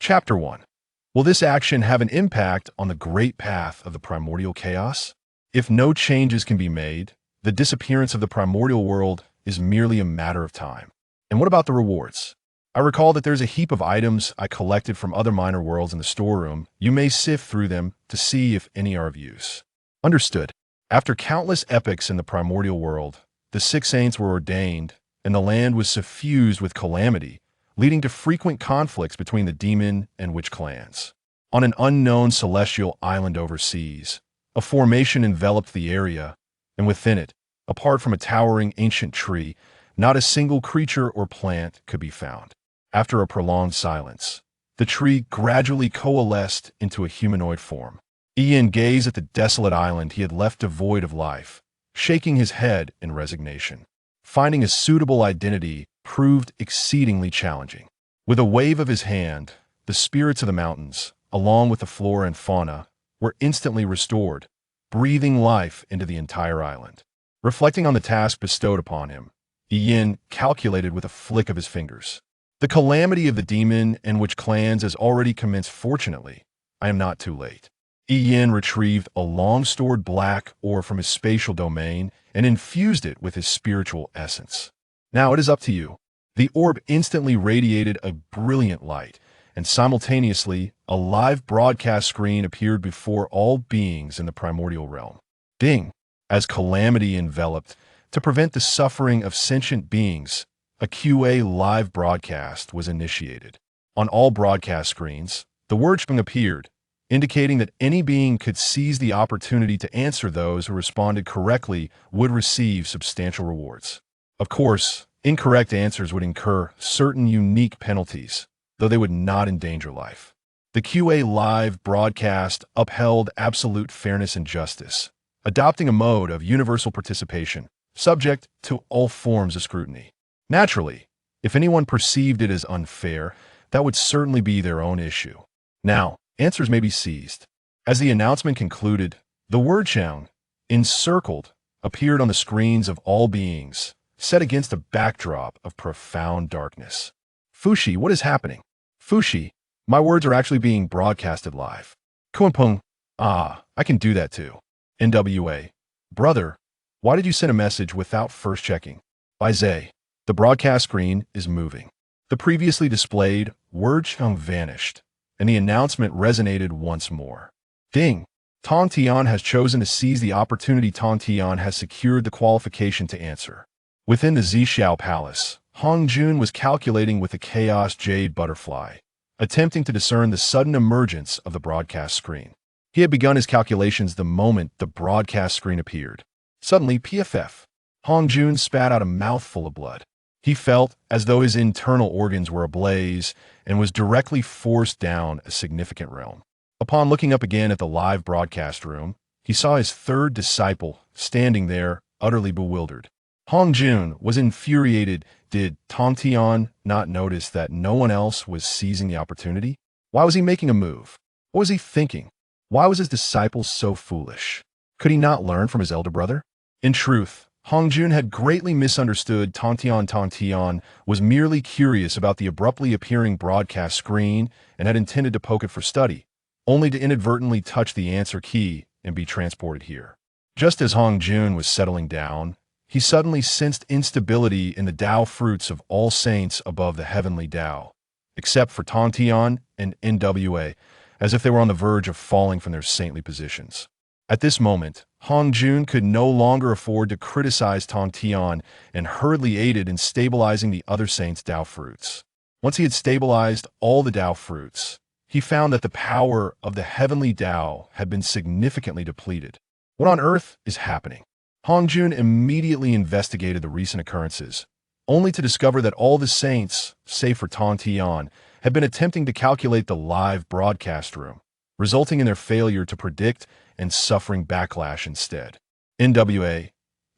Chapter 1. Will this action have an impact on the great path of the primordial chaos? If no changes can be made, the disappearance of the primordial world is merely a matter of time. And what about the rewards? I recall that there's a heap of items I collected from other minor worlds in the storeroom. You may sift through them to see if any are of use. Understood. After countless epochs in the primordial world, the six saints were ordained, and the land was suffused with calamity, leading to frequent conflicts between the demon and witch clans. On an unknown celestial island overseas, a formation enveloped the area, and within it, apart from a towering ancient tree, not a single creature or plant could be found. After a prolonged silence, the tree gradually coalesced into a humanoid form. Ian gazed at the desolate island he had left devoid of life, shaking his head in resignation. Finding a suitable identity proved exceedingly challenging. With a wave of his hand, the spirits of the mountains, along with the flora and fauna, were instantly restored, breathing life into the entire island. Reflecting on the task bestowed upon him, Ian calculated with a flick of his fingers. The calamity of the demon and witch clans has already commenced. Fortunately, I am not too late. Ian retrieved a long-stored black ore from his spatial domain and infused it with his spiritual essence. Now it is up to you. The orb instantly radiated a brilliant light, and simultaneously, a live broadcast screen appeared before all beings in the primordial realm. Ding! As calamity enveloped, to prevent the suffering of sentient beings, a QA live broadcast was initiated. On all broadcast screens, the word "shpng" appeared, indicating that any being could seize the opportunity to answer. Those who responded correctly would receive substantial rewards. Of course, incorrect answers would incur certain unique penalties, though they would not endanger life. The QA live broadcast upheld absolute fairness and justice, adopting a mode of universal participation, subject to all forms of scrutiny. Naturally, if anyone perceived it as unfair, that would certainly be their own issue. Now, answers may be seized. As the announcement concluded, the word "shang," encircled, appeared on the screens of all beings, set against a backdrop of profound darkness. Fuxi, what is happening? Fuxi, my words are actually being broadcasted live. Kuanpeng, I can do that too. NWA, brother, why did you send a message without first checking? By Zay, the broadcast screen is moving. The previously displayed word "shang" vanished, and the announcement resonated once more. Ding! Tongtian has chosen to seize the opportunity. Tongtian has secured the qualification to answer. Within the Zhixiao Palace, Hongjun was calculating with the Chaos Jade Butterfly, attempting to discern the sudden emergence of the broadcast screen. He had begun his calculations the moment the broadcast screen appeared. Suddenly, PFF. Hongjun spat out a mouthful of blood. He felt as though his internal organs were ablaze and was directly forced down a significant realm. Upon looking up again at the live broadcast room, he saw his third disciple standing there, utterly bewildered. Hongjun was infuriated. Did Tongtian not notice that no one else was seizing the opportunity? Why was he making a move? What was he thinking? Why was his disciple so foolish? Could he not learn from his elder brother? In truth, Hongjun had greatly misunderstood Tongtian. Tongtian was merely curious about the abruptly appearing broadcast screen and had intended to poke it for study, only to inadvertently touch the answer key and be transported here. Just as Hongjun was settling down, he suddenly sensed instability in the Tao fruits of all saints above the heavenly Tao, except for Tongtian and NWA, as if they were on the verge of falling from their saintly positions. At this moment, Hongjun could no longer afford to criticize Tongtian and hurriedly aided in stabilizing the other saints' Tao fruits. Once he had stabilized all the Tao fruits, he found that the power of the heavenly Tao had been significantly depleted. What on earth is happening? Hongjun immediately investigated the recent occurrences, only to discover that all the saints, save for Tongtian, had been attempting to calculate the live broadcast room, resulting in their failure to predict and suffering backlash instead. NWA,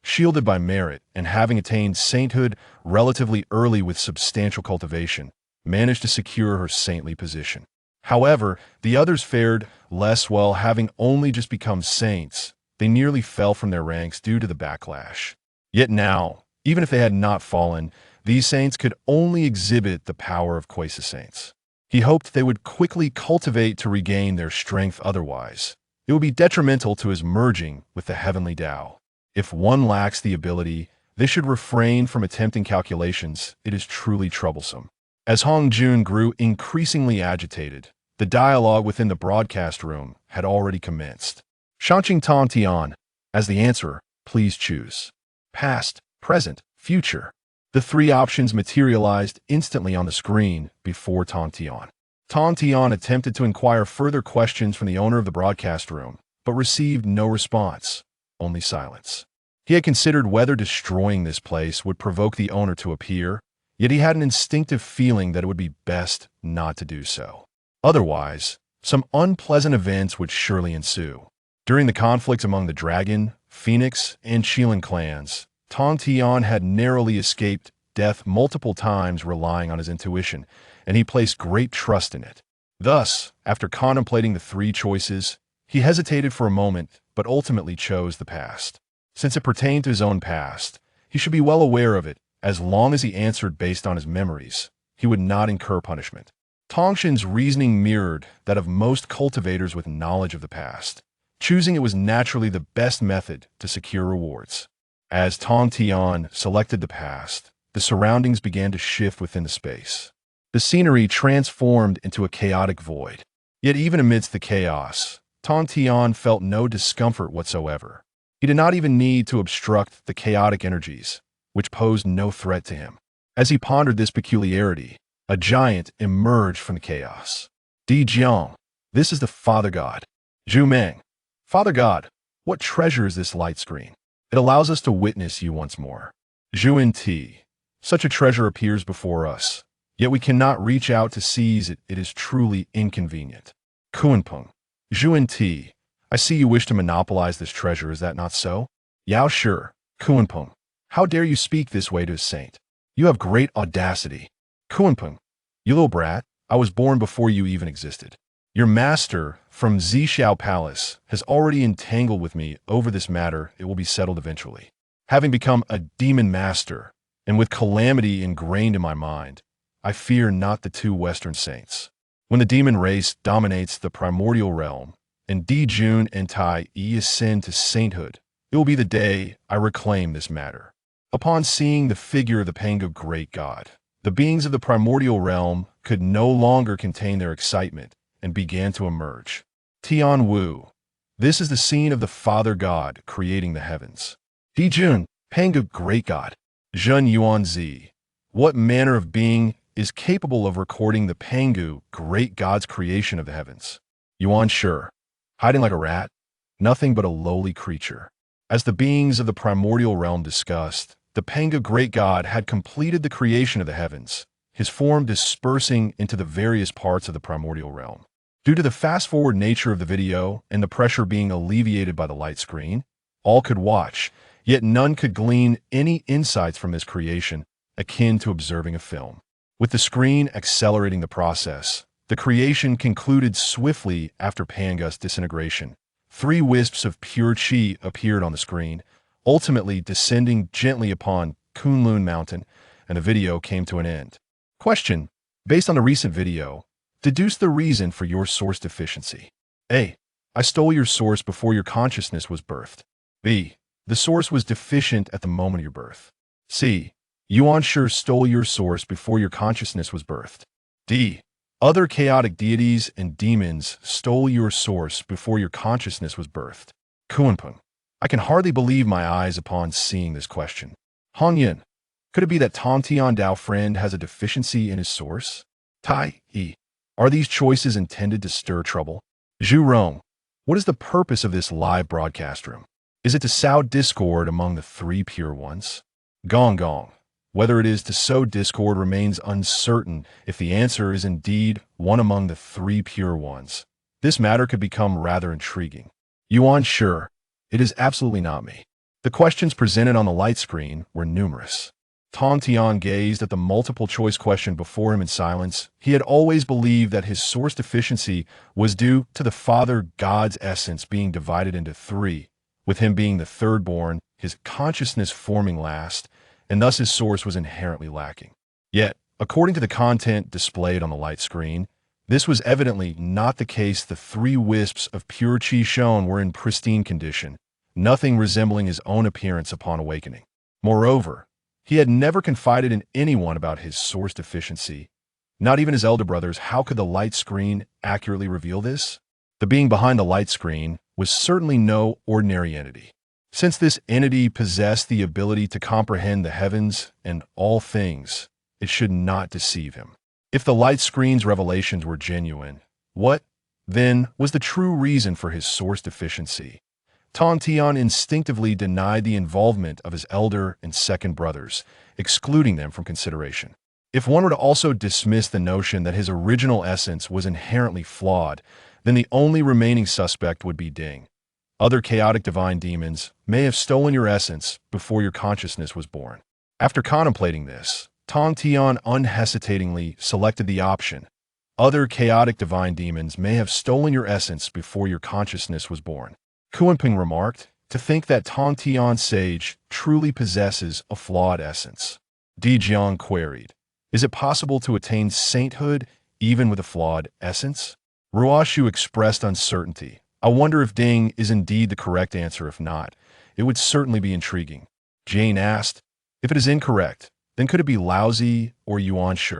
shielded by merit and having attained sainthood relatively early with substantial cultivation, managed to secure her saintly position. However, the others fared less well. Having only just become saints, they nearly fell from their ranks due to the backlash. Yet now, even if they had not fallen, these saints could only exhibit the power of quasi-saints. He hoped they would quickly cultivate to regain their strength, otherwise it would be detrimental to his merging with the heavenly Tao. If one lacks the ability, they should refrain from attempting calculations. It is truly troublesome. As Hongjun grew increasingly agitated, the dialogue within the broadcast room had already commenced. Shangqing Tongtian, as the answer, please choose. Past, present, future. The three options materialized instantly on the screen before Tongtian. Tongtian attempted to inquire further questions from the owner of the broadcast room, but received no response, only silence. He had considered whether destroying this place would provoke the owner to appear, yet he had an instinctive feeling that it would be best not to do so. Otherwise, some unpleasant events would surely ensue. During the conflict among the Dragon, Phoenix, and Qilin clans, Tongtian had narrowly escaped death multiple times relying on his intuition, and he placed great trust in it. Thus, after contemplating the three choices, he hesitated for a moment, but ultimately chose the past. Since it pertained to his own past, he should be well aware of it. As long as he answered based on his memories, he would not incur punishment. Tongtian's reasoning mirrored that of most cultivators with knowledge of the past. Choosing it was naturally the best method to secure rewards. As Tongtian selected the past, the surroundings began to shift within the space. The scenery transformed into a chaotic void. Yet even amidst the chaos, Tongtian felt no discomfort whatsoever. He did not even need to obstruct the chaotic energies, which posed no threat to him. As he pondered this peculiarity, a giant emerged from the chaos. Di Jiang, this is the Father God. Zhu Meng, Father God, what treasure is this light screen? It allows us to witness you once more. Zhuan Ti, such a treasure appears before us, yet we cannot reach out to seize it. It is truly inconvenient. Kuanpeng, Zhuan Ti, I see you wish to monopolize this treasure, is that not so? Yao Shi, Kuanpeng, how dare you speak this way to a saint? You have great audacity. Kuanpeng, you little brat, I was born before you even existed. Your master from Zhixiao Palace has already entangled with me over this matter. It will be settled eventually. Having become a demon master, and with calamity ingrained in my mind, I fear not the two Western saints. When the demon race dominates the primordial realm, and Di Jun and Tai Yi ascend to sainthood, it will be the day I reclaim this matter. Upon seeing the figure of the Pangu great god, the beings of the primordial realm could no longer contain their excitement and began to emerge. Tian Wu, this is the scene of the Father God creating the heavens. Di Jun, Pangu great god. Zhen Yuanzi, what manner of being is capable of recording the Pangu great god's creation of the heavens? Yuan Shi, hiding like a rat, nothing but a lowly creature. As the beings of the primordial realm discussed, the Pangu great god had completed the creation of the heavens, his form dispersing into the various parts of the primordial realm. Due to the fast-forward nature of the video and the pressure being alleviated by the light screen, all could watch, yet none could glean any insights from this creation akin to observing a film. With the screen accelerating the process, the creation concluded swiftly after Pangu's disintegration. 3 wisps of pure qi appeared on the screen, ultimately descending gently upon Kunlun Mountain, and the video came to an end. Question: based on the recent video, deduce the reason for your source deficiency. A. I stole your source before your consciousness was birthed. B. The source was deficient at the moment of your birth. C. Yuan Shi stole your source before your consciousness was birthed. D. Other chaotic deities and demons stole your source before your consciousness was birthed. Kuanpeng, I can hardly believe my eyes upon seeing this question. Hongyun, could it be that Tongtian Dao friend has a deficiency in his source? Tai Yi, are these choices intended to stir trouble? Zhu Rong, what is the purpose of this live broadcast room? Is it to sow discord among the 3 pure ones? Wanggong, whether it is to sow discord remains uncertain. If the answer is indeed one among the 3 pure ones, this matter could become rather intriguing. Yuan Shi, it is absolutely not me. The questions presented on the light screen were numerous. Tongtian gazed at the multiple choice question before him in silence. He had always believed that his source deficiency was due to the Father God's essence being divided into 3, with him being the third born, his consciousness forming last, and thus his source was inherently lacking. Yet, according to the content displayed on the light screen, This was evidently not the case. The 3 wisps of pure chi shown were in pristine condition, nothing resembling his own appearance upon awakening. Moreover, he had never confided in anyone about his source deficiency, not even his elder brothers. How could the light screen accurately reveal this? The being behind the light screen was certainly no ordinary entity. Since this entity possessed the ability to comprehend the heavens and all things, it should not deceive him. If the light screen's revelations were genuine, what, then, was the true reason for his source deficiency? Tongtian instinctively denied the involvement of his elder and second brothers, excluding them from consideration. If one were to also dismiss the notion that his original essence was inherently flawed, then the only remaining suspect would be Ding. Other chaotic divine demons may have stolen your essence before your consciousness was born. After contemplating this, Tongtian unhesitatingly selected the option. Other chaotic divine demons may have stolen your essence before your consciousness was born. Kuanping remarked, to think that Tongtian sage truly possesses a flawed essence. Dijiang queried, is it possible to attain sainthood even with a flawed essence? Ruoshu expressed uncertainty. I wonder if Ding is indeed the correct answer. If not, it would certainly be intriguing. Jane asked, if it is incorrect, then could it be Laozi or Yuan-Shi?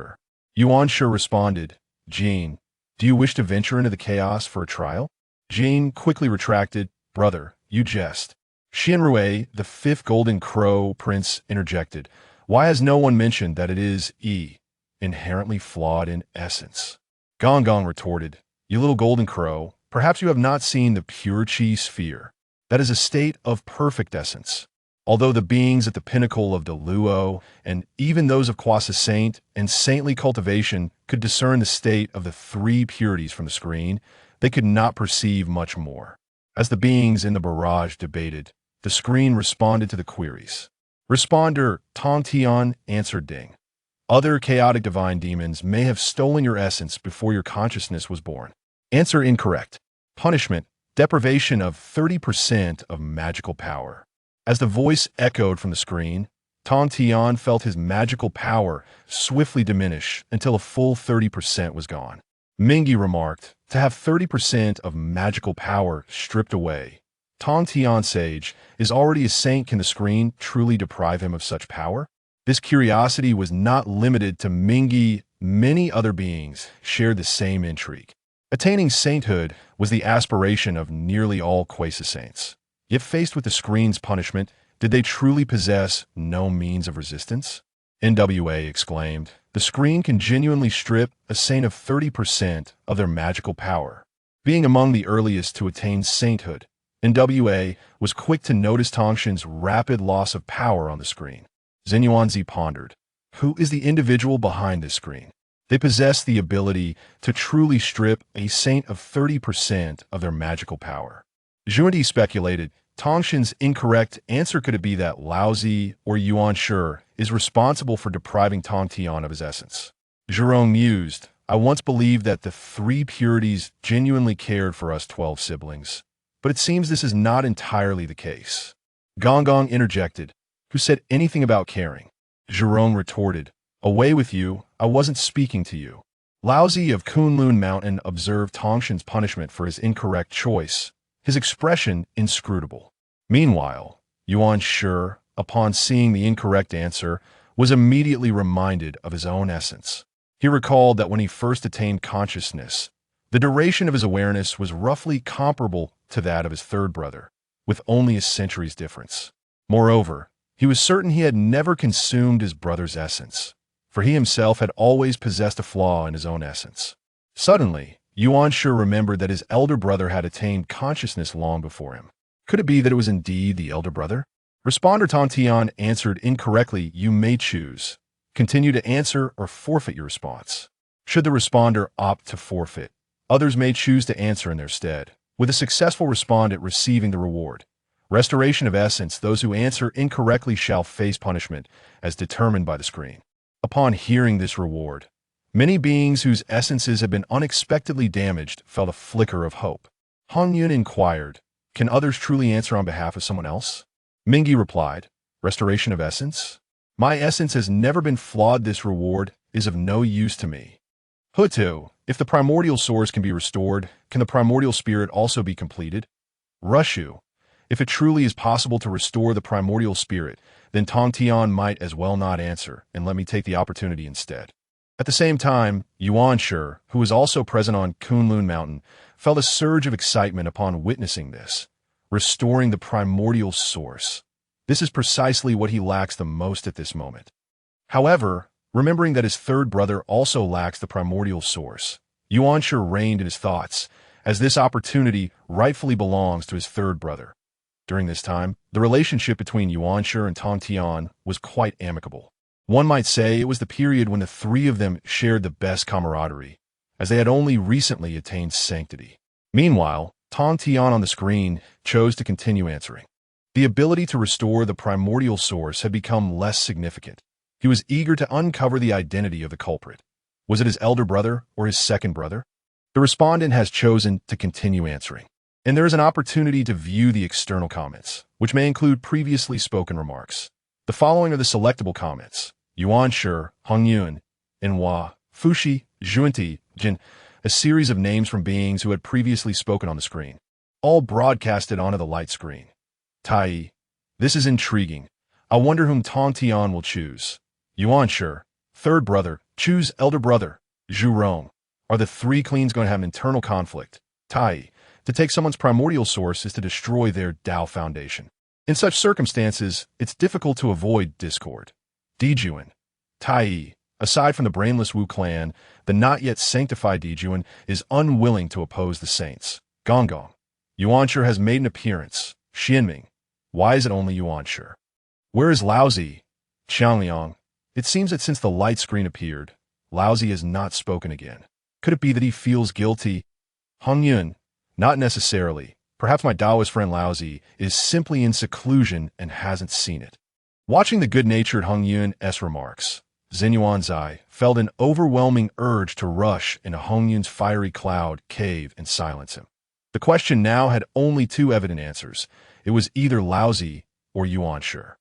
Yuan-Shi responded, Jane, do you wish to venture into the chaos for a trial? Jane quickly retracted, brother, you jest. Xianrui, the 5th Golden Crow Prince, interjected, why has no one mentioned that it is inherently flawed in essence? Wanggong retorted, you little Golden Crow, perhaps you have not seen the pure chi sphere. That is a state of perfect essence. Although the beings at the pinnacle of the Luo, and even those of Kwasa Saint and saintly cultivation could discern the state of the 3 purities from the screen, they could not perceive much more. As the beings in the barrage debated, the screen responded to the queries. Responder, Tongtian, answered Ding. Other chaotic divine demons may have stolen your essence before your consciousness was born. Answer incorrect. Punishment, deprivation of 30% of magical power. As the voice echoed from the screen, Tongtian felt his magical power swiftly diminish until a full 30% was gone. Mingi remarked, to have 30% of magical power stripped away. Tongtian sage is already a saint. Can the screen truly deprive him of such power? This curiosity was not limited to Mingi. Many other beings shared the same intrigue. Attaining sainthood was the aspiration of nearly all Kwasa saints. Yet faced with the screen's punishment, did they truly possess no means of resistance? NWA exclaimed, the screen can genuinely strip a saint of 30% of their magical power. Being among the earliest to attain sainthood, NWA was quick to notice Tongtian's rapid loss of power on the screen. Zenyuanzi pondered, who is the individual behind this screen? They possess the ability to truly strip a saint of 30% of their magical power. Zhundi speculated, Tongtian's incorrect answer. Could it be that Laozi or Yuan-Shi is responsible for depriving Tongtian of his essence? Zhurong mused, I once believed that the 3 purities genuinely cared for us 12 siblings, but it seems this is not entirely the case. Wanggong interjected, who said anything about caring? Zhurong retorted, away with you, I wasn't speaking to you. Laozi of Kunlun Mountain observed Tongtian's punishment for his incorrect choice, his expression inscrutable. Meanwhile, Yuan-Shi, upon seeing the incorrect answer, was immediately reminded of his own essence. He recalled that when he first attained consciousness, the duration of his awareness was roughly comparable to that of his third brother, with only a century's difference. Moreover, he was certain he had never consumed his brother's essence, for he himself had always possessed a flaw in his own essence. Suddenly, Yuan-Shi remembered that his elder brother had attained consciousness long before him. Could it be that it was indeed the elder brother? Responder Tongtian answered incorrectly. You may choose. Continue to answer or forfeit your response. Should the responder opt to forfeit, others may choose to answer in their stead, with a successful respondent receiving the reward. Restoration of essence. Those who answer incorrectly shall face punishment as determined by the screen. Upon hearing this reward, many beings whose essences had been unexpectedly damaged felt a flicker of hope. Hongyun inquired, can others truly answer on behalf of someone else? Mingi replied, restoration of essence? My essence has never been flawed. This reward is of no use to me. Hutu, if the primordial source can be restored, can the primordial spirit also be completed? Rushu, if it truly is possible to restore the primordial spirit, then Tongtian might as well not answer, and let me take the opportunity instead. At the same time, Yuanshi, who was also present on Kunlun Mountain, felt a surge of excitement upon witnessing this. Restoring the primordial source. This is precisely what he lacks the most at this moment. However, remembering that his third brother also lacks the primordial source, Yuanshi reined in his thoughts, as this opportunity rightfully belongs to his third brother. During this time, the relationship between Yuanshi and Tongtian was quite amicable. One might say it was the period when the three of them shared the best camaraderie, as they had only recently attained sanctity. Meanwhile, Tongtian on the screen chose to continue answering. The ability to restore the primordial source had become less significant. He was eager to uncover the identity of the culprit. Was it his elder brother or his second brother? The respondent has chosen to continue answering. And there is an opportunity to view the external comments, which may include previously spoken remarks. The following are the selectable comments. Yuanshi, Hongyun, Inhua, Fuxi, Junti, Jin, a series of names from beings who had previously spoken on the screen, all broadcasted onto the light screen. Tai, this is intriguing. I wonder whom Tongtian will choose. Yuanshi, third brother, choose elder brother. Zhurong, are the three cleans going to have an internal conflict? Tai, to take someone's primordial source is to destroy their Tao foundation. In such circumstances, it's difficult to avoid discord. Dijuan, Tai, aside from the brainless Wu clan, the not yet sanctified Dijuan is unwilling to oppose the saints. Wanggong, Yuanshi has made an appearance. Xianming, why is it only Yuanshi? Where is Laozi? Qiangliang, it seems that since the light screen appeared, Laozi has not spoken again. Could it be that he feels guilty? Hongyun, not necessarily. Perhaps my Taoist friend Laozi is simply in seclusion and hasn't seen it. Watching the good-natured Hongyun's remarks, Xinyuan Zai felt an overwhelming urge to rush into Hongyun's fiery cloud cave and silence him. The question now had only two evident answers. It was either Laozi or Yuanshi.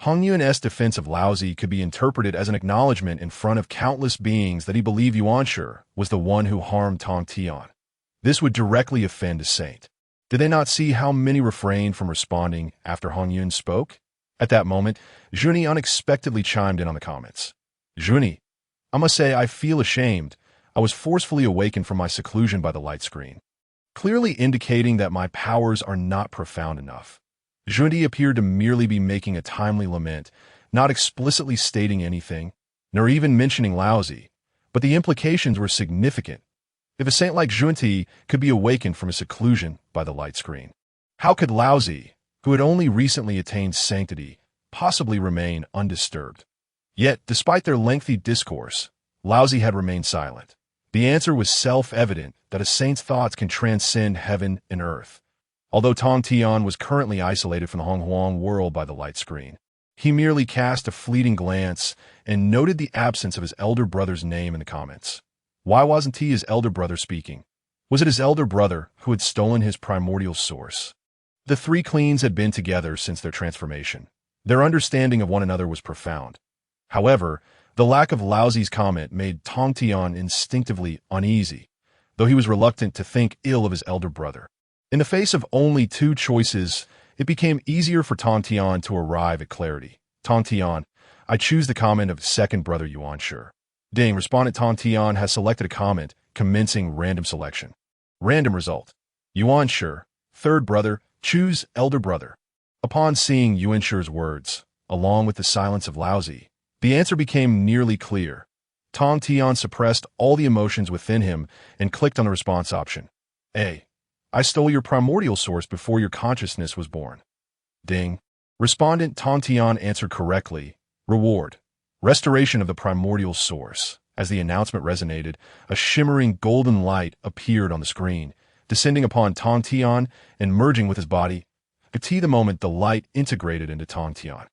Hongyun's defense of Laozi could be interpreted as an acknowledgement in front of countless beings that he believed Yuanshi was the one who harmed Tongtian. This would directly offend a saint. Did they not see how many refrained from responding after Hongyun spoke? At that moment, Juni unexpectedly chimed in on the comments. Juni, I must say I feel ashamed. I was forcefully awakened from my seclusion by the light screen, clearly indicating that my powers are not profound enough. Junti appeared to merely be making a timely lament, not explicitly stating anything, nor even mentioning Laozi, but the implications were significant. If a saint like Junti could be awakened from a seclusion by the light screen, how could Laozi, who had only recently attained sanctity, possibly remain undisturbed? Yet, despite their lengthy discourse, Laozi had remained silent. The answer was self-evident that a saint's thoughts can transcend heaven and earth. Although Tongtian was currently isolated from the Hongyun world by the light screen, he merely cast a fleeting glance and noted the absence of his elder brother's name in the comments. Why wasn't he his elder brother speaking? Was it his elder brother who had stolen his primordial source? The three cleans had been together since their transformation. Their understanding of one another was profound. However, the lack of Laozi's comment made Tongtian instinctively uneasy, though he was reluctant to think ill of his elder brother. In the face of only two choices, it became easier for Tongtian to arrive at clarity. Tongtian, I choose the comment of second brother Yuanshi. Ding, respondent Tongtian has selected a comment, commencing random selection. Random result. Yuanshi, third brother, choose elder brother. Upon seeing Yuanshi's words, along with the silence of Laozi, the answer became nearly clear. Tongtian suppressed all the emotions within him and clicked on the response option. A. I stole your primordial source before your consciousness was born. Ding. Respondent Tongtian answered correctly. Reward. Restoration of the primordial source. As the announcement resonated, a shimmering golden light appeared on the screen, descending upon Tongtian and merging with his body. At the moment the light integrated into Tongtian,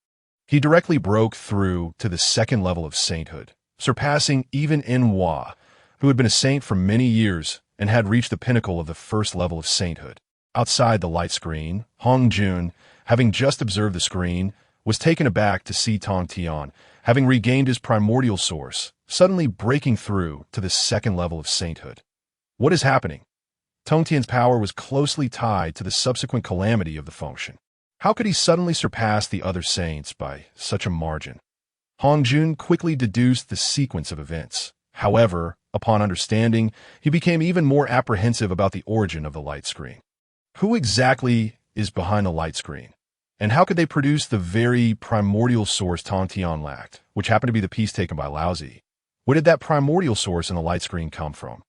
he directly broke through to the second level of sainthood, surpassing even Inhua, who had been a saint for many years and had reached the pinnacle of the first level of sainthood. Outside the light screen, Hongjun, having just observed the screen, was taken aback to see Tongtian, having regained his primordial source, suddenly breaking through to the second level of sainthood. What is happening? Tongtian's power was closely tied to the subsequent calamity of the function. How could he suddenly surpass the other saints by such a margin? Hongjun quickly deduced the sequence of events. However, upon understanding, he became even more apprehensive about the origin of the light screen. Who exactly is behind the light screen? And how could they produce the very primordial source Tongtian lacked, which happened to be the piece taken by Laozi? Where did that primordial source in the light screen come from?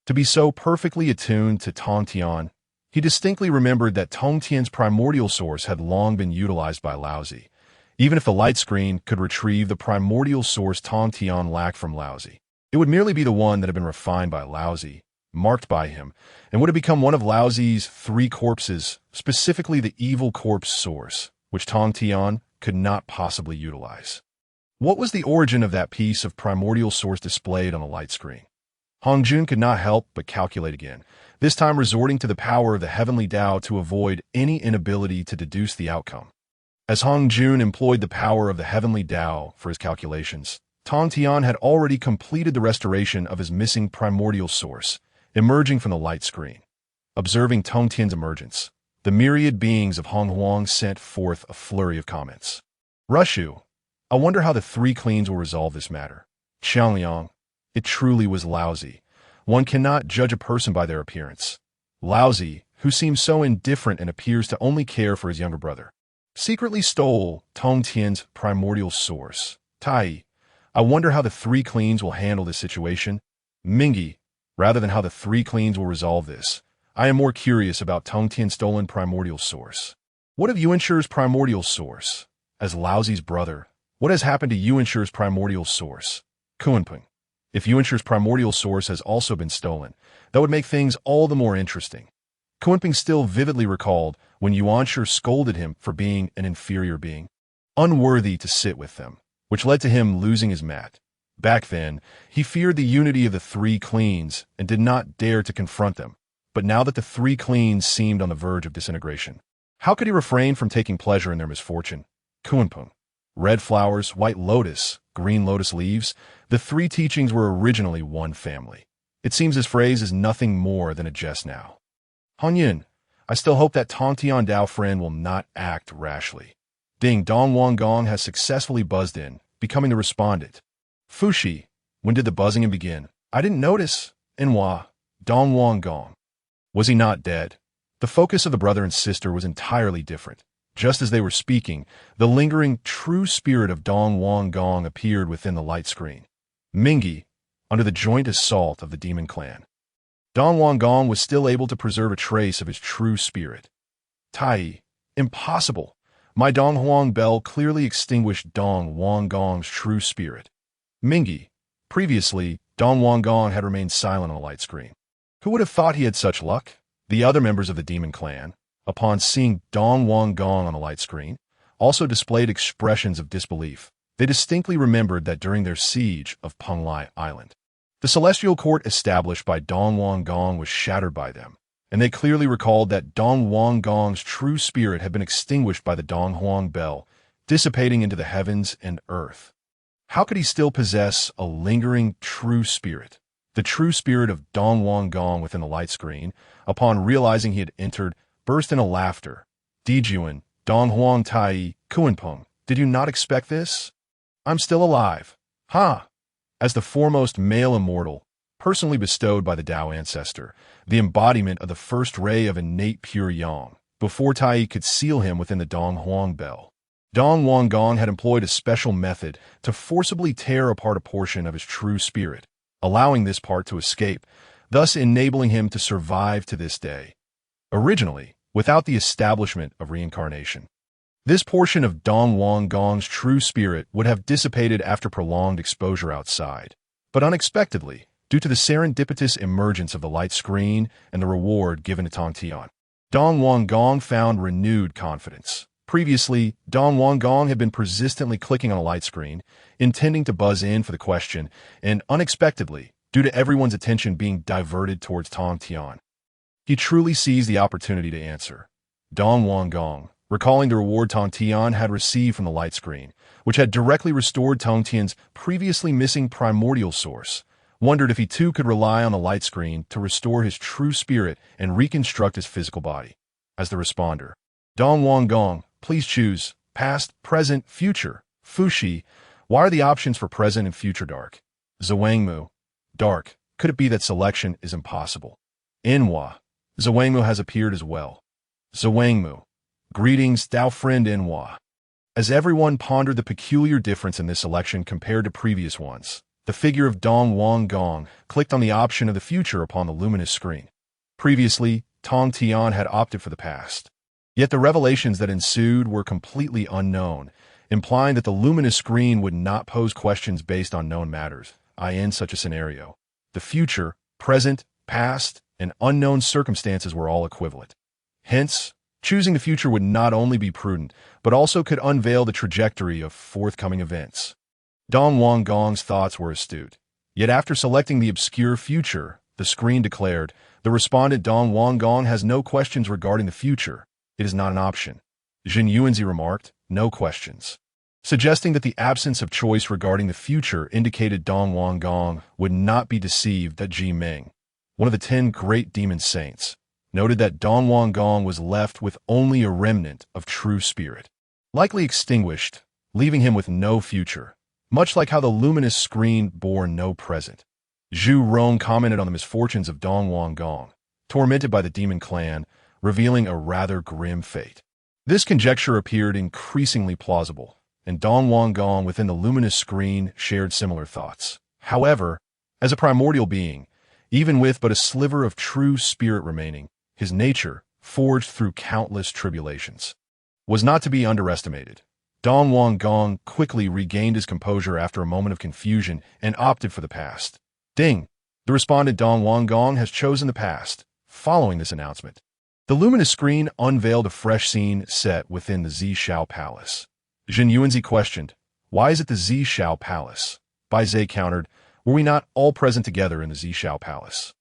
To be so perfectly attuned to Tongtian, he distinctly remembered that Tongtian's primordial source had long been utilized by Laozi, even if the light screen could retrieve the primordial source Tongtian lacked from Laozi. It would merely be the one that had been refined by Laozi, marked by him, and would have become one of Laozi's 3 corpses, specifically the evil corpse source, which Tongtian could not possibly utilize. What was the origin of that piece of primordial source displayed on the light screen? Hongjun could not help but calculate again, this time resorting to the power of the heavenly Tao to avoid any inability to deduce the outcome. As Hongjun employed the power of the heavenly Tao for his calculations, Tongtian had already completed the restoration of his missing primordial source, emerging from the light screen. Observing Tongtian's emergence, the myriad beings of Wanggong sent forth a flurry of comments. Rushu, I wonder how the 3 cleans will resolve this matter. Qiangliang, it truly was Laozi. One cannot judge a person by their appearance. Laozi, who seems so indifferent and appears to only care for his younger brother, secretly stole Tongtian's primordial source. Tai, I wonder how the 3 cleans will handle this situation. Mingi, rather than how the 3 cleans will resolve this, I am more curious about Tongtian's stolen primordial source. What of Yuanshi's primordial source? As Laozi's brother, what has happened to Yuanshi's primordial source? Kunpeng. If Yuanshi's primordial source has also been stolen, that would make things all the more interesting. Kunpeng still vividly recalled when Yuanshi scolded him for being an inferior being, unworthy to sit with them, which led to him losing his mat. Back then, he feared the unity of the 3 cleans and did not dare to confront them. But now that the 3 cleans seemed on the verge of disintegration, how could he refrain from taking pleasure in their misfortune? Kunpeng. Red flowers, white lotus, green lotus leaves, the 3 teachings were originally one family. It seems this phrase is nothing more than a jest now. Hongyun, I still hope that Tongtian Dao friend will not act rashly. Ding Dong Wanggong has successfully buzzed in, becoming the respondent. Fuxi, when did the buzzing begin? I didn't notice. Enwa, Dong Wanggong. Was he not dead? The focus of the brother and sister was entirely different. Just as they were speaking, the lingering true spirit of Dong Wanggong appeared within the light screen. Mingi, under the joint assault of the demon clan. Dong Wanggong was still able to preserve a trace of his true spirit. Tai, impossible. My Dong Huang bell clearly extinguished Dong Wanggong's true spirit. Mingi, previously, Dong Wanggong had remained silent on the light screen. Who would have thought he had such luck? The other members of the demon clan, upon seeing Dong Wanggong on the light screen, also displayed expressions of disbelief. They distinctly remembered that during their siege of Penglai Island, the celestial court established by Dong Wanggong was shattered by them, and they clearly recalled that Dong Wanggong's true spirit had been extinguished by the Dong Huang bell, dissipating into the heavens and earth. How could he still possess a lingering true spirit? The true spirit of Dong Wanggong within the light screen, upon realizing he had entered, burst into laughter. Dijuan, Dong Huang Tai, Kunpeng, did you not expect this? I'm still alive. Ha! As the foremost male immortal, personally bestowed by the Tao ancestor, the embodiment of the first ray of innate pure yang, before Tai could seal him within the Dong Huang bell. Dong Wanggong had employed a special method to forcibly tear apart a portion of his true spirit, allowing this part to escape, thus enabling him to survive to this day. Originally, without the establishment of reincarnation, this portion of Dong Wanggong's true spirit would have dissipated after prolonged exposure outside. But unexpectedly, due to the serendipitous emergence of the light screen and the reward given to Tongtian, Dong Wanggong found renewed confidence. Previously, Dong Wanggong had been persistently clicking on a light screen, intending to buzz in for the question, and unexpectedly, due to everyone's attention being diverted towards Tongtian, he truly seized the opportunity to answer. Dong Wanggong, recalling the reward Tongtian had received from the light screen, which had directly restored Tongtian's previously missing primordial source, wondered if he too could rely on the light screen to restore his true spirit and reconstruct his physical body. As the responder, Dong Wanggong, please choose past, present, future. Fuxi, why are the options for present and future dark? Zhuangmu, dark. Could it be that selection is impossible? Inhua, Zhuangmu has appeared as well. Zhuangmu, greetings, thou friend Inhua. As everyone pondered the peculiar difference in this election compared to previous ones, the figure of Dong Wanggong clicked on the option of the future upon the luminous screen. Previously, Tongtian had opted for the past. Yet the revelations that ensued were completely unknown, implying that the luminous screen would not pose questions based on known matters, i.e. in such a scenario. The future, present, past, and unknown circumstances were all equivalent. Hence, choosing the future would not only be prudent, but also could unveil the trajectory of forthcoming events. Dong Wanggong's thoughts were astute. Yet after selecting the obscure future, the screen declared, the respondent Dong Wanggong has no questions regarding the future. It is not an option. Jin Yuanzi remarked, no questions, suggesting that the absence of choice regarding the future indicated Dong Wanggong would not be deceived that Ji Ming, one of the 10 great demon saints, noted that Dong Wanggong was left with only a remnant of true spirit, likely extinguished, leaving him with no future, much like how the luminous screen bore no present. Zhu Rong commented on the misfortunes of Dong Wanggong, tormented by the demon clan, revealing a rather grim fate. This conjecture appeared increasingly plausible, and Dong Wanggong within the luminous screen shared similar thoughts. However, as a primordial being, even with but a sliver of true spirit remaining, his nature, forged through countless tribulations, was not to be underestimated. Dong Wanggong quickly regained his composure after a moment of confusion and opted for the past. Ding! The respondent Dong Wanggong has chosen the past. Following this announcement, the luminous screen unveiled a fresh scene set within the Zishao Palace. Jin Yuanzi questioned, why is it the Zishao Palace? Bai Zhe countered, were we not all present together in the Zishao Palace?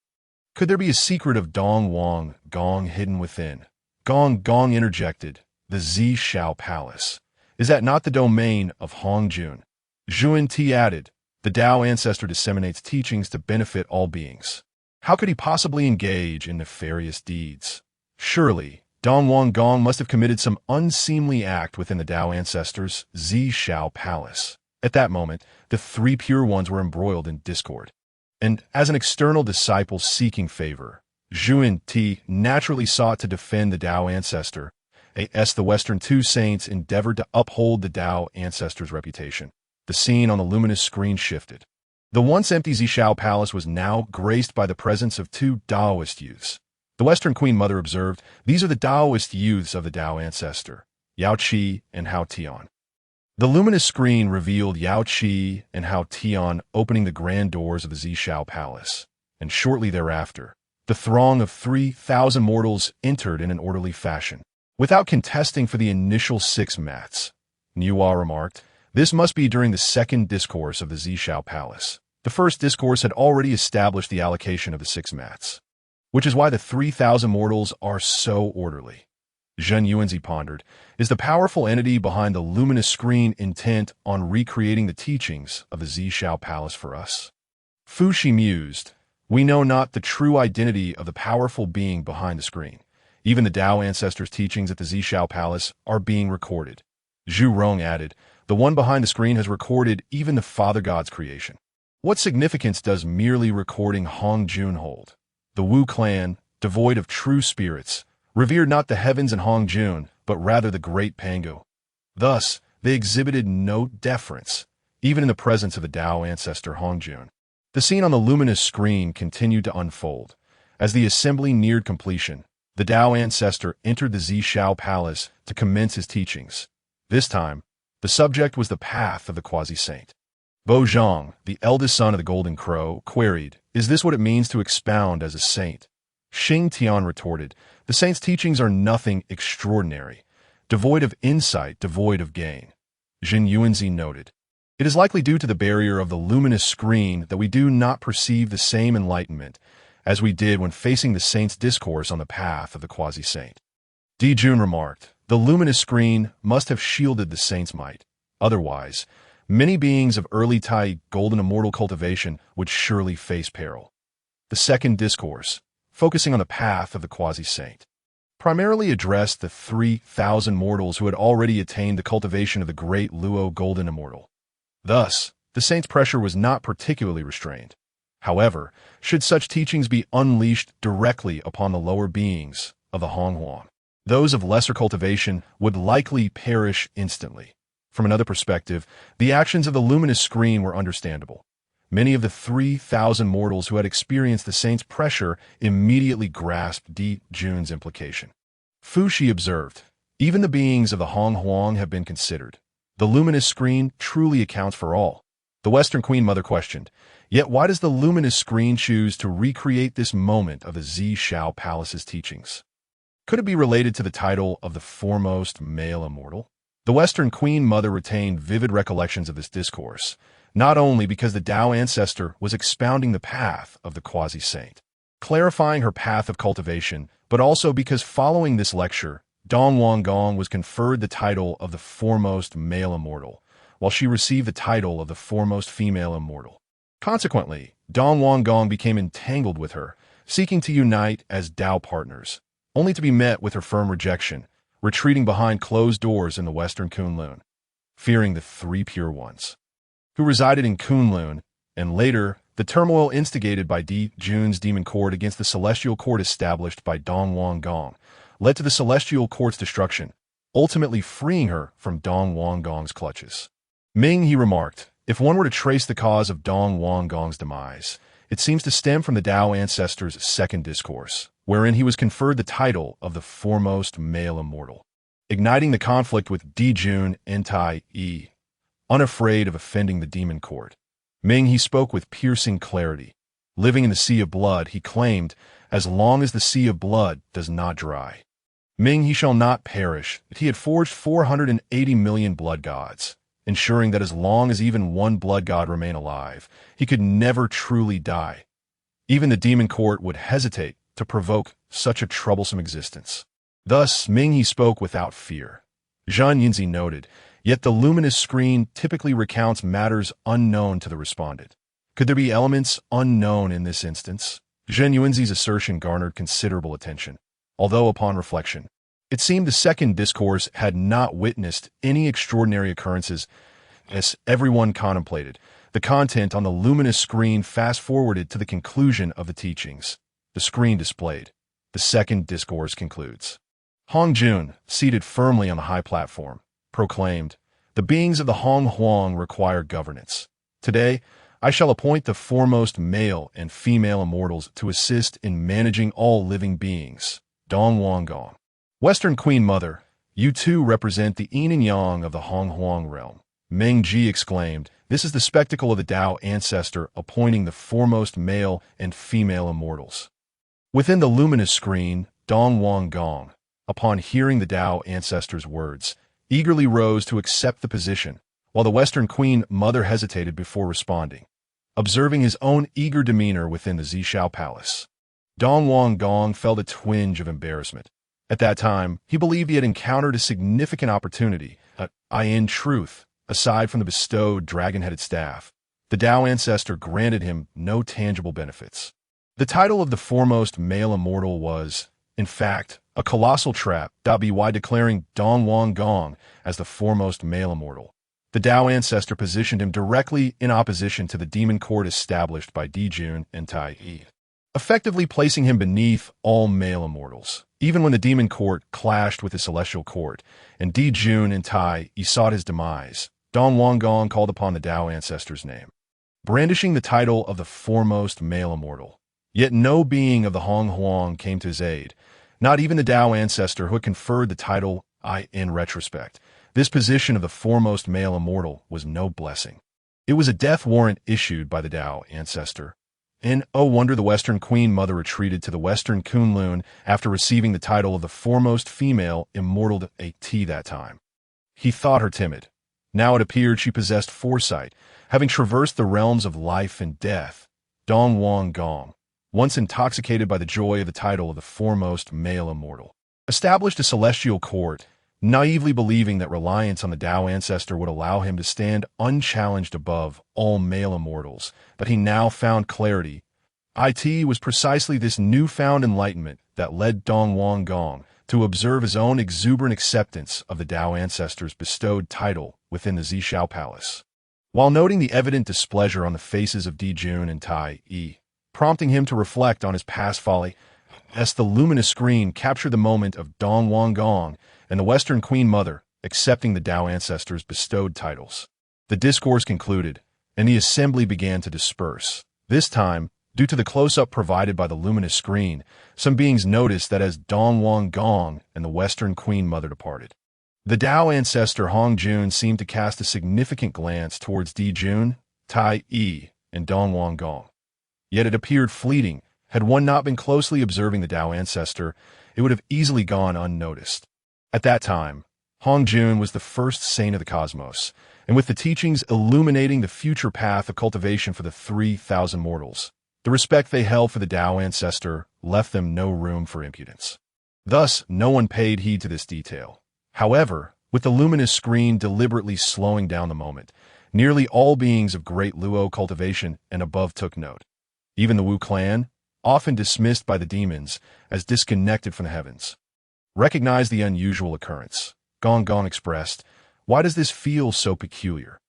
Could there be a secret of Dong Wanggong hidden within? Gong Gong interjected, the Zishao Palace. Is that not the domain of Hongjun? Zhuan Ti added, the Tao ancestor disseminates teachings to benefit all beings. How could he possibly engage in nefarious deeds? Surely, Dong Wanggong must have committed some unseemly act within the Tao ancestor's Zishao Palace. At that moment, the 3 pure ones were embroiled in discord. And as an external disciple seeking favor, Zhuan Ti naturally sought to defend the Tao ancestor, as the Western 2 saints endeavored to uphold the Tao ancestor's reputation. The scene on the luminous screen shifted. The once empty Zishao Palace was now graced by the presence of 2 Taoist youths. The Western Queen Mother observed, these are the Taoist youths of the Tao ancestor, Yao Qi and Hao Tian. The luminous screen revealed Yao Qi and Hao Tian opening the grand doors of the Zishao Palace, and shortly thereafter, the throng of 3,000 mortals entered in an orderly fashion, without contesting for the initial 6 mats. Niuhua remarked, this must be during the second discourse of the Zishao Palace. The first discourse had already established the allocation of the 6 mats, which is why the 3,000 mortals are so orderly. Zhen Yuanzi pondered, is the powerful entity behind the luminous screen intent on recreating the teachings of the Zishao Palace for us? Fuxi mused, we know not the true identity of the powerful being behind the screen. Even the Tao ancestors' teachings at the Zishao Palace are being recorded. Zhu Rong added, the one behind the screen has recorded even the Father God's creation. What significance does merely recording Hongjun hold? The Wu clan, devoid of true spirits, revered not the heavens and Hongjun, but rather the great Pangu. Thus, they exhibited no deference, even in the presence of the Tao ancestor Hongjun. The scene on the luminous screen continued to unfold. As the assembly neared completion, the Tao ancestor entered the Zishao Palace to commence his teachings. This time, the subject was the path of the quasi-saint. Bo Zhang, the eldest son of the Golden Crow, queried, is this what it means to expound as a saint? Xing Tian retorted, the saint's teachings are nothing extraordinary, devoid of insight, devoid of gain. Jin Yuanzi noted, it is likely due to the barrier of the luminous screen that we do not perceive the same enlightenment as we did when facing the saint's discourse on the path of the quasi-saint. Di Jun remarked, The luminous screen must have shielded the saint's might. Otherwise, many beings of early Tai golden immortal cultivation would surely face peril. The second discourse, focusing on the path of the quasi-saint, primarily addressed the 3,000 mortals who had already attained the cultivation of the great Luo golden immortal. Thus, the saint's pressure was not particularly restrained. However, should such teachings be unleashed directly upon the lower beings of the Hongyun, those of lesser cultivation would likely perish instantly. From another perspective, the actions of the luminous screen were understandable. Many of the 3,000 mortals who had experienced the saint's pressure immediately grasped Di Jun's implication. Fuxi observed, even the beings of the Hongyun have been considered. The luminous screen truly accounts for all. The Western Queen Mother questioned, yet why does the luminous screen choose to recreate this moment of the Zishao Palace's teachings? Could it be related to the title of the foremost male immortal? The Western Queen Mother retained vivid recollections of this discourse, not only because the Tao ancestor was expounding the path of the quasi-saint, clarifying her path of cultivation, but also because following this lecture, Dong Wanggong was conferred the title of the foremost male immortal, while she received the title of the foremost female immortal. Consequently, Dong Wanggong became entangled with her, seeking to unite as Tao partners, only to be met with her firm rejection, retreating behind closed doors in the western Kunlun, fearing the three pure ones, who resided in Kunlun, and later, the turmoil instigated by Di Jun's demon court against the celestial court established by Dong Wanggong led to the celestial court's destruction, ultimately freeing her from Dong Wanggong's clutches. Ming, he remarked, if one were to trace the cause of Dong Wanggong's demise, it seems to stem from the Tao ancestor's second discourse, wherein he was conferred the title of the foremost male immortal, igniting the conflict with Di Jun and Tai Yi. Unafraid of offending the demon court, Ming, he spoke with piercing clarity. Living in the sea of blood, he claimed, as long as the sea of blood does not dry, Ming, he shall not perish, that he had forged 480 million blood gods, ensuring that as long as even one blood god remained alive, he could never truly die. Even the demon court would hesitate to provoke such a troublesome existence. Thus, Ming, he spoke without fear. Zhang Yinzi noted, yet the luminous screen typically recounts matters unknown to the respondent. Could there be elements unknown in this instance? Zhang Yinzi's assertion garnered considerable attention, although upon reflection, it seemed the second discourse had not witnessed any extraordinary occurrences. As everyone contemplated, the content on the luminous screen fast-forwarded to the conclusion of the teachings. The screen displayed. The second discourse concludes. Hongjun, seated firmly on the high platform, proclaimed, the beings of the Hongyun require governance. Today, I shall appoint the foremost male and female immortals to assist in managing all living beings. Dong Wanggong. Western Queen Mother, you too represent the yin and yang of the Hongyun realm. Meng Ji exclaimed, this is the spectacle of the Tao ancestor appointing the foremost male and female immortals. Within the luminous screen, Dong Wanggong, upon hearing the Tao ancestor's words, eagerly rose to accept the position, while the Western Queen Mother hesitated before responding, observing his own eager demeanor within the Zishao Palace. Dong Wanggong felt a twinge of embarrassment. At that time, he believed he had encountered a significant opportunity. In truth, aside from the bestowed dragon-headed staff, the Tao ancestor granted him no tangible benefits. The title of the foremost male immortal was, in fact, a colossal trap. By declaring Dong Wanggong as the foremost male immortal, the Tao ancestor positioned him directly in opposition to the demon court established by Di Jun and Tai Yi, effectively placing him beneath all male immortals. Even when the demon court clashed with the celestial court, and Di Jun and Tai Yi sought his demise, Dong Wanggong called upon the Tao ancestor's name, brandishing the title of the foremost male immortal. Yet no being of the Hongyun came to his aid, not even the Tao ancestor who had conferred the title. In retrospect, this position of the foremost male immortal was no blessing. It was a death warrant issued by the Tao ancestor. In oh wonder, the Western Queen Mother retreated to the Western Kunlun after receiving the title of the foremost female immortal at that time. He thought her timid. Now it appeared she possessed foresight, having traversed the realms of life and death. Dong Wanggong, once intoxicated by the joy of the title of the foremost male immortal, established a celestial court naively believing that reliance on the Tao ancestor would allow him to stand unchallenged above all male immortals. But he now found clarity. It was precisely this newfound enlightenment that led Dong Wanggong to observe his own exuberant acceptance of the Tao ancestor's bestowed title within the Zhixiao Palace. While noting the evident displeasure on the faces of Dijun and Tai Yi, prompting him to reflect on his past folly, as the luminous screen captured the moment of Dong Wanggong and the Western Queen Mother accepting the Tao ancestor's bestowed titles. The discourse concluded, and the assembly began to disperse. This time, due to the close-up provided by the luminous screen, some beings noticed that as Dong Wanggong and the Western Queen Mother departed, the Tao ancestor Hongjun seemed to cast a significant glance towards Dijun, Tai Yi, and Dong Wanggong. Yet it appeared fleeting. Had one not been closely observing the Tao ancestor, it would have easily gone unnoticed. At that time, Hongjun was the first saint of the cosmos, and with the teachings illuminating the future path of cultivation for the 3,000 mortals, the respect they held for the Tao ancestor left them no room for impudence. Thus, no one paid heed to this detail. However, with the luminous screen deliberately slowing down the moment, nearly all beings of great Luo cultivation and above took note. Even the Wu clan, often dismissed by the demons as disconnected from the heavens, recognized the unusual occurrence. Gong Gong expressed, "Why does this feel so peculiar?"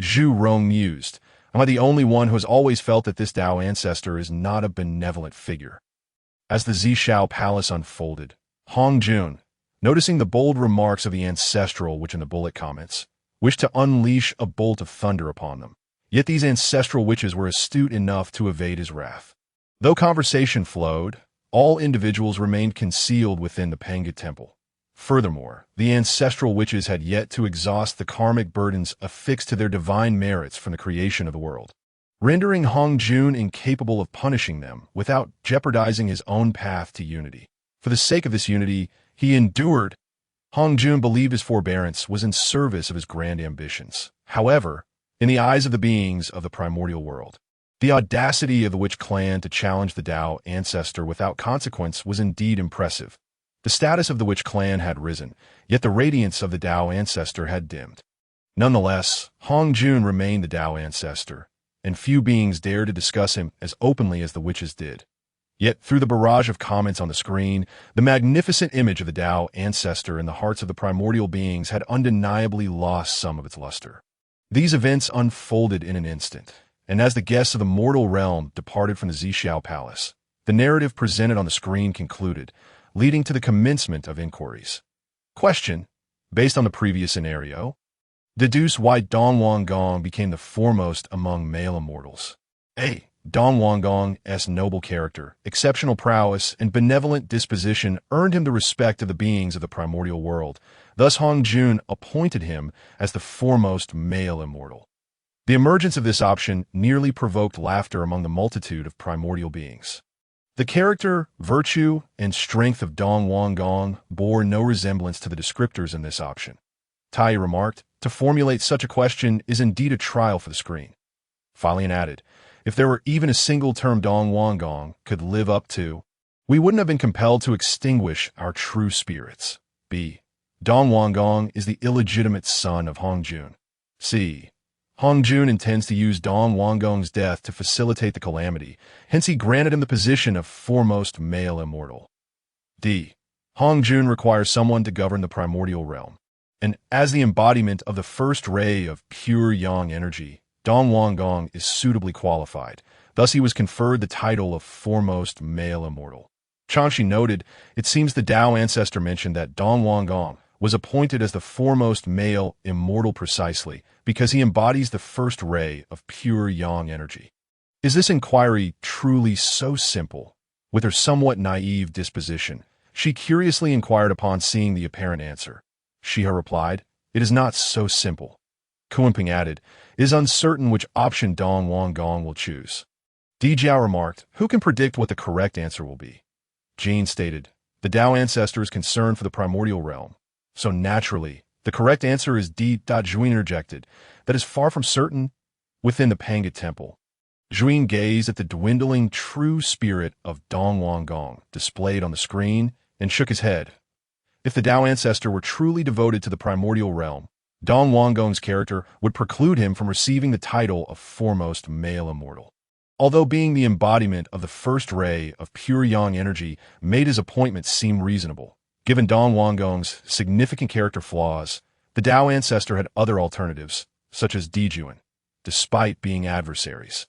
Zhu Rong mused, "Am I the only one who has always felt that this Tao ancestor is not a benevolent figure?" As the Zhixiao Palace unfolded, Hongjun, noticing the bold remarks of the ancestral witch in the bullet comments, wished to unleash a bolt of thunder upon them. Yet these ancestral witches were astute enough to evade his wrath. Though conversation flowed, all individuals remained concealed within the Pangu temple. Furthermore, the ancestral witches had yet to exhaust the karmic burdens affixed to their divine merits from the creation of the world, rendering Hongjun incapable of punishing them without jeopardizing his own path to unity. For the sake of this unity, he endured. Hongjun believed his forbearance was in service of his grand ambitions. However, in the eyes of the beings of the primordial world, the audacity of the witch clan to challenge the Tao ancestor without consequence was indeed impressive. The status of the witch clan had risen, yet the radiance of the Tao ancestor had dimmed. Nonetheless, Hongjun remained the Tao ancestor, and few beings dared to discuss him as openly as the witches did. Yet, through the barrage of comments on the screen, the magnificent image of the Tao ancestor in the hearts of the primordial beings had undeniably lost some of its luster. These events unfolded in an instant, and as the guests of the mortal realm departed from the Zhixiao Palace, the narrative presented on the screen concluded, leading to the commencement of inquiries. Question: based on the previous scenario, deduce why Dong Wanggong became the foremost among male immortals. A. Dong Wanggong's noble character, exceptional prowess, and benevolent disposition earned him the respect of the beings of the primordial world. Thus Hongjun appointed him as the foremost male immortal. The emergence of this option nearly provoked laughter among the multitude of primordial beings. The character, virtue, and strength of Dong Wanggong bore no resemblance to the descriptors in this option. Tai remarked, "To formulate such a question is indeed a trial for the screen." Falian added, "If there were even a single term Dong Wanggong could live up to, we wouldn't have been compelled to extinguish our true spirits." B. Dong Wanggong is the illegitimate son of Hongjun. C. Hongjun intends to use Dong Wanggong's death to facilitate the calamity, hence he granted him the position of foremost male immortal. D. Hongjun requires someone to govern the primordial realm, and as the embodiment of the first ray of pure yang energy, Dong Wanggong is suitably qualified. Thus he was conferred the title of foremost male immortal. Changxi noted, "It seems the Tao ancestor mentioned that Dong Wanggong was appointed as the foremost male immortal precisely because he embodies the first ray of pure yang energy." Is this inquiry truly so simple? With her somewhat naive disposition, she curiously inquired upon seeing the apparent answer. Shiha replied, "It is not so simple." Kuenping added, "It is uncertain which option Dong Wanggong will choose." Di Jiao remarked, "Who can predict what the correct answer will be?" Jean stated, "The Tao ancestor is concerned for the primordial realm. So naturally, the correct answer is D. Zhuin interjected, "That is far from certain." Within the Pangu temple, Zhuin gazed at the dwindling true spirit of Dong Wanggong displayed on the screen and shook his head. If the Tao ancestor were truly devoted to the primordial realm, Dong Wanggong's character would preclude him from receiving the title of foremost male immortal. Although being the embodiment of the first ray of pure yang energy made his appointment seem reasonable, given Dong Wanggong's significant character flaws, the Tao ancestor had other alternatives, such as Dijuan, despite being adversaries.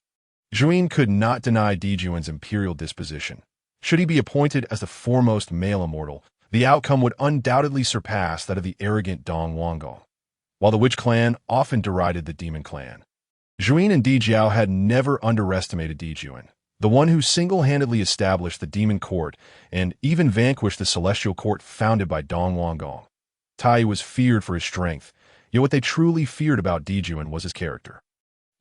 Zhuyin could not deny Dijuan's imperial disposition. Should he be appointed as the foremost male immortal, the outcome would undoubtedly surpass that of the arrogant Dong Wanggong. While the witch clan often derided the demon clan, Zhuyin and Dijiao had never underestimated Dijuan, the one who single-handedly established the demon court and even vanquished the celestial court founded by Dong Wanggong. Tai was feared for his strength, yet what they truly feared about Dijuan was his character.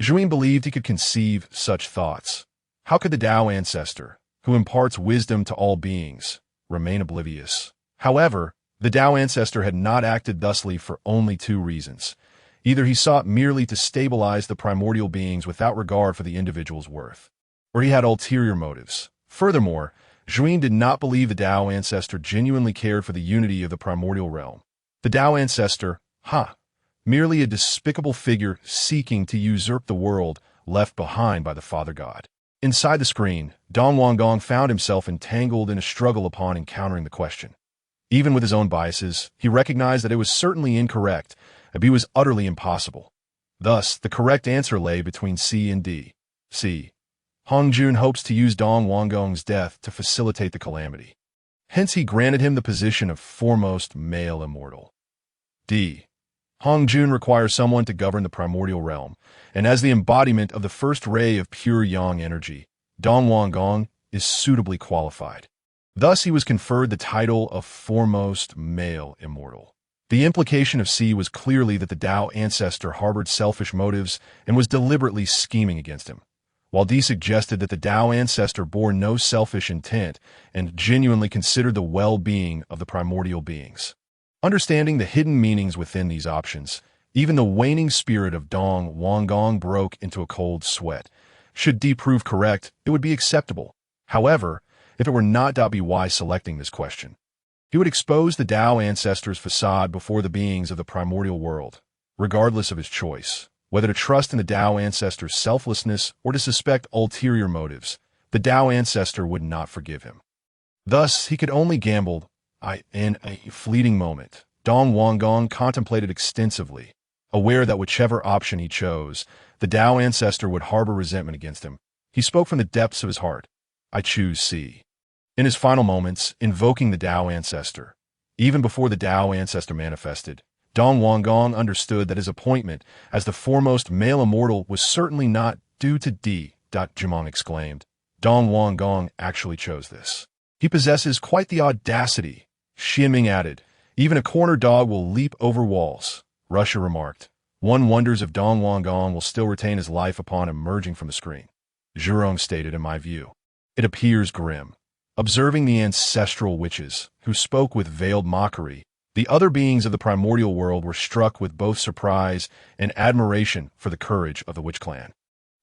Zhuyin believed he could conceive such thoughts. How could the Tao ancestor, who imparts wisdom to all beings, remain oblivious? However, the Tao ancestor had not acted thusly for only two reasons. Either he sought merely to stabilize the primordial beings without regard for the individual's worth, or he had ulterior motives. Furthermore, Zhuyin did not believe the Tao ancestor genuinely cared for the unity of the primordial realm. The Tao ancestor, merely a despicable figure seeking to usurp the world left behind by the Father God. Inside the screen, Dong Wanggong found himself entangled in a struggle upon encountering the question. Even with his own biases, he recognized that it was certainly incorrect, but it was utterly impossible. Thus, the correct answer lay between C and D. C. Hongjun hopes to use Dong Wanggong's death to facilitate the calamity. Hence he granted him the position of foremost male immortal. D. Hongjun requires someone to govern the primordial realm, and as the embodiment of the first ray of pure yang energy, Dong Wanggong is suitably qualified. Thus he was conferred the title of foremost male immortal. The implication of C was clearly that the Tao ancestor harbored selfish motives and was deliberately scheming against him, while D suggested that the Tao ancestor bore no selfish intent and genuinely considered the well-being of the primordial beings. Understanding the hidden meanings within these options, even the waning spirit of Dong Wanggong broke into a cold sweat. Should D prove correct, it would be acceptable. However, if it were not By selecting this question, he would expose the Tao ancestor's facade before the beings of the primordial world, regardless of his choice. Whether to trust in the Tao ancestor's selflessness or to suspect ulterior motives, the Tao ancestor would not forgive him. Thus, he could only gamble. In a fleeting moment, Dong Wanggong contemplated extensively, aware that whichever option he chose, the Tao ancestor would harbor resentment against him. He spoke from the depths of his heart. I choose C. In his final moments, invoking the Tao ancestor, even before the Tao ancestor manifested, Dong Wanggong understood that his appointment as the foremost male immortal was certainly not due to D. Jumong exclaimed. Dong Wanggong actually chose this. He possesses quite the audacity. Xianming added, even a corner dog will leap over walls. Russia remarked, one wonders if Dong Wanggong will still retain his life upon emerging from the screen. Zhurong stated, in my view, it appears grim. Observing the ancestral witches, who spoke with veiled mockery, the other beings of the primordial world were struck with both surprise and admiration for the courage of the witch clan.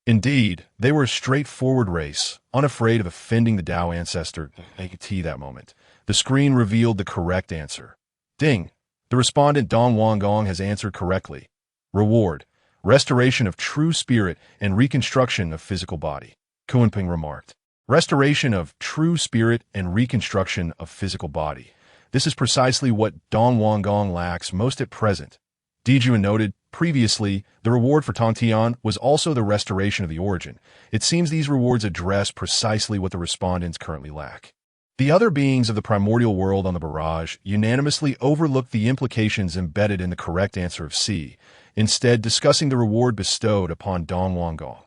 Indeed, they were a straightforward race, unafraid of offending the Tao ancestor. That moment, the screen revealed the correct answer. Ding! The respondent Dong Wanggong has answered correctly. Reward: restoration of true spirit and reconstruction of physical body. Kuanping remarked. Restoration of true spirit and reconstruction of physical body. This is precisely what Dong Wanggong lacks most at present. Dijuan noted, previously, the reward for Tongtian was also the restoration of the origin. It seems these rewards address precisely what the respondents currently lack. The other beings of the primordial world on the barrage unanimously overlooked the implications embedded in the correct answer of C, instead discussing the reward bestowed upon Dong Wanggong.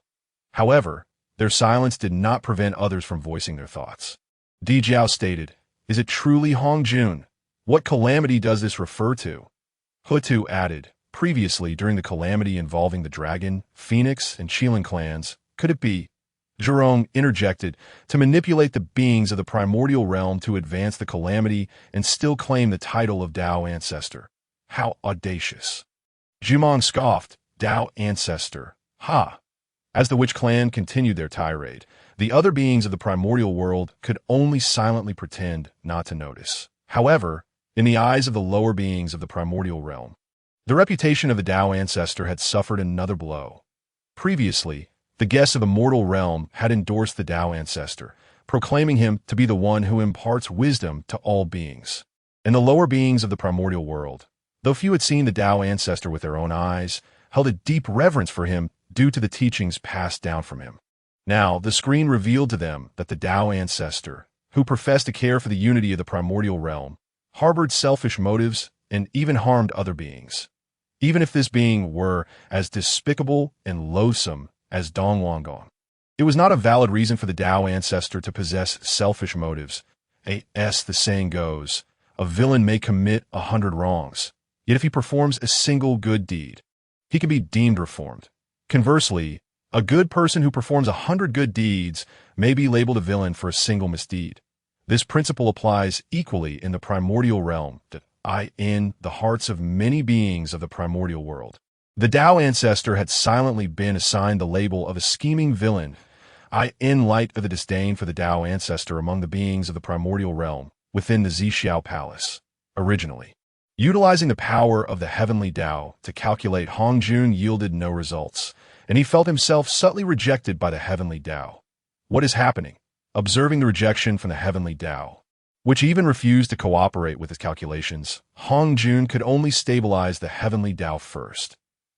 However, their silence did not prevent others from voicing their thoughts. Dijiao stated, is it truly Hongjun? What calamity does this refer to? Hutu added, previously during the calamity involving the dragon, phoenix, and Qilin clans, could it be? Zhurong interjected, to manipulate the beings of the primordial realm to advance the calamity and still claim the title of Tao ancestor. How audacious. Jumong scoffed, Tao ancestor. Ha! As the witch clan continued their tirade, the other beings of the primordial world could only silently pretend not to notice. However, in the eyes of the lower beings of the primordial realm. The reputation of the Tao ancestor had suffered another blow. Previously, the guests of the mortal realm had endorsed the Tao ancestor, proclaiming him to be the one who imparts wisdom to all beings. And the lower beings of the primordial world, though few had seen the Tao ancestor with their own eyes, held a deep reverence for him due to the teachings passed down from him. Now, the screen revealed to them that the Tao ancestor, who professed to care for the unity of the primordial realm, harbored selfish motives and even harmed other beings. Even if this being were as despicable and loathsome as Wanggong. It was not a valid reason for the Tao ancestor to possess selfish motives. As the saying goes, a villain may commit 100 wrongs, yet if he performs a single good deed, he can be deemed reformed. Conversely, a good person who performs 100 good deeds may be labeled a villain for a single misdeed. This principle applies equally in the primordial realm, in the hearts of many beings of the primordial world. The Tao ancestor had silently been assigned the label of a scheming villain, in light of the disdain for the Tao ancestor among the beings of the primordial realm within the Zixiao Palace. Originally, utilizing the power of the heavenly Tao to calculate Hongjun yielded no results, and he felt himself subtly rejected by the heavenly Tao. What is happening? Observing the rejection from the heavenly Tao, which even refused to cooperate with his calculations, Hongjun could only stabilize the heavenly Tao first.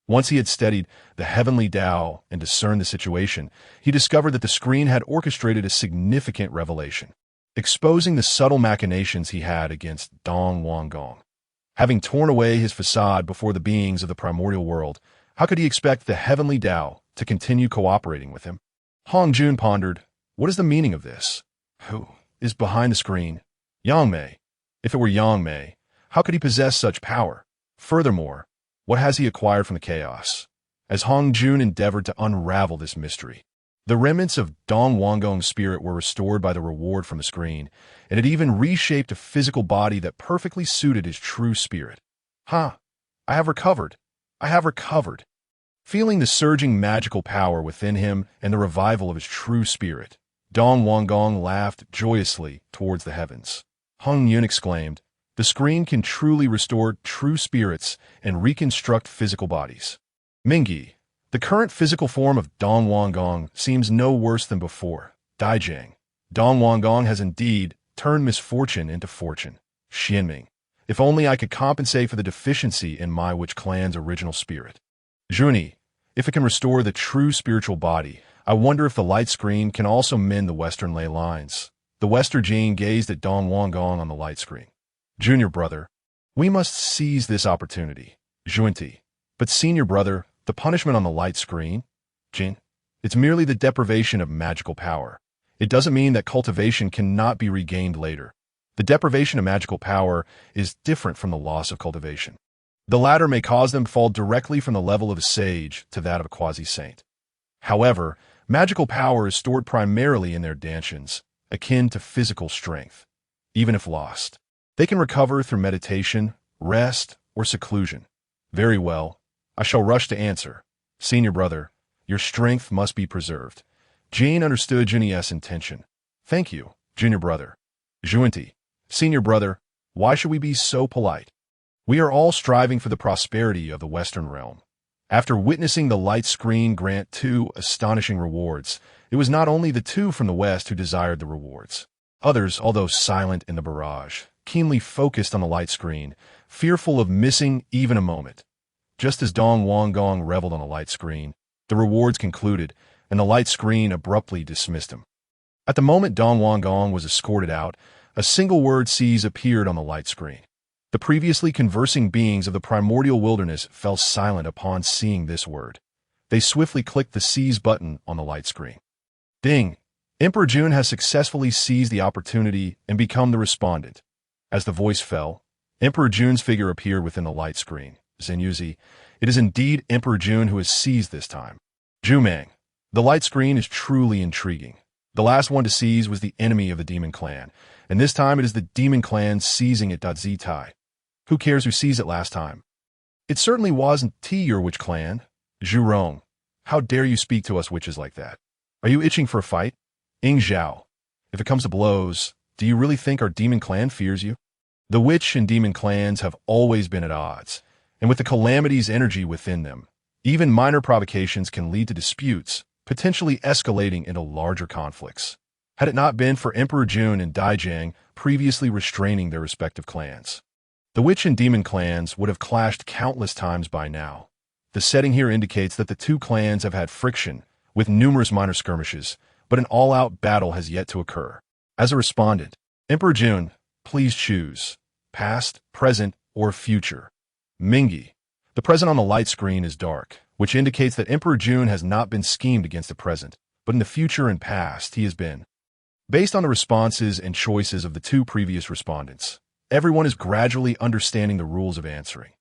Once he had studied the heavenly Tao and discerned the situation, he discovered that the screen had orchestrated a significant revelation, exposing the subtle machinations he had against Wanggong. Having torn away his facade before the beings of the primordial world, how could he expect the heavenly Tao to continue cooperating with him? Hongjun pondered, what is the meaning of this? Who is behind the screen? Yangmei. If it were Yangmei, how could he possess such power? Furthermore, what has he acquired from the chaos? As Hongjun endeavored to unravel this mystery, the remnants of Wanggong's spirit were restored by the reward from the screen, and it even reshaped a physical body that perfectly suited his true spirit. I have recovered. I have recovered. Feeling the surging magical power within him and the revival of his true spirit, Wanggong laughed joyously towards the heavens. Hongyun exclaimed, the screen can truly restore true spirits and reconstruct physical bodies. Mingyi, the current physical form of Wanggong seems no worse than before. Daijang, Wanggong has indeed turned misfortune into fortune. Xianming, if only I could compensate for the deficiency in my Witch clan's original spirit. Zhuni, if it can restore the true spiritual body, I wonder if the light screen can also mend the western ley lines. The Western Jane gazed at Wanggong on the light screen. Junior brother, we must seize this opportunity. Zhuanti, but senior brother, the punishment on the light screen? Jin, it's merely the deprivation of magical power. It doesn't mean that cultivation cannot be regained later. The deprivation of magical power is different from the loss of cultivation. The latter may cause them to fall directly from the level of a sage to that of a quasi-saint. However, magical power is stored primarily in their dantians, akin to physical strength. Even if lost, they can recover through meditation, rest, or seclusion. Very well, I shall rush to answer. Senior brother, your strength must be preserved. Jane understood Junius' intention. Thank you, junior brother. Zhuanti, senior brother, why should we be so polite? We are all striving for the prosperity of the Western realm. After witnessing the light screen grant 2 astonishing rewards, it was not only the 2 from the West who desired the rewards. Others, although silent in the barrage, keenly focused on the light screen, fearful of missing even a moment. Just as Wanggong reveled on the light screen, the rewards concluded, and the light screen abruptly dismissed him. At the moment Wanggong was escorted out, a single word "seize" appeared on the light screen. The previously conversing beings of the primordial wilderness fell silent upon seeing this word. They swiftly clicked the seize button on the light screen. Ding! Emperor Jun has successfully seized the opportunity and become the respondent. As the voice fell, Emperor Jun's figure appeared within the light screen. Zenyuzi, it is indeed Emperor Jun who has seized this time. Jumang, the light screen is truly intriguing. The last one to seize was the enemy of the demon clan, and this time it is the demon clan seizing it. Zitai. Who cares who seized it last time? It certainly wasn't your witch clan. Zhu Rong, how dare you speak to us witches like that? Are you itching for a fight? Ing Zhao, if it comes to blows, do you really think our demon clan fears you? The witch and demon clans have always been at odds, and with the calamity's energy within them, even minor provocations can lead to disputes, potentially escalating into larger conflicts. Had it not been for Emperor Jun and Daijang previously restraining their respective clans, the witch and demon clans would have clashed countless times by now. The setting here indicates that the two clans have had friction, with numerous minor skirmishes, but an all-out battle has yet to occur. As a respondent, Emperor Jun, please choose past, present, or future. Mingi. The present on the light screen is dark, which indicates that Emperor Jun has not been schemed against the present, but in the future and past he has been. Based on the responses and choices of the two previous respondents, everyone is gradually understanding the rules of answering.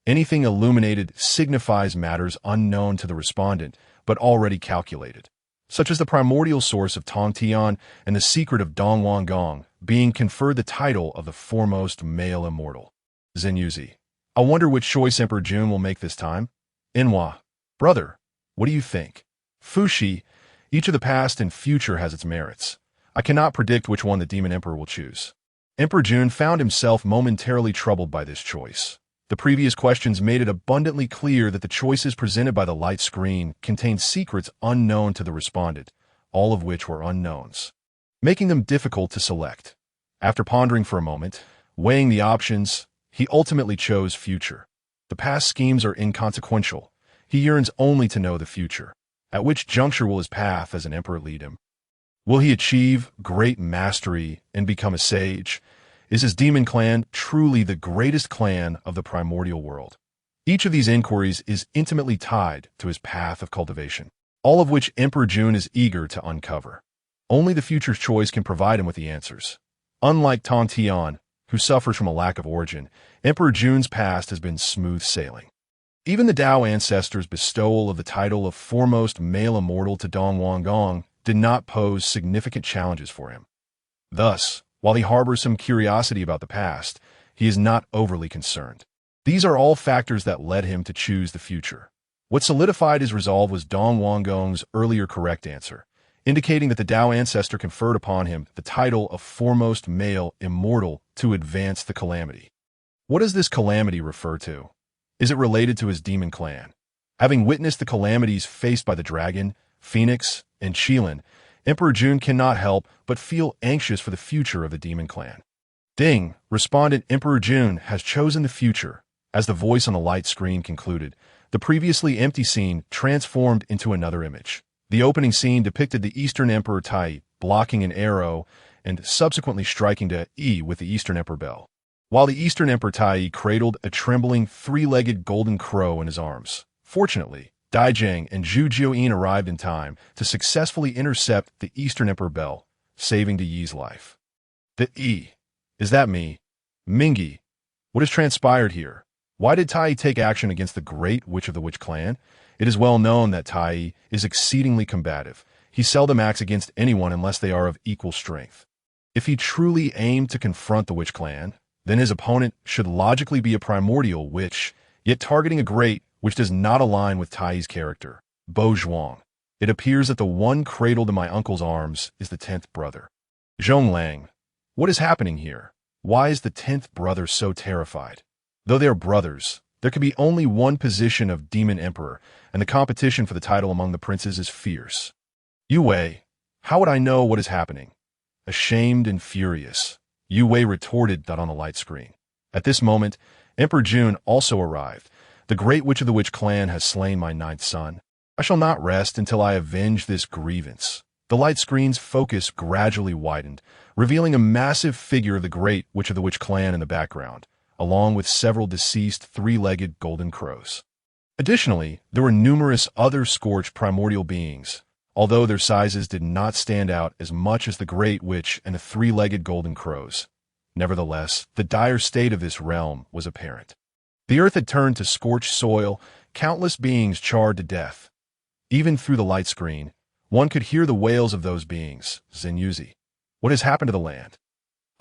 Anything illuminated signifies matters unknown to the respondent, but already calculated, such as the primordial source of Tongtian and the secret of Wanggong being conferred the title of the foremost male immortal. Zenyuzi. I wonder which choice Emperor Jun will make this time. Inwa. Brother, what do you think? Fuxi. Each of the past and future has its merits. I cannot predict which one the Demon Emperor will choose. Emperor Jun found himself momentarily troubled by this choice. The previous questions made it abundantly clear that the choices presented by the light screen contained secrets unknown to the respondent, all of which were unknowns, making them difficult to select. After pondering for a moment, weighing the options, he ultimately chose future. The past schemes are inconsequential. He yearns only to know the future. At which juncture will his path as an emperor lead him? Will he achieve great mastery and become a sage? Is his demon clan truly the greatest clan of the primordial world? Each of these inquiries is intimately tied to his path of cultivation, all of which Emperor Jun is eager to uncover. Only the future's choice can provide him with the answers. Unlike Tongtian, who suffers from a lack of origin, Emperor Jun's past has been smooth sailing. Even the Tao ancestors' bestowal of the title of foremost male immortal to Dong Wanggong did not pose significant challenges for him. Thus, while he harbors some curiosity about the past, he is not overly concerned. These are all factors that led him to choose the future. What solidified his resolve was Dong Wanggong's earlier correct answer, indicating that the Tao ancestor conferred upon him the title of foremost male immortal to advance the calamity. What does this calamity refer to? Is it related to his demon clan? Having witnessed the calamities faced by the dragon, Phoenix, and Qilin, Emperor Jun cannot help but feel anxious for the future of the demon clan. Ding, respondent Emperor Jun has chosen the future. As the voice on the light screen concluded, the previously empty scene transformed into another image. The opening scene depicted the Eastern Emperor Tai blocking an arrow and subsequently striking to E with the Eastern Emperor bell, while the Eastern Emperor Tai cradled a trembling three-legged golden crow in his arms. Fortunately, Daijang and Zhu Jiuyin arrived in time to successfully intercept the Eastern Emperor bell, saving De Yi's life. The E. Is that me? Mingi. What has transpired here? Why did Tai take action against the great witch of the Witch clan? It is well known that Tai is exceedingly combative. He seldom acts against anyone unless they are of equal strength. If he truly aimed to confront the Witch clan, then his opponent should logically be a primordial witch, yet targeting a great which does not align with Tai's character, Bo Zhuang. It appears that the one cradled in my uncle's arms is the 10th brother. Zhonglang. What is happening here? Why is the 10th brother so terrified? Though they are brothers, there can be only one position of Demon Emperor, and the competition for the title among the princes is fierce. Yue, how would I know what is happening? Ashamed and furious, Yue retorted that on the light screen. At this moment, Emperor Jun also arrived. The great witch of the Witch clan has slain my 9th son. I shall not rest until I avenge this grievance. The light screen's focus gradually widened, revealing a massive figure of the great witch of the Witch clan in the background, along with several deceased three-legged golden crows. Additionally, there were numerous other scorched primordial beings, although their sizes did not stand out as much as the great witch and the three-legged golden crows. Nevertheless, the dire state of this realm was apparent. The earth had turned to scorched soil, countless beings charred to death. Even through the light screen, one could hear the wails of those beings. Zenyuzi. What has happened to the land?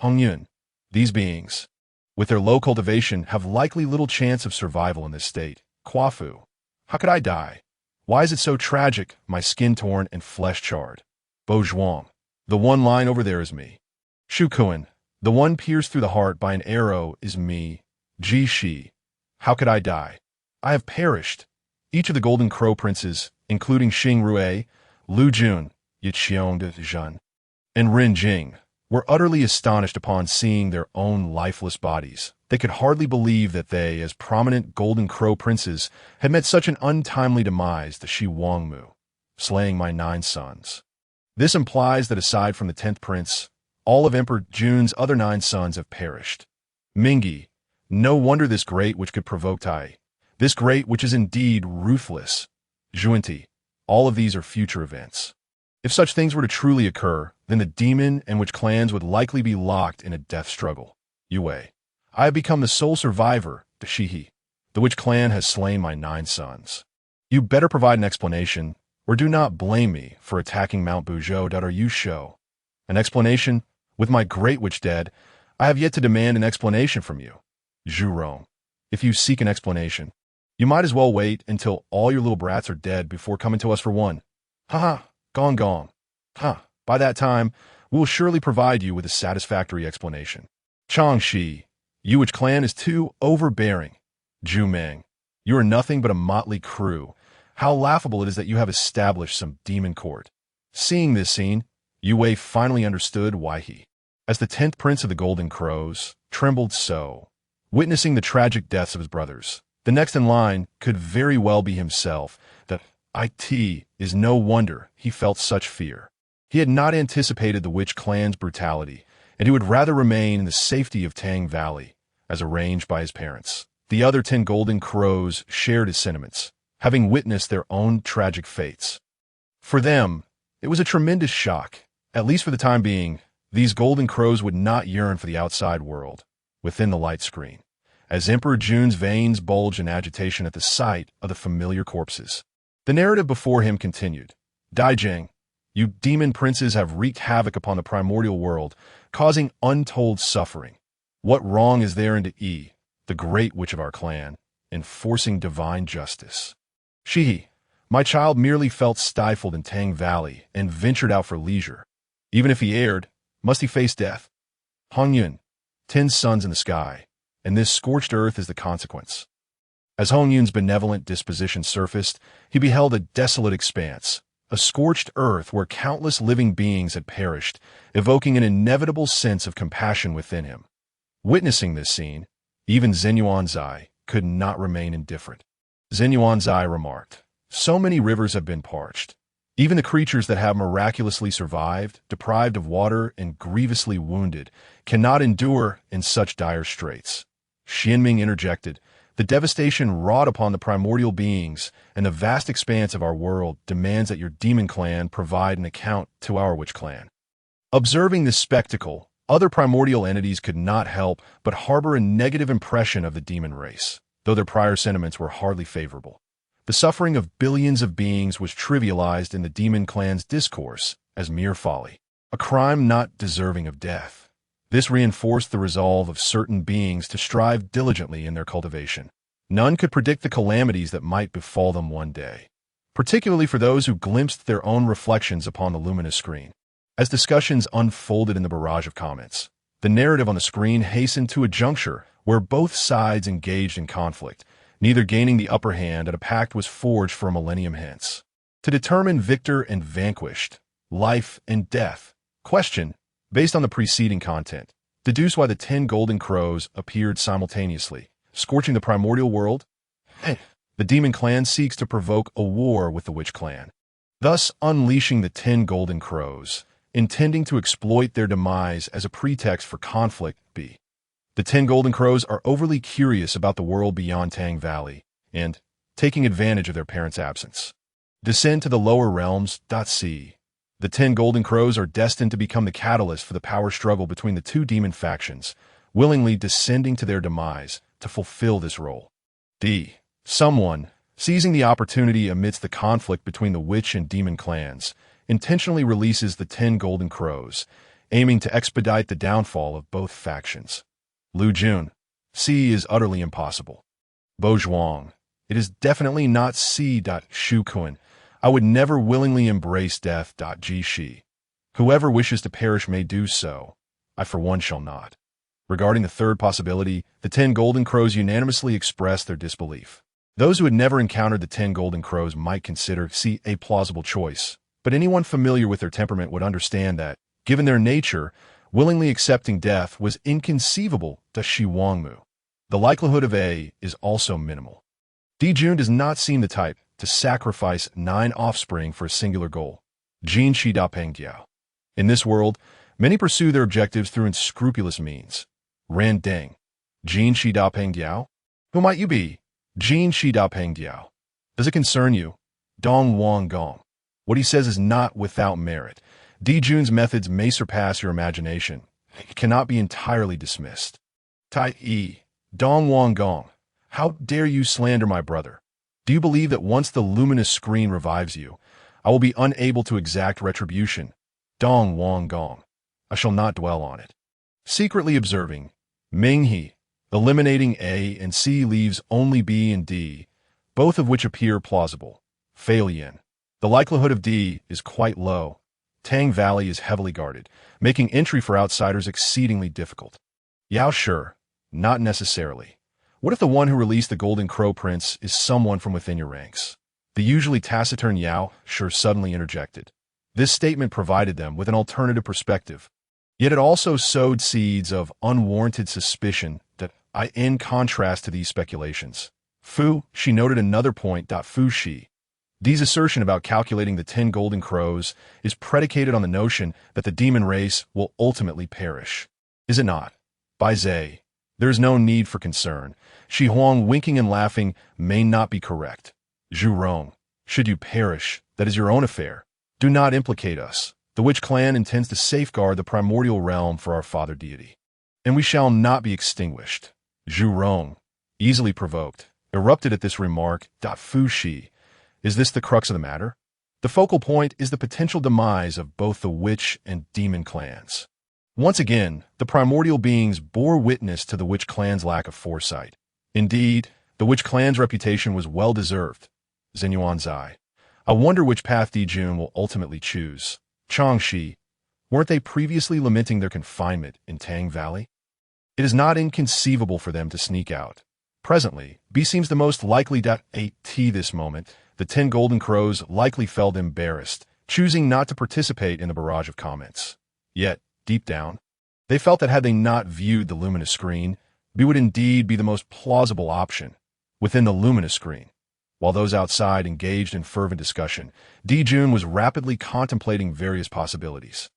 Hongyun. These beings, with their low cultivation, have likely little chance of survival in this state. Kwafu. How could I die? Why is it so tragic, my skin torn and flesh charred? Bo Zhuang. The one lying over there is me. Shukuan. The one pierced through the heart by an arrow is me, Ji Shi. How could I die? I have perished. Each of the Golden Crow princes, including Xing Rui, Lu Jun, Yixiong de Zhen, and Rin Jing, were utterly astonished upon seeing their own lifeless bodies. They could hardly believe that they, as prominent Golden Crow princes, had met such an untimely demise, the Shi Wangmu, slaying my 9 sons. This implies that aside from the 10th prince, all of Emperor Jun's other 9 sons have perished. Mingyi, no wonder this great which could provoke Tai, this great which is indeed ruthless. Zhuanti, all of these are future events. If such things were to truly occur, then the demon and witch clans would likely be locked in a death struggle. Yue, I have become the sole survivor, the Shihi. The witch clan has slain my 9 sons. You better provide an explanation, or do not blame me for attacking Mount Buzhou. Are you show? An explanation? With my great witch dead, I have yet to demand an explanation from you. Zhu Rong, if you seek an explanation, you might as well wait until all your little brats are dead before coming to us for one. Ha! Gong gong. Ha! By that time, we will surely provide you with a satisfactory explanation. Chang Shi, you witch clan is too overbearing. Zhu Meng, you are nothing but a motley crew. How laughable it is that you have established some demon court. Seeing this scene, Yue finally understood why he, as the 10th prince of the Golden Crows, trembled so. Witnessing the tragic deaths of his brothers, the next in line could very well be himself. That it is no wonder he felt such fear. He had not anticipated the witch clan's brutality, and he would rather remain in the safety of Tang Valley, as arranged by his parents. The other 10 Golden Crows shared his sentiments, having witnessed their own tragic fates. For them, it was a tremendous shock. At least for the time being, these Golden Crows would not yearn for the outside world, within the light screen, as Emperor Jun's veins bulged in agitation at the sight of the familiar corpses. The narrative before him continued. Daijing, you demon princes have wreaked havoc upon the primordial world, causing untold suffering. What wrong is there in Yi, the great witch of our clan, enforcing divine justice? Shihi, my child merely felt stifled in Tang Valley and ventured out for leisure. Even if he erred, must he face death? Hongyun, 10 suns in the sky, and this scorched earth is the consequence. As Hongyun's benevolent disposition surfaced, he beheld a desolate expanse, a scorched earth where countless living beings had perished, evoking an inevitable sense of compassion within him. Witnessing this scene, even Zenyuanzai could not remain indifferent. Zenyuanzai remarked, so many rivers have been parched. Even the creatures that have miraculously survived, deprived of water and grievously wounded, cannot endure in such dire straits. Xianming interjected, the devastation wrought upon the primordial beings and the vast expanse of our world demands that your demon clan provide an account to our witch clan. Observing this spectacle, other primordial entities could not help but harbor a negative impression of the demon race, though their prior sentiments were hardly favorable. The suffering of billions of beings was trivialized in the demon clan's discourse as mere folly, a crime not deserving of death. This reinforced the resolve of certain beings to strive diligently in their cultivation. None could predict the calamities that might befall them one day, particularly for those who glimpsed their own reflections upon the luminous screen. As discussions unfolded in the barrage of comments, the narrative on the screen hastened to a juncture where both sides engaged in conflict, neither gaining the upper hand, and a pact was forged for a millennium hence. To determine victor and vanquished, life and death. Question, based on the preceding content, deduce why the 10 Golden Crows appeared simultaneously, scorching the primordial world. The demon clan seeks to provoke a war with the witch clan, thus unleashing the 10 Golden Crows, intending to exploit their demise as a pretext for conflict. B. The 10 Golden Crows are overly curious about the world beyond Tang Valley, and, taking advantage of their parents' absence, descend to the lower realms. C. The 10 Golden Crows are destined to become the catalyst for the power struggle between the 2 demon factions, willingly descending to their demise to fulfill this role. D. Someone, seizing the opportunity amidst the conflict between the witch and demon clans, intentionally releases the 10 Golden Crows, aiming to expedite the downfall of both factions. Lu Jun, C is utterly impossible. Bo Zhuang, it is definitely not C. Shu Kun, I would never willingly embrace death. Ji Shi, whoever wishes to perish may do so. I for one shall not. Regarding the third possibility, the 10 golden crows unanimously expressed their disbelief. Those who had never encountered the 10 golden crows might consider C a plausible choice, but anyone familiar with their temperament would understand that, given their nature, willingly accepting death was inconceivable to Shi Wangmu. The likelihood of A is also minimal. Dijun does not seem the type to sacrifice 9 offspring for a singular goal. Jin Shi Da Peng Diao. In this world, many pursue their objectives through unscrupulous means. Ran Deng. Jin Shi Da Peng Diao? Who might you be? Jin Shi Da Peng Diao. Does it concern you? Dong Wanggong. What he says is not without merit. Dijun's methods may surpass your imagination. It cannot be entirely dismissed. Tai Yi. Dong Wanggong. How dare you slander my brother? Do you believe that once the luminous screen revives you, I will be unable to exact retribution? Dong Wanggong. I shall not dwell on it. Secretly observing, Ming He. Eliminating A and C leaves only B and D, both of which appear plausible. Fail Yin. The likelihood of D is quite low. Tang Valley is heavily guarded, making entry for outsiders exceedingly difficult. Yao Sure. Not necessarily. What if the one who released the Golden Crow Prince is someone from within your ranks? The usually taciturn Yao Sure suddenly interjected. This statement provided them with an alternative perspective. Yet it also sowed seeds of unwarranted suspicion that in contrast to these speculations. She noted another point. Fuxi. D's assertion about calculating the 10 golden crows is predicated on the notion that the demon race will ultimately perish. Is it not? By Zhe. There is no need for concern. Shi Huang winking and laughing may not be correct. Zhu Rong. Should you perish, that is your own affair. Do not implicate us. The Witch clan intends to safeguard the primordial realm for our father deity. And we shall not be extinguished. Zhu Rong, easily provoked, erupted at this remark. Fuxi. Is this the crux of the matter? The focal point is the potential demise of both the Witch and Demon clans. Once again, the primordial beings bore witness to the Witch clan's lack of foresight. Indeed, the Witch clan's reputation was well-deserved. Xinyuan Zai. I wonder which path Dijun will ultimately choose. Changxi. Weren't they previously lamenting their confinement in Tang Valley? It is not inconceivable for them to sneak out. Presently, B seems the most likely. At this moment, the 10 golden crows likely felt embarrassed, choosing not to participate in the barrage of comments. Yet, deep down, they felt that had they not viewed the luminous screen, B would indeed be the most plausible option. Within the luminous screen, while those outside engaged in fervent discussion, Dijun was rapidly contemplating various possibilities.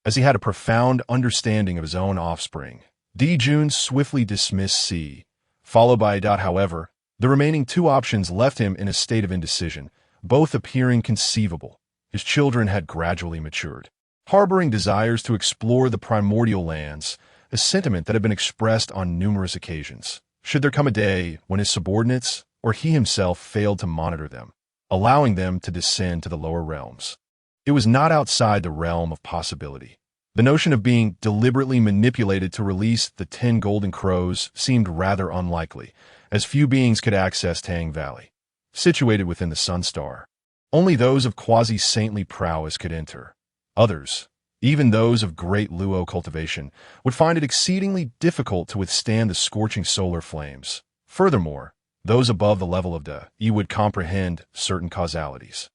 As he had a profound understanding of his own offspring, Dijun swiftly dismissed C, followed by however, the remaining 2 options left him in a state of indecision, both appearing conceivable. His children had gradually matured, harboring desires to explore the primordial lands, a sentiment that had been expressed on numerous occasions. Should there come a day when his subordinates, or he himself, failed to monitor them, allowing them to descend to the lower realms? It was not outside the realm of possibility. The notion of being deliberately manipulated to release the 10 golden crows seemed rather unlikely, as few beings could access Tang Valley, situated within the Sun Star. Only those of quasi-saintly prowess could enter. Others, even those of great luo cultivation, would find it exceedingly difficult to withstand the scorching solar flames. Furthermore, those above the level of De would comprehend certain causalities.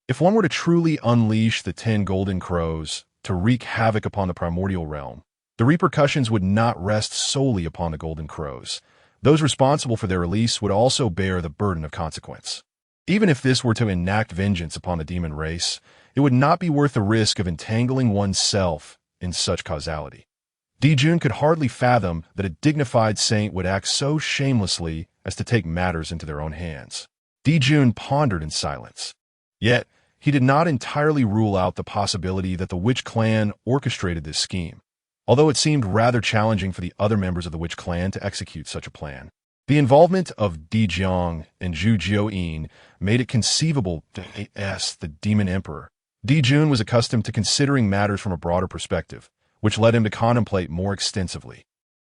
If one were to truly unleash the 10 golden crows to wreak havoc upon the primordial realm, the repercussions would not rest solely upon the golden crows. Those responsible for their release would also bear the burden of consequence. Even if this were to enact vengeance upon the demon race, it would not be worth the risk of entangling oneself in such causality. Dijun could hardly fathom that a dignified saint would act so shamelessly as to take matters into their own hands. Dijun pondered in silence. Yet, he did not entirely rule out the possibility that the Witch clan orchestrated this scheme, although it seemed rather challenging for the other members of the Witch clan to execute such a plan. The involvement of Di Jiang and Zhu Jioyin made it conceivable that the demon emperor. Dijun was accustomed to considering matters from a broader perspective, which led him to contemplate more extensively.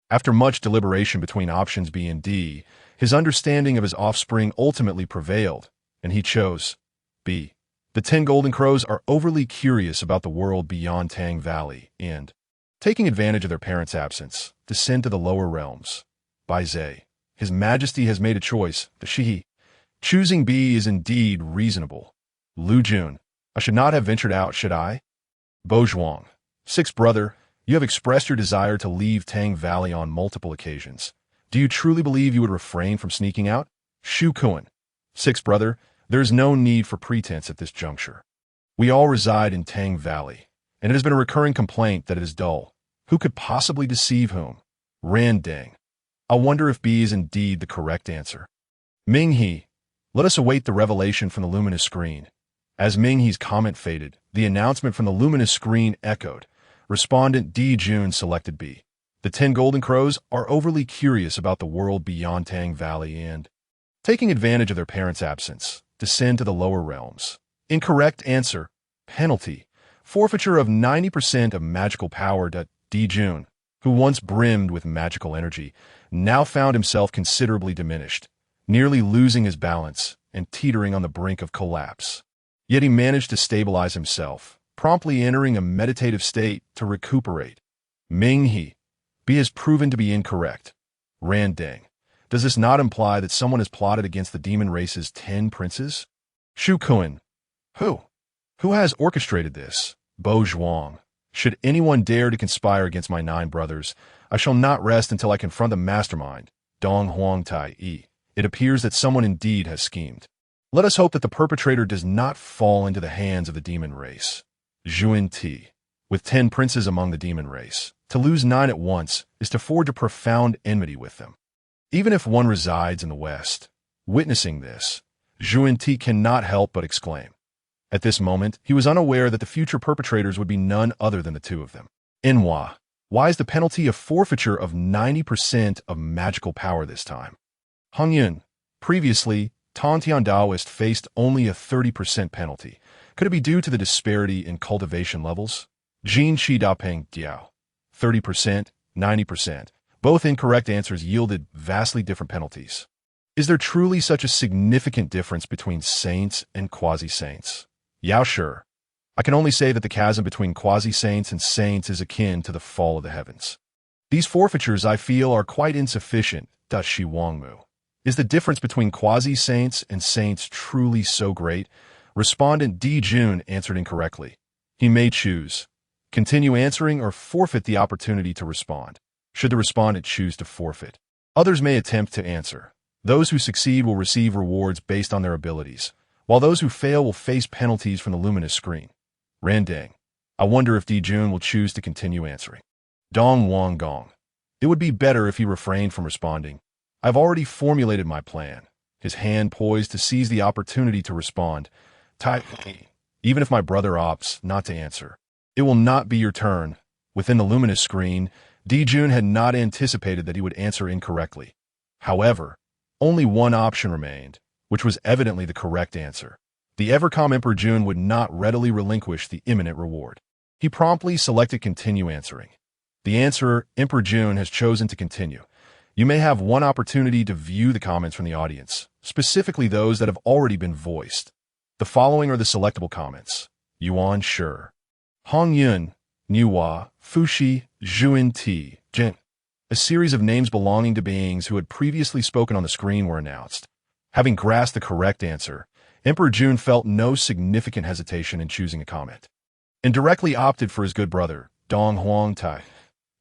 After much deliberation between options B and D, his understanding of his offspring ultimately prevailed, and he chose B. The 10 golden crows are overly curious about the world beyond Tang Valley, and Taking advantage of their parents' absence, descend to the lower realms. By Zhe, His Majesty has made a choice, the Shi. Choosing B is indeed reasonable. Lu Jun, I should not have ventured out, should I? Bozhuang, Sixth brother, you have expressed your desire to leave Tang Valley on multiple occasions. Do you truly believe you would refrain from sneaking out? Shu Kuan, Sixth brother, there is no need for pretense at this juncture. We all reside in Tang Valley, and it has been a recurring complaint that it is dull. Who could possibly deceive whom? Ran Deng. I wonder if B is indeed the correct answer. Ming He, let us await the revelation from the luminous screen. As Ming He's comment faded, the announcement from the luminous screen echoed. Respondent D. Jun selected B. The 10 Golden Crows are overly curious about the world beyond Tang Valley and, taking advantage of their parents' absence, descend to the lower realms. Incorrect answer. Penalty. Forfeiture of 90% of magical power. D. Jun, who once brimmed with magical energy, now found himself considerably diminished, nearly losing his balance and teetering on the brink of collapse. Yet he managed to stabilize himself, promptly entering a meditative state to recuperate. Ming He, B has proven to be incorrect. Ran Deng, does this not imply that someone has plotted against the demon race's 10 princes? Shu Kuan, who? Who has orchestrated this? Bozhuang, should anyone dare to conspire against my 9 brothers, I shall not rest until I confront the mastermind, Dong Huang Tai Yi. It appears that someone indeed has schemed. Let us hope that the perpetrator does not fall into the hands of the demon race. Zhuan Ti, with 10 princes among the demon race, to lose 9 at once is to forge a profound enmity with them. Even if one resides in the West, witnessing this, Zhuan Ti cannot help but exclaim. At this moment, he was unaware that the future perpetrators would be none other than the 2 of them. Enhua, why is the penalty a forfeiture of 90% of magical power this time? Hongyun, previously, Tongtian Daoist faced only a 30% penalty. Could it be due to the disparity in cultivation levels? Jin Shi Dapeng Diao, 30%, 90%. Both incorrect answers yielded vastly different penalties. Is there truly such a significant difference between saints and quasi-saints? Yao Sure. I can only say that the chasm between quasi-saints and saints is akin to the fall of the heavens. These forfeitures, I feel, are quite insufficient. Shi Wangmu. Is the difference between quasi-saints and saints truly so great? Respondent D. Jun answered incorrectly. He may choose. Continue answering or forfeit the opportunity to respond. Should the respondent choose to forfeit, others may attempt to answer. Those who succeed will receive rewards based on their abilities, while those who fail will face penalties from the luminous screen. Randang, I wonder if D. Jun will choose to continue answering. Dong Wanggong, it would be better if he refrained from responding. I've already formulated my plan. His hand poised to seize the opportunity to respond. Tai, even if my brother opts not to answer, it will not be your turn. Within the luminous screen, D. Jun had not anticipated that he would answer incorrectly. However, only one option remained, which was evidently the correct answer. The ever-calm Emperor Jun would not readily relinquish the imminent reward. He promptly selected continue answering. The answerer, Emperor Jun, has chosen to continue. You may have one opportunity to view the comments from the audience, specifically those that have already been voiced. The following are the selectable comments. Yuan Sure, Hongyun, Niwa, Fuxi, Zhuan Ti, Jin. A series of names belonging to beings who had previously spoken on the screen were announced. Having grasped the correct answer, Emperor Jun felt no significant hesitation in choosing a comment, and directly opted for his good brother, Dong Huang Tai.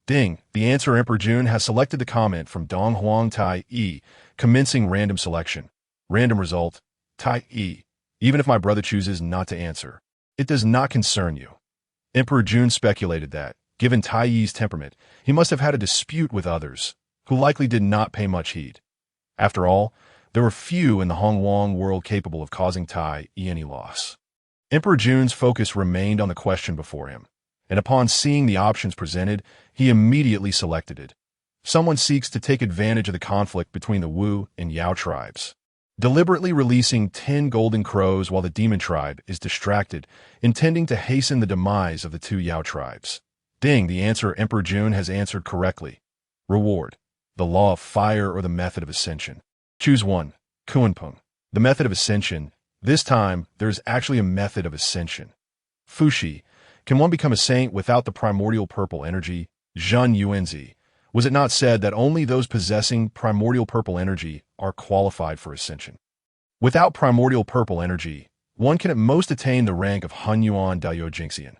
Ding, the answer Emperor Jun has selected the comment from Dong Huang Tai Yi, commencing random selection. Random result, Tai Yi. Even if my brother chooses not to answer, it does not concern you. Emperor Jun speculated that, given Tai Yi's temperament, he must have had a dispute with others, who likely did not pay much heed. After all, there were few in the Hongyun world capable of causing Tai Yi any loss. Emperor Jun's focus remained on the question before him, and upon seeing the options presented, he immediately selected it. Someone seeks to take advantage of the conflict between the Wu and Yao tribes, deliberately releasing 10 golden crows while the demon tribe is distracted, intending to hasten the demise of the 2 Yao tribes. Ding, the answer Emperor Jun has answered correctly. Reward, the law of fire or the method of ascension. Choose one. Kuanpeng, the method of ascension. This time, there is actually a method of ascension. Fuxi, Can one become a saint without the primordial purple energy? Zhen Yuanzi. Was it not said that only those possessing primordial purple energy are qualified for ascension? Without primordial purple energy, one can at most attain the rank of Hongyun Daiyou Jingxian,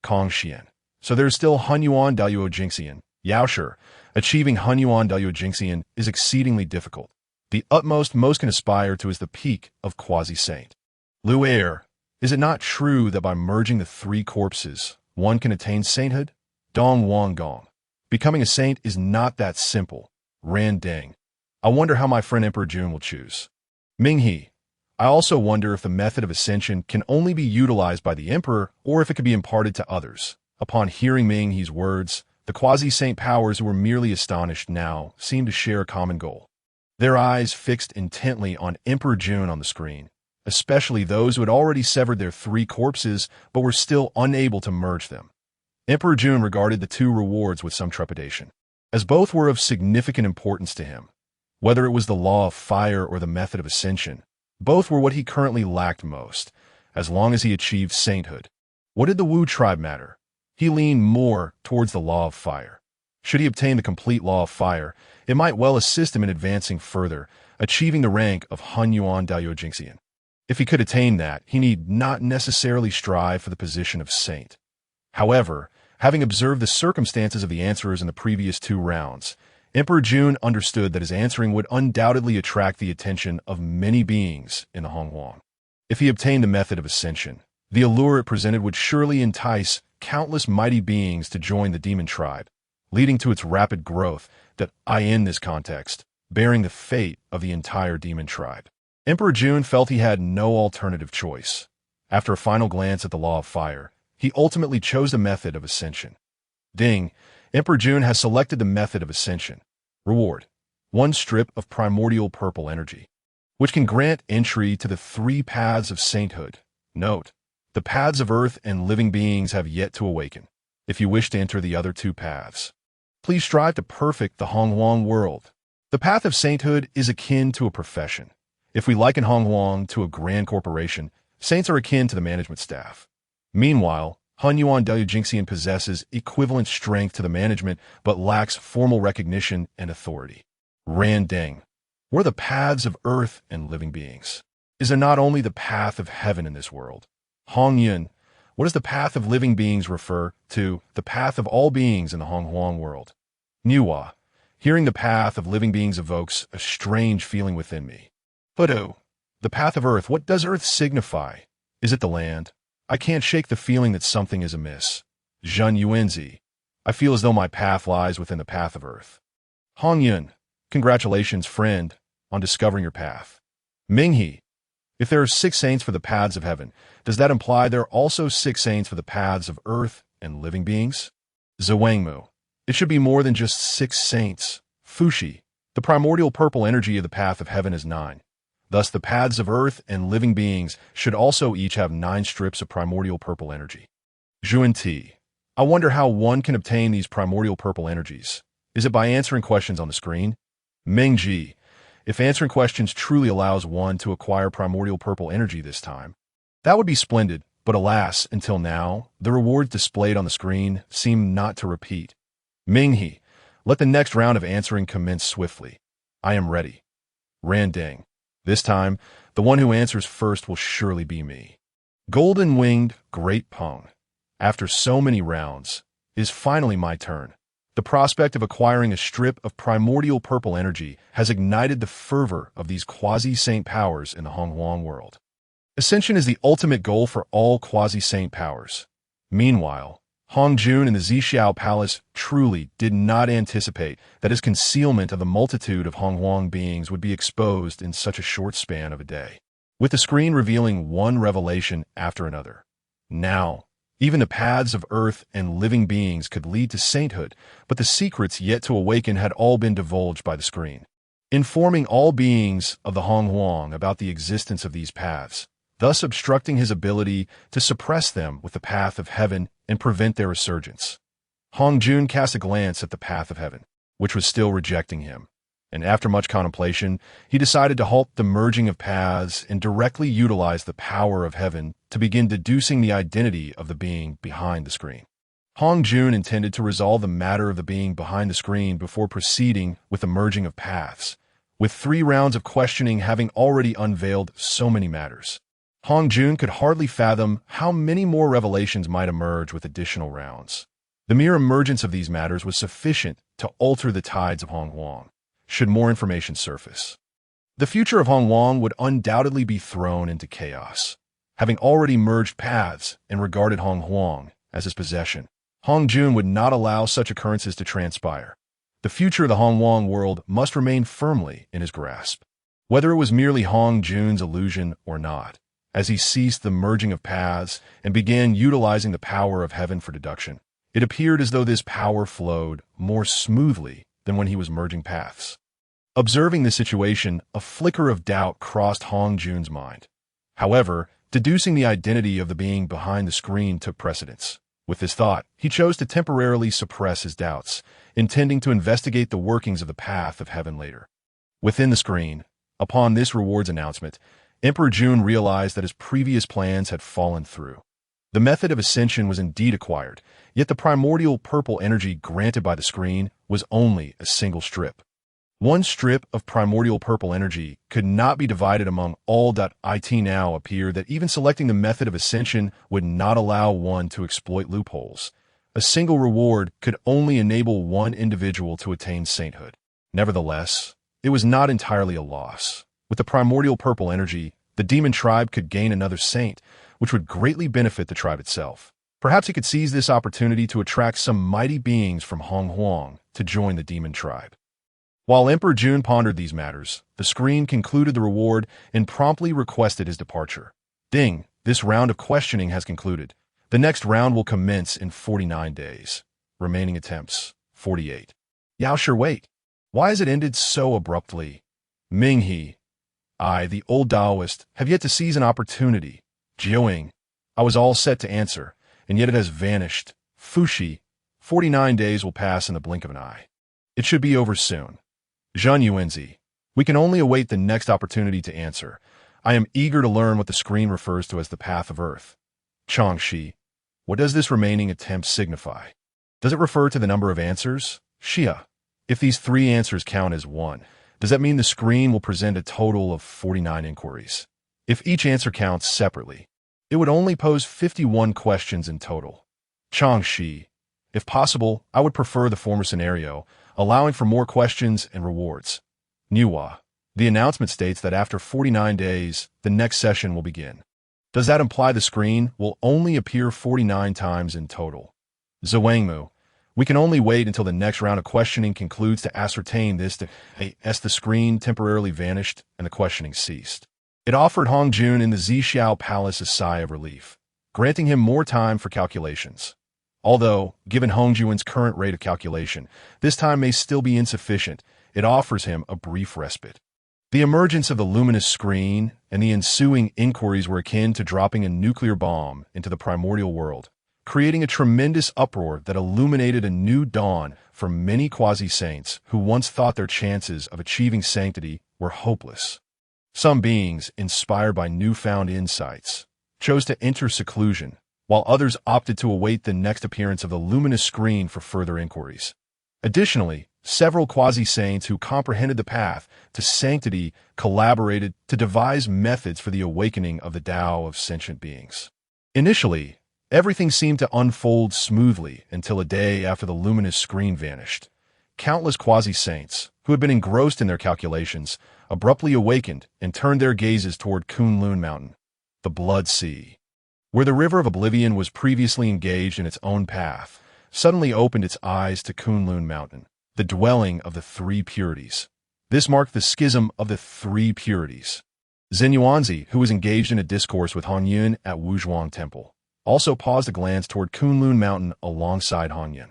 Tongtian. So there is still Hongyun Daiyou Jingxian, Yaoshi. Achieving Hongyun Daiyou Jingxian is exceedingly difficult. The utmost most can aspire to is the peak of quasi-saint. Lu'er, is it not true that by merging the three corpses, one can attain sainthood? Dong Wanggong. Becoming a saint is not that simple. Ran Deng. I wonder how my friend Emperor Jun will choose. Minghe. I also wonder if the method of ascension can only be utilized by the emperor or if it could be imparted to others. Upon hearing Minghe's words, the quasi-saint powers who were merely astonished now seemed to share a common goal. Their eyes fixed intently on Emperor Jun on the screen, especially those who had already severed their three corpses but were still unable to merge them. Emperor Jun regarded the two rewards with some trepidation, as both were of significant importance to him. Whether it was the law of fire or the method of ascension, both were what he currently lacked most, as long as he achieved sainthood. What did the Wu tribe matter? He leaned more towards the law of fire. Should he obtain the complete law of fire, it might well assist him in advancing further, achieving the rank of Hongyun Daiyou Jingxian. If he could attain that, he need not necessarily strive for the position of saint. However, having observed the circumstances of the answerers in the previous two rounds, Emperor Jun understood that his answering would undoubtedly attract the attention of many beings in the Hongyun. If he obtained the method of ascension, the allure it presented would surely entice countless mighty beings to join the demon tribe, leading to its rapid growth that in this context, bearing the fate of the entire demon tribe. Emperor Jun felt he had no alternative choice. After a final glance at the law of fire, he ultimately chose the method of ascension. Ding, Emperor Jun has selected the method of ascension. Reward: 1 strip of primordial purple energy, which can grant entry to the 3 paths of sainthood. Note: the paths of earth and living beings have yet to awaken. If you wish to enter the other 2 paths, please strive to perfect the Hongyun world. The path of sainthood is akin to a profession. If we liken Hongyun to a grand corporation, saints are akin to the management staff. Meanwhile, Hongyun Daiyou Jingxian possesses equivalent strength to the management but lacks formal recognition and authority. Ran Deng. What are the paths of earth and living beings? Is there not only the path of heaven in this world? Hongyun. What does the path of living beings refer to? The path of all beings in the Hongyun world. Niwa. Hearing the path of living beings evokes a strange feeling within me. Hudu. The path of earth. What does earth signify? Is it the land? I can't shake the feeling that something is amiss. Zhen Yuanzi. I feel as though my path lies within the path of earth. Hongyun. Congratulations, friend, on discovering your path. Minghe. If there are 6 saints for the paths of heaven, does that imply there are also 6 saints for the paths of earth and living beings? Zhuangmu. It should be more than just 6 saints. Fuxi. The primordial purple energy of the path of heaven is 9. Thus, the paths of earth and living beings should also each have 9 strips of primordial purple energy. Zhuanti. I wonder how one can obtain these primordial purple energies. Is it by answering questions on the screen? Mingji. If answering questions truly allows one to acquire primordial purple energy this time, that would be splendid, but alas, until now, the rewards displayed on the screen seem not to repeat. Minghe. Let the next round of answering commence swiftly. I am ready. Randing. This time, the one who answers first will surely be me. Golden-winged Great Peng. After so many rounds, it is finally my turn. The prospect of acquiring a strip of primordial purple energy has ignited the fervor of these quasi-saint powers in the Hongyun world. Ascension is the ultimate goal for all quasi-saint powers. Meanwhile, Hongjun in the Zixiao Palace truly did not anticipate that his concealment of the multitude of Hongyun beings would be exposed in such a short span of a day, with the screen revealing one revelation after another. Now, even the paths of earth and living beings could lead to sainthood, but the secrets yet to awaken had all been divulged by the screen, informing all beings of the Hongyun about the existence of these paths, thus obstructing his ability to suppress them with the path of heaven and prevent their resurgence. Hongjun cast a glance at the path of heaven, which was still rejecting him, and after much contemplation, he decided to halt the merging of paths and directly utilize the power of heaven to begin deducing the identity of the being behind the screen. Hongjun intended to resolve the matter of the being behind the screen before proceeding with the merging of paths, with 3 rounds of questioning having already unveiled so many matters. Hongjun could hardly fathom how many more revelations might emerge with additional rounds. The mere emergence of these matters was sufficient to alter the tides of Wanggong, should more information surface. The future of Wanggong would undoubtedly be thrown into chaos. Having already merged paths and regarded Wanggong as his possession, Hongjun would not allow such occurrences to transpire. The future of the Wanggong world must remain firmly in his grasp, whether it was merely Hongjun's illusion or not. As he ceased the merging of paths and began utilizing the power of heaven for deduction, it appeared as though this power flowed more smoothly than when he was merging paths. Observing the situation, a flicker of doubt crossed Hongjun's mind. However, deducing the identity of the being behind the screen took precedence. With this thought, he chose to temporarily suppress his doubts, intending to investigate the workings of the path of heaven later. Within the screen, upon this rewards announcement, Emperor Jun realized that his previous plans had fallen through. The method of ascension was indeed acquired, yet the primordial purple energy granted by the screen was only a single strip. One strip of primordial purple energy could not be divided among all. It now appeared that even selecting the method of ascension would not allow one to exploit loopholes. A single reward could only enable one individual to attain sainthood. Nevertheless, it was not entirely a loss. With the primordial purple energy, the demon tribe could gain another saint, which would greatly benefit the tribe itself. Perhaps he could seize this opportunity to attract some mighty beings from Honggong to join the demon tribe. While Emperor Jun pondered these matters, the screen concluded the reward and promptly requested his departure. Ding, this round of questioning has concluded. The next round will commence in 49 days. Remaining attempts, 48. Yao sure wait. Why has it ended so abruptly? Minghe. I, the old Taoist, have yet to seize an opportunity. Jiaoying. I was all set to answer, and yet it has vanished. Fuxi. 49 days will pass in the blink of an eye. It should be over soon. Zhenyuanzi. We can only await the next opportunity to answer. I am eager to learn what the screen refers to as the path of earth. Changxi. What does this remaining attempt signify? Does it refer to the number of answers? Xia. If these 3 answers count as 1, does that mean the screen will present a total of 49 inquiries? If each answer counts separately, it would only pose 51 questions in total. Changxi. If possible, I would prefer the former scenario, allowing for more questions and rewards. Niwa. The announcement states that after 49 days, the next session will begin. Does that imply the screen will only appear 49 times in total? Zhuangmu. We can only wait until the next round of questioning concludes to ascertain this. As the screen temporarily vanished and the questioning ceased, it offered Hongjun in the Zixiao Palace a sigh of relief, granting him more time for calculations. Although, given Hongjun's current rate of calculation, this time may still be insufficient, it offers him a brief respite. The emergence of the luminous screen and the ensuing inquiries were akin to dropping a nuclear bomb into the primordial world, creating a tremendous uproar that illuminated a new dawn for many quasi-saints who once thought their chances of achieving sanctity were hopeless. Some beings, inspired by newfound insights, chose to enter seclusion, while others opted to await the next appearance of the luminous screen for further inquiries. Additionally, several quasi-saints who comprehended the path to sanctity collaborated to devise methods for the awakening of the Tao of sentient beings. Initially, everything seemed to unfold smoothly until a day after the luminous screen vanished. Countless quasi-saints, who had been engrossed in their calculations, abruptly awakened and turned their gazes toward Kunlun Mountain, the Blood Sea, where the River of Oblivion was previously engaged in its own path, suddenly opened its eyes to Kunlun Mountain, the dwelling of the 3 purities. This marked the schism of the 3 purities. Zhenyuanzi, who was engaged in a discourse with Hongyun at Wuzhuang Temple, also paused to glance toward Kunlun Mountain alongside Hongyun.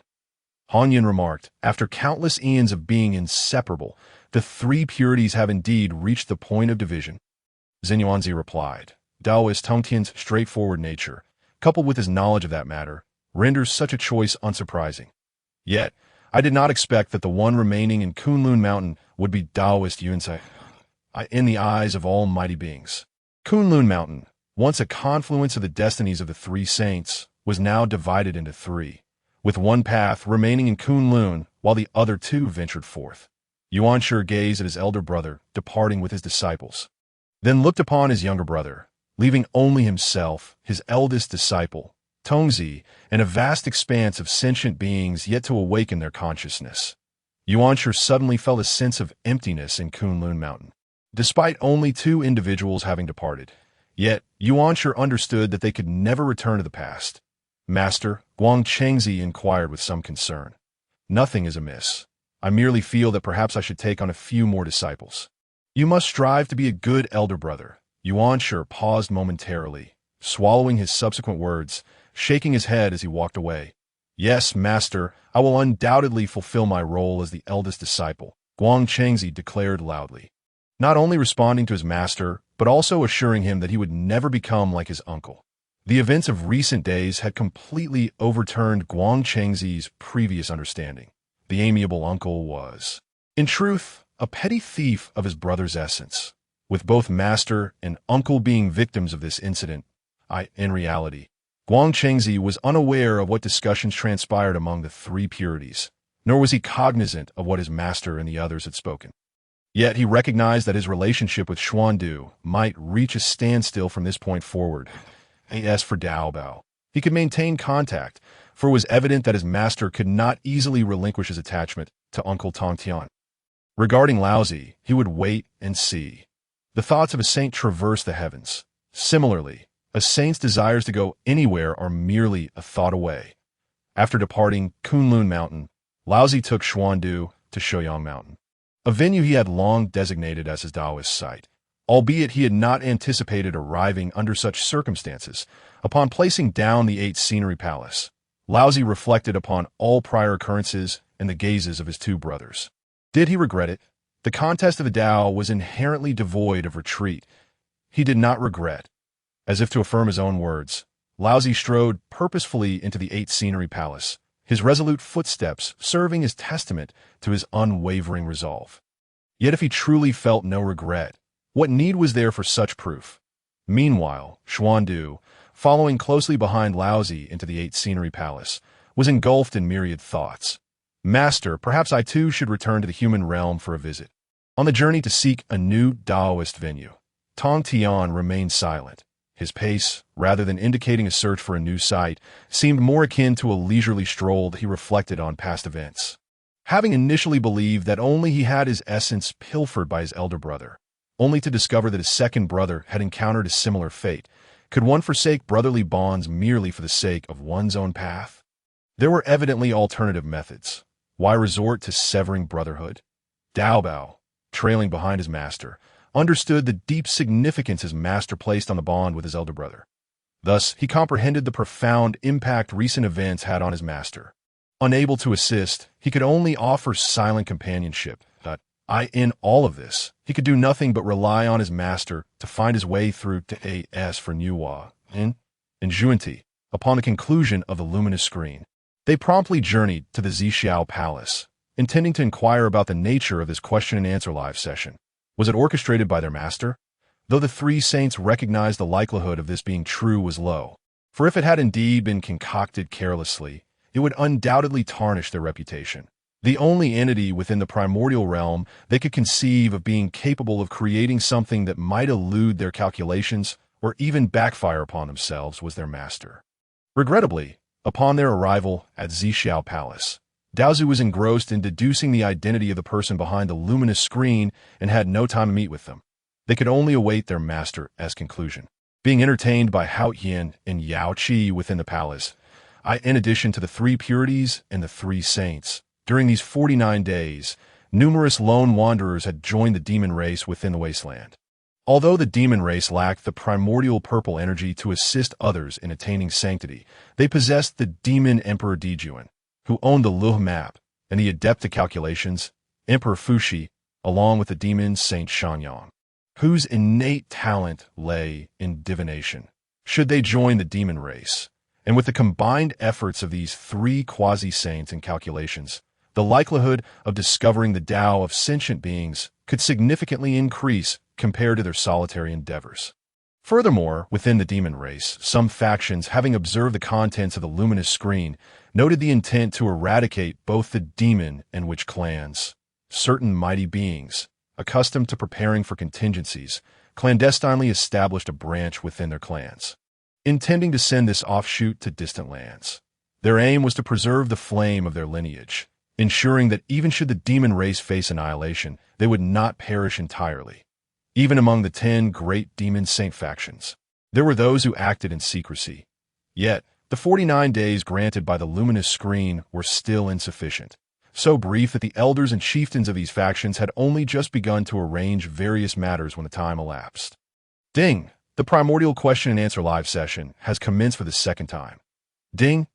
Hongyun remarked, after countless eons of being inseparable, the 3 purities have indeed reached the point of division. Zhenyuanzi replied, Taoist Tongtian's straightforward nature, coupled with his knowledge of that matter, renders such a choice unsurprising. Yet, I did not expect that the one remaining in Kunlun Mountain would be Taoist Yunsai in the eyes of all mighty beings. Kunlun Mountain, once a confluence of the destinies of the three saints, was now divided into three, with one path remaining in Kunlun while the other two ventured forth. Yuanshi gazed at his elder brother departing with his disciples, then looked upon his younger brother, leaving only himself, his eldest disciple, Tongzi, and a vast expanse of sentient beings yet to awaken their consciousness. Yuanshi suddenly felt a sense of emptiness in Kunlun Mountain. Despite only two individuals having departed, yet Yuanshi understood that they could never return to the past. Master, Guang Chengzi inquired with some concern. Nothing is amiss. I merely feel that perhaps I should take on a few more disciples. You must strive to be a good elder brother. Yuanshi paused momentarily, swallowing his subsequent words, shaking his head as he walked away. Yes, master, I will undoubtedly fulfill my role as the eldest disciple, Guang Chengzi declared loudly, not only responding to his master, but also assuring him that he would never become like his uncle. The events of recent days had completely overturned Guang Chengzi's previous understanding. The amiable uncle was, in truth, a petty thief of his brother's essence. With both master and uncle being victims of this incident, in reality, Guang Chengzi was unaware of what discussions transpired among the three purities, nor was he cognizant of what his master and the others had spoken. Yet he recognized that his relationship with Xuandu might reach a standstill from this point forward. As for Dao Bao, he could maintain contact, for it was evident that his master could not easily relinquish his attachment to Uncle Tongtian. Regarding Laozi, he would wait and see. The thoughts of a saint traverse the heavens. Similarly, a saint's desires to go anywhere are merely a thought away. After departing Kunlun Mountain, Laozi took Xuandu to Shouyang Mountain, a venue he had long designated as his Taoist site, albeit he had not anticipated arriving under such circumstances. Upon placing down the 8 scenery palace, Laozi reflected upon all prior occurrences and the gazes of his two brothers. Did he regret it? The contest of the Tao was inherently devoid of retreat. He did not regret. As if to affirm his own words, Laozi strode purposefully into the 8 scenery palace, his resolute footsteps serving as testament to his unwavering resolve. Yet if he truly felt no regret, what need was there for such proof? Meanwhile, Xuandu, following closely behind Laozi into the 8 scenery palace, was engulfed in myriad thoughts. Master, perhaps I too should return to the human realm for a visit. On the journey to seek a new Taoist venue, Tongtian remained silent. His pace, rather than indicating a search for a new site, seemed more akin to a leisurely stroll that he reflected on past events. Having initially believed that only he had his essence pilfered by his elder brother, only to discover that his second brother had encountered a similar fate, could one forsake brotherly bonds merely for the sake of one's own path? There were evidently alternative methods. Why resort to severing brotherhood? Dao Bao, trailing behind his master, understood the deep significance his master placed on the bond with his elder brother. Thus, he comprehended the profound impact recent events had on his master. Unable to assist, he could only offer silent companionship. In all of this, he could do nothing but rely on his master to find his way through to AS for Nuwa, and Juanti. Upon the conclusion of the luminous screen, they promptly journeyed to the Zixiao Palace, intending to inquire about the nature of this question-and-answer live session. Was it orchestrated by their master? Though the three saints recognized the likelihood of this being true was low, for if it had indeed been concocted carelessly, it would undoubtedly tarnish their reputation. The only entity within the primordial realm they could conceive of being capable of creating something that might elude their calculations or even backfire upon themselves was their master. Regrettably, upon their arrival at Zixiao Palace, Daozu was engrossed in deducing the identity of the person behind the luminous screen and had no time to meet with them. They could only await their master's conclusion. Being entertained by Hongyun and Yao Qi within the palace, in addition to the 3 purities and the 3 saints, during these 49 days, numerous lone wanderers had joined the demon race within the wasteland. Although the demon race lacked the primordial purple energy to assist others in attaining sanctity, they possessed the demon Emperor Dejuan, who owned the Luh map, and the adept at calculations, Emperor Fuxi, along with the demon Saint Shanyang, whose innate talent lay in divination. Should they join the demon race, and with the combined efforts of these 3 quasi-saints in calculations, the likelihood of discovering the Tao of sentient beings could significantly increase compared to their solitary endeavors. Furthermore, within the demon race, some factions, having observed the contents of the luminous screen, noted the intent to eradicate both the demon and witch clans. Certain mighty beings, accustomed to preparing for contingencies, clandestinely established a branch within their clans, intending to send this offshoot to distant lands. Their aim was to preserve the flame of their lineage, ensuring that even should the demon race face annihilation, they would not perish entirely. Even among the 10 great demon saint factions, there were those who acted in secrecy. Yet, the 49 days granted by the luminous screen were still insufficient, so brief that the elders and chieftains of these factions had only just begun to arrange various matters when the time elapsed. Ding! The Primordial Question and Answer live session has commenced for the second time. Ding!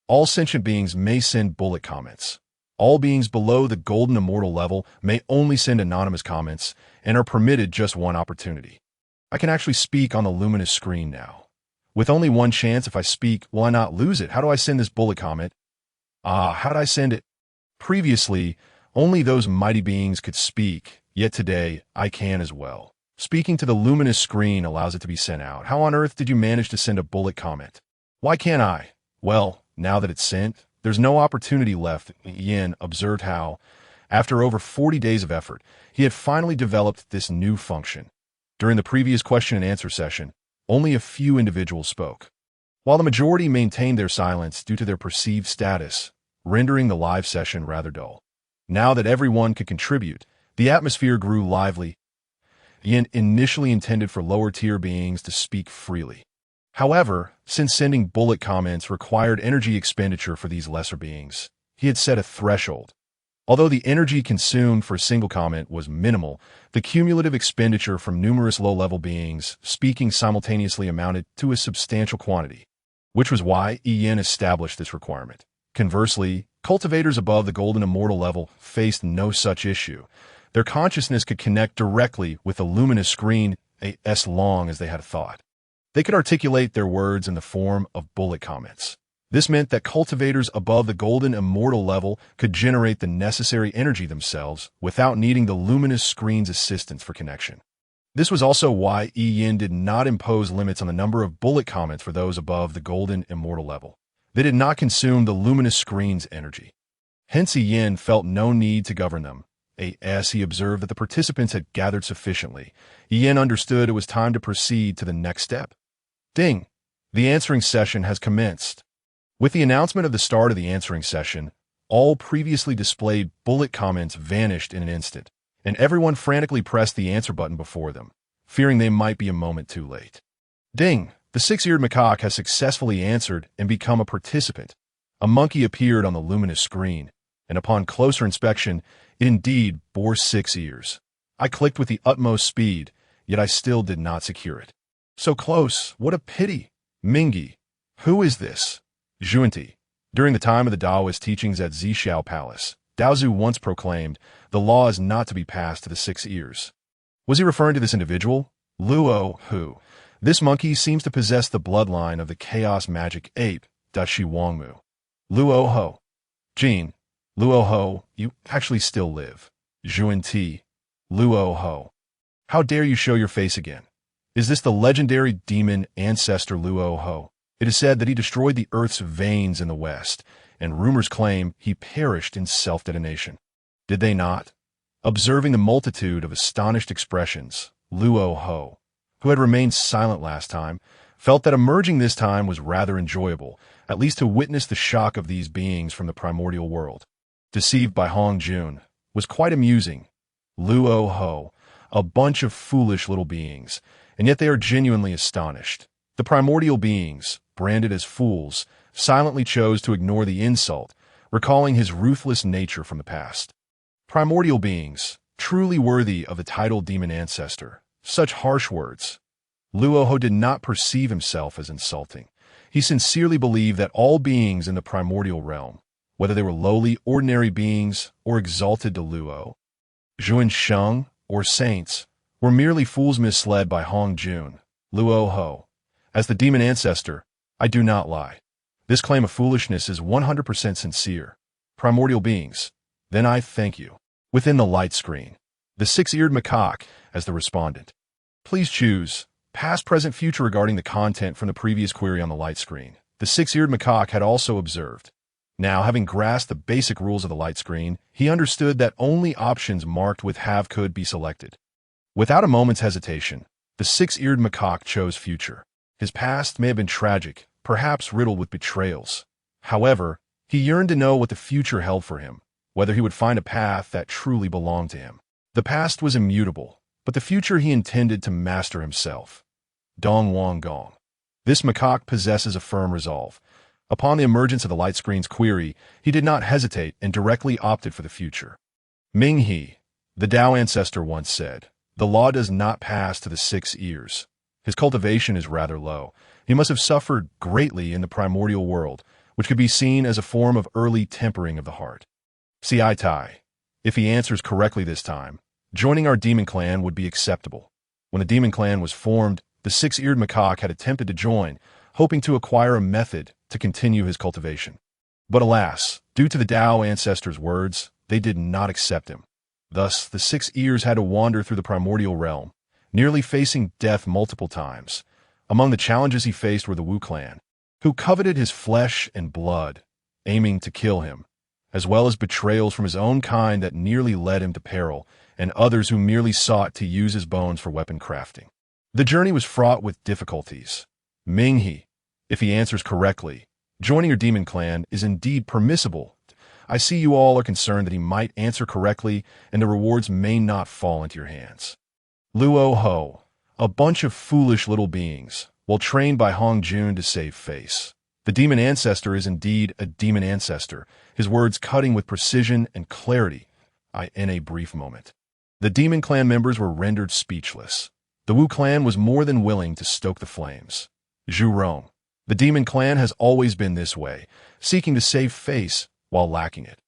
All sentient beings may send bullet comments. All beings below the golden immortal level may only send anonymous comments and are permitted just one opportunity. I can actually speak on the luminous screen now. With only one chance, if I speak, will I not lose it? How do I send this bullet comment? How did I send it? Previously, only those mighty beings could speak, yet today I can as well. Speaking to the luminous screen allows it to be sent out. How on earth did you manage to send a bullet comment? Why can't I? Well, now that it's sent, there's no opportunity left. Yin observed how, after over 40 days of effort, he had finally developed this new function. During the previous question and answer session, only a few individuals spoke, while the majority maintained their silence due to their perceived status, rendering the live session rather dull. Now that everyone could contribute, the atmosphere grew lively. Yin initially intended for lower-tier beings to speak freely. However, since sending bullet comments required energy expenditure for these lesser beings, he had set a threshold. Although the energy consumed for a single comment was minimal, the cumulative expenditure from numerous low-level beings speaking simultaneously amounted to a substantial quantity, which was why Yin established this requirement. Conversely, cultivators above the golden immortal level faced no such issue. Their consciousness could connect directly with the luminous screen as long as they had a thought. They could articulate their words in the form of bullet comments. This meant that cultivators above the golden immortal level could generate the necessary energy themselves without needing the luminous screen's assistance for connection. This was also why Yin did not impose limits on the number of bullet comments for those above the golden immortal level. They did not consume the luminous screen's energy. Hence Yin felt no need to govern them. As he observed that the participants had gathered sufficiently, Yin understood it was time to proceed to the next step. Ding! The answering session has commenced. With the announcement of the start of the answering session, all previously displayed bullet comments vanished in an instant, and everyone frantically pressed the answer button before them, fearing they might be a moment too late. Ding! The six-eared macaque has successfully answered and become a participant. A monkey appeared on the luminous screen, and upon closer inspection, it indeed bore 6 ears. I clicked with the utmost speed, yet I still did not secure it. So close, what a pity. Mingi. Who is this? Zhuanti. During the time of the Taoist teachings at Zhixiao Palace, Daozu once proclaimed, the law is not to be passed to the 6 ears. Was he referring to this individual? Luo Hu. This monkey seems to possess the bloodline of the chaos magic ape, Dashi Wangmu. Luo Ho. Jin. Luo Ho, you actually still live. Zhuanti. Luo Ho. How dare you show your face again? Is this the legendary demon ancestor Luo Ho? It is said that he destroyed the earth's veins in the west, and rumors claim he perished in self-detonation. Did they not? Observing the multitude of astonished expressions, Luo Ho, who had remained silent last time, felt that emerging this time was rather enjoyable, at least to witness the shock of these beings from the primordial world. Deceived by Hongjun was quite amusing. Luo Ho, a bunch of foolish little beings, and yet they are genuinely astonished. The primordial beings, branded as fools, silently chose to ignore the insult, recalling his ruthless nature from the past. Primordial beings, truly worthy of the title demon ancestor. Such harsh words. Luo Ho did not perceive himself as insulting. He sincerely believed that all beings in the primordial realm, whether they were lowly, ordinary beings or exalted to Luo, Zhuan Sheng, or saints, were merely fools misled by Hongjun. Luo Ho. As the demon ancestor, I do not lie. This claim of foolishness is 100% sincere. Primordial beings, Then I thank you. Within the light screen, the six-eared macaque as the respondent. Please choose past, present, future regarding the content from the previous query on the light screen. The six-eared macaque had also observed. Now, having grasped the basic rules of the light screen, he understood that only options marked with have could be selected. Without a moment's hesitation, the six-eared macaque chose future. His past may have been tragic, perhaps riddled with betrayals. However, he yearned to know what the future held for him, whether he would find a path that truly belonged to him. The past was immutable, but the future he intended to master himself. Dong Wanggong. This macaque possesses a firm resolve. Upon the emergence of the light screen's query, he did not hesitate and directly opted for the future. Ming He, the Tao ancestor, once said, "The law does not pass to the 6 ears." His cultivation is rather low. He must have suffered greatly in the primordial world, which could be seen as a form of early tempering of the heart. Si Tai. If he answers correctly this time, joining our demon clan would be acceptable. When the demon clan was formed, the six-eared macaque had attempted to join, hoping to acquire a method to continue his cultivation. But alas, due to the Tao ancestor's words, they did not accept him. Thus, the 6 ears had to wander through the primordial realm, nearly facing death multiple times. Among the challenges he faced were the Wu clan, who coveted his flesh and blood, aiming to kill him, as well as betrayals from his own kind that nearly led him to peril, and others who merely sought to use his bones for weapon crafting. The journey was fraught with difficulties. Ming He, if he answers correctly, joining your demon clan is indeed permissible. I see you all are concerned that he might answer correctly and the rewards may not fall into your hands. Luo Ho, a bunch of foolish little beings, while trained by Hongjun to save face. The demon ancestor is indeed a demon ancestor, his words cutting with precision and clarity. In a brief moment, the demon clan members were rendered speechless. The Wu clan was more than willing to stoke the flames. Zhu Rong. The demon clan has always been this way, seeking to save face while lacking it.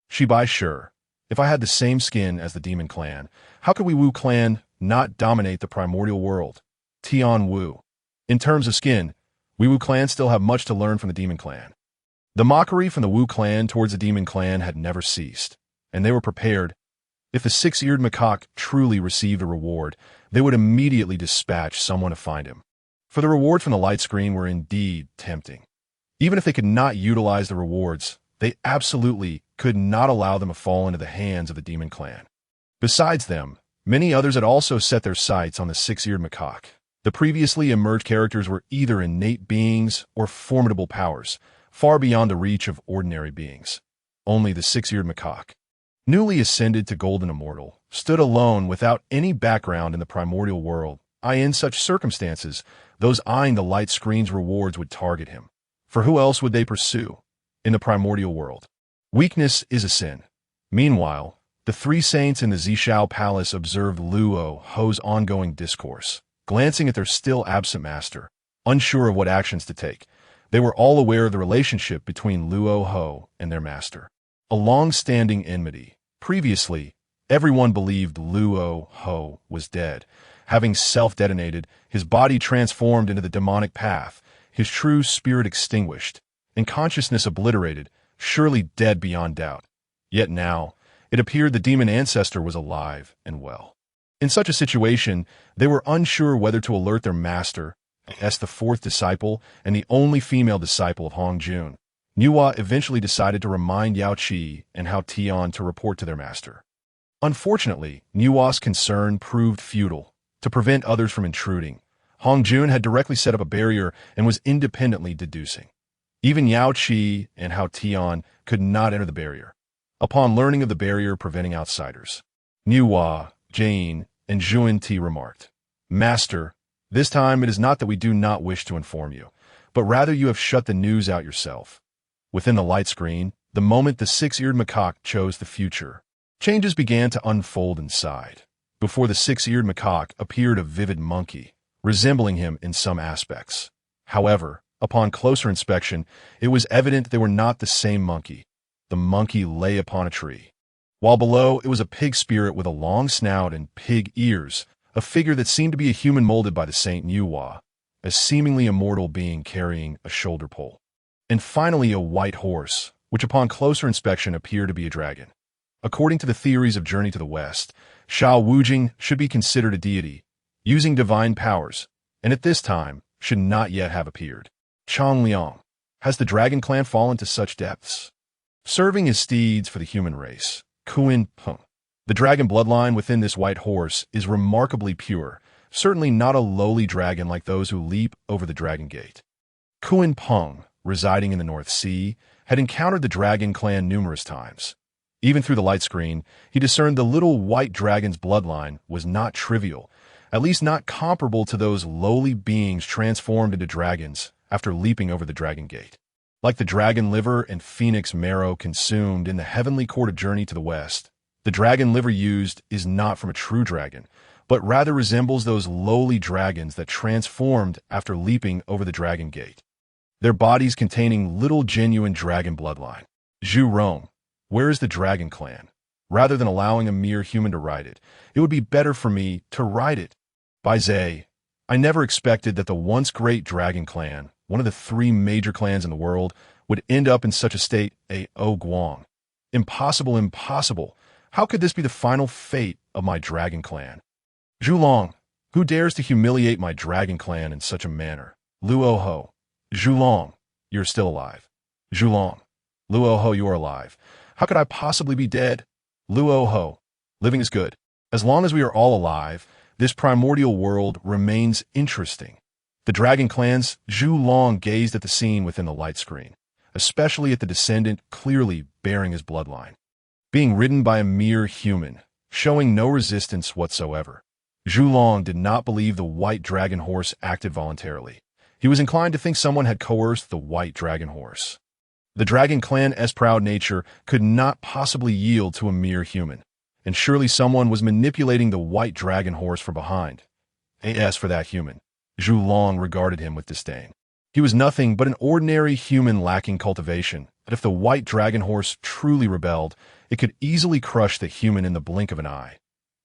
Shibai Sure. If I had the same skin as the demon clan, how could we Wu clan not dominate the primordial world? Tian Wu. In terms of skin, we Wu clan still have much to learn from the demon clan. The mockery from the Wu clan towards the demon clan had never ceased, and they were prepared. If the six-eared macaque truly received a reward, they would immediately dispatch someone to find him. For the rewards from the light screen were indeed tempting. Even if they could not utilize the rewards, they absolutely could not allow them to fall into the hands of the demon clan. Besides them, many others had also set their sights on the six-eared macaque. The previously emerged characters were either innate beings or formidable powers, far beyond the reach of ordinary beings. Only the six-eared macaque, newly ascended to golden immortal, stood alone without any background in the primordial world. In such circumstances, those eyeing the light screen's rewards would target him. For who else would they pursue? In the primordial world, weakness is a sin. Meanwhile, the 3 saints in the Zishao Palace observed Luo Ho's ongoing discourse, glancing at their still absent master, unsure of what actions to take. They were all aware of the relationship between Luo Ho and their master, a long-standing enmity. Previously, everyone believed Luo Ho was dead. Having self-detonated, his body transformed into the demonic path, his true spirit extinguished, and consciousness obliterated, surely dead beyond doubt. Yet now, it appeared the demon ancestor was alive and well. In such a situation, they were unsure whether to alert their master, as the 4th disciple and the only female disciple of Hongjun. Nuwa eventually decided to remind Yao Qi and Hao Tian to report to their master. Unfortunately, Nuwa's concern proved futile. To prevent others from intruding, Hongjun had directly set up a barrier and was independently deducing. Even Yao Qi and Hao Tian could not enter the barrier. Upon learning of the barrier preventing outsiders, Nuwa, Jane, and Zhuan Ti remarked, "Master, this time it is not that we do not wish to inform you, but rather you have shut the news out yourself." Within the light screen, the moment the 6-eared macaque chose the future, changes began to unfold inside. Before the 6-eared macaque appeared a vivid monkey, resembling him in some aspects. However, upon closer inspection, it was evident they were not the same monkey. The monkey lay upon a tree, while below it was a pig spirit with a long snout and pig ears, a figure that seemed to be a human molded by the Saint Nuwa, a seemingly immortal being carrying a shoulder pole. And finally a white horse, which upon closer inspection appeared to be a dragon. According to the theories of Journey to the West, Shao Wujing should be considered a deity, using divine powers, and at this time should not yet have appeared. Chang Liang. Has the dragon clan fallen to such depths? Serving as steeds for the human race, Kuin Peng. The dragon bloodline within this white horse is remarkably pure, certainly not a lowly dragon like those who leap over the dragon gate. Kuin Peng, residing in the North Sea, had encountered the dragon clan numerous times. Even through the light screen, he discerned the little white dragon's bloodline was not trivial, at least not comparable to those lowly beings transformed into dragons after leaping over the dragon gate. Like the dragon liver and phoenix marrow consumed in the heavenly court of Journey to the West, the dragon liver used is not from a true dragon, but rather resembles those lowly dragons that transformed after leaping over the dragon gate. Their bodies containing little genuine dragon bloodline. Zhu Rong. Where is the dragon clan? Rather than allowing a mere human to ride it, it would be better for me to ride it. Bai Zhe. I never expected that the once great dragon clan, one of the 3 major clans in the world, would end up in such a state. Guang. Impossible, impossible. How could this be the final fate of my dragon clan? Zhu Long. Who dares to humiliate my dragon clan in such a manner? Luo Ho. Zhu Long. You're still alive. Zhu Long. Luo Ho, you are alive. How could I possibly be dead? Luo Ho. Living is good. As long as we are all alive, this primordial world remains interesting. The dragon clans. Zhu Long gazed at the scene within the light screen, especially at the descendant clearly bearing his bloodline. Being ridden by a mere human, showing no resistance whatsoever. Zhu Long did not believe the white dragon horse acted voluntarily. He was inclined to think someone had coerced the white dragon horse. The dragon clan's proud nature could not possibly yield to a mere human, and surely someone was manipulating the white dragon horse from behind. As for that human, Zhu Long regarded him with disdain. He was nothing but an ordinary human lacking cultivation, but if the white dragon horse truly rebelled, it could easily crush the human in the blink of an eye.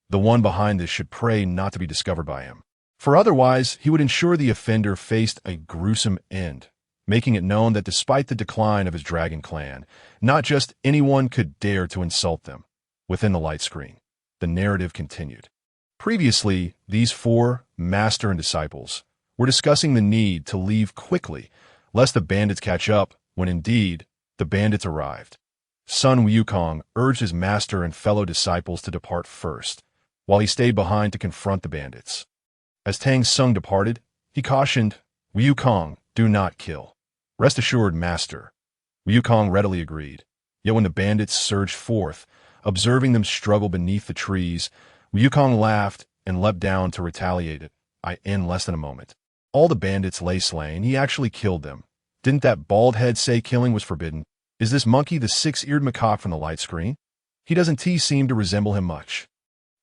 The one behind this should pray not to be discovered by him, for otherwise he would ensure the offender faced a gruesome end, making it known that despite the decline of his dragon clan, not just anyone could dare to insult them. Within the light screen, the narrative continued. Previously, these 4 master and disciples were discussing the need to leave quickly, lest the bandits catch up, when indeed, the bandits arrived. Sun Wukong urged his master and fellow disciples to depart first, while he stayed behind to confront the bandits. As Tang Sung departed, he cautioned, Wukong, do not kill. Rest assured, master. Wukong readily agreed. Yet when the bandits surged forth, observing them struggle beneath the trees, Wukong laughed and leapt down to retaliate it. In less than a moment. All the bandits lay slain. He actually killed them. Didn't that bald head say killing was forbidden? Is this monkey the 6-eared macaque from the light screen? He doesn't seem to resemble him much.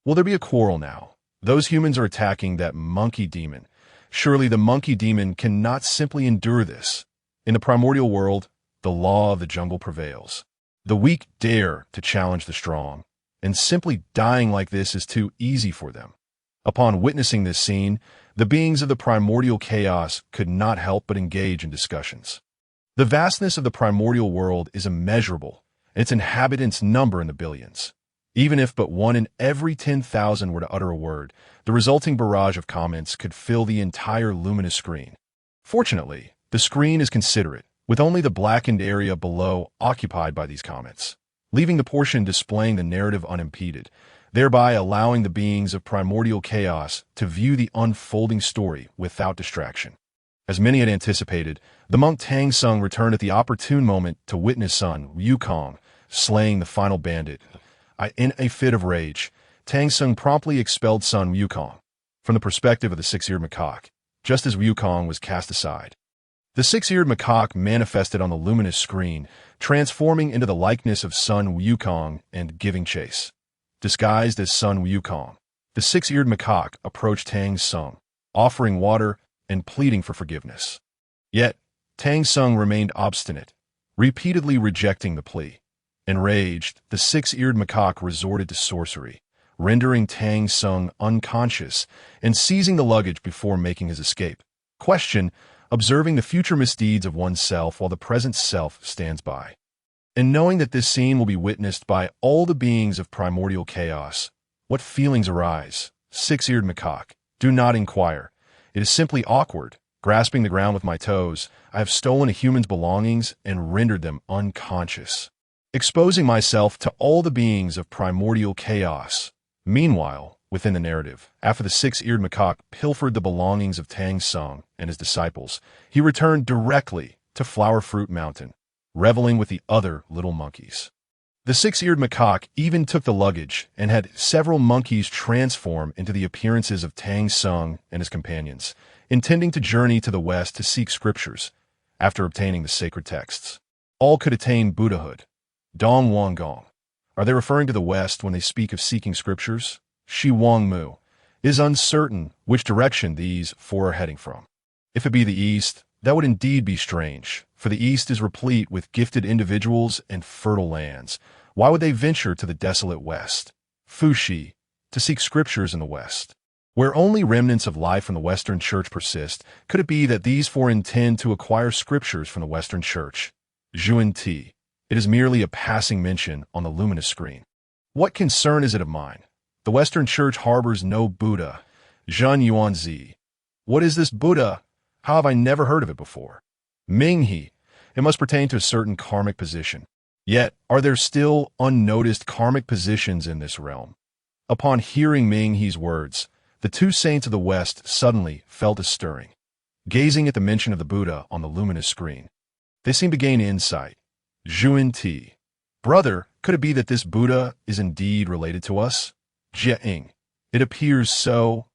Will there be a quarrel now? Those humans are attacking that monkey demon. Surely the monkey demon cannot simply endure this. In the primordial world, the law of the jungle prevails. The weak dare to challenge the strong, and simply dying like this is too easy for them. Upon witnessing this scene, the beings of the primordial chaos could not help but engage in discussions. The vastness of the primordial world is immeasurable, and its inhabitants number in the billions. Even if but 1 in every 10,000 were to utter a word, the resulting barrage of comments could fill the entire luminous screen. Fortunately, the screen is considerate, with only the blackened area below occupied by these comments, leaving the portion displaying the narrative unimpeded, thereby allowing the beings of primordial chaos to view the unfolding story without distraction. As many had anticipated, the monk Tang Sung returned at the opportune moment to witness Sun Wukong slaying the final bandit. In a fit of rage, Tang Sung promptly expelled Sun Wukong from the perspective of the 6-eared macaque, just as Wukong was cast aside. The 6-eared macaque manifested on the luminous screen, transforming into the likeness of Sun Wukong and giving chase. Disguised as Sun Wukong, the 6-eared macaque approached Tang Sung, offering water and pleading for forgiveness. Yet, Tang Sung remained obstinate, repeatedly rejecting the plea. Enraged, the 6-eared macaque resorted to sorcery, rendering Tang Sung unconscious and seizing the luggage before making his escape. Question: observing the future misdeeds of oneself while the present self stands by. And knowing that this scene will be witnessed by all the beings of primordial chaos, what feelings arise? Six-eared macaque, do not inquire. It is simply awkward. Grasping the ground with my toes, I have stolen a human's belongings and rendered them unconscious, exposing myself to all the beings of primordial chaos. Meanwhile, within the narrative, after the six-eared macaque pilfered the belongings of Tang Sung and his disciples, he returned directly to Flower Fruit Mountain, reveling with the other little monkeys. The six-eared macaque even took the luggage and had several monkeys transform into the appearances of Tang Sung and his companions, intending to journey to the west to seek scriptures. After obtaining the sacred texts, all could attain Buddhahood. Dong Wanggong. Are they referring to the west when they speak of seeking scriptures? Shi Wang Mu. It is uncertain which direction these four are heading from. If it be the east, that would indeed be strange, for the east is replete with gifted individuals and fertile lands. Why would they venture to the desolate west? Fuxi, to seek scriptures in the west. Where only remnants of life from the Western Church persist, could it be that these four intend to acquire scriptures from the Western Church? Zhuan Ti. It is merely a passing mention on the luminous screen. What concern is it of mine? The Western Church harbors no Buddha. Zhen Yuanzi. What is this Buddha? How have I never heard of it before? Minghe. It must pertain to a certain karmic position. Yet, are there still unnoticed karmic positions in this realm? Upon hearing Minghe's words, the two saints of the West suddenly felt a stirring. Gazing at the mention of the Buddha on the luminous screen, they seemed to gain insight. Zhuan Ti. Brother, could it be that this Buddha is indeed related to us? Jiang. It appears so.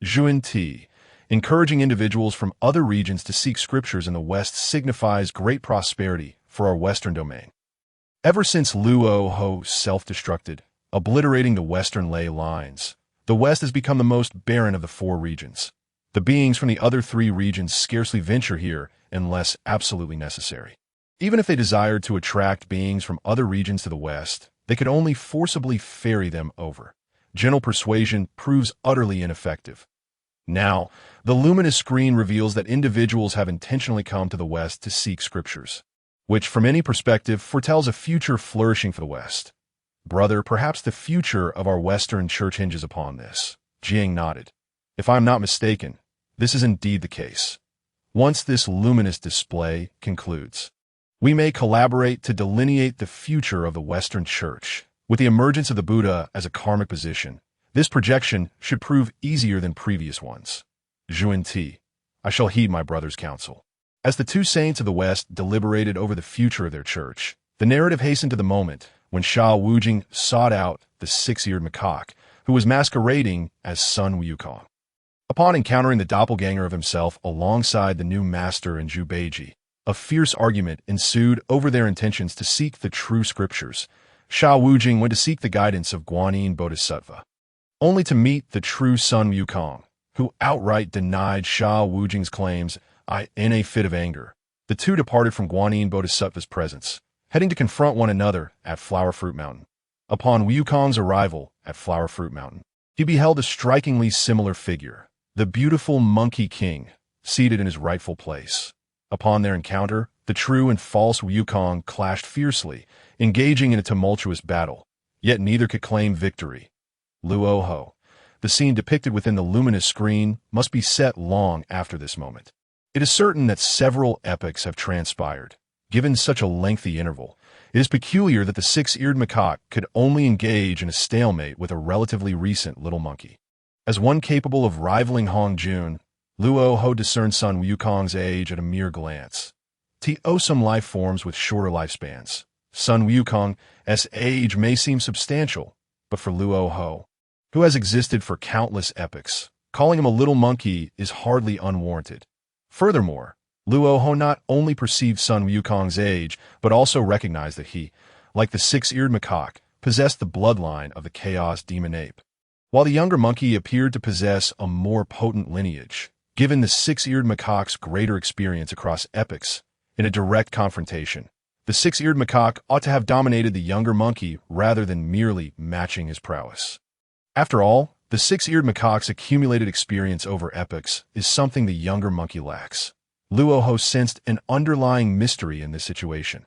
Zhuan Ti. Encouraging individuals from other regions to seek scriptures in the West signifies great prosperity for our Western domain. Ever since Luo Ho self-destructed, obliterating the Western ley lines, the West has become the most barren of the four regions. The beings from the other three regions scarcely venture here unless absolutely necessary. Even if they desired to attract beings from other regions to the West, they could only forcibly ferry them over. Gentle persuasion proves utterly ineffective. Now, the luminous screen reveals that individuals have intentionally come to the West to seek scriptures, which from any perspective foretells a future flourishing for the West. Brother, perhaps the future of our Western Church hinges upon this. Jiang nodded. If I am not mistaken, this is indeed the case. Once this luminous display concludes, we may collaborate to delineate the future of the Western Church. With the emergence of the Buddha as a karmic position, this projection should prove easier than previous ones. Zhuan Ti. I shall heed my brother's counsel. As the two saints of the West deliberated over the future of their church, the narrative hastened to the moment when Sha Wujing sought out the six-eared macaque, who was masquerading as Sun Wukong. Upon encountering the doppelganger of himself alongside the new master in Zhubeiji, a fierce argument ensued over their intentions to seek the true scriptures. Sha Wujing went to seek the guidance of Guanyin Bodhisattva, only to meet the true Sun Wukong, who outright denied Sha Wujing's claims. In a fit of anger, the two departed from Guanyin Bodhisattva's presence, heading to confront one another at Flower Fruit Mountain. Upon Wukong's arrival at Flower Fruit Mountain, he beheld a strikingly similar figure, the beautiful Monkey King, seated in his rightful place. Upon their encounter, the true and false Wukong clashed fiercely, engaging in a tumultuous battle, yet neither could claim victory. Luo Ho. The scene depicted within the luminous screen must be set long after this moment. It is certain that several epochs have transpired. Given such a lengthy interval, it is peculiar that the six-eared macaque could only engage in a stalemate with a relatively recent little monkey. As one capable of rivaling Hongjun, Luo Ho discerned Sun Wukong's age at a mere glance. Some life forms with shorter lifespans. Sun Wukong's age may seem substantial, but for Luo Ho, who has existed for countless epochs, calling him a little monkey is hardly unwarranted. Furthermore, Luo Ho not only perceived Sun Wukong's age, but also recognized that he, like the six-eared macaque, possessed the bloodline of the chaos demon ape. While the younger monkey appeared to possess a more potent lineage, given the six-eared macaque's greater experience across epochs, in a direct confrontation, the six-eared macaque ought to have dominated the younger monkey rather than merely matching his prowess. After all, the six-eared macaque's accumulated experience over epochs is something the younger monkey lacks. Luo Ho sensed an underlying mystery in this situation.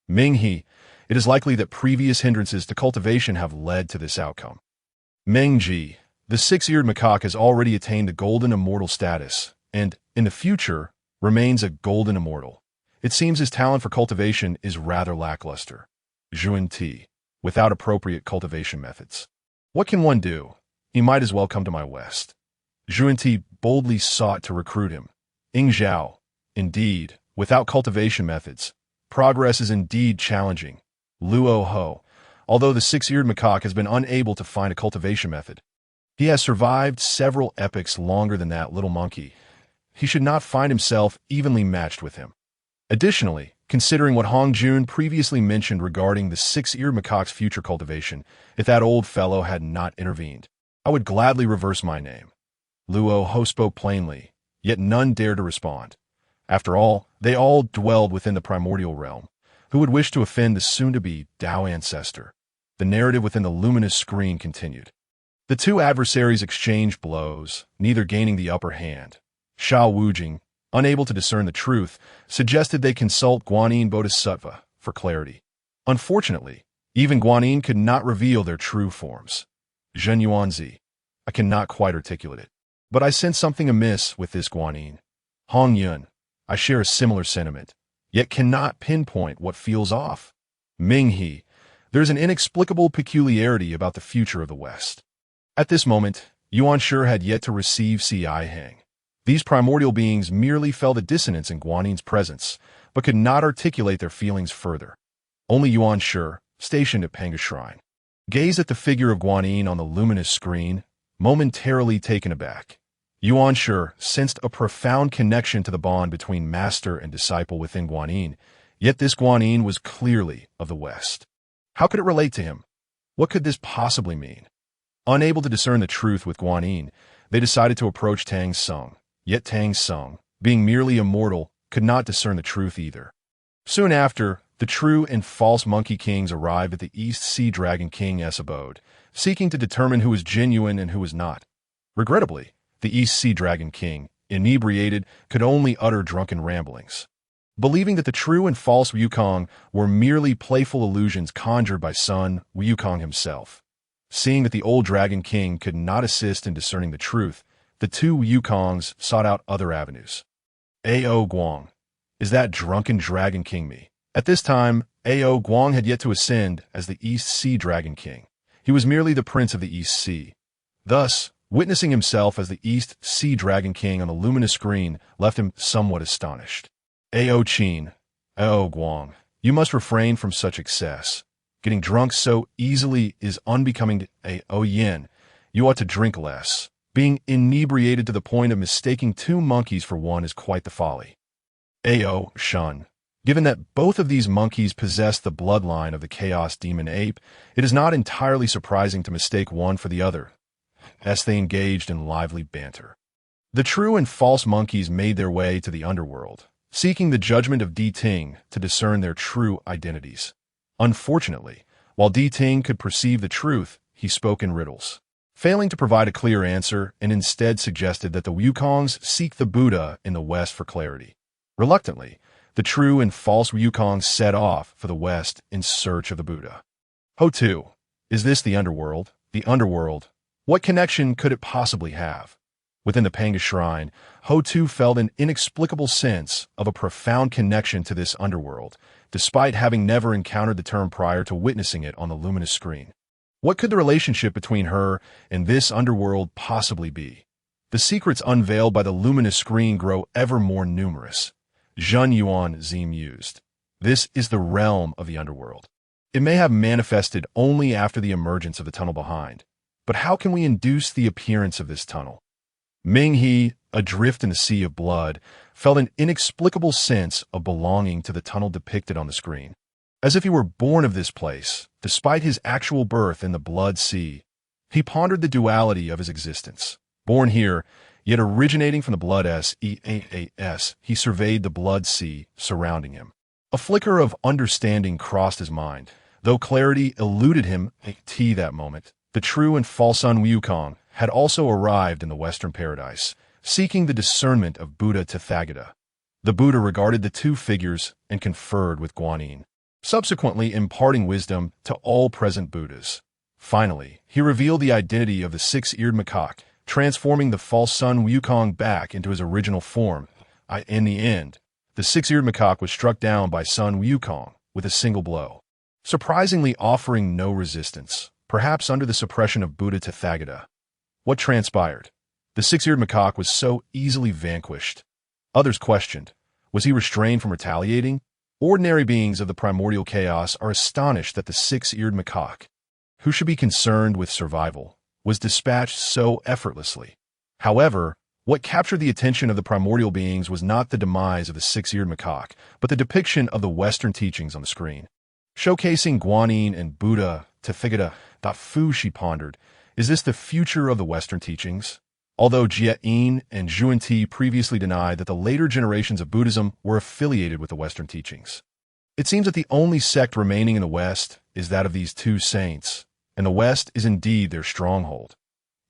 Minghe, it is likely that previous hindrances to cultivation have led to this outcome. Mengji, the six-eared macaque, has already attained the golden immortal status, and, in the future, remains a golden immortal. It seems his talent for cultivation is rather lackluster. Zhuan Ti, without appropriate cultivation methods. What can one do? He might as well come to my west. Zhuan Ti boldly sought to recruit him. Ing Zhao, indeed, without cultivation methods, progress is indeed challenging. Luo Ho, although the six-eared macaque has been unable to find a cultivation method, he has survived several epochs longer than that little monkey. He should not find himself evenly matched with him. Additionally, considering what Hongjun previously mentioned regarding the six-eared macaque's future cultivation, if that old fellow had not intervened, I would gladly reverse my name. Luo Ho spoke plainly, yet none dared to respond. After all, they all dwelled within the primordial realm. Who would wish to offend the soon-to-be Dao ancestor? The narrative within the luminous screen continued. The two adversaries exchanged blows, neither gaining the upper hand. Shao Wujing, unable to discern the truth, suggested they consult Guanyin Bodhisattva for clarity. Unfortunately, even Guanyin could not reveal their true forms. Zhen Yuanzi, I cannot quite articulate it, but I sense something amiss with this Guanyin. Hongyun, I share a similar sentiment, yet cannot pinpoint what feels off. Minghe, there's an inexplicable peculiarity about the future of the West. At this moment, Yuan Shi had yet to receive Si Hang. These primordial beings merely felt a dissonance in Guanyin's presence, but could not articulate their feelings further. Only Yuan Shi, stationed at Pangu Shrine, gazed at the figure of Guanyin on the luminous screen, momentarily taken aback. Yuan Shi sensed a profound connection to the bond between master and disciple within Guanyin, yet this Guanyin was clearly of the West. How could it relate to him? What could this possibly mean? Unable to discern the truth with Guanyin, they decided to approach Tang Sung. Yet Tang Sung, being merely immortal, could not discern the truth either. Soon after, the true and false Monkey Kings arrived at the East Sea Dragon King's abode, seeking to determine who was genuine and who was not. Regrettably, the East Sea Dragon King, inebriated, could only utter drunken ramblings. Believing that the true and false Wukong were merely playful illusions conjured by Sun Wukong himself. Seeing that the old Dragon King could not assist in discerning the truth, the two Wukongs sought out other avenues. A.O. Guang, is that drunken Dragon King me? At this time, A.O. Guang had yet to ascend as the East Sea Dragon King. He was merely the Prince of the East Sea. Thus, witnessing himself as the East Sea Dragon King on the luminous screen left him somewhat astonished. A.O. Qin, A.O. Guang, you must refrain from such excess. Getting drunk so easily is unbecoming to A.O. Yin. You ought to drink less. Being inebriated to the point of mistaking two monkeys for one is quite the folly. A.O. Shun, given that both of these monkeys possess the bloodline of the chaos demon ape, it is not entirely surprising to mistake one for the other, as they engaged in lively banter. The true and false monkeys made their way to the underworld, seeking the judgment of Di Ting to discern their true identities. Unfortunately, while Di Ting could perceive the truth, he spoke in riddles, failing to provide a clear answer, and instead suggested that the Wukongs seek the Buddha in the West for clarity. Reluctantly, the true and false Wukongs set off for the West in search of the Buddha. Ho-Tu, is this the underworld? The underworld? What connection could it possibly have? Within the Pangu Shrine, Ho-Tu felt an inexplicable sense of a profound connection to this underworld, despite having never encountered the term prior to witnessing it on the luminous screen. What could the relationship between her and this underworld possibly be? The secrets unveiled by the luminous screen grow ever more numerous. Zhen Yuanzi mused. This is the realm of the underworld. It may have manifested only after the emergence of the tunnel behind. But how can we induce the appearance of this tunnel? Ming He, adrift in the sea of blood, felt an inexplicable sense of belonging to the tunnel depicted on the screen. As if he were born of this place, despite his actual birth in the blood sea, he pondered the duality of his existence. Born here, yet originating from the blood S-E-A-A-S, he surveyed the blood sea surrounding him. A flicker of understanding crossed his mind, though clarity eluded him at that moment. The true and false Sun Wukong had also arrived in the Western paradise, seeking the discernment of Buddha Tathagata. The Buddha regarded the two figures and conferred with Guanyin. subsequently imparting wisdom to all present Buddhas. Finally, he revealed the identity of the six-eared macaque, transforming the false Sun Wukong back into his original form. In the end, the six-eared macaque was struck down by Sun Wukong with a single blow, surprisingly offering no resistance, perhaps under the suppression of Buddha Tathagata. What transpired? The six-eared macaque was so easily vanquished. Others questioned, was he restrained from retaliating? Ordinary beings of the primordial chaos are astonished that the six-eared macaque, who should be concerned with survival, was dispatched so effortlessly. However, what captured the attention of the primordial beings was not the demise of the six-eared macaque, but the depiction of the Western teachings on the screen. Showcasing Guanyin and Buddha Tathagata, Fuxi pondered, is this the future of the Western teachings? Although Jie-in and Zhuan-Ti previously denied that the later generations of Buddhism were affiliated with the Western teachings, it seems that the only sect remaining in the West is that of these two saints, and the West is indeed their stronghold.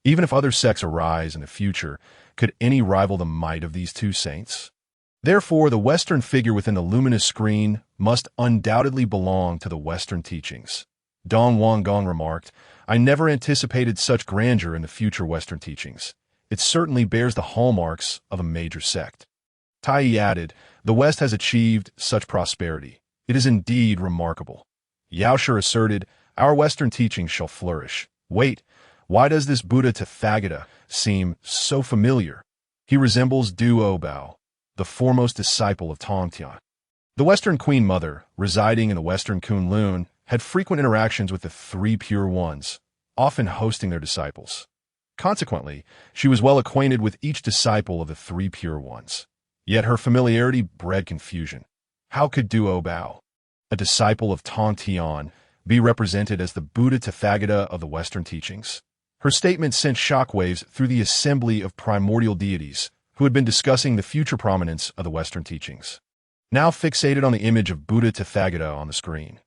Even if other sects arise in the future, could any rival the might of these two saints? Therefore, the Western figure within the luminous screen must undoubtedly belong to the Western teachings. Dong Wanggong remarked, I never anticipated such grandeur in the future Western teachings. It certainly bears the hallmarks of a major sect. Tai added, the West has achieved such prosperity. It is indeed remarkable. Yaoshi asserted, our Western teachings shall flourish. Wait, why does this Buddha Tathagata seem so familiar? He resembles Duobao, the foremost disciple of Tongtian. The Western Queen Mother, residing in the Western Kunlun, had frequent interactions with the three pure ones, often hosting their disciples. Consequently, she was well acquainted with each disciple of the three pure ones. Yet her familiarity bred confusion. How could Duobao, a disciple of Tongtian, be represented as the Buddha Tathagata of the Western teachings? Her statement sent shockwaves through the assembly of primordial deities who had been discussing the future prominence of the Western teachings. Now fixated on the image of Buddha Tathagata on the screen,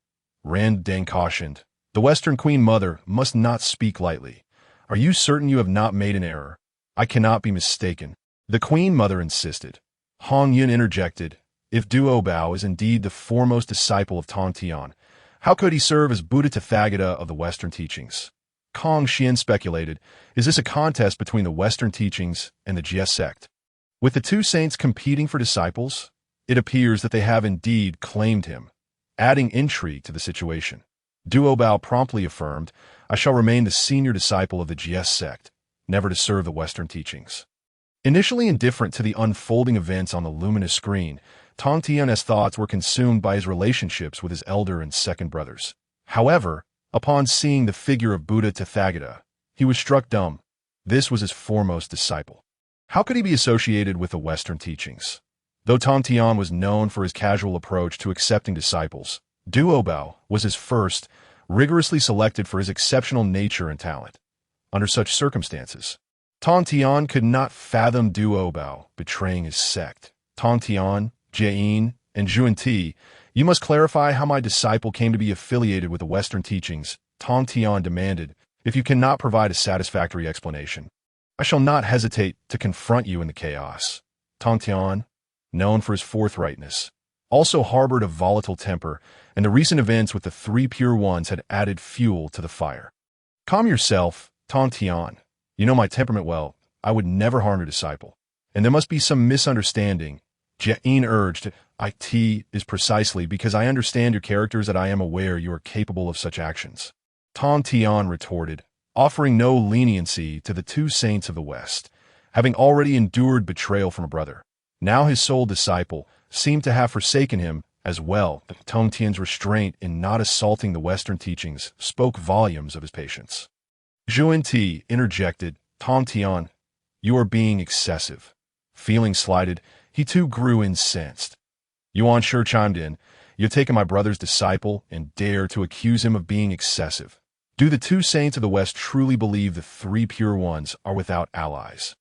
Rand Deng cautioned, the Western Queen Mother must not speak lightly. Are you certain you have not made an error? I cannot be mistaken. The Queen Mother insisted. Hongyun interjected, if Duobao is indeed the foremost disciple of Tongtian, how could he serve as Buddha Tathagata of the Western teachings? Kong Xian speculated, is this a contest between the Western teachings and the Jie sect? With the two saints competing for disciples, it appears that they have indeed claimed him, adding intrigue to the situation. Duobao promptly affirmed, I shall remain the senior disciple of the Jie sect, never to serve the Western teachings. Initially indifferent to the unfolding events on the luminous screen, Tongtian's thoughts were consumed by his relationships with his elder and second brothers. However, upon seeing the figure of Buddha Tathagata, he was struck dumb. This was his foremost disciple. How could he be associated with the Western teachings? Though Tongtian was known for his casual approach to accepting disciples, Duobao was his first, rigorously selected for his exceptional nature and talent. Under such circumstances, Tongtian could not fathom Duobao betraying his sect. Tongtian, Jie-in, and Zhuan-Ti, you must clarify how my disciple came to be affiliated with the Western teachings, Tongtian demanded. If you cannot provide a satisfactory explanation, I shall not hesitate to confront you in the chaos. Tongtian, known for his forthrightness, also harbored a volatile temper, and the recent events with the three pure ones had added fuel to the fire. Calm yourself, Tongtian. You know my temperament well. I would never harm your disciple. And there must be some misunderstanding. Jie-in urged, it is precisely because I understand your characters that I am aware you are capable of such actions. Tongtian retorted, offering no leniency to the two saints of the West, having already endured betrayal from a brother. Now his sole disciple seemed to have forsaken him as well. Tongtian's restraint in not assaulting the Western teachings spoke volumes of his patience. Zhuan-Ti interjected, Tongtian, you are being excessive. Feeling slighted, he too grew incensed. Yuan Shi chimed in, you've taken my brother's disciple and dare to accuse him of being excessive. Do the two saints of the West truly believe the three pure ones are without allies?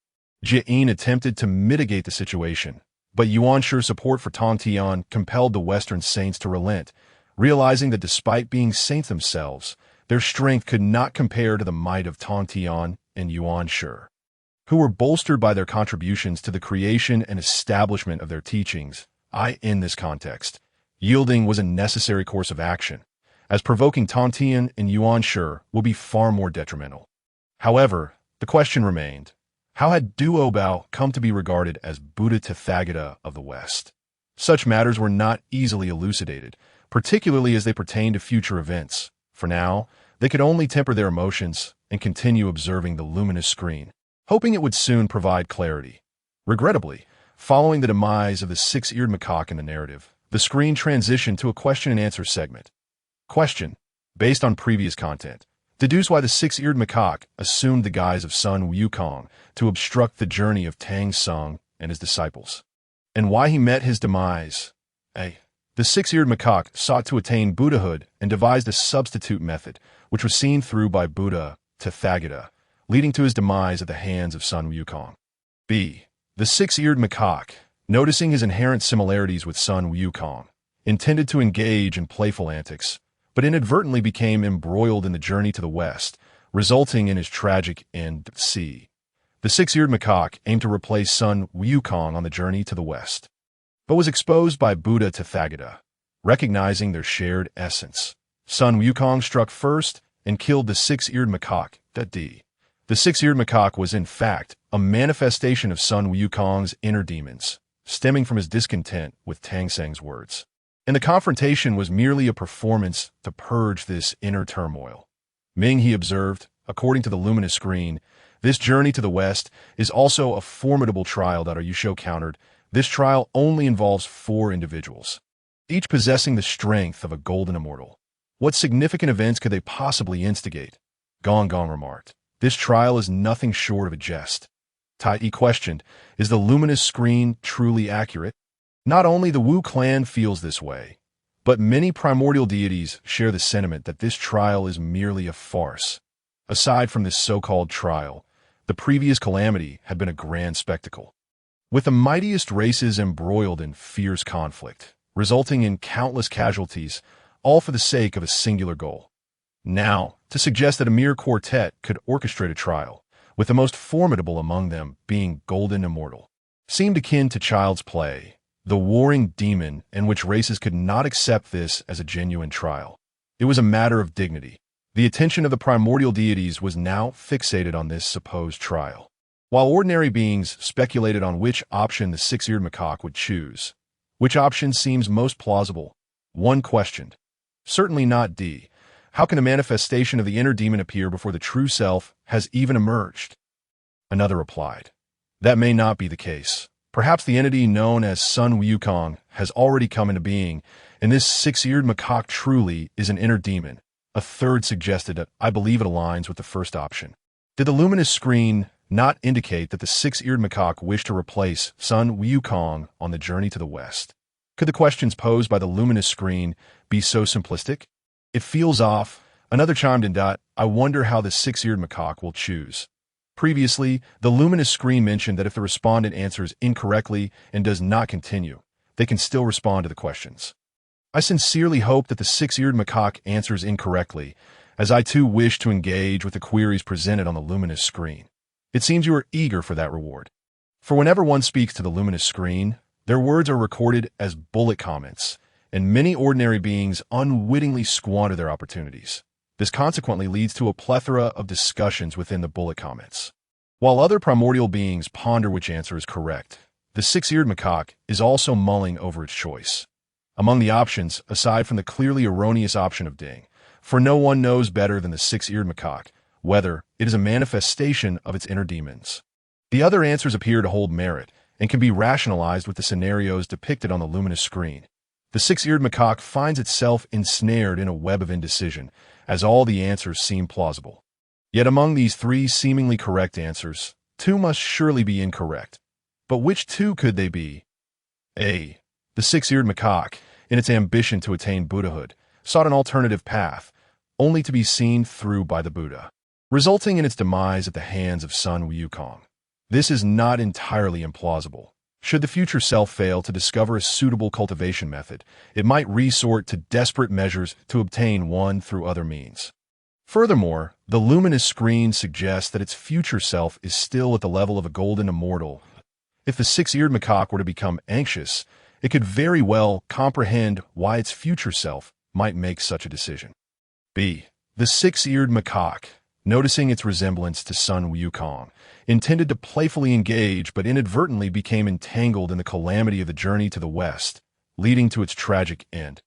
Jie-in attempted to mitigate the situation, but Yuan Shi's support for Tongtian compelled the Western saints to relent, realizing that despite being saints themselves, their strength could not compare to the might of Tongtian and Yuan Shi, who were bolstered by their contributions to the creation and establishment of their teachings. In this context, Yielding was a necessary course of action, as provoking Tongtian and Yuan will be far more detrimental. However, the question remained, how had Duobao come to be regarded as Buddha Tathagata of the West? Such matters were not easily elucidated, particularly as they pertained to future events. For now, they could only temper their emotions and continue observing the luminous screen, hoping it would soon provide clarity. Regrettably, following the demise of the six-eared macaque in the narrative, the screen transitioned to a question-and-answer segment. Question: based on previous content, deduce why the six-eared macaque assumed the guise of Sun Wukong to obstruct the journey of Tang Sung and his disciples, and why he met his demise. A. The six-eared macaque sought to attain Buddhahood and devised a substitute method, which was seen through by Buddha Tathagata, leading to his demise at the hands of Sun Wukong. B. The six-eared macaque, noticing his inherent similarities with Sun Wukong, intended to engage in playful antics, but inadvertently became embroiled in the journey to the west, resulting in his tragic end. C. The six-eared macaque aimed to replace Sun Wukong on the journey to the west, but was exposed by Buddha Tathagata. Recognizing their shared essence, Sun Wukong struck first and killed the six-eared macaque. D. The six-eared macaque was, in fact, a manifestation of Sun Wukong's inner demons, stemming from his discontent with Tang Seng's words. And the confrontation was merely a performance to purge this inner turmoil. Ming, he observed, according to the luminous screen, this journey to the west is also a formidable trial. Yusho countered, this trial only involves 4 individuals, each possessing the strength of a golden immortal. What significant events could they possibly instigate? Wanggong remarked, this trial is nothing short of a jest. Tai questioned, is the luminous screen truly accurate? Not only the Wu clan feels this way, but many primordial deities share the sentiment that this trial is merely a farce. Aside from this so-called trial, the previous calamity had been a grand spectacle, with the mightiest races embroiled in fierce conflict, resulting in countless casualties, all for the sake of a singular goal. Now, to suggest that a mere quartet could orchestrate a trial, with the most formidable among them being Golden Immortal, seemed akin to child's play, the warring demon in which races could not accept this as a genuine trial. It was a matter of dignity. The attention of the primordial deities was now fixated on this supposed trial. While ordinary beings speculated on which option the six-eared macaque would choose, which option seems most plausible, one questioned. Certainly not D. How can a manifestation of the inner demon appear before the true self has even emerged? Another replied, that may not be the case. Perhaps the entity known as Sun Wukong has already come into being, and this six-eared macaque truly is an inner demon. A third suggested that I believe it aligns with the first option. Did the luminous screen not indicate that the six-eared macaque wished to replace Sun Wukong on the journey to the west? Could the questions posed by the luminous screen be so simplistic? It feels off. Another chimed in. I wonder how the six-eared macaque will choose. Previously, the luminous screen mentioned that if the respondent answers incorrectly and does not continue, they can still respond to the questions. I sincerely hope that the six-eared macaque answers incorrectly, as I too wish to engage with the queries presented on the luminous screen. It seems you are eager for that reward. For whenever one speaks to the luminous screen, their words are recorded as bullet comments, and many ordinary beings unwittingly squander their opportunities. This consequently leads to a plethora of discussions within the bullet comments. While other primordial beings ponder which answer is correct, the six-eared macaque is also mulling over its choice. Among the options, aside from the clearly erroneous option of Ding, for no one knows better than the six-eared macaque whether it is a manifestation of its inner demons. The other answers appear to hold merit and can be rationalized with the scenarios depicted on the luminous screen. The six-eared macaque finds itself ensnared in a web of indecision, as all the answers seem plausible. Yet among these 3 seemingly correct answers, 2 must surely be incorrect. But which 2 could they be? A. The six-eared macaque, in its ambition to attain Buddhahood, sought an alternative path, only to be seen through by the Buddha, resulting in its demise at the hands of Sun Wukong. This is not entirely implausible. Should the future self fail to discover a suitable cultivation method, it might resort to desperate measures to obtain one through other means. Furthermore, the luminous screen suggests that its future self is still at the level of a golden immortal. If the six-eared macaque were to become anxious, it could very well comprehend why its future self might make such a decision. B. The six-eared macaque, noticing its resemblance to Sun Wukong, intended to playfully engage but inadvertently became entangled in the calamity of the journey to the west, leading to its tragic end.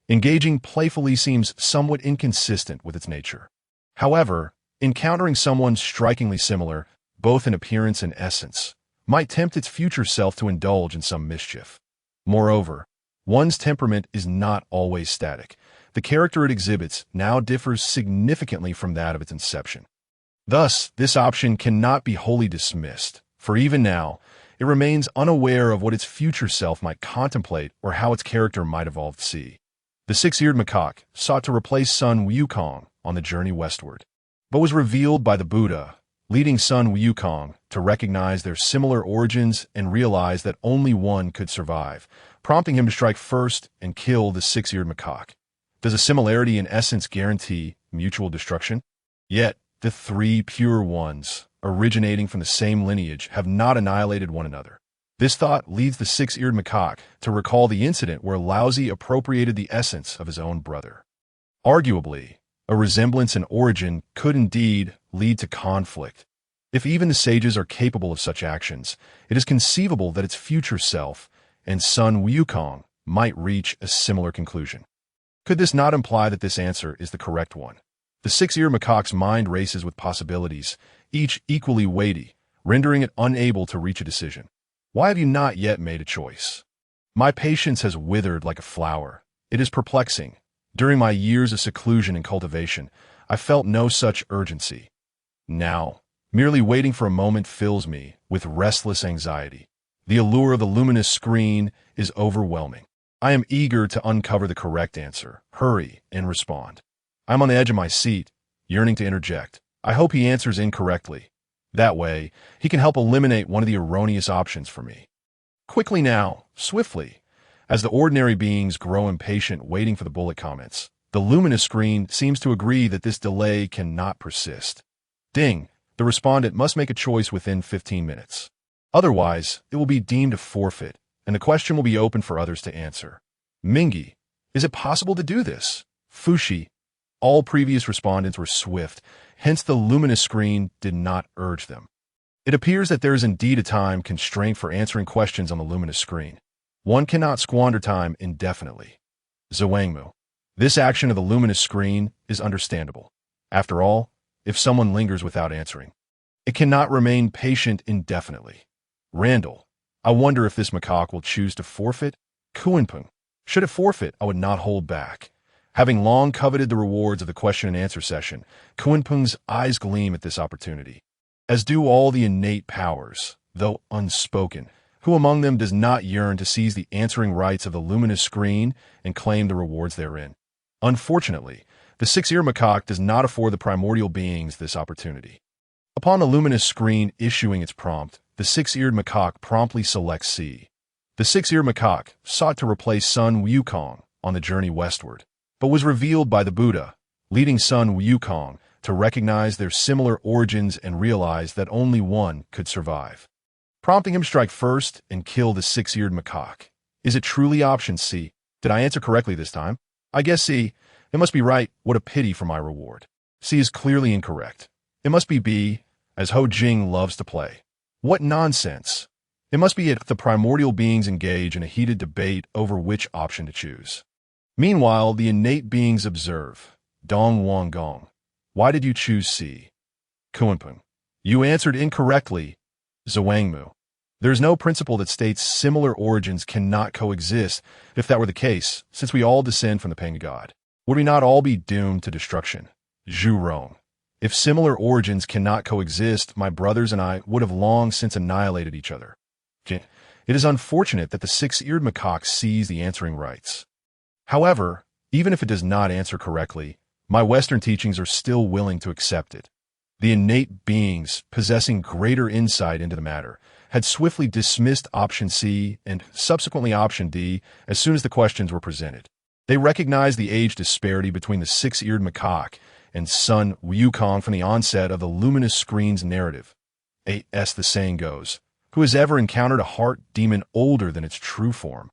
Engaging playfully seems somewhat inconsistent with its nature. However, encountering someone strikingly similar, both in appearance and essence, might tempt its future self to indulge in some mischief. Moreover, one's temperament is not always static. The character it exhibits now differs significantly from that of its inception. Thus, this option cannot be wholly dismissed, for even now, it remains unaware of what its future self might contemplate or how its character might evolve to see. The six-eared macaque sought to replace Sun Wukong on the journey westward, but was revealed by the Buddha, leading Sun Wukong to recognize their similar origins and realize that only one could survive, prompting him to strike first and kill the six-eared macaque. Does a similarity in essence guarantee mutual destruction? Yet, the three pure ones, originating from the same lineage, have not annihilated one another. This thought leads the six-eared macaque to recall the incident where Laozi appropriated the essence of his own brother. Arguably, a resemblance in origin could indeed lead to conflict. If even the sages are capable of such actions, it is conceivable that its future self and Sun Wukong might reach a similar conclusion. Could this not imply that this answer is the correct one? The six-eared macaque's mind races with possibilities, each equally weighty, rendering it unable to reach a decision. Why have you not yet made a choice? My patience has withered like a flower. It is perplexing. During my years of seclusion and cultivation, I felt no such urgency. Now, merely waiting for a moment fills me with restless anxiety. The allure of the luminous screen is overwhelming. I am eager to uncover the correct answer, hurry, and respond. I'm on the edge of my seat, yearning to interject. I hope he answers incorrectly. That way, he can help eliminate one of the erroneous options for me. Quickly now, swiftly. As the ordinary beings grow impatient waiting for the bullet comments, the luminous screen seems to agree that this delay cannot persist. Ding! The respondent must make a choice within 15 minutes. Otherwise, it will be deemed a forfeit, and the question will be open for others to answer. Mingi, is it possible to do this? Fuxi. All previous respondents were swift, hence the luminous screen did not urge them. It appears that there is indeed a time constraint for answering questions on the luminous screen. One cannot squander time indefinitely. Zhuangmu. This action of the luminous screen is understandable. After all, if someone lingers without answering, it cannot remain patient indefinitely. Randall. I wonder if this macaque will choose to forfeit? Kuenpeng. Should it forfeit, I would not hold back. Having long coveted the rewards of the question and answer session, Kuenpeng's eyes gleam at this opportunity, as do all the innate powers, though unspoken. Who among them does not yearn to seize the answering rights of the luminous screen and claim the rewards therein? Unfortunately, the six-eared macaque does not afford the primordial beings this opportunity. Upon the luminous screen issuing its prompt, the six-eared macaque promptly selects C. The six-eared macaque sought to replace Sun Wukong on the journey westward, but was revealed by the Buddha, leading Sun Wukong to recognize their similar origins and realize that only one could survive, prompting him to strike first and kill the six-eared macaque. Is it truly option C? Did I answer correctly this time? I guess C. It must be right. What a pity for my reward. C is clearly incorrect. It must be B, as Hongjun loves to play. What nonsense. It must be it. The primordial beings engage in a heated debate over which option to choose. Meanwhile, the innate beings observe. Dong Wanggong. Why did you choose C? Kuenpeng. You answered incorrectly. Zhuangmu. There is no principle that states similar origins cannot coexist. If that were the case, since we all descend from the Pangu god, would we not all be doomed to destruction? Zhu Rong. If similar origins cannot coexist, my brothers and I would have long since annihilated each other. It is unfortunate that the six-eared macaque sees the answering rights. However, even if it does not answer correctly, my Western teachings are still willing to accept it. The innate beings, possessing greater insight into the matter, had swiftly dismissed option C and subsequently option D as soon as the questions were presented. They recognized the age disparity between the six-eared macaque and Sun Wukong from the onset of the luminous screen's narrative. As the saying goes, who has ever encountered a heart demon older than its true form?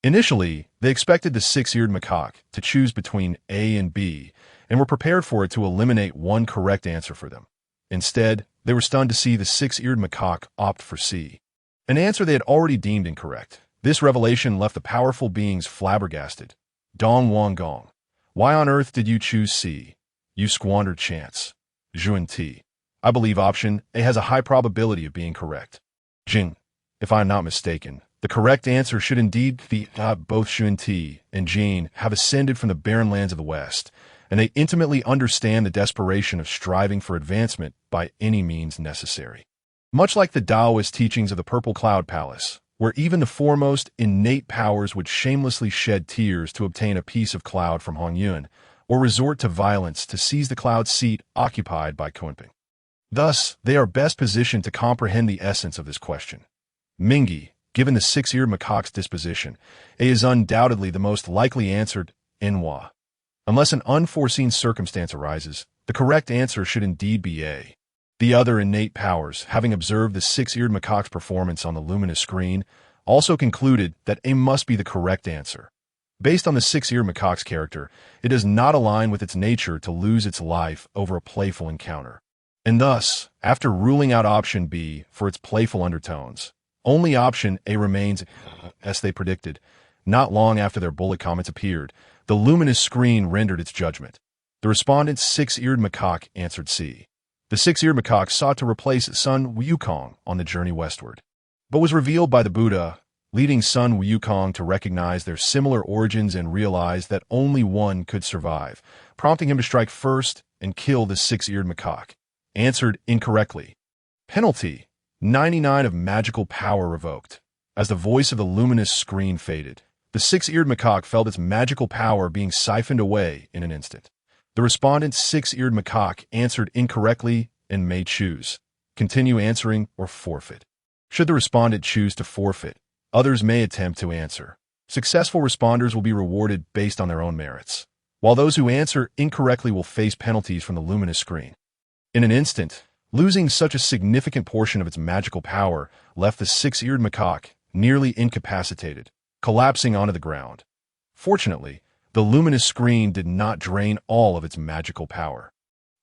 Initially, they expected the six-eared macaque to choose between A and B, and were prepared for it to eliminate one correct answer for them. Instead, they were stunned to see the six-eared macaque opt for C, an answer they had already deemed incorrect. This revelation left the powerful beings flabbergasted. Dong Wanggong. Why on earth did you choose C? You squandered chance. Juan T. I believe option A has a high probability of being correct. Jing. If I am not mistaken, the correct answer should indeed be both Xuan Ti and Jane have ascended from the barren lands of the West, and they intimately understand the desperation of striving for advancement by any means necessary. Much like the Taoist teachings of the Purple Cloud Palace, where even the foremost innate powers would shamelessly shed tears to obtain a piece of cloud from Hongyun, or resort to violence to seize the cloud seat occupied by Kunping. Thus, they are best positioned to comprehend the essence of this question. Mingi, given the six-eared macaque's disposition, A is undoubtedly the most likely answered, Enwa. Unless an unforeseen circumstance arises, the correct answer should indeed be A. The other innate powers, having observed the six-eared macaque's performance on the luminous screen, also concluded that A must be the correct answer. Based on the six-eared macaque's character, it does not align with its nature to lose its life over a playful encounter. And thus, after ruling out option B for its playful undertones, only option A remains, as they predicted. Not long after their bullet comments appeared, the luminous screen rendered its judgment. The respondent's six-eared macaque answered C. The six-eared macaque sought to replace Sun Wukong on the journey westward, but was revealed by the Buddha, leading Sun Wukong to recognize their similar origins and realize that only one could survive, prompting him to strike first and kill the six-eared macaque. Answered incorrectly. Penalty: 99 of magical power revoked. As the voice of the luminous screen faded, the six-eared macaque felt its magical power being siphoned away in an instant. The respondent's six-eared macaque answered incorrectly and may choose: continue answering or forfeit. Should the respondent choose to forfeit, others may attempt to answer. Successful responders will be rewarded based on their own merits, while those who answer incorrectly will face penalties from the luminous screen. In an instant, losing such a significant portion of its magical power left the six-eared macaque nearly incapacitated, collapsing onto the ground. Fortunately, the luminous screen did not drain all of its magical power,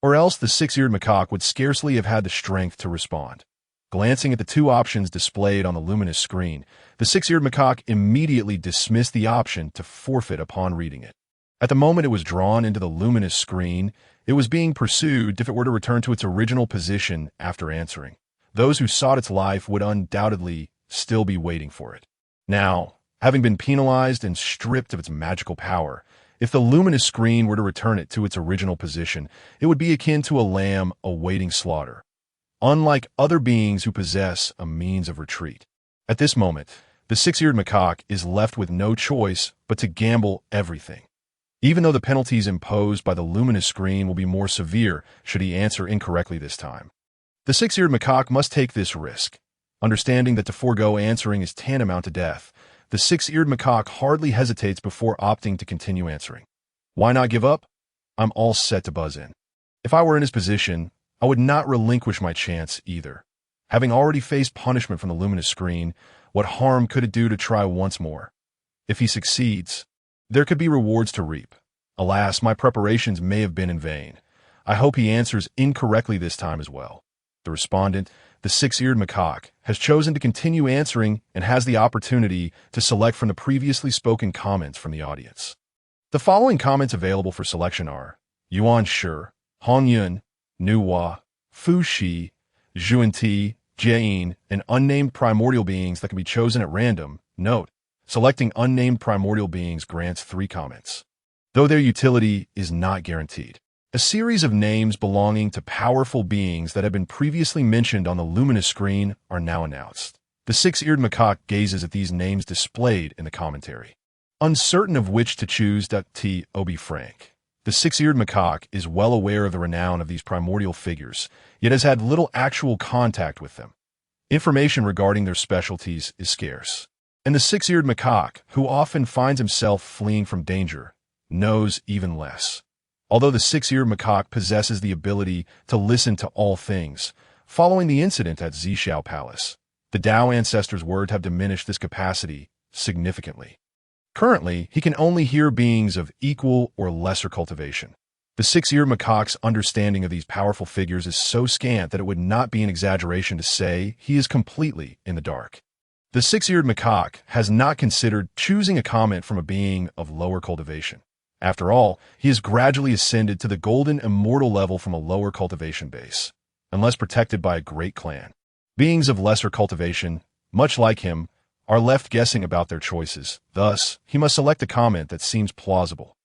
or else the six-eared macaque would scarcely have had the strength to respond. Glancing at the two options displayed on the luminous screen, the six-eared macaque immediately dismissed the option to forfeit upon reading it. At the moment it was drawn into the luminous screen, it was being pursued if it were to return to its original position after answering. Those who sought its life would undoubtedly still be waiting for it. Now, having been penalized and stripped of its magical power, if the luminous screen were to return it to its original position, it would be akin to a lamb awaiting slaughter, unlike other beings who possess a means of retreat. At this moment, the six-eared macaque is left with no choice but to gamble everything, even though the penalties imposed by the luminous screen will be more severe should he answer incorrectly this time. The six-eared macaque must take this risk. Understanding that to forego answering is tantamount to death, the six-eared macaque hardly hesitates before opting to continue answering. Why not give up? I'm all set to buzz in. If I were in his position, I would not relinquish my chance either. Having already faced punishment from the luminous screen, what harm could it do to try once more? If he succeeds, there could be rewards to reap. Alas, my preparations may have been in vain. I hope he answers incorrectly this time as well. The respondent, the six-eared macaque, has chosen to continue answering and has the opportunity to select from the previously spoken comments from the audience. The following comments available for selection are Yuan Shi, Hongyun, Nuwa, Fuxi, Juanti, Jain, and unnamed primordial beings that can be chosen at random. Note: selecting unnamed primordial beings grants 3 comments, though their utility is not guaranteed. A series of names belonging to powerful beings that have been previously mentioned on the luminous screen are now announced. The six-eared macaque gazes at these names displayed in the commentary, uncertain of which to choose. To be frank, the six-eared macaque is well aware of the renown of these primordial figures, yet has had little actual contact with them. Information regarding their specialties is scarce, and the six-eared macaque, who often finds himself fleeing from danger, knows even less. Although the six-eared macaque possesses the ability to listen to all things, following the incident at Zishao Palace, the Tao ancestors' words have diminished this capacity significantly. Currently, he can only hear beings of equal or lesser cultivation. The six-eared macaque's understanding of these powerful figures is so scant that it would not be an exaggeration to say he is completely in the dark. The six-eared macaque has not considered choosing a comment from a being of lower cultivation. After all, he has gradually ascended to the golden immortal level from a lower cultivation base, unless protected by a great clan. Beings of lesser cultivation, much like him, are left guessing about their choices. Thus, he must select a comment that seems plausible.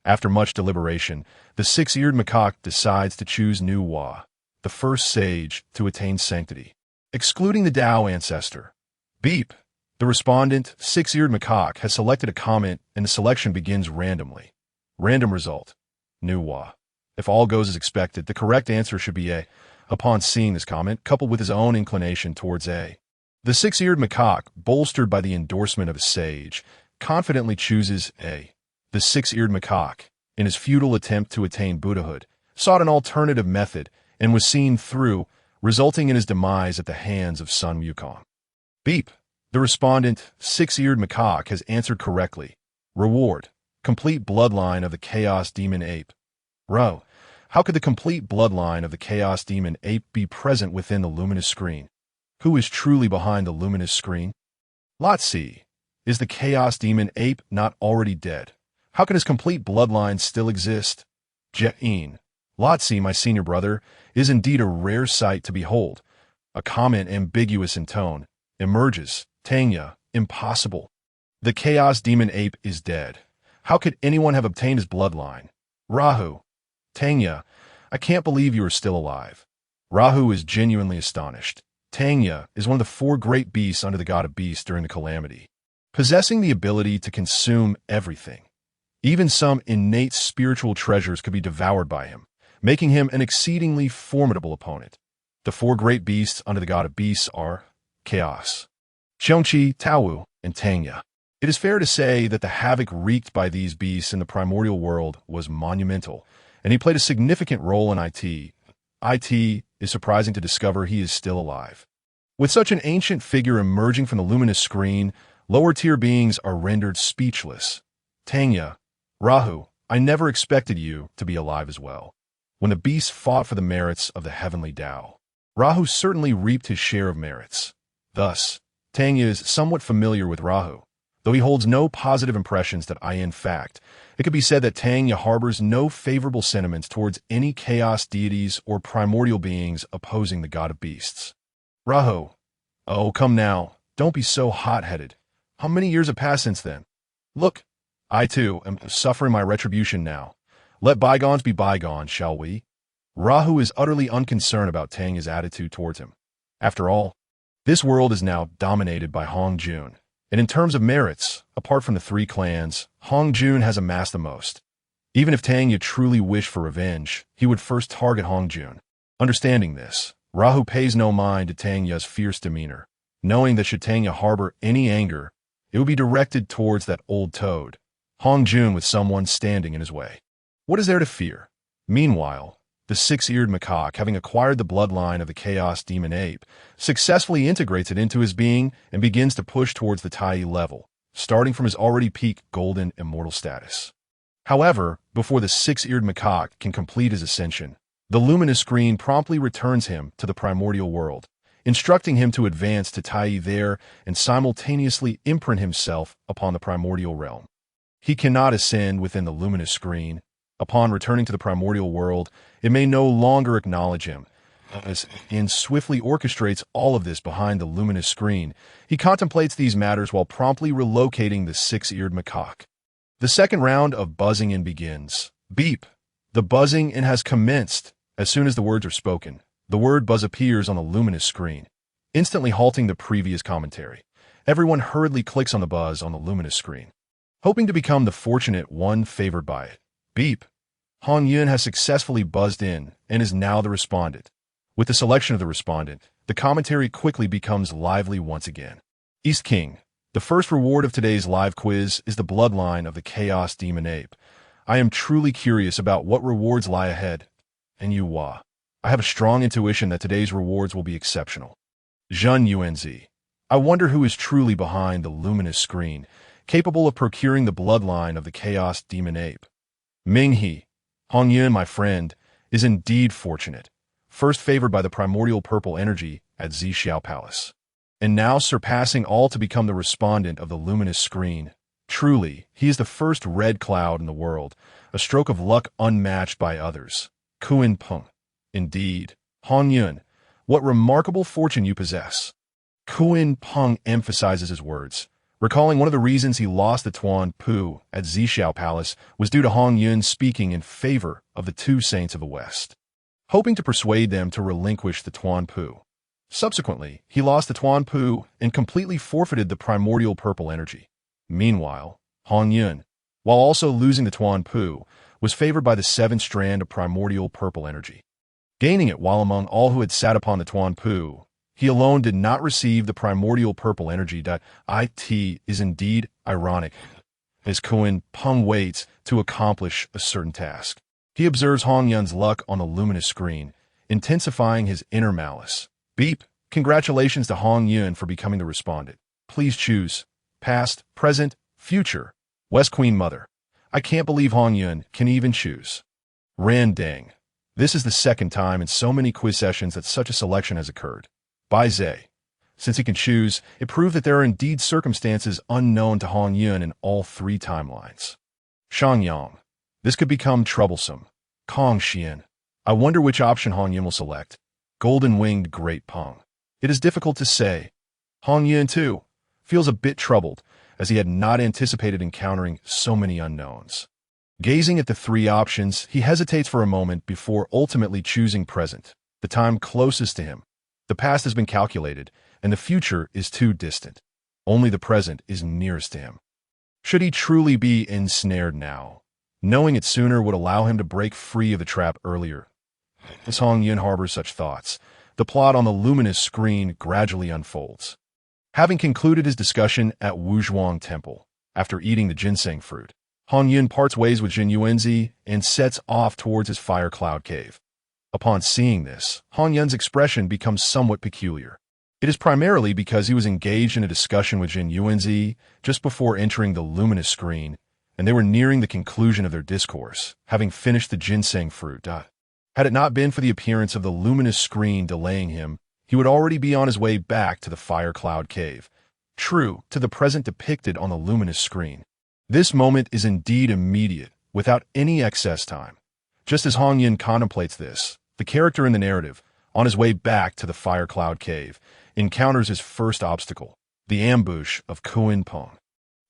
After much deliberation, the six-eared macaque decides to choose Nu Wa, the first sage to attain sanctity, excluding the Tao ancestor. Beep. The respondent, six-eared macaque, has selected a comment and the selection begins randomly. Random result. Nu Wa. If all goes as expected, the correct answer should be A. Upon seeing this comment, coupled with his own inclination towards A, the six-eared macaque, bolstered by the endorsement of a sage, confidently chooses A. The six-eared macaque, in his futile attempt to attain Buddhahood, sought an alternative method and was seen through, resulting in his demise at the hands of Sun Wukong. Beep. The respondent, six-eared macaque, has answered correctly. Reward. Complete bloodline of the Chaos Demon Ape. Ro. How could the complete bloodline of the Chaos Demon Ape be present within the luminous screen? Who is truly behind the luminous screen? Lot C. Is the Chaos Demon Ape not already dead? How can his complete bloodline still exist? Je'in. Lot C, my senior brother, is indeed a rare sight to behold. A comment ambiguous in tone emerges. Tanya. Impossible. The Chaos Demon Ape is dead. How could anyone have obtained his bloodline? Rahu. Tanya. I can't believe you are still alive. Rahu is genuinely astonished. Tanya is one of the four great beasts under the god of beasts during the calamity, possessing the ability to consume everything. Even some innate spiritual treasures could be devoured by him, making him an exceedingly formidable opponent. The four great beasts under the god of beasts are Chaos, Xiongqi, Taowu, and Tanya. It is fair to say that the havoc wreaked by these beasts in the primordial world was monumental, and he played a significant role in IT. IT is surprising to discover he is still alive. With such an ancient figure emerging from the luminous screen, lower-tier beings are rendered speechless. Tanya. Rahu, I never expected you to be alive as well. When the beasts fought for the merits of the heavenly Tao, Rahu certainly reaped his share of merits. Thus, Tanya is somewhat familiar with Rahu. Though he holds no positive impressions that in fact, it could be said that Tanya harbors no favorable sentiments towards any chaos deities or primordial beings opposing the god of beasts. Rahu. Oh, come now. Don't be so hot-headed. How many years have passed since then? Look, I too am suffering my retribution now. Let bygones be bygones, shall we? Rahu is utterly unconcerned about Tanya's attitude towards him. After all, this world is now dominated by Hongjun. And in terms of merits, apart from the three clans, Hongjun has amassed the most. Even if Tanya truly wished for revenge, he would first target Hongjun. Understanding this, Rahu pays no mind to Tanya's fierce demeanor, knowing that should Tanya harbor any anger, it would be directed towards that old toad, Hongjun, with someone standing in his way. What is there to fear? Meanwhile, the six-eared macaque, having acquired the bloodline of the Chaos Demon Ape, successfully integrates it into his being and begins to push towards the Tai level, starting from his already peak golden immortal status. However, before the six-eared macaque can complete his ascension, the luminous screen promptly returns him to the primordial world, instructing him to advance to Tai there and simultaneously imprint himself upon the primordial realm. He cannot ascend within the luminous screen. Upon returning to the primordial world, it may no longer acknowledge him. As and swiftly orchestrates all of this behind the luminous screen, he contemplates these matters while promptly relocating the six-eared macaque. The second round of buzzing in begins. Beep. The buzzing in has commenced. As soon as the words are spoken, the word buzz appears on the luminous screen, instantly halting the previous commentary. Everyone hurriedly clicks on the buzz on the luminous screen, hoping to become the fortunate one favored by it. Beep. Hongyun has successfully buzzed in and is now the respondent. With the selection of the respondent, the commentary quickly becomes lively once again. East King. The first reward of today's live quiz is the bloodline of the Chaos Demon Ape. I am truly curious about what rewards lie ahead. And you, Wa. I have a strong intuition that today's rewards will be exceptional. Zhen Yuanzi. I wonder who is truly behind the luminous screen. capable of procuring the bloodline of the chaos demon ape. Minghe, Hongyun, my friend, is indeed fortunate, first favored by the primordial purple energy at Zhixiao Palace, and now surpassing all to become the respondent of the luminous screen. Truly, he is the first red cloud in the world, a stroke of luck unmatched by others. Kuan Peng. Indeed, Hongyun, what remarkable fortune you possess. Kuan Peng emphasizes his words, recalling one of the reasons he lost the Tuan Pu at Zhixiao Palace was due to Hongyun speaking in favor of the two saints of the West, hoping to persuade them to relinquish the Tuan Pu. Subsequently, he lost the Tuan Pu and completely forfeited the primordial purple energy. Meanwhile, Hongyun, while also losing the Tuan Pu, was favored by the seventh strand of primordial purple energy, gaining it while among all who had sat upon the Tuan Pu, he alone did not receive the primordial purple energy. It is indeed ironic, as Kuan Peng waits to accomplish a certain task. He observes Hongyun's luck on the luminous screen, intensifying his inner malice. Beep! Congratulations to Hongyun for becoming the respondent. Please choose past, present, future. West Queen Mother. I can't believe Hongyun can even choose. Randang. This is the second time in so many quiz sessions that such a selection has occurred. Bai Zhe. Since he can choose, it proved that there are indeed circumstances unknown to Hongyun in all three timelines. Shangyang. This could become troublesome. Kong Xian. I wonder which option Hongyun will select. Golden-winged Great Peng. It is difficult to say. Hongyun, too, feels a bit troubled, as he had not anticipated encountering so many unknowns. Gazing at the three options, he hesitates for a moment before ultimately choosing present, the time closest to him. The past has been calculated, and the future is too distant. Only the present is nearest to him. Should he truly be ensnared now, knowing it sooner would allow him to break free of the trap earlier? As Hongyun harbors such thoughts, the plot on the luminous screen gradually unfolds. Having concluded his discussion at Wuzhuang Temple, after eating the ginseng fruit, Hongyun parts ways with Jin Yuanzi and sets off towards his fire cloud cave. Upon seeing this, Hongyun's expression becomes somewhat peculiar. It is primarily because he was engaged in a discussion with Jin Yuanzi just before entering the luminous screen, and they were nearing the conclusion of their discourse, having finished the ginseng fruit. Had it not been for the appearance of the luminous screen delaying him, he would already be on his way back to the fire cloud cave, true to the present depicted on the luminous screen. This moment is indeed immediate, without any excess time. Just as Hongyun contemplates this, the character in the narrative, on his way back to the fire cloud cave, encounters his first obstacle, the ambush of Kuan Peng,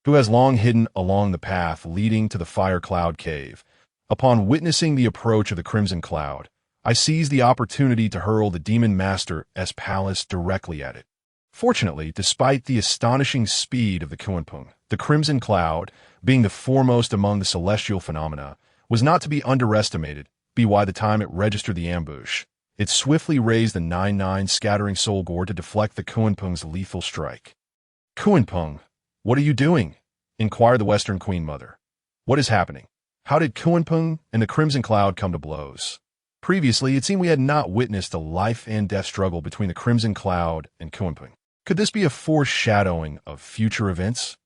who has long hidden along the path leading to the fire cloud cave. Upon witnessing the approach of the crimson cloud, I seize the opportunity to hurl the demon master's palace directly at it. Fortunately, despite the astonishing speed of the Kuan Peng, the crimson cloud, being the foremost among the celestial phenomena, was not to be underestimated. By the time it registered the ambush, it swiftly raised the 9-9 scattering soul gore to deflect the Kuan Peng's lethal strike. Kuan Peng, what are you doing? Inquired the Western Queen Mother. What is happening? How did Kuan Peng and the crimson cloud come to blows? Previously, it seemed we had not witnessed a life and death struggle between the crimson cloud and Kuan Peng. Could this be a foreshadowing of future events?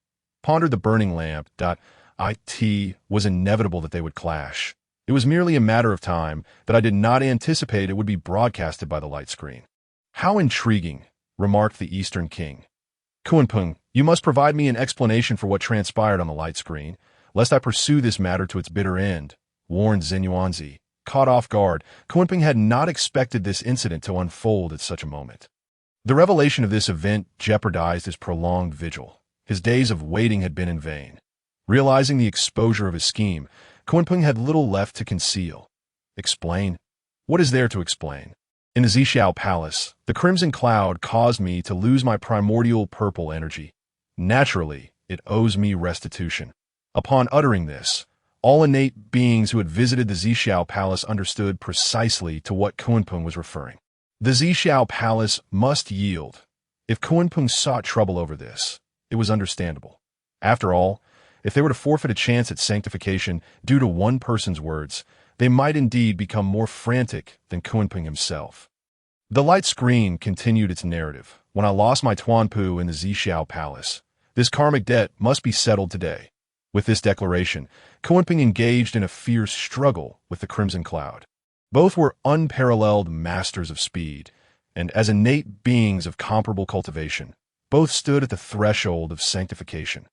Pondered the burning lamp. It was inevitable that they would clash. It was merely a matter of time that I did not anticipate it would be broadcasted by the light screen. How intriguing, remarked the Eastern King. Kuan Peng, you must provide me an explanation for what transpired on the light screen, lest I pursue this matter to its bitter end, warned Jin Yuanzi. Caught off guard, Kuan Peng had not expected this incident to unfold at such a moment. The revelation of this event jeopardized his prolonged vigil. His days of waiting had been in vain. Realizing the exposure of his scheme, Kuan Peng had little left to conceal. Explain? What is there to explain? In the Zhixiao Palace, the crimson cloud caused me to lose my primordial purple energy. Naturally, it owes me restitution. Upon uttering this, all innate beings who had visited the Zhixiao Palace understood precisely to what Kuan Peng was referring. The Zhixiao Palace must yield. If Kuan Peng sought trouble over this, it was understandable. After all, if they were to forfeit a chance at sanctification due to one person's words, they might indeed become more frantic than Kuan Peng himself. The light screen continued its narrative. When I lost my Tuan Pu in the Zhixiao Palace, This karmic debt must be settled today. With this declaration, Kunpeng engaged in a fierce struggle with the Crimson Cloud. Both were unparalleled masters of speed, and as innate beings of comparable cultivation, both stood at the threshold of sanctification.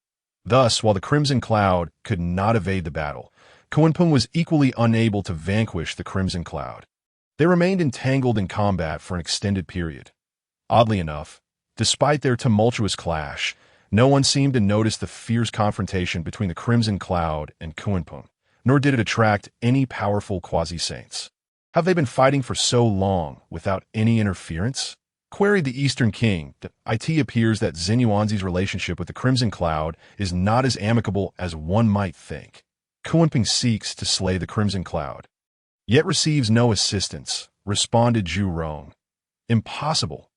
Thus, while the Crimson Cloud could not evade the battle, Kunpeng was equally unable to vanquish the Crimson Cloud. They remained entangled in combat for an extended period. Oddly enough, despite their tumultuous clash, no one seemed to notice the fierce confrontation between the Crimson Cloud and Kunpeng, nor did it attract any powerful quasi-saints. Have they been fighting for so long without any interference? Queried the Eastern King. It appears that Xinyuanzi's relationship with the Crimson Cloud is not as amicable as one might think. Kunpeng seeks to slay the Crimson Cloud, yet receives no assistance, responded Zhu Rong. Impossible.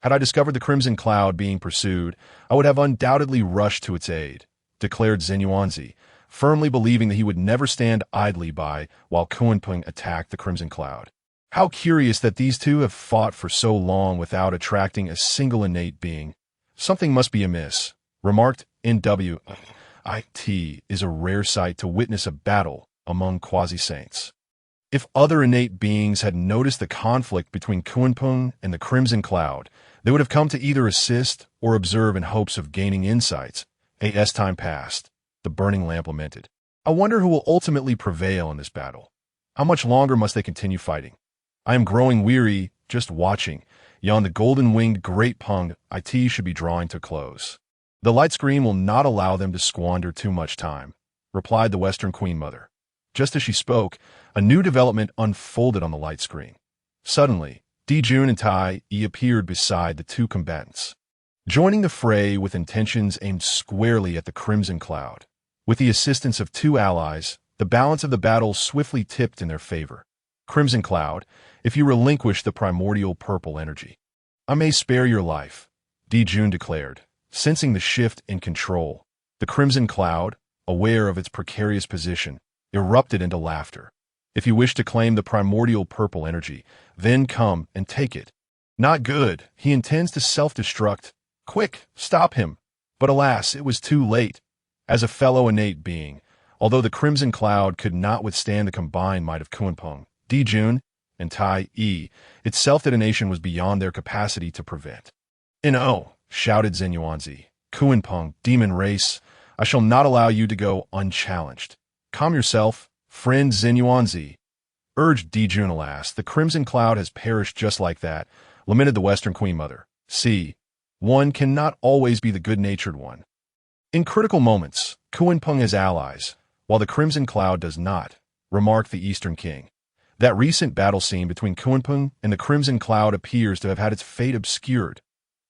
Had I discovered the Crimson Cloud being pursued, I would have undoubtedly rushed to its aid, declared Xinyuanzi, firmly believing that he would never stand idly by while Kunpeng attacked the Crimson Cloud. How curious that these two have fought for so long without attracting a single innate being. Something must be amiss, remarked N.W. It is a rare sight to witness a battle among quasi-saints. If other innate beings had noticed the conflict between Kunpeng and the Crimson Cloud, they would have come to either assist or observe in hopes of gaining insights. As time passed, the burning lamp lamented. I wonder who will ultimately prevail in this battle. How much longer must they continue fighting? I am growing weary just watching. Yon the golden-winged great Pung It should be drawing to close. The light screen will not allow them to squander too much time, replied the Western Queen Mother. Just as she spoke, a new development unfolded on the light screen. Suddenly, Dijun and Tai Yi appeared beside the two combatants, joining the fray with intentions aimed squarely at the Crimson Cloud. With the assistance of two allies, the balance of the battle swiftly tipped in their favor. Crimson Cloud, if you relinquish the primordial purple energy, I may spare your life, Dijun declared, sensing the shift in control. The Crimson Cloud, aware of its precarious position, erupted into laughter. If you wish to claim the primordial purple energy, then come and take it. Not good. He intends to self-destruct. Quick, stop him. But alas, it was too late. As a fellow innate being, although the Crimson Cloud could not withstand the combined might of Kunpeng, Dijun, and Tai Yi, its self-detonation was beyond their capacity to prevent. No, shouted Xinyuanzi. Kunpeng, demon race, I shall not allow you to go unchallenged. Calm yourself, friend Xinyuanzi, urged Dijun. Alas, the Crimson Cloud has perished just like that, lamented the Western Queen Mother. See, one cannot always be the good-natured one. In critical moments, Kunpeng has allies, while the Crimson Cloud does not, remarked the Eastern King. That recent battle scene between Kunpeng and the Crimson Cloud appears to have had its fate obscured,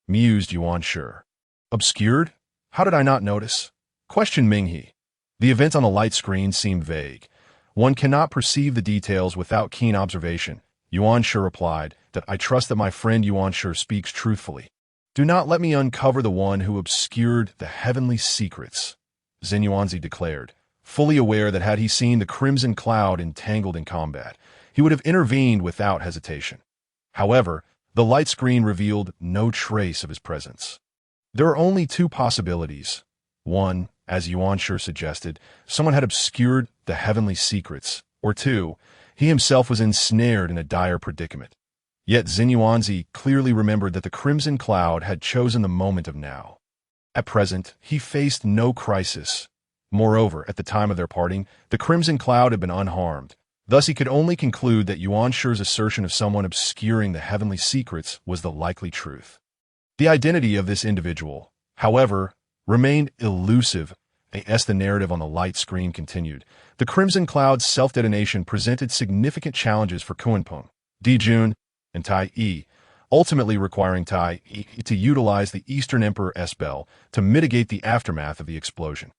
mused Yuan Shi. Obscured? How did I not notice? Questioned Minghe. The events on the light screen seemed vague. One cannot perceive the details without keen observation. Yuan Shi replied that I trust that my friend Yuan Shi speaks truthfully. Do not let me uncover the one who obscured the heavenly secrets, Xinyuanzi declared, fully aware that had he seen the Crimson Cloud entangled in combat, he would have intervened without hesitation. However, the light screen revealed no trace of his presence. There are only two possibilities. One, as Yuan Shi suggested, someone had obscured the heavenly secrets, or two, he himself was ensnared in a dire predicament. Yet Xinyuanzi clearly remembered that the Crimson Cloud had chosen the moment of now. At present, he faced no crisis. Moreover, at the time of their parting, the Crimson Cloud had been unharmed. Thus he could only conclude that Yuan Shi's assertion of someone obscuring the heavenly secrets was the likely truth. The identity of this individual, however, remained elusive. As the narrative on the light screen continued, the Crimson Cloud's self-detonation presented significant challenges for Kunpeng, Dijun, and Tai Yi, ultimately requiring Tai Yi to utilize the Eastern Emperor Spell to mitigate the aftermath of the explosion.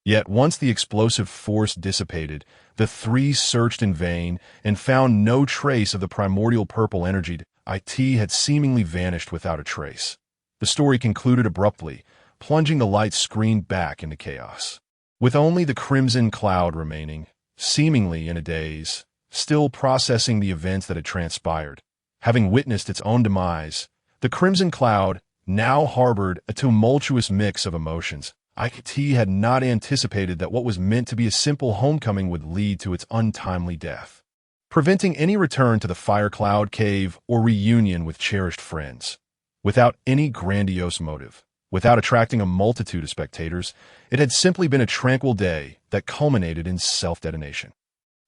Yet once the explosive force dissipated, the three searched in vain and found no trace of the primordial purple energy. It had seemingly vanished without a trace. The story concluded abruptly, plunging the light screen back into chaos. With only the Crimson Cloud remaining, seemingly in a daze, still processing the events that had transpired. Having witnessed its own demise, the Crimson Cloud, now harbored a tumultuous mix of emotions. IKT had not anticipated that what was meant to be a simple homecoming would lead to its untimely death, preventing any return to the Fire Cloud Cave or reunion with cherished friends. Without any grandiose motive, without attracting a multitude of spectators, it had simply been a tranquil day that culminated in self-detonation.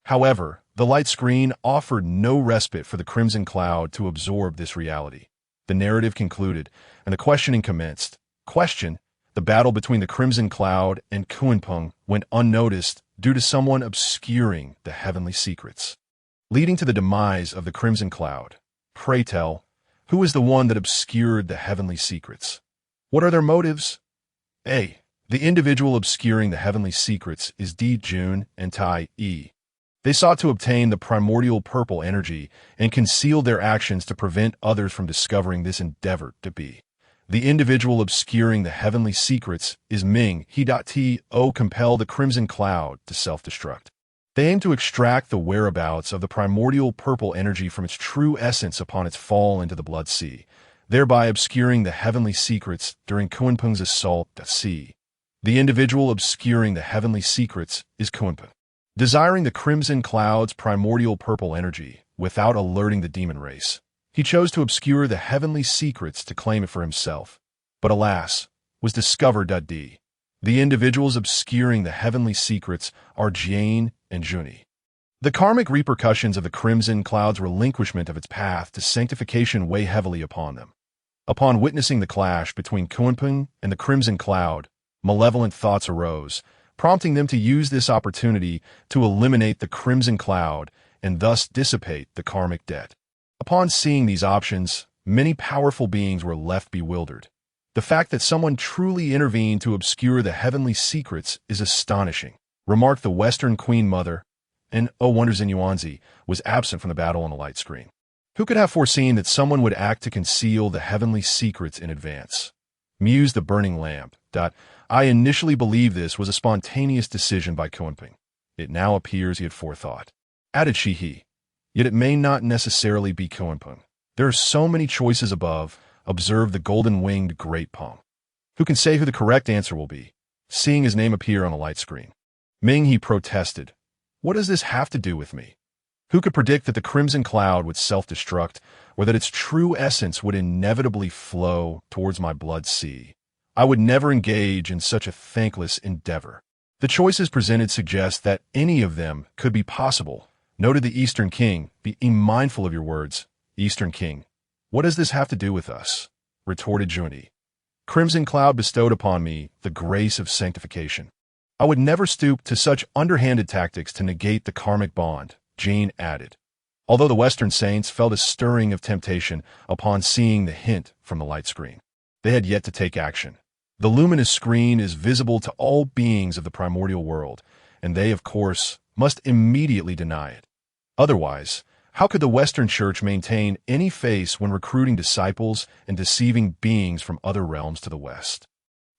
However, the light screen offered no respite for the Crimson Cloud to absorb this reality. The narrative concluded, and the questioning commenced. Question: the battle between the Crimson Cloud and Kunpeng went unnoticed due to someone obscuring the heavenly secrets, leading to the demise of the Crimson Cloud. Pray tell, who is the one that obscured the heavenly secrets? What are their motives? A. The individual obscuring the heavenly secrets is Jun and Tai E. They sought to obtain the primordial purple energy and concealed their actions to prevent others from discovering this endeavor to be. The individual obscuring the heavenly secrets is Ming. He.to compel the Crimson Cloud to self-destruct. They aim to extract the whereabouts of the primordial purple energy from its true essence upon its fall into the Blood Sea, thereby obscuring the heavenly secrets during Kunpeng's assault at sea. The individual obscuring the heavenly secrets is Kunpeng, desiring the Crimson Cloud's primordial purple energy without alerting the demon race. He chose to obscure the heavenly secrets to claim it for himself, but alas, was discovered. The individuals obscuring the heavenly secrets are Jian and Juni. The karmic repercussions of the Crimson Cloud's relinquishment of its path to sanctification weigh heavily upon them. Upon witnessing the clash between Kunpeng and the Crimson Cloud, malevolent thoughts arose, prompting them to use this opportunity to eliminate the Crimson Cloud and thus dissipate the karmic debt. Upon seeing these options, many powerful beings were left bewildered. The fact that someone truly intervened to obscure the heavenly secrets is astonishing, remarked the Western Queen Mother, and oh wonders in Yuanzi was absent from the battle on the light screen. Who could have foreseen that someone would act to conceal the heavenly secrets in advance? Mused the burning lamp. I initially believed this was a spontaneous decision by Kunpeng. It now appears he had forethought. Added Shihi. Yet it may not necessarily be Kunpeng. There are so many choices above, observed the golden-winged Great Pong. Who can say who the correct answer will be? Seeing his name appear on a light screen. Ming, he protested. What does this have to do with me? Who could predict that the Crimson Cloud would self-destruct, or that its true essence would inevitably flow towards my blood sea? I would never engage in such a thankless endeavor. The choices presented suggest that any of them could be possible, noted the Eastern King. Be mindful of your words, Eastern King. What does this have to do with us? Retorted Juni. Crimson Cloud bestowed upon me the grace of sanctification. I would never stoop to such underhanded tactics to negate the karmic bond, Jane added. Although the Western Saints felt a stirring of temptation upon seeing the hint from the light screen, they had yet to take action. The luminous screen is visible to all beings of the primordial world, and they, of course, must immediately deny it. Otherwise, how could the Western Church maintain any face when recruiting disciples and deceiving beings from other realms to the West?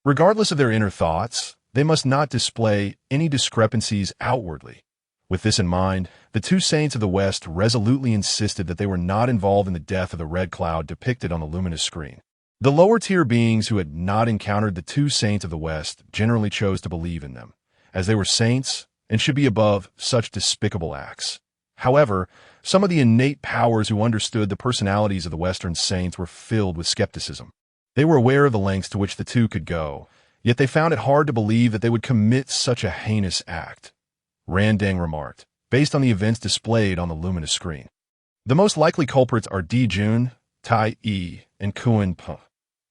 Regardless of their inner thoughts, they must not display any discrepancies outwardly. With this in mind, the two saints of the West resolutely insisted that they were not involved in the death of the red cloud depicted on the luminous screen. The lower-tier beings who had not encountered the two saints of the West generally chose to believe in them, as they were saints and should be above such despicable acts. However, some of the innate powers who understood the personalities of the Western saints were filled with skepticism. They were aware of the lengths to which the two could go, yet they found it hard to believe that they would commit such a heinous act. Randang remarked, based on the events displayed on the luminous screen. The most likely culprits are Jun, Tai E, and Kunpeng.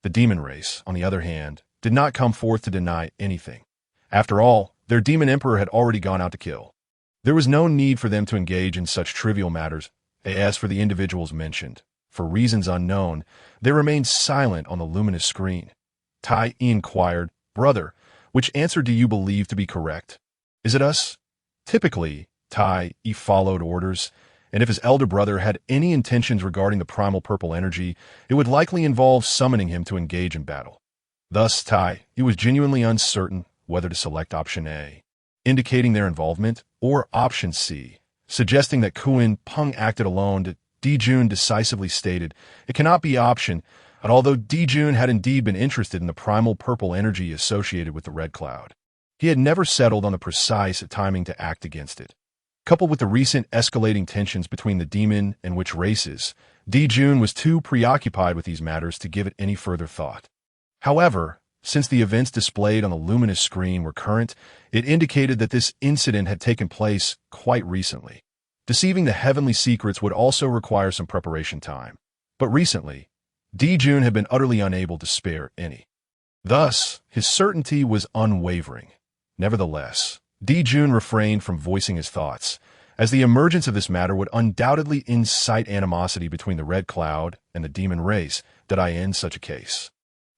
The demon race, on the other hand, did not come forth to deny anything. After all, their demon emperor had already gone out to kill. There was no need for them to engage in such trivial matters. As for the individuals mentioned, for reasons unknown, they remained silent on the luminous screen. Tai E inquired, Brother, which answer do you believe to be correct? Is it us? Typically, Tai E followed orders, and if his elder brother had any intentions regarding the primal purple energy, it would likely involve summoning him to engage in battle. Thus, Tai E was genuinely uncertain whether to select option A, indicating their involvement, or option C, suggesting that Kunpeng acted alone. Jun decisively stated, it cannot be option But although Dijun had indeed been interested in the primal purple energy associated with the red cloud, he had never settled on the precise timing to act against it. Coupled with the recent escalating tensions between the demon and witch races, Dijun was too preoccupied with these matters to give it any further thought. However, since the events displayed on the luminous screen were current, it indicated that this incident had taken place quite recently. Deceiving the heavenly secrets would also require some preparation time. But recently, Dijun had been utterly unable to spare any. Thus, his certainty was unwavering. Nevertheless, Dijun refrained from voicing his thoughts, as the emergence of this matter would undoubtedly incite animosity between the red cloud and the demon race did I end such a case.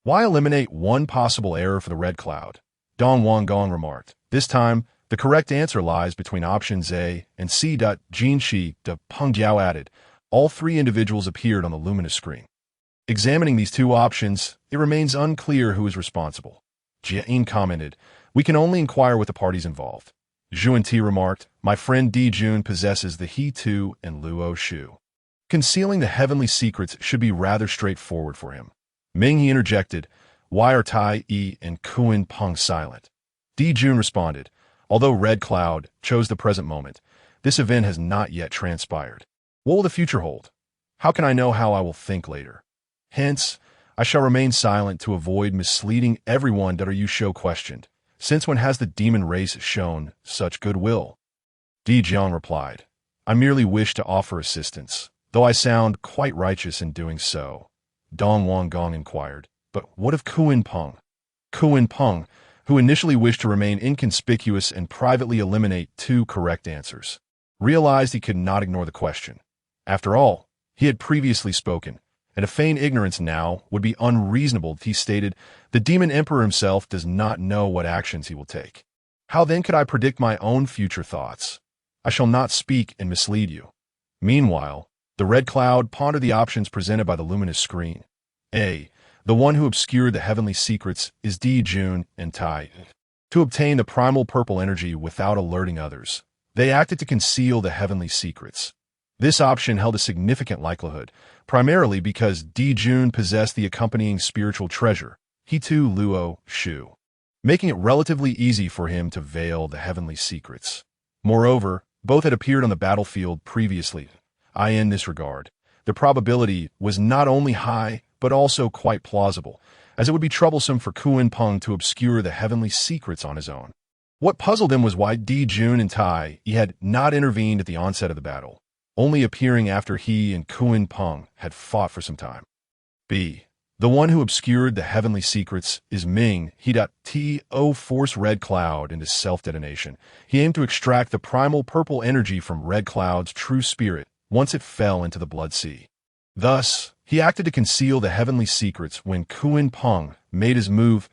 Why eliminate one possible error for the red cloud? Don Wanggong remarked. This time, the correct answer lies between options A and C. Jinshi de Pengjiao added. All three individuals appeared on the luminous screen. Examining these two options, it remains unclear who is responsible. Jiayin commented, "We can only inquire with the parties involved." Zhuan remarked, "My friend Dijun possesses the He Tu and Luo Shu. Concealing the heavenly secrets should be rather straightforward for him." Ming he interjected, "Why are Tai Yi and Kuan Peng silent?" Dijun responded, "Although Red Cloud chose the present moment, this event has not yet transpired. What will the future hold? How can I know how I will think later? Hence, I shall remain silent to avoid misleading everyone that you show questioned, since when has the demon race shown such goodwill?" Di Jiang replied, "I merely wish to offer assistance, though I sound quite righteous in doing so." Dong Wanggong inquired, "But what of Kuan Peng?" Kuan Peng, who initially wished to remain inconspicuous and privately eliminate two correct answers, realized he could not ignore the question. After all, he had previously spoken, and to feign ignorance now would be unreasonable. He stated, "The demon emperor himself does not know what actions he will take. How then could I predict my own future thoughts? I shall not speak and mislead you." Meanwhile, the red cloud pondered the options presented by the luminous screen. A. The one who obscured the heavenly secrets is Dijun and Tai. To obtain the primal purple energy without alerting others, they acted to conceal the heavenly secrets. This option held a significant likelihood, primarily because Dijun possessed the accompanying spiritual treasure, He Tu Luo Shu, making it relatively easy for him to veil the heavenly secrets. Moreover, both had appeared on the battlefield previously. In this regard, the probability was not only high, but also quite plausible, as it would be troublesome for Kuan Peng to obscure the heavenly secrets on his own. What puzzled him was why Dijun and Tai Yi had not intervened at the onset of the battle, only appearing after he and Kuan Peng had fought for some time. B. The one who obscured the heavenly secrets is Ming. He.to force Red Cloud into self-detonation. He aimed to extract the primal purple energy from Red Cloud's true spirit once it fell into the Blood Sea. Thus, he acted to conceal the heavenly secrets when Kuan Peng made his move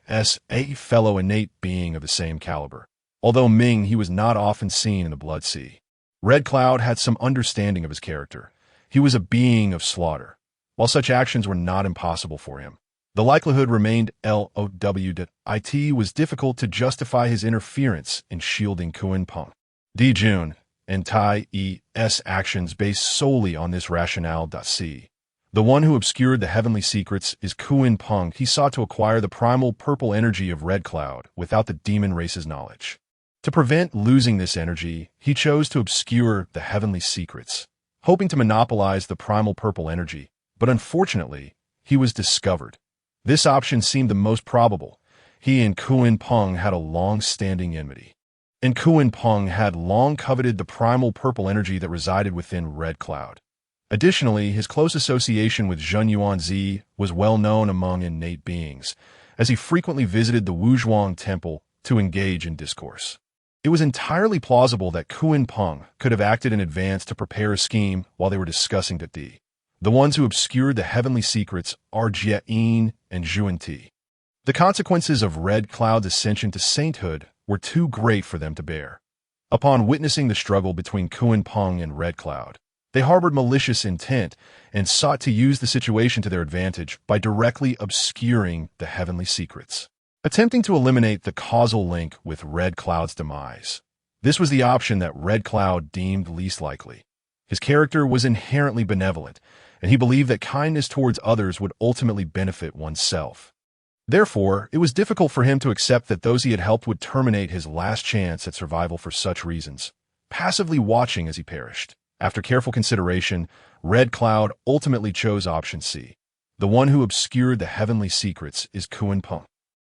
as a fellow innate being of the same caliber. Although Ming he was not often seen in the Blood Sea, Red Cloud had some understanding of his character. He was a being of slaughter. While such actions were not impossible for him, the likelihood remained low that it was difficult to justify his interference in shielding Kuan Peng. Dijun and Tai Yi's actions based solely on this rationale. C. The one who obscured the heavenly secrets is Kuan Peng. He sought to acquire the primal purple energy of Red Cloud without the demon race's knowledge. To prevent losing this energy, he chose to obscure the heavenly secrets, hoping to monopolize the primal purple energy, but unfortunately, he was discovered. This option seemed the most probable. He and Kuan Peng had a long-standing enmity, and Kuan Peng had long coveted the primal purple energy that resided within Red Cloud. Additionally, his close association with Zhen Yuanzi was well known among innate beings, as he frequently visited the Wuzhuang Temple to engage in discourse. It was entirely plausible that Kuan Peng could have acted in advance to prepare a scheme while they were discussing the ones who obscured the heavenly secrets are Jiayin and Zhuan. The consequences of Red Cloud's ascension to sainthood were too great for them to bear. Upon witnessing the struggle between Kuan Peng and Red Cloud, they harbored malicious intent and sought to use the situation to their advantage by directly obscuring the heavenly secrets, attempting to eliminate the causal link with Red Cloud's demise. This was the option that Red Cloud deemed least likely. His character was inherently benevolent, and he believed that kindness towards others would ultimately benefit oneself. Therefore, it was difficult for him to accept that those he had helped would terminate his last chance at survival for such reasons, passively watching as he perished. After careful consideration, Red Cloud ultimately chose option C. The one who obscured the heavenly secrets is Kuan-Peng.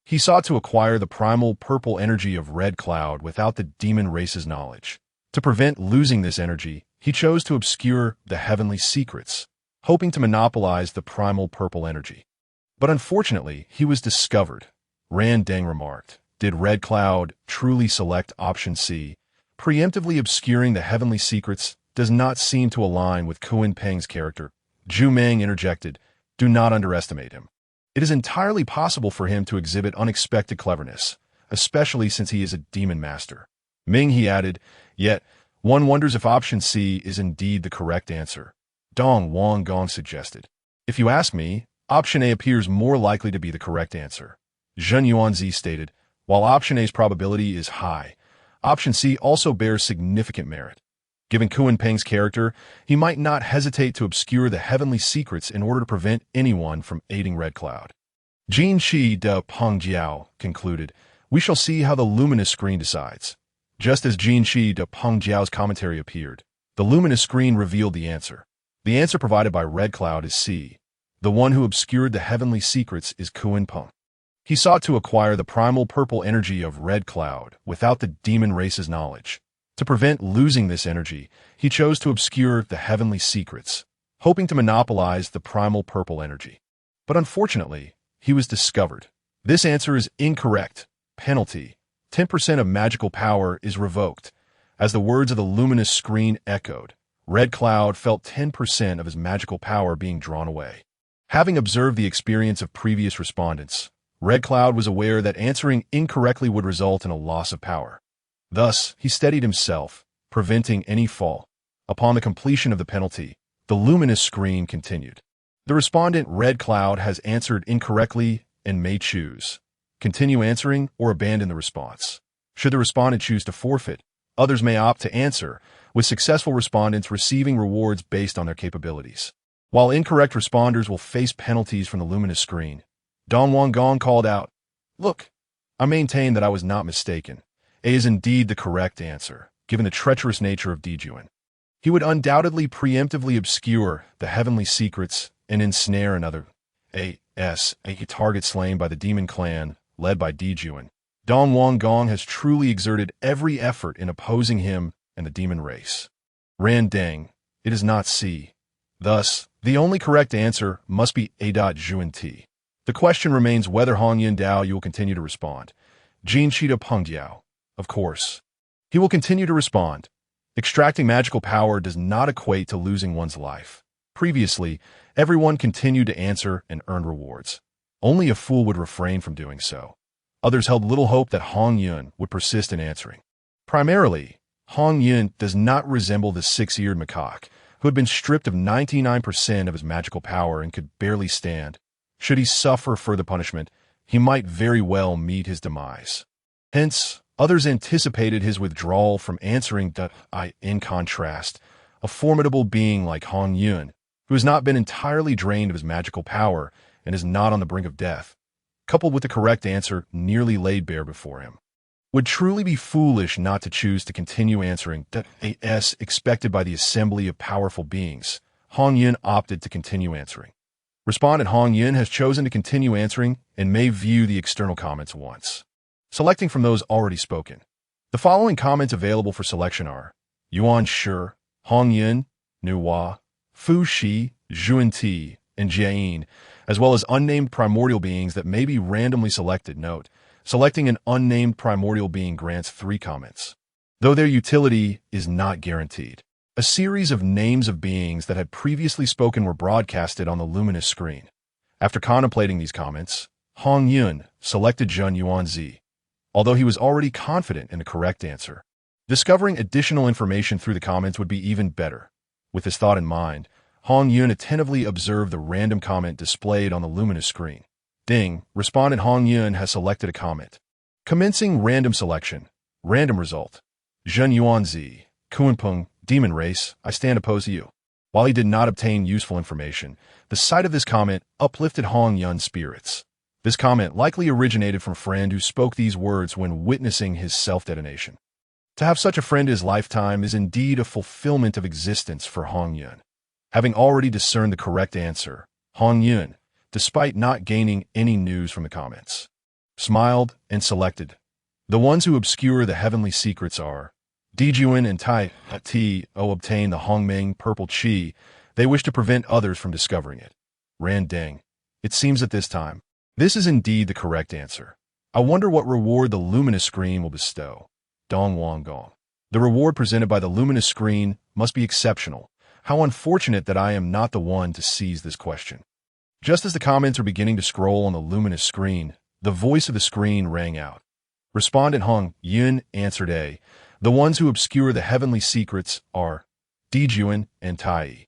He sought to acquire the primal purple energy of Red Cloud without the demon race's knowledge. To prevent losing this energy, he chose to obscure the heavenly secrets, hoping to monopolize the primal purple energy. But unfortunately, he was discovered. Ran Deng remarked, "Did Red Cloud truly select option C? Preemptively obscuring the heavenly secrets does not seem to align with Kuan-Peng's character." Zhu Meng interjected, "Do not underestimate him. It is entirely possible for him to exhibit unexpected cleverness, especially since he is a demon master." Ming, he added, "Yet, one wonders if option C is indeed the correct answer." Dong Wanggong suggested, "If you ask me, option A appears more likely to be the correct answer." Zhen Yuanzi stated, "While option A's probability is high, option C also bears significant merit. Given Kuan-Peng's character, he might not hesitate to obscure the heavenly secrets in order to prevent anyone from aiding Red Cloud." Jin Shi de Pengjiao concluded, "We shall see how the luminous screen decides." Just as Jin Shi de Pengjiao's commentary appeared, the luminous screen revealed the answer. The answer provided by Red Cloud is C. The one who obscured the heavenly secrets is Kuan-Peng. He sought to acquire the primal purple energy of Red Cloud without the demon race's knowledge. To prevent losing this energy, he chose to obscure the heavenly secrets, hoping to monopolize the primal purple energy. But unfortunately, he was discovered. This answer is incorrect. Penalty: 10% of magical power is revoked. As the words of the luminous screen echoed, Red Cloud felt 10% of his magical power being drawn away. Having observed the experience of previous respondents, Red Cloud was aware that answering incorrectly would result in a loss of power. Thus, he steadied himself, preventing any fall. Upon the completion of the penalty, the luminous screen continued. The respondent Red Cloud has answered incorrectly and may choose: continue answering or abandon the response. Should the respondent choose to forfeit, others may opt to answer, with successful respondents receiving rewards based on their capabilities. While incorrect responders will face penalties from the luminous screen, Don Wanggong called out, "Look, I maintain that I was not mistaken. A is indeed the correct answer, given the treacherous nature of Dejuan. He would undoubtedly preemptively obscure the heavenly secrets and ensnare another a target slain by the demon clan led by Dejuan. Dong Wanggong has truly exerted every effort in opposing him and the demon race." Ran Deng, "It is not C. Thus, the only correct answer must be A.Juan-T. The question remains whether Hongyun Dao you will continue to respond." Jin Shida Pengjiao, "Of course. He will continue to respond. Extracting magical power does not equate to losing one's life. Previously, everyone continued to answer and earn rewards. Only a fool would refrain from doing so. Others held little hope that Hongyun would persist in answering. Primarily, Hongyun does not resemble the six-eared macaque, who had been stripped of 99% of his magical power and could barely stand. Should he suffer further punishment, he might very well meet his demise. Hence, others anticipated his withdrawal from answering. In contrast, a formidable being like Hongyun, who has not been entirely drained of his magical power and is not on the brink of death, coupled with the correct answer nearly laid bare before him, would truly be foolish not to choose to continue answering. As expected by the assembly of powerful beings, Hongyun opted to continue answering. Respondent Hongyun has chosen to continue answering and may view the external comments once, selecting from those already spoken. The following comments available for selection are Yuan Shi, Hongyun, Nuwa, Fuxi, Zhuanti, and Jiayin, as well as unnamed primordial beings that may be randomly selected. Note: selecting an unnamed primordial being grants 3 comments, though their utility is not guaranteed. A series of names of beings that had previously spoken were broadcasted on the luminous screen. After contemplating these comments, Hongyun selected Zhen Yuanzi, although he was already confident in the correct answer. Discovering additional information through the comments would be even better. With this thought in mind, Hongyun attentively observed the random comment displayed on the luminous screen. Ding, respondent Hongyun has selected a comment. Commencing random selection. Random result: Zhen Yuanzi, Kuan-Peng, demon race, I stand opposed to you. While he did not obtain useful information, the sight of this comment uplifted Hongyun's spirits. This comment likely originated from a friend who spoke these words when witnessing his self-detonation. To have such a friend in his lifetime is indeed a fulfillment of existence for Hongyun. Having already discerned the correct answer, Hongyun, despite not gaining any news from the comments, smiled and selected. The ones who obscure the heavenly secrets are Dejuan and Tai Ti obtain the Hongming purple chi. They wish to prevent others from discovering it. Randeng. It seems at this time, this is indeed the correct answer. I wonder what reward the luminous screen will bestow. Dong Wanggong. The reward presented by the luminous screen must be exceptional. How unfortunate that I am not the one to seize this question. Just as the comments are beginning to scroll on the luminous screen, the voice of the screen rang out. Respondent Hongyun answered A. The ones who obscure the heavenly secrets are Dejuan and Tai.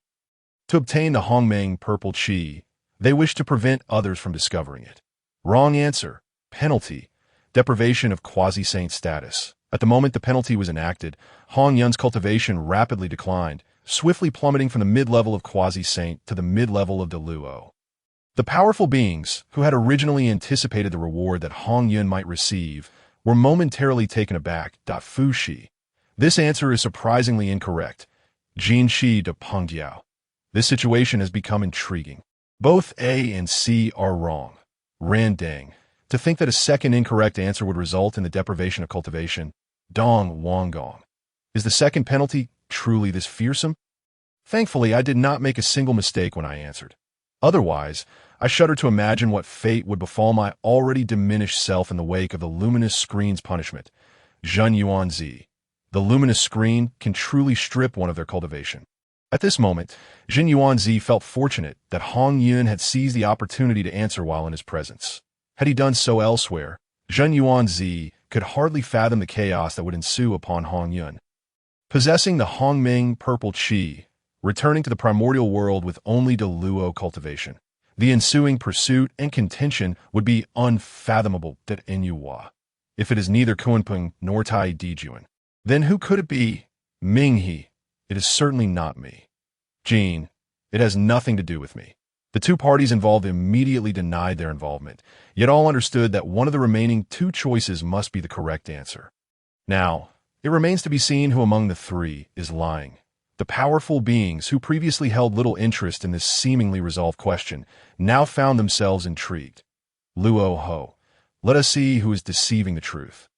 To obtain the Hongmeng purple chi, they wish to prevent others from discovering it. Wrong answer. Penalty. Deprivation of quasi-saint status. At the moment the penalty was enacted, Hongyun's cultivation rapidly declined, swiftly plummeting from the mid-level of quasi-saint to the mid-level of Deluo. The powerful beings, who had originally anticipated the reward that Hongyun might receive, were momentarily taken aback. Fuxi. This answer is surprisingly incorrect. Jinshi de Pengdiao. This situation has become intriguing. Both A and C are wrong. Randeng. To think that a second incorrect answer would result in the deprivation of cultivation. Dong Wanggong. Is the second penalty truly this fearsome? Thankfully, I did not make a single mistake when I answered. Otherwise, I shudder to imagine what fate would befall my already diminished self in the wake of the luminous screen's punishment. Zhen Yuanzi. The luminous screen can truly strip one of their cultivation. At this moment, Zhen Yuanzi felt fortunate that Hongyun had seized the opportunity to answer while in his presence. Had he done so elsewhere, Zhen Yuanzi could hardly fathom the chaos that would ensue upon Hongyun. Possessing the Hongming purple chi, returning to the primordial world with only Deluo cultivation, the ensuing pursuit and contention would be unfathomable. That Inuwa. If it is neither Kunpeng nor Tai Dejuan, then who could it be? Minghe. It is certainly not me. Jean. It has nothing to do with me. The two parties involved immediately denied their involvement, yet all understood that one of the remaining two choices must be the correct answer. Now, it remains to be seen who among the three is lying. The powerful beings who previously held little interest in this seemingly resolved question now found themselves intrigued. Luo Ho. Let us see who is deceiving the truth.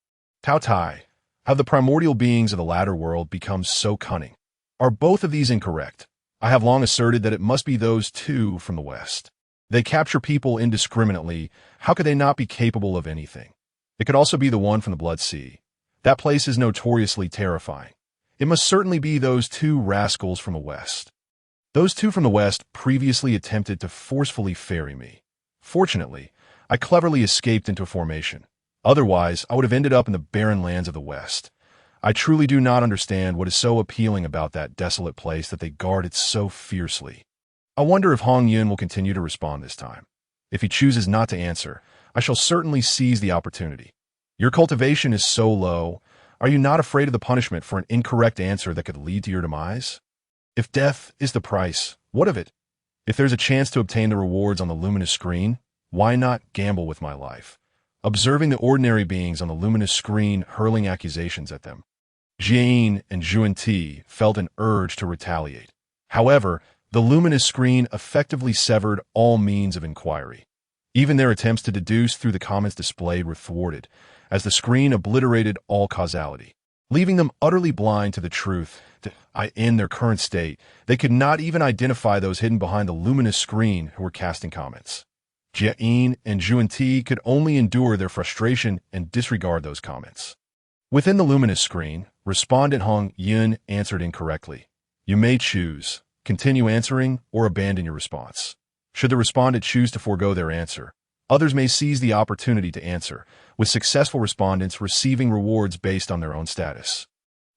Tao Tai. Have the primordial beings of the latter world become so cunning? Are both of these incorrect? I have long asserted that it must be those two from the West. They capture people indiscriminately. How could they not be capable of anything? It could also be the one from the Blood Sea. That place is notoriously terrifying. It must certainly be those two rascals from the West. Those two from the West previously attempted to forcefully ferry me. Fortunately, I cleverly escaped into a formation. Otherwise, I would have ended up in the barren lands of the West. I truly do not understand what is so appealing about that desolate place that they guard it so fiercely. I wonder if Hongyun will continue to respond this time. If he chooses not to answer, I shall certainly seize the opportunity. Your cultivation is so low. Are you not afraid of the punishment for an incorrect answer that could lead to your demise? If death is the price, what of it? If there's a chance to obtain the rewards on the luminous screen, why not gamble with my life? Observing the ordinary beings on the luminous screen hurling accusations at them, Jian and Zhuanti felt an urge to retaliate. However, the luminous screen effectively severed all means of inquiry. Even their attempts to deduce through the comments displayed were thwarted, as the screen obliterated all causality, leaving them utterly blind to the truth. In their current state, they could not even identify those hidden behind the luminous screen who were casting comments. Jian and Zhuanti could only endure their frustration and disregard those comments. Within the luminous screen, respondent Hongyun answered incorrectly. You may choose, continue answering, or abandon your response. Should the respondent choose to forego their answer, others may seize the opportunity to answer, with successful respondents receiving rewards based on their own status,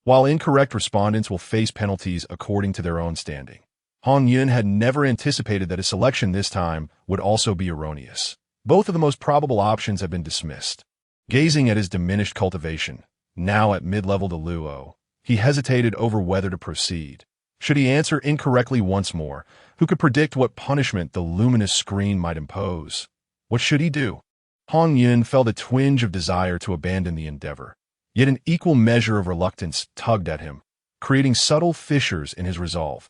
while incorrect respondents will face penalties according to their own standing. Hongyun had never anticipated that his selection this time would also be erroneous. Both of the most probable options have been dismissed. Gazing at his diminished cultivation, now at mid-level Deluo, he hesitated over whether to proceed. Should he answer incorrectly once more, who could predict what punishment the luminous screen might impose? What should he do? Hongyun felt a twinge of desire to abandon the endeavor, yet an equal measure of reluctance tugged at him, creating subtle fissures in his resolve.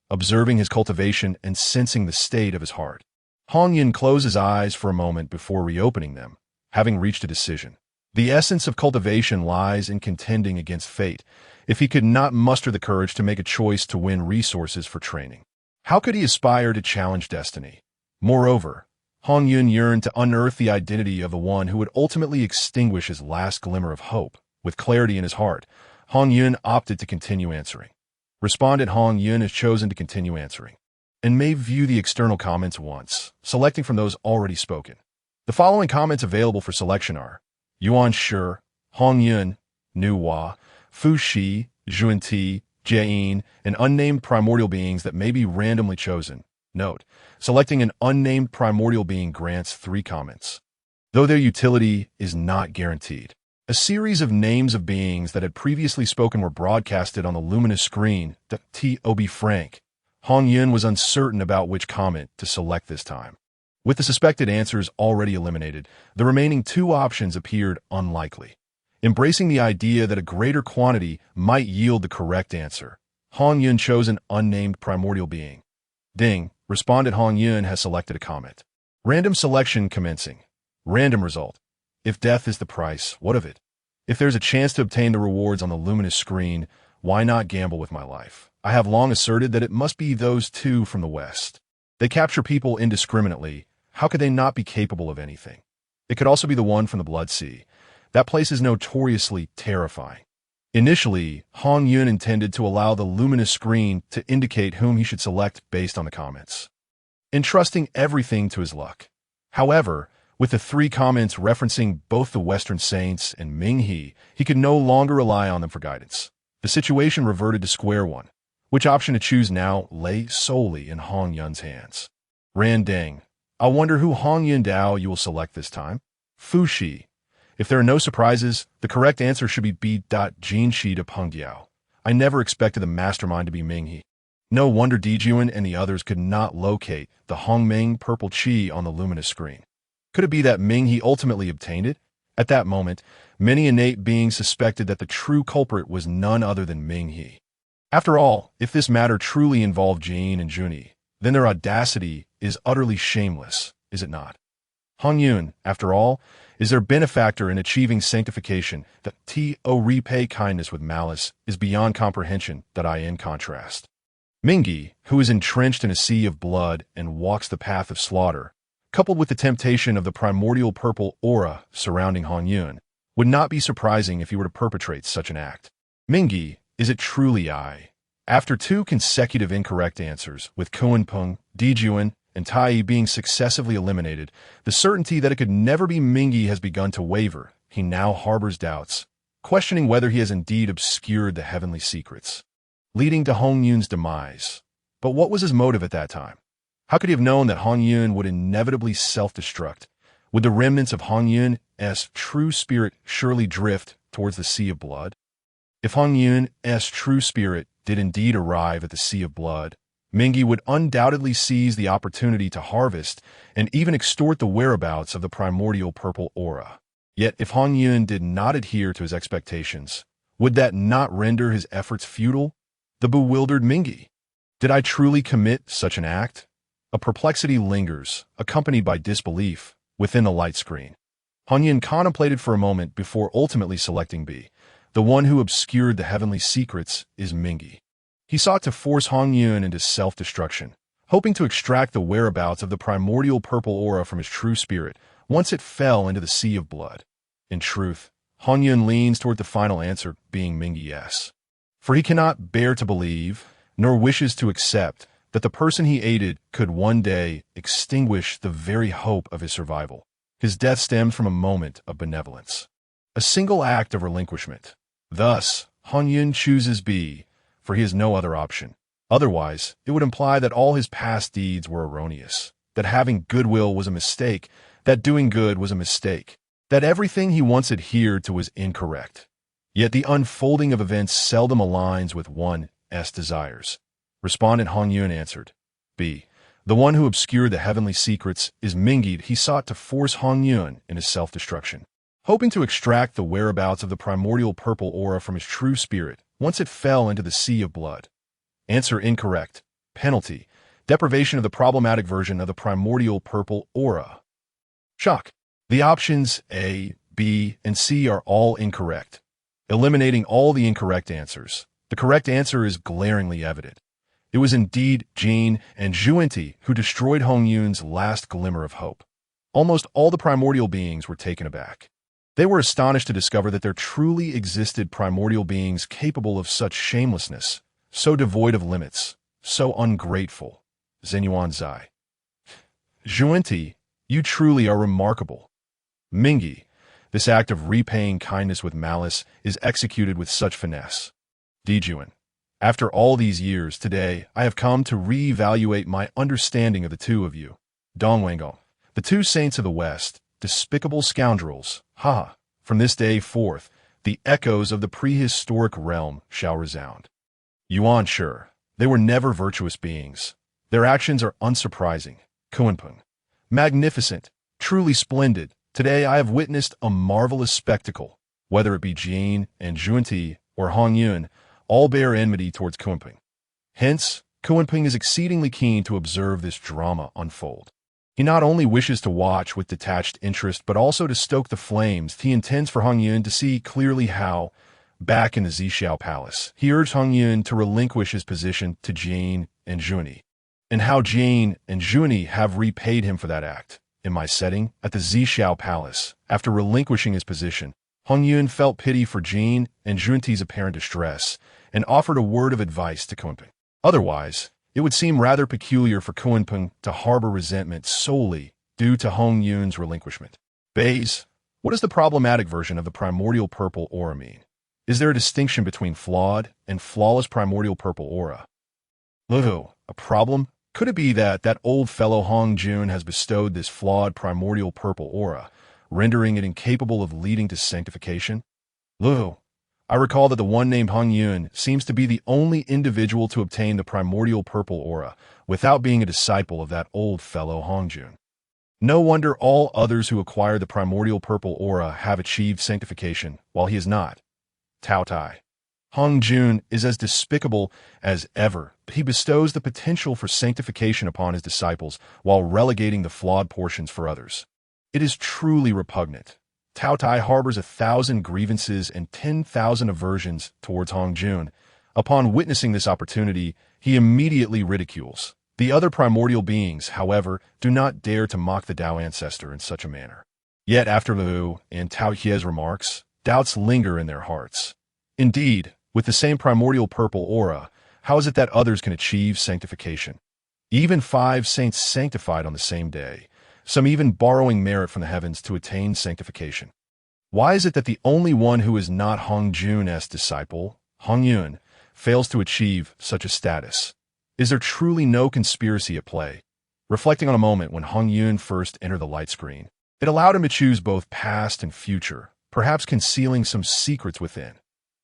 Observing his cultivation and sensing the state of his heart, Hongyun closed his eyes for a moment before reopening them, having reached a decision. The essence of cultivation lies in contending against fate. If he could not muster the courage to make a choice to win resources for training, how could he aspire to challenge destiny? Moreover, Hongyun yearned to unearth the identity of the one who would ultimately extinguish his last glimmer of hope. With clarity in his heart, Hongyun opted to continue answering. Respondent Hongyun has chosen to continue answering, and may view the external comments once, selecting from those already spoken. The following comments available for selection are Yuan Shi, Hongyun, Nuwa, Fuxi, Zhuanti, Jiayin, and unnamed primordial beings that may be randomly chosen. Note, selecting an unnamed primordial being grants 3 comments, though their utility is not guaranteed. A series of names of beings that had previously spoken were broadcasted on the luminous screen. To be frank, Hongyun was uncertain about which comment to select this time. With the suspected answers already eliminated, the remaining 2 options appeared unlikely. Embracing the idea that a greater quantity might yield the correct answer, Hongyun chose an unnamed primordial being. Ding, respondent Hongyun has selected a comment. Random selection commencing. Random result. If death is the price, what of it? If there's a chance to obtain the rewards on the luminous screen, why not gamble with my life? I have long asserted that it must be those 2 from the West. They capture people indiscriminately. How could they not be capable of anything? It could also be the one from the Blood Sea. That place is notoriously terrifying. Initially, Hongyun intended to allow the luminous screen to indicate whom he should select based on the comments, entrusting everything to his luck. However, with the 3 comments referencing both the Western Saints and Minghe, he could no longer rely on them for guidance. The situation reverted to square one. Which option to choose now lay solely in Hongyun's hands. Randang. I wonder who Hongyun Dao you will select this time. Fuxi. If there are no surprises, the correct answer should be B. Jinshi de Pengdiao. I never expected the mastermind to be Minghe. No wonder Dijuan and the others could not locate the Hongming purple chi on the luminous screen. Could it be that Minghe ultimately obtained it? At that moment, many innate beings suspected that the true culprit was none other than Minghe. After all, if this matter truly involved Jin and Juni, then their audacity is utterly shameless, is it not? Hongyun, after all, is their benefactor in achieving sanctification. That repay kindness with malice is beyond comprehension. In contrast, Minghe, who is entrenched in a sea of blood and walks the path of slaughter, coupled with the temptation of the primordial purple aura surrounding Hongyun, would not be surprising if he were to perpetrate such an act. Minghe, is it truly I? After 2 consecutive incorrect answers, with Kuanpeng, Dijuan, and Tai being successively eliminated, the certainty that it could never be Minghe has begun to waver. He now harbors doubts, questioning whether he has indeed obscured the heavenly secrets, leading to Hongyun's demise. But what was his motive at that time? How could he have known that Hongyun would inevitably self-destruct? Would the remnants of Hongyun's true spirit surely drift towards the Sea of Blood? If Hongyun's true spirit did indeed arrive at the Sea of Blood, Minghe would undoubtedly seize the opportunity to harvest and even extort the whereabouts of the primordial purple aura. Yet if Hongyun did not adhere to his expectations, would that not render his efforts futile? The bewildered Minghe. Did I truly commit such an act? A perplexity lingers, accompanied by disbelief, within the light screen. Hongyun contemplated for a moment before ultimately selecting B. The one who obscured the heavenly secrets is Minghe. He sought to force Hongyun into self-destruction, hoping to extract the whereabouts of the primordial purple aura from his true spirit once it fell into the Sea of Blood. In truth, Hongyun leans toward the final answer being Minghe's. For he cannot bear to believe, nor wishes to accept, that the person he aided could one day extinguish the very hope of his survival. His death stems from a moment of benevolence, a single act of relinquishment. Thus, Hongyun chooses B, for he has no other option. Otherwise, it would imply that all his past deeds were erroneous, that having goodwill was a mistake, that doing good was a mistake, that everything he once adhered to was incorrect. Yet the unfolding of events seldom aligns with one's desires. Respondent Hongyun answered. B. The one who obscured the heavenly secrets is Mingid. He sought to force Hongyun in his self-destruction, hoping to extract the whereabouts of the primordial purple aura from his true spirit once it fell into the sea of blood. Answer incorrect. Penalty: deprivation of the problematic version of the primordial purple aura. Shock. The options A, B, and C are all incorrect. Eliminating all the incorrect answers, the correct answer is glaringly evident. It was indeed Jin and Zhuanti who destroyed Hongyun's last glimmer of hope. Almost all the primordial beings were taken aback. They were astonished to discover that there truly existed primordial beings capable of such shamelessness, so devoid of limits, so ungrateful. Zenyuan Zai. Zhuanti, you truly are remarkable. Mingi, this act of repaying kindness with malice is executed with such finesse. Dijuan. After all these years, today, I have come to re-evaluate my understanding of the two of you. Wanggong. The two saints of the West, despicable scoundrels. Ha! From this day forth, the echoes of the prehistoric realm shall resound. Yuan Sure. They were never virtuous beings. Their actions are unsurprising. Kuanpeng. Magnificent. Truly splendid. Today I have witnessed a marvelous spectacle. Whether it be Jin and Zhuanti or Hongyun, all bear enmity towards Kuanpeng. Hence, Kuanpeng is exceedingly keen to observe this drama unfold. He not only wishes to watch with detached interest, but also to stoke the flames. He intends for Hongyun to see clearly how, back in the Zixiao Palace, he urged Hongyun to relinquish his position to Jin and Zhuanti, and how Jin and Zhuanti have repaid him for that act. In my setting, at the Zixiao Palace, after relinquishing his position, Hongyun felt pity for Jin and Zhuanti's apparent distress, and offered a word of advice to Kuanpeng. Otherwise, it would seem rather peculiar for Kuanpeng to harbor resentment solely due to Hongyun's relinquishment. Bays, what does the problematic version of the primordial purple aura mean? Is there a distinction between flawed and flawless primordial purple aura? Luhu, a problem? Could it be that that old fellow Hongjun has bestowed this flawed primordial purple aura, rendering it incapable of leading to sanctification? Luhu, I recall that the one named Hongyun seems to be the only individual to obtain the primordial purple aura without being a disciple of that old fellow Hongjun. No wonder all others who acquire the primordial purple aura have achieved sanctification, while he has not. Tao Tai. Hongjun is as despicable as ever, but he bestows the potential for sanctification upon his disciples while relegating the flawed portions for others. It is truly repugnant. Tao Tai harbors 1,000 grievances and 10,000 aversions towards Hongjun. Upon witnessing this opportunity, he immediately ridicules. The other primordial beings, however, do not dare to mock the Tao ancestor in such a manner. Yet after Liu and Tao Hie's remarks, doubts linger in their hearts. Indeed, with the same primordial purple aura, how is it that others can achieve sanctification? Even 5 saints sanctified on the same day, some even borrowing merit from the heavens to attain sanctification. Why is it that the only one who is not Hongjun's disciple, Hongyun, fails to achieve such a status? Is there truly no conspiracy at play? Reflecting on a moment when Hongyun first entered the light screen, it allowed him to choose both past and future, perhaps concealing some secrets within.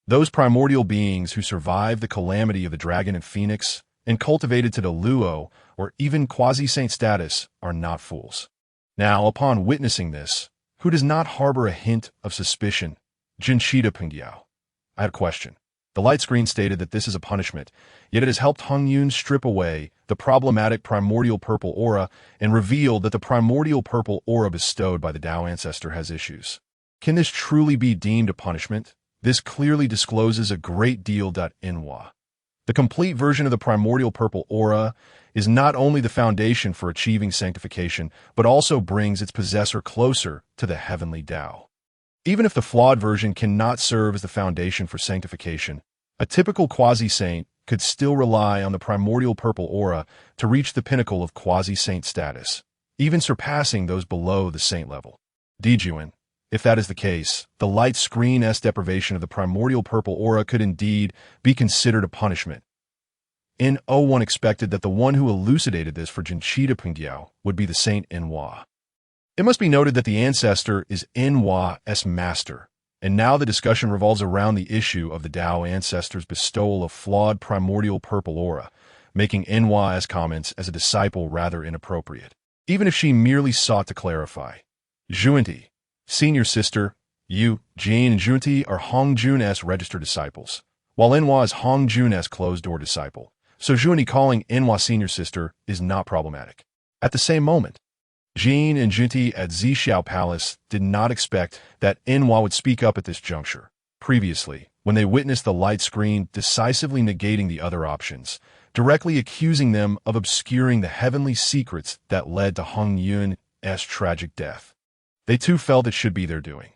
Those primordial beings who survived the calamity of the dragon and phoenix and cultivated to the Luo or even quasi-saint status are not fools. Now, upon witnessing this, who does not harbor a hint of suspicion? Jinchida Pingdiao. I had a question. The light screen stated that this is a punishment, yet it has helped Hongyun strip away the problematic primordial purple aura and reveal that the primordial purple aura bestowed by the Tao ancestor has issues. Can this truly be deemed a punishment? This clearly discloses a great deal. Inwa. The complete version of the primordial purple aura is not only the foundation for achieving sanctification, but also brings its possessor closer to the heavenly Tao. Even if the flawed version cannot serve as the foundation for sanctification, a typical quasi-saint could still rely on the primordial purple aura to reach the pinnacle of quasi-saint status, even surpassing those below the saint level. Dijuan. If that is the case, the light screen-s deprivation of the primordial purple aura could indeed be considered a punishment. N01 expected that the one who elucidated this for Jinchida Pingdiao would be the Saint Enwa. It must be noted that the ancestor is Enwa's master, and now the discussion revolves around the issue of the Tao ancestor's bestowal of flawed primordial purple aura, making Enwa's comments as a disciple rather inappropriate, even if she merely sought to clarify. Junti, senior sister, you, Jane and Junti are Hongjun's registered disciples, while Enwa is Hongjun's closed-door disciple, so Junti calling Enwa senior sister is not problematic. At the same moment, Jane and Junti at Zhixiao Palace did not expect that Enwa would speak up at this juncture. Previously, when they witnessed the light screen decisively negating the other options, directly accusing them of obscuring the heavenly secrets that led to Hongyun's tragic death. They too felt it should be their doing.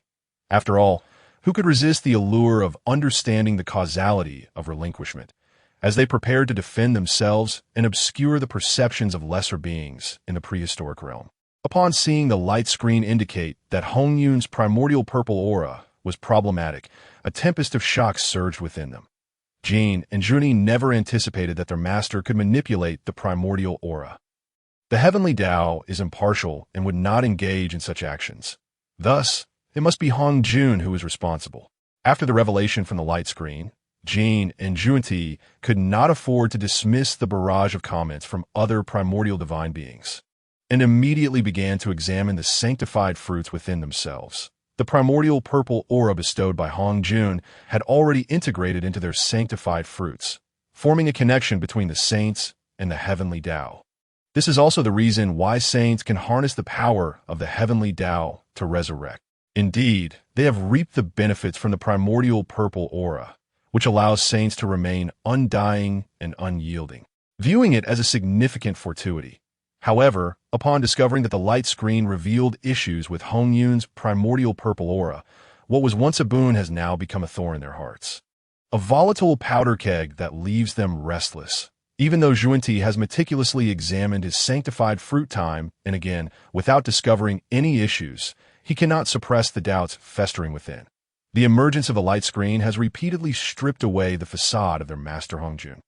After all, who could resist the allure of understanding the causality of relinquishment, as they prepared to defend themselves and obscure the perceptions of lesser beings in the prehistoric realm? Upon seeing the light screen indicate that Hongyun's primordial purple aura was problematic, a tempest of shock surged within them. Jane and Junti never anticipated that their master could manipulate the primordial aura. The heavenly Tao is impartial and would not engage in such actions. Thus, it must be Hongjun who is responsible. After the revelation from the light screen, Jane and Junti could not afford to dismiss the barrage of comments from other primordial divine beings, and immediately began to examine the sanctified fruits within themselves. The primordial purple aura bestowed by Hongjun had already integrated into their sanctified fruits, forming a connection between the saints and the heavenly Tao. This is also the reason why saints can harness the power of the heavenly Tao to resurrect. Indeed, they have reaped the benefits from the primordial purple aura, which allows saints to remain undying and unyielding, viewing it as a significant fortuity. However, upon discovering that the light screen revealed issues with Hongyun's primordial purple aura, what was once a boon has now become a thorn in their hearts. A volatile powder keg that leaves them restless. Even though Junti has meticulously examined his sanctified fruit time and again, without discovering any issues, he cannot suppress the doubts festering within. The emergence of the light screen has repeatedly stripped away the facade of their master Hongjun.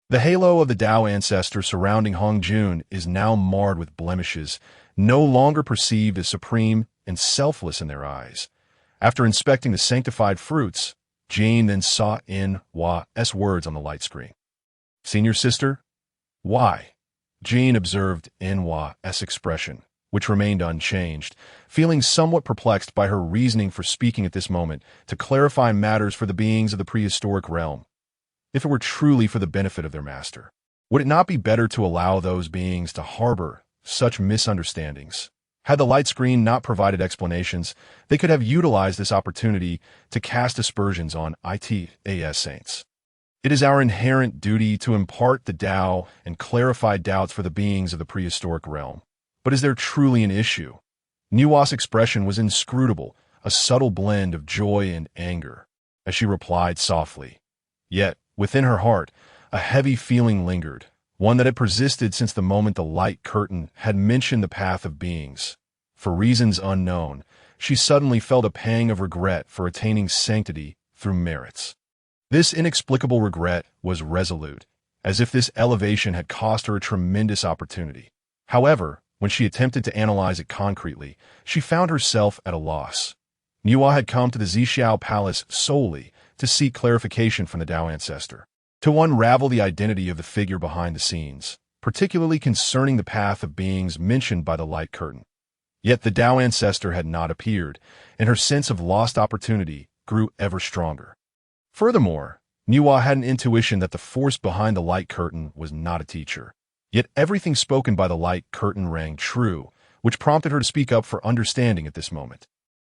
The halo of the Tao ancestor surrounding Hongjun is now marred with blemishes, no longer perceived as supreme and selfless in their eyes. After inspecting the sanctified fruits, Jane then saw Enwa's words on the light screen. Senior sister? Why? Jane observed Enwa's expression, which remained unchanged, feeling somewhat perplexed by her reasoning for speaking at this moment to clarify matters for the beings of the prehistoric realm. If it were truly for the benefit of their master, would it not be better to allow those beings to harbor such misunderstandings? Had the light screen not provided explanations, they could have utilized this opportunity to cast aspersions on its saints. It is our inherent duty to impart the Tao and clarify doubts for the beings of the prehistoric realm. But is there truly an issue? Nuwa's expression was inscrutable, a subtle blend of joy and anger, as she replied softly. Yet, within her heart, a heavy feeling lingered, one that had persisted since the moment the light curtain had mentioned the path of beings. For reasons unknown, she suddenly felt a pang of regret for attaining sanctity through merits. This inexplicable regret was resolute, as if this elevation had cost her a tremendous opportunity. However, when she attempted to analyze it concretely, she found herself at a loss. Nuwa had come to the Zhixiao Palace solely to seek clarification from the Tao ancestor, to unravel the identity of the figure behind the scenes, particularly concerning the path of beings mentioned by the light curtain. Yet the Tao ancestor had not appeared, and her sense of lost opportunity grew ever stronger. Furthermore, Nuwa had an intuition that the force behind the light curtain was not a teacher. Yet everything spoken by the light curtain rang true, which prompted her to speak up for understanding at this moment.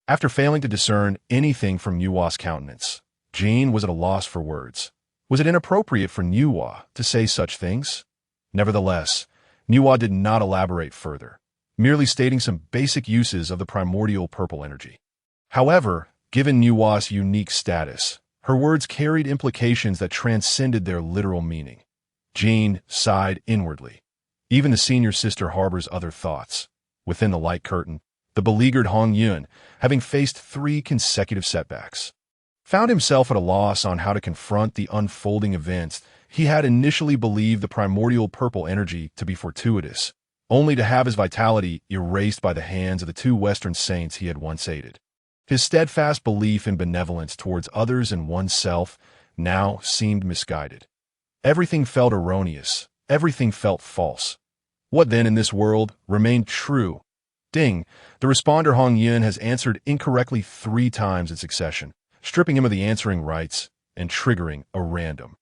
After failing to discern anything from Nuwa's countenance, Jane was at a loss for words. Was it inappropriate for Nuwa to say such things? Nevertheless, Nuwa did not elaborate further, merely stating some basic uses of the primordial purple energy. However, given Nuwa's unique status, her words carried implications that transcended their literal meaning. Jane sighed inwardly. Even the senior sister harbors other thoughts. Within the light curtain, the beleaguered Hongyun, having faced 3 consecutive setbacks, found himself at a loss on how to confront the unfolding events. He had initially believed the primordial purple energy to be fortuitous, only to have his vitality erased by the hands of the 2 Western saints he had once aided. His steadfast belief in benevolence towards others and oneself now seemed misguided. Everything felt erroneous, everything felt false. What then in this world remained true? Ding! The responder Hongyun has answered incorrectly 3 times in succession, stripping him of the answering rights and triggering a random.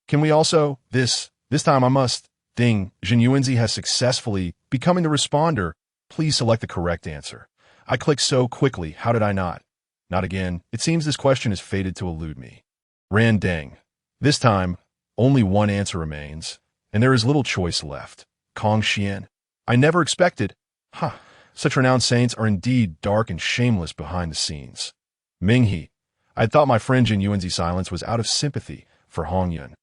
Can we also, this time I must, ding, Jin Yuanzi has successfully becoming the responder. Please select the correct answer. I clicked so quickly, how did I not? Not again. It seems this question is fated to elude me. Ran dang. This time, only one answer remains, and there is little choice left. Tongtian. I never expected. Such renowned saints are indeed dark and shameless behind the scenes. Minghe. I had thought my friend Jin Yuanzi's silence was out of sympathy for Hongyun.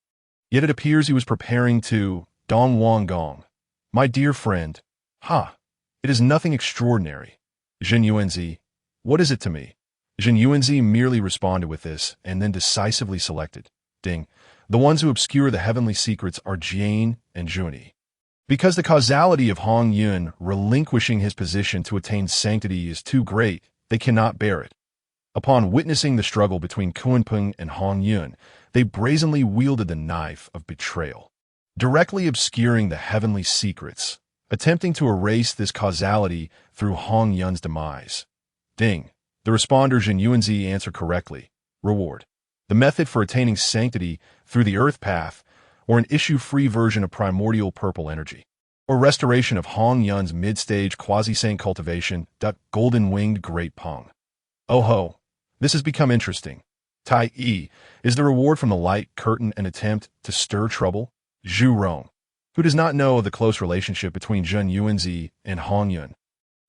Yet it appears he was preparing to Dong Wanggong. My dear friend. It is nothing extraordinary. Jin Yuanzi. What is it to me? Jin Yuanzi merely responded with this, and then decisively selected. Ding. The ones who obscure the heavenly secrets are Jian and Juni. Because the causality of Hongyun relinquishing his position to attain sanctity is too great, they cannot bear it. Upon witnessing the struggle between Kunpeng and Hongyun, they brazenly wielded the knife of betrayal, directly obscuring the heavenly secrets, attempting to erase this causality through Hongyun's demise. Ding. The responder Jin Yuanzi answered correctly. Reward. The method for attaining sanctity through the earth path, or an issue-free version of primordial purple energy, or restoration of Hongyun's mid-stage quasi-saint cultivation. Golden-winged great Peng. Oh ho, this has become interesting. Tai Yi, is the reward from the light curtain an attempt to stir trouble? Zhu Rong, who does not know of the close relationship between Jin Yuanzi and Hongyun.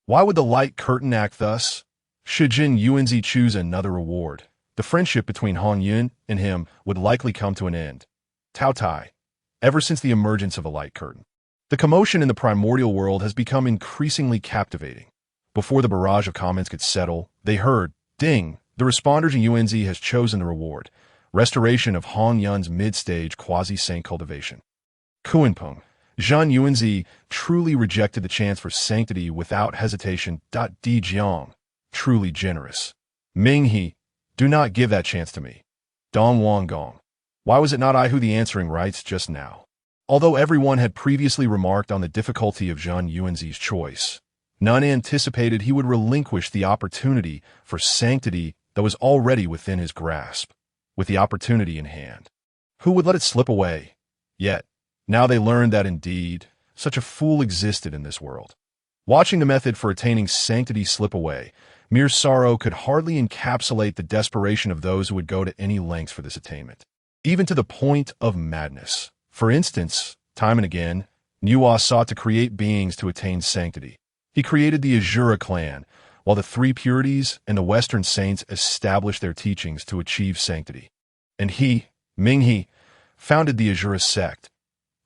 Why would the light curtain act thus? Should Jin Yuanzi choose another reward, the friendship between Hongyun and him would likely come to an end. Tao Tai. Ever since the emergence of a light curtain, the commotion in the primordial world has become increasingly captivating. Before the barrage of comments could settle, they heard, ding, the responder Jin Yuanzi has chosen the reward, restoration of Hongyun's mid-stage quasi-saint cultivation. Kunpeng. Jin Yuanzi truly rejected the chance for sanctity without hesitation. Di Jiang. Truly generous. Minghe. Do not give that chance to me. Dong Wanggong. Why was it not I who the answering rights just now? Although everyone had previously remarked on the difficulty of Jin Yuanzi's choice, none anticipated he would relinquish the opportunity for sanctity that was already within his grasp, with the opportunity in hand. Who would let it slip away? Yet, now they learned that indeed, such a fool existed in this world. Watching the method for attaining sanctity slip away, mere sorrow could hardly encapsulate the desperation of those who would go to any lengths for this attainment, even to the point of madness. For instance, time and again, Nuwa sought to create beings to attain sanctity. He created the Azura clan, while the Three Purities and the Western Saints established their teachings to achieve sanctity. And he, Minghe, founded the Azura sect.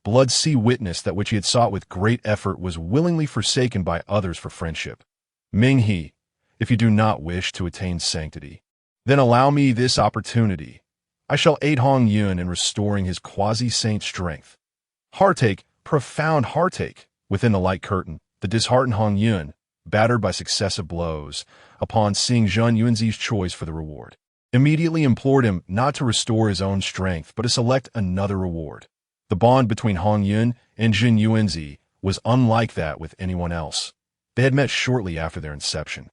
Blood Sea witnessed that which he had sought with great effort was willingly forsaken by others for friendship. Minghe, if you do not wish to attain sanctity, then allow me this opportunity. I shall aid Hongyun in restoring his quasi-saint strength. Heartache, profound heartache, within the light curtain, the disheartened Hongyun, battered by successive blows, upon seeing Jin Yuanzi's choice for the reward, immediately implored him not to restore his own strength, but to select another reward. The bond between Hongyun and Jin Yuanzi was unlike that with anyone else. They had met shortly after their inception,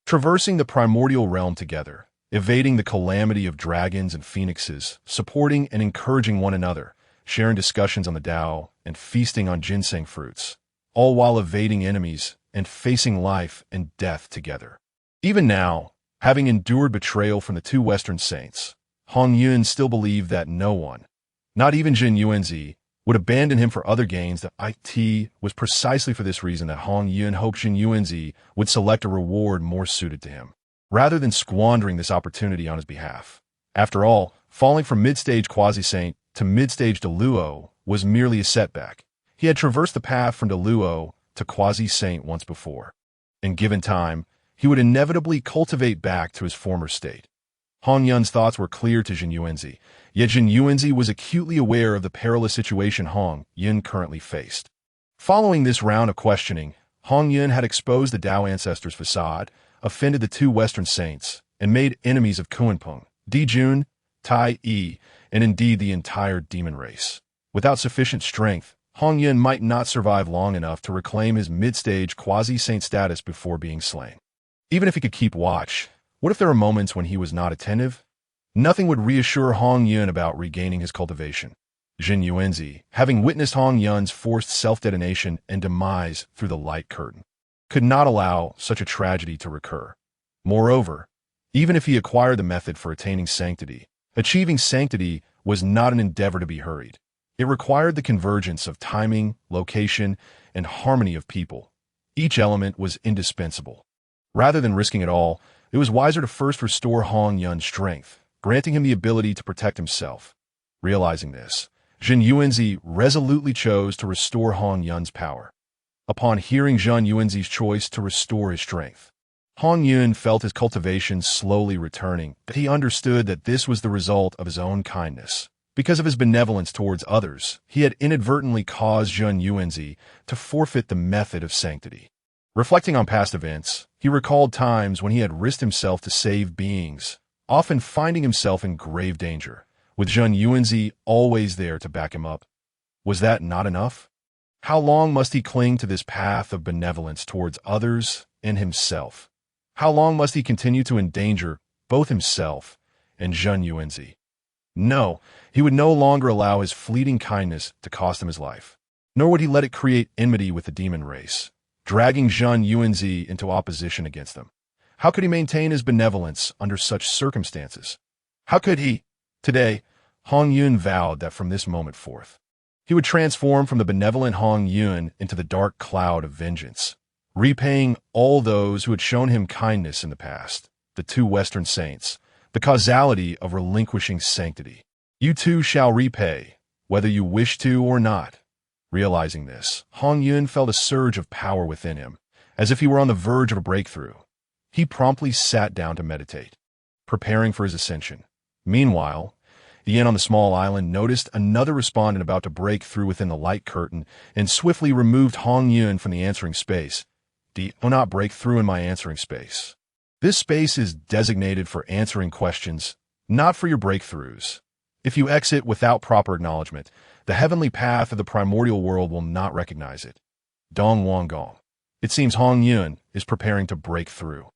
traversing the primordial realm together, evading the calamity of dragons and phoenixes, supporting and encouraging one another, sharing discussions on the Tao, and feasting on ginseng fruits, all while evading enemies and facing life and death together. Even now, having endured betrayal from the 2 Western Saints, Hongyun still believed that no one, not even Jin Yuanzi, would abandon him for other gains. That it was precisely for this reason that Hongyun hoped Jin Yuanzi would select a reward more suited to him, rather than squandering this opportunity on his behalf. After all, falling from mid-stage quasi-saint to mid-stage Deluo was merely a setback. He had traversed the path from Deluo to quasi-saint once before, and given time, he would inevitably cultivate back to his former state. Hongyun's thoughts were clear to Jin Yuanzi, yet Jin Yuanzi was acutely aware of the perilous situation Hongyun currently faced. Following this round of questioning, Hongyun had exposed the Tao ancestors' facade, offended the 2 Western Saints, and made enemies of Kunpeng, Dijun, Tai Yi, and indeed the entire demon race. Without sufficient strength, Hongyun might not survive long enough to reclaim his mid-stage quasi-saint status before being slain. Even if he could keep watch, what if there were moments when he was not attentive? Nothing would reassure Hongyun about regaining his cultivation. Jin Yuanzi, having witnessed Hongyun's forced self-detonation and demise through the light curtain, could not allow such a tragedy to recur. Moreover, even if he acquired the method for attaining sanctity, achieving sanctity was not an endeavor to be hurried. It required the convergence of timing, location, and harmony of people. Each element was indispensable. Rather than risking it all, it was wiser to first restore Hongyun's strength, granting him the ability to protect himself. Realizing this, Jin Yuanzi resolutely chose to restore Hongyun's power. Upon hearing Jin Yuanzi's choice to restore his strength, Hongyun felt his cultivation slowly returning, but he understood that this was the result of his own kindness. Because of his benevolence towards others, he had inadvertently caused Jin Yuanzi to forfeit the method of sanctity. Reflecting on past events, he recalled times when he had risked himself to save beings, often finding himself in grave danger, with Jin Yuanzi always there to back him up. Was that not enough? How long must he cling to this path of benevolence towards others and himself? How long must he continue to endanger both himself and Jin Yuanzi? No, he would no longer allow his fleeting kindness to cost him his life. Nor would he let it create enmity with the demon race, dragging Jin Yuanzi into opposition against them. How could he maintain his benevolence under such circumstances? How could he? Today, Hongyun vowed that from this moment forth, he would transform from the benevolent Hongyun into the dark cloud of vengeance, repaying all those who had shown him kindness in the past, the two Western saints, the causality of relinquishing sanctity. You too shall repay, whether you wish to or not. Realizing this, Hongyun felt a surge of power within him, as if he were on the verge of a breakthrough. He promptly sat down to meditate, preparing for his ascension. Meanwhile, the inn on the small island noticed another respondent about to break through within the light curtain and swiftly removed Hongyun from the answering space. Do not break through in my answering space. This space is designated for answering questions, not for your breakthroughs. If you exit without proper acknowledgement, the heavenly path of the primordial world will not recognize it. Dong Wanggong. It seems Hongyun is preparing to break through.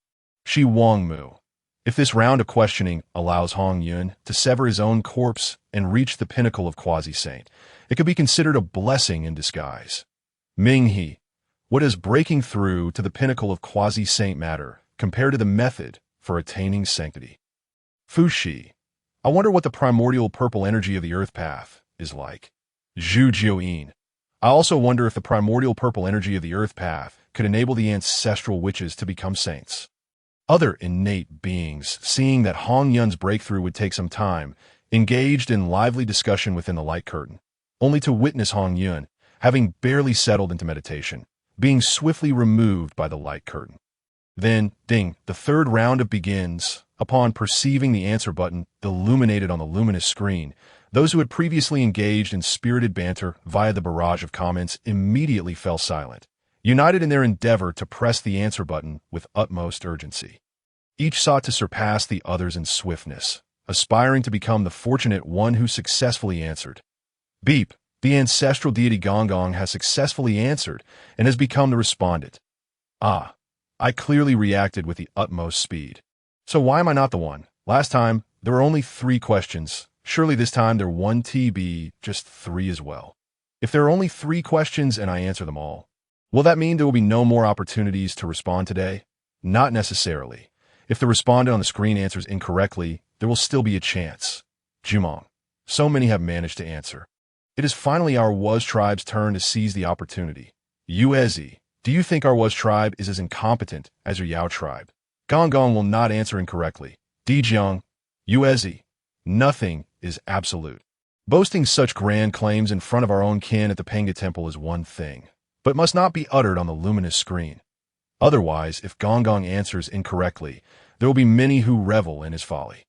Shi Wangmu. If this round of questioning allows Hongyun to sever his own corpse and reach the pinnacle of quasi-saint, it could be considered a blessing in disguise. Ming He. What is breaking through to the pinnacle of quasi-saint matter compared to the method for attaining sanctity? Fuxi. I wonder what the primordial purple energy of the earth path is like. Zhu Jiuyin. I also wonder if the primordial purple energy of the earth path could enable the ancestral witches to become saints. Other innate beings, seeing that Hongyun's breakthrough would take some time, engaged in lively discussion within the light curtain, only to witness Hongyun, having barely settled into meditation, being swiftly removed by the light curtain. Then, ding, the third round of begins. Upon perceiving the answer button illuminated on the luminous screen, those who had previously engaged in spirited banter via the barrage of comments immediately fell silent, united in their endeavor to press the answer button with utmost urgency. Each sought to surpass the others in swiftness, aspiring to become the fortunate one who successfully answered. Beep, the ancestral deity Wanggong has successfully answered and has become the respondent. Ah, I clearly reacted with the utmost speed. So why am I not the one? Last time, there were only 3 questions. Surely this time there won't be just 3 as well. If there are only 3 questions and I answer them all, will that mean there will be no more opportunities to respond today? Not necessarily. If the respondent on the screen answers incorrectly, there will still be a chance. Jumong. So many have managed to answer. It is finally our Was tribe's turn to seize the opportunity. Yuezi, do you think our Was tribe is as incompetent as your Yao tribe? Wanggong will not answer incorrectly. Dijiang. Yuezi. Nothing is absolute. Boasting such grand claims in front of our own kin at the Pangu temple is one thing, but must not be uttered on the luminous screen. Otherwise, if Wanggong answers incorrectly, there will be many who revel in his folly.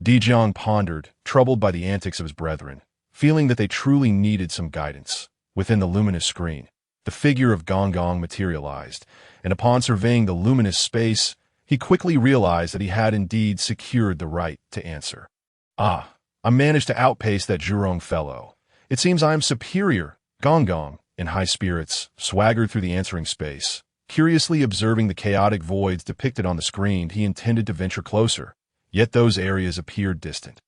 Dijiang pondered, troubled by the antics of his brethren, feeling that they truly needed some guidance. Within the luminous screen, the figure of Wanggong materialized, and upon surveying the luminous space, he quickly realized that he had indeed secured the right to answer. Ah, I managed to outpace that Zhurong fellow. It seems I am superior. Wanggong, in high spirits, swaggered through the answering space. Curiously observing the chaotic voids depicted on the screen, he intended to venture closer, yet those areas appeared distant.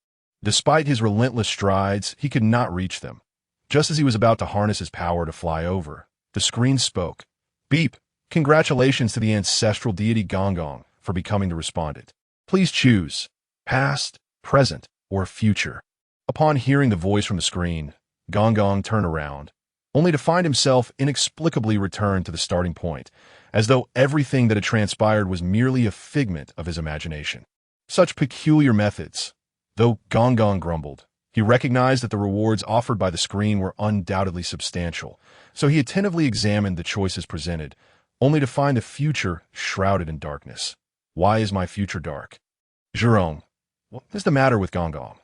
Despite his relentless strides, he could not reach them. Just as he was about to harness his power to fly over, the screen spoke. Beep! Congratulations to the ancestral deity Wanggong for becoming the respondent. Please choose past, present, or future. Upon hearing the voice from the screen, Wanggong turned around, only to find himself inexplicably returned to the starting point, as though everything that had transpired was merely a figment of his imagination. Such peculiar methods. Though Wanggong grumbled, he recognized that the rewards offered by the screen were undoubtedly substantial, so he attentively examined the choices presented, only to find the future shrouded in darkness. Why is my future dark? Zhurong, what is the matter with Wanggong?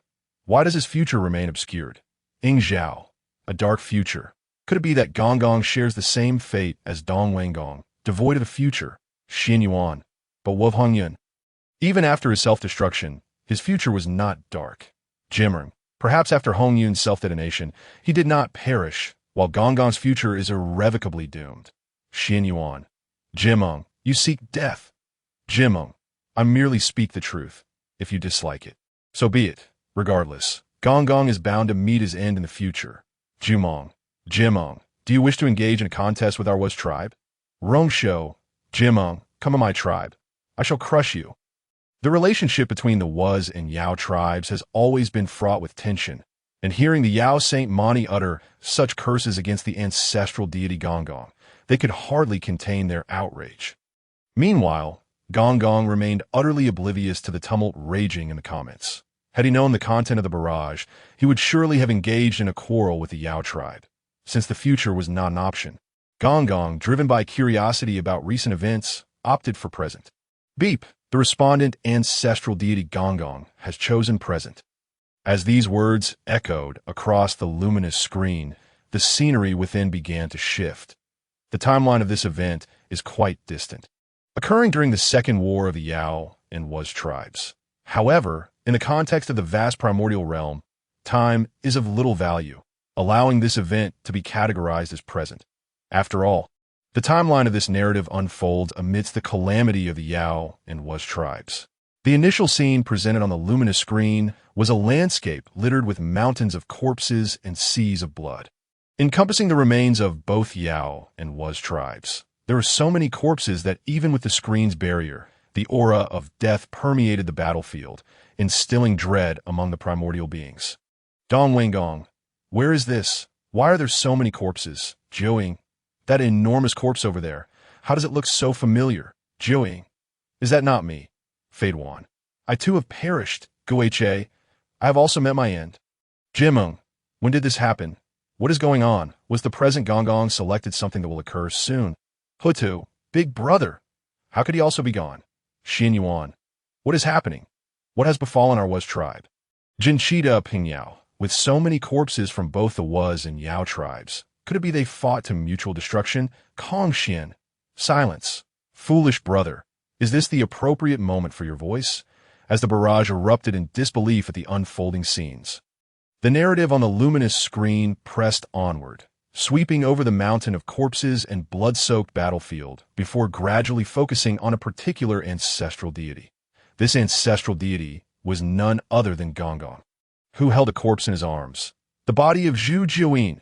Why does his future remain obscured? Ingzhao, a dark future. Could it be that Wanggong shares the same fate as Dong Wanggong, devoid of a future, Xin Yuan, but of Hongyun? Even after his self-destruction, his future was not dark. Jimmerng, perhaps after Hongyun's self-detonation, he did not perish, while Wanggong's future is irrevocably doomed. Xin Yuan, Jimmerng, you seek death. Jimmerng, I merely speak the truth. If you dislike it, so be it. Regardless, Wanggong is bound to meet his end in the future. Jumong, Jimong, do you wish to engage in a contest with our Was tribe? Rongsho, Jimong, come on my tribe. I shall crush you. The relationship between the Was and Yao tribes has always been fraught with tension, and hearing the Yao Saint Mani utter such curses against the ancestral deity Wanggong, they could hardly contain their outrage. Meanwhile, Wanggong remained utterly oblivious to the tumult raging in the comments. Had he known the content of the barrage, he would surely have engaged in a quarrel with the Yao tribe, since the future was not an option. Wanggong, driven by curiosity about recent events, opted for present. Beep! The respondent ancestral deity Wanggong has chosen present. As these words echoed across the luminous screen, the scenery within began to shift. The timeline of this event is quite distant, occurring during the Second War of the Yao and Was tribes. However, in the context of the vast primordial realm, time is of little value, allowing this event to be categorized as present. After all, the timeline of this narrative unfolds amidst the calamity of the Yao and Was tribes. The initial scene presented on the luminous screen was a landscape littered with mountains of corpses and seas of blood. Encompassing the remains of both Yao and Was tribes, there were so many corpses that even with the screen's barrier, the aura of death permeated the battlefield, instilling dread among the primordial beings. Dong Wanggong, where is this? Why are there so many corpses? Jiuying, that enormous corpse over there, how does it look so familiar? Jiuying, is that not me? Feiduan, I too have perished. Guiche, I have also met my end. Jimeng, when did this happen? What is going on? Was the present Wanggong selected something that will occur soon? Hutu, big brother, how could he also be gone? Xin Yuan, what is happening? What has befallen our Was tribe? Jinchida Pingyao, with so many corpses from both the Was and Yao tribes, could it be they fought to mutual destruction? Tongtian, silence. Foolish brother, is this the appropriate moment for your voice? As the barrage erupted in disbelief at the unfolding scenes. The narrative on the luminous screen pressed onward, sweeping over the mountain of corpses and blood-soaked battlefield before gradually focusing on a particular ancestral deity. This ancestral deity was none other than Wanggong, who held a corpse in his arms, the body of Zhu Jiuyin.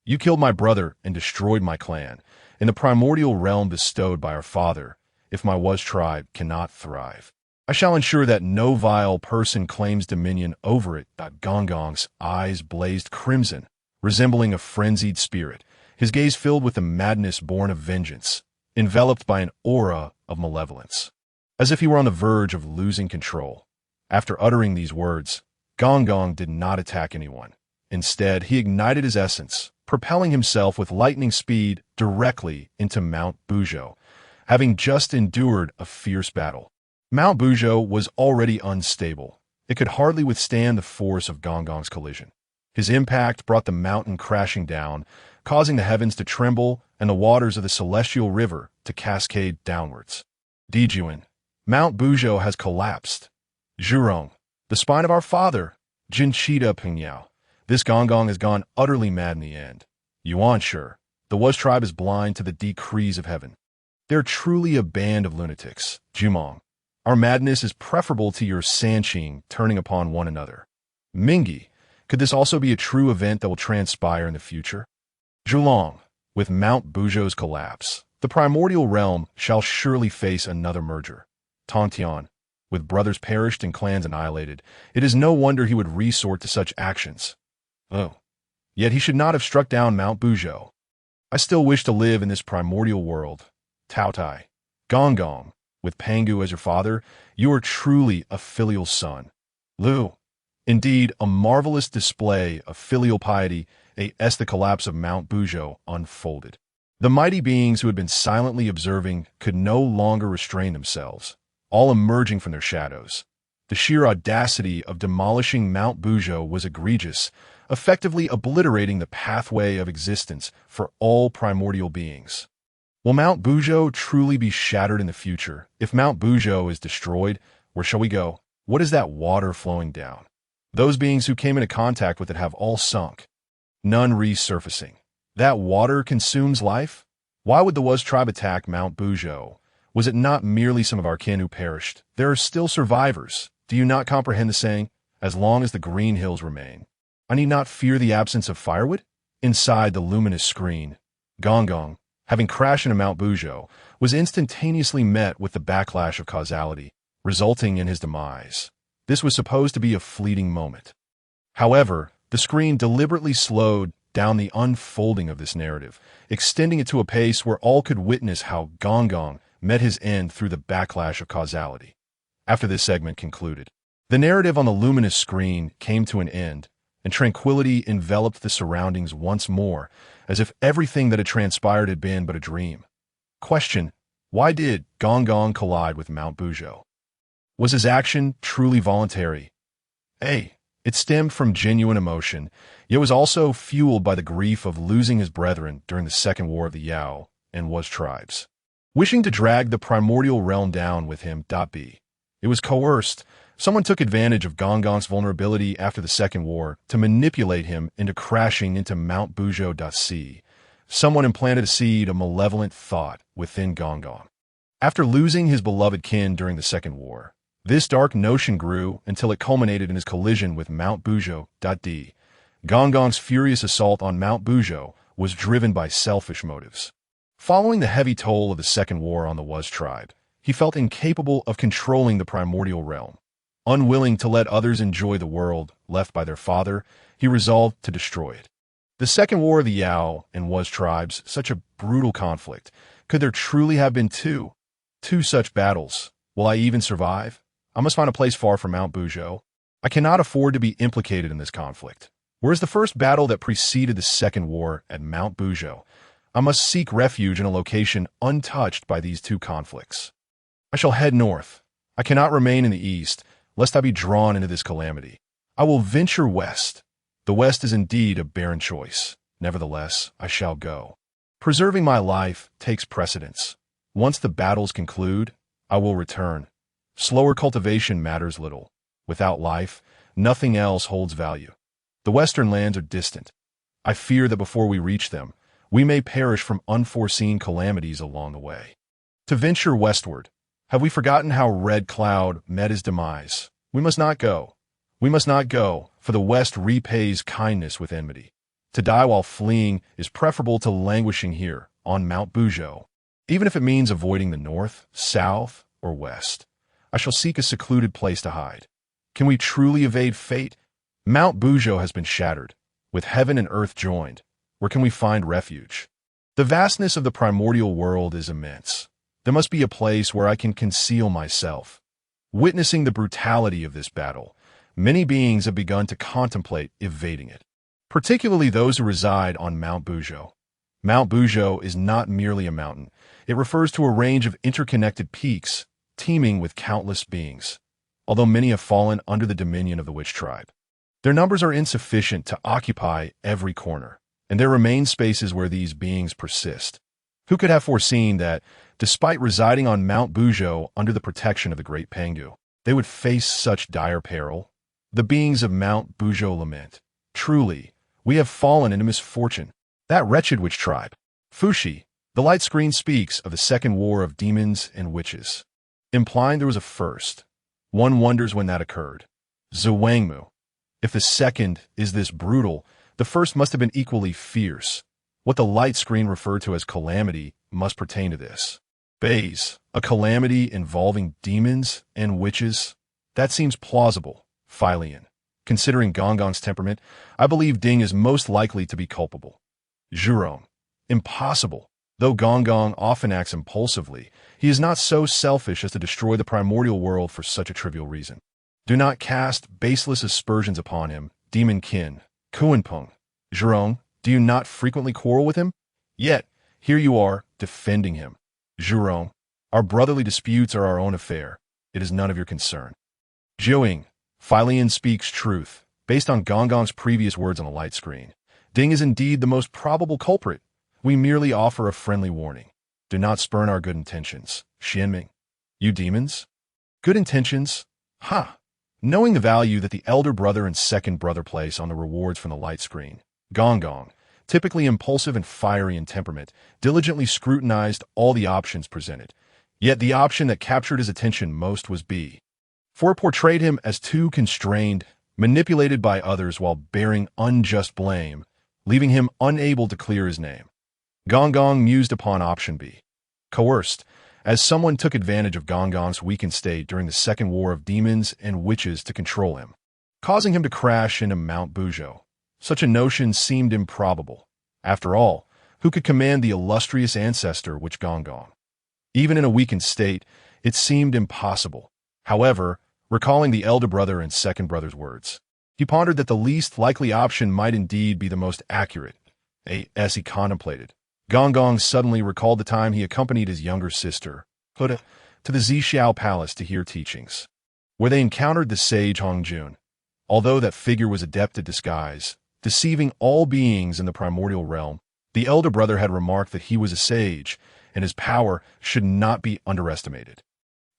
You killed my brother and destroyed my clan, in the primordial realm bestowed by our father. If my Was tribe cannot thrive, I shall ensure that no vile person claims dominion over it. Wanggong's eyes blazed crimson, resembling a frenzied spirit, his gaze filled with the madness born of vengeance, enveloped by an aura of malevolence, as if he were on the verge of losing control. After uttering these words, Wanggong did not attack anyone. Instead, he ignited his essence, propelling himself with lightning speed directly into Mount Buzhou, having just endured a fierce battle. Mount Buzhou was already unstable. It could hardly withstand the force of Wanggong's collision. His impact brought the mountain crashing down, causing the heavens to tremble and the waters of the celestial river to cascade downwards. Dijuan, Mount Buzhou has collapsed. Zhurong, the spine of our father. Jinchida Pingyao, This Wanggong has gone utterly mad in the end. Yuan sure, the Was tribe is blind to the decrees of heaven. They're truly a band of lunatics. Jumong, our madness is preferable to your Sanqing turning upon one another. Mingi, could this also be a true event that will transpire in the future? Zhulong, with Mount Buzhou's collapse, the primordial realm shall surely face another merger. Tongtian, with brothers perished and clans annihilated, it is no wonder he would resort to such actions. Oh, yet he should not have struck down Mount Buzhou. I still wish to live in this primordial world. Taotai, Wanggong, with Pangu as your father, you are truly a filial son. Lu, indeed, a marvelous display of filial piety as the collapse of Mount Buzhou unfolded. The mighty beings who had been silently observing could no longer restrain themselves, all emerging from their shadows. The sheer audacity of demolishing Mount Buzhou was egregious, effectively obliterating the pathway of existence for all primordial beings. Will Mount Buzhou truly be shattered in the future? If Mount Buzhou is destroyed, where shall we go? What is that water flowing down? Those beings who came into contact with it have all sunk, none resurfacing. That water consumes life? Why would the Was tribe attack Mount Buzhou? Was it not merely some of our kin who perished? There are still survivors. Do you not comprehend the saying, as long as the green hills remain? I need not fear the absence of firewood? Inside the luminous screen, Wanggong, having crashed into Mount Buzhou, was instantaneously met with the backlash of causality, resulting in his demise. This was supposed to be a fleeting moment. However, the screen deliberately slowed down the unfolding of this narrative, extending it to a pace where all could witness how Wanggong met his end through the backlash of causality. After this segment concluded, the narrative on the luminous screen came to an end, and tranquility enveloped the surroundings once more, as if everything that had transpired had been but a dream. Question: why did Wanggong collide with Mount Buzhou? Was his action truly voluntary? A. It stemmed from genuine emotion, yet was also fueled by the grief of losing his brethren during the Second War of the Yao and Was tribes. Wishing to drag the primordial realm down with him. B. It was coerced. Someone took advantage of Wanggong's vulnerability after the Second War to manipulate him into crashing into Mount Buzhou. C. Someone implanted a seed of malevolent thought within Wanggong. After losing his beloved kin during the Second War, this dark notion grew until it culminated in his collision with Mount Buzhou. D. Wanggong's furious assault on Mount Buzhou was driven by selfish motives. Following the heavy toll of the Second War on the Was tribe, he felt incapable of controlling the primordial realm. Unwilling to let others enjoy the world left by their father, he resolved to destroy it. The Second War of the Yao and Was tribes, such a brutal conflict. Could there truly have been two such battles? Will I even survive? I must find a place far from Mount Buzhou. I cannot afford to be implicated in this conflict. Whereas the first battle that preceded the Second War at Mount Buzhou, I must seek refuge in a location untouched by these two conflicts. I shall head north. I cannot remain in the east, lest I be drawn into this calamity. I will venture west. The west is indeed a barren choice. Nevertheless, I shall go. Preserving my life takes precedence. Once the battles conclude, I will return. Slower cultivation matters little. Without life, nothing else holds value. The western lands are distant. I fear that before we reach them, we may perish from unforeseen calamities along the way. To venture westward, have we forgotten how Red Cloud met his demise? We must not go. We must not go, for the West repays kindness with enmity. To die while fleeing is preferable to languishing here, on Mount Buzhou. Even if it means avoiding the north, south, or west, I shall seek a secluded place to hide. Can we truly evade fate? Mount Buzhou has been shattered, with heaven and earth joined. Where can we find refuge? The vastness of the primordial world is immense. There must be a place where I can conceal myself. Witnessing the brutality of this battle, many beings have begun to contemplate evading it, particularly those who reside on Mount Buzhou. Mount Buzhou is not merely a mountain. It refers to a range of interconnected peaks, teeming with countless beings. Although many have fallen under the dominion of the witch tribe, their numbers are insufficient to occupy every corner, and there remain spaces where these beings persist. Who could have foreseen that, despite residing on Mount Buzhou under the protection of the great Pangu, they would face such dire peril? The beings of Mount Buzhou lament. Truly, we have fallen into misfortune. That wretched witch tribe. Fuxi, the light screen speaks of the second war of demons and witches, implying there was a first. One wonders when that occurred. Zhuangmu. If the second is this brutal, the first must have been equally fierce. What the light screen referred to as calamity must pertain to this. Bays, a calamity involving demons and witches? That seems plausible. Filian. Considering Wanggong's temperament, I believe Ding is most likely to be culpable. Zhurong. Impossible. Though Wanggong often acts impulsively, he is not so selfish as to destroy the primordial world for such a trivial reason. Do not cast baseless aspersions upon him, demon kin. Kuanpeng. Zhurong, do you not frequently quarrel with him? Yet, here you are, defending him. Zhurong, our brotherly disputes are our own affair. It is none of your concern. Jiuing. Filian speaks truth. Based on Wanggong's previous words on the light screen, Ding is indeed the most probable culprit. We merely offer a friendly warning. Do not spurn our good intentions. Xianming. You demons? Good intentions? Ha! Knowing the value that the elder brother and second brother place on the rewards from the light screen, Wanggong, typically impulsive and fiery in temperament, diligently scrutinized all the options presented. Yet the option that captured his attention most was B, for it portrayed him as too constrained, manipulated by others while bearing unjust blame, leaving him unable to clear his name. Wanggong mused upon option B. Coerced, as someone took advantage of Wanggong's weakened state during the second war of demons and witches to control him, causing him to crash into Mount Buzhou. Such a notion seemed improbable. After all, who could command the illustrious ancestor which Wanggong? Even in a weakened state, it seemed impossible. However, recalling the elder brother and second brother's words, he pondered that the least likely option might indeed be the most accurate. As he contemplated, Wanggong suddenly recalled the time he accompanied his younger sister, Huda, to the Zixiao Palace to hear teachings, where they encountered the sage Hongjun. Although that figure was adept at disguise, deceiving all beings in the primordial realm, the elder brother had remarked that he was a sage, and his power should not be underestimated.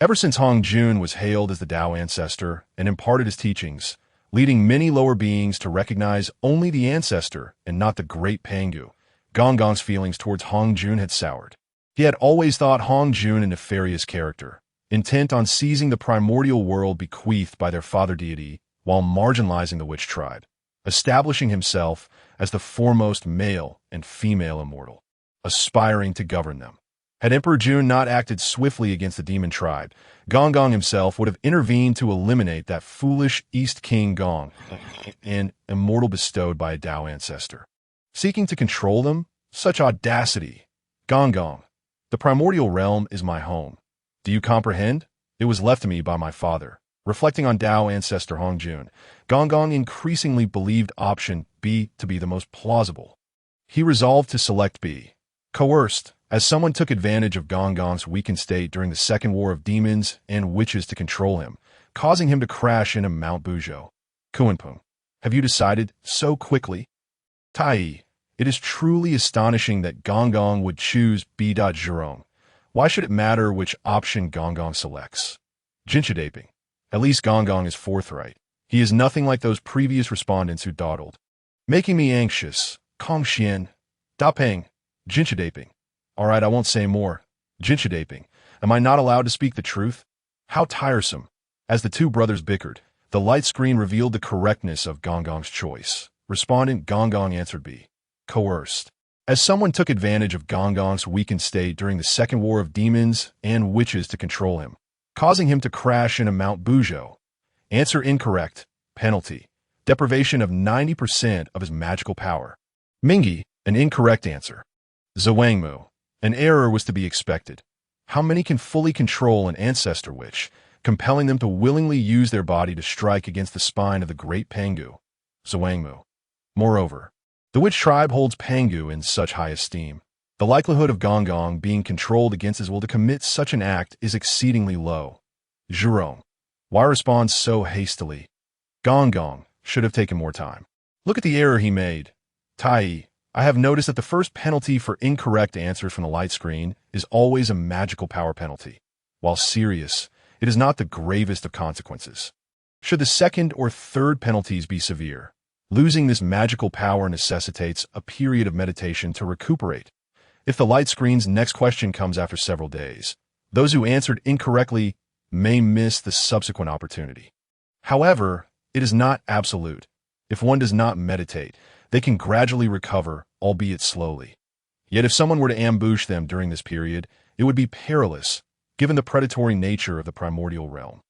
Ever since Hongjun was hailed as the Tao ancestor and imparted his teachings, leading many lower beings to recognize only the ancestor and not the great Pangu, Wanggong's feelings towards Hongjun had soured. He had always thought Hongjun a nefarious character, intent on seizing the primordial world bequeathed by their father deity while marginalizing the witch tribe, establishing himself as the foremost male and female immortal, aspiring to govern them. Had Emperor Jun not acted swiftly against the demon tribe, Wanggong himself would have intervened to eliminate that foolish East King Gong, an immortal bestowed by a Tao ancestor. Seeking to control them? Such audacity! Wanggong, the primordial realm is my home. Do you comprehend? It was left to me by my father. Reflecting on Tao ancestor Hongjun, Wanggong increasingly believed option B to be the most plausible. He resolved to select B. Coerced, as someone took advantage of Wanggong's weakened state during the second war of demons and witches to control him, causing him to crash into Mount Buzhou. Kuanpeng, have you decided so quickly? Tai, it is truly astonishing that Wanggong would choose B. Zhurong. Why should it matter which option Wanggong selects? Jinchadaping. At least Wanggong is forthright. He is nothing like those previous respondents who dawdled. Making me anxious. Tongtian. Dapeng. Jinchadaping. All right, I won't say more. Jinchadaping. Am I not allowed to speak the truth? How tiresome. As the two brothers bickered, the light screen revealed the correctness of Wanggong's choice. Respondent Wanggong answered B. Coerced. As someone took advantage of Wanggong's weakened state during the second war of demons and witches to control him, causing him to crash into Mount Buzhou. Answer incorrect. Penalty. Deprivation of 90% of his magical power. Mingi, an incorrect answer. Zhuangmu. An error was to be expected. How many can fully control an ancestor witch, compelling them to willingly use their body to strike against the spine of the great Pangu? Zhuangmu. Moreover, the witch tribe holds Pangu in such high esteem. The likelihood of Wanggong being controlled against his will to commit such an act is exceedingly low. Zhurong. Why respond so hastily? Wanggong should have taken more time. Look at the error he made. Tai, I have noticed that the first penalty for incorrect answers from the light screen is always a magical power penalty. While serious, it is not the gravest of consequences. Should the second or third penalties be severe? Losing this magical power necessitates a period of meditation to recuperate. If the light screen's next question comes after several days, those who answered incorrectly may miss the subsequent opportunity. However, it is not absolute. If one does not meditate, they can gradually recover, albeit slowly. Yet if someone were to ambush them during this period, it would be perilous, given the predatory nature of the primordial realm.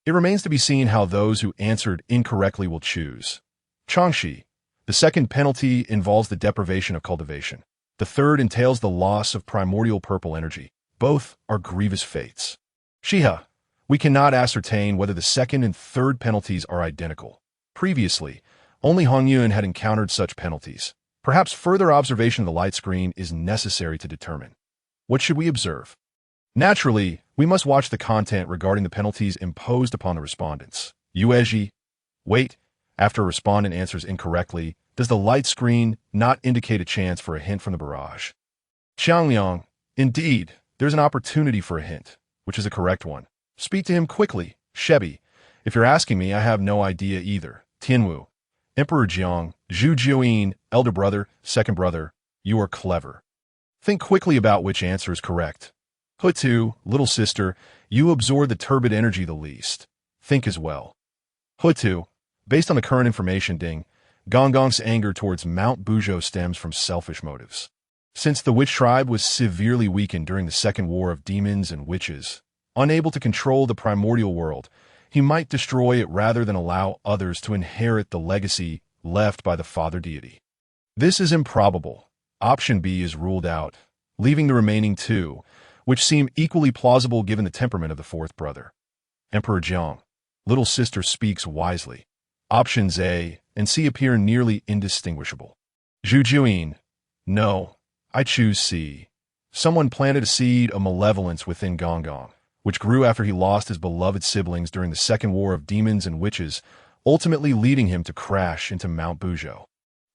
It remains to be seen how those who answered incorrectly will choose. Changshi. The second penalty involves the deprivation of cultivation. The third entails the loss of primordial purple energy. Both are grievous fates. Shiha. We cannot ascertain whether the second and third penalties are identical. Previously, only Hongyun had encountered such penalties. Perhaps further observation of the light screen is necessary to determine. What should we observe? Naturally, we must watch the content regarding the penalties imposed upon the respondents. Yueji. Wait. After a respondent answers incorrectly, does the light screen not indicate a chance for a hint from the barrage? Xiangliang. Indeed, there's an opportunity for a hint, which is a correct one. Speak to him quickly. Shebi. If you're asking me, I have no idea either. Tianwu. Emperor Jiang. Zhu Jiuyin, elder brother, second brother. You are clever. Think quickly about which answer is correct. Hutu, little sister, you absorb the turbid energy the least. Think as well. Hutu. Based on the current information, Ding, Wanggong's anger towards Mount Buzhou stems from selfish motives. Since the witch tribe was severely weakened during the Second War of Demons and Witches, unable to control the primordial world, he might destroy it rather than allow others to inherit the legacy left by the father deity. This is improbable. Option B is ruled out, leaving the remaining two, which seem equally plausible given the temperament of the fourth brother. Emperor Jiang. Little sister speaks wisely. Options A and C appear nearly indistinguishable. Zhu Jiuyin. No, I choose C. Someone planted a seed of malevolence within Wanggong, which grew after he lost his beloved siblings during the Second War of Demons and Witches, ultimately leading him to crash into Mount Buzhou.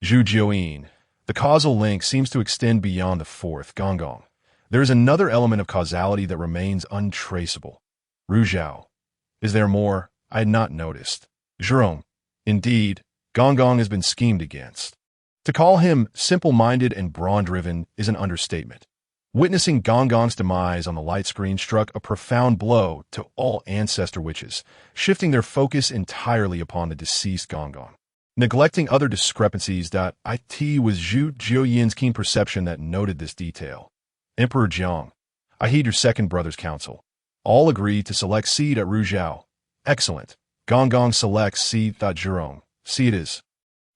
Zhu Jiuyin. The causal link seems to extend beyond the fourth, Wanggong. There is another element of causality that remains untraceable. Ruzhao. Is there more? I had not noticed. Zhurong. Indeed, Wanggong has been schemed against. To call him simple-minded and brawn-driven is an understatement. Witnessing Wanggong's demise on the light screen struck a profound blow to all ancestor witches, shifting their focus entirely upon the deceased Wanggong. Neglecting other discrepancies, it was Zhu Jiuyin's keen perception that noted this detail. Emperor Jiang. I heed your second brother's counsel. All agree to select C. Ruzhao. Excellent. Wanggong selects C. Zhurong. C it is.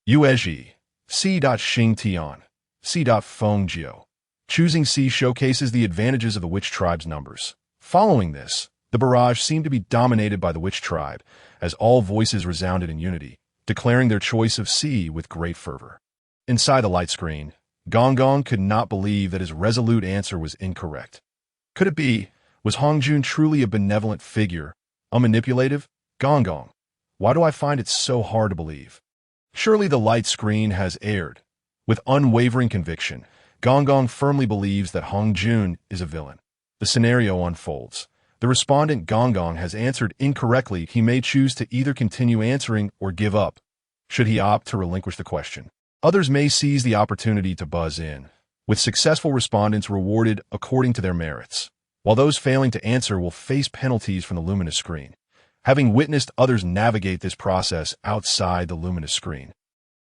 Yuezhi. C. Xingtian. C. Fengjiu. Choosing C showcases the advantages of the witch tribe's numbers. Following this, the barrage seemed to be dominated by the witch tribe, as all voices resounded in unity, declaring their choice of C with great fervor. Inside the light screen, Wanggong could not believe that his resolute answer was incorrect. Could it be? Was Hongjun truly a benevolent figure, unmanipulative? Wanggong. Why do I find it so hard to believe? Surely the light screen has erred. With unwavering conviction, Wanggong firmly believes that Hongjun is a villain. The scenario unfolds. The respondent Wanggong has answered incorrectly. He may choose to either continue answering or give up, should he opt to relinquish the question. Others may seize the opportunity to buzz in, with successful respondents rewarded according to their merits, while those failing to answer will face penalties from the luminous screen. Having witnessed others navigate this process outside the luminous screen,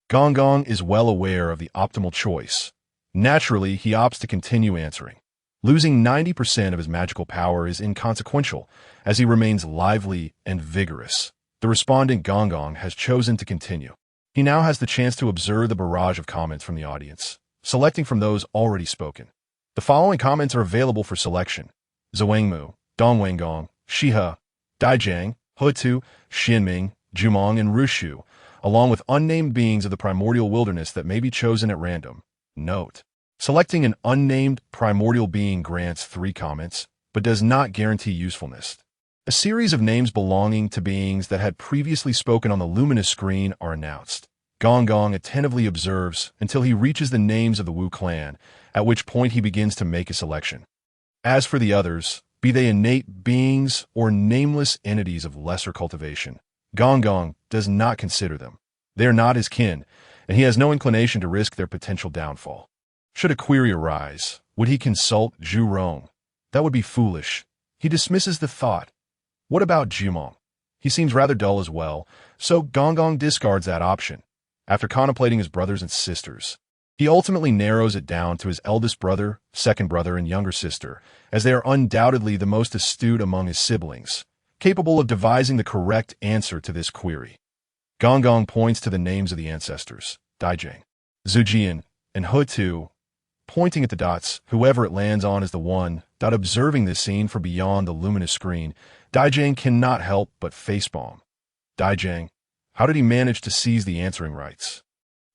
Wanggong is well aware of the optimal choice. Naturally, he opts to continue answering. Losing 90% of his magical power is inconsequential, as he remains lively and vigorous. The respondent Wanggong has chosen to continue. He now has the chance to observe the barrage of comments from the audience, selecting from those already spoken. The following comments are available for selection. Zhuangmu, Dongwanggong, Shihe, Daijiang, Hutu, Xinming, Jumong, and Rushu, along with unnamed beings of the primordial wilderness that may be chosen at random. Note: selecting an unnamed primordial being grants 3 comments, but does not guarantee usefulness. A series of names belonging to beings that had previously spoken on the luminous screen are announced. Wanggong attentively observes until he reaches the names of the Wu clan, at which point he begins to make a selection. As for the others, be they innate beings or nameless entities of lesser cultivation, Wanggong does not consider them. They are not his kin, and he has no inclination to risk their potential downfall. Should a query arise, would he consult Zhu Rong? That would be foolish. He dismisses the thought. What about Jumong? He seems rather dull as well, so Wanggong discards that option. After contemplating his brothers and sisters, he ultimately narrows it down to his eldest brother, second brother, and younger sister, as they are undoubtedly the most astute among his siblings, capable of devising the correct answer to this query. Wanggong points to the names of the ancestors, Daijing, Zujian, and Hutu, pointing at the dots. Whoever it lands on is the one. Observing this scene from beyond the luminous screen, Daijing cannot help but facepalm. Daijing, how did he manage to seize the answering rights?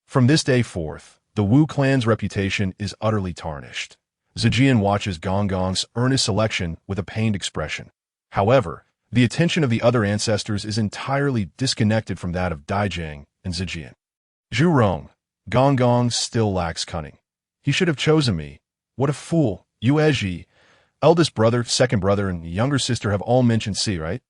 From this day forth, the Wu clan's reputation is utterly tarnished. Zijian watches Wanggong's earnest selection with a pained expression. However, the attention of the other ancestors is entirely disconnected from that of Daijing and Zijian. Zhu Rong, Wanggong still lacks cunning. He should have chosen me. What a fool. Yuezhi, eldest brother, second brother, and younger sister have all mentioned C, right?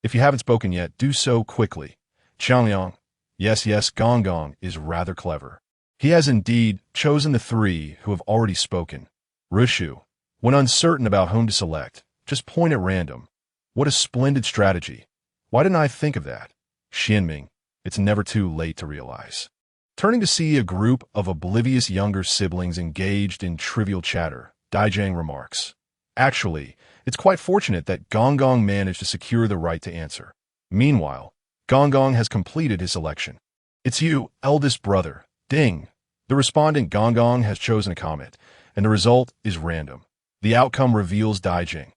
If you haven't spoken yet, do so quickly. Changliang, yes, Wanggong is rather clever. He has indeed chosen the three who have already spoken. Rishu, when uncertain about whom to select, just point at random. What a splendid strategy. Why didn't I think of that? Xianming, it's never too late to realize. Turning to see a group of oblivious younger siblings engaged in trivial chatter, Daijing remarks, actually, it's quite fortunate that Wanggong managed to secure the right to answer. Meanwhile, Wanggong has completed his selection. It's you, eldest brother. Ding. The respondent Wanggong has chosen a comment, and the result is random. The outcome reveals Daijing.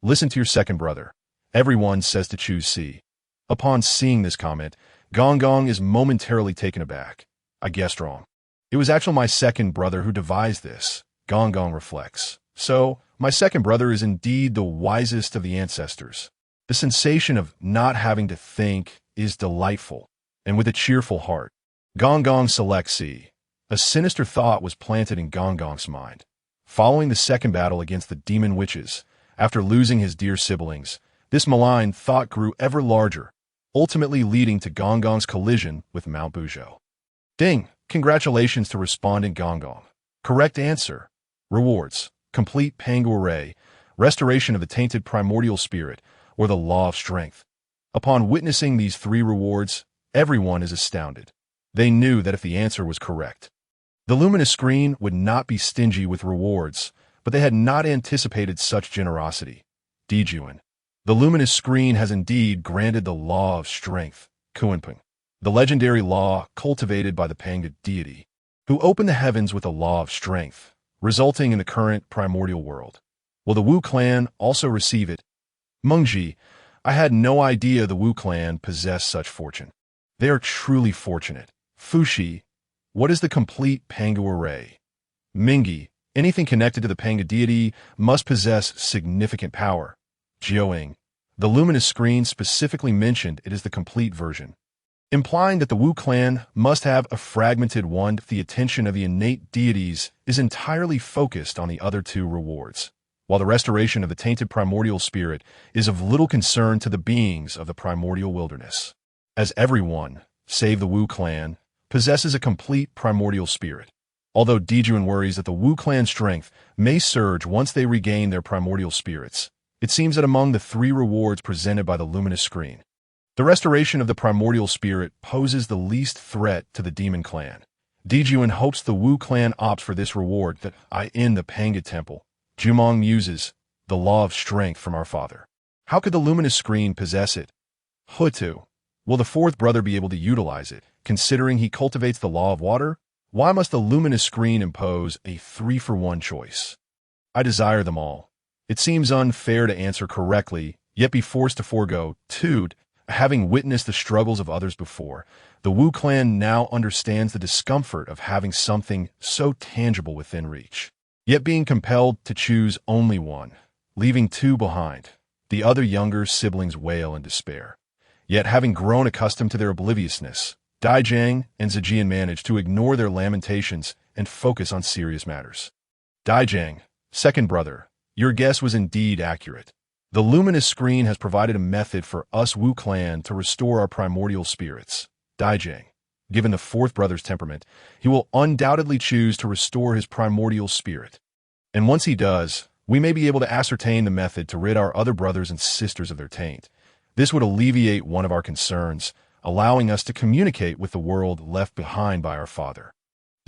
Listen to your second brother. Everyone says to choose C. Upon seeing this comment, Wanggong is momentarily taken aback. I guessed wrong. It was actually my second brother who devised this, Wanggong reflects. So, my second brother is indeed the wisest of the ancestors. The sensation of not having to think is delightful, and with a cheerful heart, Wanggong selects C. A sinister thought was planted in Wanggong's mind. Following the second battle against the demon witches, after losing his dear siblings, this malign thought grew ever larger, ultimately leading to Wanggong's collision with Mount Buzhou. Ding! Congratulations to respondent Wanggong. Correct answer. Rewards: complete Pangu array, restoration of the tainted primordial spirit, or the law of strength. Upon witnessing these three rewards, everyone is astounded. They knew that if the answer was correct, the luminous screen would not be stingy with rewards, but they had not anticipated such generosity. Dijuan. The luminous screen has indeed granted the law of strength, Kuanping, the legendary law cultivated by the Pangu deity, who opened the heavens with a law of strength, resulting in the current primordial world. Will the Wu clan also receive it? Mengji, I had no idea the Wu clan possessed such fortune. They are truly fortunate. Fuxi, what is the complete Pangu array? Mingi, anything connected to the Pangu deity must possess significant power. Jiaoying, the luminous screen specifically mentioned it is the complete version, implying that the Wu clan must have a fragmented one if the attention of the innate deities is entirely focused on the other two rewards, while the restoration of the tainted primordial spirit is of little concern to the beings of the primordial wilderness, as everyone, save the Wu clan, possesses a complete primordial spirit. Although Dijuan worries that the Wu clan's strength may surge once they regain their primordial spirits, it seems that among the three rewards presented by the luminous screen, the restoration of the primordial spirit poses the least threat to the demon clan. Dijuan hopes the Wu clan opts for this reward that I in the Pangu temple. Jumong muses, the law of strength from our father. How could the luminous screen possess it? Hutu, will the fourth brother be able to utilize it, considering he cultivates the law of water? Why must the luminous screen impose a 3-for-1 choice? I desire them all. It seems unfair to answer correctly, yet be forced to forego. Toot, having witnessed the struggles of others before, the Wu clan now understands the discomfort of having something so tangible within reach, yet being compelled to choose only one, leaving two behind. The other younger siblings wail in despair. Yet having grown accustomed to their obliviousness, Daijing and Zijian manage to ignore their lamentations and focus on serious matters. Daijing, second brother, your guess was indeed accurate. The luminous screen has provided a method for us Wu clan to restore our primordial spirits. Daijing, Given the fourth brother's temperament, he will undoubtedly choose to restore his primordial spirit. And once he does, we may be able to ascertain the method to rid our other brothers and sisters of their taint. This would alleviate one of our concerns, allowing us to communicate with the world left behind by our father.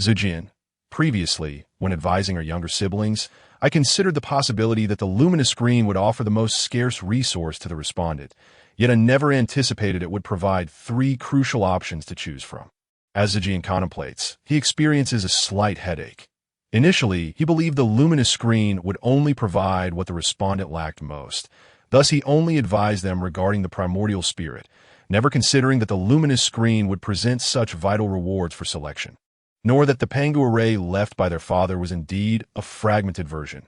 Zhejian. Previously, when advising our younger siblings, I considered the possibility that the luminous screen would offer the most scarce resource to the respondent, yet I never anticipated it would provide three crucial options to choose from. As Zhejian contemplates, he experiences a slight headache. Initially, he believed the luminous screen would only provide what the respondent lacked most. Thus, he only advised them regarding the primordial spirit, never considering that the luminous screen would present such vital rewards for selection, nor that the Pangu array left by their father was indeed a fragmented version.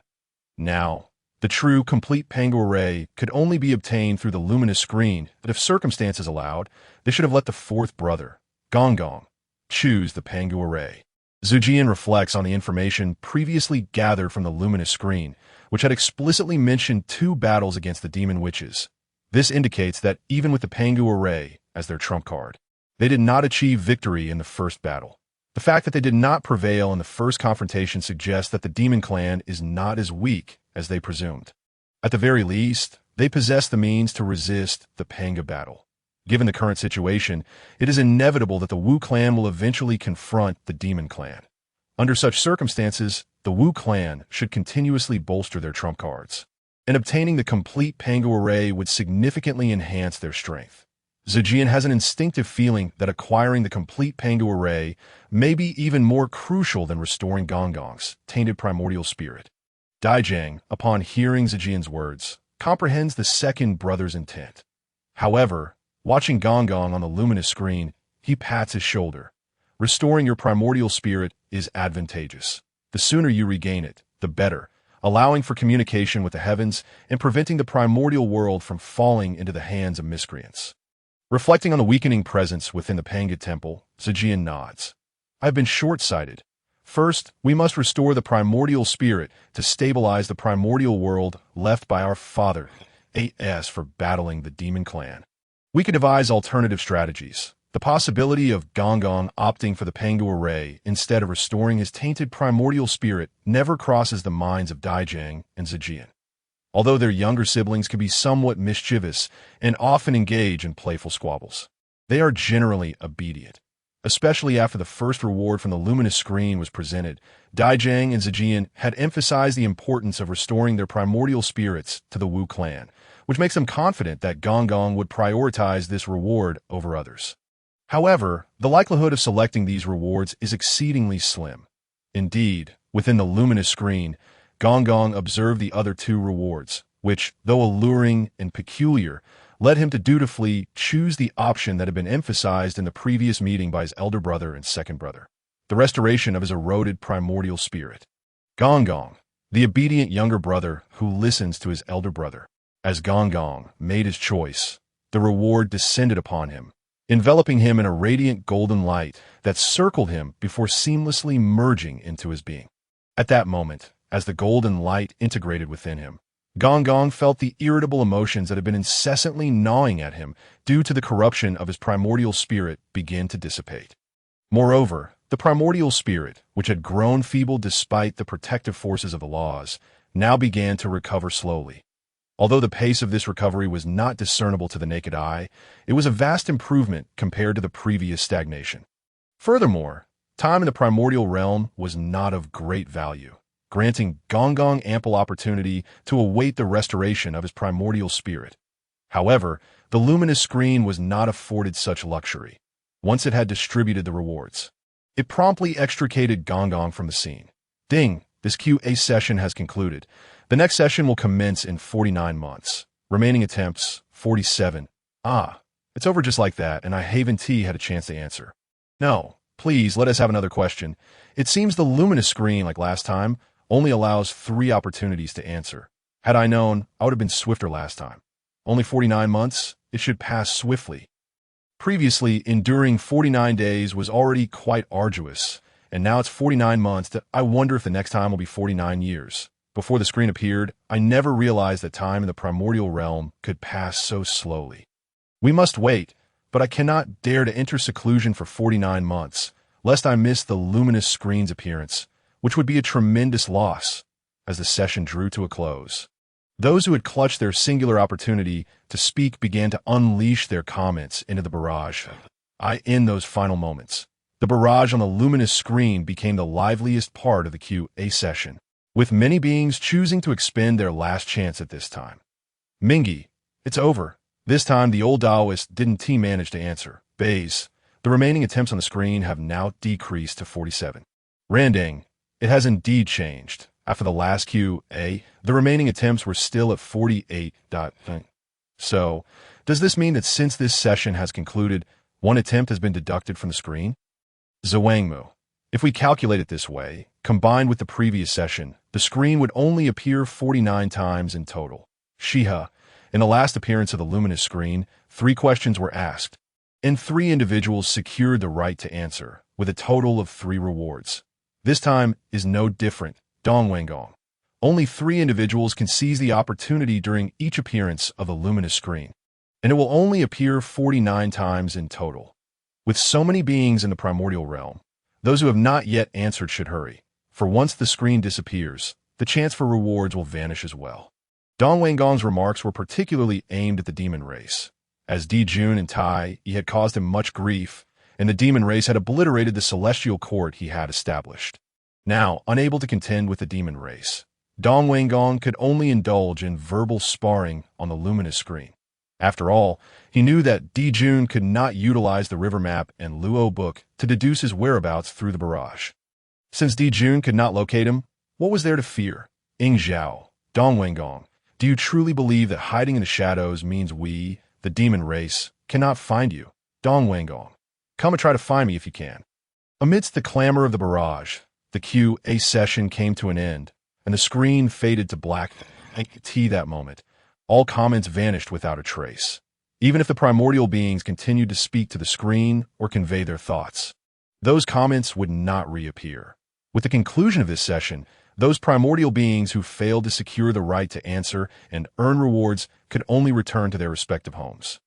Now, the true, complete Pangu array could only be obtained through the luminous screen, but if circumstances allowed, they should have let the fourth brother, Wanggong, choose the Pangu array. Zhejian reflects on the information previously gathered from the luminous screen, which had explicitly mentioned 2 battles against the demon witches. This indicates that even with the Pangu array as their trump card, they did not achieve victory in the first battle. The fact that they did not prevail in the first confrontation suggests that the demon clan is not as weak as they presumed. At the very least, they possess the means to resist the Pangu battle. Given the current situation, it is inevitable that the Wu clan will eventually confront the demon clan. Under such circumstances, the Wu clan should continuously bolster their trump cards, and obtaining the complete Pangu array would significantly enhance their strength. Zhejian has an instinctive feeling that acquiring the complete Pangu array may be even more crucial than restoring Wanggong's tainted primordial spirit. Daijang, upon hearing Zhejian's words, comprehends the second brother's intent. However, watching Wanggong on the luminous screen, he pats his shoulder. Restoring your primordial spirit is advantageous. The sooner you regain it, the better, allowing for communication with the heavens and preventing the primordial world from falling into the hands of miscreants. Reflecting on the weakening presence within the Pangu temple, Zhejian nods. I've been short-sighted. First, we must restore the primordial spirit to stabilize the primordial world left by our father, AS, for battling the demon clan. We could devise alternative strategies. The possibility of Wanggong opting for the Pangu array instead of restoring his tainted primordial spirit never crosses the minds of Daijang and Zhejian. Although their younger siblings can be somewhat mischievous and often engage in playful squabbles, they are generally obedient. Especially after the first reward from the luminous screen was presented, Daijang and Zhejian had emphasized the importance of restoring their primordial spirits to the Wu clan, which makes them confident that Wanggong would prioritize this reward over others. However, the likelihood of selecting these rewards is exceedingly slim. Indeed, within the luminous screen, Wanggong observed the other 2 rewards, which, though alluring and peculiar, led him to dutifully choose the option that had been emphasized in the previous meeting by his elder brother and second brother, the restoration of his eroded primordial spirit. Wanggong, the obedient younger brother who listens to his elder brother. As Wanggong made his choice, the reward descended upon him, enveloping him in a radiant golden light that circled him before seamlessly merging into his being. At that moment, as the golden light integrated within him, Wanggong felt the irritable emotions that had been incessantly gnawing at him due to the corruption of his primordial spirit begin to dissipate. Moreover, the primordial spirit, which had grown feeble despite the protective forces of the laws, now began to recover slowly. Although the pace of this recovery was not discernible to the naked eye, it was a vast improvement compared to the previous stagnation. Furthermore, time in the primordial realm was not of great value, granting Wanggong ample opportunity to await the restoration of his primordial spirit. However, the luminous screen was not afforded such luxury. Once it had distributed the rewards, it promptly extricated Wanggong from the scene. Ding! This QA session has concluded. The next session will commence in 49 months. Remaining attempts, 47. It's over just like that, and I haven't had a chance to answer. No, please, let us have another question. It seems the luminous screen, like last time, only allows 3 opportunities to answer. Had I known, I would have been swifter last time. Only 49 months? It should pass swiftly. Previously, enduring 49 days was already quite arduous, and now it's 49 months that I wonder if the next time will be 49 years. Before the screen appeared, I never realized that time in the primordial realm could pass so slowly. We must wait. but I cannot dare to enter seclusion for 49 months, lest I miss the luminous screen's appearance, which would be a tremendous loss." As the session drew to a close, those who had clutched their singular opportunity to speak began to unleash their comments into the barrage. In those final moments, the barrage on the luminous screen became the liveliest part of the QA session, with many beings choosing to expend their last chance at this time. "Mingi, it's over." This time, the old Taoist didn't manage to answer. "Bays, the remaining attempts on the screen have now decreased to 47. "Randang, it has indeed changed. After the last QA, the remaining attempts were still at 48. So, does this mean that since this session has concluded, one attempt has been deducted from the screen?" "Zhuangmu, if we calculate it this way, combined with the previous session, the screen would only appear 49 times in total." "Shiha, in the last appearance of the luminous screen, 3 questions were asked, and 3 individuals secured the right to answer, with a total of 3 rewards. This time is no different. Wanggong. Only 3 individuals can seize the opportunity during each appearance of the luminous screen, and it will only appear 49 times in total. With so many beings in the primordial realm, those who have not yet answered should hurry, for once the screen disappears, the chance for rewards will vanish as well." Wanggong's remarks were particularly aimed at the demon race, as Dijun and Tai had caused him much grief, and the demon race had obliterated the celestial court he had established. Now, unable to contend with the demon race, Wanggong could only indulge in verbal sparring on the luminous screen. After all, he knew that Dijun could not utilize the river map and Luo book to deduce his whereabouts through the barrage. Since Dijun could not locate him, what was there to fear? "Ingzhao, Wanggong, do you truly believe that hiding in the shadows means we, the demon race, cannot find you? Wanggong, come and try to find me if you can." Amidst the clamor of the barrage, the QA session came to an end, and the screen faded to black. That moment, all comments vanished without a trace, even if the primordial beings continued to speak to the screen or convey their thoughts. Those comments would not reappear. With the conclusion of this session, those primordial beings who failed to secure the right to answer and earn rewards could only return to their respective homes.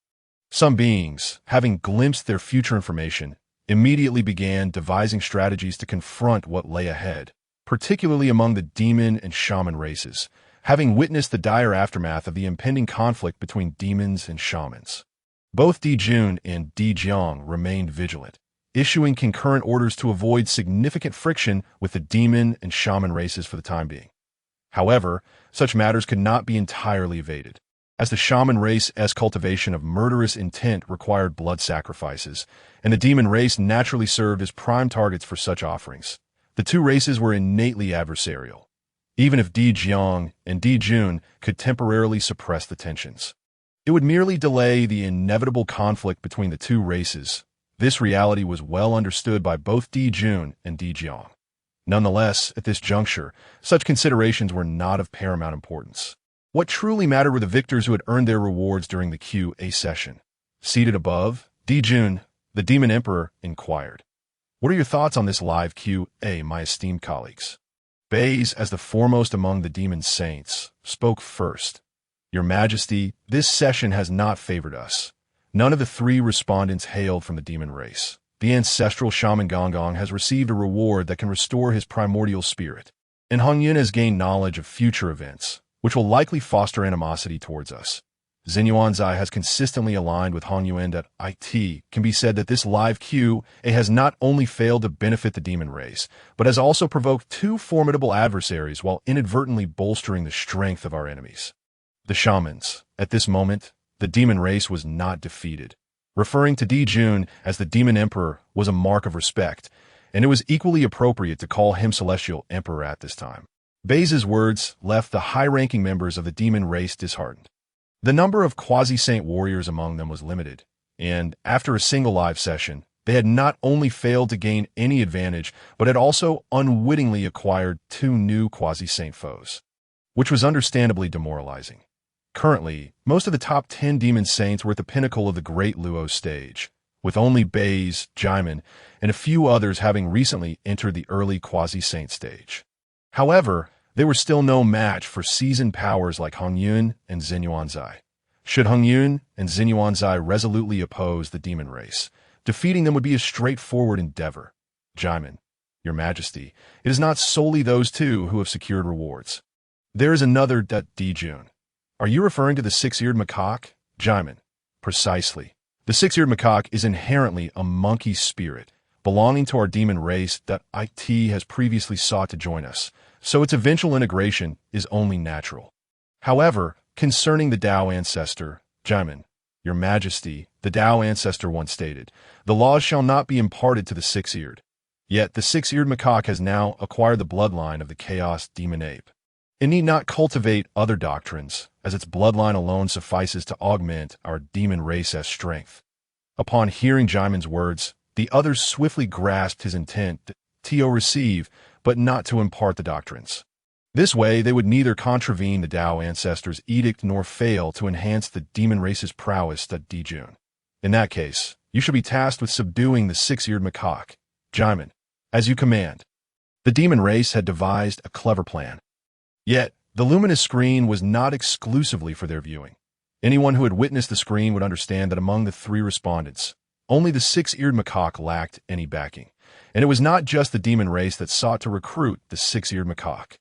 Some beings, having glimpsed their future information, immediately began devising strategies to confront what lay ahead, particularly among the demon and shaman races, having witnessed the dire aftermath of the impending conflict between demons and shamans. Both Dijun and Dijiang remained vigilant, issuing concurrent orders to avoid significant friction with the demon and shaman races for the time being. However, such matters could not be entirely evaded, as the shaman race's cultivation of murderous intent required blood sacrifices, and the demon race naturally served as prime targets for such offerings. The 2 races were innately adversarial, even if Dijiang and Dijun could temporarily suppress the tensions. It would merely delay the inevitable conflict between the 2 races. This reality was well understood by both Dijun and Dijiang. Nonetheless, at this juncture, such considerations were not of paramount importance. What truly mattered were the victors who had earned their rewards during the QA session. Seated above, Dijun, the Demon Emperor, inquired, "What are your thoughts on this live QA, my esteemed colleagues?" Bays, as the foremost among the demon saints, spoke first. "Your Majesty, this session has not favored us. None of the 3 respondents hailed from the demon race. The ancestral shaman Wanggong has received a reward that can restore his primordial spirit, and Hongyun has gained knowledge of future events, which will likely foster animosity towards us. Zhenyuanzai has consistently aligned with Hongyun that it can be said that this live QA has not only failed to benefit the demon race, but has also provoked 2 formidable adversaries while inadvertently bolstering the strength of our enemies. The shamans. At this moment, the demon race was not defeated. Referring to Dijun as the Demon Emperor was a mark of respect, and it was equally appropriate to call him Celestial Emperor at this time. Bays' words left the high-ranking members of the demon race disheartened. The number of quasi-saint warriors among them was limited, and after a single live session, they had not only failed to gain any advantage, but had also unwittingly acquired 2 new quasi-saint foes, which was understandably demoralizing. Currently, most of the top 10 demon saints were at the pinnacle of the Great Luo stage, with only Bays, Jaimin, and a few others having recently entered the early quasi-saint stage. However, they were still no match for seasoned powers like Hongyun and Zhenyuanzai. Should Hongyun and Xinyuanzai resolutely oppose the demon race, defeating them would be a straightforward endeavor. Jaimin, Your Majesty, it is not solely those two who have secured rewards. There is another Dijun. Are you referring to the six-eared macaque? Jaimin, precisely. The six-eared macaque is inherently a monkey spirit, belonging to our demon race that IT has previously sought to join us, so its eventual integration is only natural. However, concerning the Dao ancestor, Jaimin, Your Majesty, the Dao ancestor once stated, the laws shall not be imparted to the six-eared. Yet the six-eared macaque has now acquired the bloodline of the chaos demon ape. It need not cultivate other doctrines, as its bloodline alone suffices to augment our demon race's strength. Upon hearing Jaimin's words, the others swiftly grasped his intent to receive, but not to impart the doctrines. This way, they would neither contravene the Dao ancestor's edict nor fail to enhance the demon race's prowess at Dijun. In that case, you shall be tasked with subduing the six-eared macaque. Jaimin, as you command. The demon race had devised a clever plan. Yet, the luminous screen was not exclusively for their viewing. Anyone who had witnessed the screen would understand that among the three respondents, only the six-eared macaque lacked any backing, and it was not just the demon race that sought to recruit the six-eared macaque.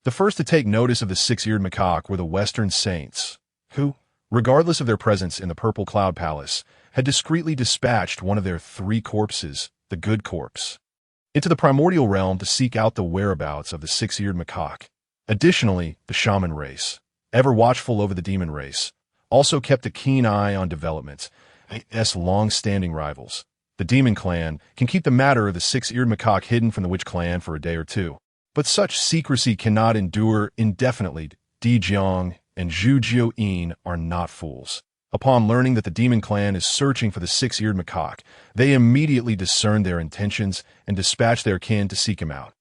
The first to take notice of the six-eared macaque were the Western saints, who, regardless of their presence in the Purple Cloud Palace, had discreetly dispatched one of their three corpses, the Good Corpse, into the primordial realm to seek out the whereabouts of the six-eared macaque. Additionally, the shaman race, ever watchful over the demon race, also kept a keen eye on developments. As long-standing rivals, the demon clan can keep the matter of the six-eared macaque hidden from the witch clan for a day or two. But such secrecy cannot endure indefinitely. Di Jiang and Zhu Jiuyin are not fools. Upon learning that the demon clan is searching for the six-eared macaque, they immediately discern their intentions and dispatch their kin to seek him out.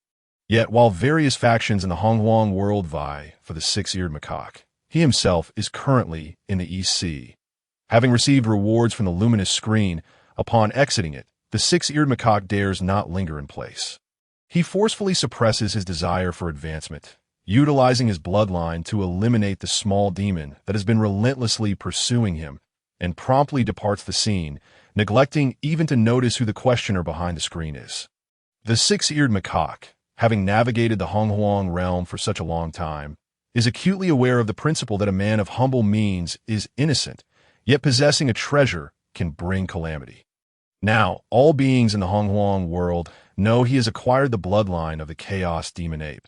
Yet while various factions in the Wanggong world vie for the six-eared macaque, he himself is currently in the East Sea. Having received rewards from the luminous screen, upon exiting it, the six-eared macaque dares not linger in place. He forcefully suppresses his desire for advancement, utilizing his bloodline to eliminate the small demon that has been relentlessly pursuing him, and promptly departs the scene, neglecting even to notice who the questioner behind the screen is. The six-eared macaque, having navigated the Hongyun realm for such a long time, is acutely aware of the principle that a man of humble means is innocent, yet possessing a treasure can bring calamity. Now, all beings in the Hongyun world know he has acquired the bloodline of the chaos demon ape.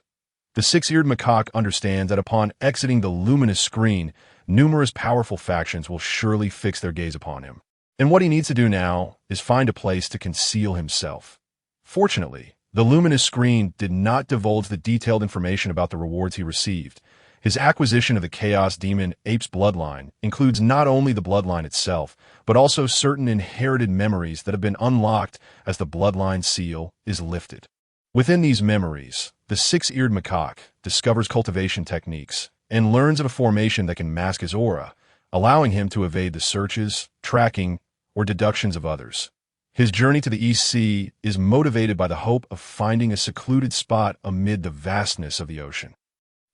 The six-eared macaque understands that upon exiting the luminous screen, numerous powerful factions will surely fix their gaze upon him. And what he needs to do now is find a place to conceal himself. Fortunately, the luminous screen did not divulge the detailed information about the rewards he received. His acquisition of the chaos demon ape's bloodline includes not only the bloodline itself, but also certain inherited memories that have been unlocked as the bloodline seal is lifted. Within these memories, the six-eared macaque discovers cultivation techniques and learns of a formation that can mask his aura, allowing him to evade the searches, tracking, or deductions of others. His journey to the East Sea is motivated by the hope of finding a secluded spot amid the vastness of the ocean.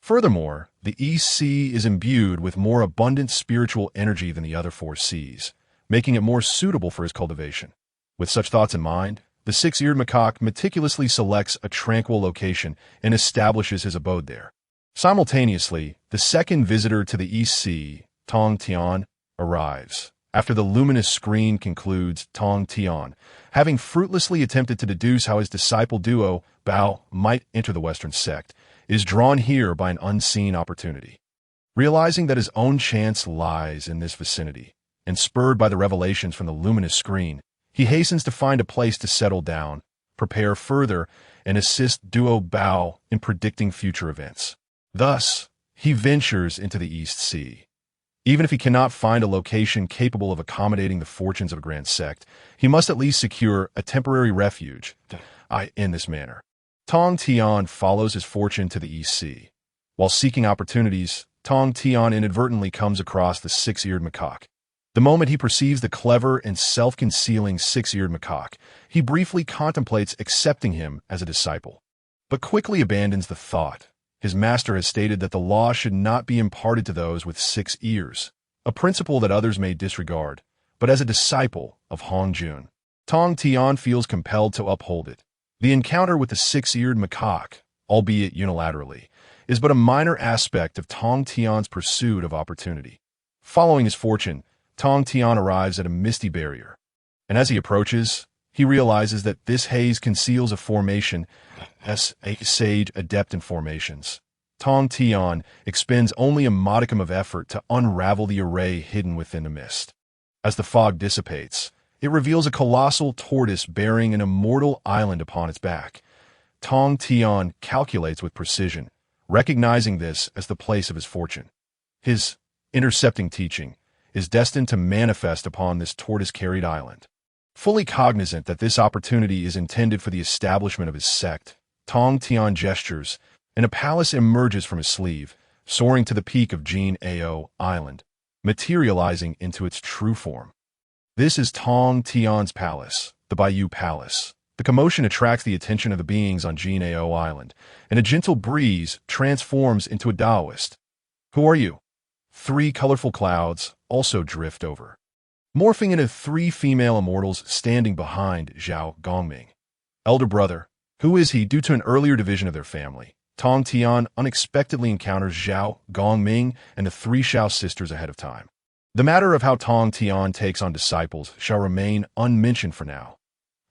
Furthermore, the East Sea is imbued with more abundant spiritual energy than the other four seas, making it more suitable for his cultivation. With such thoughts in mind, the six-eared macaque meticulously selects a tranquil location and establishes his abode there. Simultaneously, the second visitor to the East Sea, Tongtian, arrives. After the luminous screen concludes, Tongtian, having fruitlessly attempted to deduce how his disciple duo, Bao, might enter the Western sect, is drawn here by an unseen opportunity. Realizing that his own chance lies in this vicinity, and spurred by the revelations from the luminous screen, he hastens to find a place to settle down, prepare further, and assist duo Bao in predicting future events. Thus, he ventures into the East Sea. Even if he cannot find a location capable of accommodating the fortunes of a grand sect, he must at least secure a temporary refuge in this manner. Tongtian follows his fortune to the East Sea. While seeking opportunities, Tongtian inadvertently comes across the six-eared macaque. The moment he perceives the clever and self-concealing six-eared macaque, he briefly contemplates accepting him as a disciple, but quickly abandons the thought. His master has stated that the law should not be imparted to those with 6 ears. a principle that others may disregard, but as a disciple of Hongjun, Tongtian feels compelled to uphold it. The encounter with the six-eared macaque, albeit unilaterally, is but a minor aspect of Tongtian's pursuit of opportunity. Following his fortune, Tongtian arrives at a misty barrier, and as he approaches, he realizes that this haze conceals a formation as a sage adept in formations. Tongtian expends only a modicum of effort to unravel the array hidden within the mist. As the fog dissipates, it reveals a colossal tortoise bearing an immortal island upon its back. Tongtian calculates with precision, recognizing this as the place of his fortune. His intercepting teaching is destined to manifest upon this tortoise-carried island. Fully cognizant that this opportunity is intended for the establishment of his sect, Tongtian gestures, and a palace emerges from his sleeve, soaring to the peak of Jin Ao Island, materializing into its true form. This is Tongtian's palace, the Bayou Palace. The commotion attracts the attention of the beings on Jin Ao Island, and a gentle breeze transforms into a Taoist. Who are you? 3 colorful clouds also drift over, morphing into 3 female immortals standing behind Zhao Gongming. Elder brother, who is he? Due to an earlier division of their family, Tongtian unexpectedly encounters Zhao Gongming and the 3 Shao sisters ahead of time. The matter of how Tongtian takes on disciples shall remain unmentioned for now.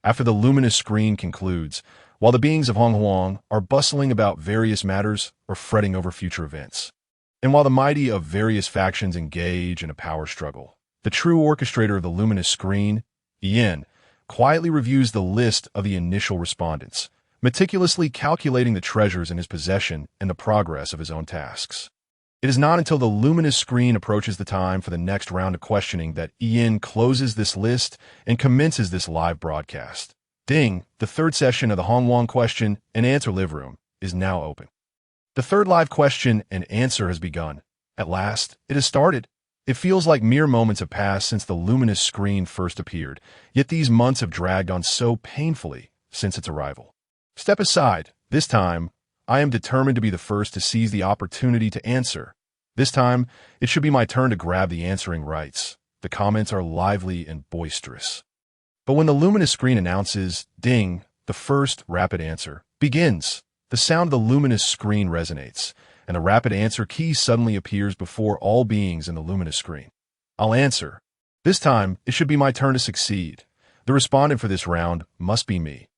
After the luminous screen concludes, while the beings of Hongyun are bustling about various matters or fretting over future events, and while the mighty of various factions engage in a power struggle, the true orchestrator of the luminous screen, Yin, quietly reviews the list of the initial respondents, meticulously calculating the treasures in his possession and the progress of his own tasks. It is not until the luminous screen approaches the time for the next round of questioning that Yin closes this list and commences this live broadcast. Ding, the 3rd session of the Hongyun question and answer live room is now open. The 3rd live question and answer has begun. At last, it has started. It feels like mere moments have passed since the luminous screen first appeared, yet these months have dragged on so painfully since its arrival. Step aside. This time, I am determined to be the first to seize the opportunity to answer. This time, it should be my turn to grab the answering rights. The comments are lively and boisterous. But when the luminous screen announces, ding, the first rapid answer begins. The sound of the luminous screen resonates, and the rapid answer key suddenly appears before all beings in the luminous screen. I'll answer. This time, it should be my turn to succeed. The respondent for this round must be me.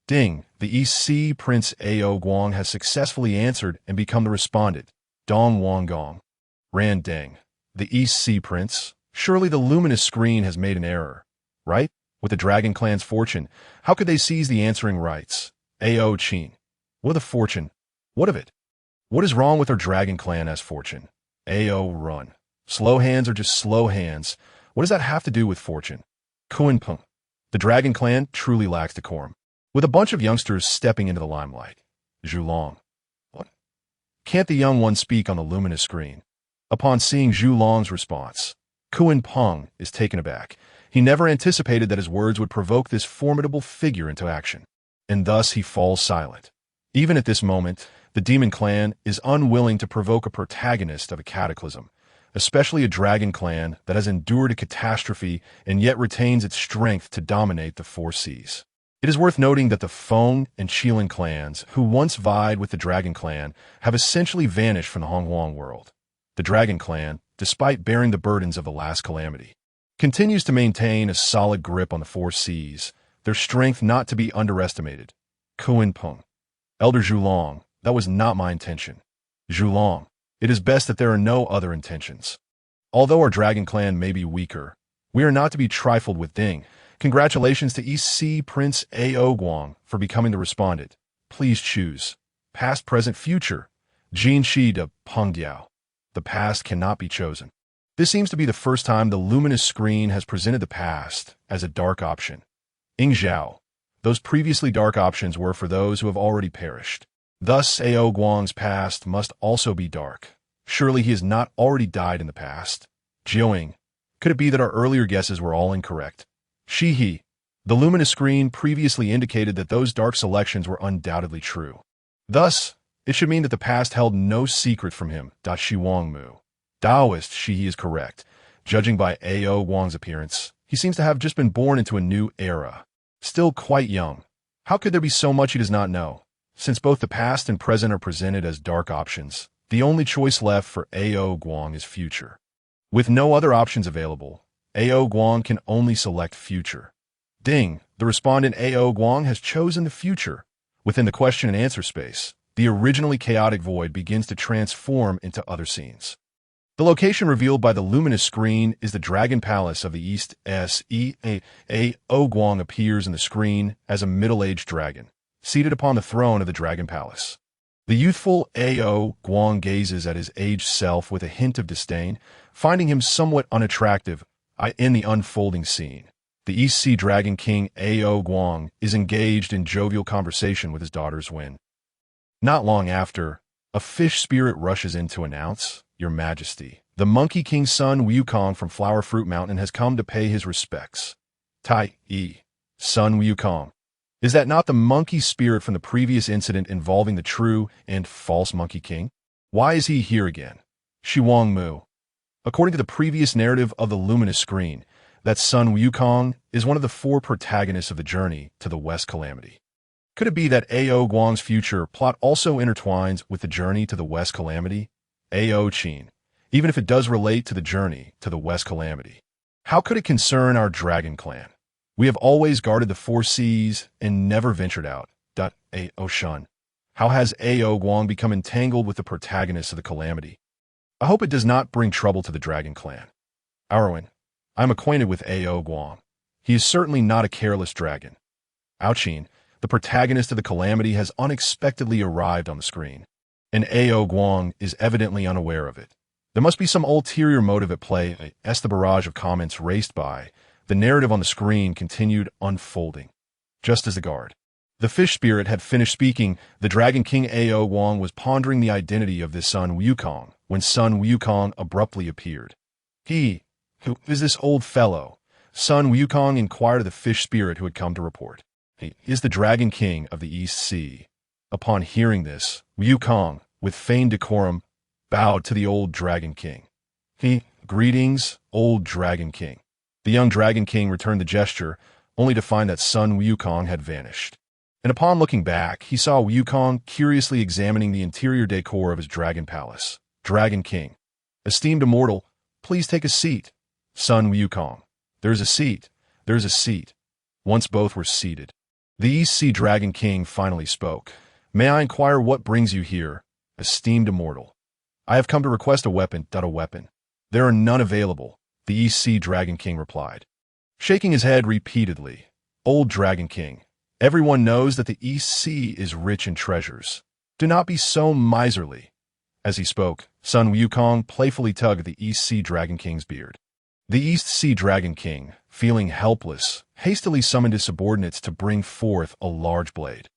Ding, the East Sea Prince Ao Guang has successfully answered and become the respondent. Dong Wanggong. Ran Deng, the East Sea Prince. Surely the luminous screen has made an error, right? With the Dragon Clan's fortune, how could they seize the answering rights? Ao Qin. What of the fortune? What of it? What is wrong with our Dragon Clan as fortune? Ao Run. Slow hands are just slow hands. What does that have to do with fortune? Kuinpeng. The Dragon Clan truly lacks decorum, with a bunch of youngsters stepping into the limelight. Zhulong. What? Can't the young one speak on the luminous screen? Upon seeing Zhulong's response, Kuinpeng is taken aback. He never anticipated that his words would provoke this formidable figure into action, and thus he falls silent. Even at this moment, the Demon Clan is unwilling to provoke a protagonist of a cataclysm, especially a Dragon Clan that has endured a catastrophe and yet retains its strength to dominate the 4 seas. It is worth noting that the Feng and Qilin clans, who once vied with the Dragon Clan, have essentially vanished from the Hongyun world. The Dragon Clan, despite bearing the burdens of the last calamity, continues to maintain a solid grip on the 4 seas, their strength not to be underestimated. Kuinpeng. Elder Zhulong, that was not my intention. Zhulong, it is best that there are no other intentions. Although our Dragon Clan may be weaker, we are not to be trifled with. Ding. Congratulations to East Sea Prince Ao Guang for becoming the respondent. Please choose. Past, present, future. Jin Shi de Pengdiao. The past cannot be chosen. This seems to be the first time the luminous screen has presented the past as a dark option. Ing Zhao. Those previously dark options were for those who have already perished. Thus, Ao Guang's past must also be dark. Surely he has not already died in the past. Jiuing. Could it be that our earlier guesses were all incorrect? Shihi. The luminous screen previously indicated that those dark selections were undoubtedly true. Thus, it should mean that the past held no secret from him. Shiwangmu. Taoist Shihi is correct. Judging by A.O. Guang's appearance, he seems to have just been born into a new era. Still quite young. How could there be so much he does not know? Since both the past and present are presented as dark options, the only choice left for A.O. Guang is future. With no other options available, A.O. Guang can only select future. Ding, the respondent A.O. Guang has chosen the future. Within the question and answer space, the originally chaotic void begins to transform into other scenes. The location revealed by the luminous screen is the Dragon Palace of the East. A.O. Guang appears in the screen as a middle-aged dragon, seated upon the throne of the Dragon Palace. The youthful A.O. Guang gazes at his aged self with a hint of disdain, finding him somewhat unattractive. In the unfolding scene, the East Sea Dragon King A.O. Guang is engaged in jovial conversation with his daughter's Wen. Not long after, a fish spirit rushes in to announce, "Your Majesty, the Monkey King's son Wukong from Flower Fruit Mountain has come to pay his respects." Son Wukong. Is that not the monkey spirit from the previous incident involving the true and false Monkey King? Why is he here again? Shiwang Mu. According to the previous narrative of the luminous screen, that son Wukong is one of the four protagonists of the journey to the West Calamity. Could it be that A.O. Guang's future plot also intertwines with the journey to the West Calamity? A.O. Qin, even if it does relate to the journey to the West Calamity. How could it concern our dragon clan? We have always guarded the four seas and never ventured out. A.O. Shun. How has A.O. Guang become entangled with the protagonists of the Calamity? I hope it does not bring trouble to the dragon clan. Arwen. I am acquainted with A.O. Guang. He is certainly not a careless dragon. Aoqin, the protagonist of the Calamity, has unexpectedly arrived on the screen, and A.O. Guang is evidently unaware of it. There must be some ulterior motive at play. As the barrage of comments raced by, the narrative on the screen continued unfolding. Just as the fish spirit had finished speaking, the Dragon King A.O. Guang was pondering the identity of this son Wukong when son Wukong abruptly appeared. Who is this old fellow? Son Wukong inquired of the fish spirit who had come to report. He is the Dragon King of the East Sea. Upon hearing this, Wukong, with feigned decorum, bowed to the old Dragon King. Greetings, old Dragon King. The young Dragon King returned the gesture, only to find that son Wukong had vanished. And upon looking back, he saw Wukong curiously examining the interior decor of his dragon palace. Dragon King. Esteemed immortal, please take a seat. Son Wukong. There's a seat. There's a seat. Once both were seated, the East Sea Dragon King finally spoke. May I inquire what brings you here, esteemed immortal? I have come to request a weapon. A weapon. There are none available, the East Sea Dragon King replied, shaking his head repeatedly. Old Dragon King, everyone knows that the East Sea is rich in treasures. Do not be so miserly. As he spoke, son Wukong playfully tugged at the East Sea Dragon King's beard. The East Sea Dragon King, feeling helpless, hastily summoned his subordinates to bring forth a large blade.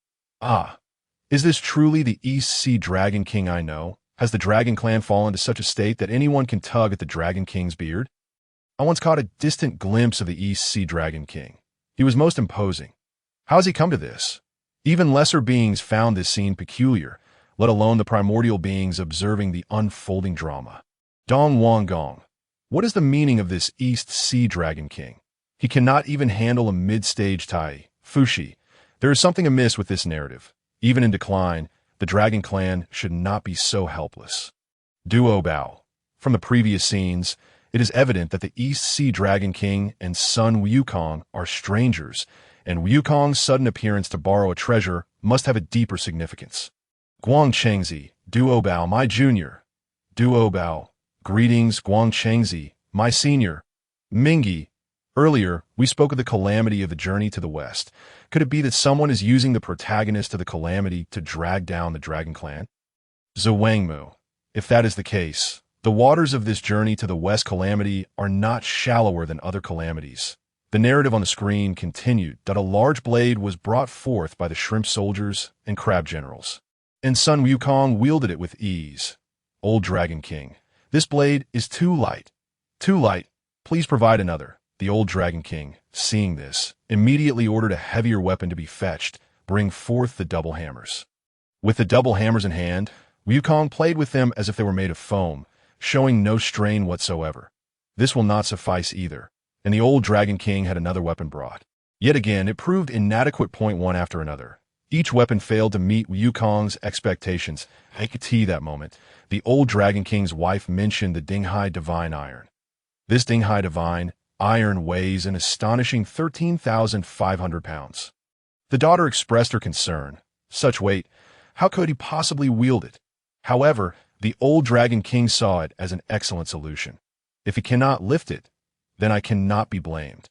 Is this truly the East Sea Dragon King I know? Has the Dragon Clan fallen to such a state that anyone can tug at the Dragon King's beard? I once caught a distant glimpse of the East Sea Dragon King. He was most imposing. How has he come to this? Even lesser beings found this scene peculiar, let alone the primordial beings observing the unfolding drama. Dong Wanggong. What is the meaning of this East Sea Dragon King? He cannot even handle a mid-stage Tai. Fuxi. There is something amiss with this narrative. Even in decline, the Dragon Clan should not be so helpless. Duo Bao. From the previous scenes, it is evident that the East Sea Dragon King and son Wukong are strangers, and Wukong's sudden appearance to borrow a treasure must have a deeper significance. Guang Chengzi, Duo Bao, my junior. Duo Bao. Greetings, Guang Chengzi, my senior. Mingi. Earlier, we spoke of the calamity of the journey to the west. Could it be that someone is using the protagonist of the calamity to drag down the Dragon Clan? Zhuangmu. If that is the case, the waters of this journey to the West Calamity are not shallower than other calamities. The narrative on the screen continued that a large blade was brought forth by the shrimp soldiers and crab generals, and son Wukong wielded it with ease. Old Dragon King. This blade is too light. Too light. Please provide another. The old Dragon King, seeing this, immediately ordered a heavier weapon to be fetched, bring forth the double hammers. With the double hammers in hand, Wukong played with them as if they were made of foam, showing no strain whatsoever. This will not suffice either, and the old Dragon King had another weapon brought. Yet again, it proved inadequate. One after another. Each weapon failed to meet Wukong's expectations. I could see that moment. The old Dragon King's wife mentioned the Dinghai Divine Iron. This Dinghai Divine Iron weighs an astonishing 13,500 pounds. The daughter expressed her concern. Such weight, how could he possibly wield it? However, the old Dragon King saw it as an excellent solution. If he cannot lift it, then I cannot be blamed.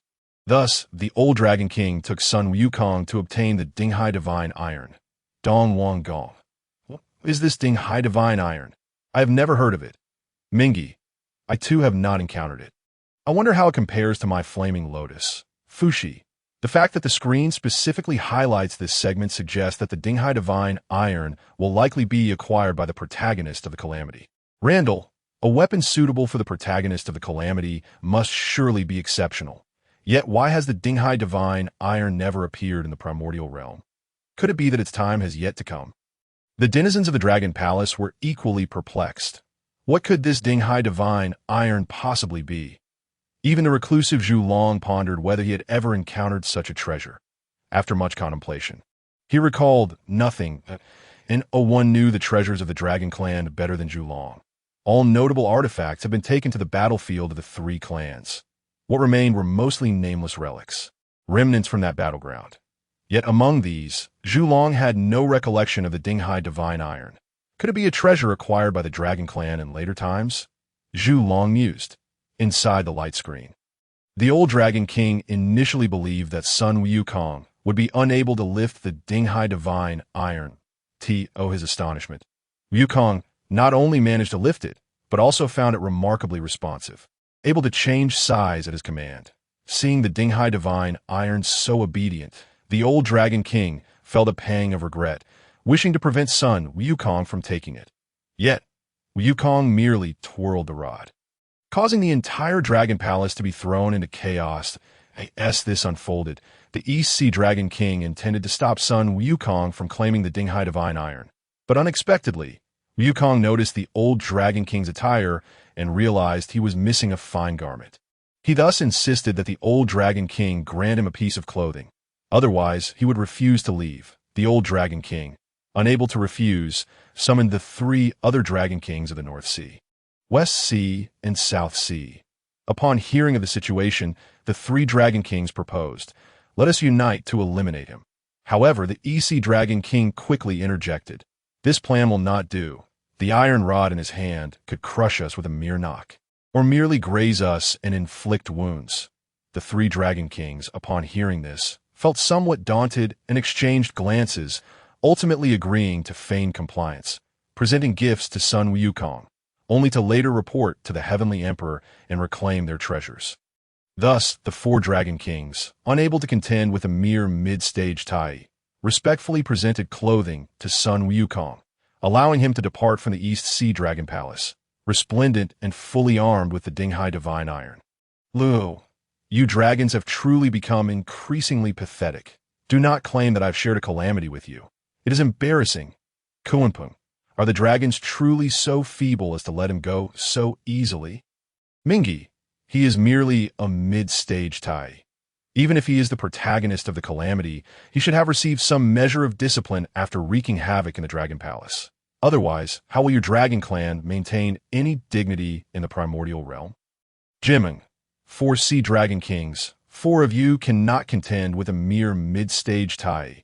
Thus, the old Dragon King took Sun Wukong to obtain the Dinghai Divine Iron. Dong Wanggong. What is this Dinghai Divine Iron? I have never heard of it. Mingi. I too have not encountered it. I wonder how it compares to my Flaming Lotus. Fuxi. The fact that the screen specifically highlights this segment suggests that the Dinghai Divine Iron will likely be acquired by the protagonist of the calamity. Randall, a weapon suitable for the protagonist of the calamity must surely be exceptional. Yet why has the Dinghai Divine Iron never appeared in the primordial realm? Could it be that its time has yet to come? The denizens of the Dragon Palace were equally perplexed. What could this Dinghai Divine Iron possibly be? Even the reclusive Zhu Long pondered whether he had ever encountered such a treasure. After much contemplation, he recalled nothing, and one knew the treasures of the Dragon Clan better than Zhu Long. All notable artifacts had been taken to the battlefield of the three clans. What remained were mostly nameless relics, remnants from that battleground. Yet among these, Zhu Long had no recollection of the Dinghai Divine Iron. Could it be a treasure acquired by the Dragon Clan in later times? Zhu Long mused. Inside the light screen, the old Dragon King initially believed that Sun Wukong would be unable to lift the Dinghai Divine Iron. His astonishment. Wukong not only managed to lift it, but also found it remarkably responsive, able to change size at his command. Seeing the Dinghai Divine Iron so obedient, the old Dragon King felt a pang of regret, wishing to prevent Sun Wukong from taking it. Yet, Wukong merely twirled the rod, causing the entire Dragon Palace to be thrown into chaos. As this unfolded, the East Sea Dragon King intended to stop Sun Wukong from claiming the Dinghai Divine Iron. But unexpectedly, Wukong noticed the old Dragon King's attire and realized he was missing a fine garment. He thus insisted that the old Dragon King grant him a piece of clothing. Otherwise, he would refuse to leave. The old Dragon King, unable to refuse, summoned the three other Dragon Kings of the North Sea, West Sea, and South Sea. Upon hearing of the situation, the three Dragon Kings proposed, "Let us unite to eliminate him." However, the East Sea Dragon King quickly interjected, "This plan will not do. The iron rod in his hand could crush us with a mere knock, or merely graze us and inflict wounds." The three Dragon Kings, upon hearing this, felt somewhat daunted and exchanged glances, ultimately agreeing to feign compliance, presenting gifts to Sun Wukong, only to later report to the Heavenly Emperor and reclaim their treasures. Thus, the four Dragon Kings, unable to contend with a mere mid-stage Tai, respectfully presented clothing to Sun Wukong, allowing him to depart from the East Sea Dragon Palace, resplendent and fully armed with the Dinghai Divine Iron. "Lu, you dragons have truly become increasingly pathetic. Do not claim that I've shared a calamity with you. It is embarrassing. Kuanpeng, are the dragons truly so feeble as to let him go so easily? Mingi, he is merely a mid-stage Tai. Even if he is the protagonist of the calamity, he should have received some measure of discipline after wreaking havoc in the Dragon Palace. Otherwise, how will your Dragon Clan maintain any dignity in the primordial realm? Jimeng, 4 Sea Dragon Kings, 4 of you cannot contend with a mere mid-stage Tai.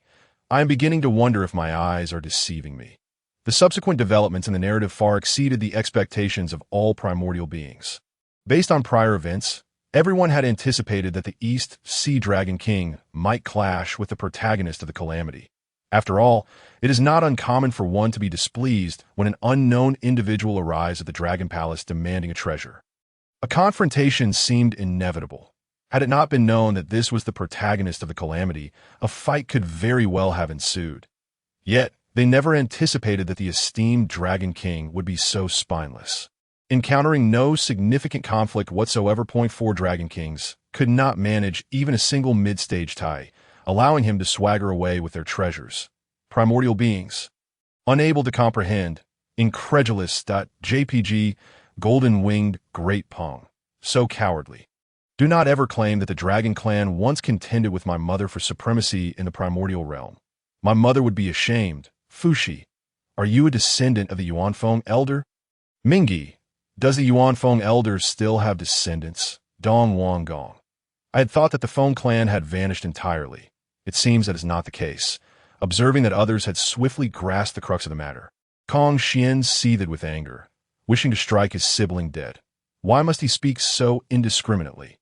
I am beginning to wonder if my eyes are deceiving me." The subsequent developments in the narrative far exceeded the expectations of all primordial beings. Based on prior events, everyone had anticipated that the East Sea Dragon King might clash with the protagonist of the calamity. After all, it is not uncommon for one to be displeased when an unknown individual arrives at the Dragon Palace demanding a treasure. A confrontation seemed inevitable. Had it not been known that this was the protagonist of the calamity, a fight could very well have ensued. Yet, they never anticipated that the esteemed Dragon King would be so spineless. Encountering no significant conflict whatsoever, 4 Dragon Kings could not manage even a single mid-stage Tai, allowing him to swagger away with their treasures. Primordial beings, unable to comprehend, incredulous.jpg, golden-winged great Pong. So cowardly. Do not ever claim that the Dragon Clan once contended with my mother for supremacy in the primordial realm. My mother would be ashamed. Fuxi, are you a descendant of the Yuanfeng elder? Mingyi, does the Yuanfeng elders still have descendants? Dong Wanggong. I had thought that the Feng clan had vanished entirely. It seems that is not the case. Observing that others had swiftly grasped the crux of the matter, Tongtian seethed with anger, wishing to strike his sibling dead. Why must he speak so indiscriminately?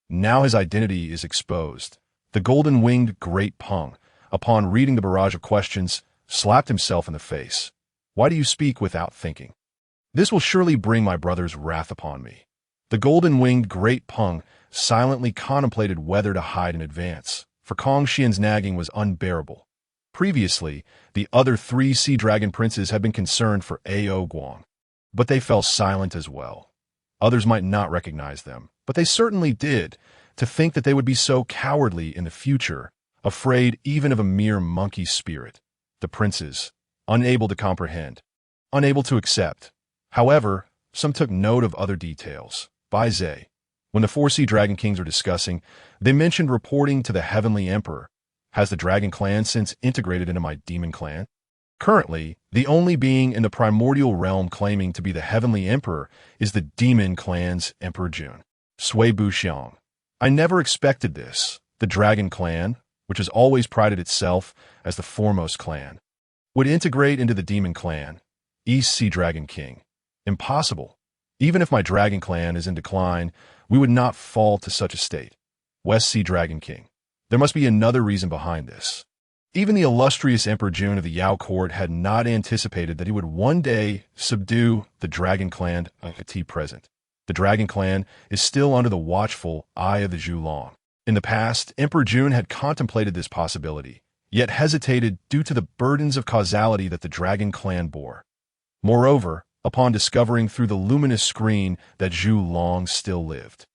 Now his identity is exposed. The golden-winged great Peng, upon reading the barrage of questions, slapped himself in the face. Why do you speak without thinking? This will surely bring my brother's wrath upon me. The golden-winged great Peng silently contemplated whether to hide in advance, for Tongtian's nagging was unbearable. Previously, the other 3 sea dragon princes had been concerned for A.O. Guang, but they fell silent as well. Others might not recognize them, but they certainly did. To think that they would be so cowardly in the future, afraid even of a mere monkey spirit. The princes, unable to comprehend, unable to accept. However, some took note of other details. Bai Zhe. When the 4 sea dragon kings were discussing, they mentioned reporting to the heavenly emperor. Has the dragon clan since integrated into my demon clan? Currently, the only being in the primordial realm claiming to be the heavenly emperor is the demon clan's Emperor Jun. Sui Buxiang. I never expected this. The dragon clan, which has always prided itself as the foremost clan, would integrate into the demon clan. East Sea Dragon King. Impossible. Even if my dragon clan is in decline, we would not fall to such a state. West Sea Dragon King. There must be another reason behind this. Even the illustrious Emperor Jun of the Yao court had not anticipated that he would one day subdue the dragon clan at present. The dragon clan is still under the watchful eye of the Zhulong. In the past, Emperor Jun had contemplated this possibility, yet hesitated due to the burdens of causality that the dragon clan bore. Moreover, upon discovering through the luminous screen that Zhu Long still lived,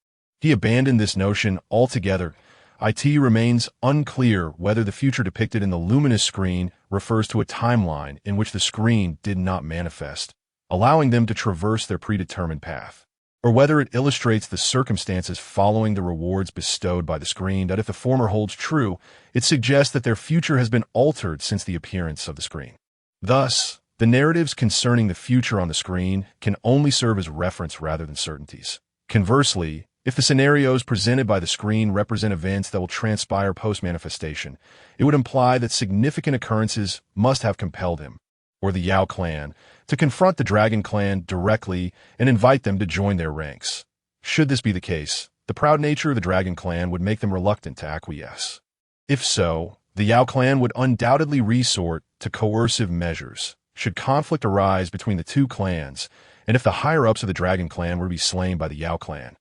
he abandoned this notion altogether. It remains unclear whether the future depicted in the luminous screen refers to a timeline in which the screen did not manifest, allowing them to traverse their predetermined path, or whether it illustrates the circumstances following the rewards bestowed by the screen. That if the former holds true, it suggests that their future has been altered since the appearance of the screen. Thus, the narratives concerning the future on the screen can only serve as reference rather than certainties. Conversely, if the scenarios presented by the screen represent events that will transpire post-manifestation, it would imply that significant occurrences must have compelled him, or the Yao clan, to confront the Dragon clan directly and invite them to join their ranks. Should this be the case, the proud nature of the Dragon clan would make them reluctant to acquiesce. If so, the Yao clan would undoubtedly resort to coercive measures should conflict arise between the 2 clans, and if the higher-ups of the Dragon clan were to be slain by the Yao clan.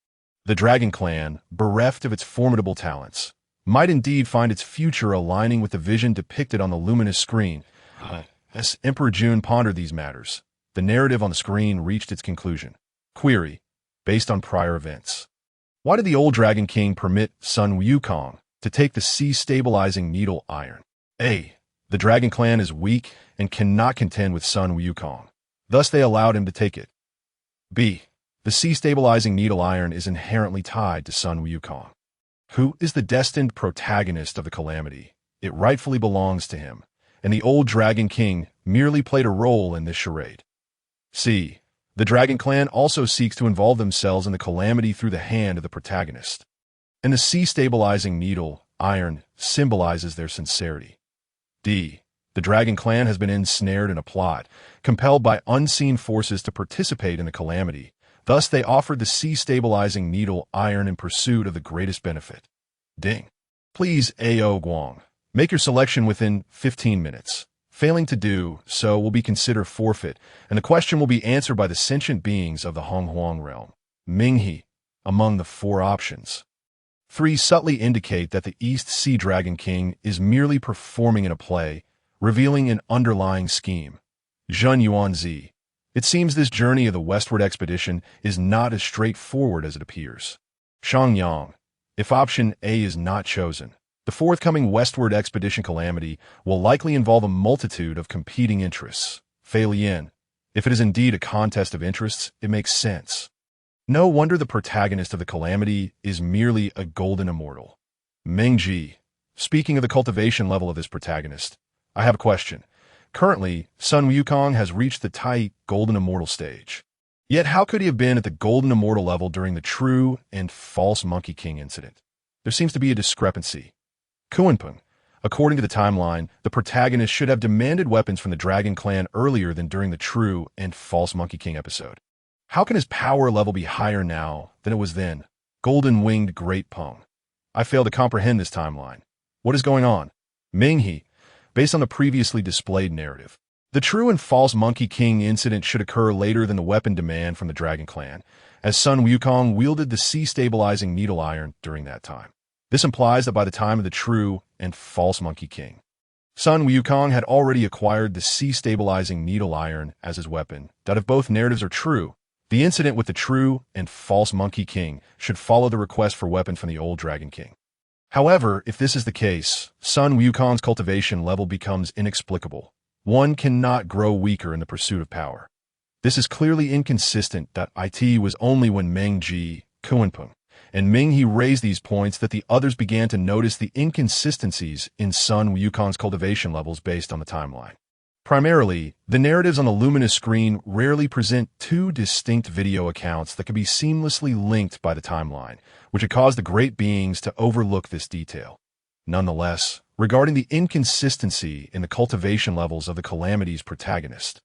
The Dragon clan, bereft of its formidable talents, might indeed find its future aligning with the vision depicted on the luminous screen. As Emperor Jun pondered these matters, the narrative on the screen reached its conclusion. Query, based on prior events. Why did the old Dragon King permit Sun Wukong to take the sea-stabilizing needle iron? A. The Dragon clan is weak and cannot contend with Sun Wukong. Thus they allowed him to take it. B. The sea-stabilizing needle iron is inherently tied to Sun Wukong, who is the destined protagonist of the calamity. It rightfully belongs to him, and the old Dragon King merely played a role in this charade. C. The Dragon clan also seeks to involve themselves in the calamity through the hand of the protagonist, and the sea-stabilizing needle iron symbolizes their sincerity. D. The Dragon clan has been ensnared in a plot, compelled by unseen forces to participate in the calamity. Thus, they offered the sea-stabilizing needle iron in pursuit of the greatest benefit. Ding. Please, A.O. Guang, make your selection within 15 minutes. Failing to do so will be considered forfeit, and the question will be answered by the sentient beings of the Hongyun realm. Mingyi, among the 4 options. 3 subtly indicate that the East Sea Dragon King is merely performing in a play, revealing an underlying scheme. Zhen Yuanzi. It seems this journey of the westward expedition is not as straightforward as it appears. Hongyun. If option A is not chosen, the forthcoming westward expedition calamity will likely involve a multitude of competing interests. Feilian. If it is indeed a contest of interests, it makes sense. No wonder the protagonist of the calamity is merely a golden immortal. Mingji. Speaking of the cultivation level of this protagonist, I have a question. Currently, Sun Wukong has reached the Tai Golden Immortal stage. Yet how could he have been at the Golden Immortal level during the true and false Monkey King incident? There seems to be a discrepancy. Kuanpeng. According to the timeline, the protagonist should have demanded weapons from the Dragon Clan earlier than during the true and false Monkey King episode. How can his power level be higher now than it was then? Golden-winged Great Peng. I fail to comprehend this timeline. What is going on? Minghe. Based on the previously displayed narrative, the true and false Monkey King incident should occur later than the weapon demand from the Dragon Clan, as Sun Wukong wielded the sea-stabilizing needle iron during that time. This implies that by the time of the true and false Monkey King, Sun Wukong had already acquired the sea-stabilizing needle iron as his weapon. That if both narratives are true, the incident with the true and false Monkey King should follow the request for weapon from the old Dragon King. However, if this is the case, Sun Wukong's cultivation level becomes inexplicable. One cannot grow weaker in the pursuit of power. This is clearly inconsistent that it was only when Mengji, Kuanpeng, and Minghe raised these points that the others began to notice the inconsistencies in Sun Wukong's cultivation levels based on the timeline. Primarily, the narratives on the luminous screen rarely present two distinct video accounts that can be seamlessly linked by the timeline, which would cause the great beings to overlook this detail. Nonetheless, regarding the inconsistency in the cultivation levels of the calamity's protagonist,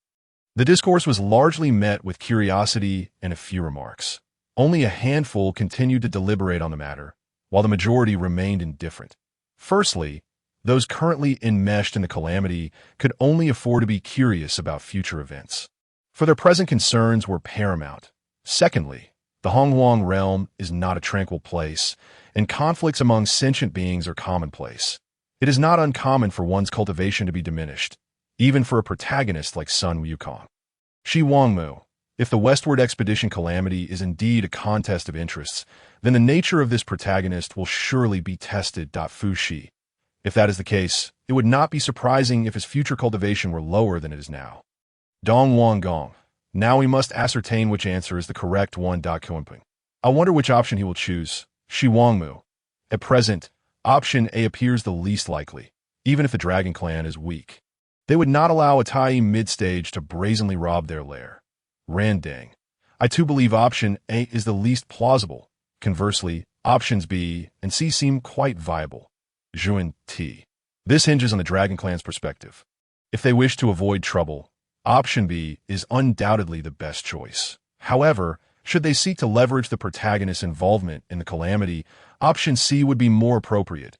the discourse was largely met with curiosity and a few remarks. Only a handful continued to deliberate on the matter, while the majority remained indifferent. Firstly, those currently enmeshed in the calamity could only afford to be curious about future events, for their present concerns were paramount. Secondly, the Hongyun realm is not a tranquil place, and conflicts among sentient beings are commonplace. It is not uncommon for one's cultivation to be diminished, even for a protagonist like Sun Wukong. Shi Wangmu. If the westward expedition calamity is indeed a contest of interests, then the nature of this protagonist will surely be tested. Fuxi. If that is the case, it would not be surprising if his future cultivation were lower than it is now. Dong Wanggong. Now we must ascertain which answer is the correct one. Kuanpeng. I wonder which option he will choose. Shi Wangmu. At present, option A appears the least likely, even if the Dragon Clan is weak. They would not allow a Tai mid-stage to brazenly rob their lair. Randang. I too believe option A is the least plausible. Conversely, options B and C seem quite viable. Zhuan T. This hinges on the Dragon Clan's perspective. If they wish to avoid trouble, option B is undoubtedly the best choice. However, should they seek to leverage the protagonist's involvement in the calamity, option C would be more appropriate,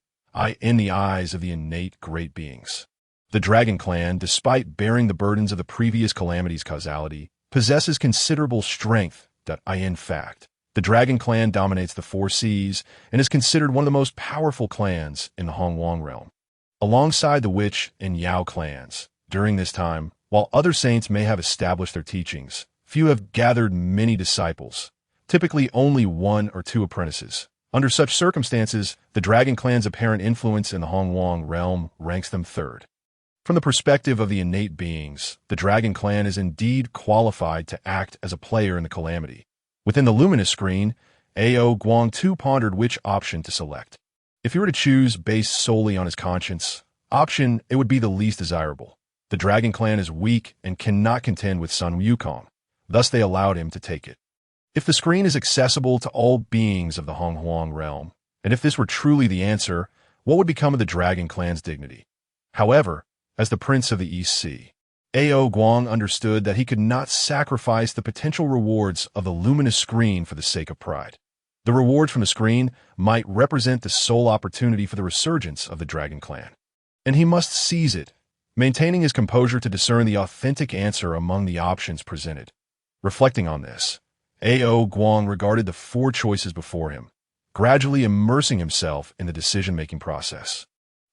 in the eyes of the innate great beings. The Dragon Clan, despite bearing the burdens of the previous calamity's causality, possesses considerable strength that in fact, the Dragon Clan dominates the Four Seas and is considered one of the most powerful clans in the Hongyun realm. Alongside the Witch and Yao clans, during this time, while other saints may have established their teachings, few have gathered many disciples, typically only one or two apprentices. Under such circumstances, the Dragon Clan's apparent influence in the Hongyun realm ranks them third. From the perspective of the innate beings, the Dragon Clan is indeed qualified to act as a player in the calamity. Within the luminous screen, Ao Guang 2 pondered which option to select. If he were to choose based solely on his conscience, option A would be the least desirable. The Dragon Clan is weak and cannot contend with Sun Wukong, thus they allowed him to take it. If the screen is accessible to all beings of the Hongyun realm, and if this were truly the answer, what would become of the Dragon Clan's dignity? However, as the Prince of the East Sea, Ao Guang understood that he could not sacrifice the potential rewards of the luminous screen for the sake of pride. The rewards from the screen might represent the sole opportunity for the resurgence of the Dragon Clan, and he must seize it, maintaining his composure to discern the authentic answer among the options presented. Reflecting on this, Ao Guang regarded the four choices before him, gradually immersing himself in the decision-making process.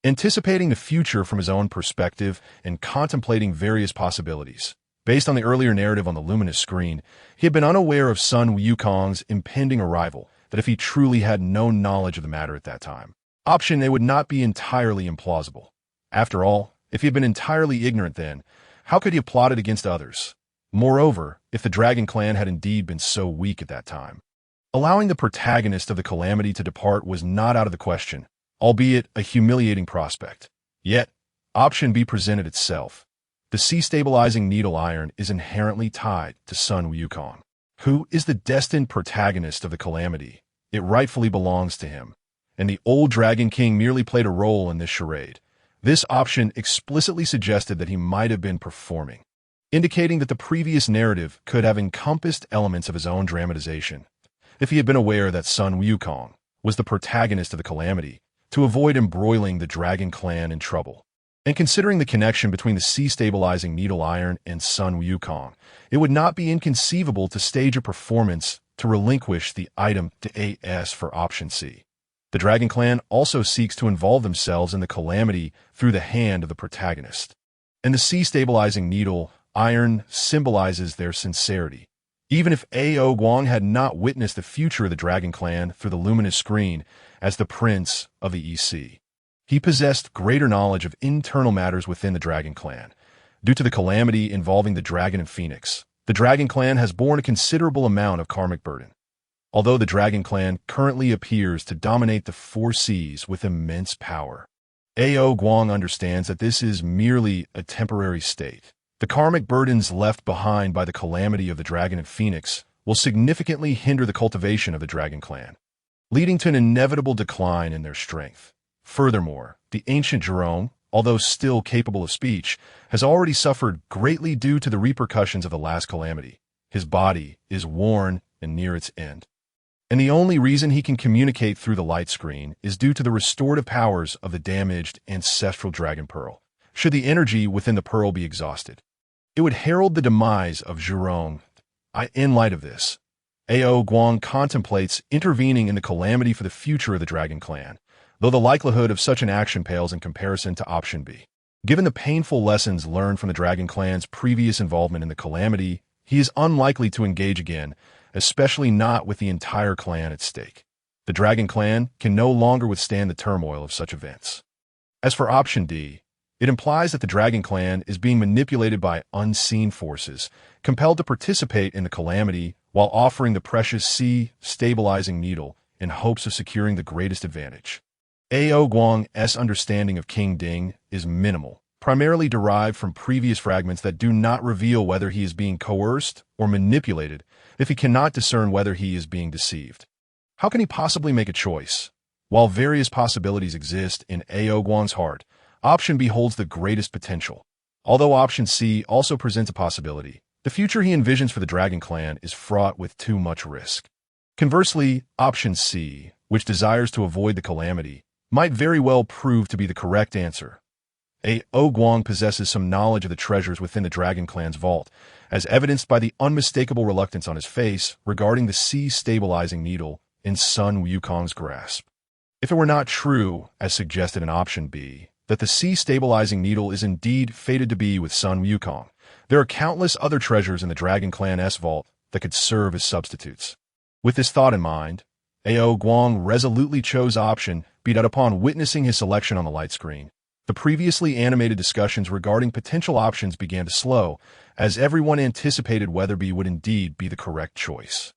Anticipating the future from his own perspective and contemplating various possibilities. Based on the earlier narrative on the luminous screen, he had been unaware of Sun Wukong's impending arrival, that if he truly had no knowledge of the matter at that time, option A would not be entirely implausible. After all, if he had been entirely ignorant then, how could he have plotted against others? Moreover, if the Dragon Clan had indeed been so weak at that time, allowing the protagonist of the calamity to depart was not out of the question, albeit a humiliating prospect. Yet, option B presented itself. The sea-stabilizing needle iron is inherently tied to Sun Wukong, who is the destined protagonist of the calamity. It rightfully belongs to him, and the old Dragon King merely played a role in this charade. This option explicitly suggested that he might have been performing, indicating that the previous narrative could have encompassed elements of his own dramatization. If he had been aware that Sun Wukong was the protagonist of the calamity, to avoid embroiling the Dragon Clan in trouble. And considering the connection between the sea-stabilizing needle iron and Sun Wukong, it would not be inconceivable to stage a performance to relinquish the item to AS for option C. The Dragon Clan also seeks to involve themselves in the calamity through the hand of the protagonist. And the sea-stabilizing needle iron symbolizes their sincerity. Even if A.O. Guang had not witnessed the future of the Dragon Clan through the luminous screen as the Prince of the EC, he possessed greater knowledge of internal matters within the Dragon Clan. Due to the calamity involving the Dragon and Phoenix, the Dragon Clan has borne a considerable amount of karmic burden. Although the Dragon Clan currently appears to dominate the four seas with immense power, A.O. Guang understands that this is merely a temporary state. The karmic burdens left behind by the calamity of the Dragon and Phoenix will significantly hinder the cultivation of the Dragon Clan, leading to an inevitable decline in their strength. Furthermore, the ancient Jerome, although still capable of speech, has already suffered greatly due to the repercussions of the last calamity. His body is worn and near its end, and the only reason he can communicate through the light screen is due to the restorative powers of the damaged ancestral Dragon Pearl. Should the energy within the pearl be exhausted, it would herald the demise of Zhurong. In light of this, A.O. Guang contemplates intervening in the calamity for the future of the Dragon Clan, though the likelihood of such an action pales in comparison to option B. Given the painful lessons learned from the Dragon Clan's previous involvement in the calamity, he is unlikely to engage again, especially not with the entire clan at stake. The Dragon Clan can no longer withstand the turmoil of such events. As for option D, it implies that the Dragon Clan is being manipulated by unseen forces, compelled to participate in the calamity while offering the precious sea-stabilizing needle in hopes of securing the greatest advantage. A.O. Guang's understanding of King Ding is minimal, primarily derived from previous fragments that do not reveal whether he is being coerced or manipulated if he cannot discern whether he is being deceived. How can he possibly make a choice? While various possibilities exist in A.O. Guang's heart, option B holds the greatest potential. Although option C also presents a possibility, the future he envisions for the Dragon Clan is fraught with too much risk. Conversely, option C, which desires to avoid the calamity, might very well prove to be the correct answer. A.O. Guang possesses some knowledge of the treasures within the Dragon Clan's vault, as evidenced by the unmistakable reluctance on his face regarding the sea-stabilizing needle in Sun Wukong's grasp. If it were not true, as suggested in option B, that the sea-stabilizing needle is indeed fated to be with Sun Wukong, there are countless other treasures in the Dragon Clan's vault that could serve as substitutes. With this thought in mind, A.O. Guang resolutely chose option B. Upon witnessing his selection on the light screen, the previously animated discussions regarding potential options began to slow, as everyone anticipated whether B would indeed be the correct choice.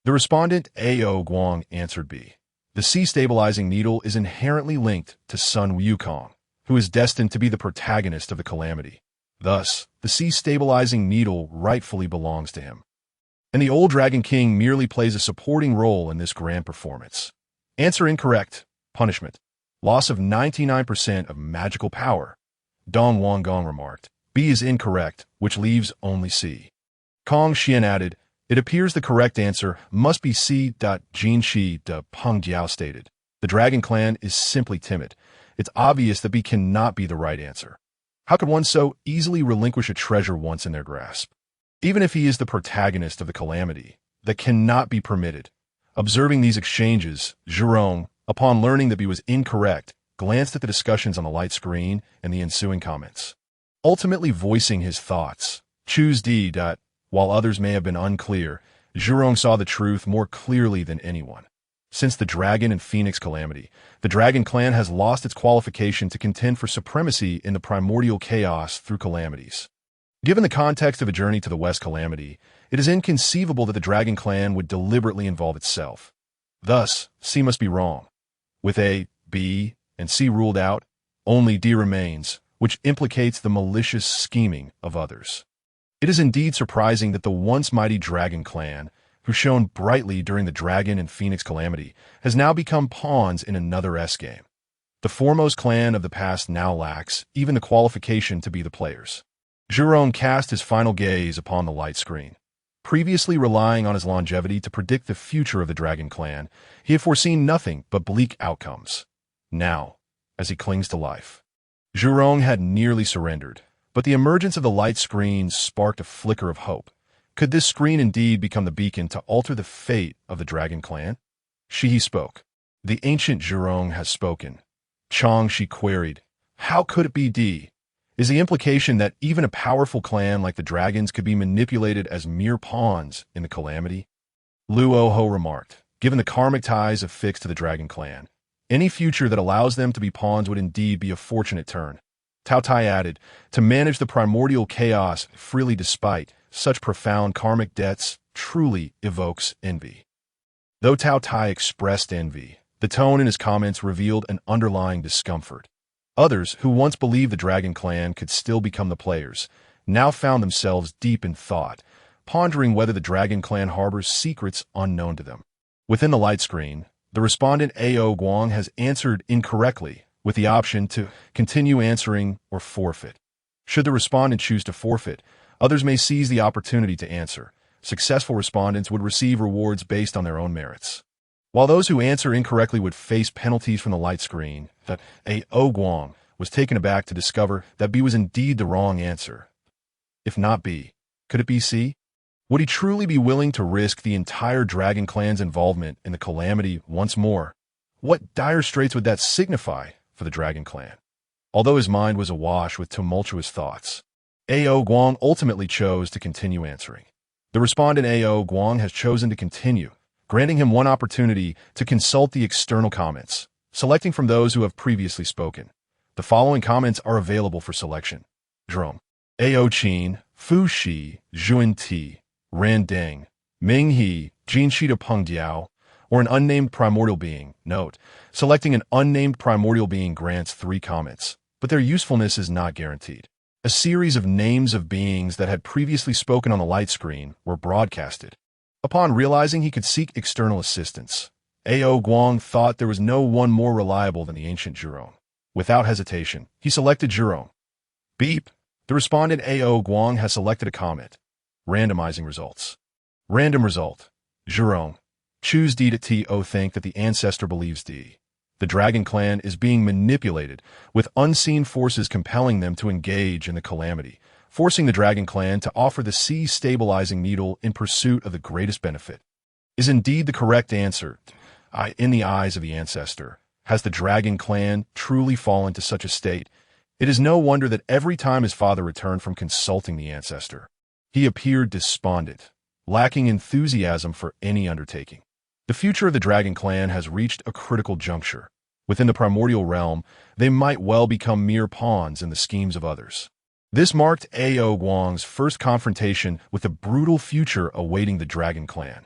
The respondent A.O. Guang answered B. The sea-stabilizing needle is inherently linked to Sun Wukong, who is destined to be the protagonist of the calamity. Thus, the sea-stabilizing needle rightfully belongs to him. And the old Dragon King merely plays a supporting role in this grand performance. Answer incorrect. Punishment. Loss of 99% of magical power. Dong Wanggong remarked. B is incorrect, which leaves only C. Kong Xian added, it appears the correct answer must be C. Jinshi de Peng Jiao stated. The Dragon Clan is simply timid. It's obvious that B cannot be the right answer. How could one so easily relinquish a treasure once in their grasp? Even if he is the protagonist of the calamity, that cannot be permitted. Observing these exchanges, Zhurong, upon learning that B was incorrect, glanced at the discussions on the light screen and the ensuing comments. Ultimately voicing his thoughts, choose D. While others may have been unclear, Zhurong saw the truth more clearly than anyone. Since the Dragon and Phoenix calamity, the Dragon Clan has lost its qualification to contend for supremacy in the primordial chaos through calamities. Given the context of a journey to the West Calamity, it is inconceivable that the Dragon Clan would deliberately involve itself. Thus, C must be wrong. With A, B, and C ruled out, only D remains, which implicates the malicious scheming of others. It is indeed surprising that the once mighty Dragon Clan, who shone brightly during the Dragon and Phoenix Calamity, has now become pawns in another S-game. The foremost clan of the past now lacks even the qualification to be the players. Zhurong cast his final gaze upon the light screen. Previously relying on his longevity to predict the future of the Dragon Clan, he had foreseen nothing but bleak outcomes. Now, as he clings to life, Zhurong had nearly surrendered, but the emergence of the light screen sparked a flicker of hope. Could this screen indeed become the beacon to alter the fate of the Dragon Clan? She spoke. The ancient Zhurong has spoken. Chong, she queried. How could it be D? Is the implication that even a powerful clan like the Dragons could be manipulated as mere pawns in the Calamity? Luoho remarked, given the karmic ties affixed to the Dragon Clan, any future that allows them to be pawns would indeed be a fortunate turn. Tao Tai added, to manage the primordial chaos freely despite such profound karmic debts truly evokes envy. Though Tao Tai expressed envy, the tone in his comments revealed an underlying discomfort. Others, who once believed the Dragon Clan could still become the players, now found themselves deep in thought, pondering whether the Dragon Clan harbors secrets unknown to them. Within the light screen, the respondent A.O. Guang has answered incorrectly, with the option to continue answering or forfeit. Should the respondent choose to forfeit, others may seize the opportunity to answer. Successful respondents would receive rewards based on their own merits, while those who answer incorrectly would face penalties from the light screen. That A.O. Guang was taken aback to discover that B was indeed the wrong answer. If not B, could it be C? Would he truly be willing to risk the entire Dragon Clan's involvement in the Calamity once more? What dire straits would that signify for the Dragon Clan? Although his mind was awash with tumultuous thoughts, A.O. Guang ultimately chose to continue answering. The respondent A.O. Guang has chosen to continue, granting him one opportunity to consult the external comments, selecting from those who have previously spoken. The following comments are available for selection. Zhurong, A.O. Qin, Fuxi, Zhuan Ti, Ran Deng, Ming He, Jin Shida Peng Diao, or an unnamed primordial being. Note, selecting an unnamed primordial being grants 3 comments, but their usefulness is not guaranteed. A series of names of beings that had previously spoken on the light screen were broadcasted. Upon realizing he could seek external assistance, A.O. Guang thought there was no one more reliable than the ancient Zhurong. Without hesitation, he selected Zhurong. Beep. The respondent A.O. Guang has selected a comment. Randomizing results. Random result. Zhurong. Choose D to T.O. Think that the ancestor believes D. The Dragon Clan is being manipulated, with unseen forces compelling them to engage in the Calamity, forcing the Dragon Clan to offer the C stabilizing needle in pursuit of the greatest benefit. Is indeed the correct answer. In the eyes of the ancestor, has the Dragon Clan truly fallen to such a state? It is no wonder that every time his father returned from consulting the ancestor, he appeared despondent, lacking enthusiasm for any undertaking. The future of the Dragon Clan has reached a critical juncture. Within the primordial realm, they might well become mere pawns in the schemes of others. This marked A.O. Guang's first confrontation with the brutal future awaiting the Dragon Clan.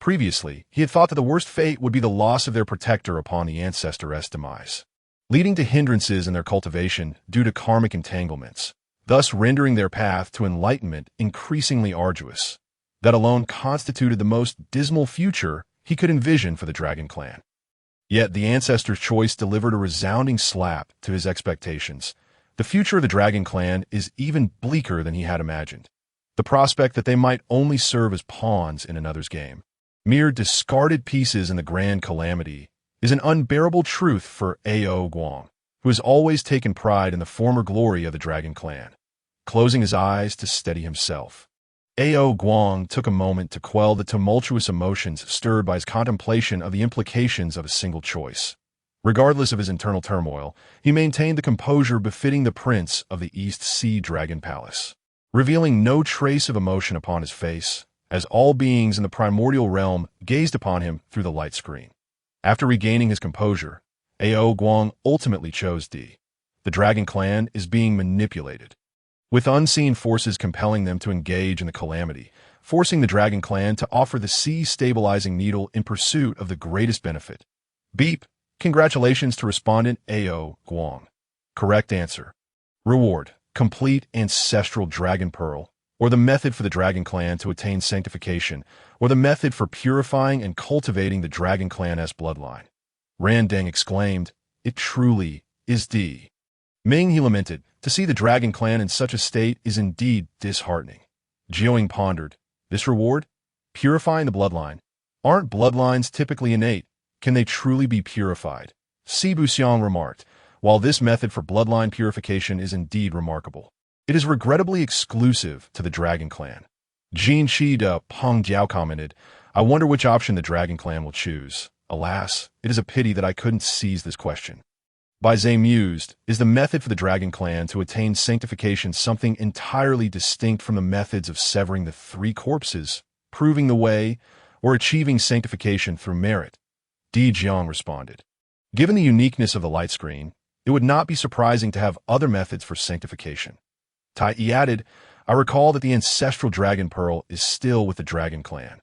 Previously, he had thought that the worst fate would be the loss of their protector upon the ancestor's demise, leading to hindrances in their cultivation due to karmic entanglements, thus rendering their path to enlightenment increasingly arduous. That alone constituted the most dismal future he could envision for the Dragon Clan. Yet the ancestor's choice delivered a resounding slap to his expectations. The future of the Dragon Clan is even bleaker than he had imagined. The prospect that they might only serve as pawns in another's game, mere discarded pieces in the grand calamity, is an unbearable truth for A.O. Guang, who has always taken pride in the former glory of the Dragon Clan. Closing his eyes to steady himself, A.O. Guang took a moment to quell the tumultuous emotions stirred by his contemplation of the implications of a single choice. Regardless of his internal turmoil, he maintained the composure befitting the prince of the East Sea Dragon Palace, revealing no trace of emotion upon his face, as all beings in the primordial realm gazed upon him through the light screen. After regaining his composure, A.O. Guang ultimately chose D. The Dragon Clan is being manipulated. with unseen forces compelling them to engage in the calamity, forcing the dragon clan to offer the sea-stabilizing needle in pursuit of the greatest benefit. Beep. Congratulations to respondent A.O. Guang. Correct answer. Reward: complete ancestral dragon pearl, or the method for the dragon clan to attain sanctification, or the method for purifying and cultivating the dragon clan's bloodline. Randeng exclaimed, "It truly is D." Ming, he lamented, "To see the dragon clan in such a state is indeed disheartening." Jiuing pondered, "This reward? Purifying the bloodline. Aren't bloodlines typically innate? Can they truly be purified?" Sibu Xiang remarked, "While this method for bloodline purification is indeed remarkable, it is regrettably exclusive to the dragon clan." Jin Shi de Peng Jiao commented, "I wonder which option the dragon clan will choose. Alas, it is a pity that I couldn't seize this question." Bai Zhe mused, "Is the method for the dragon clan to attain sanctification something entirely distinct from the methods of severing the three corpses, proving the way, or achieving sanctification through merit?" Di Jiang responded, "Given the uniqueness of the light screen, it would not be surprising to have other methods for sanctification." Tai Yi added, "I recall that the ancestral dragon pearl is still with the dragon clan.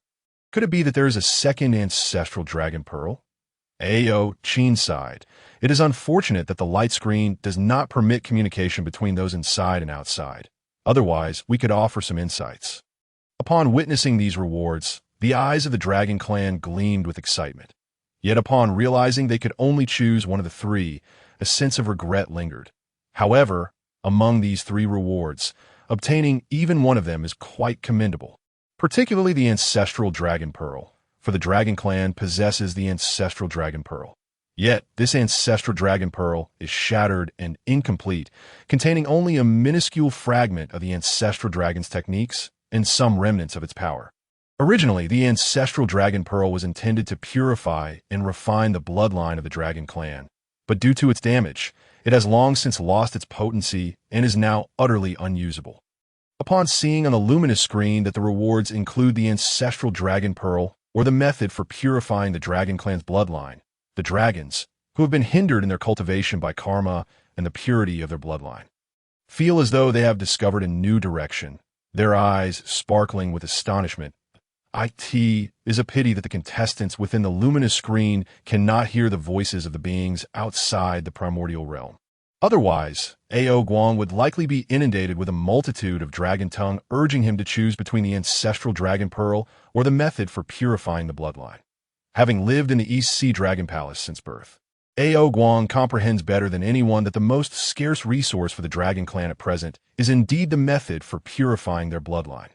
Could it be that there is a second ancestral dragon pearl?" Ao Qin sighed. "It is unfortunate that the light screen does not permit communication between those inside and outside. Otherwise, we could offer some insights." Upon witnessing these rewards, the eyes of the dragon clan gleamed with excitement. Yet upon realizing they could only choose one of the three, a sense of regret lingered. However, among these three rewards, obtaining even one of them is quite commendable, particularly the ancestral dragon pearl, for the dragon clan possesses the ancestral dragon pearl. Yet, this ancestral dragon pearl is shattered and incomplete, containing only a minuscule fragment of the ancestral dragon's techniques and some remnants of its power. Originally, the ancestral dragon pearl was intended to purify and refine the bloodline of the dragon clan, but due to its damage, it has long since lost its potency and is now utterly unusable. Upon seeing on the luminous screen that the rewards include the ancestral dragon pearl or the method for purifying the dragon clan's bloodline, the dragons, who have been hindered in their cultivation by karma and the purity of their bloodline, feel as though they have discovered a new direction, their eyes sparkling with astonishment. It is a pity that the contestants within the luminous screen cannot hear the voices of the beings outside the primordial realm. Otherwise, Ao Guang would likely be inundated with a multitude of dragon tongue urging him to choose between the ancestral dragon pearl or the method for purifying the bloodline. Having lived in the East Sea Dragon Palace since birth, Ao Guang comprehends better than anyone that the most scarce resource for the dragon clan at present is indeed the method for purifying their bloodline,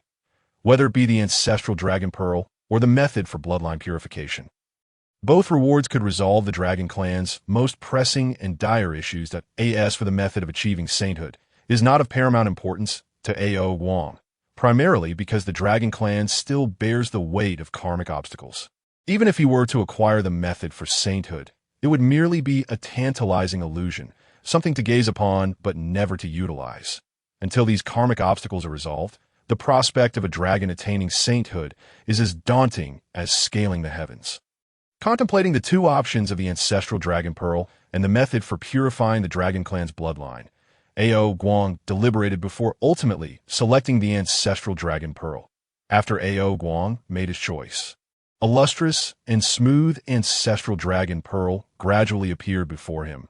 whether it be the ancestral dragon pearl or the method for bloodline purification. Both rewards could resolve the dragon clan's most pressing and dire issues. That as for the method of achieving sainthood is not of paramount importance to Ao Guang, primarily because the dragon clan still bears the weight of karmic obstacles. Even if he were to acquire the method for sainthood, it would merely be a tantalizing illusion, something to gaze upon but never to utilize. Until these karmic obstacles are resolved, the prospect of a dragon attaining sainthood is as daunting as scaling the heavens. Contemplating the two options of the ancestral dragon pearl and the method for purifying the dragon clan's bloodline, Ao Guang deliberated before ultimately selecting the ancestral dragon pearl. After Ao Guang made his choice, a lustrous and smooth ancestral dragon pearl gradually appeared before him.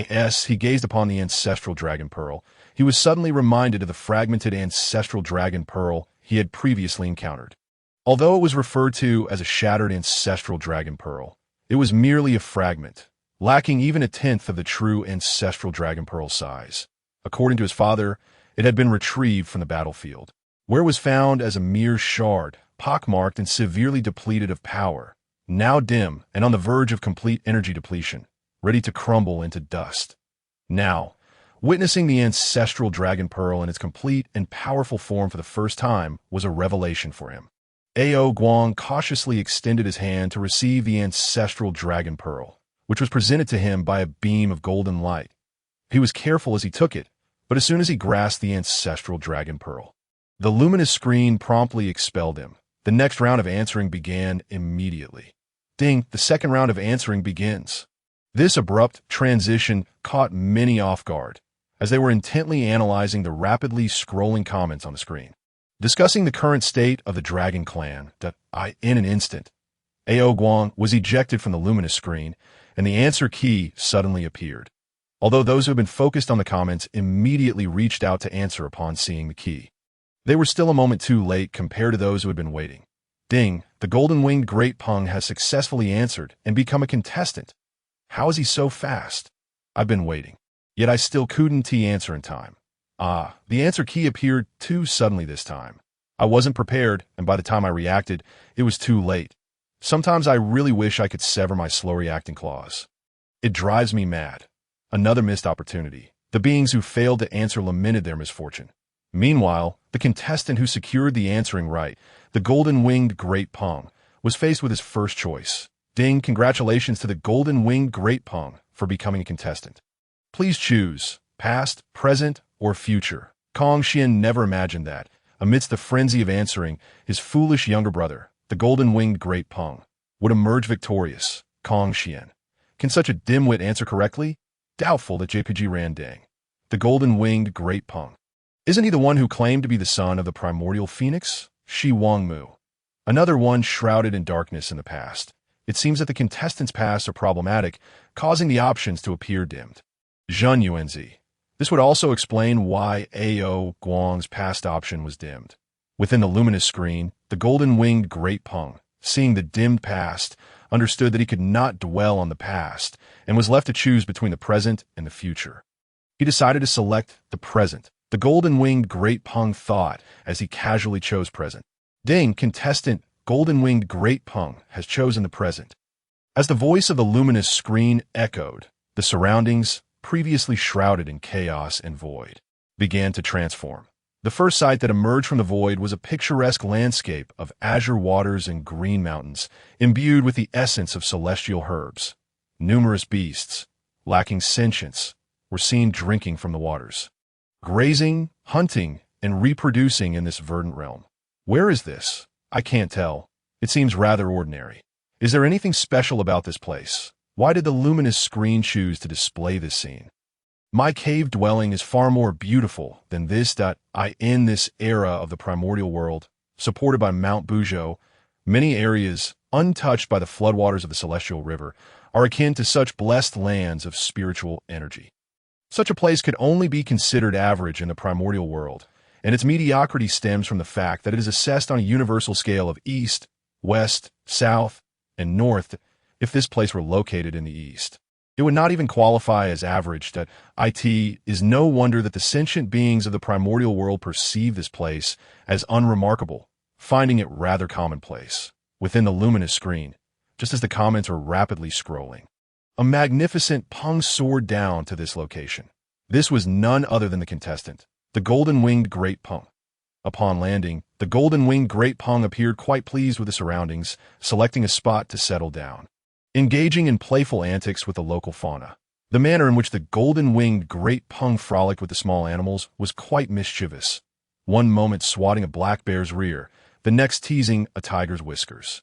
As he gazed upon the ancestral dragon pearl, he was suddenly reminded of the fragmented ancestral dragon pearl he had previously encountered. Although it was referred to as a shattered ancestral dragon pearl, it was merely a fragment, lacking even a tenth of the true ancestral dragon pearl size. According to his father, it had been retrieved from the battlefield, where it was found as a mere shard, pockmarked and severely depleted of power, now dim and on the verge of complete energy depletion, ready to crumble into dust. Now, witnessing the ancestral dragon pearl in its complete and powerful form for the first time was a revelation for him. Ao Guang cautiously extended his hand to receive the ancestral dragon pearl, which was presented to him by a beam of golden light. He was careful as he took it, but as soon as he grasped the ancestral dragon pearl, the luminous screen promptly expelled him. The next round of answering began immediately. Ding, the second round of answering begins. This abrupt transition caught many off guard. as they were intently analyzing the rapidly scrolling comments on the screen. Discussing the current state of the Dragon Clan, in an instant, Wanggong was ejected from the luminous screen, and the answer key suddenly appeared. Although those who had been focused on the comments immediately reached out to answer upon seeing the key. They were still a moment too late compared to those who had been waiting. Ding, the golden-winged Great Peng has successfully answered and become a contestant. How is he so fast? I've been waiting. Yet I still couldn't answer in time. The answer key appeared too suddenly this time. I wasn't prepared, and by the time I reacted, it was too late. Sometimes I really wish I could sever my slow reacting claws. It drives me mad. Another missed opportunity. The beings who failed to answer lamented their misfortune. Meanwhile, the contestant who secured the answering right, the golden-winged Great Peng, was faced with his first choice. Ding, congratulations to the golden-winged Great Peng for becoming a contestant. Please choose past, present, or future. Tongtian never imagined that, amidst the frenzy of answering, his foolish younger brother, the golden-winged Great Peng, would emerge victorious. Tongtian. Can such a dimwit answer correctly? Doubtful that JPG ran Ding. The golden-winged Great Peng. Isn't he the one who claimed to be the son of the primordial phoenix? Shi Wangmu. Another one shrouded in darkness in the past. It seems that the contestants' pasts are problematic, causing the options to appear dimmed. Zhen Yuanzi. This would also explain why Guang's past option was dimmed. Within the luminous screen, the golden-winged Great Peng, seeing the dimmed past, understood that he could not dwell on the past and was left to choose between the present and the future. He decided to select the present. The golden-winged Great Peng thought as he casually chose present. Ding, contestant golden-winged Great Peng has chosen the present. As the voice of the luminous screen echoed, the surroundings, previously shrouded in chaos and void, began to transform. The first sight that emerged from the void was a picturesque landscape of azure waters and green mountains, imbued with the essence of celestial herbs. Numerous beasts, lacking sentience, were seen drinking from the waters, grazing, hunting, and reproducing in this verdant realm. Where is this? I can't tell. It seems rather ordinary. Is there anything special about this place? Why did the luminous screen choose to display this scene? My cave dwelling is far more beautiful than this. In this era of the primordial world, supported by Mount Buzhou, many areas, untouched by the floodwaters of the celestial river, are akin to such blessed lands of spiritual energy. Such a place could only be considered average in the primordial world, and its mediocrity stems from the fact that it is assessed on a universal scale of east, west, south, and north. If this place were located in the east, it would not even qualify as average. It is no wonder that the sentient beings of the primordial world perceive this place as unremarkable, finding it rather commonplace. Within the luminous screen, just as the comments are rapidly scrolling, a magnificent Peng soared down to this location. This was none other than the contestant, the golden-winged Great Peng. Upon landing, the golden-winged Great Peng appeared quite pleased with the surroundings, selecting a spot to settle down. Engaging in playful antics with the local fauna. The manner in which the golden-winged Great Peng frolicked with the small animals was quite mischievous. One moment swatting a black bear's rear, the next teasing a tiger's whiskers.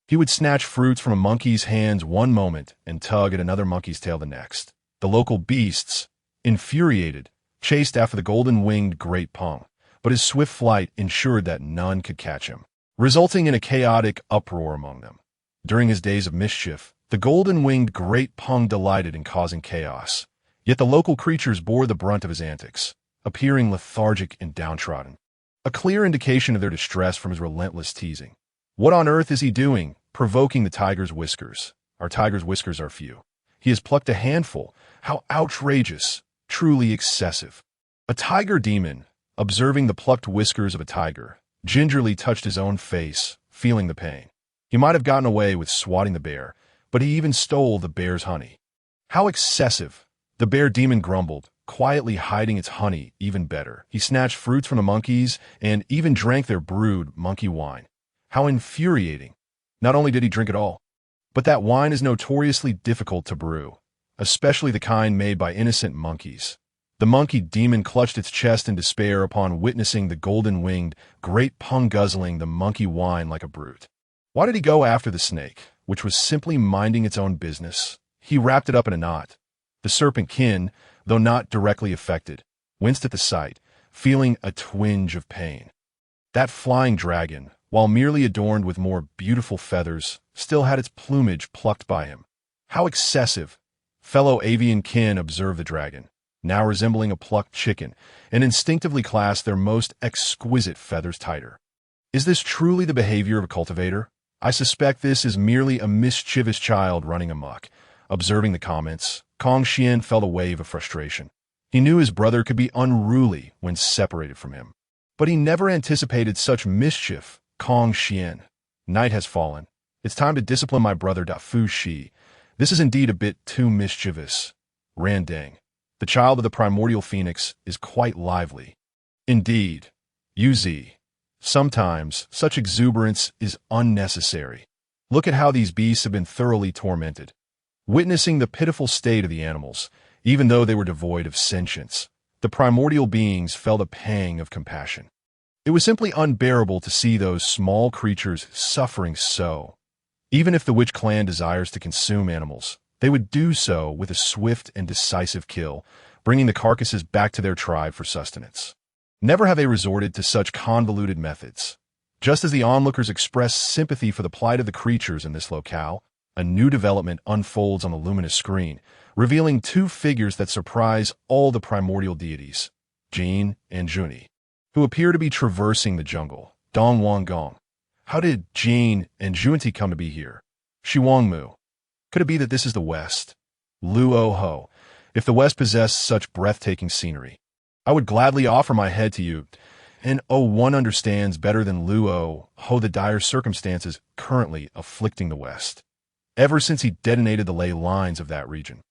He would snatch fruits from a monkey's hands one moment and tug at another monkey's tail the next. The local beasts, infuriated, chased after the golden-winged Great Peng, but his swift flight ensured that none could catch him, resulting in a chaotic uproar among them. During his days of mischief, the golden-winged Great Peng delighted in causing chaos, yet the local creatures bore the brunt of his antics, appearing lethargic and downtrodden, a clear indication of their distress from his relentless teasing. What on earth is he doing, provoking the tiger's whiskers? Our tiger's whiskers are few. He has plucked a handful. How outrageous, truly excessive. A tiger demon, observing the plucked whiskers of a tiger, gingerly touched his own face, feeling the pain. He might have gotten away with swatting the bear, but he even stole the bear's honey. How excessive! The bear demon grumbled, quietly hiding its honey even better. He snatched fruits from the monkeys and even drank their brewed monkey wine. How infuriating! Not only did he drink it all, but that wine is notoriously difficult to brew, especially the kind made by innocent monkeys. The monkey demon clutched its chest in despair upon witnessing the golden-winged Great Peng guzzling the monkey wine like a brute. Why did he go after the snake, which was simply minding its own business? He wrapped it up in a knot. The serpent kin, though not directly affected, winced at the sight, feeling a twinge of pain. That flying dragon, while merely adorned with more beautiful feathers, still had its plumage plucked by him. How excessive! Fellow avian kin observed the dragon, now resembling a plucked chicken, and instinctively clasped their most exquisite feathers tighter. Is this truly the behavior of a cultivator? I suspect this is merely a mischievous child running amok. Observing the comments, Tongtian felt a wave of frustration. He knew his brother could be unruly when separated from him. But he never anticipated such mischief. Tongtian. Night has fallen. It's time to discipline my brother Fuxi. This is indeed a bit too mischievous. Randang, the child of the primordial phoenix, is quite lively. Indeed. Uz. Sometimes such exuberance is unnecessary. Look at how these beasts have been thoroughly tormented. Witnessing the pitiful state of the animals, even though they were devoid of sentience, the primordial beings felt a pang of compassion. It was simply unbearable to see those small creatures suffering so. Even if the witch clan desires to consume animals, they would do so with a swift and decisive kill, bringing the carcasses back to their tribe for sustenance. Never have they resorted to such convoluted methods. Just as the onlookers express sympathy for the plight of the creatures in this locale, a new development unfolds on the luminous screen, revealing two figures that surprise all the primordial deities, Jin and Juni, who appear to be traversing the jungle. Dong Wanggong. How did Jin and Junti come to be here? Shiwangmu. Could it be that this is the West? Luo-ho. If the West possessed such breathtaking scenery, I would gladly offer my head to you. And one understands better than Luo-ho the dire circumstances currently afflicting the West, ever since he detonated the ley lines of that region.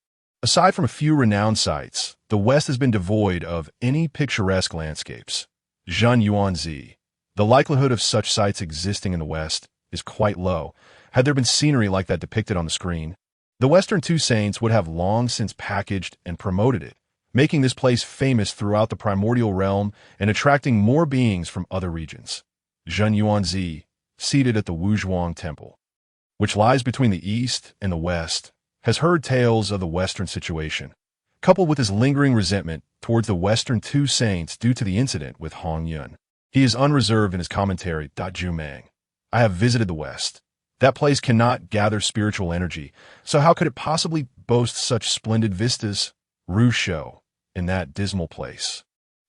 Aside from a few renowned sites, the West has been devoid of any picturesque landscapes. Zhen Yuanzi. The likelihood of such sites existing in the West is quite low. Had there been scenery like that depicted on the screen, the Western Two Saints would have long since packaged and promoted it, making this place famous throughout the primordial realm and attracting more beings from other regions. Zhen Yuanzi, seated at the Wuzhuang Temple, which lies between the East and the West, has heard tales of the Western situation, coupled with his lingering resentment towards the Western Two Saints due to the incident with Hongyun. He is unreserved in his commentary. Jumang. I have visited the West. That place cannot gather spiritual energy, so how could it possibly boast such splendid vistas? Rusho, in that dismal place.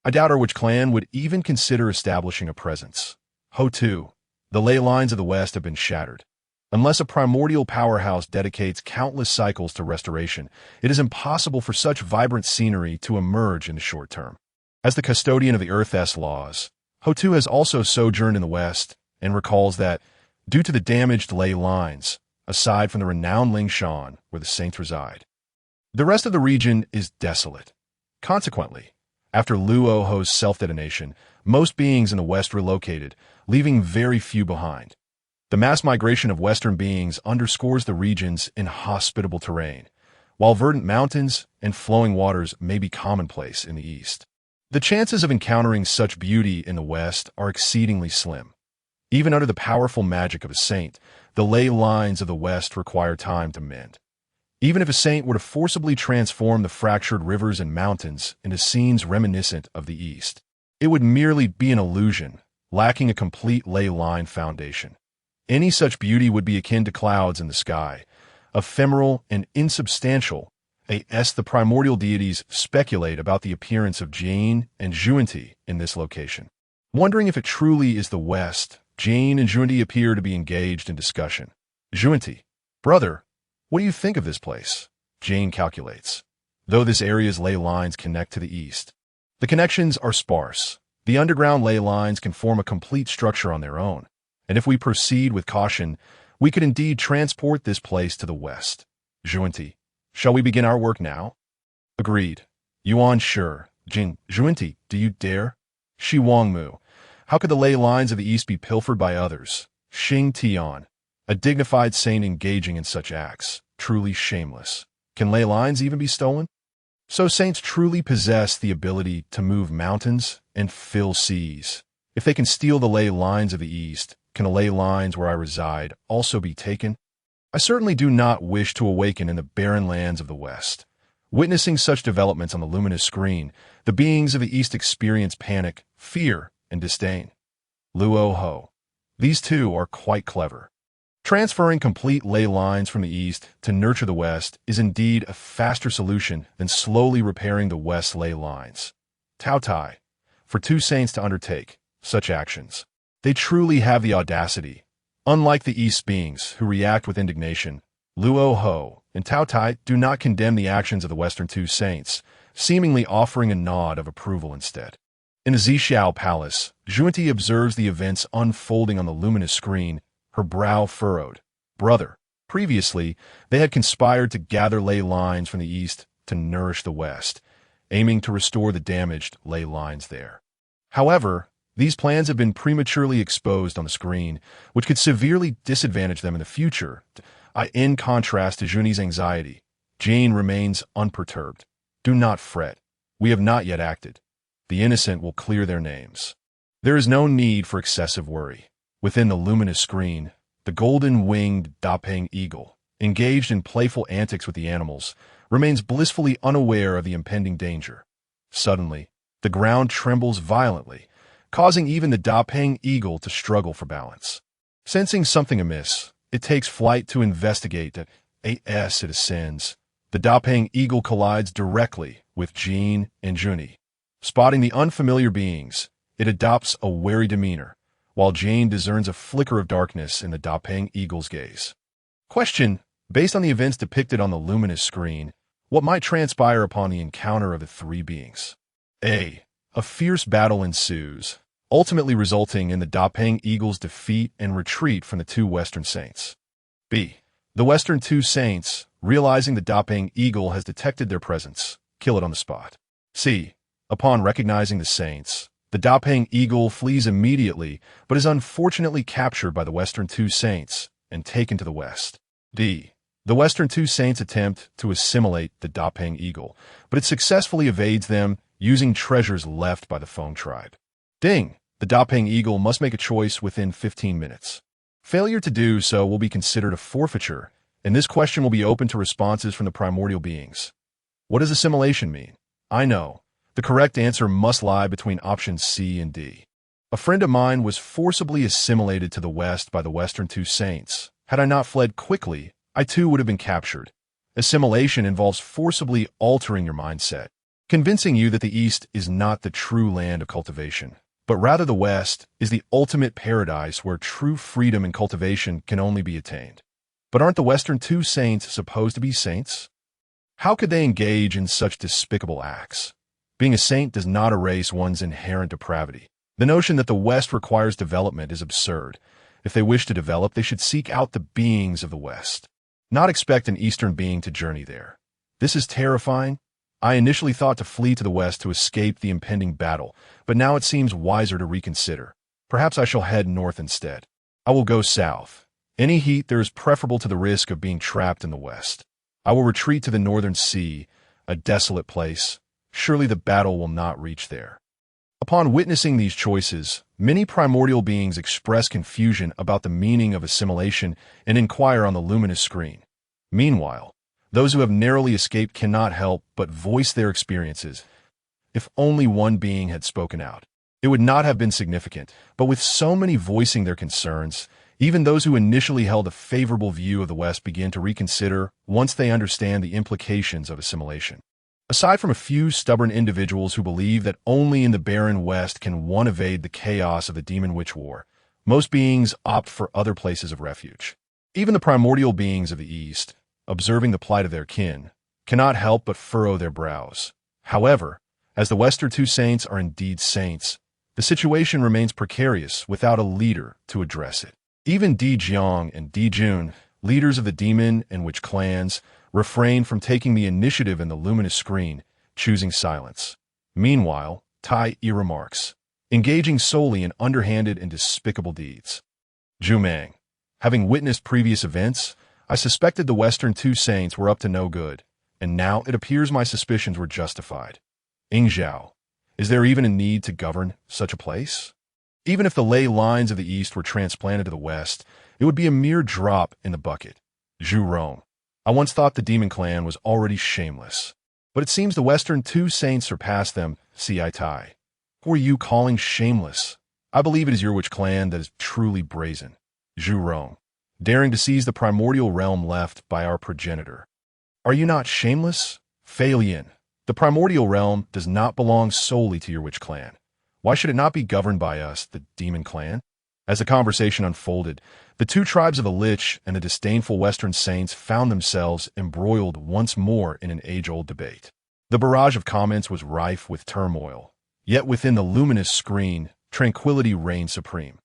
I doubt our witch clan would even consider establishing a presence. Ho-Tu. The ley lines of the West have been shattered. Unless a primordial powerhouse dedicates countless cycles to restoration, it is impossible for such vibrant scenery to emerge in the short term. As the custodian of the Earth's laws, Ho-Tu has also sojourned in the West and recalls that, due to the damaged ley lines, aside from the renowned Lingshan where the saints reside, the rest of the region is desolate. Consequently, after Luo-ho's self-detonation, most beings in the West relocated, leaving very few behind. The mass migration of Western beings underscores the region's inhospitable terrain, while verdant mountains and flowing waters may be commonplace in the East. The chances of encountering such beauty in the West are exceedingly slim. Even under the powerful magic of a saint, the ley lines of the West require time to mend. Even if a saint were to forcibly transform the fractured rivers and mountains into scenes reminiscent of the East, it would merely be an illusion, lacking a complete ley line foundation. Any such beauty would be akin to clouds in the sky, ephemeral and insubstantial. The primordial deities speculate about the appearance of Jin and Junti in this location. Wondering if it truly is the West, Jin and Junti appear to be engaged in discussion. Junti, brother, what do you think of this place? Jin calculates. Though this area's ley lines connect to the East, the connections are sparse. The underground ley lines can form a complete structure on their own, and if we proceed with caution, we could indeed transport this place to the West. Junti, shall we begin our work now? Agreed. Yuan, sure. Jin, Junti, do you dare? Shiwangmu, how could the ley lines of the East be pilfered by others? Xing Tian, a dignified saint engaging in such acts, truly shameless. Can ley lines even be stolen? So saints truly possess the ability to move mountains and fill seas. If they can steal the ley lines of the East, can the ley lines where I reside also be taken? I certainly do not wish to awaken in the barren lands of the West, Witnessing such developments on the luminous screen, the beings of the East experience panic, fear, and disdain. Luo Ho. These two are quite clever. Transferring complete ley lines from the East to nurture the West is indeed a faster solution than slowly repairing the West's ley lines. Tao Tai. For two saints to undertake such actions, they truly have the audacity. Unlike the East's beings, who react with indignation, Luo Ho and Tao Tai do not condemn the actions of the Western two saints, seemingly offering a nod of approval instead. In the Zixiao Palace, Junti observes the events unfolding on the luminous screen, her brow furrowed. Brother, previously, they had conspired to gather ley lines from the East to nourish the West, aiming to restore the damaged ley lines there. However, these plans have been prematurely exposed on the screen, which could severely disadvantage them in the future. In contrast to Juni's anxiety, Jane remains unperturbed. Do not fret. We have not yet acted. The innocent will clear their names. There is no need for excessive worry. Within the luminous screen, the golden-winged Dapeng eagle, engaged in playful antics with the animals, remains blissfully unaware of the impending danger. Suddenly, the ground trembles violently, causing even the Dapeng eagle to struggle for balance. Sensing something amiss, it takes flight to investigate. As it ascends, the Dapeng eagle collides directly with Jean and Juni. Spotting the unfamiliar beings, it adopts a wary demeanor, while Jane discerns a flicker of darkness in the Dapeng eagle's gaze. Question: based on the events depicted on the luminous screen, what might transpire upon the encounter of the three beings? A fierce battle ensues, ultimately resulting in the Dapeng eagle's defeat and retreat from the two Western saints. B. The Western two saints, realizing the Dapeng eagle has detected their presence, kill it on the spot. C. Upon recognizing the saints, the Dapeng eagle flees immediately, but is unfortunately captured by the Western two saints and taken to the West. D. The Western two saints attempt to assimilate the Dapeng eagle, but it successfully evades them, using treasures left by the Feng tribe. Ding! The Dapeng eagle must make a choice within 15 minutes. Failure to do so will be considered a forfeiture, and this question will be open to responses from the primordial beings. What does assimilation mean? I know. The correct answer must lie between options C and D. A friend of mine was forcibly assimilated to the West by the Western two saints. Had I not fled quickly, I too would have been captured. Assimilation involves forcibly altering your mindset, convincing you that the East is not the true land of cultivation, but rather the West is the ultimate paradise where true freedom and cultivation can only be attained. But aren't the Western two saints supposed to be saints? How could they engage in such despicable acts? Being a saint does not erase one's inherent depravity. The notion that the West requires development is absurd. If they wish to develop, they should seek out the beings of the West, not expect an Eastern being to journey there. This is terrifying. I initially thought to flee to the West to escape the impending battle, but now it seems wiser to reconsider. Perhaps I shall head north instead. I will go south. Any heat there is preferable to the risk of being trapped in the West. I will retreat to the northern sea, a desolate place. Surely the battle will not reach there. Upon witnessing these choices, many primordial beings express confusion about the meaning of assimilation and inquire on the luminous screen. Meanwhile, those who have narrowly escaped cannot help but voice their experiences. If only one being had spoken out, it would not have been significant, but with so many voicing their concerns, even those who initially held a favorable view of the West begin to reconsider once they understand the implications of assimilation. Aside from a few stubborn individuals who believe that only in the barren West can one evade the chaos of the Demon Witch War, most beings opt for other places of refuge. Even the primordial beings of the East, observing the plight of their kin, cannot help but furrow their brows. However, as the Western two saints are indeed saints, the situation remains precarious without a leader to address it. Even Di Jiang and Di Jun, leaders of the demon and witch clans, refrain from taking the initiative in the luminous screen, choosing silence. Meanwhile, Tai Yi remarks, engaging solely in underhanded and despicable deeds. Jumang, having witnessed previous events, I suspected the Western two saints were up to no good, and now it appears my suspicions were justified. Ingzhao, is there even a need to govern such a place? Even if the ley lines of the East were transplanted to the West, it would be a mere drop in the bucket. Zhu Rong, I once thought the demon clan was already shameless. But it seems the Western two saints surpassed them, si tai. Who are you calling shameless? I believe it is your witch clan that is truly brazen. Zhu Rong, daring to seize the primordial realm left by our progenitor. Are you not shameless? Fei Lian, the primordial realm does not belong solely to your witch clan. Why should it not be governed by us, the demon clan? As the conversation unfolded, the two tribes of the Lich and the disdainful Western saints found themselves embroiled once more in an age-old debate. The barrage of comments was rife with turmoil, yet within the luminous screen, tranquility reigned supreme.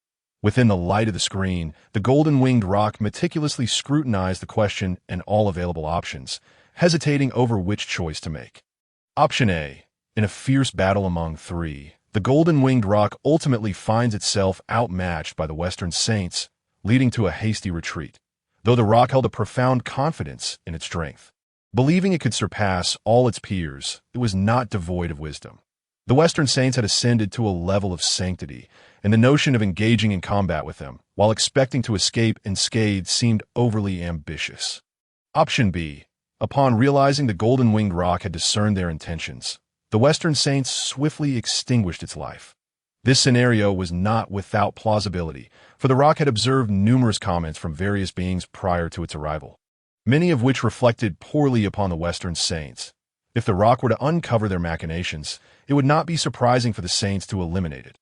Within the light of the screen, the golden-winged roc meticulously scrutinized the question and all available options, hesitating over which choice to make. Option A. In a fierce battle among three, the golden-winged roc ultimately finds itself outmatched by the Western saints, leading to a hasty retreat, though the roc held a profound confidence in its strength. Believing it could surpass all its peers, it was not devoid of wisdom. The Western saints had ascended to a level of sanctity, and the notion of engaging in combat with them, while expecting to escape unscathed, seemed overly ambitious. Option B. Upon realizing the golden-winged roc had discerned their intentions, the Western saints swiftly extinguished its life. This scenario was not without plausibility, for the roc had observed numerous comments from various beings prior to its arrival, many of which reflected poorly upon the Western saints. If the roc were to uncover their machinations, it would not be surprising for the saints to eliminate it.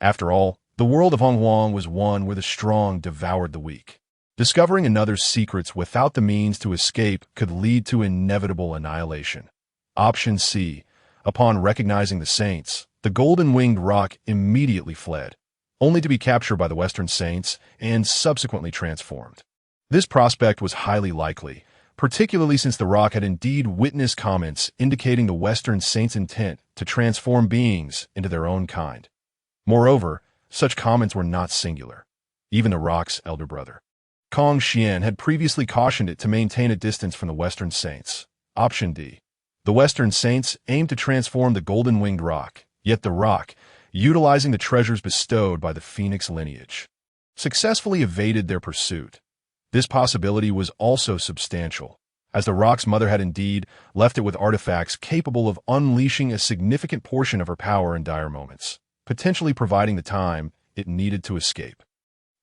After all, the world of Wanggong was one where the strong devoured the weak. Discovering another's secrets without the means to escape could lead to inevitable annihilation. Option C. Upon recognizing the saints, the golden-winged roc immediately fled, only to be captured by the Western saints and subsequently transformed. This prospect was highly likely, particularly since the roc had indeed witnessed comments indicating the Western saints' intent to transform beings into their own kind. Moreover, such comments were not singular. Even the roc's elder brother, Tongtian, had previously cautioned it to maintain a distance from the Western saints. Option D. The Western saints aimed to transform the golden-winged roc, yet the roc, utilizing the treasures bestowed by the Phoenix lineage, successfully evaded their pursuit. This possibility was also substantial, as the roc's mother had indeed left it with artifacts capable of unleashing a significant portion of her power in dire moments, potentially providing the time it needed to escape.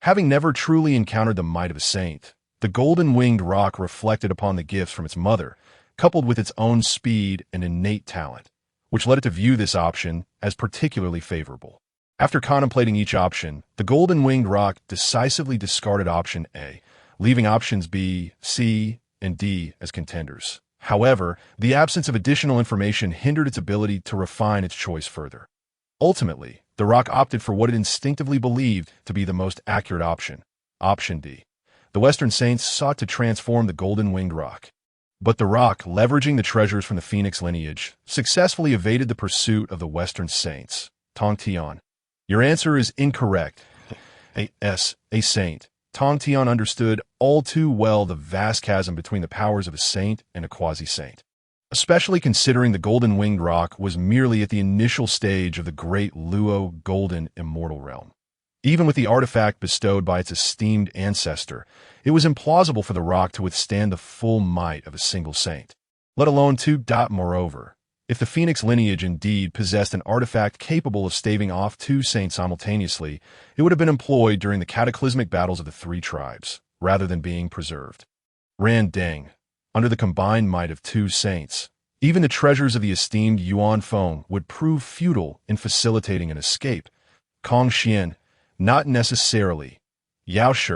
Having never truly encountered the might of a saint, the golden-winged roc reflected upon the gifts from its mother, coupled with its own speed and innate talent, which led it to view this option as particularly favorable. After contemplating each option, the golden-winged roc decisively discarded option A, leaving options B, C, and D as contenders. However, the absence of additional information hindered its ability to refine its choice further. Ultimately, the roc opted for what it instinctively believed to be the most accurate option, option D. The Western saints sought to transform the golden-winged roc, but the roc, leveraging the treasures from the Phoenix lineage, successfully evaded the pursuit of the Western saints. Tongtian. Your answer is incorrect. A saint. Tongtian understood all too well the vast chasm between the powers of a saint and a quasi-saint, especially considering the golden-winged roc was merely at the initial stage of the great Luo golden immortal realm. Even with the artifact bestowed by its esteemed ancestor, it was implausible for the roc to withstand the full might of a single saint, let alone two. Moreover, if the Phoenix lineage indeed possessed an artifact capable of staving off two saints simultaneously, it would have been employed during the cataclysmic battles of the three tribes, rather than being preserved. Ran Deng. Under the combined might of two saints, even the treasures of the esteemed Yuan Feng would prove futile in facilitating an escape. Kong Xian. Not necessarily. Yao Shi.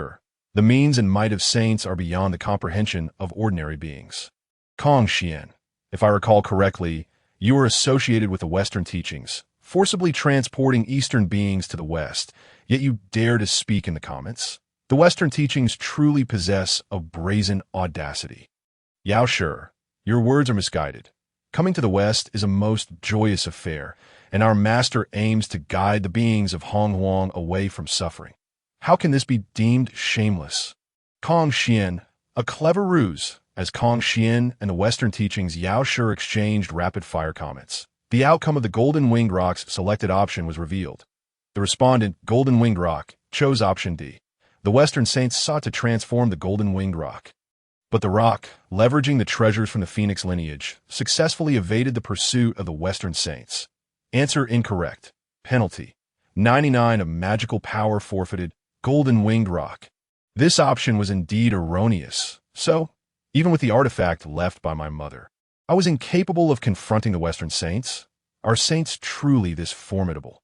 The means and might of saints are beyond the comprehension of ordinary beings. Kong Xian. If I recall correctly, you are associated with the Western teachings, forcibly transporting Eastern beings to the West, yet you dare to speak in the comments. The Western teachings truly possess a brazen audacity. Yao Shi. Your words are misguided. Coming to the West is a most joyous affair, and our master aims to guide the beings of Hongyun away from suffering. How can this be deemed shameless? Kong Xian. A clever ruse. As Kong Xian and the Western teachings, Yao Shi exchanged rapid-fire comments. The outcome of the golden-winged roc's selected option was revealed. The respondent, golden-winged roc, chose option D. The Western saints sought to transform the golden-winged roc. But the rock, leveraging the treasures from the Phoenix lineage, successfully evaded the pursuit of the Western Saints. Answer incorrect. Penalty: 99 of magical power forfeited, golden winged rock. This option was indeed erroneous, so, even with the artifact left by my mother, I was incapable of confronting the Western Saints. Are Saints truly this formidable?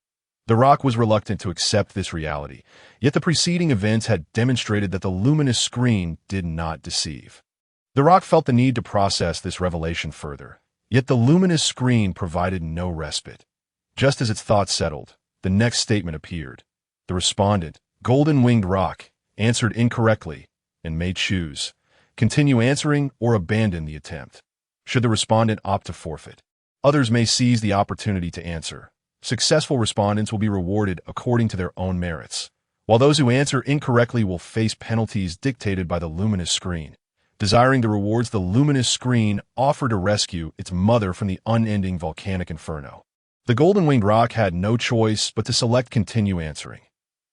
The rock was reluctant to accept this reality, yet the preceding events had demonstrated that the luminous screen did not deceive. The rock felt the need to process this revelation further, yet the luminous screen provided no respite. Just as its thoughts settled, the next statement appeared. The respondent, golden winged rock, answered incorrectly and may choose: continue answering or abandon the attempt. Should the respondent opt to forfeit, others may seize the opportunity to answer. Successful respondents will be rewarded according to their own merits, while those who answer incorrectly will face penalties dictated by the luminous screen, desiring the rewards the luminous screen offered to rescue its mother from the unending volcanic inferno. The golden winged rock had no choice but to select continue answering.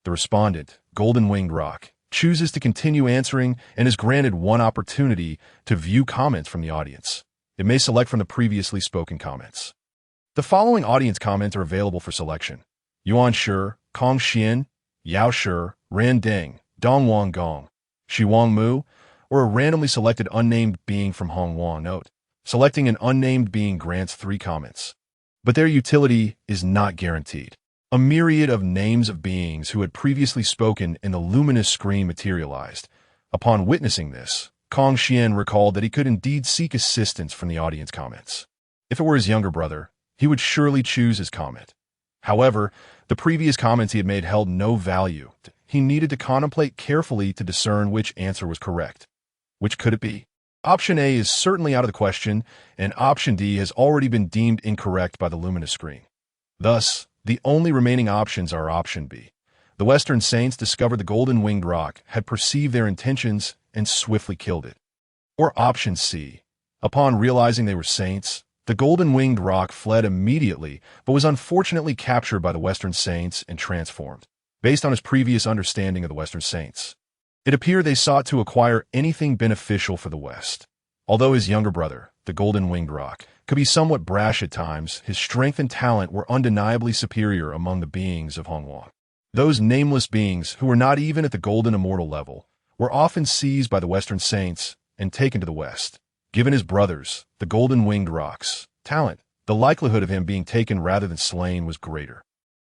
The respondent, golden winged rock, chooses to continue answering and is granted one opportunity to view comments from the audience. It may select from the previously spoken comments. The following audience comments are available for selection: Yuan Shi, Kong Xian, Yao Shi, Ran Deng, Dong Wanggong, Shi Wang Mu, or a randomly selected unnamed being from Hongyun. Note: selecting an unnamed being grants 3 comments, but their utility is not guaranteed. A myriad of names of beings who had previously spoken in the luminous screen materialized. Upon witnessing this, Kong Xian recalled that he could indeed seek assistance from the audience comments. If it were his younger brother, he would surely choose his comment. However, the previous comments he had made held no value. He needed to contemplate carefully to discern which answer was correct. Which could it be? Option A is certainly out of the question, and option D has already been deemed incorrect by the luminous screen. Thus, the only remaining options are option B. The Western Saints discovered the golden winged rock, had perceived their intentions, and swiftly killed it. Or option C. Upon realizing they were saints, the golden winged rock fled immediately, but was unfortunately captured by the Western Saints and transformed. Based on his previous understanding of the Western Saints, it appeared they sought to acquire anything beneficial for the West. Although his younger brother, the golden winged rock, could be somewhat brash at times, his strength and talent were undeniably superior among the beings of Hongyun. Those nameless beings, who were not even at the golden immortal level, were often seized by the Western Saints and taken to the West. Given his brothers, the golden winged rock's talent, the likelihood of him being taken rather than slain was greater.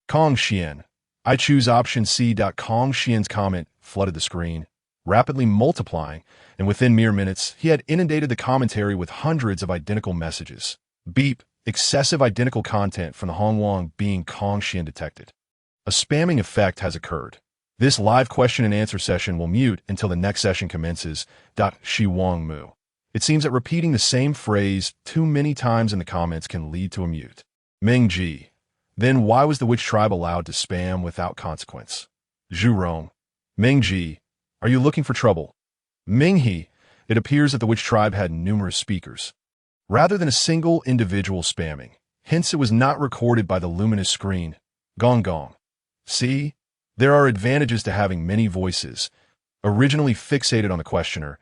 Kong Xian. I choose option C. Kong Xian's comment flooded the screen, rapidly multiplying, and within mere minutes, he had inundated the commentary with hundreds of identical messages. Beep. Excessive identical content from the Hongyun being Kong Xian detected. A spamming effect has occurred. This live question and answer session will mute until the next session commences. Shi Wang Mu. It seems that repeating the same phrase too many times in the comments can lead to a mute. Ming Ji. Then why was the witch tribe allowed to spam without consequence? Zhu Rong. Ming Ji. Are you looking for trouble? Ming He. It appears that the witch tribe had numerous speakers, rather than a single individual spamming. Hence it was not recorded by the luminous screen. Wanggong. See? There are advantages to having many voices. Originally fixated on the questioner,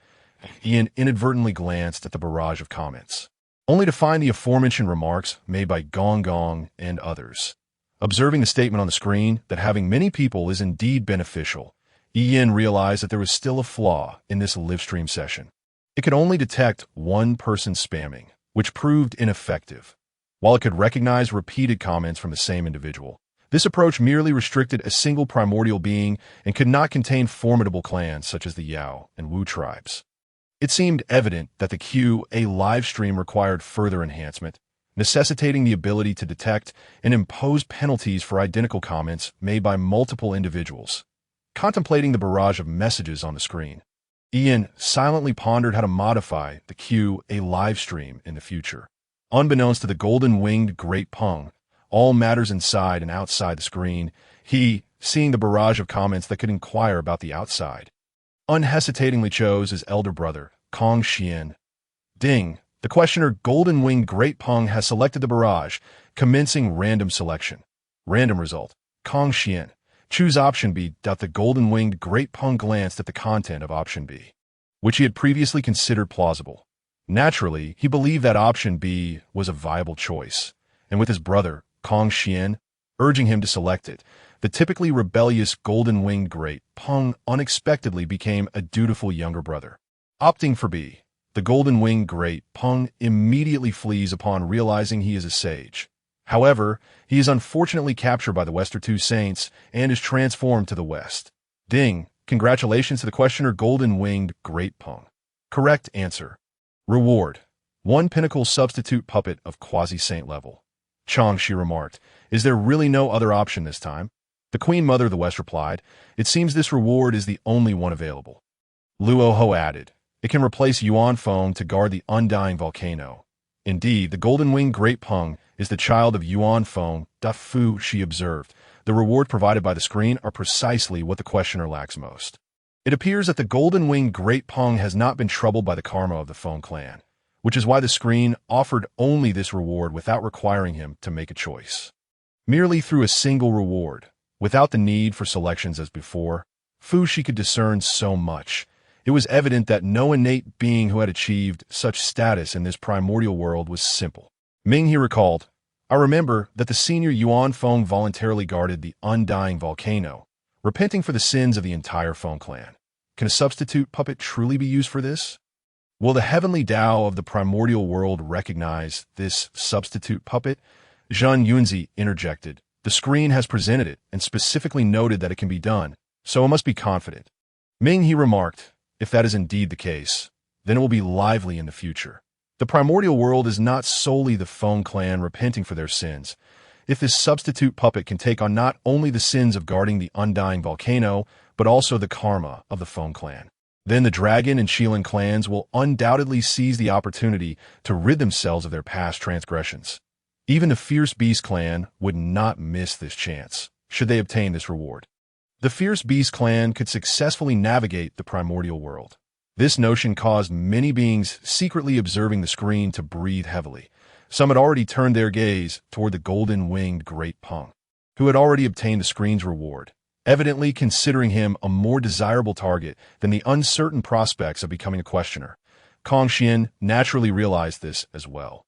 Ian inadvertently glanced at the barrage of comments, only to find the aforementioned remarks made by Wanggong and others. Observing the statement on the screen that having many people is indeed beneficial, Ian realized that there was still a flaw in this live stream session. It could only detect one person spamming, which proved ineffective. While it could recognize repeated comments from the same individual, this approach merely restricted a single primordial being and could not contain formidable clans such as the Yao and Wu tribes. It seemed evident that the QA live stream required further enhancement, necessitating the ability to detect and impose penalties for identical comments made by multiple individuals. Contemplating the barrage of messages on the screen, Ian silently pondered how to modify the QA live stream in the future. Unbeknownst to the golden-winged Great Peng, all matters inside and outside the screen, he, seeing the barrage of comments that could inquire about the outside, unhesitatingly chose his elder brother, Kong Xian. Ding! The questioner Golden-Winged Great Peng has selected the barrage, commencing random selection. Random result. Kong Xian. Choose option B. The Golden-Winged Great Peng glanced at the content of option B. which he had previously considered plausible. Naturally, he believed that option B was a viable choice, and with his brother, Tongtian, urging him to select it, the typically rebellious golden-winged great Peng unexpectedly became a dutiful younger brother. Opting for B, the golden-winged great Peng immediately flees upon realizing he is a sage. However, he is unfortunately captured by the Western Two Saints and is transformed to the West. Ding! Congratulations to the questioner golden-winged great Peng. Correct answer. Reward: 1 pinnacle substitute puppet of quasi-saint level. Changshi remarked, "Is there really no other option this time?" The Queen Mother of the West replied, "It seems this reward is the only one available." Luo Ho added, "It can replace Yuan Feng to guard the undying volcano." Indeed, the golden-winged great Peng is the child of Yuan Feng. Fuxi observed, "The reward provided by the screen are precisely what the questioner lacks most." It appears that the golden-winged great Peng has not been troubled by the karma of the Feng clan, which is why the screen offered only this reward without requiring him to make a choice. Merely through a single reward, without the need for selections as before, Fuxi could discern so much. It was evident that no innate being who had achieved such status in this primordial world was simple. Ming, he recalled, "I remember that the senior Yuan Feng voluntarily guarded the undying volcano, repenting for the sins of the entire Feng clan. Can a substitute puppet truly be used for this? Will the heavenly Tao of the primordial world recognize this substitute puppet?" Zhang Yunzi interjected. "The screen has presented it and specifically noted that it can be done, so it must be confident." Ming, he remarked, "If that is indeed the case, then it will be lively in the future. The primordial world is not solely the Feng clan repenting for their sins. If this substitute puppet can take on not only the sins of guarding the undying volcano, but also the karma of the Feng clan, then the dragon and Qilin clans will undoubtedly seize the opportunity to rid themselves of their past transgressions. Even the Fierce Beast clan would not miss this chance, should they obtain this reward. The Fierce Beast clan could successfully navigate the primordial world." This notion caused many beings secretly observing the screen to breathe heavily. Some had already turned their gaze toward the golden-winged great Peng, who had already obtained the screen's reward, evidently considering him a more desirable target than the uncertain prospects of becoming a questioner. Tongtian naturally realized this as well,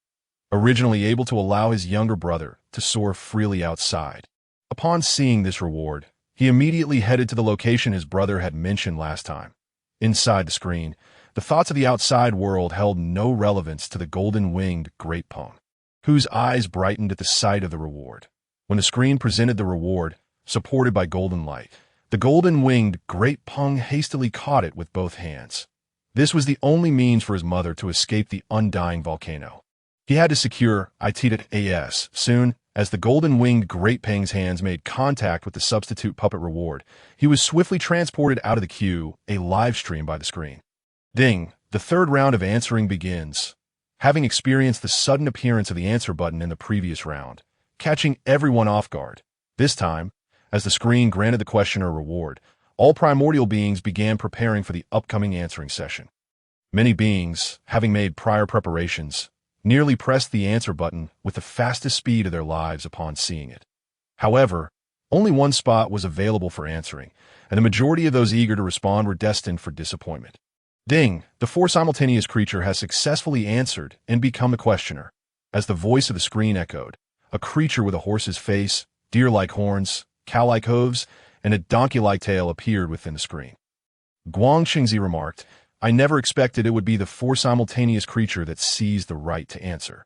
originally able to allow his younger brother to soar freely outside. Upon seeing this reward, he immediately headed to the location his brother had mentioned last time. Inside the screen, the thoughts of the outside world held no relevance to the golden-winged great Peng, whose eyes brightened at the sight of the reward. When the screen presented the reward, supported by golden light, the golden-winged great Peng hastily caught it with both hands. This was the only means for his mother to escape the undying volcano. He had to secure it soon. As the golden-winged great Peng's hands made contact with the substitute puppet reward, he was swiftly transported out of the queue, a live stream by the screen. Ding! The third round of answering begins. Having experienced the sudden appearance of the answer button in the previous round, catching everyone off guard, this time, as the screen granted the questioner a reward, all primordial beings began preparing for the upcoming answering session. Many beings, having made prior preparations, nearly pressed the answer button with the fastest speed of their lives upon seeing it. However, only one spot was available for answering, and the majority of those eager to respond were destined for disappointment. Ding! The four simultaneous creature has successfully answered and become the questioner. As the voice of the screen echoed, a creature with a horse's face, deer-like horns, cow-like hooves, and a donkey-like tail appeared within the screen. Guangxingzi remarked, "I never expected it would be the four simultaneous creature that seized the right to answer.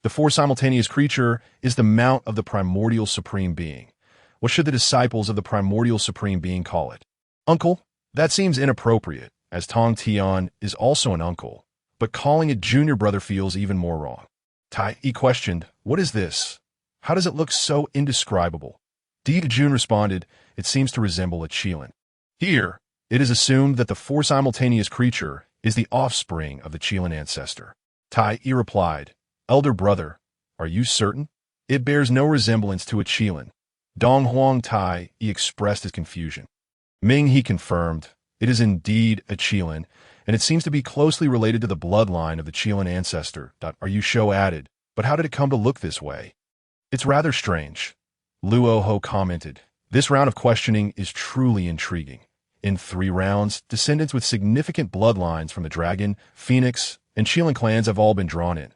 The four simultaneous creature is the mount of the primordial supreme being. What should the disciples of the primordial supreme being call it? Uncle? That seems inappropriate, as Tongtian is also an uncle, but calling it junior brother feels even more wrong." Tai questioned, "What is this? How does it look so indescribable?" Jun responded, "It seems to resemble a Qilin. Here, it is assumed that the four simultaneous creature is the offspring of the Qilin ancestor." Tai replied, "Elder brother, are you certain? It bears no resemblance to a Qilin." Donghuang Tai expressed his confusion. Ming he confirmed, "It is indeed a Qilin, and it seems to be closely related to the bloodline of the Qilin ancestor." Are you show added, "But how did it come to look this way?" "It's rather strange." Luo Ho commented, "This round of questioning is truly intriguing. In 3 rounds, descendants with significant bloodlines from the Dragon, Phoenix, and Qilin clans have all been drawn in.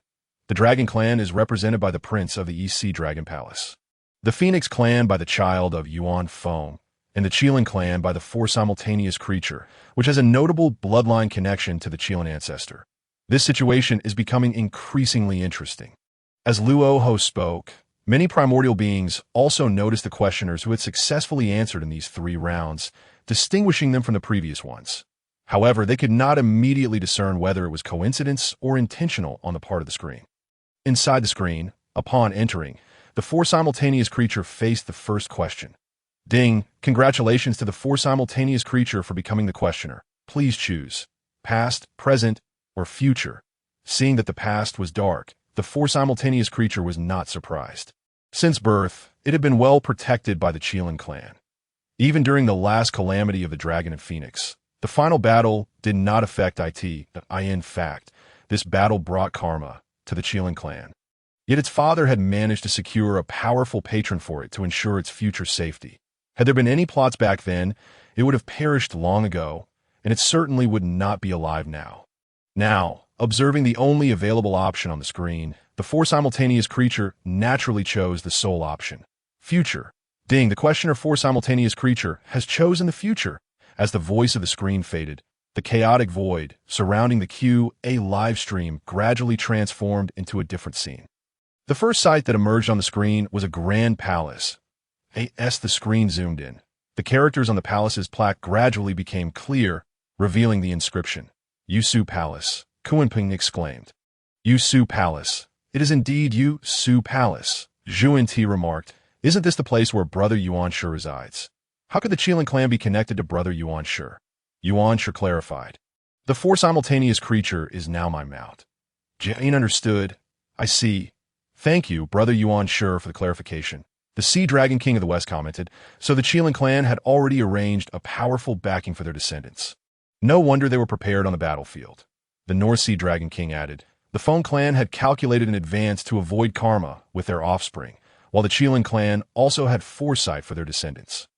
The Dragon clan is represented by the Prince of the East Sea Dragon Palace, the Phoenix clan by the child of Yuan Feng, and the Qilin clan by the 4 simultaneous creature, which has a notable bloodline connection to the Qilin ancestor. This situation is becoming increasingly interesting. As Luo Ho spoke, many primordial beings also noticed the questioners who had successfully answered in these 3 rounds, distinguishing them from the previous ones. However, they could not immediately discern whether it was coincidence or intentional on the part of the screen. Inside the screen, upon entering, the 4 simultaneous creature faced the first question. Ding, congratulations to the 4 simultaneous creature for becoming the questioner. Please choose past, present, or future. Seeing that the past was dark, the 4 simultaneous creature was not surprised. Since birth, it had been well protected by the Qilin clan. Even during the last calamity of the Dragon and Phoenix, the final battle did not affect it. In fact, this battle brought karma to the Qilin clan. Yet its father had managed to secure a powerful patron for it to ensure its future safety. Had there been any plots back then, it would have perished long ago, and it certainly would not be alive now. Now, observing the only available option on the screen, the 4 simultaneous creature naturally chose the sole option, future. Ding, the questioner 4 simultaneous creature has chosen the future. As the voice of the screen faded, the chaotic void surrounding the QA live stream gradually transformed into a different scene. The first sight that emerged on the screen was a grand palace. As the screen zoomed in, the characters on the palace's plaque gradually became clear, revealing the inscription, Yusu Palace. Kuanping exclaimed. Yusu Palace. It is indeed Yusu Palace. Zhuan Ti remarked. Isn't this the place where Brother Yuan Shi resides? How could the Qilin clan be connected to Brother Yuan Shi? Yuan Shi clarified. The 4 simultaneous creature is now my mount. Jane understood. I see. Thank you, Brother Yuan Shi, for the clarification. The Sea Dragon King of the West commented, so the Qilin clan had already arranged a powerful backing for their descendants. No wonder they were prepared on the battlefield. The North Sea Dragon King added, the Feng clan had calculated in advance to avoid karma with their offspring, while the Qilin clan also had foresight for their descendants.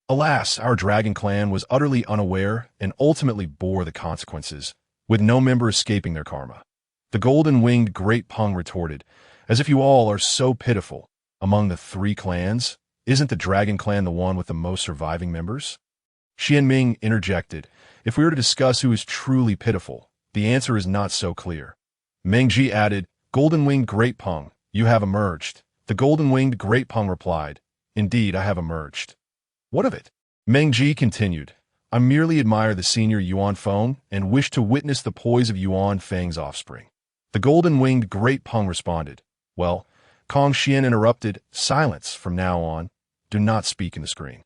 Alas, our Dragon clan was utterly unaware and ultimately bore the consequences, with no member escaping their karma. The golden-winged Great Peng retorted, as if you all are so pitiful. Among the 3 clans, isn't the Dragon clan the one with the most surviving members? Xianming interjected, if we were to discuss who is truly pitiful, the answer is not so clear. Mengji added, Golden-winged Great Peng, you have emerged. The golden-winged Great Peng replied, indeed, I have emerged. What of it? Mengji continued, I merely admire the senior Yuan Feng and wish to witness the poise of Yuan Feng's offspring. The golden-winged Great Peng responded, well, Kong Xian interrupted, silence from now on. Do not speak in the screen.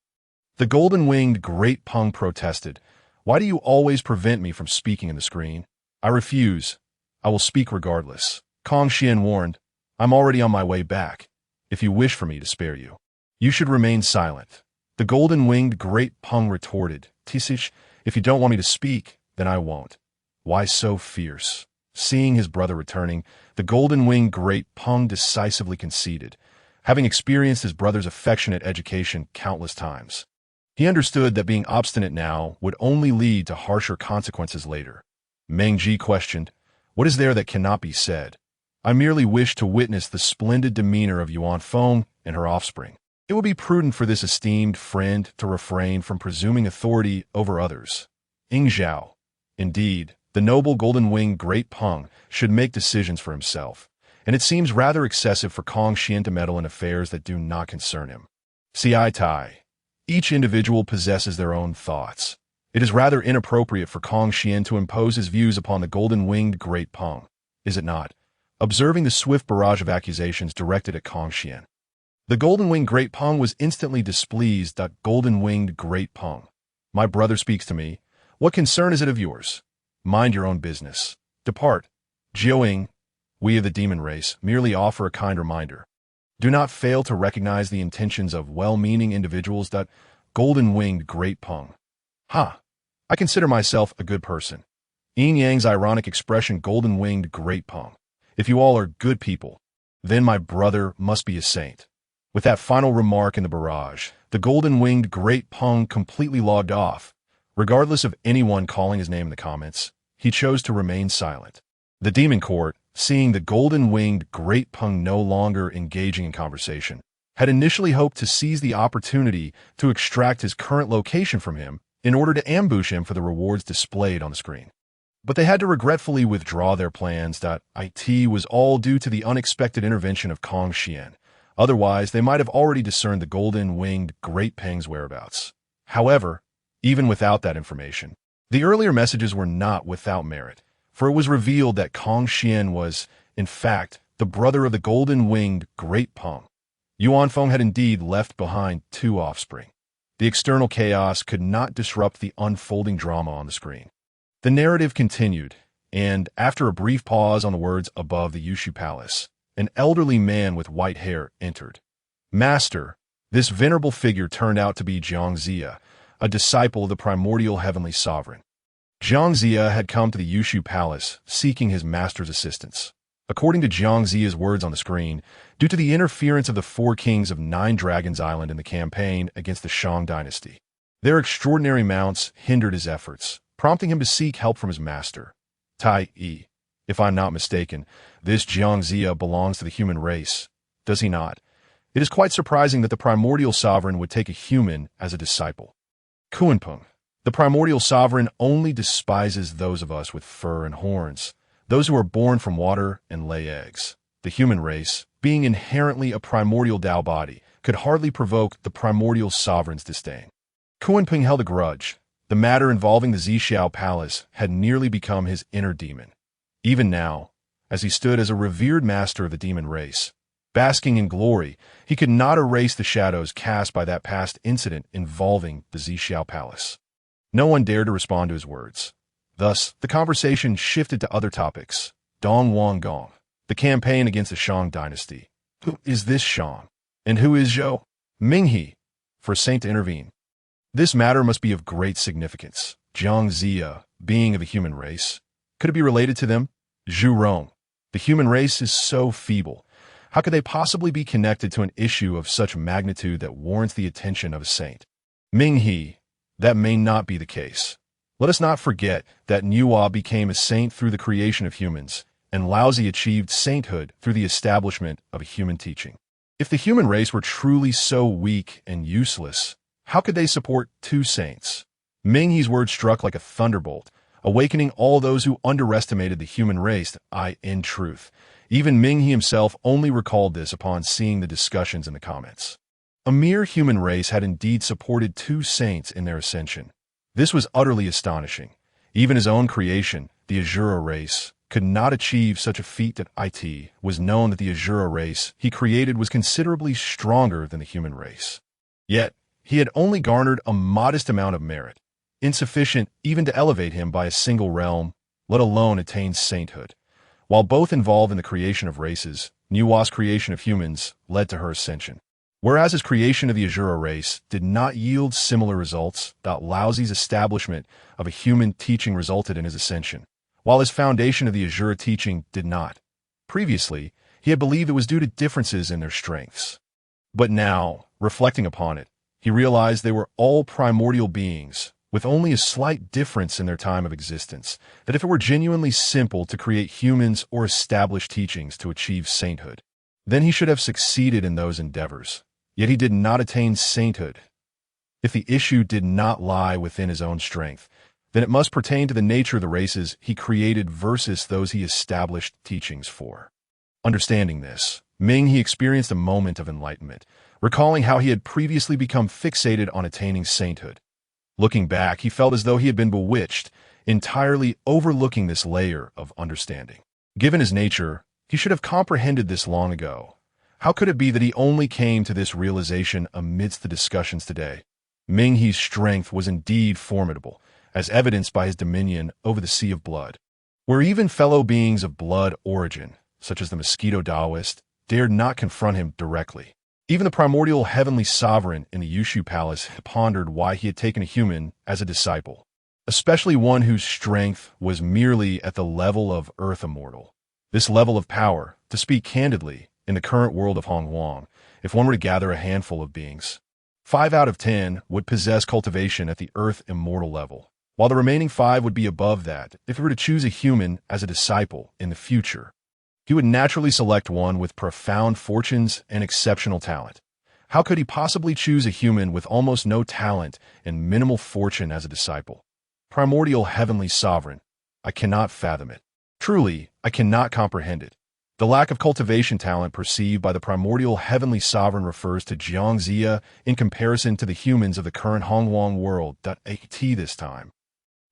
The golden-winged Great Peng protested, why do you always prevent me from speaking in the screen? I refuse. I will speak regardless. Kong Xian warned, I'm already on my way back. If you wish for me to spare you, you should remain silent. The golden-winged Great Peng retorted, Tisish, if you don't want me to speak, then I won't. Why so fierce? Seeing his brother returning, the golden-winged Great Peng decisively conceded, having experienced his brother's affectionate education countless times. He understood that being obstinate now would only lead to harsher consequences later. Mengji questioned, what is there that cannot be said? I merely wish to witness the splendid demeanor of Yuan Feng and her offspring. It would be prudent for this esteemed friend to refrain from presuming authority over others. Ingzhao. Indeed, the noble golden-winged Great Peng should make decisions for himself, and it seems rather excessive for Kong Xian to meddle in affairs that do not concern him. Ci Tai. Each individual possesses their own thoughts. It is rather inappropriate for Kong Xian to impose his views upon the golden-winged Great Peng, is it not? Observing the swift barrage of accusations directed at Kong Xian, the golden-winged Great Peng was instantly displeased. Golden-winged Great Peng. My brother speaks to me. What concern is it of yours? Mind your own business. Depart. Jiaoying, we of the demon race merely offer a kind reminder. Do not fail to recognize the intentions of well-meaning individuals. Golden-winged Great Peng. Ha! I consider myself a good person. Yin Yang's ironic expression. Golden-winged Great Peng. If you all are good people, then my brother must be a saint. With that final remark in the barrage, the golden-winged Great Peng completely logged off, Regardless of anyone calling his name in the comments, he chose to remain silent. The demon court, seeing the golden-winged great Peng no longer engaging in conversation, had initially hoped to seize the opportunity to extract his current location from him in order to ambush him for the rewards displayed on the screen. But they had to regretfully withdraw their plans. It was all due to the unexpected intervention of Tongtian. Otherwise, they might have already discerned the golden-winged great Peng's whereabouts. However, even without that information, the earlier messages were not without merit, for it was revealed that Tongtian was, in fact, the brother of the golden-winged great Peng. Yuanfeng had indeed left behind 2 offspring. The external chaos could not disrupt the unfolding drama on the screen. The narrative continued, and after a brief pause on the words above the Yushu Palace, an elderly man with white hair entered. Master, this venerable figure turned out to be Jiangxia, a disciple of the primordial heavenly sovereign. Jiangxia had come to the Yushu Palace seeking his master's assistance. According to Jiangxia's words on the screen, due to the interference of the 4 kings of 9 Dragons Island in the campaign against the Shang dynasty, their extraordinary mounts hindered his efforts, prompting him to seek help from his master. Tai Yi. If I'm not mistaken, this Jiangxia belongs to the human race, does he not? It is quite surprising that the primordial sovereign would take a human as a disciple. Kuanpeng. The primordial sovereign only despises those of us with fur and horns, those who are born from water and lay eggs. The human race, being inherently a primordial Tao body, could hardly provoke the primordial sovereign's disdain. Kuanpeng held a grudge. The matter involving the Zixiao Palace had nearly become his inner demon. Even now, as he stood as a revered master of the demon race, basking in glory, he could not erase the shadows cast by that past incident involving the Zixiao Palace. No one dared to respond to his words. Thus, the conversation shifted to other topics. Dong Wanggong, the campaign against the Shang dynasty. Who is this Shang? And who is Zhou? Minghe, for a saint to intervene. This matter must be of great significance. Jiangxia, being of the human race. Could it be related to them? Zhu Rong. The human race is so feeble. How could they possibly be connected to an issue of such magnitude that warrants the attention of a saint? Minghe. That may not be the case. Let us not forget that Nuwa became a saint through the creation of humans, and Laozi achieved sainthood through the establishment of a human teaching. If the human race were truly so weak and useless, how could they support 2 saints? Minghe's words struck like a thunderbolt, awakening all those who underestimated the human race. In truth, even Minghe himself only recalled this upon seeing the discussions in the comments. A mere human race had indeed supported 2 saints in their ascension. This was utterly astonishing. Even his own creation, the Azura race, could not achieve such a feat. It was known that the Azura race he created was considerably stronger than the human race. Yet, he had only garnered a modest amount of merit, insufficient even to elevate him by a single realm, let alone attain sainthood. While both involved in the creation of races, Nuwa's creation of humans led to her ascension. Whereas his creation of the Azura race did not yield similar results, Laozi's establishment of a human teaching resulted in his ascension, while his foundation of the Azura teaching did not. Previously, he had believed it was due to differences in their strengths. But now, reflecting upon it, he realized they were all primordial beings, with only a slight difference in their time of existence, that if it were genuinely simple to create humans or establish teachings to achieve sainthood, then he should have succeeded in those endeavors. Yet he did not attain sainthood. If the issue did not lie within his own strength, then it must pertain to the nature of the races he created versus those he established teachings for. Understanding this, Minghe experienced a moment of enlightenment, recalling how he had previously become fixated on attaining sainthood. Looking back, he felt as though he had been bewitched, entirely overlooking this layer of understanding. Given his nature, he should have comprehended this long ago. How could it be that he only came to this realization amidst the discussions today? Minghe's strength was indeed formidable, as evidenced by his dominion over the Sea of Blood, where even fellow beings of blood origin, such as the Mosquito Taoist, dared not confront him directly. Even the primordial heavenly sovereign in the Yushu Palace pondered why he had taken a human as a disciple, especially one whose strength was merely at the level of Earth Immortal. This level of power, to speak candidly, in the current world of Hongyun, if one were to gather a handful of beings, 5 out of 10 would possess cultivation at the earth immortal level, while the remaining 5 would be above that if he were to choose a human as a disciple in the future. He would naturally select one with profound fortunes and exceptional talent. How could he possibly choose a human with almost no talent and minimal fortune as a disciple? Primordial Heavenly Sovereign, I cannot fathom it. Truly, I cannot comprehend it. The lack of cultivation talent perceived by the Primordial Heavenly Sovereign refers to Jiangxia in comparison to the humans of the current Hongyun world. At this time,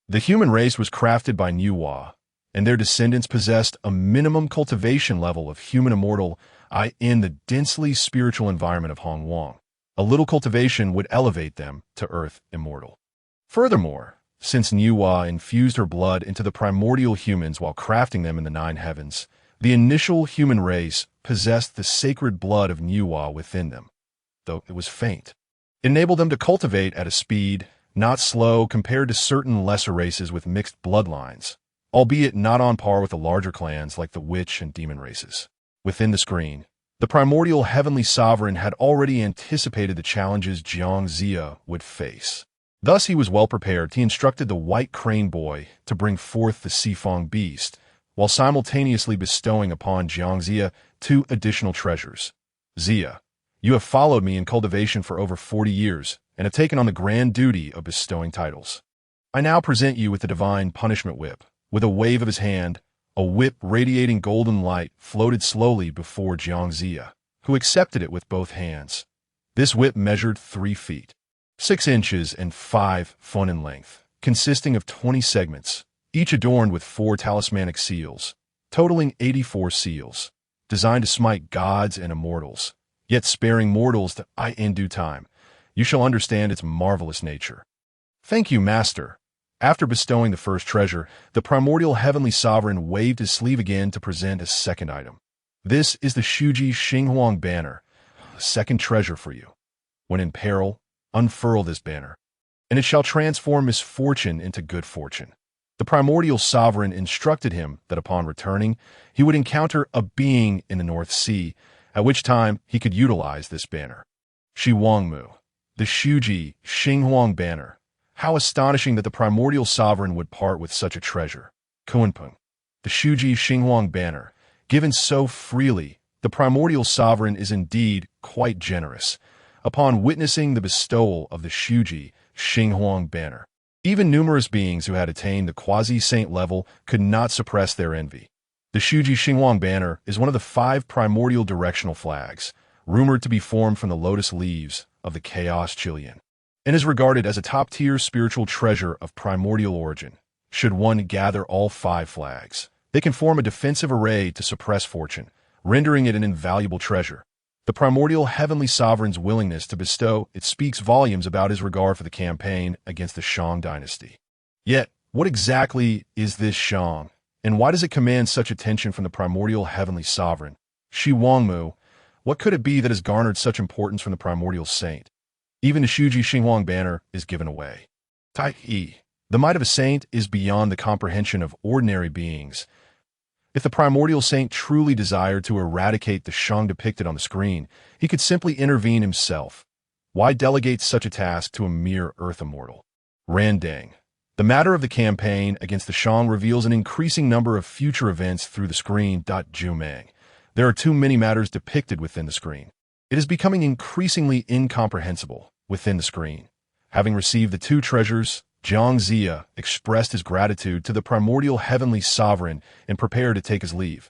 the human race was crafted by Nuwa, and their descendants possessed a minimum cultivation level of human immortal in the densely spiritual environment of Hongyun. A little cultivation would elevate them to earth immortal. Furthermore, since Nuwa infused her blood into the primordial humans while crafting them in the 9 heavens, the initial human race possessed the sacred blood of Nuwa within them, though it was faint. It enabled them to cultivate at a speed not slow compared to certain lesser races with mixed bloodlines, albeit not on par with the larger clans like the witch and demon races. Within the screen, the primordial heavenly sovereign had already anticipated the challenges Jiangxia would face. Thus he was well prepared. He instructed the white crane boy to bring forth the Sifong beast, while simultaneously bestowing upon Jiangxia 2 additional treasures. Xia, you have followed me in cultivation for over 40 years, and have taken on the grand duty of bestowing titles. I now present you with the divine punishment whip. With a wave of his hand, a whip radiating golden light floated slowly before Jiangxia, who accepted it with both hands. This whip measured 3 feet, 6 inches and 5 feet in length, consisting of 20 segments, each adorned with 4 talismanic seals, totaling 84 seals, designed to smite gods and immortals, yet sparing mortals in due time. You shall understand its marvelous nature. Thank you, Master. After bestowing the first treasure, the primordial heavenly sovereign waved his sleeve again to present a second item. This is the Shuji Xinghuang banner, a second treasure for you. When in peril, unfurl this banner, and it shall transform misfortune into good fortune. The primordial sovereign instructed him that upon returning, he would encounter a being in the North Sea, at which time he could utilize this banner. Shi Wangmu, the Shuji Xinghuang banner. How astonishing that the primordial sovereign would part with such a treasure. Kunpeng, the Shuji Xinghuang banner. Given so freely, the primordial sovereign is indeed quite generous. Upon witnessing the bestowal of the Shuji Xinghuang banner, even numerous beings who had attained the quasi-saint level could not suppress their envy. The Shuji Xinghuang banner is one of the 5 primordial directional flags, rumored to be formed from the lotus leaves of the Chaos Chilean, and is regarded as a top-tier spiritual treasure of primordial origin. Should one gather all 5 flags, they can form a defensive array to suppress fortune, rendering it an invaluable treasure. The primordial heavenly sovereign's willingness to bestow it speaks volumes about his regard for the campaign against the Shang dynasty. Yet, what exactly is this Shang, and why does it command such attention from the primordial heavenly sovereign? Shi Wangmu, what could it be that has garnered such importance from the primordial saint? Even the Shuji Xinghuang banner is given away. Tai Yi, the might of a saint is beyond the comprehension of ordinary beings. If the primordial saint truly desired to eradicate the Shang depicted on the screen, he could simply intervene himself. Why delegate such a task to a mere earth immortal? Randang, the matter of the campaign against the Shang reveals an increasing number of future events through the screen. Jumang, there are too many matters depicted within the screen. It is becoming increasingly incomprehensible within the screen. Having received the 2 treasures, Jiangxia expressed his gratitude to the primordial heavenly sovereign and prepared to take his leave.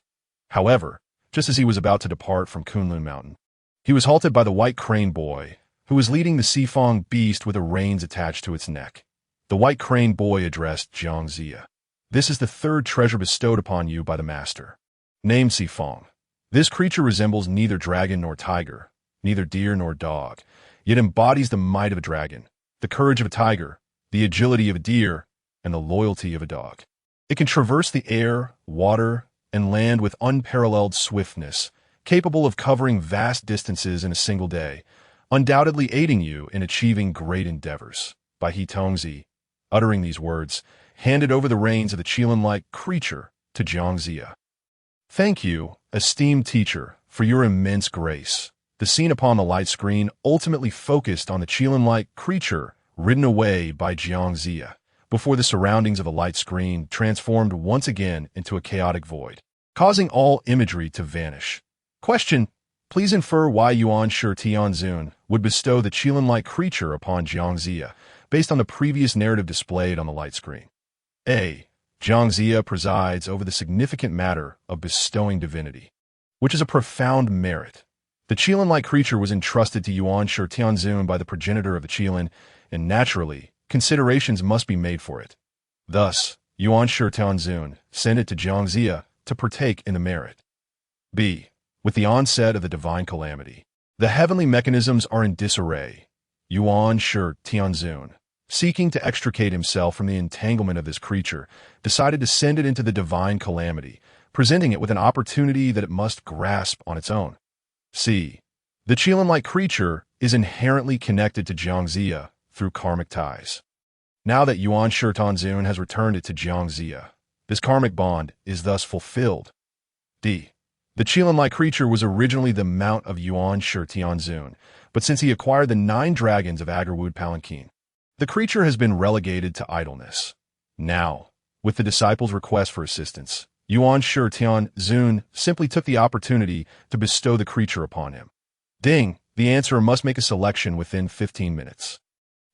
However, just as he was about to depart from Kunlun Mountain, he was halted by the white crane boy, who was leading the Sifong beast with the reins attached to its neck. The white crane boy addressed Jiangxia. This is the 3rd treasure bestowed upon you by the master. Named Sifong. This creature resembles neither dragon nor tiger, neither deer nor dog, yet embodies the might of a dragon, the courage of a tiger, the agility of a deer, and the loyalty of a dog. It can traverse the air, water, and land with unparalleled swiftness, capable of covering vast distances in a single day, undoubtedly aiding you in achieving great endeavors. By He Tongzi, uttering these words, handed over the reins of the Qilin-like creature to Jiangxia. Thank you, esteemed teacher, for your immense grace. The scene upon the light screen ultimately focused on the Qilin-like creature ridden away by Jiangxia, before the surroundings of the light screen transformed once again into a chaotic void, causing all imagery to vanish. Question: please infer why Yuan Shi Tianzun would bestow the Qilin-like creature upon Jiangxia, based on the previous narrative displayed on the light screen. A. Jiangxia presides over the significant matter of bestowing divinity, which is a profound merit. The Qilin-like creature was entrusted to Yuan Shi Tianzun by the progenitor of the Qilin, and naturally, considerations must be made for it. Thus, Yuan Shi Tianzun sent it to Jiangxia to partake in the merit. B. With the onset of the divine calamity, the heavenly mechanisms are in disarray. Yuan Shi Tianzun, seeking to extricate himself from the entanglement of this creature, decided to send it into the divine calamity, presenting it with an opportunity that it must grasp on its own. C. The Qilin-like creature is inherently connected to Jiangxia through karmic ties. Now that Yuan Shi Tianzun has returned it to Jiangxia, this karmic bond is thus fulfilled. D. The Qilin-like creature was originally the mount of Yuan Shi Tianzun, but since he acquired the 9 dragons of Agarwood Palanquin, the creature has been relegated to idleness. Now, with the disciples' request for assistance, Yuan Shi Tianzun simply took the opportunity to bestow the creature upon him. Ding, the answerer must make a selection within 15 minutes.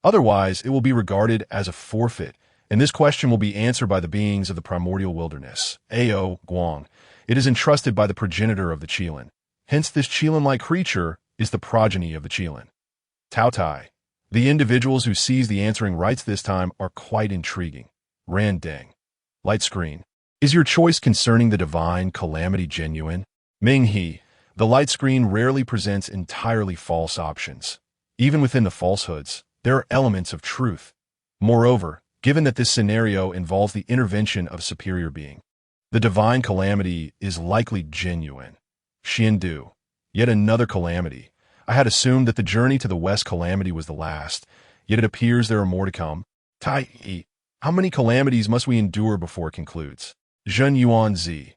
Otherwise, it will be regarded as a forfeit, and this question will be answered by the beings of the primordial wilderness, A.O. Guang. It is entrusted by the progenitor of the Qilin. Hence, this Qilin-like creature is the progeny of the Qilin. Tao Tai. The individuals who seize the answering rights this time are quite intriguing. Ran Deng. Light screen. Is your choice concerning the divine calamity genuine? Ming He. The light screen rarely presents entirely false options. Even within the falsehoods, there are elements of truth. Moreover, given that this scenario involves the intervention of a superior being, the divine calamity is likely genuine. Xiandu. Yet another calamity. I had assumed that the journey to the west calamity was the last, yet it appears there are more to come. Tai Yi. How many calamities must we endure before it concludes? Zhen Yuan Zi.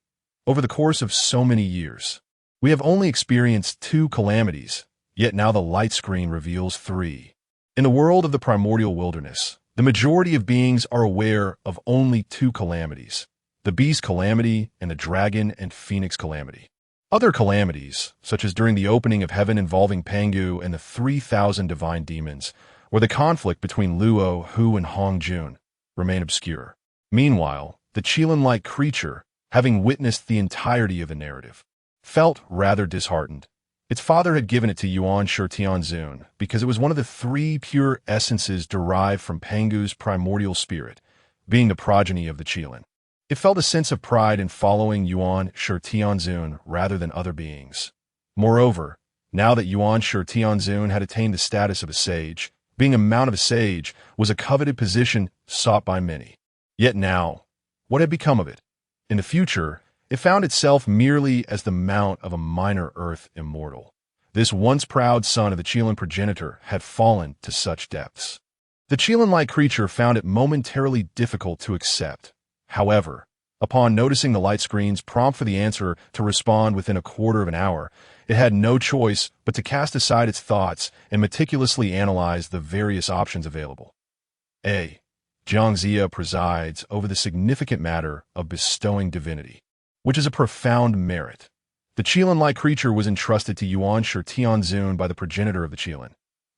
Over the course of so many years, we have only experienced 2 calamities, yet now the light screen reveals 3. In the world of the primordial wilderness, the majority of beings are aware of only 2 calamities, the beast calamity and the dragon and phoenix calamity. Other calamities, such as during the opening of heaven involving Pangu and the 3,000 divine demons, or the conflict between Luo, Hu, and Hongjun, remain obscure. Meanwhile, the Qilin-like creature, having witnessed the entirety of the narrative, felt rather disheartened. Its father had given it to Yuan Shi Tianzun because it was one of the 3 pure essences derived from Pangu's primordial spirit, being the progeny of the Qilin. It felt a sense of pride in following Yuan Shi Tianzun rather than other beings. Moreover, now that Yuan Shi Tianzun had attained the status of a sage, being a mount of a sage was a coveted position sought by many. Yet now, what had become of it? In the future, it found itself merely as the mount of a minor earth immortal. This once proud son of the Qilin progenitor had fallen to such depths. The Qilin-like creature found it momentarily difficult to accept. However, upon noticing the light screen's prompt for the answer to respond within a quarter of an hour, it had no choice but to cast aside its thoughts and meticulously analyze the various options available. A. Jiangxia presides over the significant matter of bestowing divinity, which is a profound merit. The Qilin-like creature was entrusted to Yuan Shi Tianzun by the progenitor of the Qilin.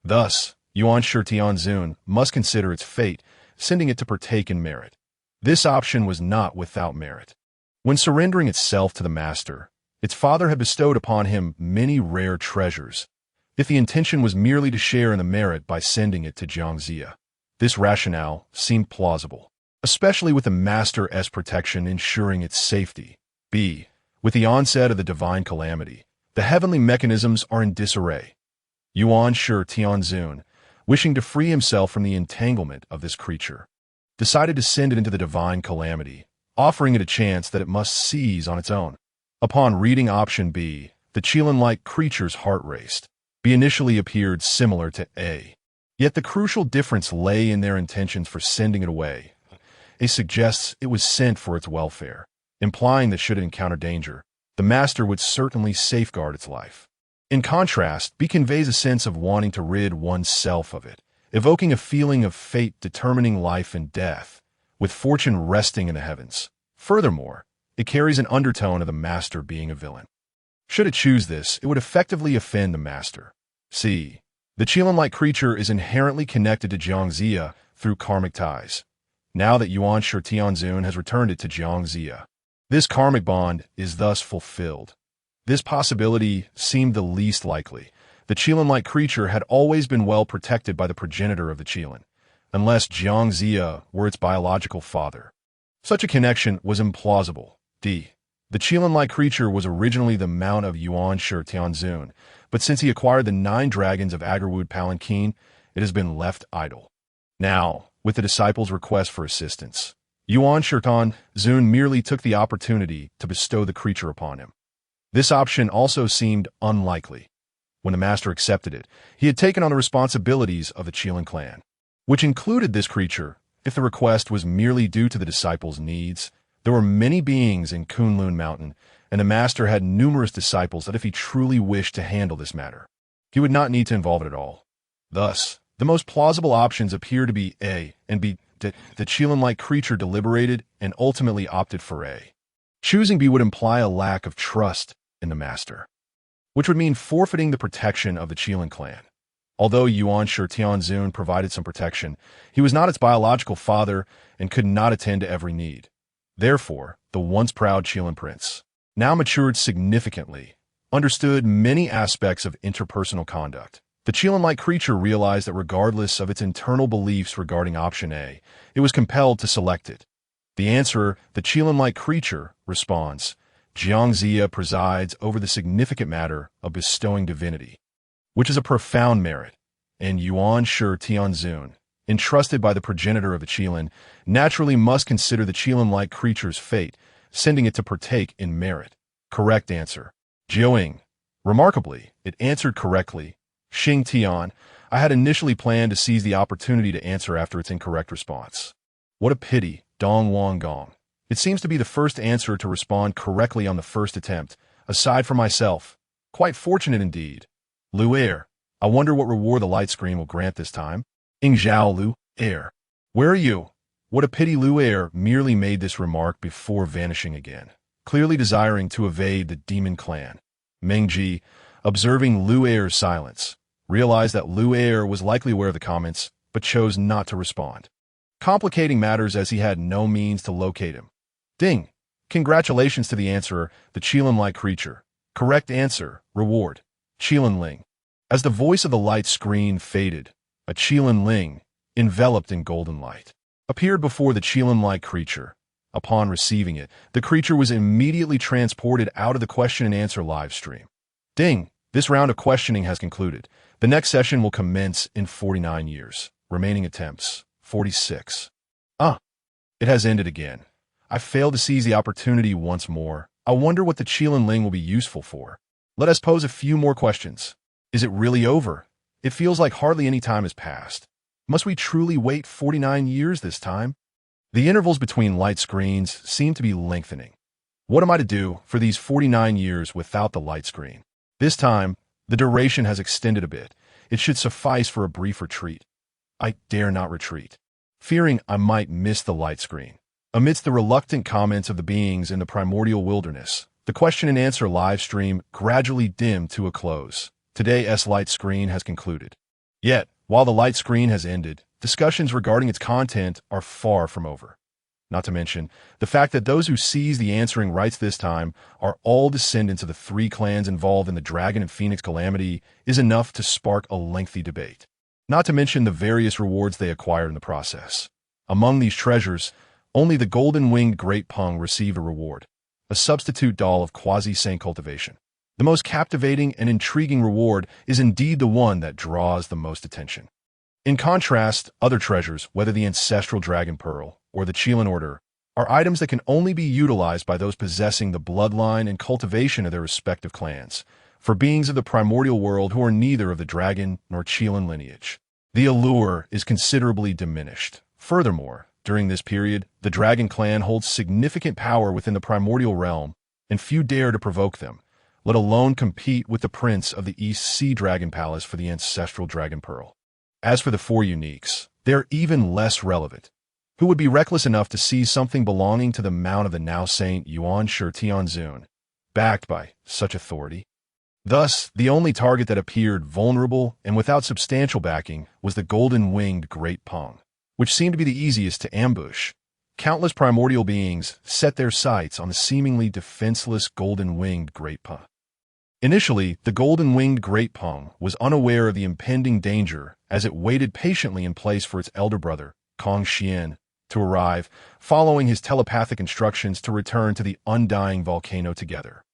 Thus, Yuan Shi Tianzun must consider its fate, sending it to partake in merit. This option was not without merit. When surrendering itself to the master, its father had bestowed upon him many rare treasures. If the intention was merely to share in the merit by sending it to Jiangxia, this rationale seemed plausible, especially with the master's protection ensuring its safety. B. With the onset of the divine calamity, the heavenly mechanisms are in disarray. Yuan Shi Tianzun, wishing to free himself from the entanglement of this creature, decided to send it into the divine calamity, offering it a chance that it must seize on its own. Upon reading option B, the Qilin-like creature's heart raced. B initially appeared similar to A. Yet the crucial difference lay in their intentions for sending it away. A suggests it was sent for its welfare, implying that should it encounter danger, the master would certainly safeguard its life. In contrast, B conveys a sense of wanting to rid oneself of it, evoking a feeling of fate determining life and death, with fortune resting in the heavens. Furthermore, it carries an undertone of the master being a villain. Should it choose this, it would effectively offend the master. C. The Qilin-like creature is inherently connected to Jiangxia through karmic ties. Now that Yuan Shi Tianzun has returned it to Jiangxia, this karmic bond is thus fulfilled. This possibility seemed the least likely. The Qilin-like creature had always been well protected by the progenitor of the Qilin, unless Jiangxia were its biological father. Such a connection was implausible. D. The Qilin-like creature was originally the mount of Yuan Shi Tianzun, but since he acquired the 9 dragons of Agarwood Palanquin, it has been left idle. Now, with the disciples' request for assistance, Yuan Shi Tianzun merely took the opportunity to bestow the creature upon him. This option also seemed unlikely. When the master accepted it, he had taken on the responsibilities of the Qilin clan, which included this creature. If the request was merely due to the disciples' needs, there were many beings in Kunlun Mountain, and the master had numerous disciples that if he truly wished to handle this matter, he would not need to involve it at all. Thus, the most plausible options appear to be A and B. The Qilin-like creature deliberated and ultimately opted for A. Choosing B would imply a lack of trust in the master, which would mean forfeiting the protection of the Qilin clan. Although Yuan Shi Tianzun provided some protection, he was not its biological father and could not attend to every need. Therefore, the once proud Qilin prince, now matured significantly, understood many aspects of interpersonal conduct. The Qilin-like creature realized that regardless of its internal beliefs regarding option A, it was compelled to select it. The answer, the Qilin-like creature, responds, Jiangxia presides over the significant matter of bestowing divinity, which is a profound merit, and Yuan Shi Tianzun, entrusted by the progenitor of the Qilin, naturally must consider the Qilin-like creature's fate, sending it to partake in merit. Correct answer. Jiaoying. Remarkably, it answered correctly. Xing Tian, I had initially planned to seize the opportunity to answer after its incorrect response. What a pity, Dong Wanggong. It seems to be the first answer to respond correctly on the first attempt, aside from myself. Quite fortunate indeed. Lu Er, I wonder what reward the light screen will grant this time. Ingzhao Lu Er. Where are you? What a pity. Lu Er merely made this remark before vanishing again, clearly desiring to evade the demon clan. Mengji, observing Lu Er's silence, realized that Lu Er was likely aware of the comments, but chose not to respond, complicating matters as he had no means to locate him. Ding! Congratulations to the answerer, the Qilin-like creature. Correct answer, reward. Qilin Ling. As the voice of the light screen faded, a Qilin Ling, enveloped in golden light, appeared before the Qilin-like creature. Upon receiving it, the creature was immediately transported out of the question and answer live stream. Ding! This round of questioning has concluded. The next session will commence in 49 years. Remaining attempts, 46. It has ended again. I failed to seize the opportunity once more. I wonder what the Qilin Ling will be useful for. Let us pose a few more questions. Is it really over? It feels like hardly any time has passed. Must we truly wait 49 years this time? The intervals between light screens seem to be lengthening. What am I to do for these 49 years without the light screen? This time, the duration has extended a bit. It should suffice for a brief retreat. I dare not retreat, fearing I might miss the light screen. Amidst the reluctant comments of the beings in the primordial wilderness, the question and answer live stream gradually dimmed to a close. Today's light screen has concluded. Yet, while the light screen has ended, discussions regarding its content are far from over. Not to mention, the fact that those who seize the answering rights this time are all descendants of the 3 clans involved in the Dragon and Phoenix calamity is enough to spark a lengthy debate. Not to mention the various rewards they acquired in the process. Among these treasures, only the golden-winged Great Peng received a reward, a substitute doll of quasi-saint cultivation. The most captivating and intriguing reward is indeed the one that draws the most attention. In contrast, other treasures, whether the ancestral dragon pearl or the Qilin order, are items that can only be utilized by those possessing the bloodline and cultivation of their respective clans, for beings of the primordial world who are neither of the dragon nor Qilin lineage. The allure is considerably diminished. Furthermore, during this period, the dragon clan holds significant power within the primordial realm, and few dare to provoke them, let alone compete with the prince of the East Sea Dragon Palace for the ancestral Dragon Pearl. As for the four uniques, they're even less relevant. Who would be reckless enough to seize something belonging to the mount of the now Saint Yuan Shi Tianzun, backed by such authority? Thus, the only target that appeared vulnerable and without substantial backing was the golden-winged Great Peng, which seemed to be the easiest to ambush. Countless primordial beings set their sights on the seemingly defenseless golden-winged Great Peng. Initially, the golden-winged Great Peng was unaware of the impending danger as it waited patiently in place for its elder brother, Tongtian, to arrive, following his telepathic instructions to return to the undying volcano together.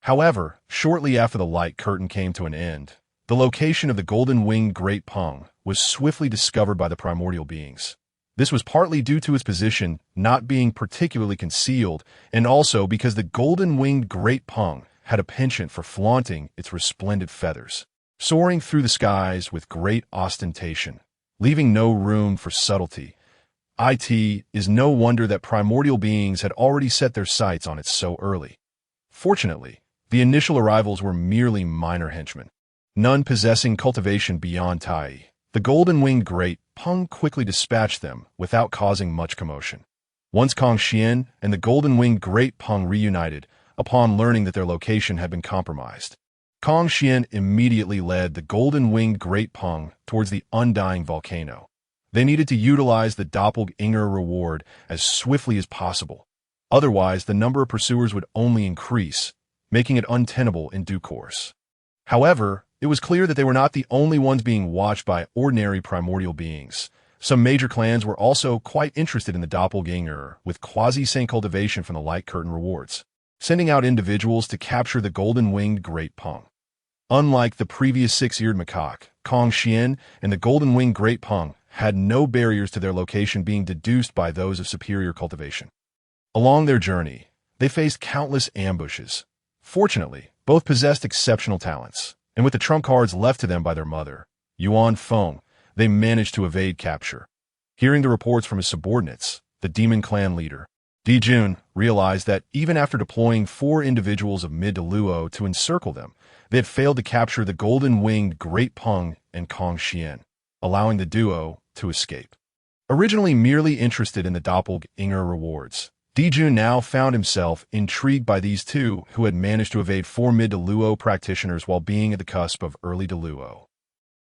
However, shortly after the light curtain came to an end, the location of the golden-winged Great Peng was swiftly discovered by the primordial beings. This was partly due to its position not being particularly concealed, and also because the golden-winged Great Peng had a penchant for flaunting its resplendent feathers, soaring through the skies with great ostentation, leaving no room for subtlety. It is no wonder that primordial beings had already set their sights on it so early. Fortunately, the initial arrivals were merely minor henchmen, none possessing cultivation beyond Tai. The golden-winged Great Peng quickly dispatched them without causing much commotion. Once Tongtian and the golden-winged Great Peng reunited, upon learning that their location had been compromised, Tongtian immediately led the golden-winged Great Peng towards the undying volcano. They needed to utilize the doppelganger reward as swiftly as possible. Otherwise, the number of pursuers would only increase, making it untenable in due course. However, it was clear that they were not the only ones being watched by ordinary primordial beings. Some major clans were also quite interested in the doppelganger, with quasi-saint cultivation from the light curtain rewards, sending out individuals to capture the golden-winged Great Peng. Unlike the previous six-eared macaque, Tongtian and the golden-winged Great Peng had no barriers to their location being deduced by those of superior cultivation. Along their journey, they faced countless ambushes. Fortunately, both possessed exceptional talents, and with the trump cards left to them by their mother, Yuan Feng, they managed to evade capture. Hearing the reports from his subordinates, the demon clan leader, Dijun, realized that even after deploying 4 individuals of mid to Luo to encircle them, they had failed to capture the golden-winged Great Peng and Tongtian, allowing the duo to escape. Originally merely interested in the doppelganger rewards, Dijun now found himself intrigued by these two who had managed to evade 4 mid-Deluo practitioners while being at the cusp of early Deluo.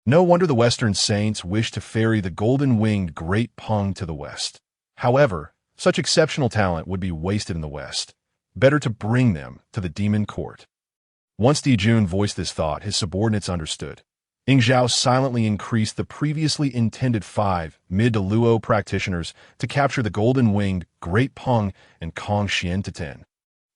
No wonder the Western Saints wished to ferry the golden-winged Great Peng to the West. However, such exceptional talent would be wasted in the West. Better to bring them to the demon court. Once Dijun voiced this thought, his subordinates understood. Ingzhao silently increased the previously intended 5 mid-Deluo practitioners to capture the golden-winged Great Peng and Tongtian to 10,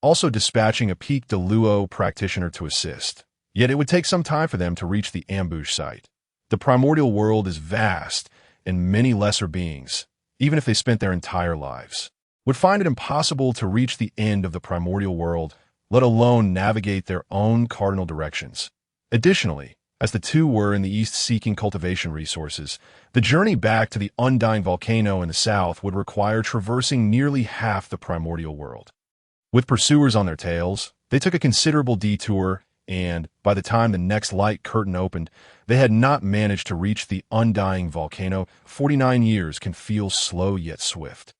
also dispatching a peak Deluo practitioner to assist. Yet it would take some time for them to reach the ambush site. The primordial world is vast, and many lesser beings, even if they spent their entire lives, would find it impossible to reach the end of the primordial world, let alone navigate their own cardinal directions. Additionally, as the two were in the east seeking cultivation resources, the journey back to the undying volcano in the south would require traversing nearly half the primordial world. With pursuers on their tails, they took a considerable detour, and by the time the next light curtain opened, they had not managed to reach the undying volcano. 49 years can feel slow yet swift.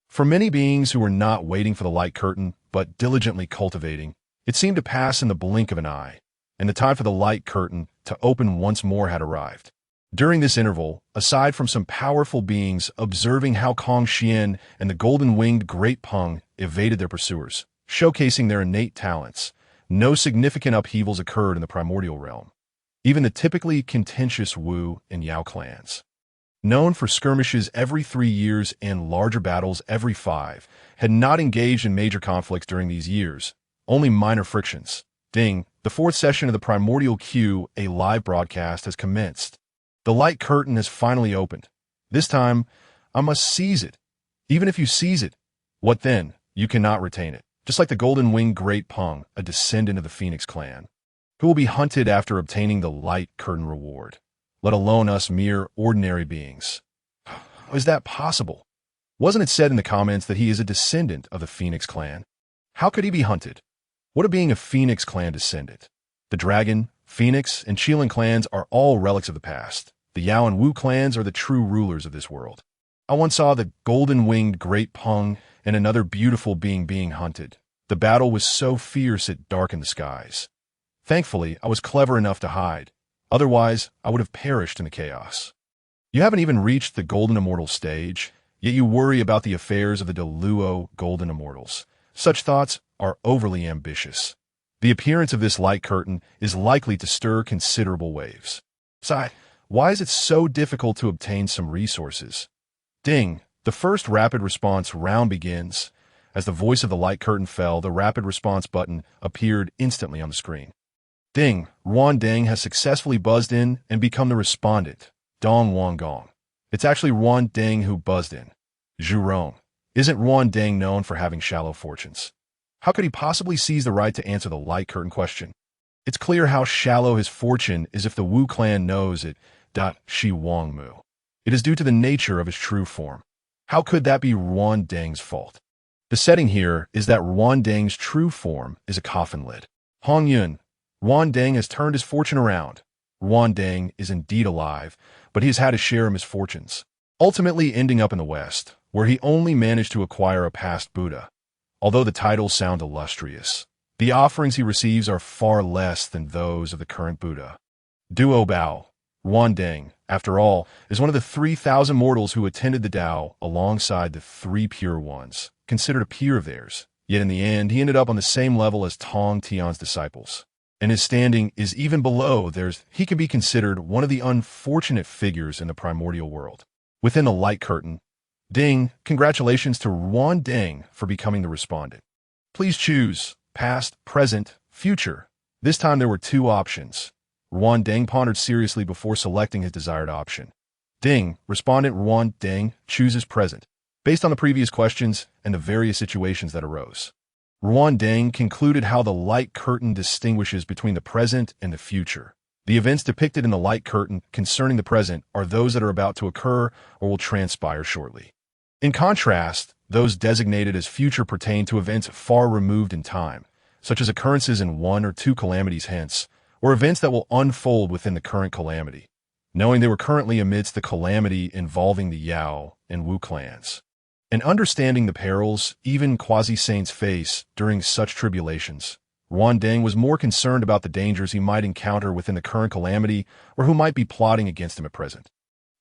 For many beings who were not waiting for the light curtain, but diligently cultivating, it seemed to pass in the blink of an eye, and the time for the light curtain to open once more had arrived. During this interval, aside from some powerful beings observing how Tongtian and the golden-winged Great Peng evaded their pursuers, showcasing their innate talents, no significant upheavals occurred in the primordial realm. Even the typically contentious Wu and Yao clans, known for skirmishes every 3 years and larger battles every 5, had not engaged in major conflicts during these years, only minor frictions. Ding, the 4th session of the Primordial Q, a live broadcast, has commenced. The light curtain has finally opened. This time, I must seize it. Even if you seize it, what then? You cannot retain it. Just like the golden-winged Great Peng, a descendant of the Phoenix clan, who will be hunted after obtaining the light curtain reward, let alone us mere ordinary beings. Is that possible? Wasn't it said in the comments that he is a descendant of the Phoenix clan? How could he be hunted? What of being a Phoenix clan descendant? The Dragon, Phoenix, and Qilin clans are all relics of the past. The Yao and Wu clans are the true rulers of this world. I once saw the golden-winged great Peng and another beautiful being hunted. The battle was so fierce it darkened the skies. Thankfully, I was clever enough to hide. Otherwise, I would have perished in the chaos. You haven't even reached the Golden Immortal stage, yet you worry about the affairs of the Deluo Golden Immortals. Such thoughts are overly ambitious. The appearance of this light curtain is likely to stir considerable waves. Sigh, why is it so difficult to obtain some resources? Ding! The first rapid response round begins. As the voice of the light curtain fell, the rapid response button appeared instantly on the screen. Ding! Wanggong has successfully buzzed in and become the respondent. Dong Wanggong. It's actually Wanggong who buzzed in. Zhurong. Isn't Wanggong known for having shallow fortunes? How could he possibly seize the right to answer the light curtain question? It's clear how shallow his fortune is if the Wu clan knows it. Shi Wangmu. It is due to the nature of his true form. How could that be Wanggong's fault? The setting here is that Wanggong's true form is a coffin lid. Hongyun. Wanggong has turned his fortune around. Wanggong is indeed alive, but he has had his share of misfortunes, ultimately ending up in the West, where he only managed to acquire a past Buddha. Although the titles sound illustrious, the offerings he receives are far less than those of the current Buddha. Duo Bao. Wanggong, after all, is one of the 3,000 mortals who attended the Tao alongside the 3 pure ones, considered a peer of theirs. Yet in the end, he ended up on the same level as Tongtian's disciples. And his standing is even below theirs. He can be considered one of the unfortunate figures in the primordial world. Within the light curtain, Ding, congratulations to Wanggong for becoming the respondent. Please choose past, present, future. This time there were 2 options. Wanggong pondered seriously before selecting his desired option. Ding, respondent Wanggong, chooses present, based on the previous questions and the various situations that arose. Wanggong concluded how the light curtain distinguishes between the present and the future. The events depicted in the light curtain concerning the present are those that are about to occur or will transpire shortly. In contrast, those designated as future pertain to events far removed in time, such as occurrences in 1 or 2 calamities hence, or events that will unfold within the current calamity, knowing they were currently amidst the calamity involving the Yao and Wu clans. And understanding the perils even quasi-saints face during such tribulations, Wanggong was more concerned about the dangers he might encounter within the current calamity or who might be plotting against him at present.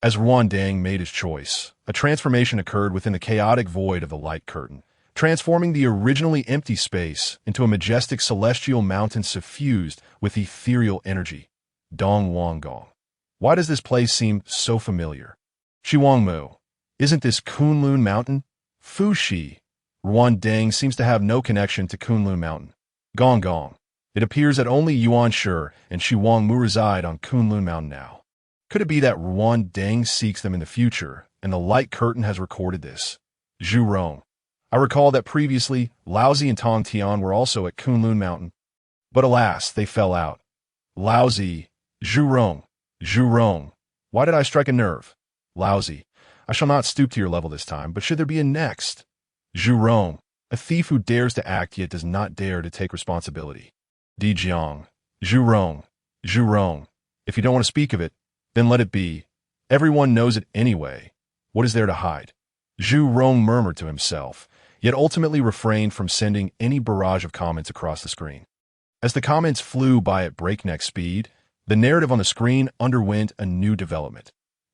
As Wanggong made his choice, a transformation occurred within the chaotic void of the light curtain, transforming the originally empty space into a majestic celestial mountain suffused with ethereal energy. Dong Wanggong. Why does this place seem so familiar? Shiwangmu. Isn't this Kunlun Mountain? Fuxi. Wanggong seems to have no connection to Kunlun Mountain. Wanggong. It appears that only Yuan Shi and Shiwangmu reside on Kunlun Mountain now. Could it be that Wanggong seeks them in the future, and the light curtain has recorded this? Zhurong. I recall that previously, Laozi and Tongtian were also at Kunlun Mountain. But alas, they fell out. Laozi. Zhurong. Zhurong. Why did I strike a nerve? Laozi. I shall not stoop to your level this time, but should there be a next? Zhurong. A thief who dares to act yet does not dare to take responsibility. Dijiang. Zhurong. Zhurong. If you don't want to speak of it, then let it be. Everyone knows it anyway. What is there to hide? Zhurong murmured to himself, yet ultimately refrained from sending any barrage of comments across the screen. As the comments flew by at breakneck speed, the narrative on the screen underwent a new development.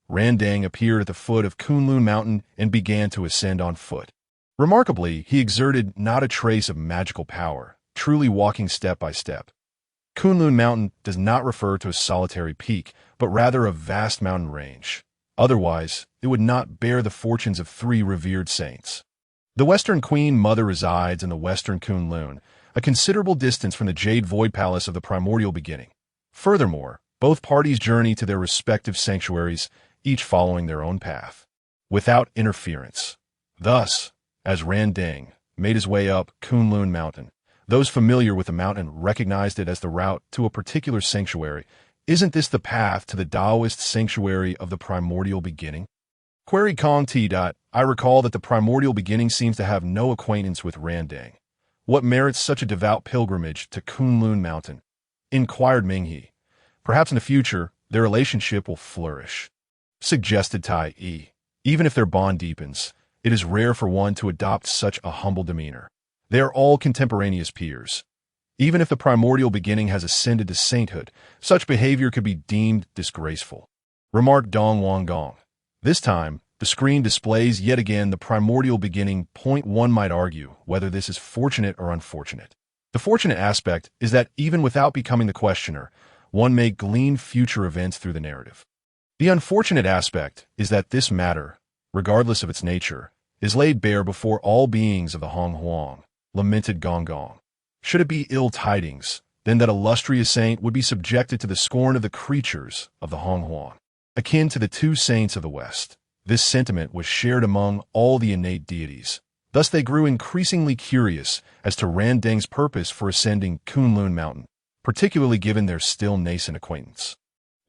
Randang appeared at the foot of Kunlun Mountain and began to ascend on foot. Remarkably, he exerted not a trace of magical power, truly walking step by step. Kunlun Mountain does not refer to a solitary peak, but rather a vast mountain range. Otherwise, it would not bear the fortunes of 3 revered saints. The Western Queen Mother resides in the Western Kunlun, a considerable distance from the Jade Void Palace of the primordial beginning. Furthermore, both parties journey to their respective sanctuaries, each following their own path, without interference. Thus, as Randang made his way up Kunlun Mountain, those familiar with the mountain recognized it as the route to a particular sanctuary. Isn't this the path to the Taoist sanctuary of the primordial beginning? Query Kong T. I recall that the primordial beginning seems to have no acquaintance with Randang. What merits such a devout pilgrimage to Kunlun Mountain? Inquired Minghe. Perhaps in the future, their relationship will flourish. Suggested Tai Yi. Even if their bond deepens, it is rare for one to adopt such a humble demeanor. They are all contemporaneous peers. Even if the primordial beginning has ascended to sainthood, such behavior could be deemed disgraceful. Remarked Dong Wanggong. This time, the screen displays yet again the primordial beginning. One might argue whether this is fortunate or unfortunate. The fortunate aspect is that even without becoming the questioner, one may glean future events through the narrative. The unfortunate aspect is that this matter, regardless of its nature, is laid bare before all beings of the Hongyun, lamented Wanggong. Should it be ill tidings, then that illustrious saint would be subjected to the scorn of the creatures of the Hongyun, akin to the two saints of the West. This sentiment was shared among all the innate deities. Thus they grew increasingly curious as to Randeng's purpose for ascending Kunlun Mountain, particularly given their still nascent acquaintance.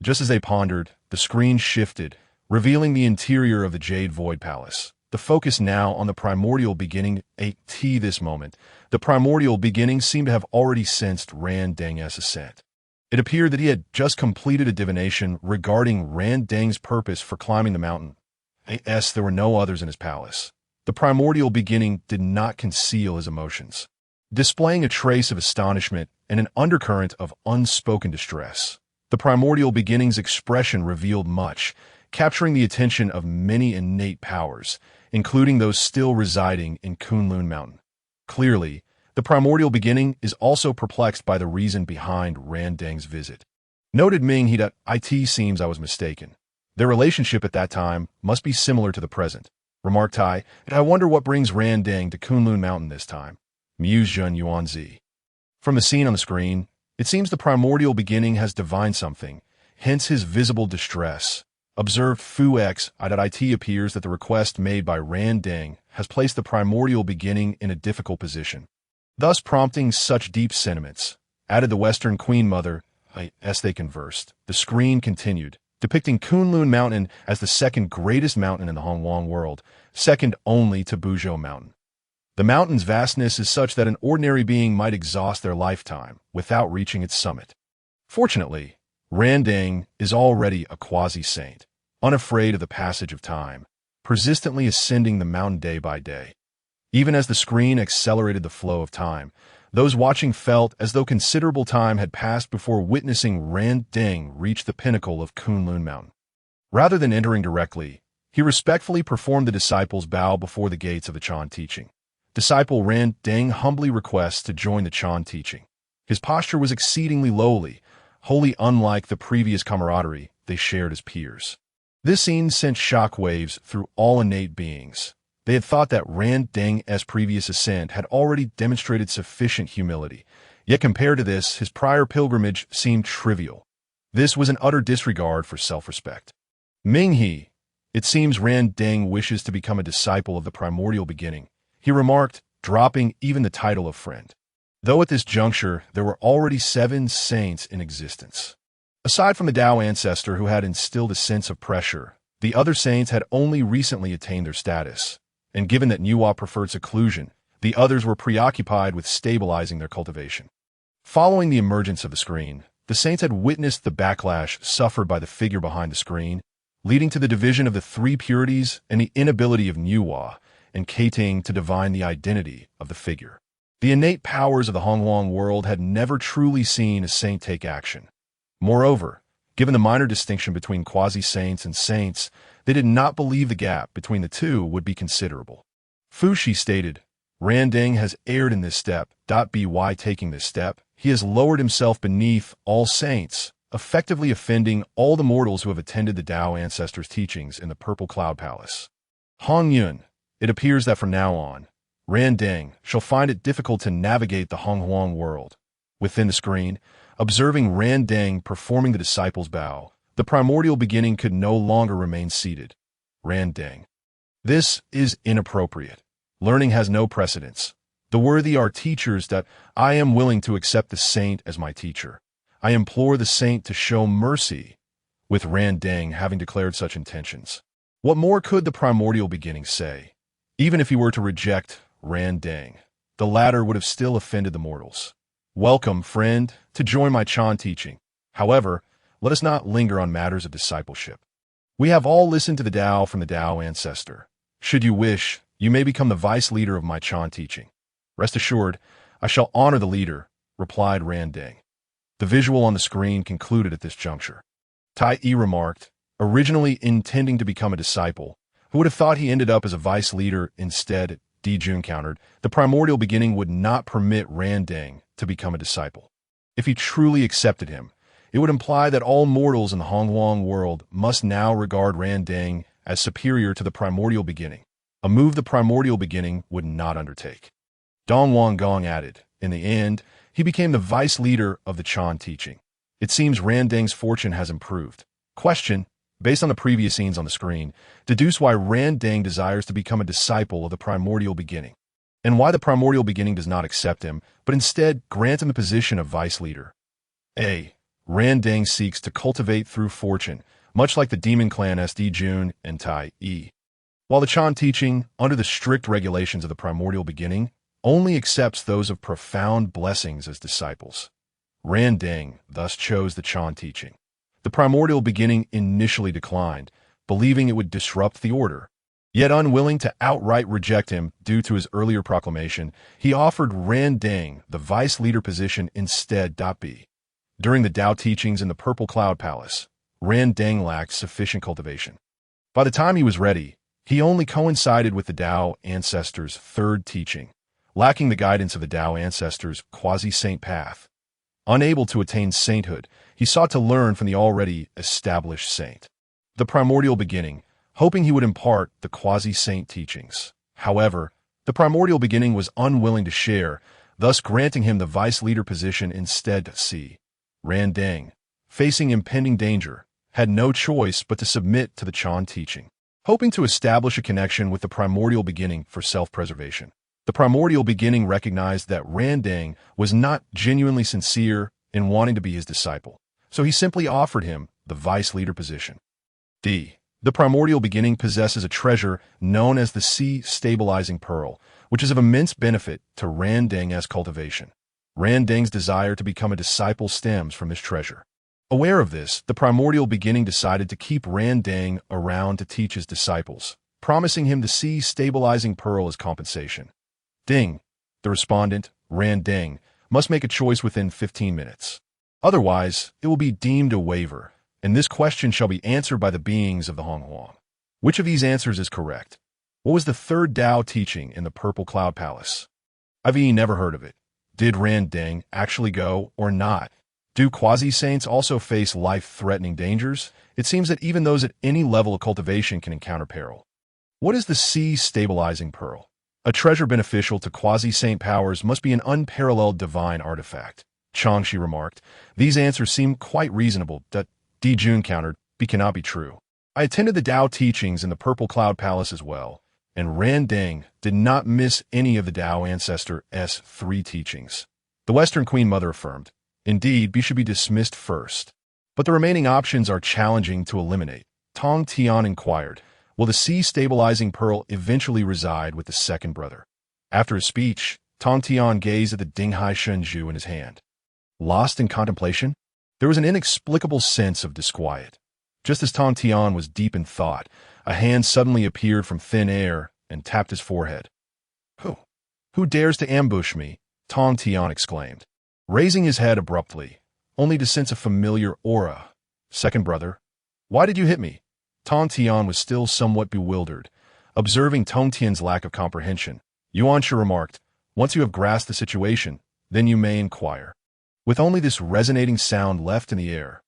Just as they pondered, the screen shifted, revealing the interior of the Jade Void Palace. The focus now on the primordial beginning. This moment, the primordial beginning seemed to have already sensed Randeng's ascent. It appeared that he had just completed a divination regarding Randeng's purpose for climbing the mountain. There were no others in his palace. The primordial beginning did not conceal his emotions, displaying a trace of astonishment and an undercurrent of unspoken distress. The primordial beginning's expression revealed much, capturing the attention of many innate powers, including those still residing in Kunlun Mountain. Clearly, the primordial beginning is also perplexed by the reason behind Randeng's visit. Noted Minghe. It seems I was mistaken. Their relationship at that time must be similar to the present. Remarked Tai, and I wonder what brings Randeng to Kunlun Mountain this time. Mused Jun Yuanzi. From the scene on the screen, it seems the primordial beginning has divined something, hence his visible distress. Observed Fuxi. It appears that the request made by Randeng has placed the primordial beginning in a difficult position, thus prompting such deep sentiments. Added the Western Queen Mother. As they conversed, the screen continued, depicting Kunlun Mountain as the second greatest mountain in the Hongyun world, second only to Buzhou Mountain. The mountain's vastness is such that an ordinary being might exhaust their lifetime without reaching its summit. Fortunately, Randeng is already a quasi-saint, unafraid of the passage of time, persistently ascending the mountain day by day. Even as the screen accelerated the flow of time, those watching felt as though considerable time had passed before witnessing Randeng reach the pinnacle of Kunlun Mountain. Rather than entering directly, he respectfully performed the disciples' bow before the gates of the Chan teaching. Disciple Randeng humbly requests to join the Chan teaching. His posture was exceedingly lowly, wholly unlike the previous camaraderie they shared as peers. This scene sent shockwaves through all innate beings. They had thought that Randeng's previous ascent had already demonstrated sufficient humility, yet compared to this, his prior pilgrimage seemed trivial. This was an utter disregard for self-respect. Minghe, it seems Randeng wishes to become a disciple of the primordial beginning, he remarked, dropping even the title of friend. Though at this juncture there were already 7 saints in existence. Aside from the Tao ancestor who had instilled a sense of pressure, the other saints had only recently attained their status. And given that Nuwa preferred seclusion, the others were preoccupied with stabilizing their cultivation. Following the emergence of the screen, the saints had witnessed the backlash suffered by the figure behind the screen, leading to the division of the 3 purities and the inability of Nuwa and Kating to divine the identity of the figure. The innate powers of the Hongyun world had never truly seen a saint take action. Moreover, given the minor distinction between quasi-saints and saints, they did not believe the gap between the two would be considerable. Fuxi stated, Randeng has erred in this step. By taking this step, he has lowered himself beneath all saints, effectively offending all the mortals who have attended the Tao ancestors' teachings in the Purple Cloud Palace. Hongyun, it appears that from now on, Randeng shall find it difficult to navigate the Hongyun world. Within the screen, observing Randeng performing the disciples' bow, the primordial beginning could no longer remain seated. Randeng. This is inappropriate. Learning has no precedence. The worthy are teachers that I am willing to accept the saint as my teacher. I implore the saint to show mercy, with Randeng having declared such intentions. What more could the primordial beginning say? Even if he were to reject Randeng, the latter would have still offended the mortals. Welcome, friend, to join my Chan teaching. However, let us not linger on matters of discipleship. We have all listened to the Tao from the Tao ancestor. Should you wish, you may become the vice leader of my Chan teaching. Rest assured, I shall honor the leader, replied Randang. The visual on the screen concluded at this juncture. Tai Yi remarked, originally intending to become a disciple, who would have thought he ended up as a vice leader instead. Dijun countered, the primordial beginning would not permit Randang to become a disciple. If he truly accepted him, it would imply that all mortals in the Hongyun world must now regard Randang as superior to the primordial beginning, a move the primordial beginning would not undertake. Dong Wanggong added, in the end, he became the vice leader of the Chan teaching. It seems Randang's fortune has improved. Question, based on the previous scenes on the screen, deduce why Randang desires to become a disciple of the primordial beginning, and why the primordial beginning does not accept him, but instead grant him the position of vice leader. A. Randang seeks to cultivate through fortune, much like the demon clan Dijun and Tai Yi. While the Chan teaching, under the strict regulations of the primordial beginning, only accepts those of profound blessings as disciples, Randang thus chose the Chan teaching. The primordial beginning initially declined, believing it would disrupt the order. Yet unwilling to outright reject him due to his earlier proclamation, he offered Randang the vice leader position instead. B. During the Tao teachings in the Purple Cloud Palace, Randang lacked sufficient cultivation. By the time he was ready, he only coincided with the Tao ancestors' third teaching, lacking the guidance of the Tao ancestors' quasi-saint path. Unable to attain sainthood, he sought to learn from the already established saint, the primordial beginning, hoping he would impart the quasi-saint teachings. However, the primordial beginning was unwilling to share, thus granting him the vice leader position instead. C. Randang, facing impending danger, had no choice but to submit to the Chan teaching, hoping to establish a connection with the primordial beginning for self-preservation. The primordial beginning recognized that Randang was not genuinely sincere in wanting to be his disciple, so he simply offered him the vice leader position. D. The primordial beginning possesses a treasure known as the sea stabilizing pearl, which is of immense benefit to Randang as cultivation. Randang's desire to become a disciple stems from this treasure. Aware of this, the primordial beginning decided to keep Randang around to teach his disciples, promising him the sea stabilizing pearl as compensation. Ding. The respondent, Randang, must make a choice within 15 minutes. Otherwise, it will be deemed a waiver, and this question shall be answered by the beings of the Hongyun. Which of these answers is correct? What was the third Tao teaching in the Purple Cloud Palace? I've never heard of it. Did Randang actually go or not? Do quasi-saints also face life-threatening dangers? It seems that even those at any level of cultivation can encounter peril. What is the sea stabilizing pearl? A treasure beneficial to quasi-saint powers must be an unparalleled divine artifact. Changshi remarked. These answers seem quite reasonable. Dijun countered, but cannot be true. I attended the Tao teachings in the Purple Cloud Palace as well, and Randang did not miss any of the Tao ancestor S3 teachings. The Western Queen Mother affirmed, indeed, B should be dismissed first. But the remaining options are challenging to eliminate. Tongtian inquired, will the sea stabilizing pearl eventually reside with the second brother? After his speech, Tongtian gazed at the Dinghai Shenzhu in his hand. Lost in contemplation? There was an inexplicable sense of disquiet. Just as Tongtian was deep in thought, a hand suddenly appeared from thin air and tapped his forehead. Who dares to ambush me? Tongtian exclaimed, raising his head abruptly, only to sense a familiar aura. Second brother, why did you hit me? Tongtian was still somewhat bewildered, observing Tongtian's lack of comprehension. Yuanshu remarked, once you have grasped the situation, then you may inquire. With only this resonating sound left in the air.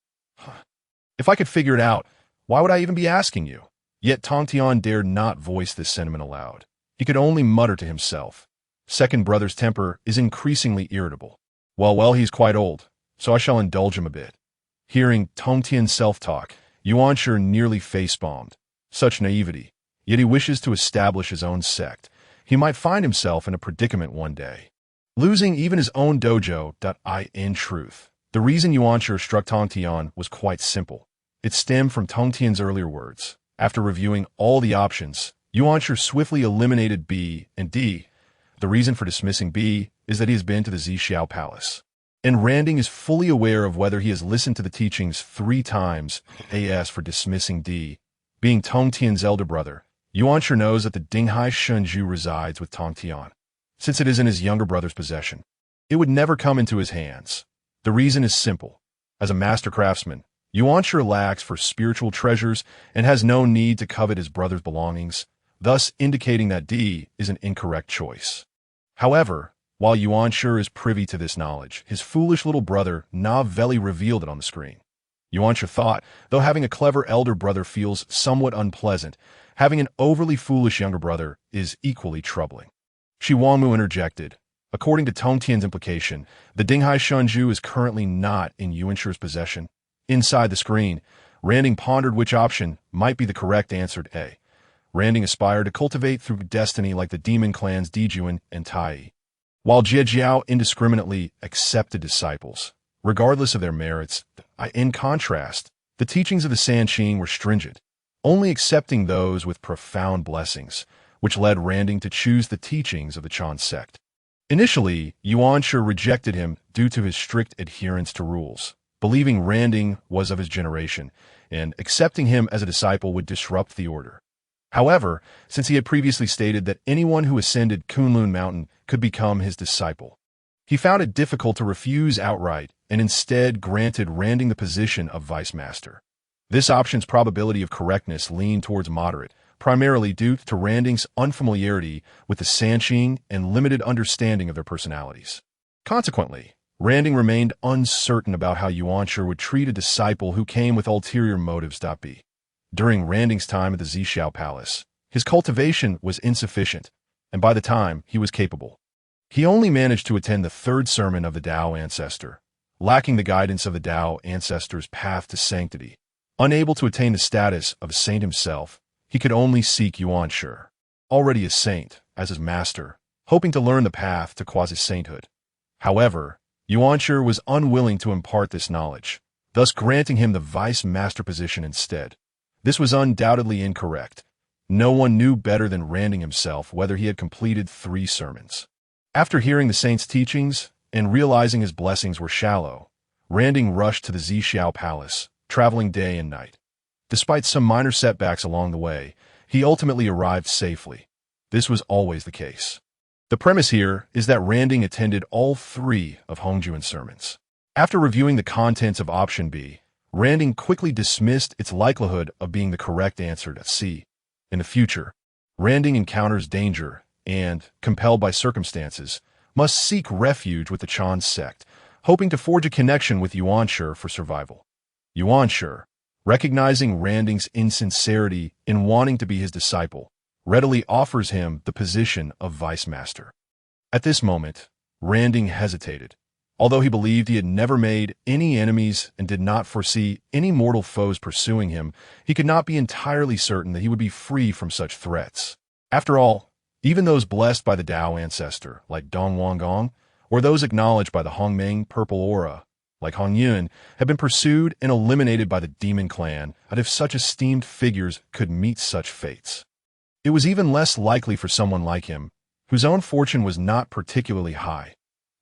If I could figure it out, why would I even be asking you? Yet Tongtian dared not voice this sentiment aloud. He could only mutter to himself. Second brother's temper is increasingly irritable. Well, he's quite old, so I shall indulge him a bit. Hearing Tongtian's self-talk, Yuanshu nearly face-bombed. Such naivety. Yet he wishes to establish his own sect. He might find himself in a predicament one day, losing even his own dojo. In truth, the reason Yuanshu struck Tongtian was quite simple. It stemmed from Tongtian's earlier words. After reviewing all the options, Yuanshu swiftly eliminated B and D. The reason for dismissing B is that he has been to the Zixiao Palace. And Randing is fully aware of whether he has listened to the teachings 3 times. As for dismissing D, being Tongtian's elder brother, Yuanshi knows that the Dinghai Shunju resides with Tongtian, since it is in his younger brother's possession. It would never come into his hands. The reason is simple. As a master craftsman, Yuanshi lacks for spiritual treasures and has no need to covet his brother's belongings, thus indicating that D is an incorrect choice. However, while Yuanshi is privy to this knowledge, his foolish little brother Veli revealed it on the screen. Yuanshi thought, though having a clever elder brother feels somewhat unpleasant, having an overly foolish younger brother is equally troubling. Shi Wangmu interjected, according to Tongtian's implication, the Dinghai Shunju is currently not in Yuanshi's possession. Inside the screen, Randing pondered which option might be the correct answer. A. Randing aspired to cultivate through destiny like the demon clans Dijuan and Tai, while Jiejiao indiscriminately accepted disciples, regardless of their merits. In contrast, the teachings of the Sanqing were stringent, only accepting those with profound blessings, which led Randing to choose the teachings of the Chan sect. Initially, Yuanshi rejected him due to his strict adherence to rules, believing Randing was of his generation, and accepting him as a disciple would disrupt the order. However, since he had previously stated that anyone who ascended Kunlun Mountain could become his disciple, he found it difficult to refuse outright and instead granted Randing the position of vice master. This option's probability of correctness leaned towards moderate, primarily due to Randing's unfamiliarity with the Sanqing and limited understanding of their personalities. Consequently, Randing remained uncertain about how Yuanshi would treat a disciple who came with ulterior motives. B. During Randing's time at the Zixiao Palace, his cultivation was insufficient, and by the time he was capable, he only managed to attend the 3rd sermon of the Tao Ancestor, lacking the guidance of the Tao Ancestor's path to sanctity. Unable to attain the status of a saint himself, he could only seek Yuanshi, already a saint, as his master, hoping to learn the path to quasi-sainthood. However, Yuanshi was unwilling to impart this knowledge, thus granting him the vice master position instead. This was undoubtedly incorrect. No one knew better than Randing himself whether he had completed 3 sermons. After hearing the saint's teachings and realizing his blessings were shallow, Randing rushed to the Zixiao Palace, traveling day and night. Despite some minor setbacks along the way, he ultimately arrived safely. This was always the case. The premise here is that Randing attended all 3 of Hongjun's sermons. After reviewing the contents of option B, Randing quickly dismissed its likelihood of being the correct answer to C. In the future, Randing encounters danger and, compelled by circumstances, must seek refuge with the Chan sect, hoping to forge a connection with Yuanshi for survival. Yuanshi, recognizing Randing's insincerity in wanting to be his disciple, readily offers him the position of vice master. At this moment, Randing hesitated. Although he believed he had never made any enemies and did not foresee any mortal foes pursuing him, he could not be entirely certain that he would be free from such threats. After all, even those blessed by the Tao Ancestor, like Dong Wanggong, or those acknowledged by the Hongmeng Purple Aura, like Hongyun, had been pursued and eliminated by the Demon Clan, and if such esteemed figures could meet such fates. It was even less likely for someone like him, whose own fortune was not particularly high.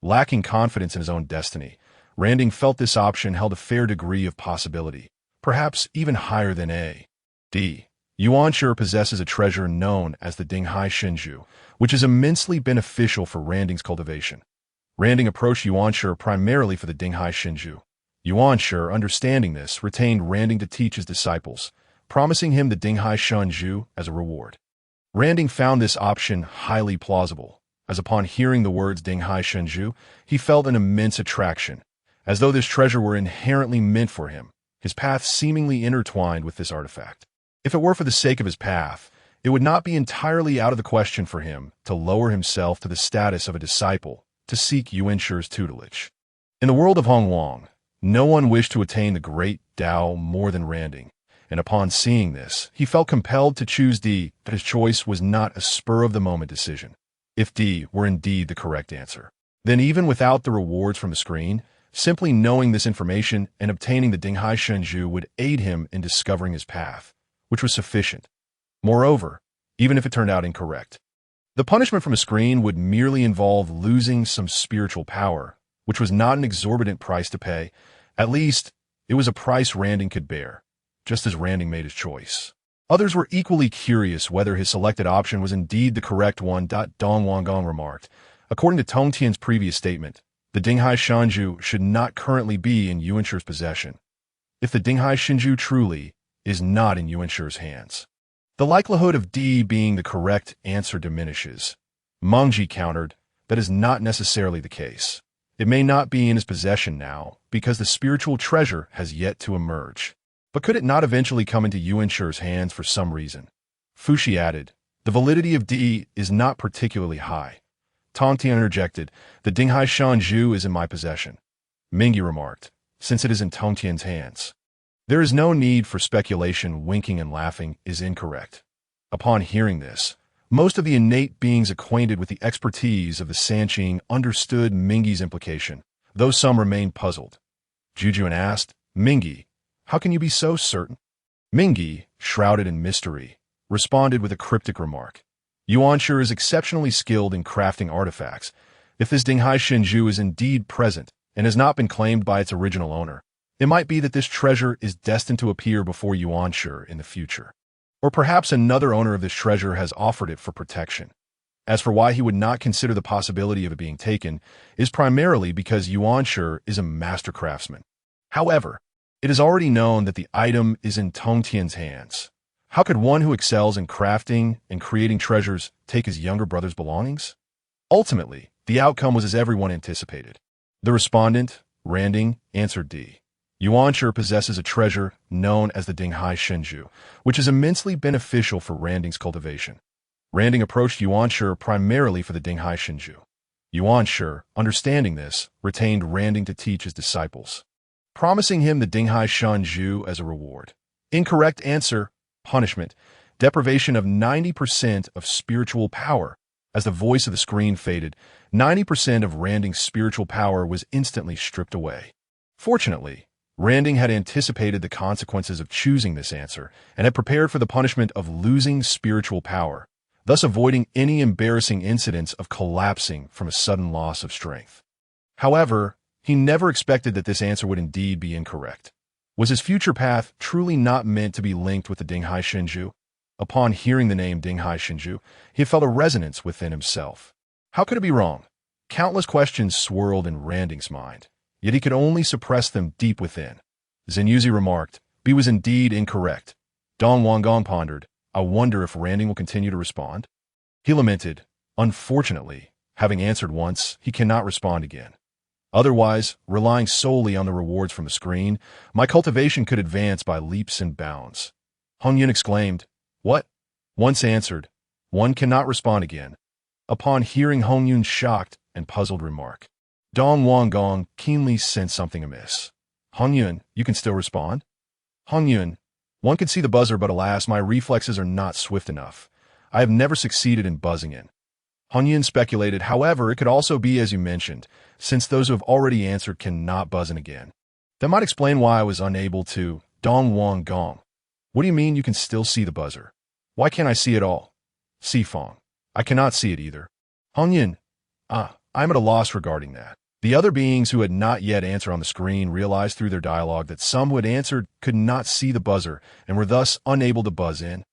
Lacking confidence in his own destiny, Randing felt this option held a fair degree of possibility, perhaps even higher than A. D. Yuanshi possesses a treasure known as the Dinghai Shunju, which is immensely beneficial for Randing's cultivation. Randing approached Yuanshi primarily for the Dinghai Shunju. Yuanshi, understanding this, retained Randing to teach his disciples, promising him the Dinghai Shunju as a reward. Randing found this option highly plausible, as upon hearing the words Dinghai Shunju, he felt an immense attraction, as though this treasure were inherently meant for him, his path seemingly intertwined with this artifact. If it were for the sake of his path, it would not be entirely out of the question for him to lower himself to the status of a disciple to seek Yuanshi's tutelage. In the world of Wanggong, no one wished to attain the great Tao more than Randing, and upon seeing this, he felt compelled to choose D, but his choice was not a spur-of-the-moment decision. If D were indeed the correct answer, then even without the rewards from the screen, simply knowing this information and obtaining the Dinghai Shunju would aid him in discovering his path, which was sufficient. Moreover, even if it turned out incorrect, The punishment from a screen would merely involve losing some spiritual power, which was not an exorbitant price to pay. At least, it was a price Randing could bear, just as Randing made his choice. Others were equally curious whether his selected option was indeed the correct one. Dong Wanggong remarked. According to Tongtian's previous statement, the Dinghai Shanju should not currently be in Yuanshi's possession. If the Dinghai Shanju truly is not in Yuanshi's hands, the likelihood of D being the correct answer diminishes. Mengji countered, that is not necessarily the case. It may not be in his possession now, because the spiritual treasure has yet to emerge. But could it not eventually come into Yuanshi's hands for some reason? Fuxi added, the validity of D is not particularly high. Tongtian interjected, the Dinghai Shanju is in my possession. Mingyi remarked, since it is in Tongtian's hands. There is no need for speculation. Winking and laughing is incorrect. Upon hearing this, most of the innate beings acquainted with the expertise of the Sanqing understood Mingyi's implication, though some remained puzzled. Jujuan asked, Mingyi, how can you be so certain? Mingyi, shrouded in mystery, responded with a cryptic remark. Yuanshi is exceptionally skilled in crafting artifacts. If this Dinghai Shanju is indeed present and has not been claimed by its original owner, it might be that this treasure is destined to appear before Yuanshi in the future. Or perhaps another owner of this treasure has offered it for protection. As for why he would not consider the possibility of it being taken, is primarily because Yuanshi is a master craftsman. However, it is already known that the item is in Tongtian's hands. How could one who excels in crafting and creating treasures take his younger brother's belongings? Ultimately, the outcome was as everyone anticipated. The respondent, Randing, answered D. Yuanshi possesses a treasure known as the Dinghai Shanju, which is immensely beneficial for Randing's cultivation. Randing approached Yuanshi primarily for the Dinghai Shanju. Yuanshi, understanding this, retained Randing to teach his disciples, promising him the Dinghai Shanju as a reward. Incorrect answer, punishment, deprivation of 90% of spiritual power. As the voice of the screen faded, 90% of Randing's spiritual power was instantly stripped away. Fortunately, Randing had anticipated the consequences of choosing this answer and had prepared for the punishment of losing spiritual power, thus avoiding any embarrassing incidents of collapsing from a sudden loss of strength. However, he never expected that this answer would indeed be incorrect. Was his future path truly not meant to be linked with the Dinghai Shanju? Upon hearing the name Dinghai Shanju, he felt a resonance within himself. How could it be wrong? Countless questions swirled in Randing's mind, yet he could only suppress them deep within. Zenyuzi remarked, B was indeed incorrect. Dong Wanggong pondered, I wonder if Randing will continue to respond? He lamented, unfortunately, having answered once, he cannot respond again. Otherwise, relying solely on the rewards from the screen, my cultivation could advance by leaps and bounds. Hongyun exclaimed, what? Once answered, one cannot respond again. Upon hearing Hongyun's shocked and puzzled remark, Dong Wanggong keenly sensed something amiss. Hongyun, you can still respond? Hongyun, one could see the buzzer, but alas, my reflexes are not swift enough. I have never succeeded in buzzing in. Hongyun speculated, however, it could also be as you mentioned, since those who have already answered cannot buzz in again. That might explain why I was unable to. Dong Wanggong. What do you mean you can still see the buzzer? Why can't I see it all? Sifong. I cannot see it either. Hongyun. I'm at a loss regarding that. The other beings who had not yet answered on the screen realized through their dialogue that some who had answered could not see the buzzer and were thus unable to buzz in,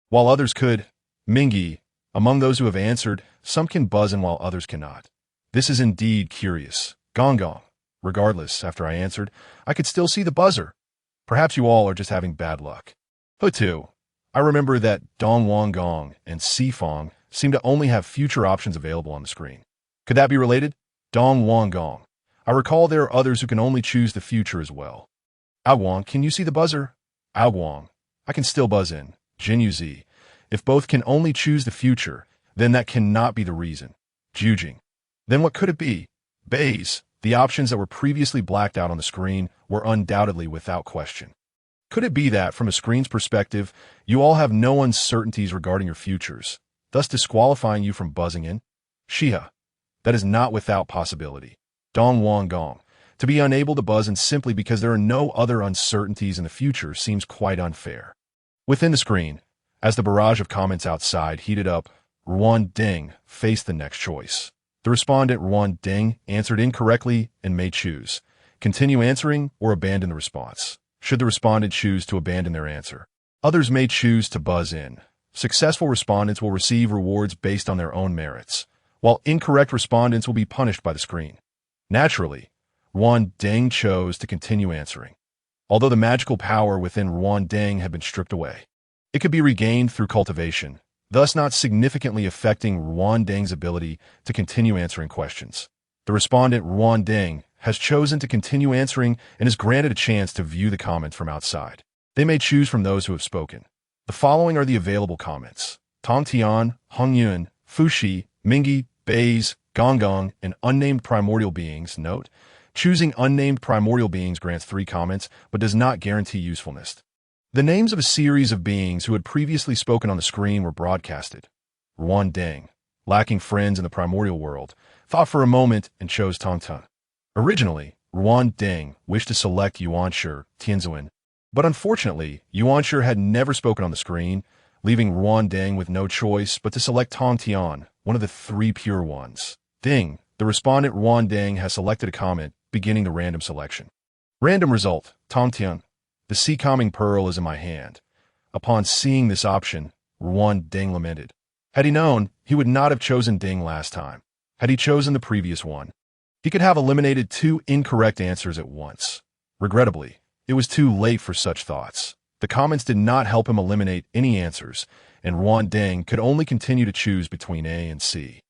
while others could. Mingyi, among those who have answered, some can buzz in while others cannot. This is indeed curious. Wanggong. Regardless, after I answered, I could still see the buzzer. Perhaps you all are just having bad luck. Hutu. I remember that Dong Wanggong and Sifong seem to only have future options available on the screen. Could that be related? Dong Wanggong. I recall there are others who can only choose the future as well. Aowang, can you see the buzzer? Aowang. I can still buzz in. Jinyuzi. If both can only choose the future, then that cannot be the reason. Jujing. Then what could it be? Bays. The options that were previously blacked out on the screen were undoubtedly without question. Could it be that, from a screen's perspective, you all have no uncertainties regarding your futures, thus disqualifying you from buzzing in? Shiha. That is not without possibility. Dong Wanggong. To be unable to buzz in simply because there are no other uncertainties in the future seems quite unfair. Within the screen, as the barrage of comments outside heated up, Ruan Ding faced the next choice. The respondent Ruan Ding answered incorrectly and may choose continue answering or abandon the response. Should the respondent choose to abandon their answer, others may choose to buzz in. Successful respondents will receive rewards based on their own merits, while incorrect respondents will be punished by the screen. Naturally, Ruan Ding chose to continue answering. Although the magical power within Ruan Ding had been stripped away, it could be regained through cultivation, thus not significantly affecting Ruan Ding's ability to continue answering questions. The respondent Ruan Ding has chosen to continue answering and is granted a chance to view the comments from outside. They may choose from those who have spoken. The following are the available comments. Tongtian, Hongyun, Fuxi, Mingi, Bays, Wanggong, and unnamed primordial beings. Note: choosing unnamed primordial beings grants 3 comments, but does not guarantee usefulness. The names of a series of beings who had previously spoken on the screen were broadcasted. Ruan Ding, lacking friends in the primordial world, thought for a moment and chose Tongtian. Originally, Ruan Ding wished to select Yuanshi Tianzuan, but unfortunately, Yuanshi had never spoken on the screen, leaving Ruan Ding with no choice but to select Tongtian, one of the 3 pure ones. Ding, the respondent Ruan Ding has selected a comment, beginning the random selection. Random result, Tongtian. The sea calming pearl is in my hand. Upon seeing this option, Ruan Ding lamented. Had he known, he would not have chosen Ding last time. Had he chosen the previous one, he could have eliminated 2 incorrect answers at once. Regrettably, it was too late for such thoughts. The comments did not help him eliminate any answers, and Ruan Ding could only continue to choose between A and C.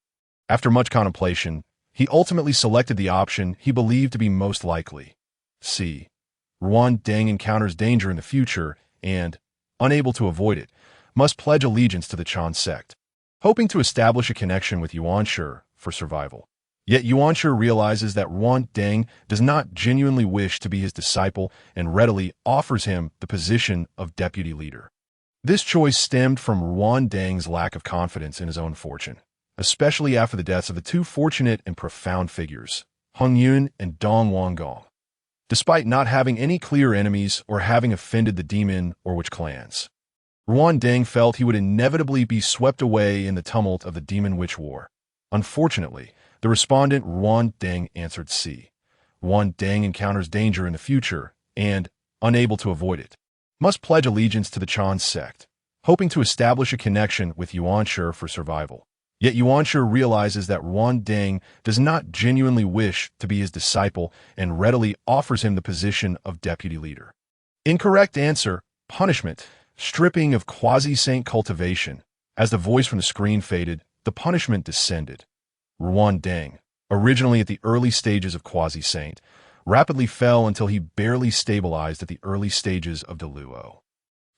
After much contemplation, he ultimately selected the option he believed to be most likely, C. Ruan Ding encounters danger in the future and, unable to avoid it, must pledge allegiance to the Chan sect, hoping to establish a connection with Yuanshi for survival. Yet Yuanshi realizes that Ruan Ding does not genuinely wish to be his disciple and readily offers him the position of deputy leader. This choice stemmed from Ruan Ding's lack of confidence in his own fortune, especially after the deaths of the 2 fortunate and profound figures, Hongyun and Dong Wanggong. Despite not having any clear enemies or having offended the demon or witch clans, Ruan Ding felt he would inevitably be swept away in the tumult of the demon-witch war. Unfortunately, the respondent Ruan Ding answered C. Ruan Ding encounters danger in the future and, unable to avoid it, must pledge allegiance to the Chan sect, hoping to establish a connection with Yuanshi for survival. Yet Yuanshi realizes that Ruan Ding does not genuinely wish to be his disciple and readily offers him the position of deputy leader. Incorrect answer, punishment, stripping of quasi-saint cultivation. As the voice from the screen faded, the punishment descended. Ruan Ding, originally at the early stages of quasi-saint, rapidly fell until he barely stabilized at the early stages of Deluo.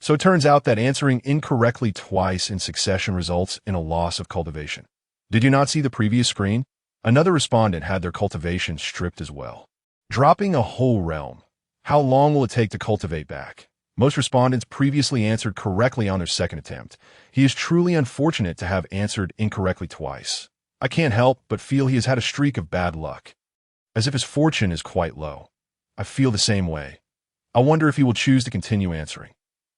So it turns out that answering incorrectly twice in succession results in a loss of cultivation. Did you not see the previous screen? Another respondent had their cultivation stripped as well, dropping a whole realm. How long will it take to cultivate back? Most respondents previously answered correctly on their second attempt. He is truly unfortunate to have answered incorrectly twice. I can't help but feel he has had a streak of bad luck, as if his fortune is quite low. I feel the same way. I wonder if he will choose to continue answering.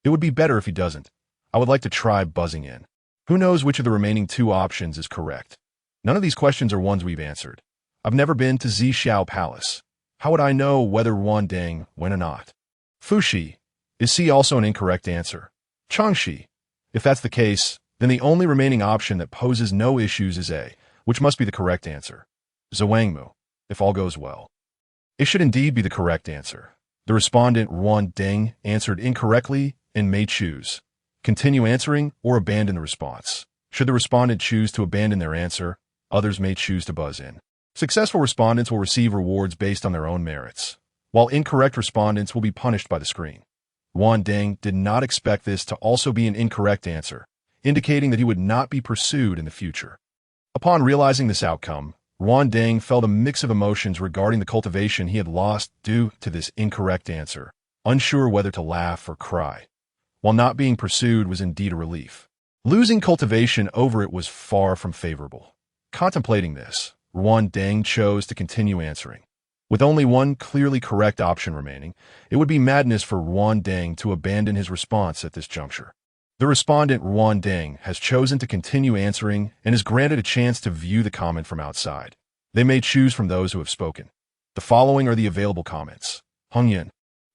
It would be better if he doesn't. I would like to try buzzing in. Who knows which of the remaining 2 options is correct? None of these questions are ones we've answered. I've never been to Zhixiao Palace. How would I know whether Ruan Ding went or not? Fuxi. Is C also an incorrect answer? Changxi. If that's the case, then the only remaining option that poses no issues is A, which must be the correct answer. Zhuangmu, if all goes well. It should indeed be the correct answer. The respondent Ruan Ding answered incorrectly and may choose continue answering or abandon the response. Should the respondent choose to abandon their answer, others may choose to buzz in. Successful respondents will receive rewards based on their own merits, while incorrect respondents will be punished by the screen. Ruan Ding did not expect this to also be an incorrect answer, indicating that he would not be pursued in the future. Upon realizing this outcome, Ruan Ding felt a mix of emotions regarding the cultivation he had lost due to this incorrect answer, unsure whether to laugh or cry. While not being pursued was indeed a relief, losing cultivation over it was far from favorable. Contemplating this, Ruan Ding chose to continue answering. With only one clearly correct option remaining, it would be madness for Ruan Ding to abandon his response at this juncture. The respondent Wanggong has chosen to continue answering and is granted a chance to view the comment from outside. They may choose from those who have spoken. The following are the available comments. Hongyun,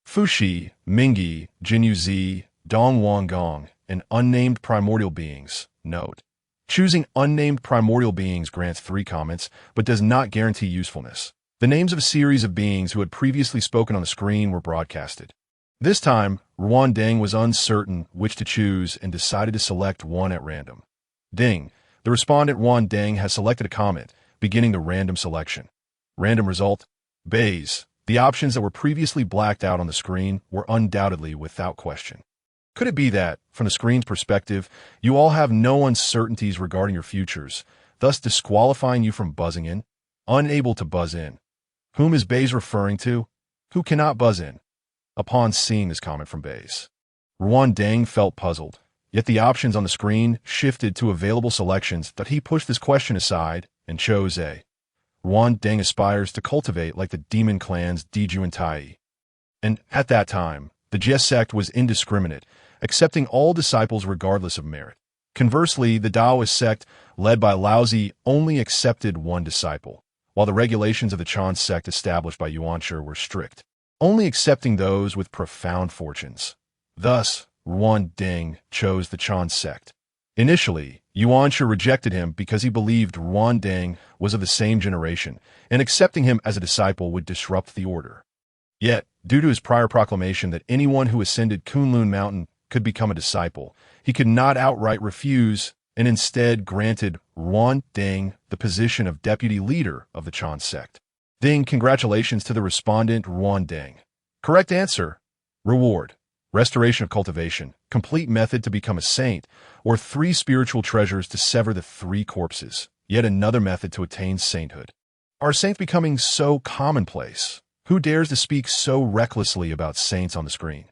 Fuxi, Mingyi, Jinyu Zi, Dong Wanggong, and unnamed primordial beings. Note: choosing unnamed primordial beings grants 3 comments, but does not guarantee usefulness. The names of a series of beings who had previously spoken on the screen were broadcasted. This time, Wanggong was uncertain which to choose and decided to select one at random. Ding. The respondent Wanggong has selected a comment, beginning the random selection. Random result: Bays. The options that were previously blacked out on the screen were undoubtedly without question. Could it be that, from the screen's perspective, you all have no uncertainties regarding your futures, thus disqualifying you from buzzing in? Unable to buzz in. Whom is Bays referring to? Who cannot buzz in? Upon seeing this comment from Bays, Wanggong felt puzzled, yet the options on the screen shifted to available selections that he pushed this question aside and chose A. Wanggong aspires to cultivate like the demon clans Diju and Tai. And, at that time, the Jie sect was indiscriminate, accepting all disciples regardless of merit. Conversely, the Taoist sect, led by Laozi, only accepted one disciple, while the regulations of the Chan sect established by Yuanshi were strict, only accepting those with profound fortunes. Thus, Wanggong chose the Chan sect. Initially, Yuanshi rejected him because he believed Wanggong was of the same generation, and accepting him as a disciple would disrupt the order. Yet, due to his prior proclamation that anyone who ascended Kunlun Mountain could become a disciple, he could not outright refuse and instead granted Wanggong the position of deputy leader of the Chan sect. Ding, congratulations to the respondent Wanggong. Correct answer. Reward: restoration of cultivation, complete method to become a saint, or 3 spiritual treasures to sever the 3 corpses, yet another method to attain sainthood. Are saints becoming so commonplace? Who dares to speak so recklessly about saints on the screen?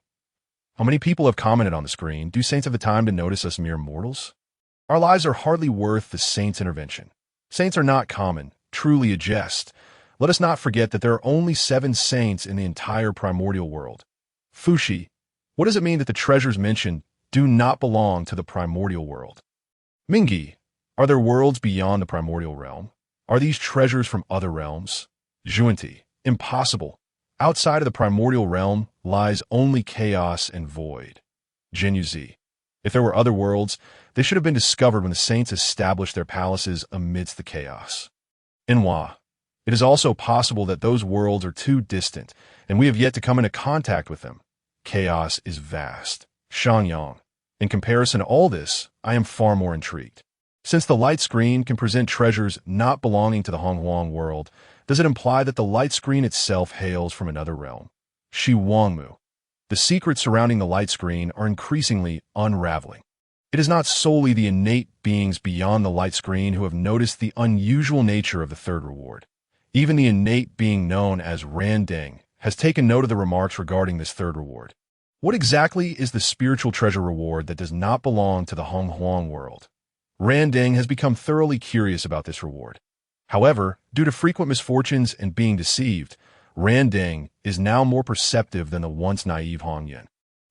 How many people have commented on the screen? Do saints have the time to notice us mere mortals? Our lives are hardly worth the saint's intervention. Saints are not common, truly a jest. Let us not forget that there are only 7 saints in the entire primordial world. Fuxi, what does it mean that the treasures mentioned do not belong to the primordial world? Mingyi, are there worlds beyond the primordial realm? Are these treasures from other realms? Juanti, impossible. Outside of the primordial realm lies only chaos and void. Jinyu, if there were other worlds, they should have been discovered when the saints established their palaces amidst the chaos. Inwa, it is also possible that those worlds are too distant, and we have yet to come into contact with them. Chaos is vast. Shangyang, in comparison to all this, I am far more intrigued. Since the light screen can present treasures not belonging to the Hongyun world, does it imply that the light screen itself hails from another realm? Shi Wangmu. The secrets surrounding the light screen are increasingly unraveling. It is not solely the innate beings beyond the light screen who have noticed the unusual nature of the 3rd reward. Even the innate being known as Wanggong has taken note of the remarks regarding this 3rd reward. What exactly is the spiritual treasure reward that does not belong to the Hongyun world? Wanggong has become thoroughly curious about this reward. However, due to frequent misfortunes and being deceived, Wanggong is now more perceptive than the once naive Hongyun.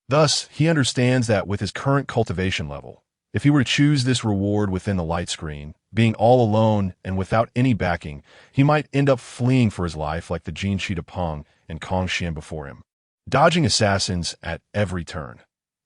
Thus, he understands that with his current cultivation level, if he were to choose this reward within the light screen, being all alone and without any backing, he might end up fleeing for his life like the Jinshi Peng and Tongtian before him, dodging assassins at every turn.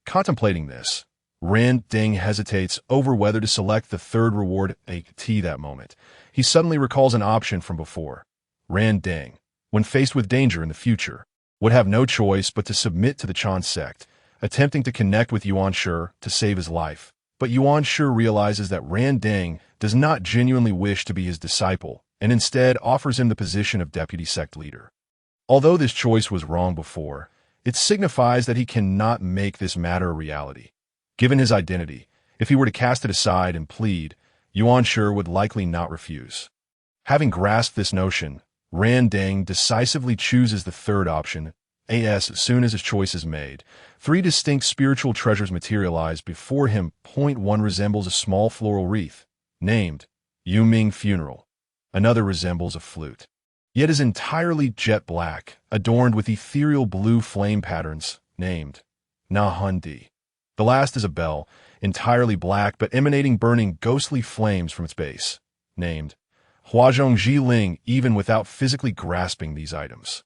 Contemplating this, Wanggong hesitates over whether to select the 3rd reward at that moment. He suddenly recalls an option from before. Wanggong, when faced with danger in the future, would have no choice but to submit to the Chan sect, attempting to connect with Yuanshi to save his life. But Yuanshi realizes that Wanggong does not genuinely wish to be his disciple, and instead offers him the position of deputy sect leader. Although this choice was wrong before, it signifies that he cannot make this matter a reality. Given his identity, if he were to cast it aside and plead, Yuanshi would likely not refuse. Having grasped this notion, Wanggong decisively chooses the 3rd option. As soon as his choice is made, 3 distinct spiritual treasures materialize before him. Point 1 resembles a small floral wreath, named Yuming Funeral. Another resembles a flute, yet is entirely jet black, adorned with ethereal blue flame patterns, named Nahundi. The last is a bell, entirely black but emanating burning ghostly flames from its base, named Huazhong Ling, even without physically grasping these items.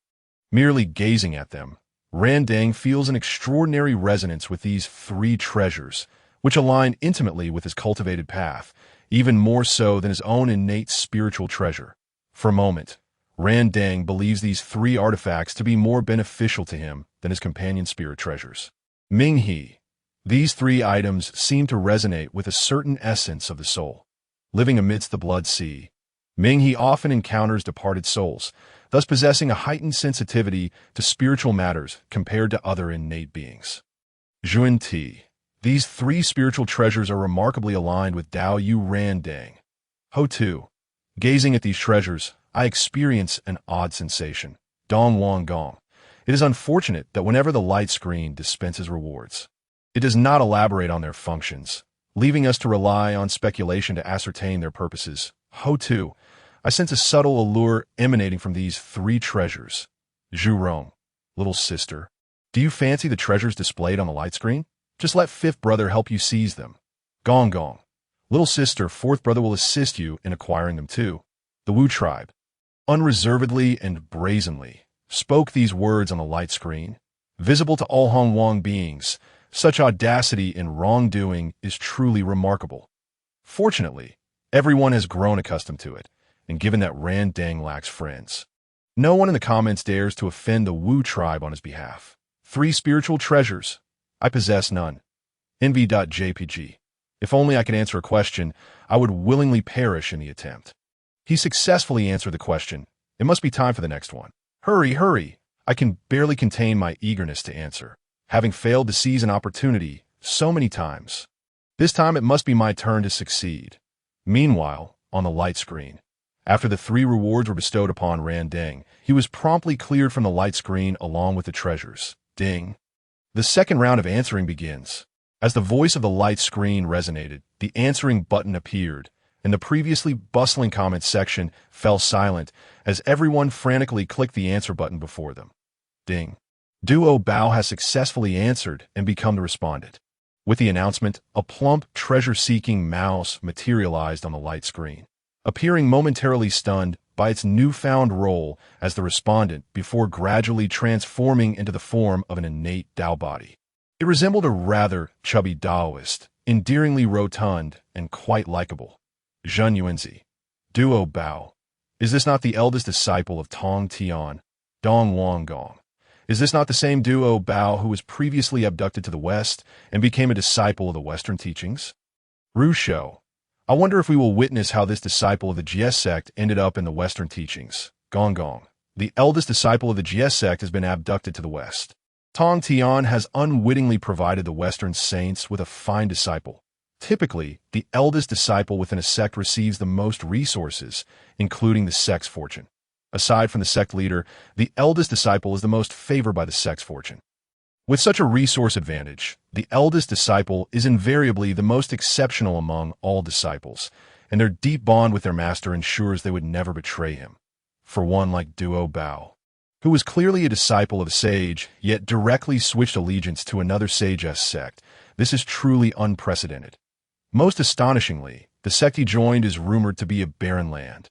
Merely gazing at them, Randang feels an extraordinary resonance with these three treasures, which align intimately with his cultivated path, even more so than his own innate spiritual treasure. For a moment, Randang believes these three artifacts to be more beneficial to him than his companion spirit treasures. Minghe. These three items seem to resonate with a certain essence of the soul. Living amidst the blood sea, Minghe often encounters departed souls, thus possessing a heightened sensitivity to spiritual matters compared to other innate beings. Zhuan Ti. These three spiritual treasures are remarkably aligned with Dao Yu Randang. Ho Tu. Gazing at these treasures, I experience an odd sensation. Dong Wanggong. It is unfortunate that whenever the light screen dispenses rewards, it does not elaborate on their functions, leaving us to rely on speculation to ascertain their purposes. Ho Tu. I sense a subtle allure emanating from these three treasures. Zhu Rong. Little sister. Do you fancy the treasures displayed on the light screen? Just let fifth brother help you seize them. Gong. Little sister, fourth brother will assist you in acquiring them too. The Wu tribe, unreservedly and brazenly, spoke these words on the light screen. Visible to all Hongyun beings, such audacity in wrongdoing is truly remarkable. Fortunately, everyone has grown accustomed to it, and given that Randang lacks friends, no one in the comments dares to offend the Wu tribe on his behalf. Three spiritual treasures. I possess none. Envy.jpg. If only I could answer a question, I would willingly perish in the attempt. He successfully answered the question. It must be time for the next one. Hurry. I can barely contain my eagerness to answer, having failed to seize an opportunity so many times. This time it must be my turn to succeed. Meanwhile, on the light screen, after the three rewards were bestowed upon Randang, he was promptly cleared from the light screen along with the treasures. Ding. The second round of answering begins. As the voice of the light screen resonated, the answering button appeared, and the previously bustling comments section fell silent as everyone frantically clicked the answer button before them. Ding. Duo Bao has successfully answered and become the respondent. With the announcement, a plump, treasure-seeking mouse materialized on the light screen, appearing momentarily stunned by its newfound role as the respondent before gradually transforming into the form of an innate Dao body. It resembled a rather chubby Daoist, endearingly rotund and quite likable. Zhen Yuanzi. Duo Bao. Is this not the eldest disciple of Tongtian, Dong Wanggong? Is this not the same Duo Bao who was previously abducted to the West and became a disciple of the Western teachings? Rusho. I wonder if we will witness how this disciple of the GS sect ended up in the Western teachings. Gong. The eldest disciple of the GS sect has been abducted to the West. Tongtian has unwittingly provided the Western saints with a fine disciple. Typically, the eldest disciple within a sect receives the most resources, including the sect's fortune. Aside from the sect leader, the eldest disciple is the most favored by the sect's fortune. With such a resource advantage, the eldest disciple is invariably the most exceptional among all disciples, and their deep bond with their master ensures they would never betray him. For one like Duo Bao, who was clearly a disciple of a sage, yet directly switched allegiance to another sage-s sect, this is truly unprecedented. Most astonishingly, the sect he joined is rumored to be a barren land.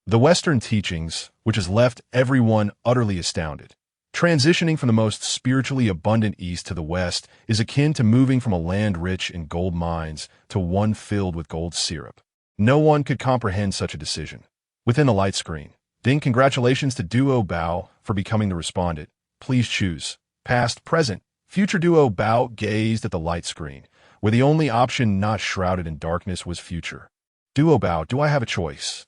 The Western teachings, which has left everyone utterly astounded. Transitioning from the most spiritually abundant East to the West is akin to moving from a land rich in gold mines to one filled with gold syrup. No one could comprehend such a decision. Within the light screen, Ding, congratulations to Duo Bao for becoming the respondent. Please choose. Past, present, future. Duo Bao gazed at the light screen, where the only option not shrouded in darkness was future. Duo Bao, do I have a choice?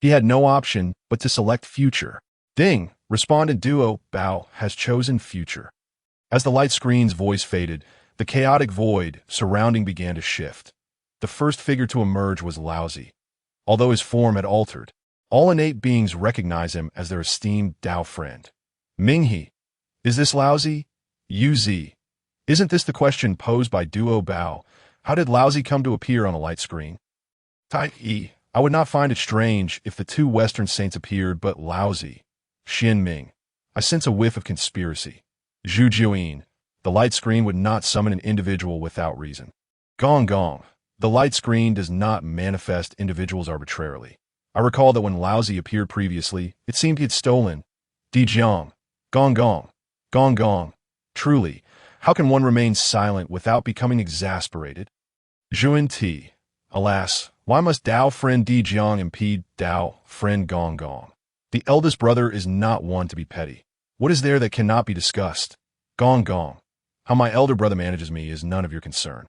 He had no option but to select future. Ding, respondent Duo Bao has chosen future. As the light screen's voice faded, the chaotic void surrounding began to shift. The first figure to emerge was Laozi. Although his form had altered, all innate beings recognize him as their esteemed Dao friend. Minghe. Is this Laozi? Yuzi. Isn't this the question posed by Duo Bao? How did Laozi come to appear on a light screen? Tai Yi. I would not find it strange if the two Western saints appeared, but Laozi. Xin Ming. I sense a whiff of conspiracy. Zhu Juyin. The light screen would not summon an individual without reason. Wanggong. The light screen does not manifest individuals arbitrarily. I recall that when Laozi appeared previously, it seemed he had stolen Dijiang. Wanggong. Wanggong. Truly, how can one remain silent without becoming exasperated? Zhuan Ti. Alas, why must Dao friend Dijiang impede Dao friend Wanggong? The eldest brother is not one to be petty. What is there that cannot be discussed? Wanggong. How my elder brother manages me is none of your concern.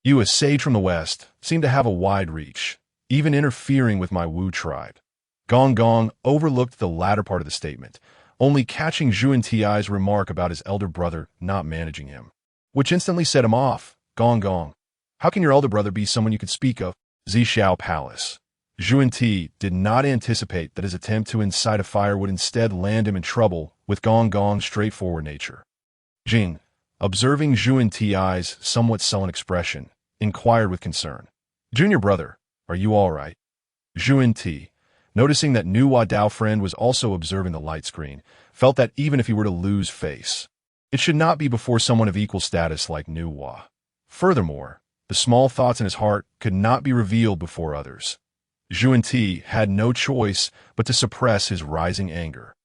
You, a sage from the West, seem to have a wide reach, even interfering with my Wu tribe. Wanggong overlooked the latter part of the statement, only catching Zhuan Ti's remark about his elder brother not managing him, which instantly set him off. Wanggong. How can your elder brother be someone you could speak of? Zhixiao Palace. Zhuan Ti did not anticipate that his attempt to incite a fire would instead land him in trouble with Wanggong's straightforward nature. Jing, observing Zhuan Ti's somewhat sullen expression, inquired with concern. Junior brother, are you all right? Zhuan Ti, noticing that Nuwa Dao friend was also observing the light screen, felt that even if he were to lose face, it should not be before someone of equal status like Nuwa. Furthermore, the small thoughts in his heart could not be revealed before others. Zhuan Ti had no choice but to suppress his rising anger,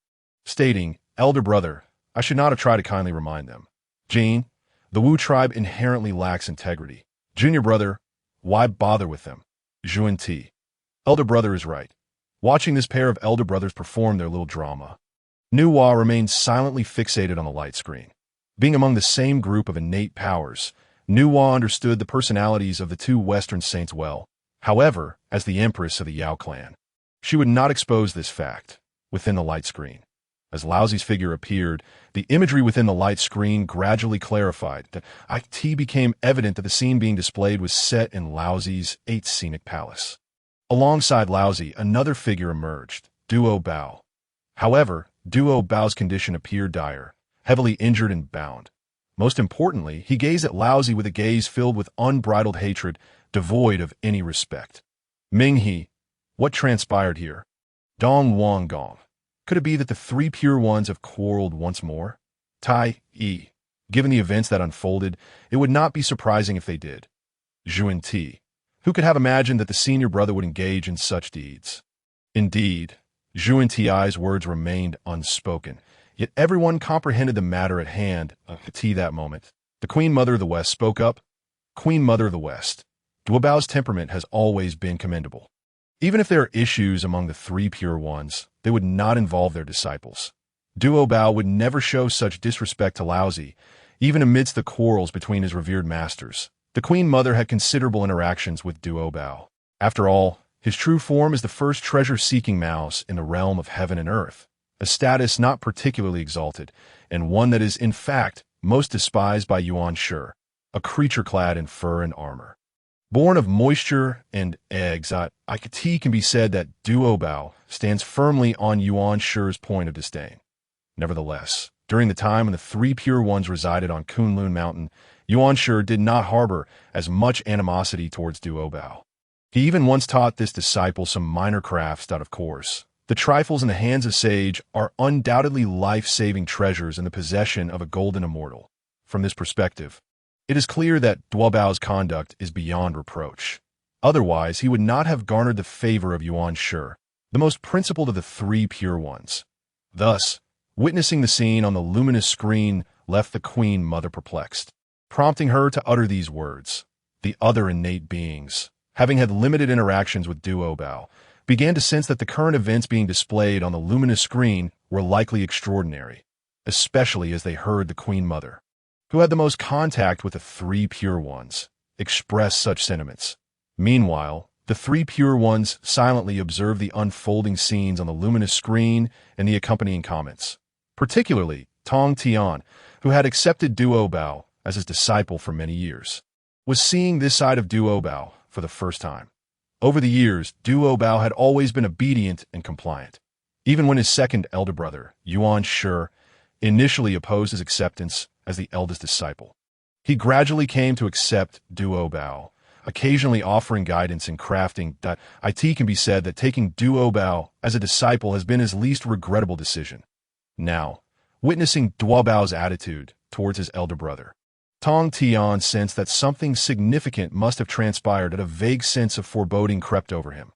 stating, Elder brother, I should not have tried to kindly remind them. Jing, the Wu tribe inherently lacks integrity. Junior brother, why bother with them? Zhuan Ti. Elder brother is right. Watching this pair of elder brothers perform their little drama, Nuwa remained silently fixated on the light screen. Being among the same group of innate powers, Nuwa understood the personalities of the two Western saints well. However, as the empress of the Yao clan, she would not expose this fact within the light screen. As Laozi's figure appeared, the imagery within the light screen gradually clarified. That it became evident that the scene being displayed was set in Laozi's 8th scenic palace. Alongside Laozi, another figure emerged, Duo Bao. However, Duo Bao's condition appeared dire, heavily injured and bound. Most importantly, he gazed at Laozi with a gaze filled with unbridled hatred, devoid of any respect. Minghe, what transpired here? Dong Wanggong. Could it be that the three pure ones have quarreled once more? Tai Yi. Given the events that unfolded, it would not be surprising if they did. Zhuan Ti. Who could have imagined that the senior brother would engage in such deeds? Indeed, Zhuan Ti's words remained unspoken, yet everyone comprehended the matter at hand at that moment. The Queen Mother of the West spoke up. Queen Mother of the West. Duo Bao's temperament has always been commendable. Even if there are issues among the three pure ones, they would not involve their disciples. Duo Bao would never show such disrespect to Laozi, even amidst the quarrels between his revered masters. The Queen Mother had considerable interactions with Duo Bao. After all, his true form is the first treasure-seeking mouse in the realm of heaven and earth, a status not particularly exalted, and one that is, in fact, most despised by Yuan Shi, a creature clad in fur and armor. Born of moisture and eggs, it can be said that Duo Bao stands firmly on Yuan Shi's point of disdain. Nevertheless, during the time when the three pure ones resided on Kunlun Mountain, Yuan Shi did not harbor as much animosity towards Duo Bao. He even once taught this disciple some minor crafts out of course. The trifles in the hands of sage are undoubtedly life-saving treasures in the possession of a golden immortal. From this perspective, it is clear that Duo Bao's conduct is beyond reproach. Otherwise, he would not have garnered the favor of Yuan Shi, the most principled of the three pure ones. Thus, witnessing the scene on the luminous screen left the Queen Mother perplexed, prompting her to utter these words. The other innate beings, having had limited interactions with Duo Bao, began to sense that the current events being displayed on the luminous screen were likely extraordinary, especially as they heard the Queen Mother, who had the most contact with the three pure ones, express such sentiments. Meanwhile, the three pure ones silently observed the unfolding scenes on the luminous screen and the accompanying comments. Particularly, Tongtian, who had accepted Duo Bao as his disciple for many years, was seeing this side of Duo Bao for the first time. Over the years, Duo Bao had always been obedient and compliant, even when his second elder brother, Yuan Shi, initially opposed his acceptance as the eldest disciple. He gradually came to accept Duo Bao, occasionally offering guidance in crafting. It can be said that taking Duo Bao as a disciple has been his least regrettable decision. Now, witnessing Duo Bao's attitude, towards his elder brother. Tongtian sensed that something significant must have transpired, and a vague sense of foreboding crept over him.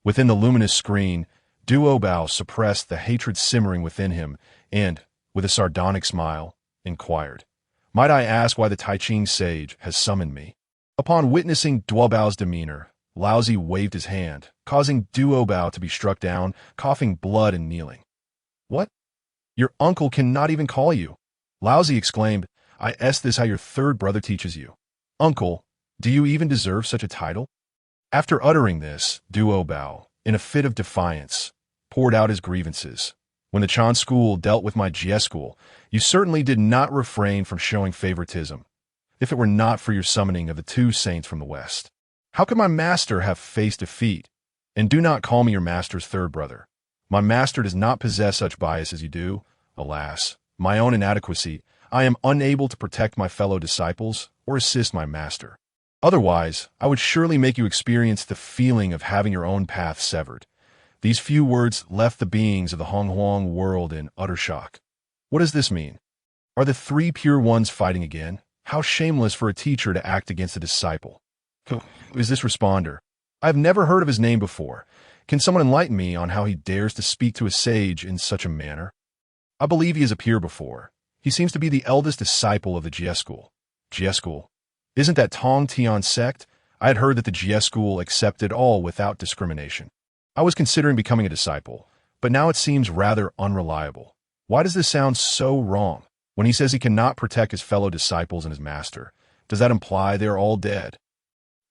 Within the luminous screen, Duobao suppressed the hatred simmering within him and, with a sardonic smile, inquired, "Might I ask why the Taiching sage has summoned me?" Upon witnessing Duobao's demeanor, Laozi waved his hand, causing Duobao to be struck down, coughing blood and kneeling. "What? Your uncle cannot even call you!" Laozi exclaimed. This how your third brother teaches you? Uncle, do you even deserve such a title?" After uttering this, Duobao, in a fit of defiance, poured out his grievances. "When the Chan school dealt with my Jie school, you certainly did not refrain from showing favoritism, if it were not for your summoning of the two saints from the West. How could my master have faced defeat? And do not call me your master's third brother. My master does not possess such bias as you do. Alas, my own inadequacy, I am unable to protect my fellow disciples or assist my master. Otherwise, I would surely make you experience the feeling of having your own path severed." These few words left the beings of the Hongyun world in utter shock. What does this mean? Are the three pure ones fighting again? How shameless for a teacher to act against a disciple. Who is this responder? I have never heard of his name before. Can someone enlighten me on how he dares to speak to a sage in such a manner? I believe he has appeared before. He seems to be the eldest disciple of the Jie school. Jie school? Isn't that Tongtian sect? I had heard that the Jie school accepted all without discrimination. I was considering becoming a disciple, but now it seems rather unreliable. Why does this sound so wrong? When he says he cannot protect his fellow disciples and his master, does that imply they are all dead?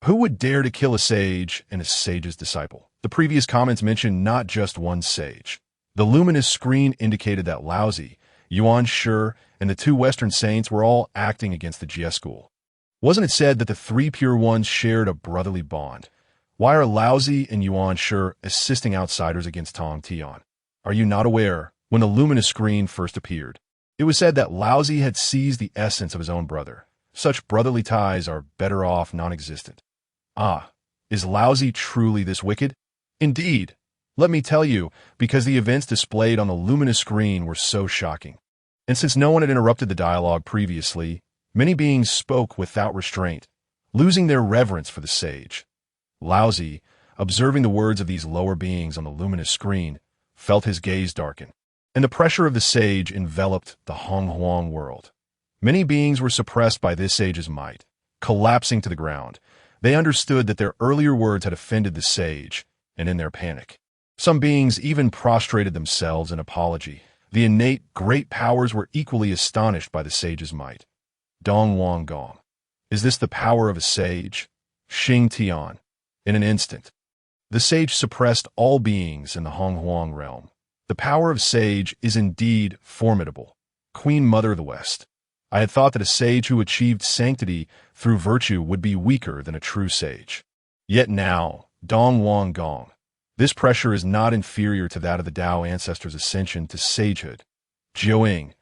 Who would dare to kill a sage and a sage's disciple? The previous comments mentioned not just one sage. The luminous screen indicated that Laozi, Yuan Shi, and the two Western saints were all acting against the Jie school. Wasn't it said that the three pure ones shared a brotherly bond? Why are Laozi and Yuan Shi assisting outsiders against Tongtian? Are you not aware, when the luminous screen first appeared, it was said that Laozi had seized the essence of his own brother. Such brotherly ties are better off non-existent. Is Laozi truly this wicked? Indeed. Let me tell you, because the events displayed on the luminous screen were so shocking. And since no one had interrupted the dialogue previously, many beings spoke without restraint, losing their reverence for the sage. Laozi, observing the words of these lower beings on the luminous screen, felt his gaze darken, and the pressure of the sage enveloped the Hongyun world. Many beings were suppressed by this sage's might, collapsing to the ground. They understood that their earlier words had offended the sage, and in their panic, some beings even prostrated themselves in apology. The innate great powers were equally astonished by the sage's might. Wanggong. Is this the power of a sage? Xingtian. In an instant, the sage suppressed all beings in the Hongyun realm. The power of sage is indeed formidable. Queen Mother of the West. I had thought that a sage who achieved sanctity through virtue would be weaker than a true sage. Yet now, Wanggong. This pressure is not inferior to that of the Tao ancestors' ascension to sagehood. Jiuing.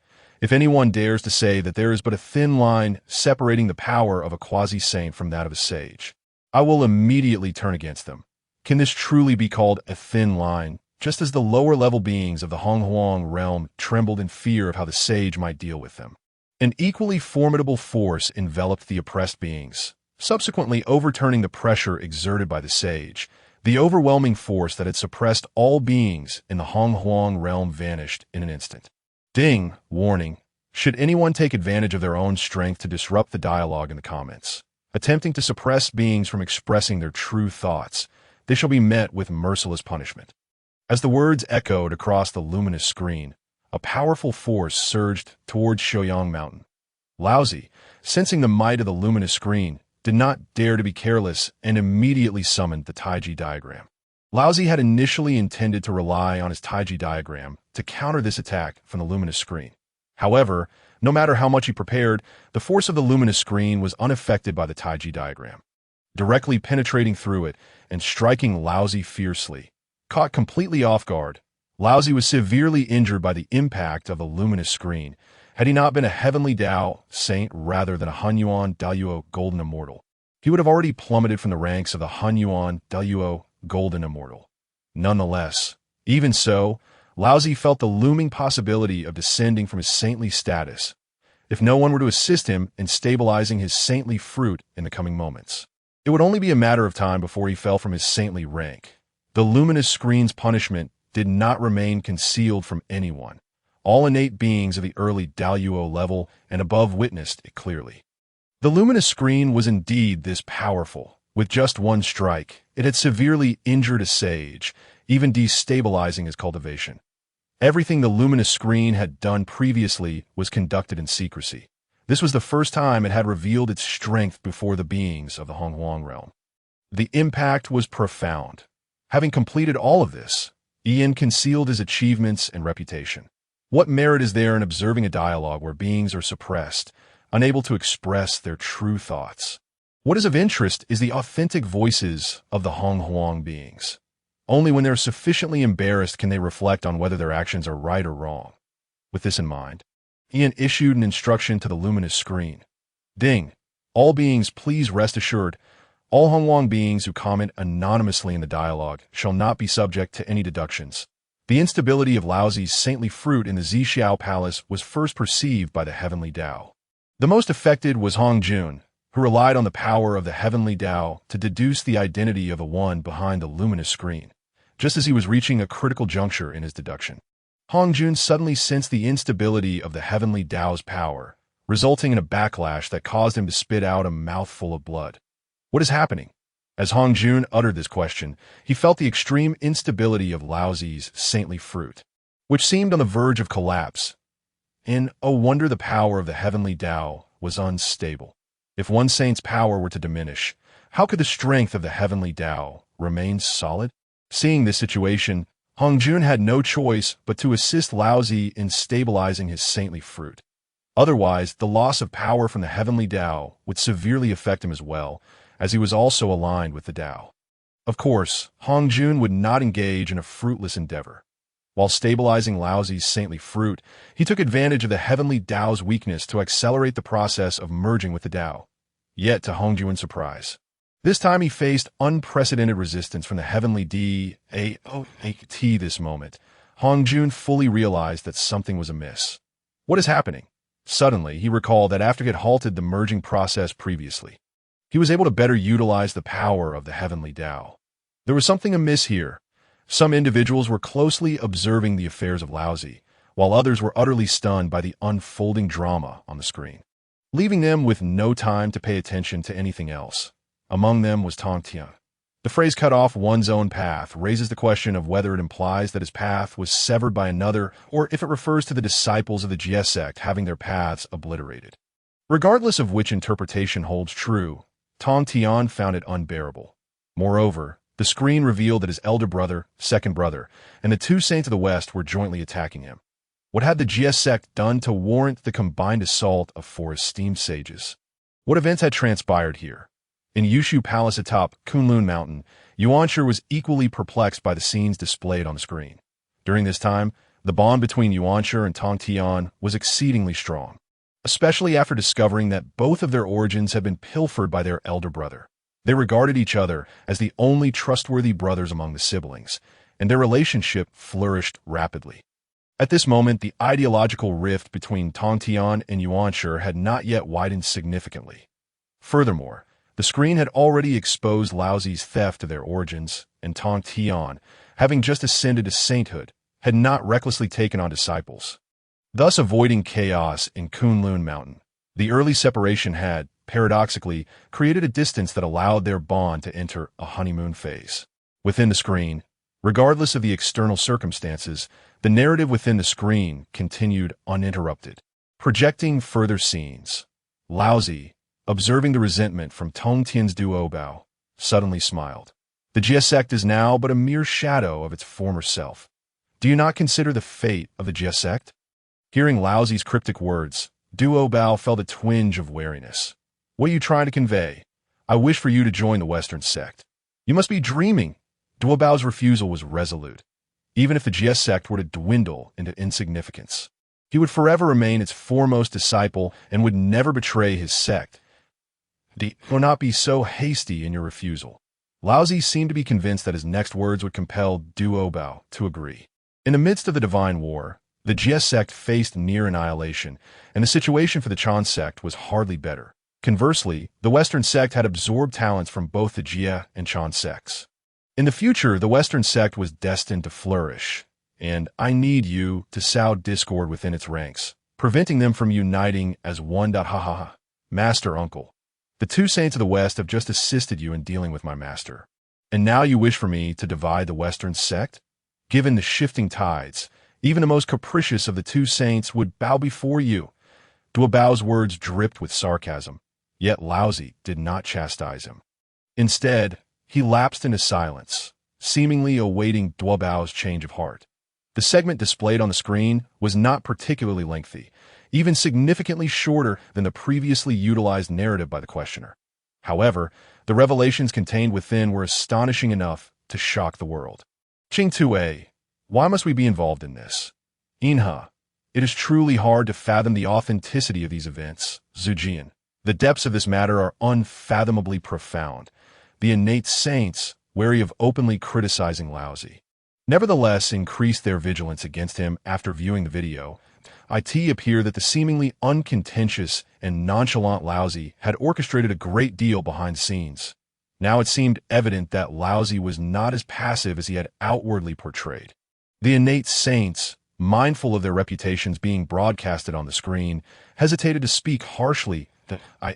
If anyone dares to say that there is but a thin line separating the power of a quasi-saint from that of a sage, I will immediately turn against them. Can this truly be called a thin line, just as the lower-level beings of the Hongyun realm trembled in fear of how the sage might deal with them? An equally formidable force enveloped the oppressed beings, subsequently overturning the pressure exerted by the sage. The overwhelming force that had suppressed all beings in the Hongyun realm vanished in an instant. Ding, warning. Should anyone take advantage of their own strength to disrupt the dialogue in the comments, attempting to suppress beings from expressing their true thoughts, they shall be met with merciless punishment. As the words echoed across the luminous screen, a powerful force surged towards Shoyang Mountain. Laozi, sensing the might of the luminous screen, did not dare to be careless and immediately summoned the Taiji diagram. Laozi had initially intended to rely on his Taiji diagram to counter this attack from the luminous screen. However, no matter how much he prepared, the force of the luminous screen was unaffected by the Taiji diagram, directly penetrating through it and striking Laozi fiercely. Caught completely off guard, Laozi was severely injured by the impact of the luminous screen. Had he not been a heavenly Tao saint rather than a Hongyun Daoyuo golden immortal, he would have already plummeted from the ranks of the Hongyun Daoyuo golden immortal. Nonetheless, even so, Laozi felt the looming possibility of descending from his saintly status. if no one were to assist him in stabilizing his saintly fruit in the coming moments. It would only be a matter of time before he fell from his saintly rank. The luminous screen's punishment did not remain concealed from anyone. All innate beings of the early Daluo level and above witnessed it clearly. The luminous screen was indeed this powerful. With just one strike, it had severely injured a sage, even destabilizing his cultivation. Everything the luminous screen had done previously was conducted in secrecy. This was the first time it had revealed its strength before the beings of the Hongyun realm. The impact was profound. Having completed all of this, Ian concealed his achievements and reputation. What merit is there in observing a dialogue where beings are suppressed, unable to express their true thoughts? What is of interest is the authentic voices of the Hongyun beings. Only when they're sufficiently embarrassed can they reflect on whether their actions are right or wrong. With this in mind, Ian issued an instruction to the luminous screen. Ding! All beings, please rest assured, all Hongyun beings who comment anonymously in the dialogue shall not be subject to any deductions. The instability of Laozi's saintly fruit in the Zixiao Palace was first perceived by the heavenly Tao. The most affected was Hongjun, who relied on the power of the heavenly Tao to deduce the identity of the one behind the luminous screen, just as he was reaching a critical juncture in his deduction. Hongjun suddenly sensed the instability of the heavenly Tao's power, resulting in a backlash that caused him to spit out a mouthful of blood. What is happening? As Hongjun uttered this question, he felt the extreme instability of Laozi's saintly fruit, which seemed on the verge of collapse. In a wonder, the power of the heavenly Tao was unstable. If one saint's power were to diminish, how could the strength of the heavenly Tao remain solid? Seeing this situation, Hongjun had no choice but to assist Laozi in stabilizing his saintly fruit. Otherwise, the loss of power from the heavenly Tao would severely affect him as well, as he was also aligned with the Tao. Of course, Hongjun would not engage in a fruitless endeavor. While stabilizing Laozi's saintly fruit, he took advantage of the heavenly Tao's weakness to accelerate the process of merging with the Tao. Yet, to Hongjun's surprise, this time he faced unprecedented resistance from the heavenly Dao. This moment, Hongjun fully realized that something was amiss. What is happening? Suddenly, he recalled that after he had halted the merging process previously, he was able to better utilize the power of the heavenly Tao. There was something amiss here. Some individuals were closely observing the affairs of Laozi, while others were utterly stunned by the unfolding drama on the screen, leaving them with no time to pay attention to anything else. Among them was Tongtian. The phrase "cut off one's own path" raises the question of whether it implies that his path was severed by another, or if it refers to the disciples of the Jie sect having their paths obliterated. Regardless of which interpretation holds true, Tongtian found it unbearable. Moreover, the screen revealed that his elder brother, second brother, and the two saints of the West were jointly attacking him. What had the Jie sect done to warrant the combined assault of four esteemed sages? What events had transpired here? In Yushu Palace atop Kunlun Mountain, Yuanshi was equally perplexed by the scenes displayed on the screen. During this time, the bond between Yuanshi and Tongtian was exceedingly strong, especially after discovering that both of their origins had been pilfered by their elder brother. They regarded each other as the only trustworthy brothers among the siblings, and their relationship flourished rapidly. At this moment, the ideological rift between Tongtian and Yuanshi had not yet widened significantly. Furthermore, the screen had already exposed Laozi's theft of their origins, and Tongtian, having just ascended to sainthood, had not recklessly taken on disciples, thus avoiding chaos in Kunlun Mountain. The early separation had, paradoxically, created a distance that allowed their bond to enter a honeymoon phase. Within the screen, regardless of the external circumstances, the narrative within the screen continued uninterrupted, projecting further scenes. Laozi, observing the resentment from Tongtian's duobao, suddenly smiled. The Jie sect is now but a mere shadow of its former self. Do you not consider the fate of the Jie sect? Hearing Laozi's cryptic words, Duobao felt a twinge of wariness. What are you trying to convey? I wish for you to join the Western sect. You must be dreaming. Duobao's refusal was resolute. Even if the Jie sect were to dwindle into insignificance, he would forever remain its foremost disciple and would never betray his sect. Do not be so hasty in your refusal. Laozi seemed to be convinced that his next words would compel Duobao to agree. In the midst of the divine war, The Jie sect faced near annihilation, and the situation for the Chan sect was hardly better. Conversely, the Western sect had absorbed talents from both the Jie and Chan sects. In the future, the Western sect was destined to flourish, and I need you to sow discord within its ranks, preventing them from uniting as one. Ha ha ha. Master Uncle. The two saints of the West have just assisted you in dealing with my master. And now you wish for me to divide the Western sect? Given the shifting tides, even the most capricious of the two saints would bow before you. Duo Bao's words dripped with sarcasm, yet Laozi did not chastise him. Instead, he lapsed into silence, seemingly awaiting Duo Bao's change of heart. The segment displayed on the screen was not particularly lengthy, even significantly shorter than the previously utilized narrative by the questioner. However, the revelations contained within were astonishing enough to shock the world. Qing Tue, why must we be involved in this? Inha, it is truly hard to fathom the authenticity of these events. Zujian, the depths of this matter are unfathomably profound. The innate saints, wary of openly criticizing Laozi, nevertheless increased their vigilance against him after viewing the video. It appeared that the seemingly uncontentious and nonchalant Laozi had orchestrated a great deal behind the scenes. Now it seemed evident that Laozi was not as passive as he had outwardly portrayed. The innate saints, mindful of their reputations being broadcasted on the screen, hesitated to speak harshly.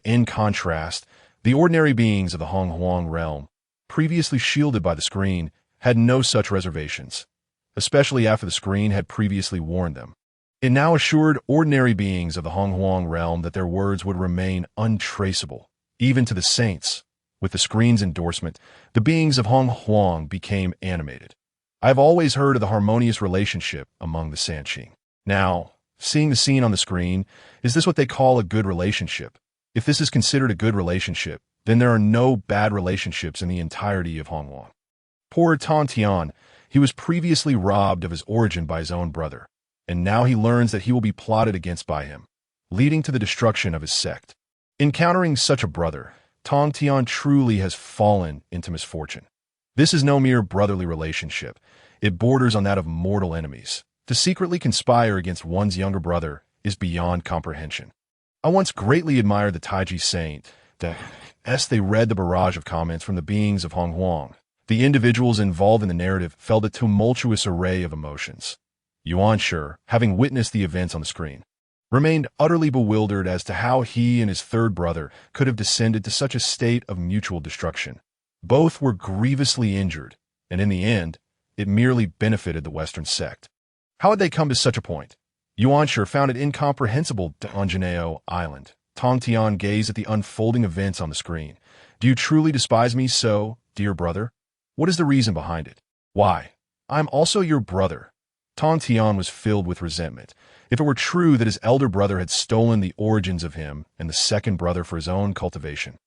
In contrast, the ordinary beings of the Hongyun realm, previously shielded by the screen, had no such reservations, especially after the screen had previously warned them. It now assured ordinary beings of the Hongyun realm that their words would remain untraceable, even to the saints. With the screen's endorsement, the beings of Hongyun became animated. I have always heard of the harmonious relationship among the Sanqing. Now, seeing the scene on the screen, is this what they call a good relationship? If this is considered a good relationship, then there are no bad relationships in the entirety of Hongyun. Poor Tongtian, he was previously robbed of his origin by his own brother, and now he learns that he will be plotted against by him, leading to the destruction of his sect. Encountering such a brother, Tongtian truly has fallen into misfortune. This is no mere brotherly relationship. It borders on that of mortal enemies. To secretly conspire against one's younger brother is beyond comprehension. I once greatly admired the Taiji saint. As they read the barrage of comments from the beings of Hongyun, the individuals involved in the narrative felt a tumultuous array of emotions. Yuanshi, having witnessed the events on the screen, remained utterly bewildered as to how he and his third brother could have descended to such a state of mutual destruction. Both were grievously injured, and in the end, it merely benefited the Western sect. How had they come to such a point? Yuanshi found it incomprehensible on Janeo Island. Tongtian gazed at the unfolding events on the screen. Do you truly despise me so, dear brother? What is the reason behind it? Why? I'm also your brother. Tongtian was filled with resentment. If it were true that his elder brother had stolen the origins of him and the second brother for his own cultivation,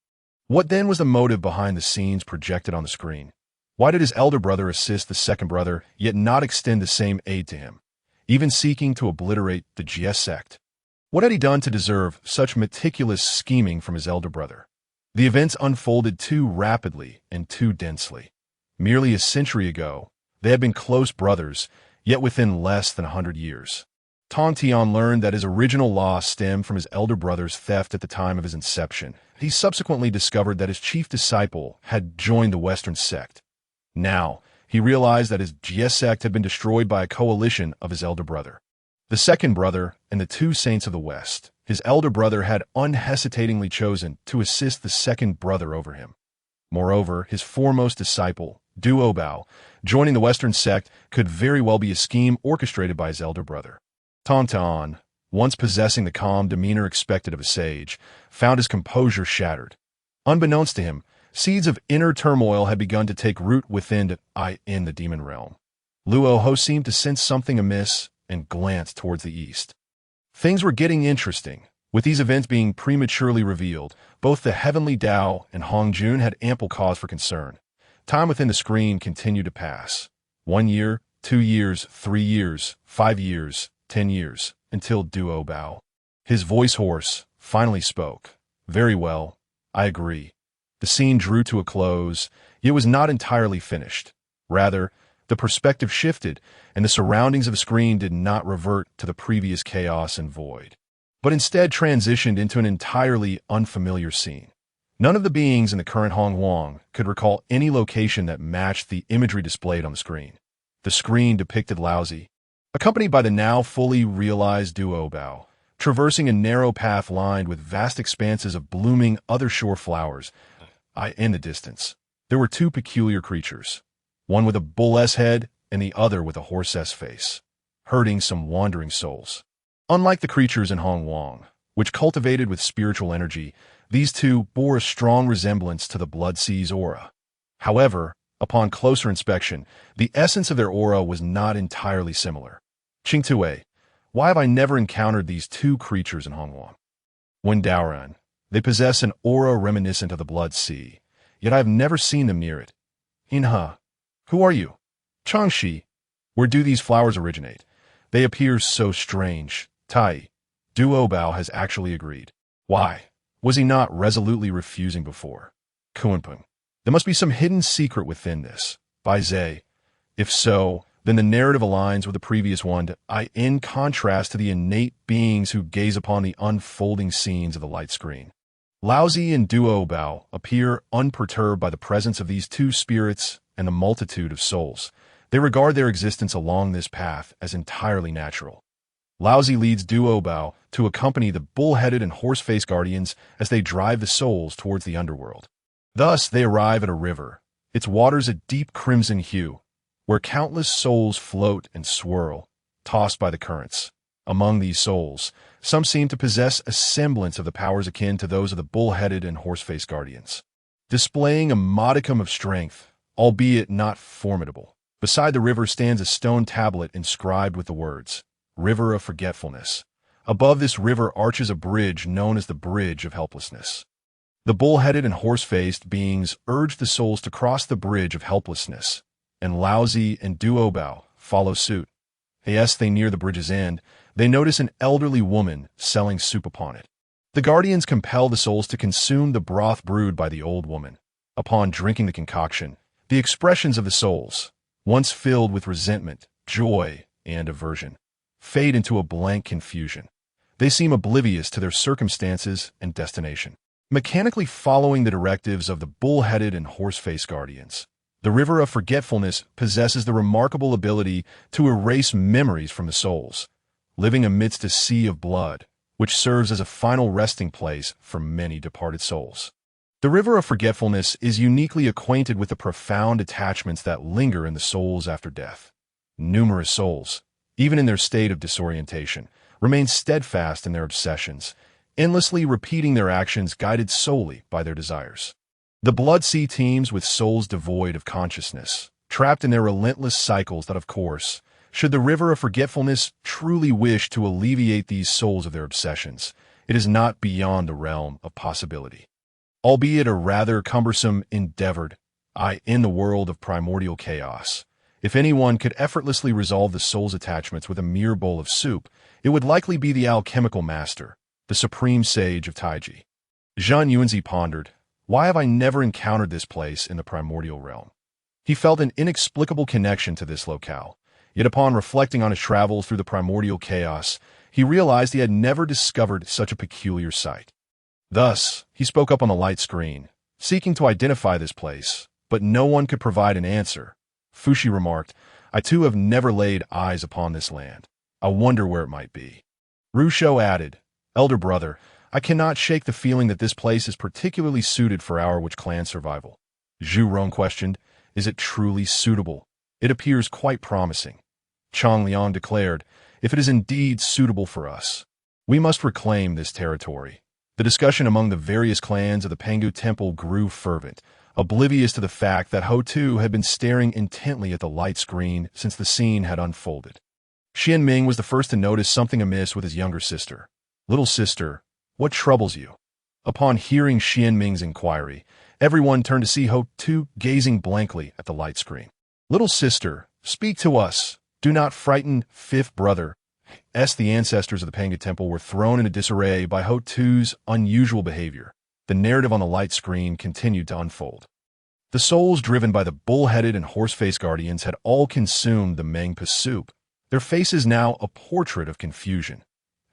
what then was the motive behind the scenes projected on the screen? Why did his elder brother assist the second brother, yet not extend the same aid to him, even seeking to obliterate the Jie sect? What had he done to deserve such meticulous scheming from his elder brother? The events unfolded too rapidly and too densely. Merely a century ago, they had been close brothers, yet within less than 100 years. Tongtian learned that his original loss stemmed from his elder brother's theft at the time of his inception. He subsequently discovered that his chief disciple had joined the Western sect. Now, he realized that his Jie sect had been destroyed by a coalition of his elder brother. The second brother and the two saints of the West, his elder brother had unhesitatingly chosen to assist the second brother over him. Moreover, his foremost disciple, Duo Bao, joining the Western sect could very well be a scheme orchestrated by his elder brother. Tongtian, once possessing the calm demeanor expected of a sage, found his composure shattered. Unbeknownst to him, seeds of inner turmoil had begun to take root within the demon realm. Luo Ho seemed to sense something amiss and glanced towards the east. Things were getting interesting. With these events being prematurely revealed, both the heavenly Tao and Hongjun had ample cause for concern. Time within the screen continued to pass. 1 year, 2 years, 3 years, 5 years, 10 years, until Duo Bao, his voice hoarse, finally spoke. Very well, I agree. The scene drew to a close, yet was not entirely finished. Rather, the The perspective shifted, and the surroundings of the screen did not revert to the previous chaos and void, but instead transitioned into an entirely unfamiliar scene. None of the beings in the current Hongyun could recall any location that matched the imagery displayed on the screen. The screen depicted Laozi, accompanied by the now fully realized Duo Bao, traversing a narrow path lined with vast expanses of blooming other shore flowers. In the distance, there were two peculiar creatures, one with a bull-s head and the other with a horse-s face, herding some wandering souls. Unlike the creatures in Hongyun, which cultivated with spiritual energy, these two bore a strong resemblance to the Blood Sea's aura. However, upon closer inspection, the essence of their aura was not entirely similar. Qingtue, why have I never encountered these two creatures in Hongyun? When Daoran, they possess an aura reminiscent of the Blood Sea, yet I have never seen them near it. Inha, who are you? Changshi, where do these flowers originate? They appear so strange. Tai, Duo Bao has actually agreed. Why? Was he not resolutely refusing before? Kuanpeng, there must be some hidden secret within this. Bai Zhe, if so, then the narrative aligns with the previous one, in contrast to the innate beings who gaze upon the unfolding scenes of the light screen. Laozi and Duo Bao appear unperturbed by the presence of these two spirits and the multitude of souls. They regard their existence along this path as entirely natural. Laozi leads Duo Bao to accompany the bull-headed and horse-faced guardians as they drive the souls towards the underworld. Thus, they arrive at a river, its waters a deep crimson hue, where countless souls float and swirl, tossed by the currents. Among these souls, some seem to possess a semblance of the powers akin to those of the bull-headed and horse-faced guardians, displaying a modicum of strength, albeit not formidable. Beside the river stands a stone tablet inscribed with the words, River of Forgetfulness. Above this river arches a bridge known as the Bridge of Helplessness. The bull-headed and horse-faced beings urge the souls to cross the Bridge of Helplessness, and Laozi and Duo Bao follow suit. As they near the bridge's end, they notice an elderly woman selling soup upon it. The guardians compel the souls to consume the broth brewed by the old woman. Upon drinking the concoction, the expressions of the souls, once filled with resentment, joy, and aversion, fade into a blank confusion. They seem oblivious to their circumstances and destination, mechanically following the directives of the bull-headed and horse-faced guardians. The River of Forgetfulness possesses the remarkable ability to erase memories from the souls, living amidst a sea of blood, which serves as a final resting place for many departed souls. The River of Forgetfulness is uniquely acquainted with the profound attachments that linger in the souls after death. Numerous souls, even in their state of disorientation, remain steadfast in their obsessions, endlessly repeating their actions guided solely by their desires. The Blood Sea teems with souls devoid of consciousness, trapped in their relentless cycles that, of course, should the River of Forgetfulness truly wish to alleviate these souls of their obsessions, it is not beyond the realm of possibility. Albeit a rather cumbersome endeavor, in the world of primordial chaos, if anyone could effortlessly resolve the soul's attachments with a mere bowl of soup, it would likely be the alchemical master, the supreme sage of Taiji. Zhan Yuanzi pondered, why have I never encountered this place in the primordial realm? He felt an inexplicable connection to this locale, yet upon reflecting on his travels through the primordial chaos, he realized he had never discovered such a peculiar sight. Thus, he spoke up on the light screen, seeking to identify this place, but no one could provide an answer. Fuxi remarked, I too have never laid eyes upon this land. I wonder where it might be. Rusho added, Elder brother, I cannot shake the feeling that this place is particularly suited for our witch clan survival. Zhu Rong questioned, is it truly suitable? It appears quite promising. Chang Liang declared, if it is indeed suitable for us, we must reclaim this territory. The discussion among the various clans of the Pangu temple grew fervent, oblivious to the fact that Ho Tu had been staring intently at the light screen since the scene had unfolded. Xian Ming was the first to notice something amiss with his younger sister. Little sister, what troubles you? Upon hearing Xian Ming's inquiry, everyone turned to see Ho Tu gazing blankly at the light screen. Little sister, speak to us. Do not frighten, fifth brother. The ancestors of the Pangu temple were thrown into disarray by Ho Tu's unusual behavior. The narrative on the light screen continued to unfold. The souls driven by the bull-headed and horse-faced guardians had all consumed the Mengpa soup, their faces now a portrait of confusion.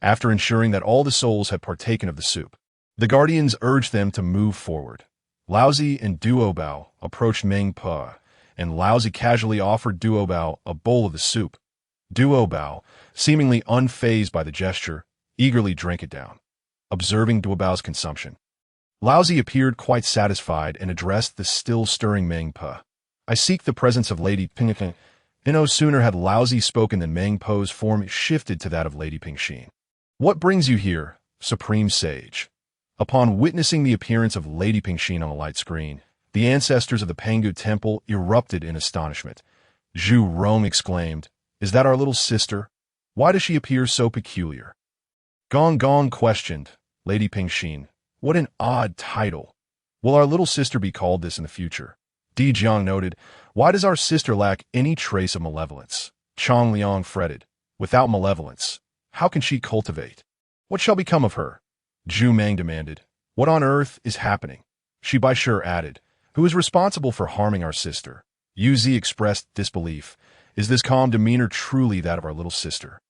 After ensuring that all the souls had partaken of the soup, the guardians urged them to move forward. Laozi and Duobao approached Mengpa, and Laozi casually offered Duobao a bowl of the soup. Duobao, seemingly unfazed by the gesture, eagerly drank it down. Observing Duobao's consumption, Laozi appeared quite satisfied and addressed the still-stirring Mengpa. "I seek the presence of Lady Pingxin." No sooner had Laozi spoken than Mengpo's form shifted to that of Lady Pingxin. "What brings you here, Supreme Sage?" Upon witnessing the appearance of Lady Pingxin on the light screen, the ancestors of the Pangu temple erupted in astonishment. Zhu Rong exclaimed, "Is that our little sister? Why does she appear so peculiar?" Wanggong questioned, "Lady Pingxin, what an odd title. Will our little sister be called this in the future?" Di Jiang noted, "Why does our sister lack any trace of malevolence?" Chong Liang fretted, "Without malevolence, how can she cultivate? What shall become of her?" Zhu Meng demanded, "What on earth is happening?" Shi Baishur added, "Who is responsible for harming our sister?" Yu Zi expressed disbelief. "Is this calm demeanor truly that of our little sister?"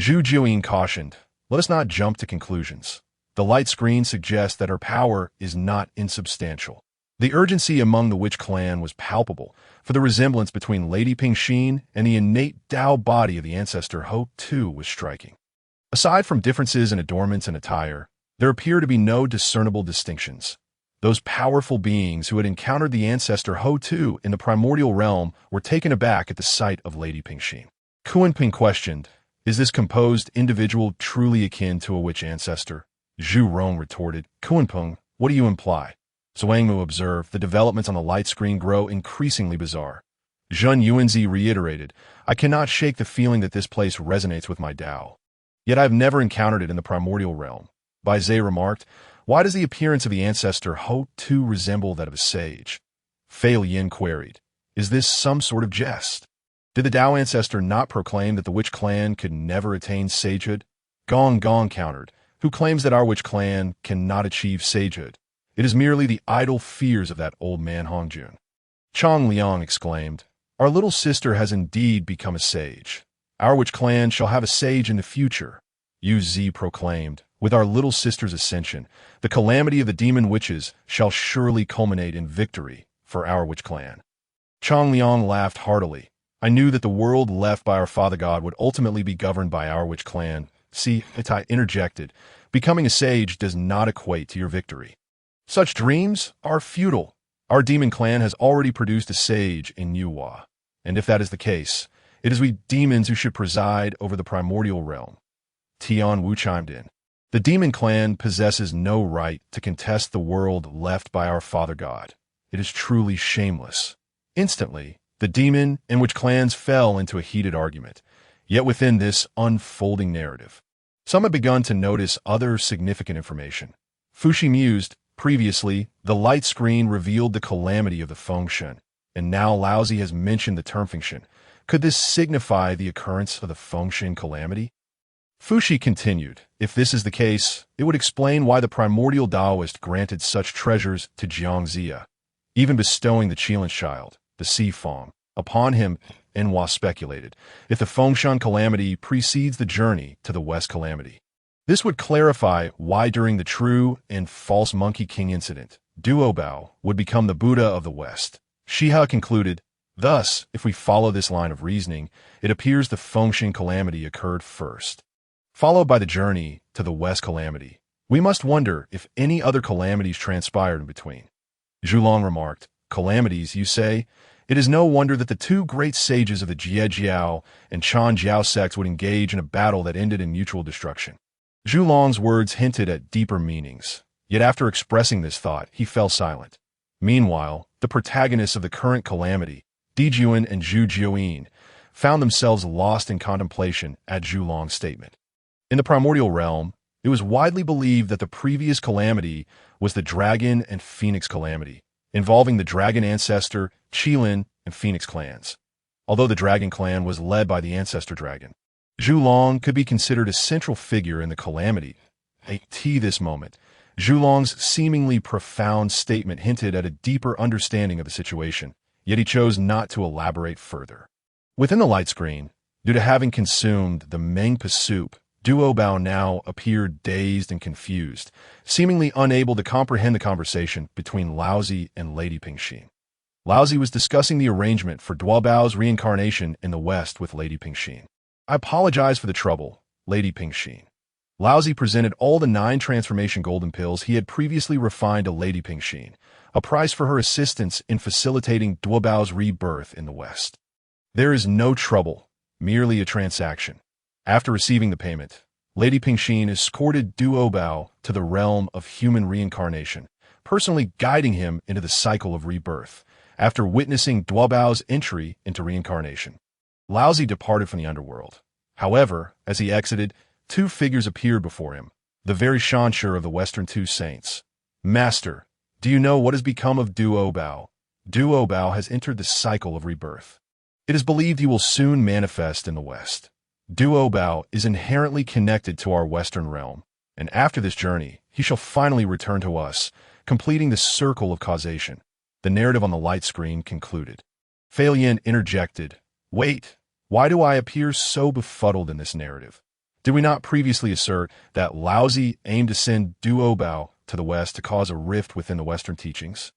Zhu Jiuyin cautioned, "Let us not jump to conclusions. The light screen suggests that her power is not insubstantial." The urgency among the witch clan was palpable, for the resemblance between Lady Pingxin and the innate Dao body of the ancestor Ho Tu was striking. Aside from differences in adornments and attire, there appear to be no discernible distinctions. Those powerful beings who had encountered the ancestor Ho Tu in the primordial realm were taken aback at the sight of Lady Pingxin. Kuan-Ping questioned, "Is this composed individual truly akin to a witch ancestor?" Zhu Rong retorted, "Kuan-Ping, what do you imply?" Zhuangmu observed, "The developments on the light screen grow increasingly bizarre." Zhun Yuanzi reiterated, "I cannot shake the feeling that this place resonates with my Dao. Yet I have never encountered it in the primordial realm." Bai Zhe remarked, "Why does the appearance of the ancestor Ho Tu resemble that of a sage?" Fei Yin queried, "Is this some sort of jest? Did the Dao ancestor not proclaim that the witch clan could never attain sagehood?" Gong Gong countered, "Who claims that our witch clan cannot achieve sagehood? It is merely the idle fears of that old man Hongjun." Chong Liang exclaimed, "Our little sister has indeed become a sage. Our witch clan shall have a sage in the future." Yu Zi proclaimed, "With our little sister's ascension, the calamity of the demon witches shall surely culminate in victory for our witch clan." Chong Liang laughed heartily. "I knew that the world left by our father god would ultimately be governed by our witch clan." See, Hitai interjected, "Becoming a sage does not equate to your victory. Such dreams are futile. Our demon clan has already produced a sage in Yuhua, and if that is the case, it is we demons who should preside over the primordial realm." Tian Wu chimed in, "The demon clan possesses no right to contest the world left by our father god. It is truly shameless." Instantly, the demon and witch clans fell into a heated argument, yet within this unfolding narrative, some had begun to notice other significant information. Fuxi mused, "Previously, the light screen revealed the calamity of the Fengshen, and now Laozi has mentioned the term Fengshen. Could this signify the occurrence of the Fengshen calamity?" Fuxi continued, "If this is the case, it would explain why the primordial Taoist granted such treasures to Jiangxia, even bestowing the Qilin's child, the Sea Feng, upon him." Enhua speculated, "If the Fengshan calamity precedes the journey to the West calamity, this would clarify why during the true and false Monkey King incident, Duobao would become the Buddha of the West." Shiha concluded, "Thus, if we follow this line of reasoning, it appears the Fengshan calamity occurred first, followed by the journey to the West calamity. We must wonder if any other calamities transpired in between." Zhulong remarked, "Calamities, you say? It is no wonder that the two great sages of the Jiejiao and Chan Jiao sects would engage in a battle that ended in mutual destruction." Zhulong's words hinted at deeper meanings, yet after expressing this thought, he fell silent. Meanwhile, the protagonists of the current calamity, Dijuan and Zhu Jiuyin, found themselves lost in contemplation at Zhulong's statement. In the primordial realm, it was widely believed that the previous calamity was the Dragon and Phoenix calamity, involving the Dragon ancestor, Qilin, and Phoenix clans. Although the Dragon clan was led by the ancestor dragon, Zhulong could be considered a central figure in the calamity. At this moment, Zhulong's seemingly profound statement hinted at a deeper understanding of the situation, yet he chose not to elaborate further. Within the light screen, due to having consumed the Mengpa soup, Duo Bao now appeared dazed and confused, seemingly unable to comprehend the conversation between Laozi and Lady Pingxin. Laozi was discussing the arrangement for Duo Bao's reincarnation in the West with Lady Pingxin. I apologize for the trouble, Lady Pingxin. Laozi presented all the 9 transformation golden pills he had previously refined to Lady Pingxin, a price for her assistance in facilitating Duo Bao's rebirth in the West. There is no trouble, merely a transaction. After receiving the payment, Lady Pingxin escorted Duo Bao to the realm of human reincarnation, personally guiding him into the cycle of rebirth, after witnessing Duo Bao's entry into reincarnation. Laozi departed from the underworld. However, as he exited, 2 figures appeared before him, the very juncture of the Western 2 saints. Master, do you know what has become of Duo Bao? Duo Bao has entered the cycle of rebirth. It is believed he will soon manifest in the West. Duo Bao is inherently connected to our Western realm, and after this journey, he shall finally return to us, completing the circle of causation. The narrative on the light screen concluded. Fei Yin interjected, "Wait, why do I appear so befuddled in this narrative? Did we not previously assert that Laozi aimed to send Duo Bao to the West to cause a rift within the Western teachings?"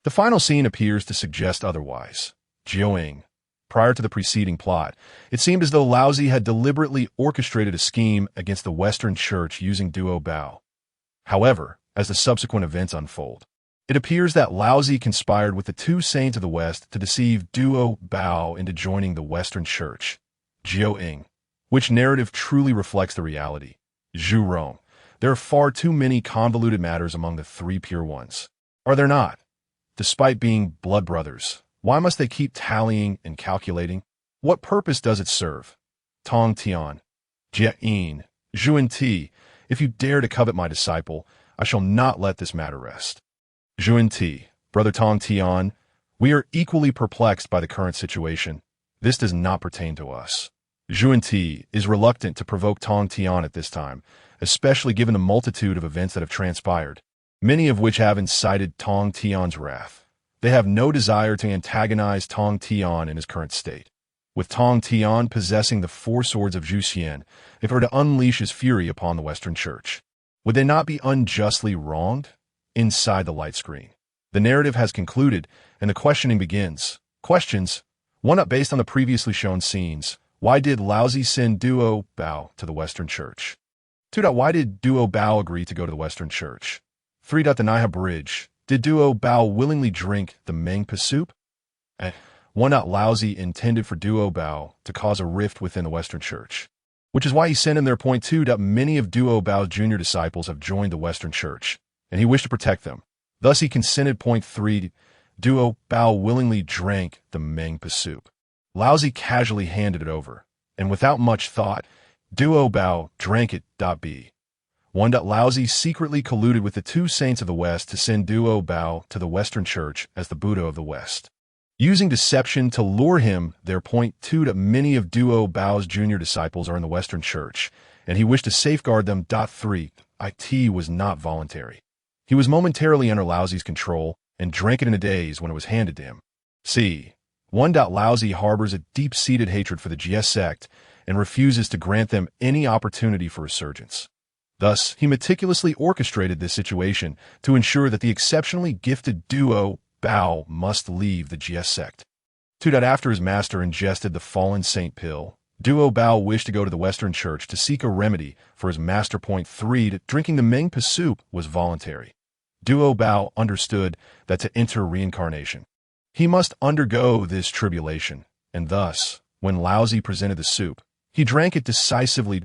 The final scene appears to suggest otherwise. Jiaoying. Prior to the preceding plot, it seemed as though Laozi had deliberately orchestrated a scheme against the Western Church using Duo Bao. However, as the subsequent events unfold, it appears that Laozi conspired with the 2 saints of the West to deceive Duo Bao into joining the Western Church. Jiaoying. Which narrative truly reflects the reality? Zhu Rong. There are far too many convoluted matters among the 3 pure ones. Are there not? Despite being blood brothers, why must they keep tallying and calculating? What purpose does it serve? Tongtian. Jia-yin. Zhuan-ti. If you dare to covet my disciple, I shall not let this matter rest. Zhuan-ti. Brother Tongtian, we are equally perplexed by the current situation. This does not pertain to us. Zhuan-ti is reluctant to provoke Tongtian at this time, especially given the multitude of events that have transpired, many of which have incited Tongtian's wrath. They have no desire to antagonize Tongtian in his current state. With Tongtian possessing the 4 swords of Zhuxian, if he were to unleash his fury upon the Western Church, would they not be unjustly wronged? Inside the light screen, the narrative has concluded, and the questioning begins. Questions. 1 up based on the previously shown scenes. Why did Laozi send Duo Bao to the Western Church? 2. Why did Duo Bao agree to go to the Western Church? 3. The Naiha Bridge. Did Duo Bao willingly drink the Mengpa soup? 1. Laozi intended for Duo Bao to cause a rift within the Western Church, which is why he sent him there. 2. Many of Duo Bao's junior disciples have joined the Western Church, and he wished to protect them. Thus he consented. 3. Duo Bao willingly drank the Mengpa soup. Laozi casually handed it over, and without much thought, Duo Bao drank it. B. 1. Laozi secretly colluded with the 2 saints of the West to send Duo Bao to the Western Church as the Buddha of the West, using deception to lure him there. 2. Many of Duo Bao's junior disciples are in the Western Church, and he wished to safeguard them. 3. It was not voluntary. He was momentarily under Laozi's control and drank it in a daze when it was handed to him. C. 1. Laozi harbors a deep-seated hatred for the Jie sect and refuses to grant them any opportunity for resurgence. Thus, he meticulously orchestrated this situation to ensure that the exceptionally gifted Duo Bao must leave the Jie sect. 2. After his master ingested the fallen saint pill, Duo Bao wished to go to the Western Church to seek a remedy for his master. 3. Drinking the Mengpa soup was voluntary. Duo Bao understood that to enter reincarnation, he must undergo this tribulation, and thus, when Laozi presented the soup, he drank it decisively.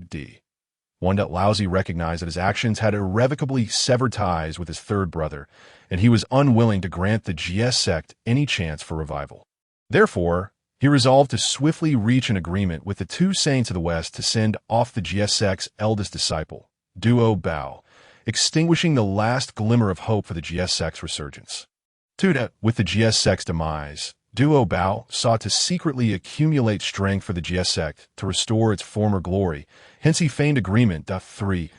1. Laozi recognized that his actions had irrevocably severed ties with his 3rd brother, and he was unwilling to grant the Jie sect any chance for revival. Therefore, he resolved to swiftly reach an agreement with the 2 saints of the West to send off the Jie sect's eldest disciple, Duo Bao, extinguishing the last glimmer of hope for the Jie sect's resurgence. 2. With the Jie sect's demise, Duo Bao sought to secretly accumulate strength for the Jie sect to restore its former glory, hence he feigned agreement. 3.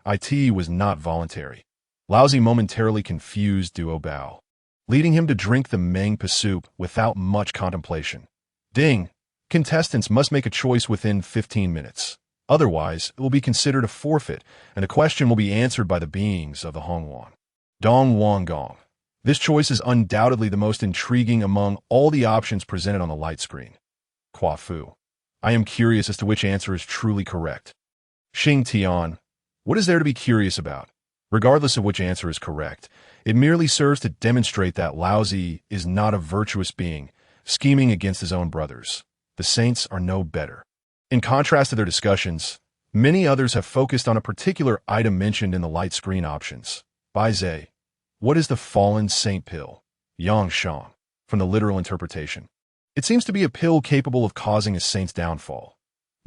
It was not voluntary. Laozi momentarily confused Duo Bao, leading him to drink the Mengpa soup without much contemplation. Ding! Contestants must make a choice within 15 minutes. Otherwise, it will be considered a forfeit, and the question will be answered by the beings of the Hongyun. Dong Wanggong. This choice is undoubtedly the most intriguing among all the options presented on the light screen. Qua Fu. I am curious as to which answer is truly correct. Xing Tian. What is there to be curious about? Regardless of which answer is correct, it merely serves to demonstrate that Laozi is not a virtuous being, scheming against his own brothers. The saints are no better. In contrast to their discussions, many others have focused on a particular item mentioned in the light screen options. Baize. What is the fallen saint pill? Yang Shang. From the literal interpretation. It seems to be a pill capable of causing a saint's downfall.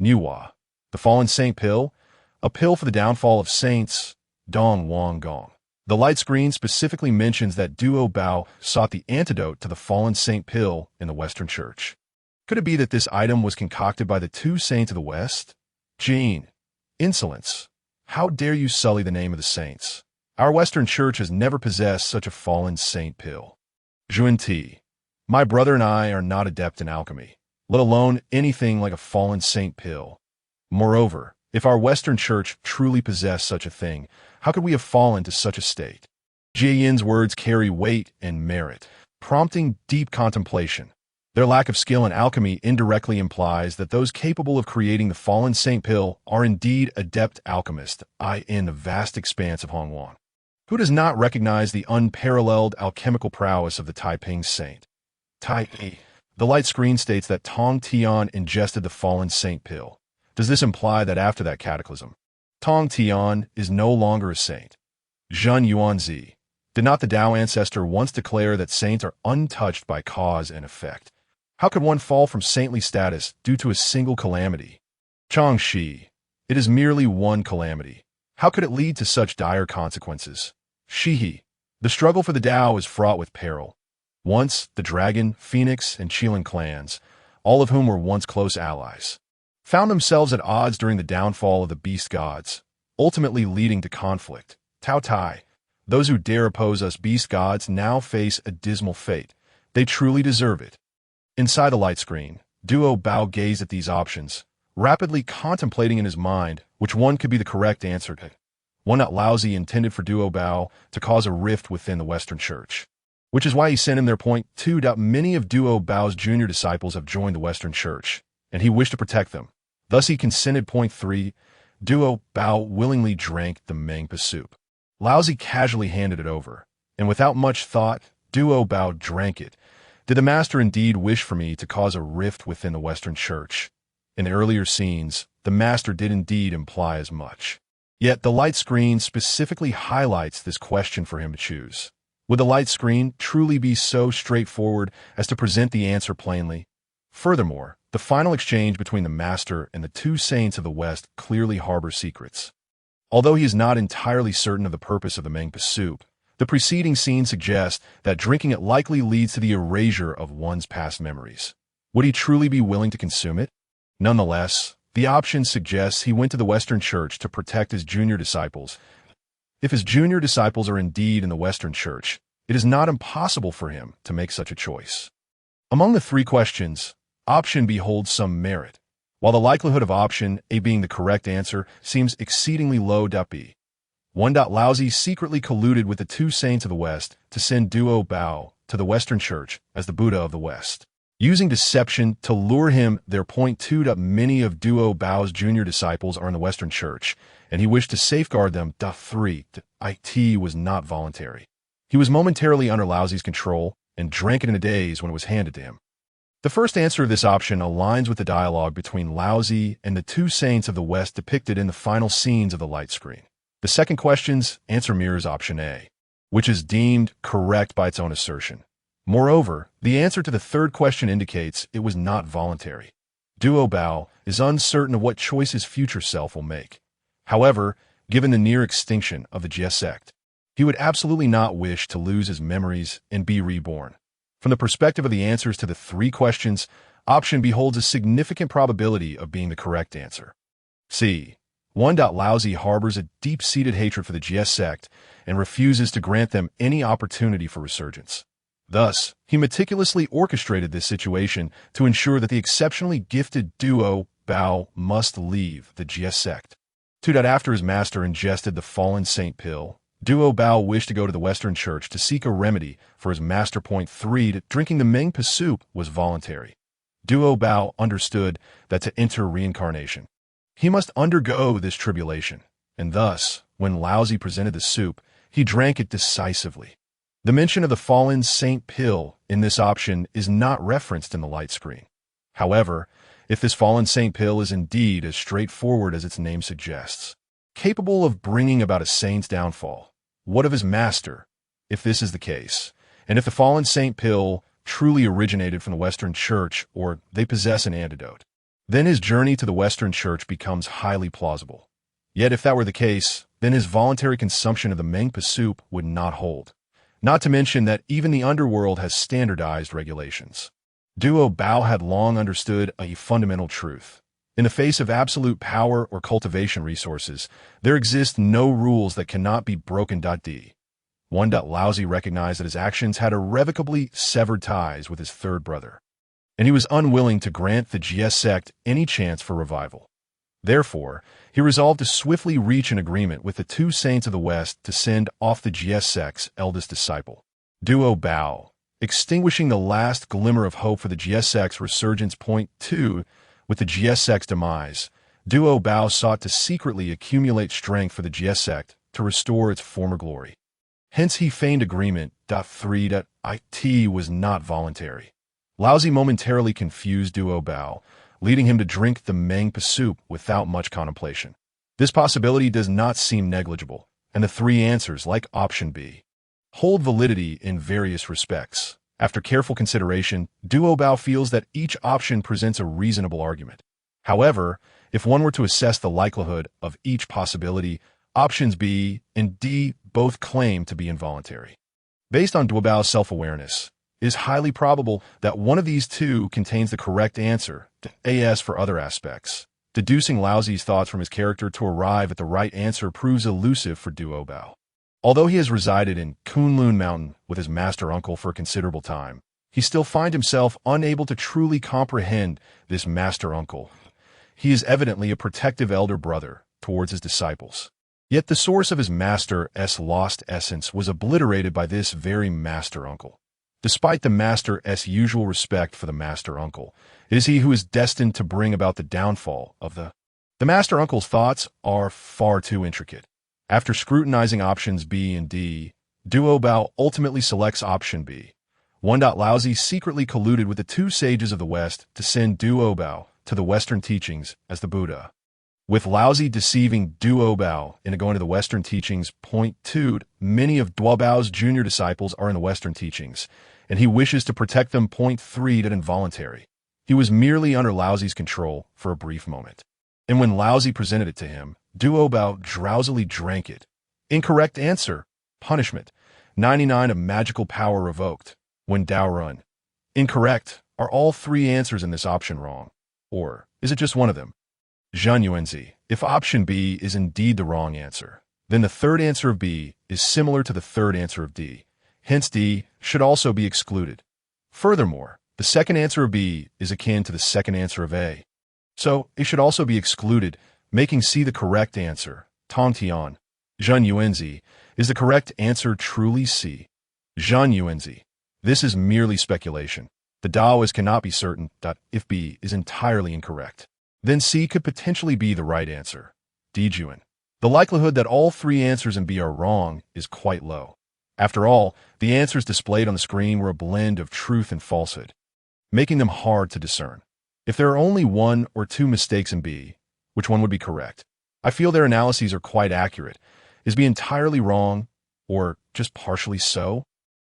Niwa. The fallen saint pill? A pill for the downfall of saints. Dong Wanggong. The light screen specifically mentions that Duo Bao sought the antidote to the fallen saint pill in the Western Church. Could it be that this item was concocted by the two saints of the West? Jean. Insolence. How dare you sully the name of the saints? Our Western Church has never possessed such a fallen saint pill. Juan Ti. My brother and I are not adept in alchemy, let alone anything like a fallen saint pill. Moreover, if our Western Church truly possessed such a thing, how could we have fallen to such a state? Jie Yin's words carry weight and merit, prompting deep contemplation. Their lack of skill in alchemy indirectly implies that those capable of creating the fallen saint pill are indeed adept alchemists, in the vast expanse of Hongyun. Who does not recognize the unparalleled alchemical prowess of the Taiping saint? Tai. The light screen states that Tongtian ingested the fallen saint pill. Does this imply that after that cataclysm, Tongtian is no longer a saint? Zhen Yuanzi. Did not the Tao ancestor once declare that saints are untouched by cause and effect? How could one fall from saintly status due to a single calamity? Changxi. It is merely one calamity. How could it lead to such dire consequences? Shihi. The struggle for the Tao is fraught with peril. Once, the Dragon, Phoenix, and Qilin clans, all of whom were once close allies, found themselves at odds during the downfall of the beast gods, ultimately leading to conflict. Tao Tai. Those who dare oppose us beast gods now face a dismal fate. They truly deserve it. Inside the light screen, Duo Bao gazed at these options, rapidly contemplating in his mind which one could be the correct answer to. One that Laozi intended for Duo Bao to cause a rift within the Western Church, which is why he sent him their point 2. Many of Duo Bao's junior disciples have joined the Western Church, and he wished to protect them. Thus he consented. Point 3. Duo Bao willingly drank the Mengpa soup. Laozi casually handed it over, and without much thought, Duo Bao drank it. Did the master indeed wish for me to cause a rift within the Western Church? In the earlier scenes, the master did indeed imply as much. Yet the light screen specifically highlights this question for him to choose. Would the light screen truly be so straightforward as to present the answer plainly? Furthermore, the final exchange between the master and the two saints of the West clearly harbors secrets. Although he is not entirely certain of the purpose of the Mengpa soup, the preceding scene suggests that drinking it likely leads to the erasure of one's past memories. Would he truly be willing to consume it? Nonetheless, the option suggests he went to the Western Church to protect his junior disciples. If his junior disciples are indeed in the Western Church, it is not impossible for him to make such a choice. Among the three questions, option B holds some merit, while the likelihood of option A being the correct answer seems exceedingly low. B. 1. Laozi secretly colluded with the two saints of the West to send Duo Bao to the Western Church as the Buddha of the West, using deception to lure him there. Point 2. Many of Duo Bao's junior disciples are in the Western Church, and he wished to safeguard them. 3. It was not voluntary. He was momentarily under Laozi's control and drank it in a daze when it was handed to him. The first answer of this option aligns with the dialogue between Laozi and the two saints of the West depicted in the final scenes of the light screen. The second question's answer mirrors option A, which is deemed correct by its own assertion. Moreover, the answer to the third question indicates it was not voluntary. Duo Bao is uncertain of what choice his future self will make. However, given the near extinction of the Jie sect, he would absolutely not wish to lose his memories and be reborn. From the perspective of the answers to the three questions, option B holds a significant probability of being the correct answer. C. Laozi harbors a deep-seated hatred for the GS sect and refuses to grant them any opportunity for resurgence. Thus, he meticulously orchestrated this situation to ensure that the exceptionally gifted duo Bao must leave the GS sect. After his master ingested the fallen saint pill, Duo Bao wished to go to the Western Church to seek a remedy for his master. 3. Drinking the Mengpa soup was voluntary. Duo Bao understood that to enter reincarnation, he must undergo this tribulation, and thus, when Laozi presented the soup, he drank it decisively. The mention of the fallen saint pill in this option is not referenced in the light screen. However, if this fallen saint pill is indeed as straightforward as its name suggests, capable of bringing about a saint's downfall, what of his master, if this is the case, and if the fallen saint pill truly originated from the Western Church or they possess an antidote, then his journey to the Western Church becomes highly plausible. Yet if that were the case, then his voluntary consumption of the Mengpa soup would not hold. Not to mention that even the underworld has standardized regulations. Duo Bao had long understood a fundamental truth. In the face of absolute power or cultivation resources, there exist no rules that cannot be broken. D. Laozi recognized that his actions had irrevocably severed ties with his third brother, and he was unwilling to grant the GS sect any chance for revival. Therefore, he resolved to swiftly reach an agreement with the two saints of the West to send off the GS sect's eldest disciple, Duo Bao, extinguishing the last glimmer of hope for the GS sect's resurgence. 2. With the GS sect's demise, Duo Bao sought to secretly accumulate strength for the GS sect to restore its former glory. Hence he feigned agreement. 3. It was not voluntary. Laozi momentarily confused Duo Bao, leading him to drink the Mengpa soup without much contemplation. This possibility does not seem negligible, and the three answers, like option B, hold validity in various respects. After careful consideration, Duo Bao feels that each option presents a reasonable argument. However, if one were to assess the likelihood of each possibility, options B and D both claim to be involuntary. Based on Duo Bao's self-awareness, it is highly probable that one of these two contains the correct answer, as for other aspects. Deducing Laozi's thoughts from his character to arrive at the right answer proves elusive for Duo Bao. Although he has resided in Kunlun Mountain with his master uncle for a considerable time, he still finds himself unable to truly comprehend this master uncle. He is evidently a protective elder brother towards his disciples. Yet the source of his master's lost essence was obliterated by this very master uncle. Despite the master's usual respect for the master uncle, it is he who is destined to bring about the downfall of the master uncle's thoughts are far too intricate. After scrutinizing options B and D, Duo Bao ultimately selects option B. Laozi secretly colluded with the two sages of the West to send Duo Bao to the Western teachings as the Buddha. With Laozi deceiving Duo Bao into going to the Western teachings. 2. Many of Duo Bao's junior disciples are in the Western teachings, and he wishes to protect them. 3. Involuntary. He was merely under Laozi's control for a brief moment. And when Laozi presented it to him, Duo Bao drowsily drank it. Incorrect answer. Punishment. 99 of magical power revoked. When Dao run. Incorrect. Are all three answers in this option wrong? Or is it just one of them? Zhanyuanzi. If option B is indeed the wrong answer, then the third answer of B is similar to the third answer of D. Hence D should also be excluded. Furthermore, the second answer of B is akin to the second answer of A. So it should also be excluded, making C the correct answer. Tongtian. Zhanyuanzi. Is the correct answer truly C? Zhanyuanzi. This is merely speculation. The Taoist cannot be certain. If B is entirely incorrect, then C could potentially be the right answer. Dijuan. The likelihood that all three answers in B are wrong is quite low. After all, the answers displayed on the screen were a blend of truth and falsehood, making them hard to discern. If there are only one or two mistakes in B, which one would be correct? I feel their analyses are quite accurate. Is B entirely wrong, or just partially so?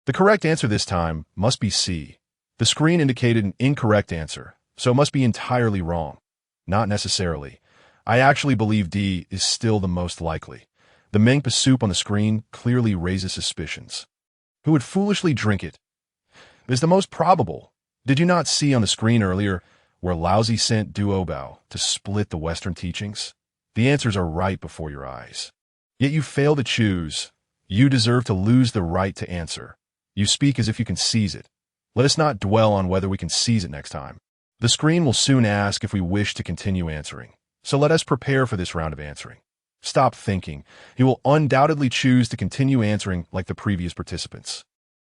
The correct answer this time must be C. The screen indicated an incorrect answer, so it must be entirely wrong. Not necessarily. I actually believe D is still the most likely. The Mengpa soup on the screen clearly raises suspicions. Who would foolishly drink it? It is the most probable. Did you not see on the screen earlier where Laozi sent Duo Bao to split the Western teachings? The answers are right before your eyes. Yet you fail to choose. You deserve to lose the right to answer. You speak as if you can seize it. Let us not dwell on whether we can seize it next time. The screen will soon ask if we wish to continue answering. So let us prepare for this round of answering. Stop thinking. He will undoubtedly choose to continue answering like the previous participants,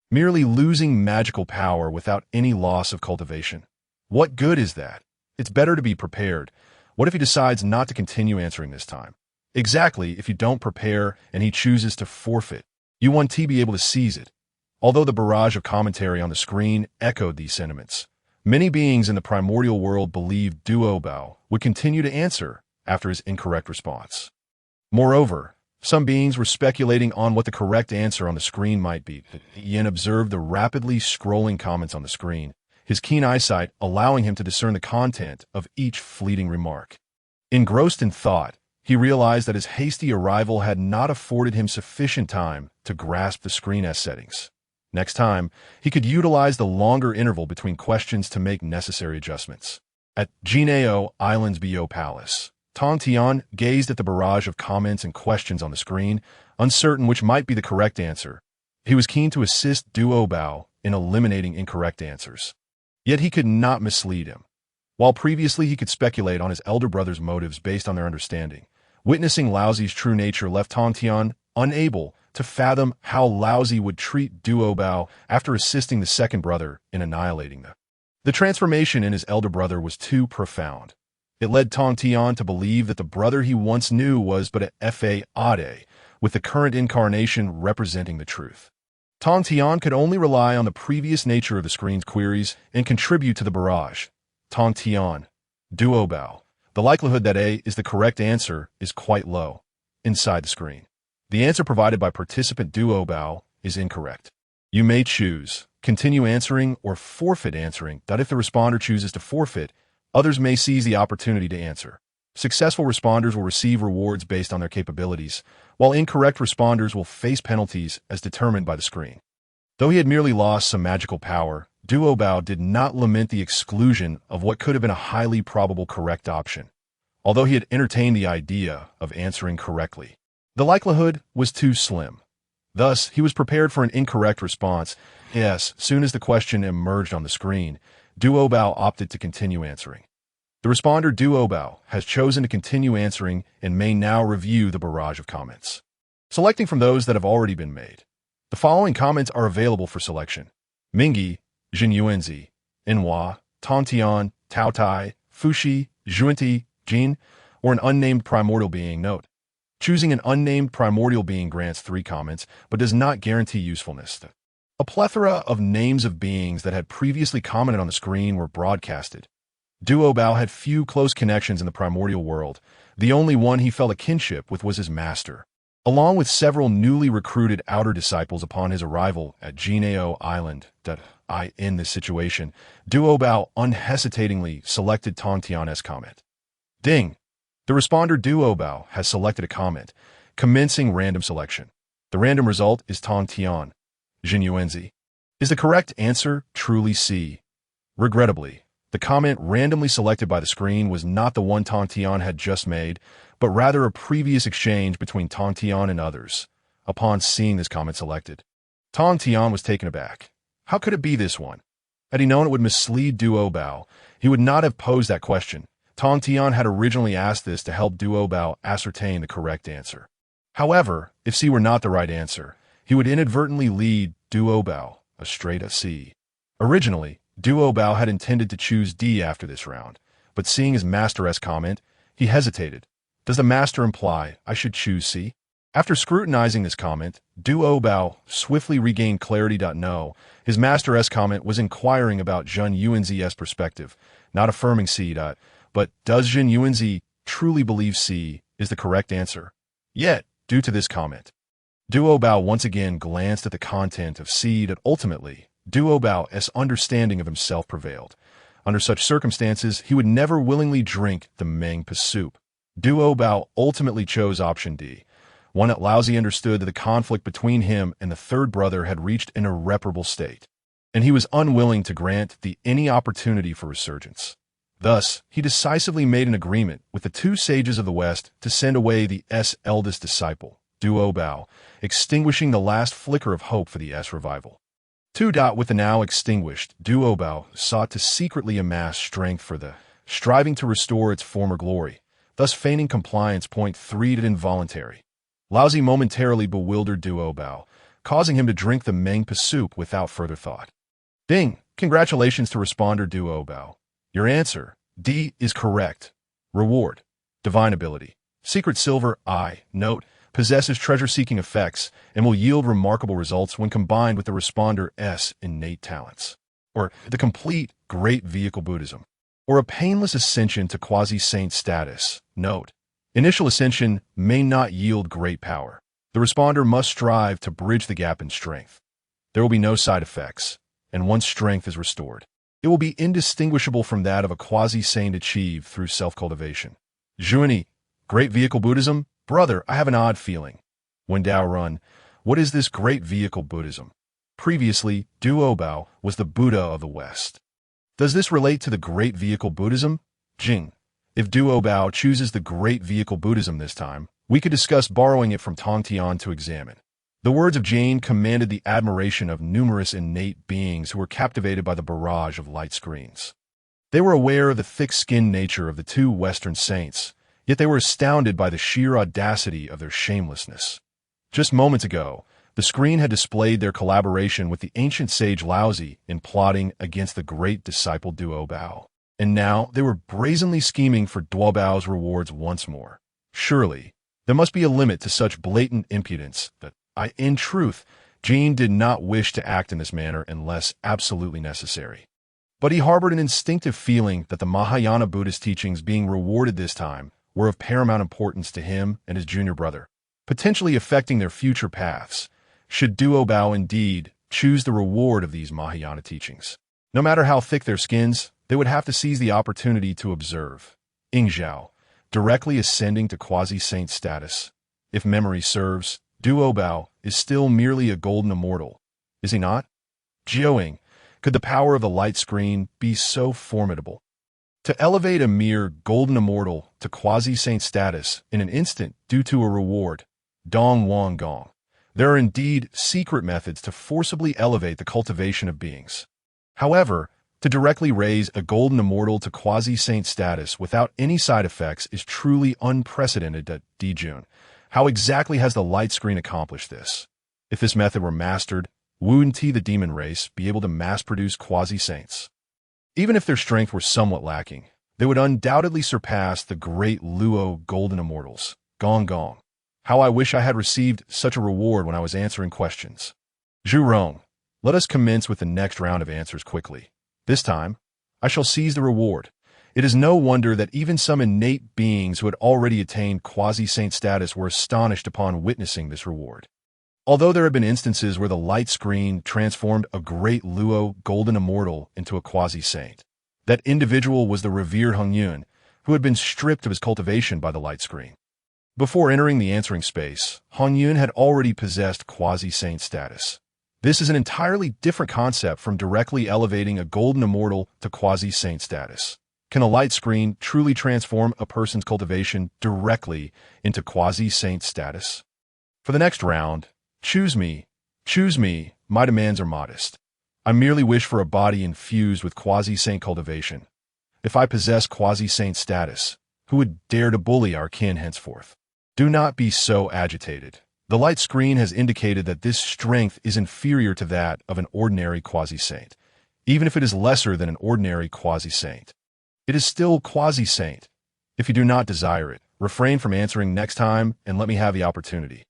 merely losing magical power without any loss of cultivation. What good is that? It's better to be prepared. What if he decides not to continue answering this time? Exactly, if you don't prepare and he chooses to forfeit, you want to be able to seize it. Although the barrage of commentary on the screen echoed these sentiments, many beings in the primordial world believed Duobao would continue to answer after his incorrect response. Moreover, some beings were speculating on what the correct answer on the screen might be. Yin observed the rapidly scrolling comments on the screen, his keen eyesight allowing him to discern the content of each fleeting remark. Engrossed in thought, he realized that his hasty arrival had not afforded him sufficient time to grasp the screen S settings. Next time, he could utilize the longer interval between questions to make necessary adjustments. At Jinao Island's Bo Palace, Tongtian gazed at the barrage of comments and questions on the screen, uncertain which might be the correct answer. He was keen to assist Duobao in eliminating incorrect answers. Yet he could not mislead him. While previously he could speculate on his elder brother's motives based on their understanding, witnessing Laozi's true nature left Tongtian unable to fathom how Laozi would treat Duobao after assisting the second brother in annihilating them. The transformation in his elder brother was too profound. It led Tongtian to believe that the brother he once knew was but a fade, with the current incarnation representing the truth. Tongtian could only rely on the previous nature of the screen's queries and contribute to the barrage. Tongtian, Duobao. The likelihood that A is the correct answer is quite low. Inside the screen, the answer provided by participant Duobao is incorrect. You may choose, continue answering or forfeit answering. That if the responder chooses to forfeit, others may seize the opportunity to answer. Successful responders will receive rewards based on their capabilities, while incorrect responders will face penalties as determined by the screen. Though he had merely lost some magical power, Duobao did not lament the exclusion of what could have been a highly probable correct option. Although he had entertained the idea of answering correctly, the likelihood was too slim. Thus, he was prepared for an incorrect response. Yes, soon as the question emerged on the screen, Duobao opted to continue answering. The responder Duobao has chosen to continue answering and may now review the barrage of comments, selecting from those that have already been made. The following comments are available for selection: Mingyi, Jinyuanzi, Inhua, Tongtian, Taotai, Fuxi, Zhuanti, Jin, or an unnamed primordial being. Note: choosing an unnamed primordial being grants 3 comments, but does not guarantee usefulness. A plethora of names of beings that had previously commented on the screen were broadcasted. Duobao had few close connections in the primordial world. The only one he felt a kinship with was his master. Along with several newly recruited outer disciples upon his arrival at Jinao Island, in this situation, Duobao unhesitatingly selected Tongtian's comment. Ding! The responder Duobao has selected a comment, commencing random selection. The random result is Tongtian. Jinyuanzi. Is the correct answer truly C? Regrettably, the comment randomly selected by the screen was not the one Tongtian had just made, but rather a previous exchange between Tongtian and others. Upon seeing this comment selected, Tongtian was taken aback. How could it be this one? Had he known it would mislead Duobao, he would not have posed that question. Tongtian had originally asked this to help Duobao ascertain the correct answer. However, if C were not the right answer, he would inadvertently lead Duobao astray to C. Originally, Duobao had intended to choose D after this round, but seeing his master's comment, he hesitated. Does the master imply I should choose C? After scrutinizing this comment, Duobao swiftly regained clarity. No, his master's comment was inquiring about Jun Yuanzi's perspective, not affirming C. But does Jun Yuanzi truly believe C is the correct answer? Yet, due to this comment, Duobao once again glanced at the content of C. Ultimately, Duobao's understanding of himself prevailed. Under such circumstances, he would never willingly drink the Mengpa soup. Duobao ultimately chose option D, one that Laozi understood that the conflict between him and the third brother had reached an irreparable state, and he was unwilling to grant any opportunity for resurgence. Thus, he decisively made an agreement with the two sages of the West to send away the eldest disciple, Duo Bao, extinguishing the last flicker of hope for the revival. With the now extinguished, Duo Bao sought to secretly amass strength for the striving to restore its former glory, thus feigning compliance. 3 to involuntary. Laozi momentarily bewildered Duo Bao, causing him to drink the Mengpa soup without further thought. Ding! Congratulations to responder Duo Bao. Your answer, D, is correct. Reward. Divine ability. Secret silver, note, possesses treasure-seeking effects and will yield remarkable results when combined with the responder's innate talents. Or the complete Great Vehicle Buddhism. Or a painless ascension to quasi-saint status. Note, initial ascension may not yield great power. The responder must strive to bridge the gap in strength. There will be no side effects, and once strength is restored, it will be indistinguishable from that of a quasi-saint achieved through self-cultivation. Zhuani, Great Vehicle Buddhism? Brother, I have an odd feeling. When Dao Run, what is this Great Vehicle Buddhism? Previously, Duo Bao was the Buddha of the West. Does this relate to the Great Vehicle Buddhism? Jing, if Duo Bao chooses the Great Vehicle Buddhism this time, we could discuss borrowing it from Tongtian to examine. The words of Jane commanded the admiration of numerous innate beings who were captivated by the barrage of light screens. They were aware of the thick-skinned nature of the two Western saints, yet they were astounded by the sheer audacity of their shamelessness. Just moments ago, the screen had displayed their collaboration with the ancient sage Laozi in plotting against the great disciple Duo Bao. And now they were brazenly scheming for Duo Bao's rewards once more. Surely, there must be a limit to such blatant impudence that, in truth, Jean did not wish to act in this manner unless absolutely necessary. But he harbored an instinctive feeling that the Mahayana Buddhist teachings being rewarded this time were of paramount importance to him and his junior brother, potentially affecting their future paths, should Duo Bao indeed choose the reward of these Mahayana teachings. No matter how thick their skins, they would have to seize the opportunity to observe. Ingzhao, directly ascending to quasi-saint status. If memory serves, Duo Bao is still merely a golden immortal, is he not? Jiaoying, could the power of the light screen be so formidable? To elevate a mere golden immortal to quasi-saint status in an instant due to a reward, Dong Wanggong. There are indeed secret methods to forcibly elevate the cultivation of beings. However, to directly raise a golden immortal to quasi-saint status without any side effects is truly unprecedented at Dijun. How exactly has the light screen accomplished this? If this method were mastered, wouldn't the demon race be able to mass-produce quasi-saints? Even if their strength were somewhat lacking, they would undoubtedly surpass the great Luo golden immortals, Gong Gong. How I wish I had received such a reward when I was answering questions. Zhu Rong, let us commence with the next round of answers quickly. This time, I shall seize the reward. It is no wonder that even some innate beings who had already attained quasi-saint status were astonished upon witnessing this reward. Although there have been instances where the light screen transformed a great Luo golden immortal into a quasi-saint, that individual was the revered Hongyun, who had been stripped of his cultivation by the light screen. Before entering the answering space, Hongyun had already possessed quasi-saint status. This is an entirely different concept from directly elevating a golden immortal to quasi-saint status. Can a light screen truly transform a person's cultivation directly into quasi-saint status? For the next round, choose me, my demands are modest. I merely wish for a body infused with quasi-saint cultivation. If I possess quasi-saint status, who would dare to bully our kin henceforth? Do not be so agitated. The light screen has indicated that this strength is inferior to that of an ordinary quasi-saint, even if it is lesser than an ordinary quasi-saint. It is still quasi-saint. If you do not desire it, refrain from answering next time and let me have the opportunity.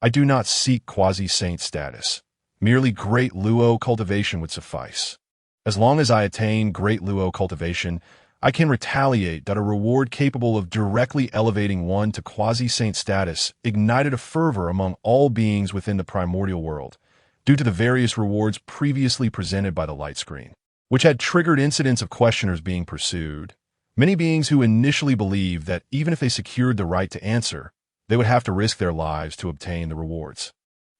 I do not seek quasi-saint status. Merely great Luo cultivation would suffice. As long as I attain great Luo cultivation, I can retaliate that a reward capable of directly elevating one to quasi-saint status ignited a fervor among all beings within the primordial world, due to the various rewards previously presented by the light screen, which had triggered incidents of questioners being pursued. Many beings who initially believed that even if they secured the right to answer, they would have to risk their lives to obtain the rewards,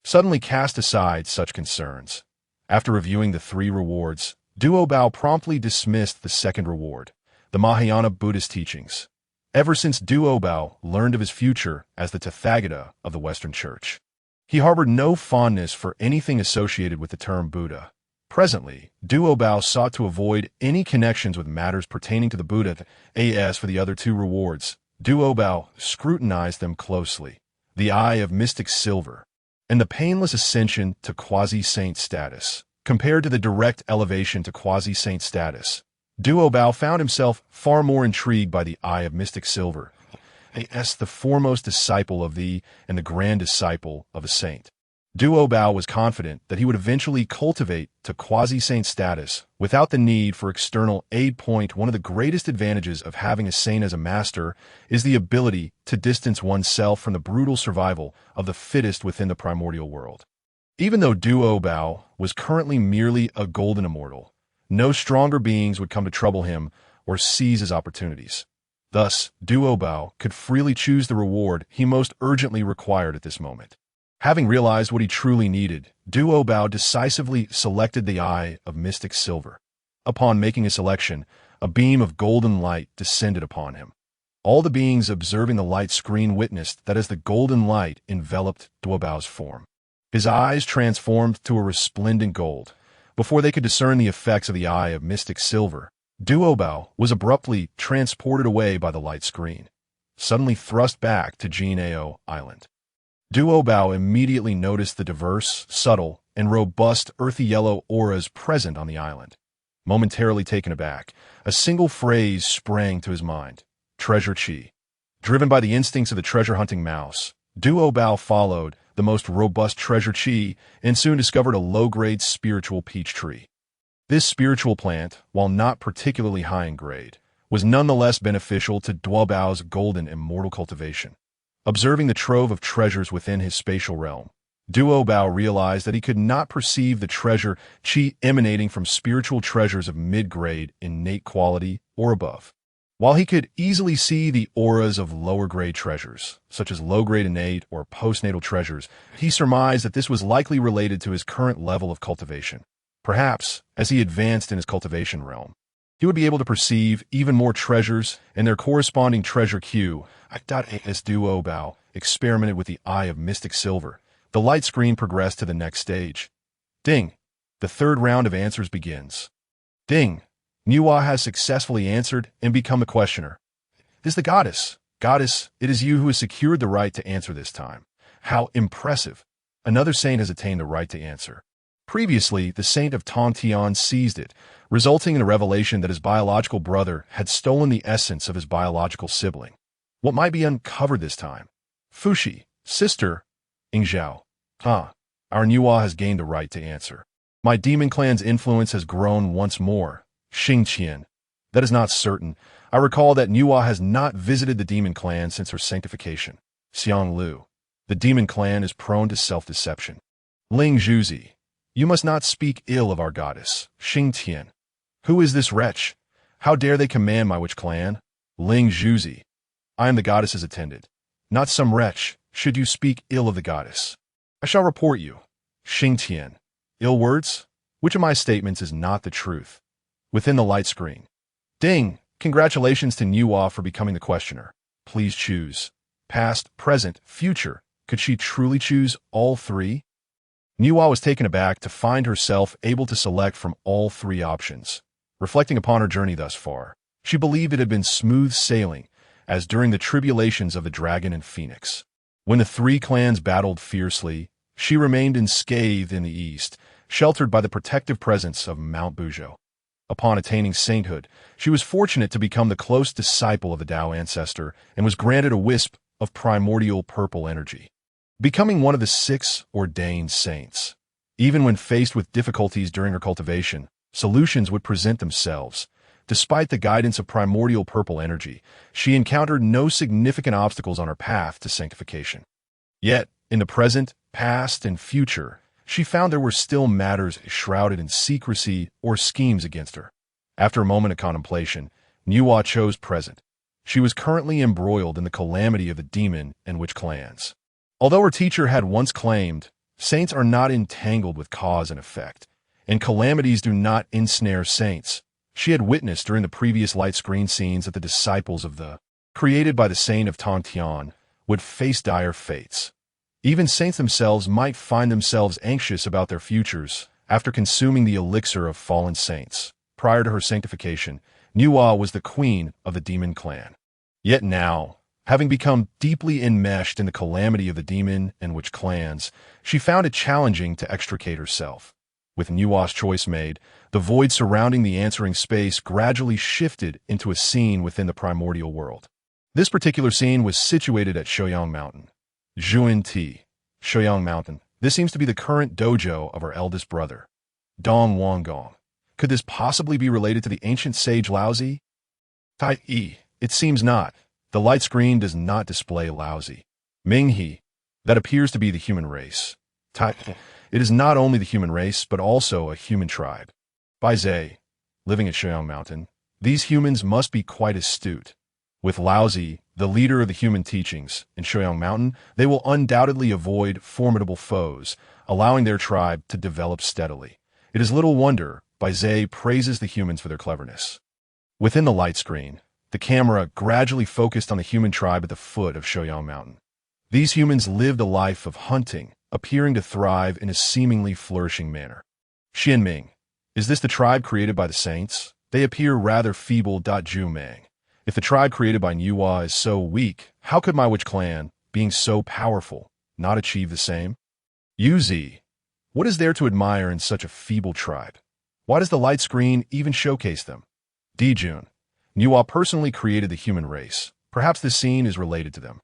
suddenly cast aside such concerns. After reviewing the 3 rewards, Duo Bao promptly dismissed the second reward, the Mahayana Buddhist teachings. Ever since Duobao learned of his future as the Tathagata of the Western Church, he harbored no fondness for anything associated with the term Buddha. Presently, Duobao sought to avoid any connections with matters pertaining to the Buddha. As for the other two rewards, Duobao scrutinized them closely. The eye of mystic silver, and the painless ascension to quasi-saint status. Compared to the direct elevation to quasi-saint status, Duobao found himself far more intrigued by the eye of mystic silver, as the foremost disciple of thee and the grand disciple of a saint. Duobao was confident that he would eventually cultivate to quasi-saint status without the need for external aid. One of the greatest advantages of having a saint as a master is the ability to distance oneself from the brutal survival of the fittest within the primordial world. Even though Duobao was currently merely a golden immortal, no stronger beings would come to trouble him or seize his opportunities. Thus, Duobao could freely choose the reward he most urgently required at this moment. Having realized what he truly needed, Duobao decisively selected the eye of mystic silver. Upon making a selection, a beam of golden light descended upon him. All the beings observing the light screen witnessed that as the golden light enveloped Duobao's form, his eyes transformed to a resplendent gold. Before they could discern the effects of the eye of mystic silver, Duobao was abruptly transported away by the light screen, suddenly thrust back to Jinao Island. Duobao immediately noticed the diverse, subtle, and robust earthy yellow auras present on the island. Momentarily taken aback, a single phrase sprang to his mind: treasure chi. Driven by the instincts of the treasure-hunting mouse, Duobao followed the most robust treasure chi and soon discovered a low-grade spiritual peach tree. This spiritual plant, while not particularly high in grade, was nonetheless beneficial to Duobao's golden immortal cultivation. Observing the trove of treasures within his spatial realm, Duobao realized that he could not perceive the treasure chi emanating from spiritual treasures of mid-grade innate quality or above. While he could easily see the auras of lower-grade treasures, such as low-grade innate or postnatal treasures, he surmised that this was likely related to his current level of cultivation. Perhaps, as he advanced in his cultivation realm, he would be able to perceive even more treasures and their corresponding treasure queue. As Duobao experimented with the eye of mystic silver, the light screen progressed to the next stage. Ding! The third round of answers begins. Ding! Nuwa has successfully answered and become the questioner. It is the goddess. Goddess, it is you who has secured the right to answer this time. How impressive! Another saint has attained the right to answer. Previously, the saint of Tongtian seized it, resulting in a revelation that his biological brother had stolen the essence of his biological sibling. What might be uncovered this time? Fuxi, sister, Ingzhao. Our Nuwa has gained the right to answer. My demon clan's influence has grown once more. Xingqian. That is not certain. I recall that Nuwa has not visited the demon clan since her sanctification. Xiang Lu. The demon clan is prone to self-deception. Ling Zhuzi. You must not speak ill of our goddess. Xingtian. Who is this wretch? How dare they command my witch clan? Ling Zhuzi. I am the goddess's attendant. Not some wretch, should you speak ill of the goddess. I shall report you. Xingtian. Ill words? Which of my statements is not the truth? Within the light screen. Ding! Congratulations to Nuwa for becoming the questioner. Please choose. Past, present, future. Could she truly choose all three? Nuwa was taken aback to find herself able to select from all three options. Reflecting upon her journey thus far, she believed it had been smooth sailing, as during the tribulations of the dragon and phoenix. When the three clans battled fiercely, she remained unscathed in the east, sheltered by the protective presence of Mount Buzhou. Upon attaining sainthood, she was fortunate to become the close disciple of the Tao ancestor and was granted a wisp of primordial purple energy, becoming one of the 6 ordained saints. Even when faced with difficulties during her cultivation, solutions would present themselves. Despite the guidance of primordial purple energy, she encountered no significant obstacles on her path to sanctification. Yet, in the present, past, and future, she found there were still matters shrouded in secrecy or schemes against her. After a moment of contemplation, Nuwa chose present. She was currently embroiled in the calamity of the demon and witch clans. Although her teacher had once claimed, saints are not entangled with cause and effect, and calamities do not ensnare saints, She had witnessed during the previous light screen scenes that the disciples of the created by the saint of Tongtian would face dire fates. Even saints themselves might find themselves anxious about their futures after consuming the elixir of fallen saints. Prior to her sanctification, Nuwa was the queen of the demon clan. Yet now, having become deeply enmeshed in the calamity of the demon and witch clans, she found it challenging to extricate herself. With Nuwa's choice made, the void surrounding the answering space gradually shifted into a scene within the primordial world. This particular scene was situated at Shoyang Mountain. Zhuan-Ti, Shoyang Mountain. This seems to be the current dojo of her eldest brother, Dong Wanggong. Could this possibly be related to the ancient sage Laozi? Tai-E. It seems not. The light screen does not display Laozi. Ming-He. That appears to be the human race. Tai-E. It is not only the human race, but also a human tribe. Bai Zhe. Living at Shoyang Mountain. These humans must be quite astute. With Laozi, the leader of the human teachings, in Shoyang Mountain, they will undoubtedly avoid formidable foes, allowing their tribe to develop steadily. It is little wonder Bai Zhe praises the humans for their cleverness. Within the light screen, the camera gradually focused on the human tribe at the foot of Shoyang Mountain. These humans lived a life of hunting, appearing to thrive in a seemingly flourishing manner. Xianming. Is this the tribe created by the saints? They appear rather feeble. Jumang. If the tribe created by Nuwa is so weak, how could my witch clan, being so powerful, not achieve the same? Yuzi. What is there to admire in such a feeble tribe? Why does the light screen even showcase them? Dijun. Nuwa personally created the human race. Perhaps this scene is related to them.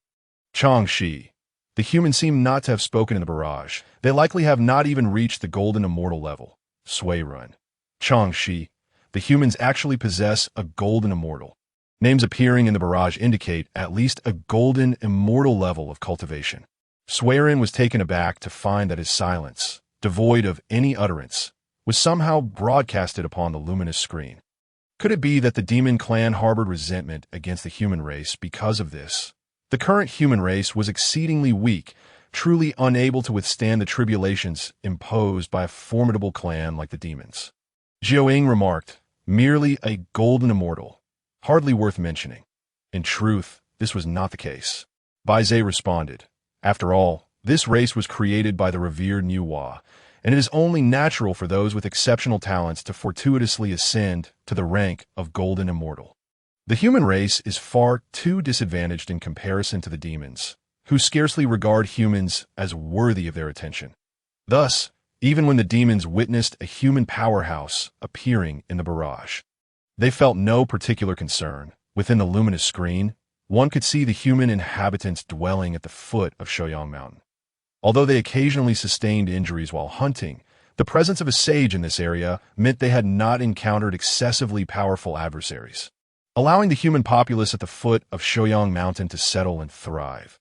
Changshi. The humans seem not to have spoken in the barrage. They likely have not even reached the golden immortal level. Suirun. Changshi. The humans actually possess a golden immortal. Names appearing in the barrage indicate at least a golden immortal level of cultivation. Suirun was taken aback to find that his silence, devoid of any utterance, was somehow broadcasted upon the luminous screen. Could it be that the demon clan harbored resentment against the human race because of this? The current human race was exceedingly weak, truly unable to withstand the tribulations imposed by a formidable clan like the demons. Jiaoying remarked, merely a golden immortal. Hardly worth mentioning. In truth, this was not the case. Bai Zhe responded, after all, this race was created by the revered Nuwa, and it is only natural for those with exceptional talents to fortuitously ascend to the rank of golden immortal. The human race is far too disadvantaged in comparison to the demons, who scarcely regard humans as worthy of their attention. Thus, even when the demons witnessed a human powerhouse appearing in the barrage, they felt no particular concern. Within the luminous screen, one could see the human inhabitants dwelling at the foot of Shoyang Mountain. Although they occasionally sustained injuries while hunting, the presence of a sage in this area meant they had not encountered excessively powerful adversaries, allowing the human populace at the foot of Shoyang Mountain to settle and thrive.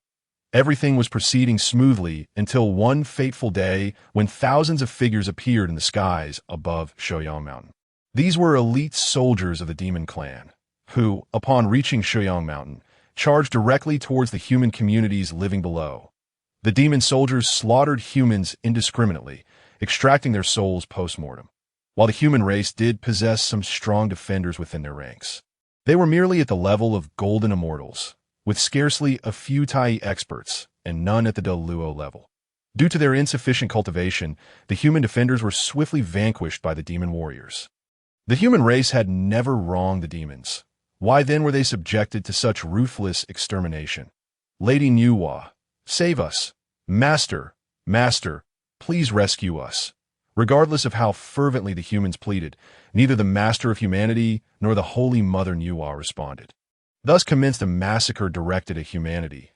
Everything was proceeding smoothly until one fateful day when thousands of figures appeared in the skies above Shoyang Mountain. These were elite soldiers of the demon clan, who, upon reaching Shoyang Mountain, charged directly towards the human communities living below. The demon soldiers slaughtered humans indiscriminately, extracting their souls post-mortem. While the human race did possess some strong defenders within their ranks, they were merely at the level of golden immortals, with scarcely a few Tai experts and none at the Luo level. Due to their insufficient cultivation, the human defenders were swiftly vanquished by the demon warriors. The human race had never wronged the demons. Why then were they subjected to such ruthless extermination? Lady Nuwa, save us. Master, Master, please rescue us. Regardless of how fervently the humans pleaded, neither the Master of Humanity nor the Holy Mother Nuwa responded. Thus commenced a massacre directed at humanity.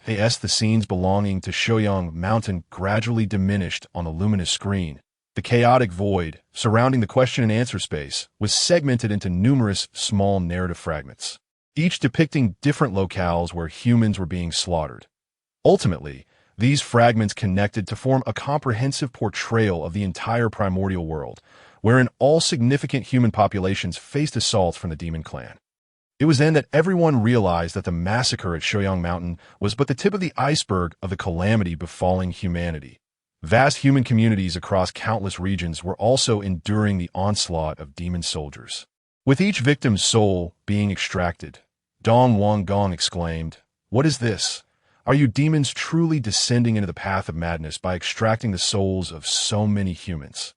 The scenes belonging to Shoyang Mountain gradually diminished on the luminous screen. The chaotic void surrounding the question and answer space was segmented into numerous small narrative fragments, each depicting different locales where humans were being slaughtered. Ultimately, these fragments connected to form a comprehensive portrayal of the entire primordial world, wherein all significant human populations faced assaults from the demon clan. It was then that everyone realized that the massacre at Shoyang Mountain was but the tip of the iceberg of the calamity befalling humanity. Vast human communities across countless regions were also enduring the onslaught of demon soldiers. With each victim's soul being extracted, Dong Wanggong exclaimed, "What is this? Are you demons truly descending into the path of madness by extracting the souls of so many humans?"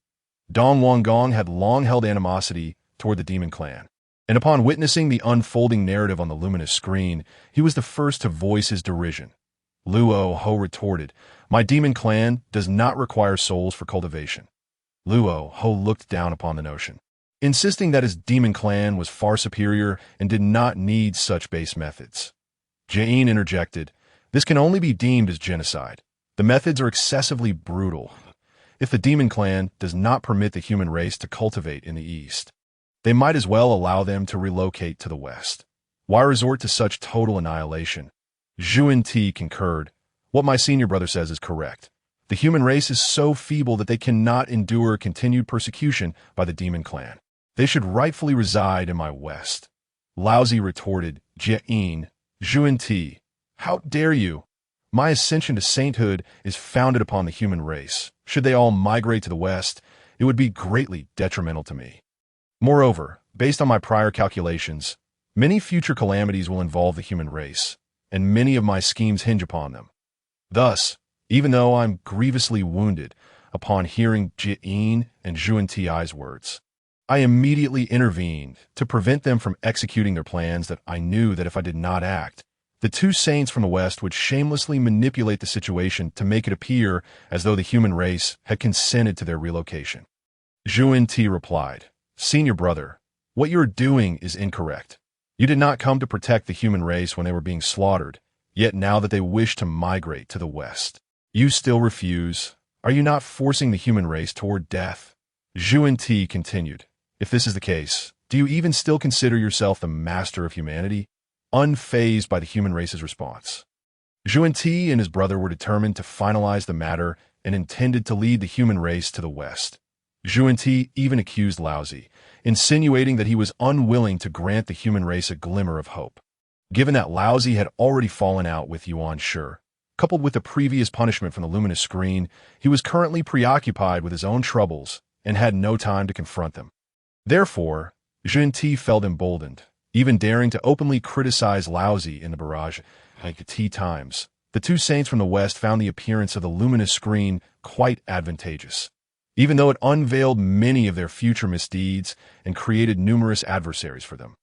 Dong Wanggong had long held animosity toward the demon clan, and upon witnessing the unfolding narrative on the luminous screen, he was the first to voice his derision. Luo Ho retorted, "My demon clan does not require souls for cultivation." Luo Ho looked down upon the notion, insisting that his demon clan was far superior and did not need such base methods. Jain interjected, "This can only be deemed as genocide. The methods are excessively brutal. If the demon clan does not permit the human race to cultivate in the East, they might as well allow them to relocate to the West. Why resort to such total annihilation?" Zhuan Ti concurred, "What my senior brother says is correct. The human race is so feeble that they cannot endure continued persecution by the demon clan. They should rightfully reside in my West." Laozi retorted, "Jian, Zhuan Ti, how dare you? My ascension to sainthood is founded upon the human race. Should they all migrate to the West, it would be greatly detrimental to me. Moreover, based on my prior calculations, many future calamities will involve the human race, and many of my schemes hinge upon them. Thus, even though I'm grievously wounded upon hearing Jian and Zhuan Ti's words, I immediately intervened to prevent them from executing their plans that I knew that if I did not act, the two saints from the West would shamelessly manipulate the situation to make it appear as though the human race had consented to their relocation." Zhuan Ti replied, "Senior brother, what you are doing is incorrect. You did not come to protect the human race when they were being slaughtered, yet now that they wish to migrate to the West, you still refuse. Are you not forcing the human race toward death?" Zhuan Ti continued, "If this is the case, do you even still consider yourself the master of humanity?" Unfazed by the human race's response, Zhuan Ti and his brother were determined to finalize the matter and intended to lead the human race to the West. Zhuan Ti even accused Laozi, insinuating that he was unwilling to grant the human race a glimmer of hope. Given that Laozi had already fallen out with Yuan Shi, coupled with the previous punishment from the luminous screen, he was currently preoccupied with his own troubles and had no time to confront them. Therefore, Zhuan Ti felt emboldened, even daring to openly criticize Laozi in the barrage at tea times. The two saints from the West found the appearance of the luminous screen quite advantageous, even though it unveiled many of their future misdeeds and created numerous adversaries for them.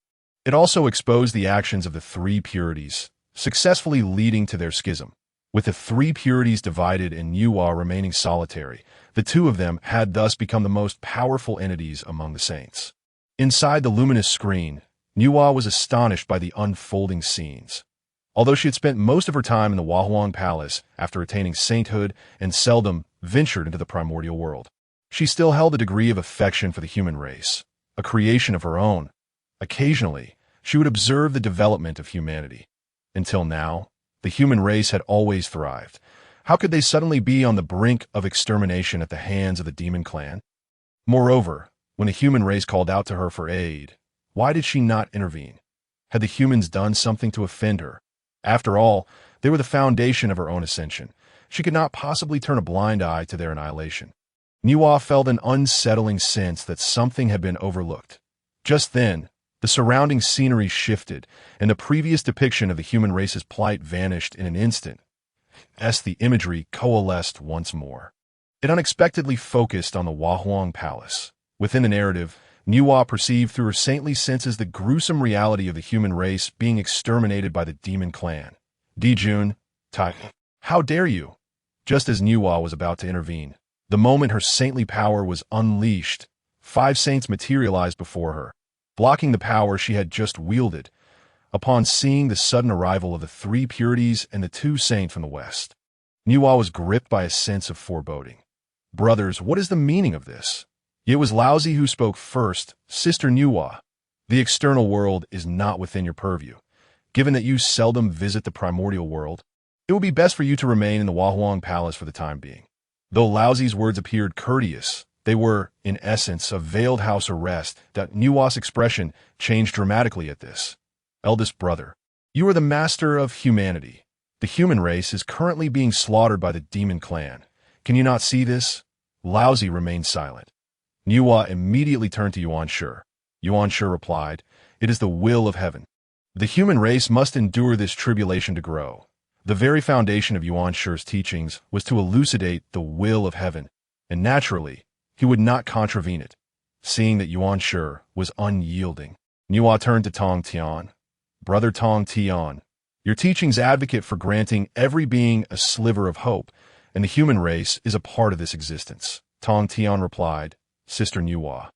It also exposed the actions of the three purities, successfully leading to their schism. With the three purities divided and Yuhua remaining solitary, the two of them had thus become the most powerful entities among the saints. Inside the luminous screen, Yuhua was astonished by the unfolding scenes. Although she had spent most of her time in the Wanggong Palace after attaining sainthood and seldom ventured into the primordial world, she still held a degree of affection for the human race, a creation of her own. Occasionally, she would observe the development of humanity. Until now, the human race had always thrived. How could they suddenly be on the brink of extermination at the hands of the demon clan? Moreover, when the human race called out to her for aid, why did she not intervene? Had the humans done something to offend her? After all, they were the foundation of her own ascension. She could not possibly turn a blind eye to their annihilation. Yuhua felt an unsettling sense that something had been overlooked. Just then, the surrounding scenery shifted, and the previous depiction of the human race's plight vanished in an instant, as the imagery coalesced once more. It unexpectedly focused on the Wanggong Palace. Within the narrative, Yuhua perceived through her saintly senses the gruesome reality of the human race being exterminated by the demon clan. Dijun, Tai, how dare you? Just as Yuhua was about to intervene, the moment her saintly power was unleashed, 5 saints materialized before her, blocking the power she had just wielded. Upon seeing the sudden arrival of the 3 purities and the 2 saints from the West, Yuhua was gripped by a sense of foreboding. Brothers, what is the meaning of this? It was Laozi who spoke first. Sister Yuhua, the external world is not within your purview. Given that you seldom visit the primordial world, it would be best for you to remain in the Wanggong Palace for the time being. Though Laozi's words appeared courteous, they were, in essence, a veiled house arrest. That Yuhua's expression changed dramatically at this. Eldest brother, you are the master of humanity. The human race is currently being slaughtered by the demon clan. Can you not see this? Laozi remained silent. Yuhua immediately turned to Yuan Shi. Yuan replied, "It is the will of heaven. The human race must endure this tribulation to grow." The very foundation of Yuan Shi's teachings was to elucidate the will of heaven, and naturally, he would not contravene it. Seeing that Yuan Shi was unyielding, Niwa turned to Tongtian. "Brother Tongtian, your teachings advocate for granting every being a sliver of hope, and the human race is a part of this existence." Tongtian replied, "Sister Niwa,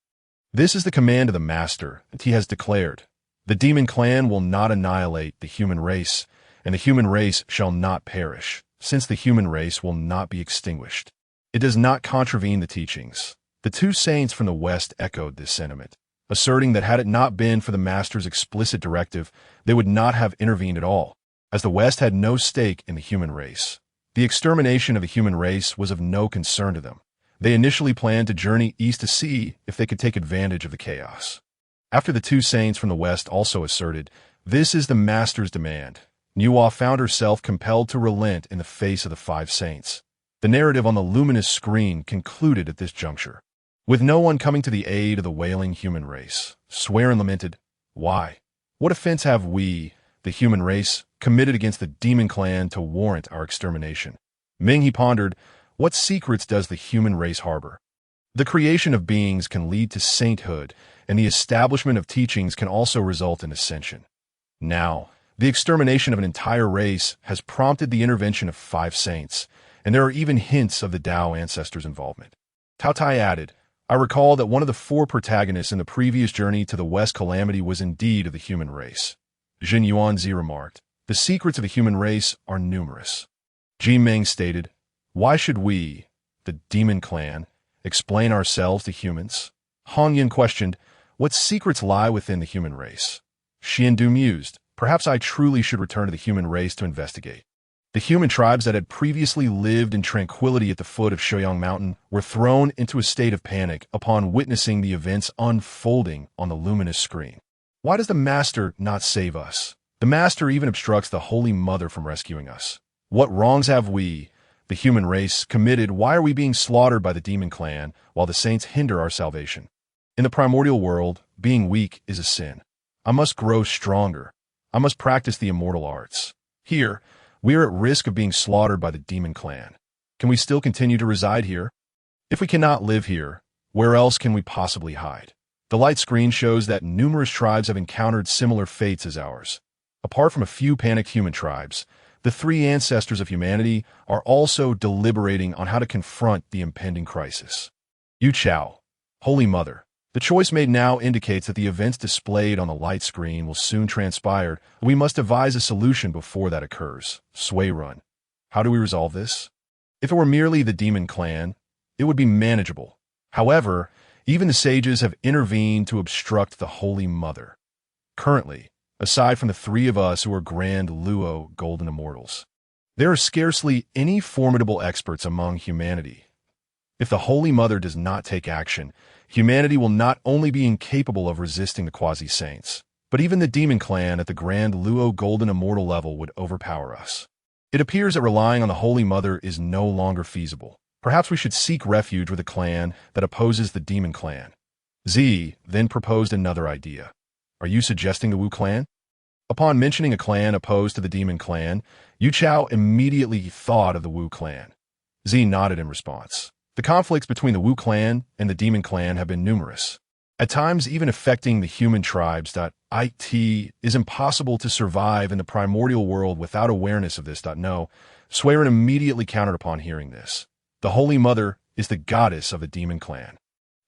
this is the command of the Master, and he has declared, the demon clan will not annihilate the human race, and the human race shall not perish, since the human race will not be extinguished. It does not contravene the teachings." The two saints from the West echoed this sentiment, asserting that had it not been for the Master's explicit directive, they would not have intervened at all, as the West had no stake in the human race. The extermination of the human race was of no concern to them. They initially planned to journey east to see if they could take advantage of the chaos. After the two saints from the West also asserted, "This is the Master's demand," Niwa found herself compelled to relent in the face of the five saints. The narrative on the luminous screen concluded at this juncture, with no one coming to the aid of the wailing human race. Swearin lamented, "Why? What offense have we, the human race, committed against the demon clan to warrant our extermination?" Ming, he pondered, what secrets does the human race harbor? The creation of beings can lead to sainthood, and the establishment of teachings can also result in ascension. Now, the extermination of an entire race has prompted the intervention of five saints, and there are even hints of the Tao ancestors' involvement. Tao Tai added, "I recall that one of the four protagonists in the previous journey to the West Calamity was indeed of the human race." Jin Yuanzi remarked, "The secrets of the human race are numerous." Ji Meng stated, "Why should we, the demon clan, explain ourselves to humans?" Hongyun questioned, "What secrets lie within the human race?" Xiandu mused, "Perhaps I truly should return to the human race to investigate." The human tribes that had previously lived in tranquility at the foot of Shoyang Mountain were thrown into a state of panic upon witnessing the events unfolding on the luminous screen. Why does the Master not save us? The Master even obstructs the Holy Mother from rescuing us. What wrongs have we, the human race, committed? Why are we being slaughtered by the demon clan while the saints hinder our salvation? In the primordial world, being weak is a sin. I must grow stronger. I must practice the immortal arts. Here, we are at risk of being slaughtered by the demon clan. Can we still continue to reside here? If we cannot live here, where else can we possibly hide? The light screen shows that numerous tribes have encountered similar fates as ours. Apart from a few panicked human tribes, the three ancestors of humanity are also deliberating on how to confront the impending crisis. Yu Chao, Holy Mother. The choice made now indicates that the events displayed on the light screen will soon transpire. We must devise a solution before that occurs. Sui Run. How do we resolve this? If it were merely the demon clan, it would be manageable. However, even the sages have intervened to obstruct the Holy Mother. Currently, aside from the three of us who are Grand Luo Golden Immortals, there are scarcely any formidable experts among humanity. If the Holy Mother does not take action, humanity will not only be incapable of resisting the quasi-saints, but even the demon clan at the Grand Luo Golden Immortal level would overpower us. It appears that relying on the Holy Mother is no longer feasible. Perhaps we should seek refuge with a clan that opposes the demon clan. Z then proposed another idea. Are you suggesting the Wu clan? Upon mentioning a clan opposed to the demon clan, Yu Chao immediately thought of the Wu clan. Z nodded in response. The conflicts between the Wu clan and the demon clan have been numerous, at times even affecting the human tribes. It is impossible to survive in the primordial world without awareness of this. No, Swearin immediately countered upon hearing this. The Holy Mother is the goddess of the demon clan.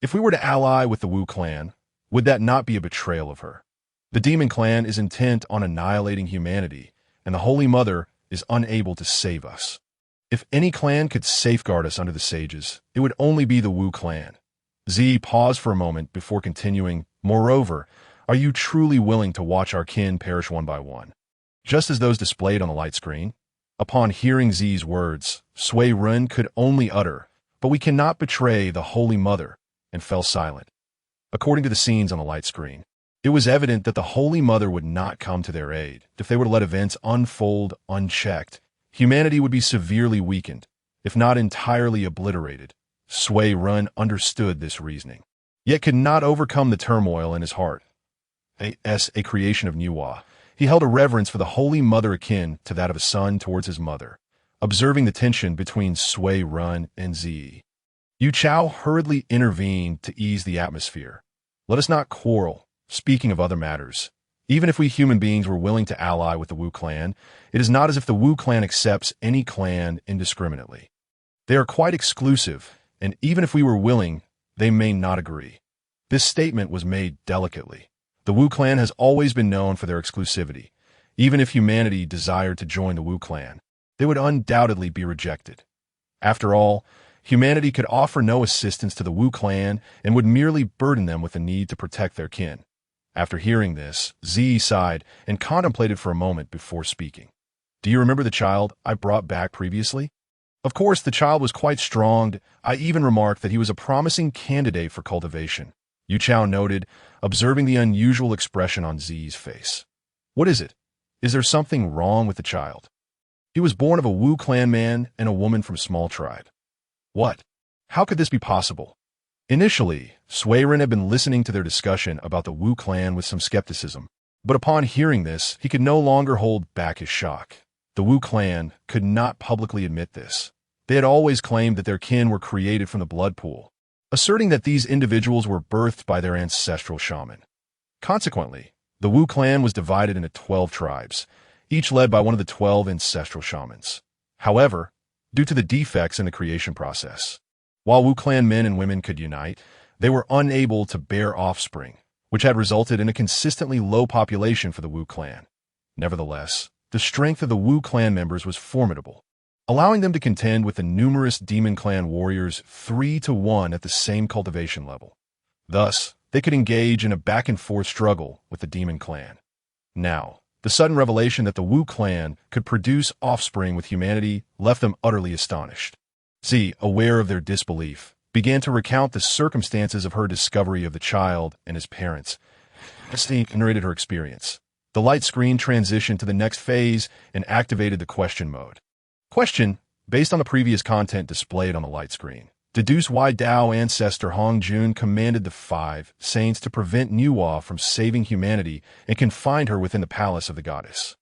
If we were to ally with the Wu clan, would that not be a betrayal of her? The demon clan is intent on annihilating humanity, and the Holy Mother is unable to save us. If any clan could safeguard us under the sages, it would only be the Wu clan. Z paused for a moment before continuing, "Moreover, are you truly willing to watch our kin perish one by one, just as those displayed on the light screen?" Upon hearing Z's words, Sui Run could only utter, "But we cannot betray the Holy Mother," and fell silent. According to the scenes on the light screen, it was evident that the Holy Mother would not come to their aid. If they were to let events unfold unchecked, humanity would be severely weakened, if not entirely obliterated. Sui Run understood this reasoning. yet could not overcome the turmoil in his heart. As a creation of Nuwa, he held a reverence for the holy mother akin to that of a son towards his mother, observing the tension between Sui Run and Zi. Yu Chao hurriedly intervened to ease the atmosphere. Let us not quarrel, speaking of other matters. Even if we human beings were willing to ally with the Wu clan, it is not as if the Wu clan accepts any clan indiscriminately. They are quite exclusive, and even if we were willing, they may not agree. This statement was made delicately. The Wu clan has always been known for their exclusivity. Even if humanity desired to join the Wu clan, they would undoubtedly be rejected. After all, humanity could offer no assistance to the Wu clan and would merely burden them with the need to protect their kin. After hearing this, Zi sighed and contemplated for a moment before speaking. Do you remember the child I brought back previously? Of course, the child was quite strong. I even remarked that he was a promising candidate for cultivation. Yu Chao noted, observing the unusual expression on Zi's face. What is it? Is there something wrong with the child? He was born of a Wu clan man and a woman from small tribe. What? How could this be possible? Initially, Suiren had been listening to their discussion about the Wu clan with some skepticism, but upon hearing this, he could no longer hold back his shock. The Wu clan could not publicly admit this. They had always claimed that their kin were created from the blood pool, asserting that these individuals were birthed by their ancestral shaman. Consequently, the Wu clan was divided into 12 tribes, each led by one of the 12 ancestral shamans. However, due to the defects in the creation process, while Wu clan men and women could unite, they were unable to bear offspring, which had resulted in a consistently low population for the Wu clan. Nevertheless, the strength of the Wu clan members was formidable, allowing them to contend with the numerous demon clan warriors 3-1 at the same cultivation level. Thus, they could engage in a back-and-forth struggle with the demon clan. Now, the sudden revelation that the Wu clan could produce offspring with humanity left them utterly astonished. Zi, aware of their disbelief, began to recount the circumstances of her discovery of the child and his parents. Zi narrated her experience. The light screen transitioned to the next phase and activated the question mode. Question, based on the previous content displayed on the light screen, deduce why Dao ancestor Hongjun commanded the 5 saints to prevent Nuwa from saving humanity and confined her within the palace of the goddess.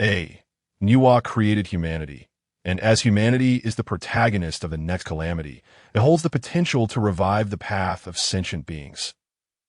A. Nuwa created humanity, and as humanity is the protagonist of the next calamity, it holds the potential to revive the path of sentient beings.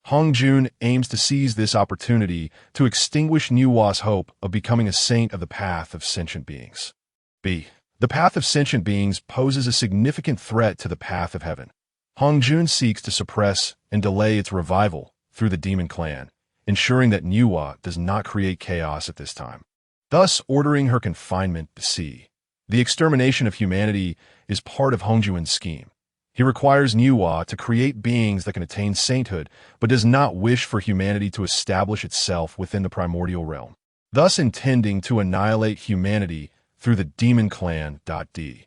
Hongjun aims to seize this opportunity to extinguish Nuwa's hope of becoming a saint of the path of sentient beings. B. The path of sentient beings poses a significant threat to the path of heaven. Hongjun seeks to suppress and delay its revival through the demon clan, ensuring that Nuwa does not create chaos at this time, thus ordering her confinement to C. The extermination of humanity is part of Hongjun's scheme. He requires Nuwa to create beings that can attain sainthood, but does not wish for humanity to establish itself within the primordial realm, thus intending to annihilate humanity through the demon clan. D.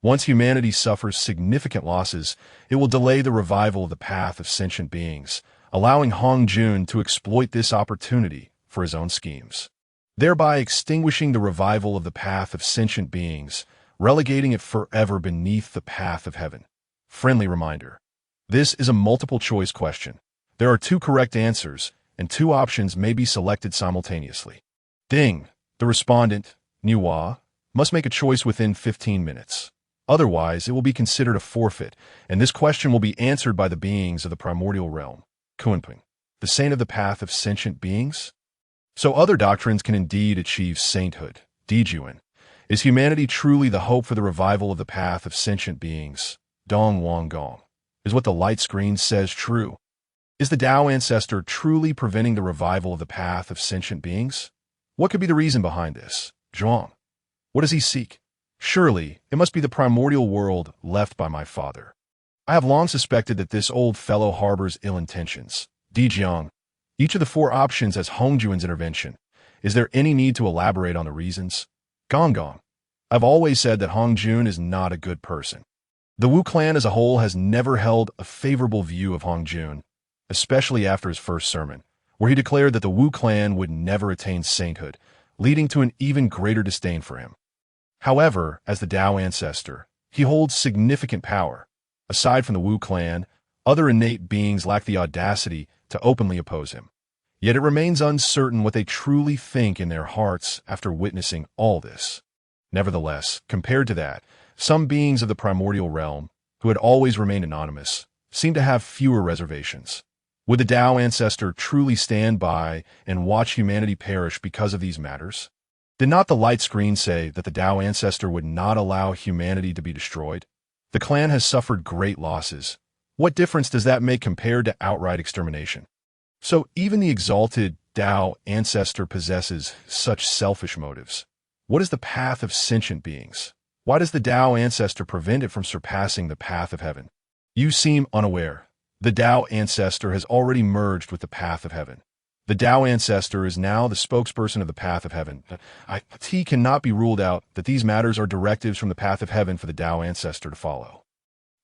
Once humanity suffers significant losses, it will delay the revival of the path of sentient beings, allowing Hongjun to exploit this opportunity for his own schemes, thereby extinguishing the revival of the path of sentient beings, relegating it forever beneath the path of heaven. Friendly reminder. This is a multiple-choice question. There are 2 correct answers, and 2 options may be selected simultaneously. Ding. The respondent, Nuwa, must make a choice within 15 minutes. Otherwise, it will be considered a forfeit, and this question will be answered by the beings of the primordial realm, Kunping, the saint of the path of sentient beings. So other doctrines can indeed achieve sainthood. Dijuan. Is humanity truly the hope for the revival of the path of sentient beings? Dong Wanggong. Is what the light screen says true? Is the Dao ancestor truly preventing the revival of the path of sentient beings? What could be the reason behind this? Zhuang. What does he seek? Surely, it must be the primordial world left by my father. I have long suspected that this old fellow harbors ill intentions. Dijiang. Each of the 4 options has Hongjun's intervention. Is there any need to elaborate on the reasons? Wanggong. I've always said that Hongjun is not a good person. The Wu clan as a whole has never held a favorable view of Hongjun, especially after his first sermon, where he declared that the Wu clan would never attain sainthood, leading to an even greater disdain for him. However, as the Dao ancestor, he holds significant power. Aside from the Wu clan, Other innate beings lack the audacity to openly oppose him. Yet it remains uncertain what they truly think in their hearts after witnessing all this. Nevertheless, compared to that, some beings of the primordial realm, who had always remained anonymous, seem to have fewer reservations. Would the Tao ancestor truly stand by and watch humanity perish because of these matters? Did not the light screen say that the Tao ancestor would not allow humanity to be destroyed? The clan has suffered great losses. What difference does that make compared to outright extermination? So even the exalted Tao ancestor possesses such selfish motives. What is the path of sentient beings? Why does the Tao ancestor prevent it from surpassing the path of heaven? You seem unaware. The Tao ancestor has already merged with the path of heaven. The Tao ancestor is now the spokesperson of the path of heaven. It cannot be ruled out that these matters are directives from the path of heaven for the Tao ancestor to follow.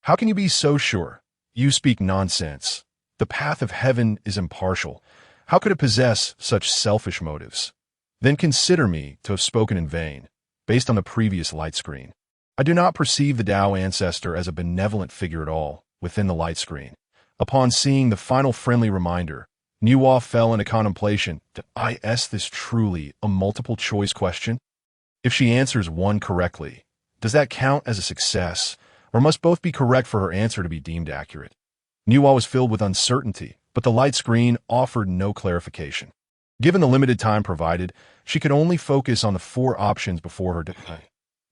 How can you be so sure? You speak nonsense. The path of heaven is impartial. How could it possess such selfish motives? Then consider me to have spoken in vain, based on the previous light screen. I do not perceive the Tao ancestor as a benevolent figure at all within the light screen. Upon seeing the final friendly reminder, Nuwa fell into contemplation. Is this truly a multiple choice question? If she answers one correctly, does that count as a success, or must both be correct for her answer to be deemed accurate? Nuwa was filled with uncertainty, but the light screen offered no clarification. Given the limited time provided, she could only focus on the 4 options before her.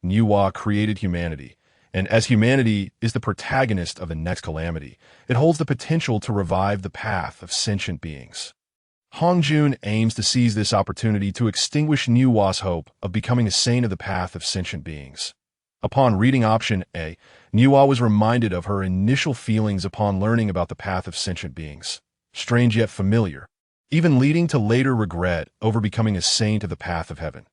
Nuwa created humanity, and as humanity is the protagonist of the next calamity, it holds the potential to revive the path of sentient beings. Hongjun aims to seize this opportunity to extinguish Nuwa's hope of becoming a saint of the path of sentient beings. Upon reading option A, Nuwa was reminded of her initial feelings upon learning about the path of sentient beings. Strange yet familiar, even leading to later regret over becoming a saint of the path of heaven.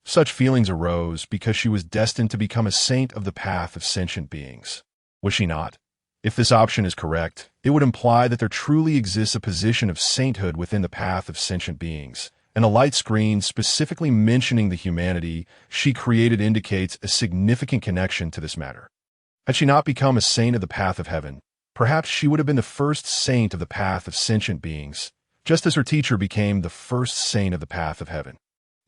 Such feelings arose because she was destined to become a saint of the path of sentient beings. Was she not? If this option is correct, it would imply that there truly exists a position of sainthood within the path of sentient beings, and a light screen specifically mentioning the humanity she created indicates a significant connection to this matter. Had she not become a saint of the path of heaven, perhaps she would have been the first saint of the path of sentient beings, just as her teacher became the first saint of the path of heaven.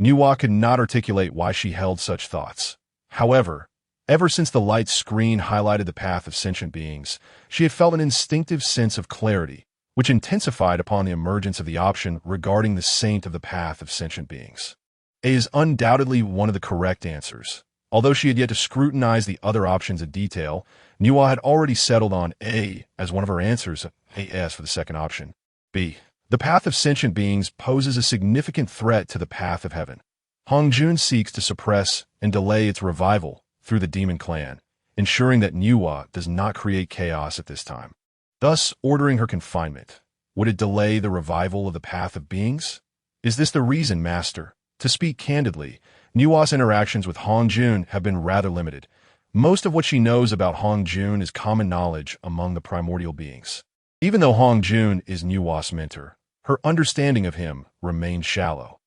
Nuwa could not articulate why she held such thoughts. However, ever since the light screen highlighted the path of sentient beings, she had felt an instinctive sense of clarity, which intensified upon the emergence of the option regarding the saint of the path of sentient beings. A is undoubtedly one of the correct answers. Although she had yet to scrutinize the other options in detail, Nuwa had already settled on A as one of her answers, AS for the second option. B. The path of sentient beings poses a significant threat to the path of heaven. Hongjun seeks to suppress and delay its revival through the demon clan, ensuring that Nuwa does not create chaos at this time, thus ordering her confinement. Would it delay the revival of the path of beings? Is this the reason, Master? To speak candidly, Nuwa's interactions with Hongjun have been rather limited. Most of what she knows about Hongjun is common knowledge among the primordial beings. Even though Hongjun is Nuwa's mentor, her understanding of him remains shallow.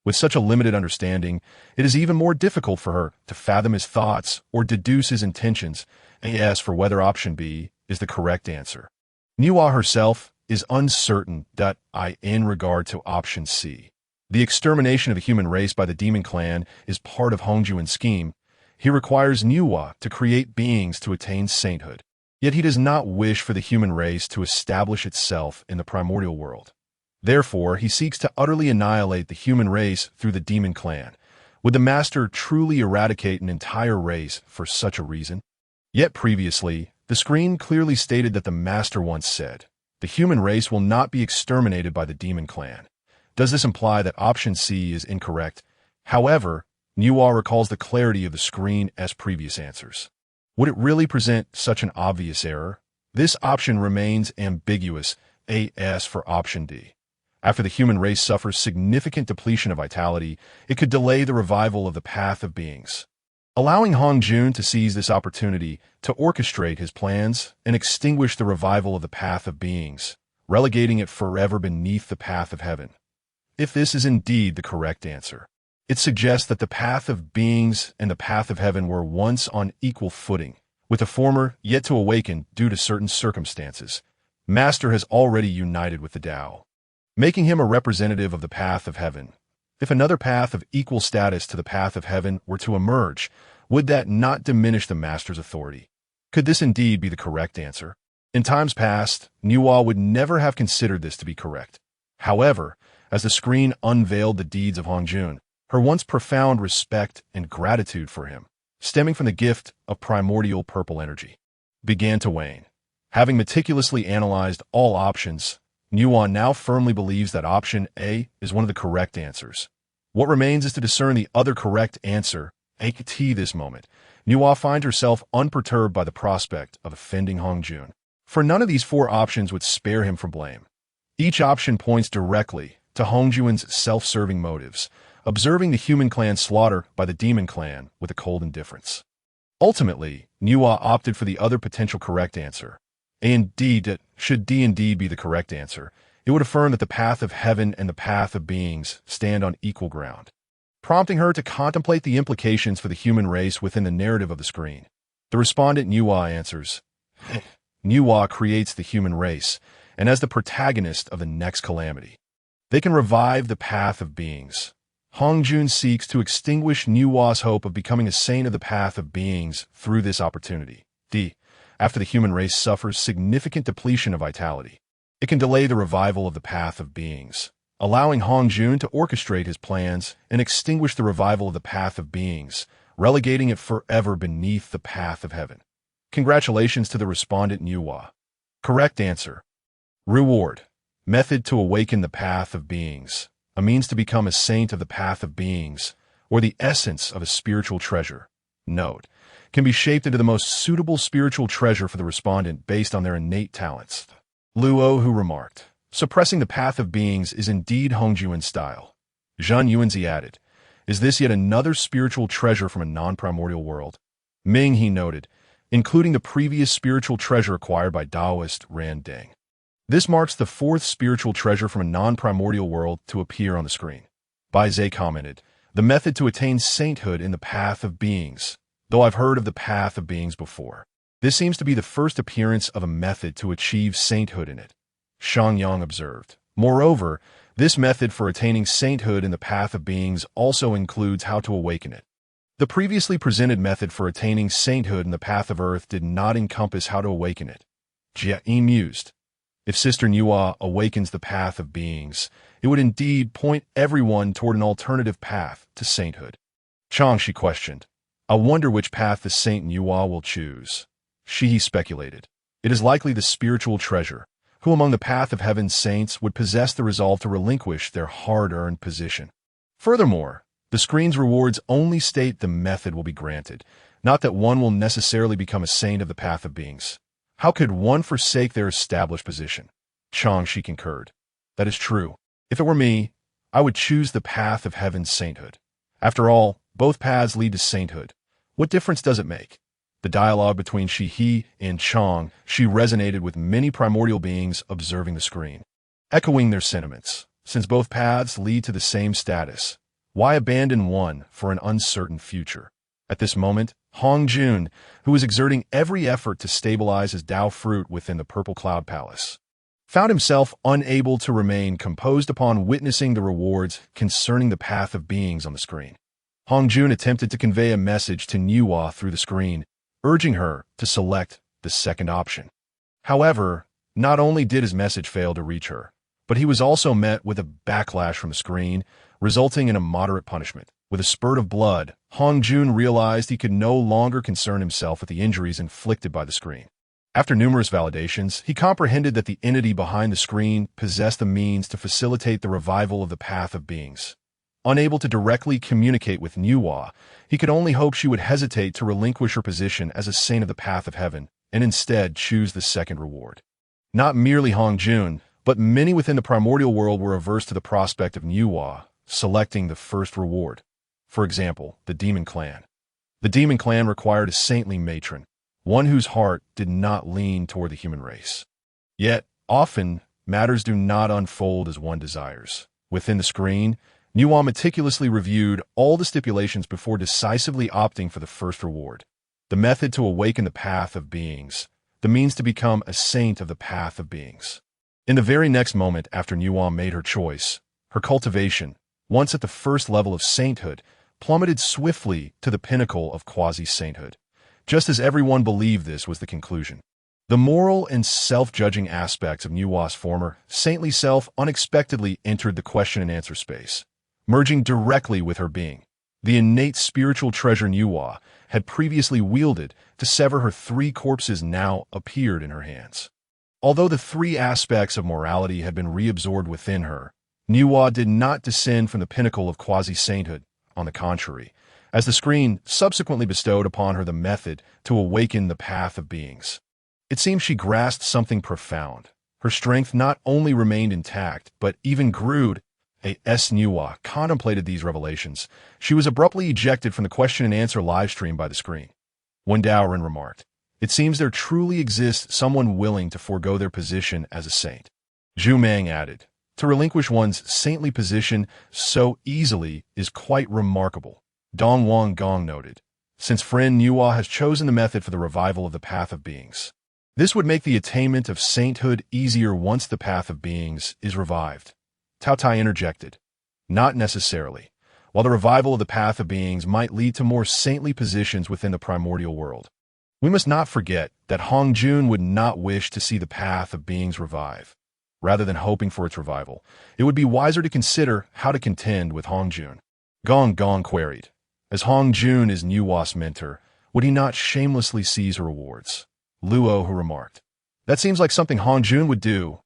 With such a limited understanding, it is even more difficult for her to fathom his thoughts or deduce his intentions, as for whether option B is the correct answer. Nuwa herself is uncertain in regard to option C. The extermination of the human race by the demon clan is part of Hongjun's scheme. He requires Nuwa to create beings to attain sainthood. Yet he does not wish for the human race to establish itself in the primordial world. Therefore, he seeks to utterly annihilate the human race through the demon clan. Would the master truly eradicate an entire race for such a reason? Yet previously, the screen clearly stated that the master once said, the human race will not be exterminated by the demon clan. Does this imply that option C is incorrect? However, Nuwa recalls the clarity of the screen as previous answers. Would it really present such an obvious error? This option remains ambiguous, AS for option D. After the human race suffers significant depletion of vitality, it could delay the revival of the path of beings. Allowing Hongjun to seize this opportunity to orchestrate his plans and extinguish the revival of the path of beings, relegating it forever beneath the path of heaven. If this is indeed the correct answer, it suggests that the path of beings and the path of heaven were once on equal footing, with the former yet to awaken due to certain circumstances. Master has already united with the Tao, making him a representative of the path of heaven. If another path of equal status to the path of heaven were to emerge, would that not diminish the Master's authority? Could this indeed be the correct answer? In times past, Nuwa would never have considered this to be correct. However, as the screen unveiled the deeds of Hongjun, her once profound respect and gratitude for him, stemming from the gift of primordial purple energy, began to wane. Having meticulously analyzed all options, Nuwa now firmly believes that option A is one of the correct answers. What remains is to discern the other correct answer. At this moment, Nuwa finds herself unperturbed by the prospect of offending Hongjun, for none of these four options would spare him from blame. Each option points directly to Hongjun's self-serving motives, observing the human clan slaughter by the demon clan with a cold indifference. Ultimately, Nuwa opted for the other potential correct answer. Should D indeed be the correct answer, it would affirm that the path of heaven and the path of beings stand on equal ground, prompting her to contemplate the implications for the human race within the narrative of the screen. The respondent Nuwa answers, Nuwa creates the human race, and as the protagonist of the next calamity, they can revive the path of beings. Hongjun seeks to extinguish Nuwa's hope of becoming a saint of the path of beings through this opportunity. After the human race suffers significant depletion of vitality, it can delay the revival of the path of beings, allowing Hongjun to orchestrate his plans and extinguish the revival of the path of beings, relegating it forever beneath the path of heaven. Congratulations to the respondent Nuwa. Correct answer. Reward. Method to awaken the path of beings. A means to become a saint of the path of beings, or the essence of a spiritual treasure. Note. Can be shaped into the most suitable spiritual treasure for the respondent based on their innate talents. Luo, who remarked, suppressing the path of beings is indeed Hongjun's style. Zhan Yuanzi added, is this yet another spiritual treasure from a non-primordial world? Ming, he noted, including the previous spiritual treasure acquired by Taoist Ran Deng. This marks the fourth spiritual treasure from a non-primordial world to appear on the screen. Bai Zhe commented, the method to attain sainthood in the path of beings. Though I've heard of the path of beings before, this seems to be the first appearance of a method to achieve sainthood in it. Shangyang observed. Moreover, this method for attaining sainthood in the path of beings also includes how to awaken it. The previously presented method for attaining sainthood in the path of earth did not encompass how to awaken it. Jia mused. If Sister Nuwa awakens the path of beings, it would indeed point everyone toward an alternative path to sainthood. Chang, she questioned. I wonder which path the Saint Nuwa will choose. She speculated. It is likely the spiritual treasure, who among the path of heaven's saints would possess the resolve to relinquish their hard-earned position. Furthermore, the screen's rewards only state the method will be granted, not that one will necessarily become a saint of the path of beings. How could one forsake their established position? Chang, she concurred. That is true. If it were me, I would choose the path of heaven's sainthood. After all, both paths lead to sainthood. What difference does it make? The dialogue between He and Chang, she resonated with many primordial beings observing the screen, echoing their sentiments. Since both paths lead to the same status, why abandon one for an uncertain future? At this moment, Hongjun, who was exerting every effort to stabilize his Tao fruit within the Purple Cloud Palace, found himself unable to remain composed upon witnessing the rewards concerning the path of beings on the screen. Hongjun attempted to convey a message to Nuwa through the screen, urging her to select the second option. However, not only did his message fail to reach her, but he was also met with a backlash from the screen, resulting in a moderate punishment. With a spurt of blood, Hongjun realized he could no longer concern himself with the injuries inflicted by the screen. After numerous validations, he comprehended that the entity behind the screen possessed the means to facilitate the revival of the path of beings. Unable to directly communicate with Nuwa, he could only hope she would hesitate to relinquish her position as a saint of the path of heaven, and instead choose the second reward. Not merely Hongjun, but many within the primordial world were averse to the prospect of Nuwa selecting the first reward. For example, the demon clan. The demon clan required a saintly matron, one whose heart did not lean toward the human race. Yet, often, matters do not unfold as one desires. Within the screen, Nuwa meticulously reviewed all the stipulations before decisively opting for the first reward. The method to awaken the path of beings the means to become a saint of the path of beings. In the very next moment after Nuwa made her choice, her cultivation, once at the first level of sainthood, plummeted swiftly to the pinnacle of quasi-sainthood, just as everyone believed this was the conclusion. The moral and self-judging aspects of Nuwa's former saintly self unexpectedly entered the question-and-answer space, merging directly with her being. The innate spiritual treasure Nuwa had previously wielded to sever her three corpses now appeared in her hands. Although the three aspects of morality had been reabsorbed within her, Nuwa did not descend from the pinnacle of quasi-sainthood. On the contrary, as the screen subsequently bestowed upon her the method to awaken the path of beings. It seemed she grasped something profound. Her strength not only remained intact, but even grew. As Nuwa contemplated these revelations, she was abruptly ejected from the question-and-answer livestream by the screen. When Daorin remarked, "It seems there truly exists someone willing to forego their position as a saint." Zhu Mang added, "To relinquish one's saintly position so easily is quite remarkable." Dong Wanggong noted, "Since friend Nuwa has chosen the method for the revival of the path of beings, this would make the attainment of sainthood easier once the path of beings is revived." Tao Tai interjected, "Not necessarily. While the revival of the path of beings might lead to more saintly positions within the primordial world, we must not forget that Hongjun would not wish to see the path of beings revive. Rather than hoping for its revival, it would be wiser to consider how to contend with Hongjun." Gong Gong queried, "As Hongjun is Nuwa's mentor, would he not shamelessly seize her rewards?" Luo, who remarked, "That seems like something Hongjun would do."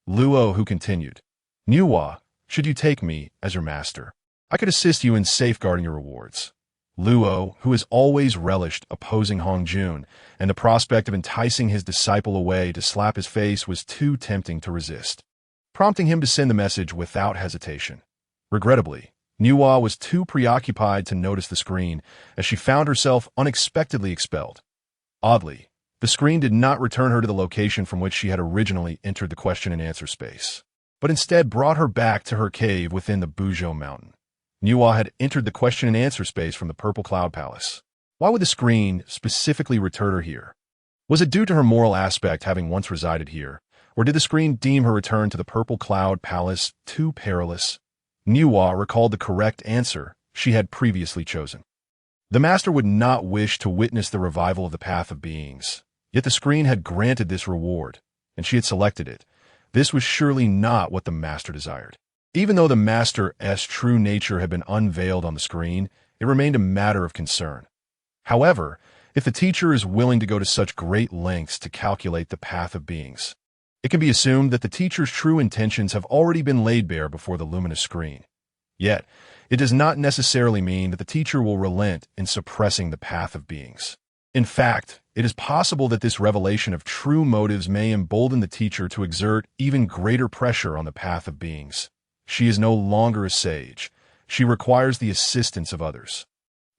Luo, who continued, "Nuwa, should you take me as your master, I could assist you in safeguarding your rewards." Luo, who has always relished opposing Hongjun, and the prospect of enticing his disciple away to slap his face was too tempting to resist, prompting him to send the message without hesitation. Regrettably, Nuwa was too preoccupied to notice the screen as she found herself unexpectedly expelled. Oddly, the screen did not return her to the location from which she had originally entered the question-and-answer space, but instead brought her back to her cave within the Buzhou Mountain. Nuwa had entered the question-and-answer space from the Purple Cloud Palace. Why would the screen specifically return her here? Was it due to her moral aspect having once resided here, or did the screen deem her return to the Purple Cloud Palace too perilous? Nuwa recalled the correct answer she had previously chosen. The master would not wish to witness the revival of the path of beings, yet the screen had granted this reward, and she had selected it. This was surely not what the master desired. Even though the master's true nature had been unveiled on the screen, it remained a matter of concern. However, if the teacher is willing to go to such great lengths to calculate the path of beings, it can be assumed that the teacher's true intentions have already been laid bare before the luminous screen. Yet, it does not necessarily mean that the teacher will relent in suppressing the path of beings. In fact, it is possible that this revelation of true motives may embolden the teacher to exert even greater pressure on the path of beings. She is no longer a sage. She requires the assistance of others.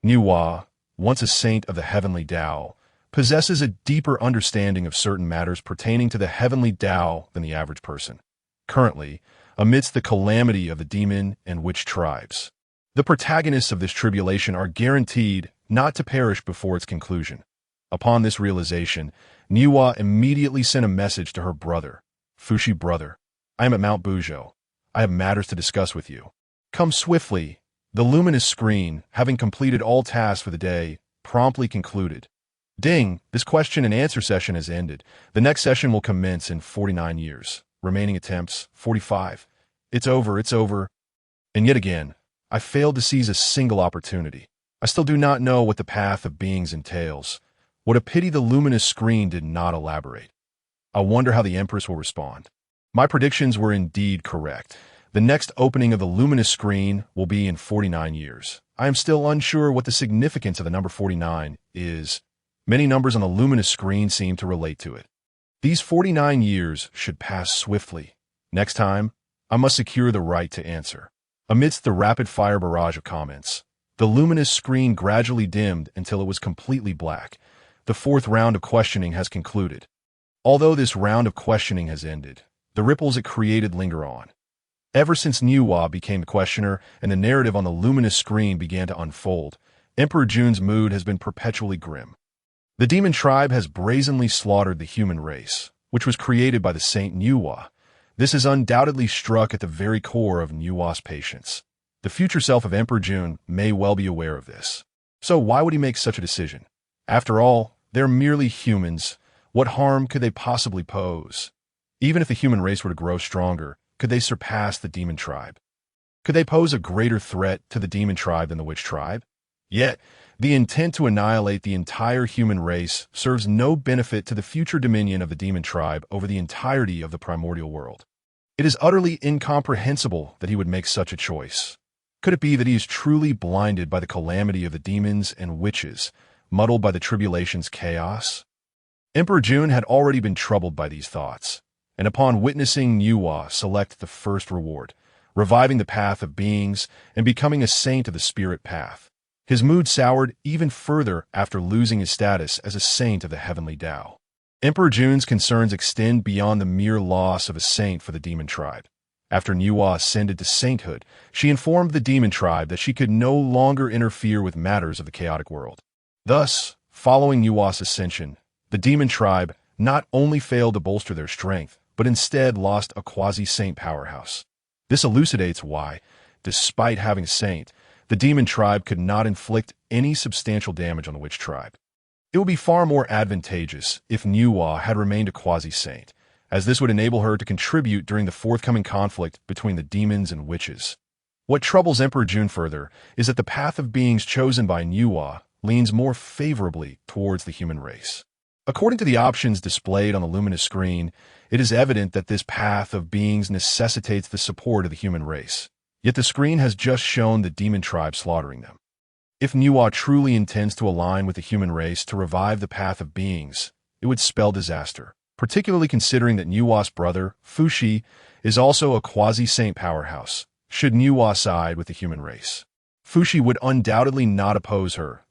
Nuwa, once a saint of the heavenly Tao, possesses a deeper understanding of certain matters pertaining to the heavenly Tao than the average person. Currently, amidst the calamity of the demon and witch tribes, the protagonists of this tribulation are guaranteed not to perish before its conclusion. Upon this realization, Nuwa immediately sent a message to her brother, "Fuxi, brother, I am at Mount Buzhou. I have matters to discuss with you. Come swiftly." The luminous screen, having completed all tasks for the day, promptly concluded. "Ding, this question-and-answer session has ended. The next session will commence in 49 years. Remaining attempts, 45. It's over, it's over." And yet again, I failed to seize a single opportunity. I still do not know what the path of beings entails. What a pity the luminous screen did not elaborate. I wonder how the Empress will respond. My predictions were indeed correct. The next opening of the luminous screen will be in 49 years. I am still unsure what the significance of the number 49 is. Many numbers on the luminous screen seem to relate to it. These 49 years should pass swiftly. Next time, I must secure the right to answer. Amidst the rapid-fire barrage of comments, the luminous screen gradually dimmed until it was completely black. The fourth round of questioning has concluded. Although this round of questioning has ended, the ripples it created linger on. Ever since Nuwa became the questioner and the narrative on the luminous screen began to unfold, Emperor Jun's mood has been perpetually grim. The demon tribe has brazenly slaughtered the human race, which was created by the Saint Nuwa. This has undoubtedly struck at the very core of Nuwa's patience. The future self of Emperor Jun may well be aware of this. So why would he make such a decision? After all, they're merely humans. What harm could they possibly pose? Even if the human race were to grow stronger, could they surpass the demon tribe? Could they pose a greater threat to the demon tribe than the witch tribe? Yet, the intent to annihilate the entire human race serves no benefit to the future dominion of the demon tribe over the entirety of the primordial world. It is utterly incomprehensible that he would make such a choice. Could it be that he is truly blinded by the calamity of the demons and witches, muddled by the tribulation's chaos? Emperor Jun had already been troubled by these thoughts, and upon witnessing Nuwa select the first reward, reviving the path of beings and becoming a saint of the spirit path, his mood soured even further after losing his status as a saint of the heavenly Tao. Emperor Jun's concerns extend beyond the mere loss of a saint for the demon tribe. After Nuwa ascended to sainthood, she informed the demon tribe that she could no longer interfere with matters of the chaotic world. Thus, following Nuwa's ascension, the demon tribe not only failed to bolster their strength, but instead lost a quasi-saint powerhouse. This elucidates why, despite having a saint, the demon tribe could not inflict any substantial damage on the witch tribe. It would be far more advantageous if Nuwa had remained a quasi-saint, as this would enable her to contribute during the forthcoming conflict between the demons and witches. What troubles Emperor Jun further is that the path of beings chosen by Nuwa leans more favorably towards the human race. According to the options displayed on the luminous screen, it is evident that this path of beings necessitates the support of the human race. Yet the screen has just shown the demon tribe slaughtering them. If Nuwa truly intends to align with the human race to revive the path of beings, it would spell disaster, particularly considering that Nuwa's brother, Fuxi, is also a quasi-saint powerhouse, should Nuwa side with the human race. Fuxi would undoubtedly not oppose her.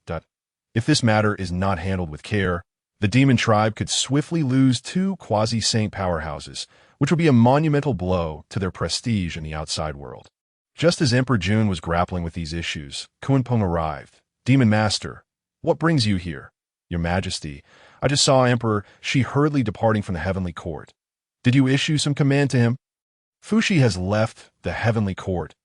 If this matter is not handled with care, the demon tribe could swiftly lose two quasi-saint powerhouses, which would be a monumental blow to their prestige in the outside world. Just as Emperor Jun was grappling with these issues, Kunpeng arrived. Demon Master, what brings you here? Your Majesty, I just saw Emperor Shi hurriedly departing from the heavenly court. Did you issue some command to him? Fuxi has left the heavenly court.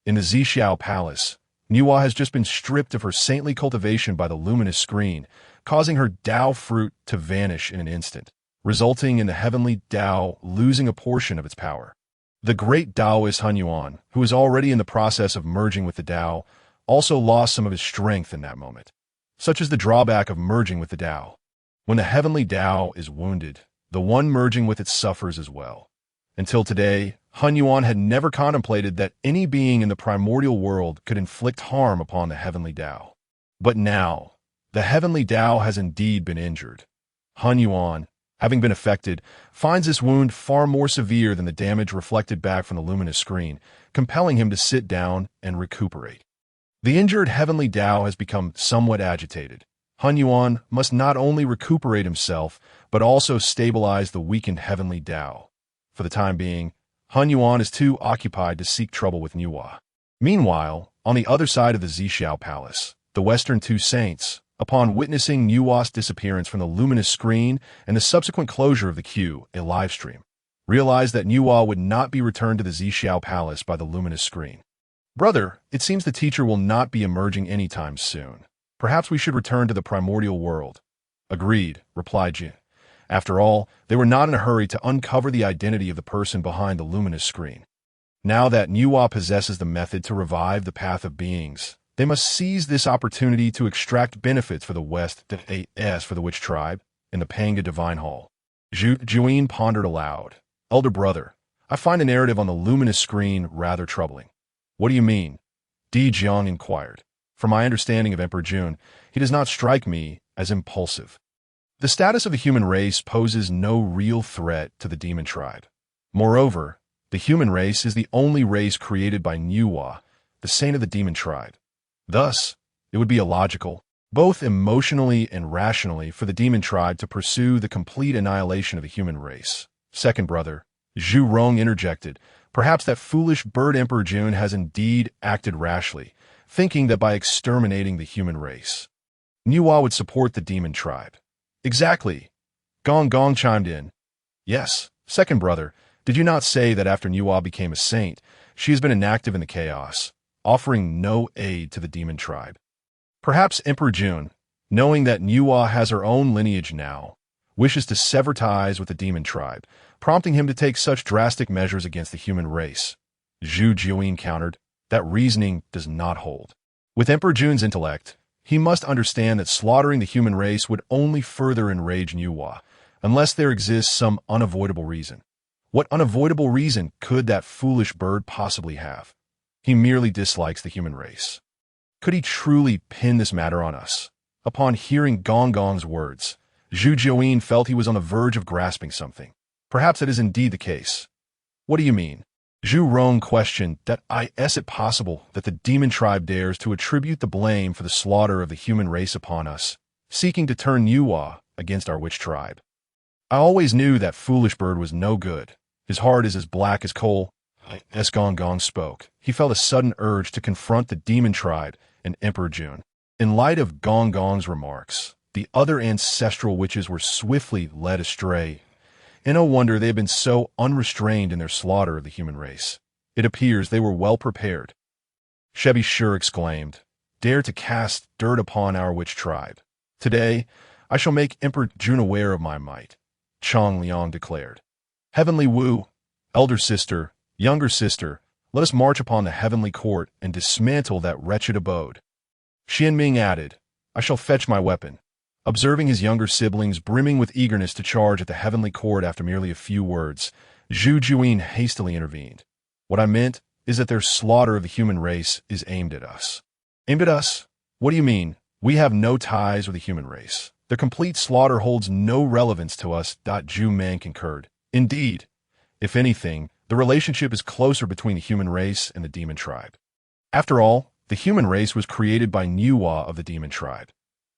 In the Zixiao Palace, Nuwa has just been stripped of her saintly cultivation by the luminous screen, causing her Tao fruit to vanish in an instant, resulting in the heavenly Tao losing a portion of its power. The great Taoist Hongyun, who is already in the process of merging with the Tao, also lost some of his strength in that moment. Such is the drawback of merging with the Tao. When the heavenly Tao is wounded, the one merging with it suffers as well. Until today, Hongyun had never contemplated that any being in the primordial world could inflict harm upon the heavenly Tao. But now, the heavenly Tao has indeed been injured. Hongyun, having been affected, finds this wound far more severe than the damage reflected back from the luminous screen, compelling him to sit down and recuperate. The injured heavenly Tao has become somewhat agitated. Hongyun must not only recuperate himself, but also stabilize the weakened heavenly Tao. For the time being, Hongyun is too occupied to seek trouble with Nuwa. Meanwhile, on the other side of the Zixiao Palace, the Western two saints, upon witnessing Nuwa's disappearance from the luminous screen and the subsequent closure of the queue, a livestream, realized that Nuwa would not be returned to the Zixiao Palace by the luminous screen. Brother, it seems the teacher will not be emerging anytime soon. Perhaps we should return to the primordial world. Agreed, replied Jin. After all, they were not in a hurry to uncover the identity of the person behind the luminous screen. Now that Nuwa possesses the method to revive the path of beings, they must seize this opportunity to extract benefits for the West as for the witch tribe in the Pangu Divine Hall. Juin pondered aloud. Elder brother, I find the narrative on the luminous screen rather troubling. What do you mean? Di Jiang inquired. From my understanding of Emperor Jun, he does not strike me as impulsive. The status of the human race poses no real threat to the demon tribe. Moreover, the human race is the only race created by Nuwa, the saint of the demon tribe. Thus, it would be illogical, both emotionally and rationally, for the demon tribe to pursue the complete annihilation of the human race. Second brother, Zhu Rong interjected, perhaps that foolish bird Emperor Jun has indeed acted rashly, thinking that by exterminating the human race, Nuwa would support the demon tribe. Exactly. Gong chimed in. Yes, second brother, did you not say that after Nuwa became a saint, she has been inactive in the chaos, offering no aid to the demon tribe? Perhaps Emperor Jun, knowing that Nuwa has her own lineage now, wishes to sever ties with the demon tribe, prompting him to take such drastic measures against the human race. Zhu Jiuyin countered, that reasoning does not hold. With Emperor Jun's intellect, he must understand that slaughtering the human race would only further enrage Nuwa, unless there exists some unavoidable reason. What unavoidable reason could that foolish bird possibly have? He merely dislikes the human race. Could he truly pin this matter on us? Upon hearing Gong's words, Zhu Jiuyin felt he was on the verge of grasping something. Perhaps it is indeed the case. What do you mean? Zhu Rong questioned that is it possible that the demon tribe dares to attribute the blame for the slaughter of the human race upon us, seeking to turn Nuwa against our witch tribe? I always knew that foolish bird was no good. His heart is as black as coal. As Gong spoke, he felt a sudden urge to confront the demon tribe and Emperor Jun. In light of Gong's remarks, the other ancestral witches were swiftly led astray. And no wonder they had been so unrestrained in their slaughter of the human race. It appears they were well prepared. Shebi Shur exclaimed, "Dare to cast dirt upon our witch tribe. Today, I shall make Emperor Jun aware of my might," Chong Liang declared. "Heavenly Wu, elder sister, younger sister, let us march upon the heavenly court and dismantle that wretched abode." Xian Ming added, "I shall fetch my weapon." Observing his younger siblings brimming with eagerness to charge at the heavenly court after merely a few words, Zhu Jiuyin hastily intervened. "What I meant is that their slaughter of the human race is aimed at us." "Aimed at us? What do you mean? We have no ties with the human race. Their complete slaughter holds no relevance to us." Zhu Man concurred. "Indeed, if anything, the relationship is closer between the human race and the demon tribe. After all, the human race was created by Nuwa of the demon tribe.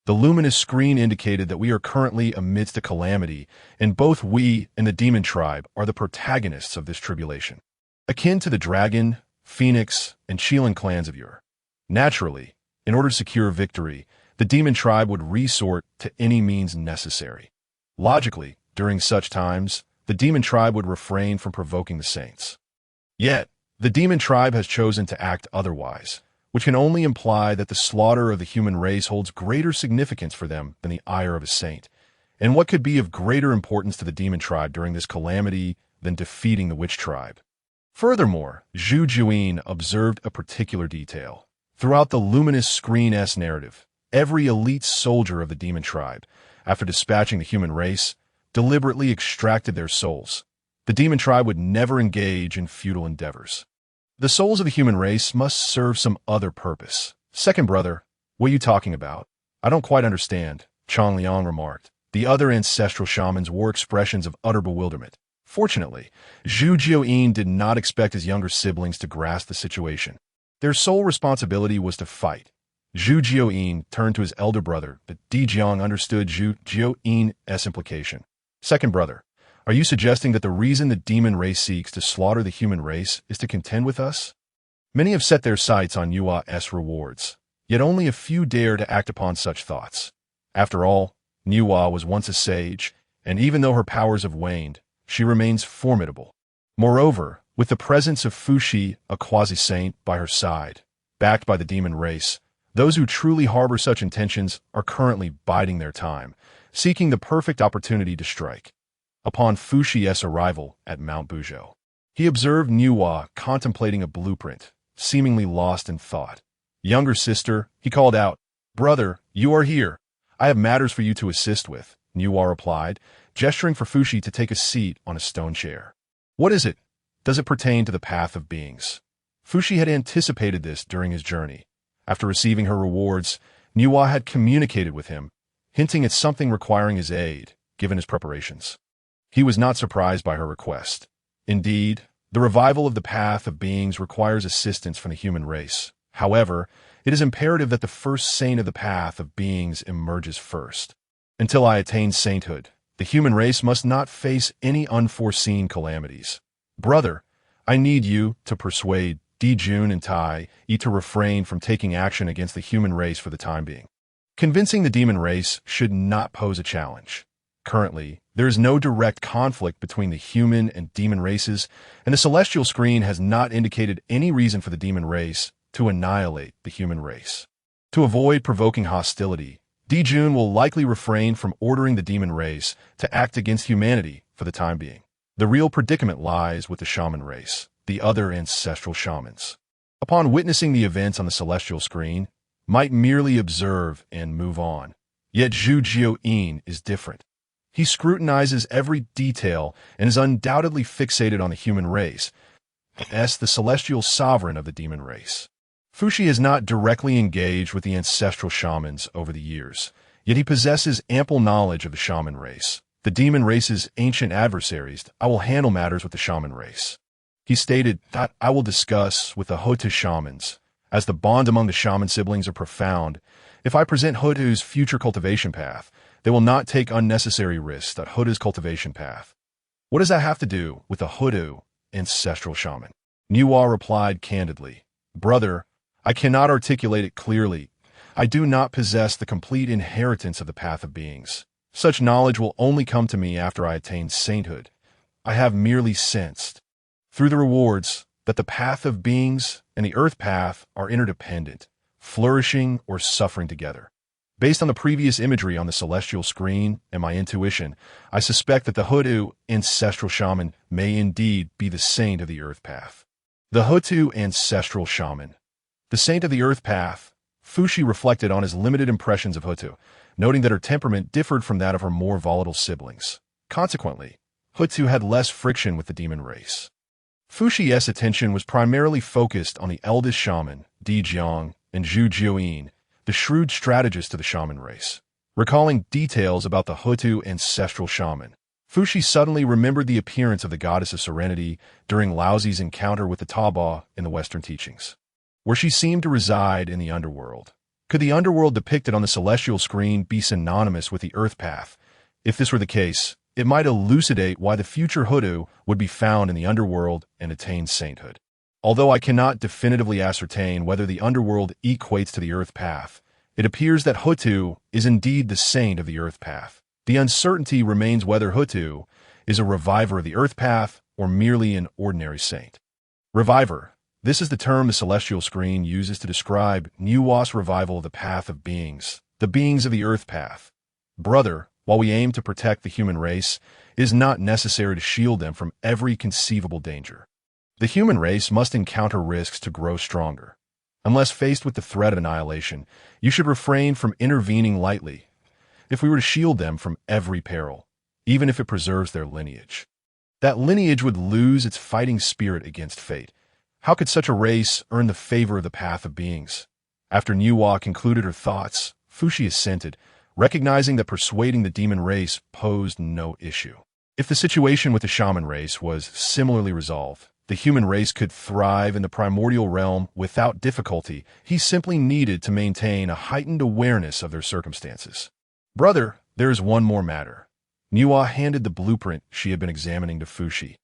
The luminous screen indicated that we are currently amidst a calamity, and both we and the demon tribe are the protagonists of this tribulation. Akin to the dragon, phoenix, and Qilin clans of yore. Naturally, in order to secure victory, the demon tribe would resort to any means necessary. Logically, during such times, the demon tribe would refrain from provoking the saints. Yet, the demon tribe has chosen to act otherwise, which can only imply that the slaughter of the human race holds greater significance for them than the ire of a saint. And what could be of greater importance to the demon tribe during this calamity than defeating the witch tribe? Furthermore, Zhu Jiuyin observed a particular detail. Throughout the luminous screen-S narrative, every elite soldier of the demon tribe, after dispatching the human race, deliberately extracted their souls. The demon tribe would never engage in futile endeavors. The souls of the human race must serve some other purpose. Second brother, what are you talking about? I don't quite understand, Chong Liang remarked. The other ancestral shamans wore expressions of utter bewilderment. Fortunately, Zhu Jiuyin did not expect his younger siblings to grasp the situation. Their sole responsibility was to fight. Zhu Jiuyin turned to his elder brother, but Di Jiang understood Zhu Jiuyin's implication. Second brother, are you suggesting that the reason the demon race seeks to slaughter the human race is to contend with us? Many have set their sights on Nuwa's rewards, yet only a few dare to act upon such thoughts. After all, Nuwa was once a sage, and even though her powers have waned, she remains formidable. Moreover, with the presence of Fuxi, a quasi-saint, by her side, backed by the demon race, those who truly harbor such intentions are currently biding their time, seeking the perfect opportunity to strike. Upon Fuxi's arrival at Mount Buzhou, he observed Nuwa contemplating a blueprint, seemingly lost in thought. "Younger sister," he called out, "brother, you are here. I have matters for you to assist with," Nuwa replied, gesturing for Fuxi to take a seat on a stone chair. "What is it? Does it pertain to the path of beings?" Fuxi had anticipated this during his journey. After receiving her rewards, Nuwa had communicated with him, hinting at something requiring his aid, given his preparations. He was not surprised by her request. Indeed, the revival of the path of beings requires assistance from the human race. However, it is imperative that the first saint of the path of beings emerges first. Until I attain sainthood, the human race must not face any unforeseen calamities. Brother, I need you to persuade Di Jun and Tai to refrain from taking action against the human race for the time being. Convincing the demon race should not pose a challenge. Currently, there is no direct conflict between the human and demon races, and the celestial screen has not indicated any reason for the demon race to annihilate the human race. To avoid provoking hostility, Dijun will likely refrain from ordering the demon race to act against humanity for the time being. The real predicament lies with the shaman race, the other ancestral shamans. Upon witnessing the events on the celestial screen, might merely observe and move on. Yet Zhu Jiuyin is different. He scrutinizes every detail and is undoubtedly fixated on the human race, as the celestial sovereign of the demon race. Fuxi has not directly engaged with the ancestral shamans over the years, yet he possesses ample knowledge of the shaman race. The demon race's ancient adversaries, I will handle matters with the shaman race. He stated that I will discuss with the Hotu shamans, as the bond among the shaman siblings are profound. If I present Hotu's future cultivation path, they will not take unnecessary risks at Hotu's cultivation path. What does that have to do with the Hotu ancestral shaman? Nuwa replied candidly, Brother, I cannot articulate it clearly. I do not possess the complete inheritance of the path of beings. Such knowledge will only come to me after I attain sainthood. I have merely sensed, through the rewards, that the path of beings and the earth path are interdependent, flourishing or suffering together. Based on the previous imagery on the celestial screen and my intuition, I suspect that the Hotu ancestral shaman may indeed be the saint of the earth path. The Hotu ancestral shaman. The saint of the earth path. Fuxi reflected on his limited impressions of Hotu, noting that her temperament differed from that of her more volatile siblings. Consequently, Hotu had less friction with the demon race. Fuxi's attention was primarily focused on the eldest shaman, Di Jiang, and Zhu Jiuyin, the shrewd strategist of the shaman race. Recalling details about the Hotu ancestral shaman, Fuxi suddenly remembered the appearance of the goddess of serenity during Laozi's encounter with the Taba in the Western teachings, where she seemed to reside in the underworld. Could the underworld depicted on the celestial screen be synonymous with the earth path? If this were the case, it might elucidate why the future Hotu would be found in the underworld and attain sainthood. Although I cannot definitively ascertain whether the underworld equates to the earth path, it appears that Hotu is indeed the saint of the earth path. The uncertainty remains whether Hotu is a reviver of the earth path or merely an ordinary saint. Reviver. This is the term the celestial screen uses to describe Nuwa's revival of the path of beings, the beings of the earth path. Brother, while we aim to protect the human race, it is not necessary to shield them from every conceivable danger. The human race must encounter risks to grow stronger. Unless faced with the threat of annihilation, you should refrain from intervening lightly if we were to shield them from every peril, even if it preserves their lineage. That lineage would lose its fighting spirit against fate. How could such a race earn the favor of the path of beings? After Nuwa concluded her thoughts, Fuxi assented, recognizing that persuading the demon race posed no issue. If the situation with the shaman race was similarly resolved, the human race could thrive in the primordial realm without difficulty. He simply needed to maintain a heightened awareness of their circumstances. Brother, there is one more matter. Nuwa handed the blueprint she had been examining to Fuxi.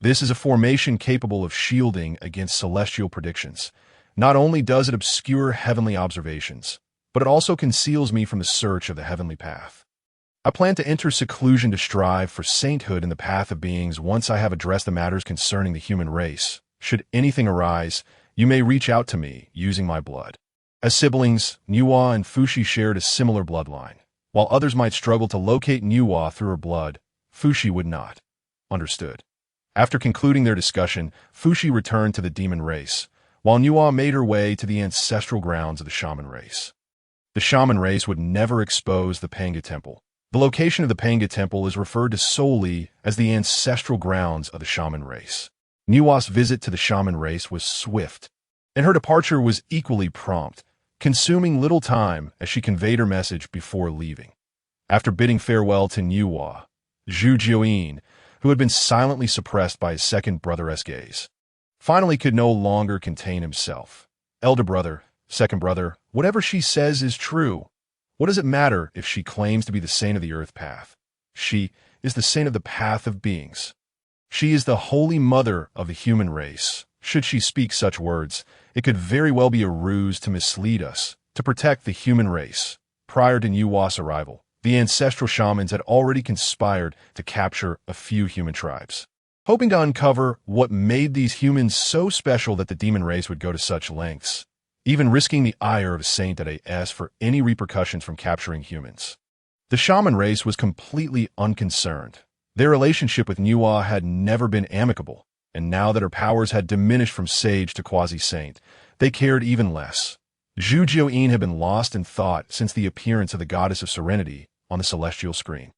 This is a formation capable of shielding against celestial predictions. Not only does it obscure heavenly observations, but it also conceals me from the search of the heavenly path. I plan to enter seclusion to strive for sainthood in the path of beings once I have addressed the matters concerning the human race. Should anything arise, you may reach out to me using my blood. As siblings, Nuwa and Fuxi shared a similar bloodline. While others might struggle to locate Nuwa through her blood, Fuxi would not. Understood. After concluding their discussion, Fuxi returned to the demon race, while Nuwa made her way to the ancestral grounds of the shaman race. The shaman race would never expose the Pangu temple. The location of the Pangu temple is referred to solely as the ancestral grounds of the shaman race. Nuwa's visit to the shaman race was swift, and her departure was equally prompt, consuming little time as she conveyed her message before leaving. After bidding farewell to Nuwa, Zhu Jiuyin, who had been silently suppressed by his second brother's gaze, finally could no longer contain himself. Elder brother, second brother, whatever she says is true. What does it matter if she claims to be the saint of the earth path? She is the saint of the path of beings. She is the holy mother of the human race. Should she speak such words, it could very well be a ruse to mislead us, to protect the human race. prior to Nuwa's arrival, the ancestral shamans had already conspired to capture a few human tribes, hoping to uncover what made these humans so special that the demon race would go to such lengths, even risking the ire of a saint at AS for any repercussions from capturing humans. The shaman race was completely unconcerned. Their relationship with Nuwa had never been amicable, and now that her powers had diminished from sage to quasi-saint, they cared even less. Zhu Jiuyin had been lost in thought since the appearance of the goddess of serenity on the celestial screen.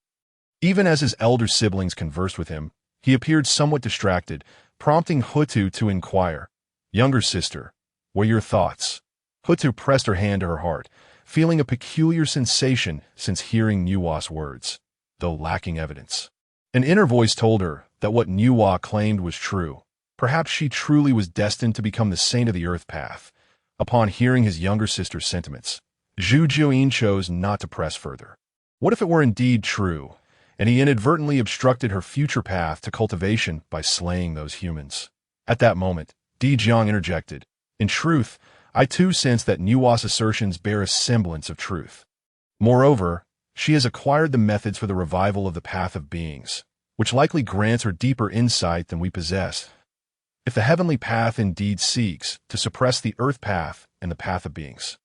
Even as his elder siblings conversed with him, he appeared somewhat distracted, prompting Hutu to inquire, "Younger sister, what are your thoughts?" Hutu pressed her hand to her heart, feeling a peculiar sensation since hearing Nuwa's words, though lacking evidence. An inner voice told her that what Nuwa claimed was true. Perhaps she truly was destined to become the saint of the earth path. Upon hearing his younger sister's sentiments, Zhu Jiuyin chose not to press further. What if it were indeed true, and he inadvertently obstructed her future path to cultivation by slaying those humans? At that moment, Di Jiang interjected, "In truth, I too sense that Nuwa's assertions bear a semblance of truth. Moreover, she has acquired the methods for the revival of the path of beings, which likely grants her deeper insight than we possess. If the heavenly path indeed seeks to suppress the earth path and the path of beings,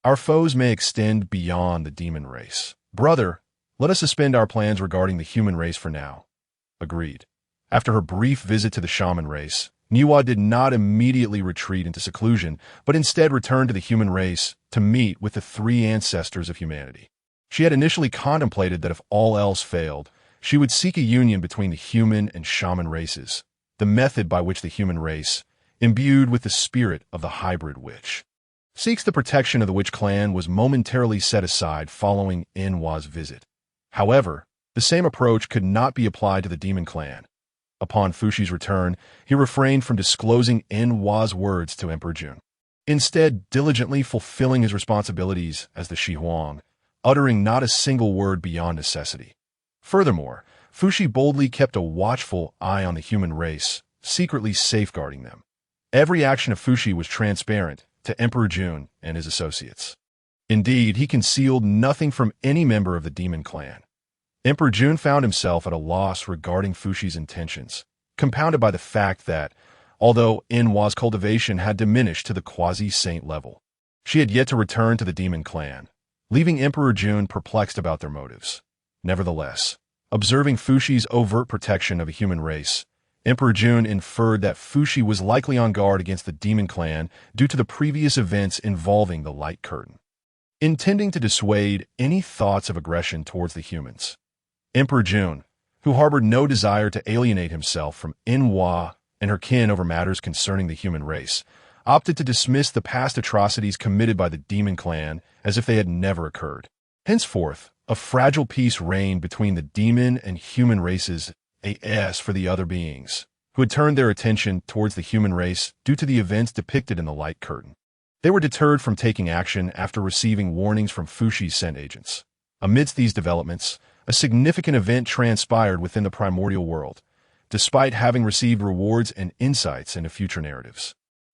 our foes may extend beyond the demon race. Brother, let us suspend our plans regarding the human race for now." Agreed. After her brief visit to the shaman race, Nuwa did not immediately retreat into seclusion, but instead returned to the human race to meet with the three ancestors of humanity. She had initially contemplated that if all else failed, she would seek a union between the human and shaman races, the method by which the human race, imbued with the spirit of the hybrid witch, seeks the protection of the witch clan, was momentarily set aside following Nuwa's visit. However, the same approach could not be applied to the demon clan. Upon Fuxi's return, he refrained from disclosing Nuwa's words to Emperor Jun, instead diligently fulfilling his responsibilities as the Shihuang, uttering not a single word beyond necessity. Furthermore, Fuxi boldly kept a watchful eye on the human race, secretly safeguarding them. Every action of Fuxi was transparent to Emperor Jun and his associates. Indeed, he concealed nothing from any member of the demon clan. Emperor Jun found himself at a loss regarding Fuxi's intentions, compounded by the fact that, although Nuwa's cultivation had diminished to the quasi-saint level, she had yet to return to the demon clan, leaving Emperor Jun perplexed about their motives. Nevertheless, observing Fuxi's overt protection of a human race, Emperor Jun inferred that Fuxi was likely on guard against the demon clan due to the previous events involving the light curtain. Intending to dissuade any thoughts of aggression towards the humans, Emperor Jun, who harbored no desire to alienate himself from Nuwa and her kin over matters concerning the human race, opted to dismiss the past atrocities committed by the demon clan as if they had never occurred. Henceforth, a fragile peace reigned between the demon and human races, as for the other beings, who had turned their attention towards the human race due to the events depicted in the light curtain. They were deterred from taking action after receiving warnings from Fuxi's sent agents. Amidst these developments, a significant event transpired within the primordial world, despite having received rewards and insights into future narratives.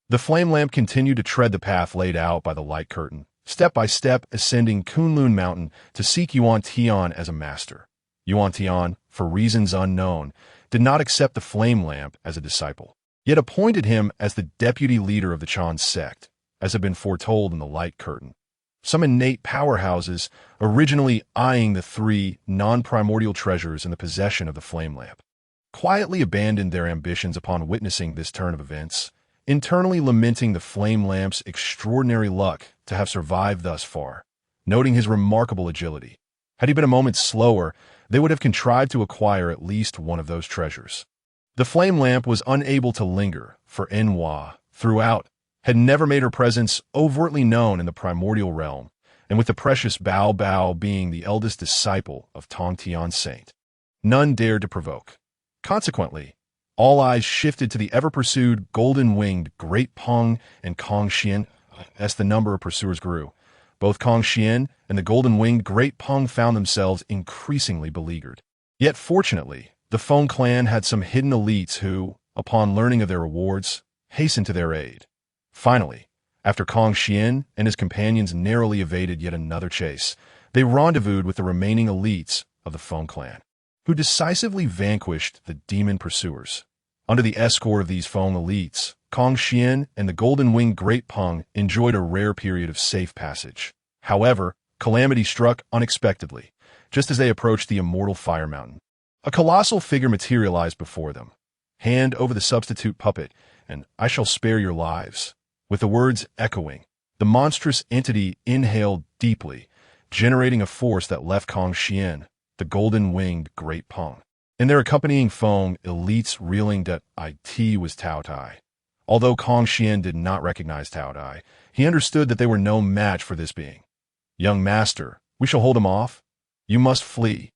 The flame lamp continued to tread the path laid out by the light curtain, step by step ascending Kunlun Mountain to seek Yuan Tian as a master. Yuan Tian, for reasons unknown, did not accept the flame lamp as a disciple, yet appointed him as the deputy leader of the Chan sect, as had been foretold in the light curtain. Some innate powerhouses, originally eyeing the three non-primordial treasures in the possession of the flame lamp, quietly abandoned their ambitions upon witnessing this turn of events, internally lamenting the flame lamp's extraordinary luck to have survived thus far, noting his remarkable agility. Had he been a moment slower, they would have contrived to acquire at least one of those treasures. The flame lamp was unable to linger, for Nuwa, throughout, had never made her presence overtly known in the primordial realm, and with the precious Bao Bao being the eldest disciple of Tongtian Saint, none dared to provoke. Consequently, all eyes shifted to the ever-pursued golden-winged Great Peng and Tongtian as the number of pursuers grew. Both Tongtian and the golden-winged Great Peng found themselves increasingly beleaguered. Yet fortunately, the Feng clan had some hidden elites who, upon learning of their rewards, hastened to their aid. Finally, after Tongtian and his companions narrowly evaded yet another chase, They rendezvoused with the remaining elites of the Feng clan, who decisively vanquished the demon pursuers. Under the escort of these Feng elites, Kongxian and the golden-winged Great Peng enjoyed a rare period of safe passage. However, calamity struck unexpectedly, just as they approached the immortal Fire Mountain. A colossal figure materialized before them. "Hand over the substitute puppet, and I shall spare your lives." With the words echoing, the monstrous entity inhaled deeply, generating a force that left Kongxian, the golden-winged Great Peng, and their accompanying Feng elites reeling that it was Tao Tai. Although Kongxian did not recognize Tao Tai, he understood that they were no match for this being. "Young master, we shall hold him off. You must flee.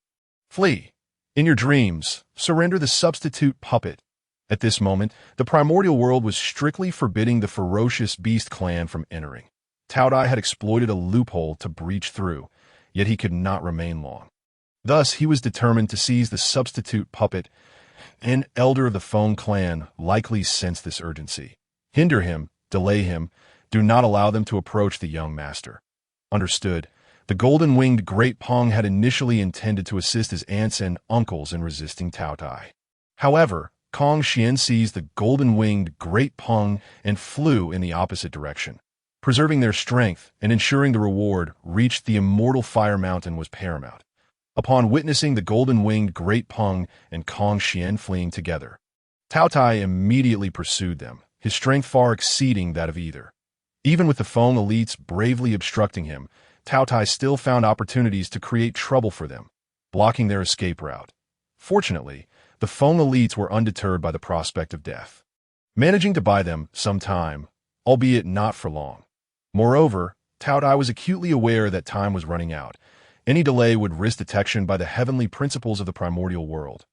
Flee. In your dreams, surrender the substitute puppet." At this moment, the primordial world was strictly forbidding the ferocious beast clan from entering. Tao Tai had exploited a loophole to breach through, yet he could not remain long. Thus, he was determined to seize the substitute puppet. An elder of the Feng clan likely sensed this urgency. Hinder him, delay him, do not allow them to approach the young master. Understood. The golden-winged Great Peng had initially intended to assist his aunts and uncles in resisting Tao Tai. However, Kongxian seized the golden-winged Great Peng and flew in the opposite direction. Preserving their strength and ensuring the reward reached the immortal Fire Mountain was paramount. Upon witnessing the golden-winged Great Peng and Kongxian fleeing together, Tao Tai immediately pursued them, his strength far exceeding that of either. Even with the Feng elites bravely obstructing him, Tao Tai still found opportunities to create trouble for them, blocking their escape route. Fortunately, the Feng elites were undeterred by the prospect of death, managing to buy them some time, albeit not for long. Moreover, Tao Tai was acutely aware that time was running out. Any delay would risk detection by the heavenly principles of the primordial world.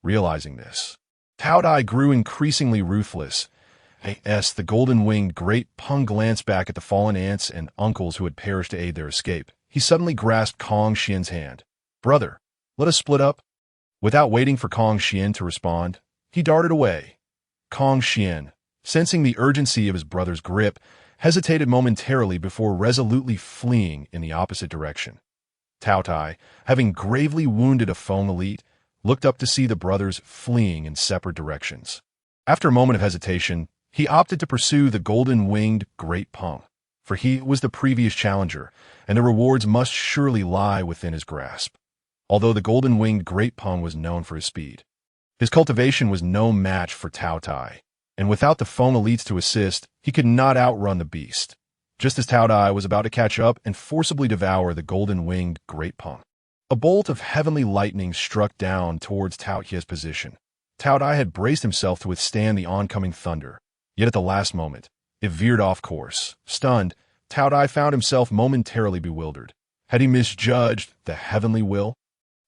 Realizing this, Tao Tai grew increasingly ruthless. The golden-winged Great Peng glanced back at the fallen aunts and uncles who had perished to aid their escape. He suddenly grasped Kongxian's hand. "Brother, let us split up." Without waiting for Kongxian to respond, he darted away. Kongxian, sensing the urgency of his brother's grip, hesitated momentarily before resolutely fleeing in the opposite direction. Tao Tai, having gravely wounded a Feng elite, looked up to see the brothers fleeing in separate directions. After a moment of hesitation, he opted to pursue the golden-winged Great Peng, for he was the previous challenger, and the rewards must surely lie within his grasp. Although the golden-winged Great Peng was known for his speed, his cultivation was no match for Tao Tai, and without the Feng elites to assist, he could not outrun the beast. Just as Tao Tai was about to catch up and forcibly devour the golden-winged Great Peng, a bolt of heavenly lightning struck down towards Tao Tai's position. Tao Tai had braced himself to withstand the oncoming thunder, yet at the last moment, it veered off course. Stunned, Tao Tai found himself momentarily bewildered. Had he misjudged the heavenly will?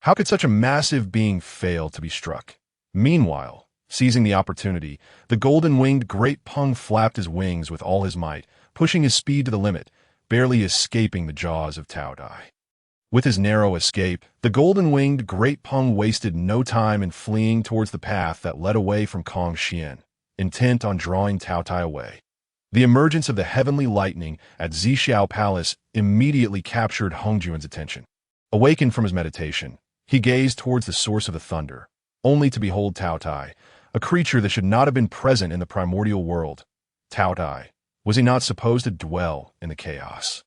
How could such a massive being fail to be struck? Meanwhile, seizing the opportunity, the golden-winged Great Peng flapped his wings with all his might, pushing his speed to the limit, barely escaping the jaws of Tao Tai. With his narrow escape, the golden-winged Great Peng wasted no time in fleeing towards the path that led away from Kongxian, intent on drawing Tao Tai away. The emergence of the heavenly lightning at Zixiao Palace immediately captured Hongjun's attention. Awakened from his meditation, he gazed towards the source of the thunder, only to behold Tao Tai, a creature that should not have been present in the primordial world. Tao Tai, was he not supposed to dwell in the chaos?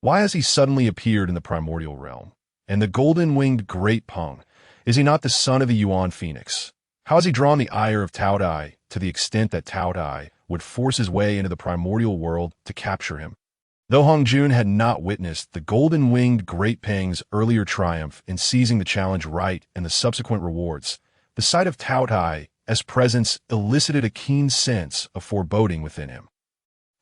Why has he suddenly appeared in the primordial realm? And the golden-winged Great Peng, is he not the son of the Yuan Phoenix? How has he drawn the ire of Tao Tai to the extent that Tao Tai would force his way into the primordial world to capture him? Though Hongjun had not witnessed the golden-winged Great Peng's earlier triumph in seizing the challenge right and the subsequent rewards, the sight of Tao Tai's presence elicited a keen sense of foreboding within him.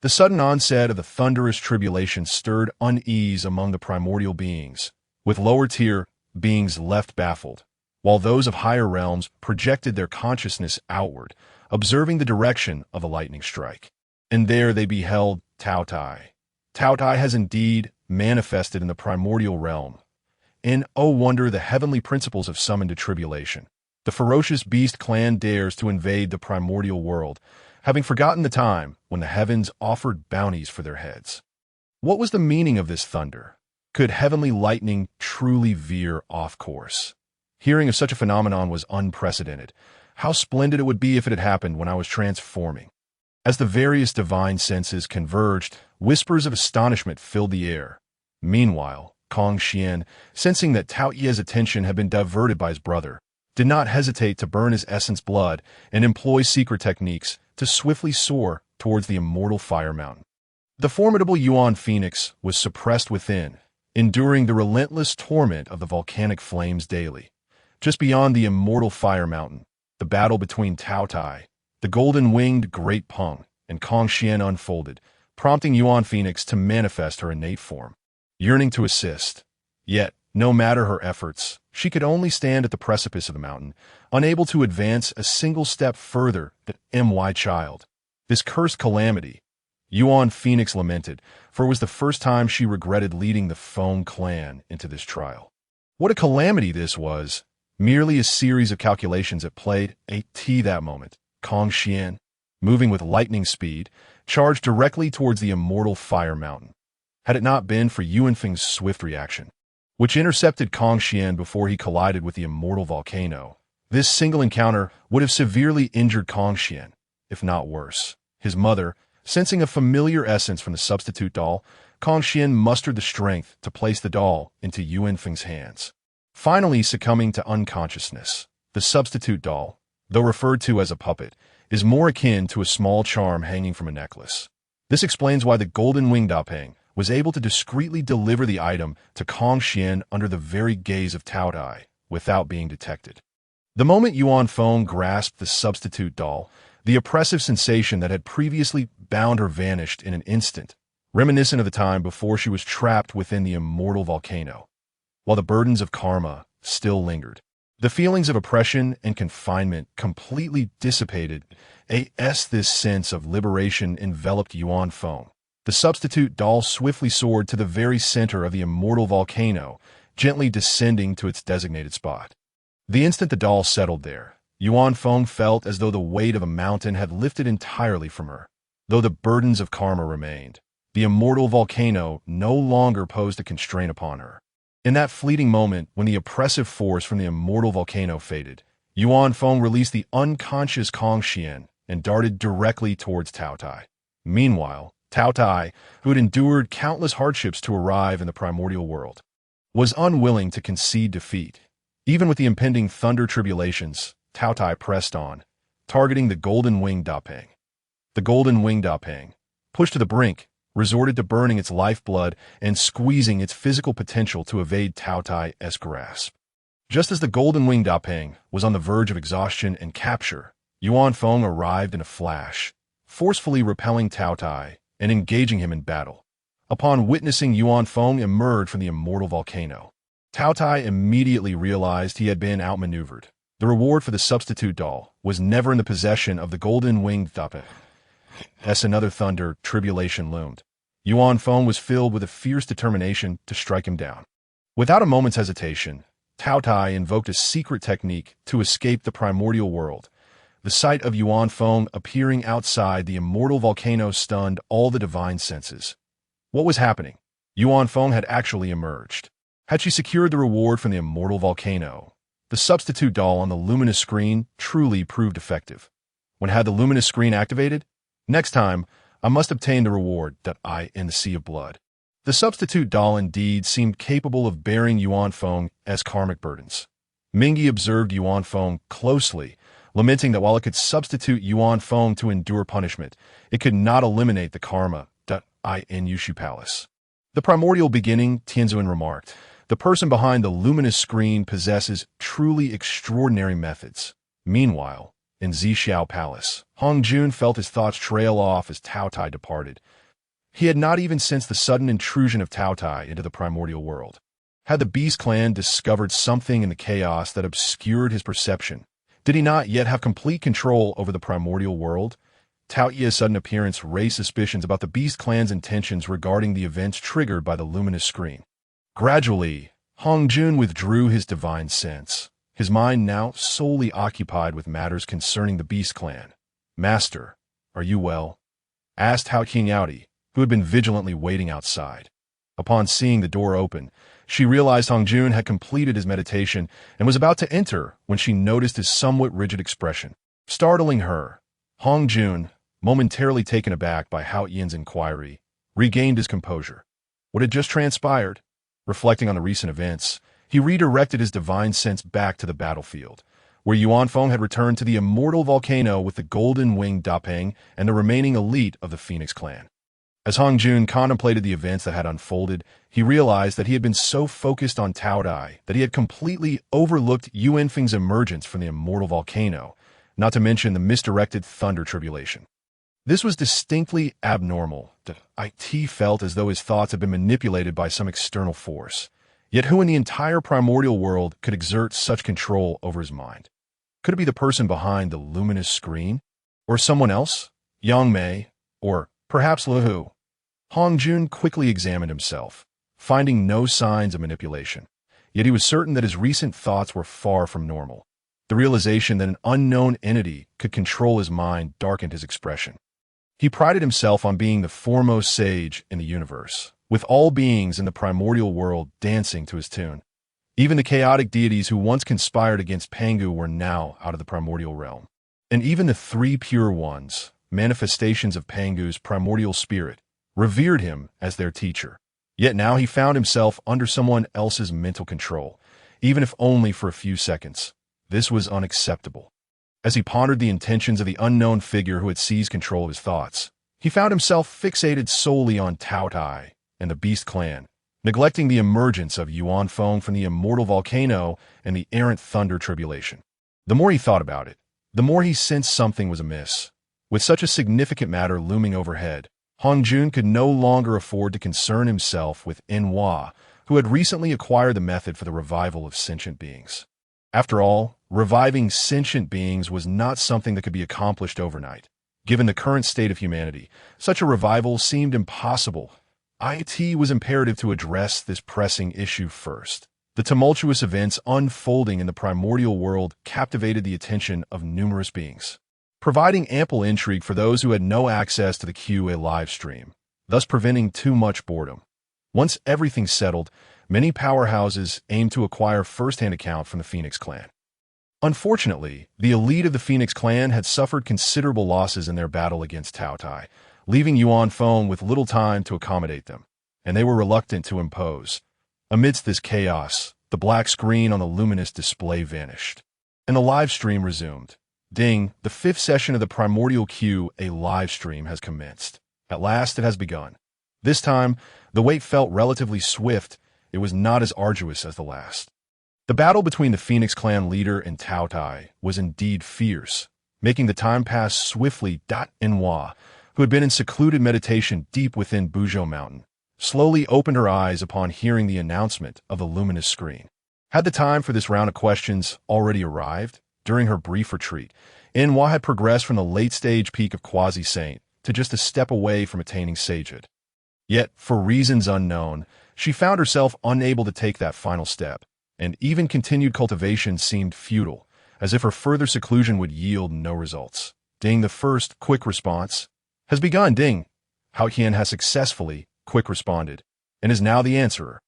The sudden onset of the thunderous tribulation stirred unease among the primordial beings, with lower-tier beings left baffled, while those of higher realms projected their consciousness outward, observing the direction of the lightning strike. And there they beheld Tao Tai. Tao Tai has indeed manifested in the primordial realm. And, oh wonder, the heavenly principles have summoned a tribulation. The ferocious beast clan dares to invade the primordial world, having forgotten the time when the heavens offered bounties for their heads. What was the meaning of this thunder? Could heavenly lightning truly veer off course? Hearing of such a phenomenon was unprecedented. How splendid it would be if it had happened when I was transforming. As the various divine senses converged, whispers of astonishment filled the air. Meanwhile, Tongtian, sensing that Tao Ye's attention had been diverted by his brother, did not hesitate to burn his essence blood and employ secret techniques to swiftly soar towards the immortal fire mountain. The formidable Yuan Phoenix was suppressed within, enduring the relentless torment of the volcanic flames daily. Just beyond the immortal fire mountain, the battle between Tao Tai, the golden-winged Great Peng, and Tongtian unfolded, prompting Yuan Phoenix to manifest her innate form, yearning to assist. Yet, no matter her efforts, she could only stand at the precipice of the mountain, unable to advance a single step further than my child. This cursed calamity, Yuan Phoenix lamented, for it was the first time she regretted leading the Feng clan into this trial. What a calamity this was! Merely a series of calculations at play that moment. Tongtian, moving with lightning speed, charged directly towards the immortal fire mountain. Had it not been for Yuanfeng's swift reaction, which intercepted Tongtian before he collided with the immortal volcano, this single encounter would have severely injured Tongtian, if not worse. His mother, sensing a familiar essence from the substitute doll, Tongtian mustered the strength to place the doll into Yuanfeng's hands. Finally succumbing to unconsciousness, the substitute doll, though referred to as a puppet, is more akin to a small charm hanging from a necklace. This explains why the golden-winged Dapeng was able to discreetly deliver the item to Tongtian under the very gaze of Tao Tai, without being detected. The moment Yuan Feng grasped the substitute doll, the oppressive sensation that had previously bound her vanished in an instant, reminiscent of the time before she was trapped within the immortal volcano. While the burdens of karma still lingered, the feelings of oppression and confinement completely dissipated. This sense of liberation enveloped Yuan Feng. The substitute doll swiftly soared to the very center of the immortal volcano, gently descending to its designated spot. The instant the doll settled there, Yuan Feng felt as though the weight of a mountain had lifted entirely from her. Though the burdens of karma remained, the immortal volcano no longer posed a constraint upon her. In that fleeting moment, when the oppressive force from the immortal volcano faded, Yuan Feng released the unconscious Tongtian and darted directly towards Tao Tai. Meanwhile, Tao Tai, who had endured countless hardships to arrive in the primordial world, was unwilling to concede defeat. Even with the impending thunder tribulations, Tao Tai pressed on, targeting the golden-winged Dapeng. The golden-winged Dapeng, pushed to the brink, resorted to burning its lifeblood and squeezing its physical potential to evade Tao Tai's grasp. Just as the golden-winged Dapeng was on the verge of exhaustion and capture, Yuan Feng arrived in a flash, forcefully repelling Tao Tai and engaging him in battle. Upon witnessing Yuan Feng emerge from the immortal volcano, Tao Tai immediately realized he had been outmaneuvered. The reward for the substitute doll was never in the possession of the golden-winged Dapeng. As another thunder tribulation loomed, Yuan Feng was filled with a fierce determination to strike him down. Without a moment's hesitation, Tao Tai invoked a secret technique to escape the primordial world. The sight of Yuan Feng appearing outside the immortal volcano stunned all the divine senses. What was happening? Yuan Feng had actually emerged. Had she secured the reward from the immortal volcano? The substitute doll on the luminous screen truly proved effective. When had the luminous screen activated? Next time, I must obtain the reward in the sea of blood. The substitute doll indeed seemed capable of bearing Yuan Feng's karmic burdens. Mingyi observed Yuan Feng closely, lamenting that while it could substitute Yuan Feng to endure punishment, it could not eliminate the karma in Yushu Palace. The primordial beginning, Tianzuan remarked, the person behind the luminous screen possesses truly extraordinary methods. Meanwhile, in Zhixiao Palace, Hongjun felt his thoughts trail off as Tao Tai departed. He had not even sensed the sudden intrusion of Tao Tai into the primordial world. Had the Beast Clan discovered something in the chaos that obscured his perception? Did he not yet have complete control over the primordial world? Tao Ye's sudden appearance raised suspicions about the Beast Clan's intentions regarding the events triggered by the luminous screen. Gradually, Hongjun withdrew his divine sense, his mind now solely occupied with matters concerning the Beast Clan. "Master, are you well?" asked Hao Qingyao, who had been vigilantly waiting outside. Upon seeing the door open, she realized Hongjun had completed his meditation and was about to enter when she noticed his somewhat rigid expression. Startling her, Hongjun, momentarily taken aback by Hao Yan's inquiry, regained his composure. What had just transpired? Reflecting on the recent events, he redirected his divine sense back to the battlefield, where Yuanfeng had returned to the immortal volcano with the golden-winged Dapeng and the remaining elite of the Phoenix clan. As Hongjun contemplated the events that had unfolded, he realized that he had been so focused on Taodai that he had completely overlooked Yuanfeng's emergence from the immortal volcano, not to mention the misdirected thunder tribulation. This was distinctly abnormal. It felt as though his thoughts had been manipulated by some external force. Yet who in the entire primordial world could exert such control over his mind? Could it be the person behind the luminous screen? Or someone else? Yang Mei? Or perhaps Lu Hu? Hongjun quickly examined himself, finding no signs of manipulation. Yet he was certain that his recent thoughts were far from normal. The realization that an unknown entity could control his mind darkened his expression. He prided himself on being the foremost sage in the universe, with all beings in the primordial world dancing to his tune. Even the chaotic deities who once conspired against Pangu were now out of the primordial realm. And even the three pure ones, manifestations of Pangu's primordial spirit, revered him as their teacher. Yet now he found himself under someone else's mental control, even if only for a few seconds. This was unacceptable. As he pondered the intentions of the unknown figure who had seized control of his thoughts, he found himself fixated solely on Taotai and the Beast Clan, neglecting the emergence of Yuanfeng from the immortal volcano and the errant thunder tribulation. The more he thought about it, the more he sensed something was amiss. With such a significant matter looming overhead, Hongjun could no longer afford to concern himself with Enhua, who had recently acquired the method for the revival of sentient beings. After all, reviving sentient beings was not something that could be accomplished overnight. Given the current state of humanity, such a revival seemed impossible. It was imperative to address this pressing issue first. The tumultuous events unfolding in the primordial world captivated the attention of numerous beings, providing ample intrigue for those who had no access to the QA live stream, thus preventing too much boredom. Once everything settled, many powerhouses aimed to acquire first-hand account from the Phoenix clan. Unfortunately, the elite of the Phoenix clan had suffered considerable losses in their battle against Taotai, leaving Yuanfeng with little time to accommodate them, and they were reluctant to impose. Amidst this chaos, the black screen on the luminous display vanished, and the live stream resumed. Ding, the 5th session of the Primordial QA live stream has commenced. At last it has begun. This time, the wait felt relatively swift. It was not as arduous as the last. The battle between the Phoenix clan leader and Taotai was indeed fierce, making the time pass swiftly. Enhua, who had been in secluded meditation deep within Buzhou Mountain, slowly opened her eyes upon hearing the announcement of the luminous screen. Had the time for this round of questions already arrived? During her brief retreat, Enhua had progressed from the late-stage peak of quasi-saint to just a step away from attaining sagehood. Yet, for reasons unknown, she found herself unable to take that final step, and even continued cultivation seemed futile, as if her further seclusion would yield no results. Ding, the first quick response has begun. Ding. Hao Yan has successfully quick responded, and is now the answerer.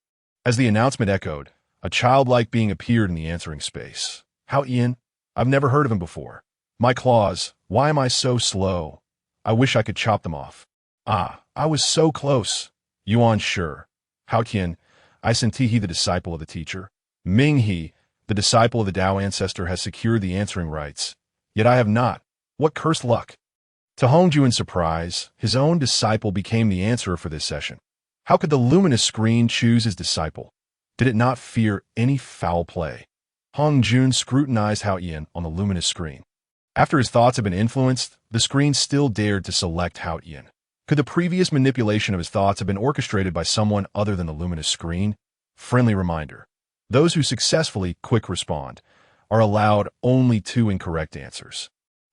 As the announcement echoed, a childlike being appeared in the answering space. Hao Yan? I've never heard of him before. My claws, why am I so slow? I wish I could chop them off. Ah, I was so close. Yuan, sure. Hao Yan, I senti he the disciple of the teacher. Ming he, the disciple of the Tao ancestor, has secured the answering rights. Yet I have not. What cursed luck. To Hongjun's surprise, his own disciple became the answerer for this session. How could the luminous screen choose his disciple? Did it not fear any foul play? Hongjun scrutinized Hao Yan on the luminous screen. After his thoughts had been influenced, the screen still dared to select Hao Yan. Could the previous manipulation of his thoughts have been orchestrated by someone other than the luminous screen? Friendly reminder. Those who successfully quick respond are allowed only 2 incorrect answers.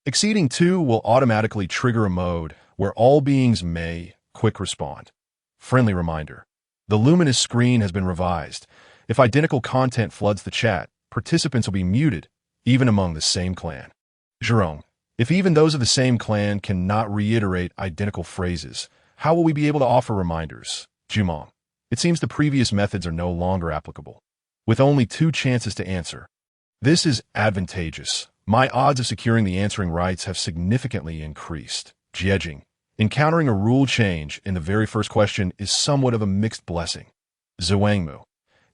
Exceeding 2 will automatically trigger a mode where all beings may quick respond. Friendly reminder. The luminous screen has been revised. If identical content floods the chat, participants will be muted, even among the same clan. Zhurong, if even those of the same clan cannot reiterate identical phrases, how will we be able to offer reminders? Jumong, It seems the previous methods are no longer applicable, with only 2 chances to answer. This is advantageous. My odds of securing the answering rights have significantly increased. Jiejing. Encountering a rule change in the very first question is somewhat of a mixed blessing. Zhuangmu.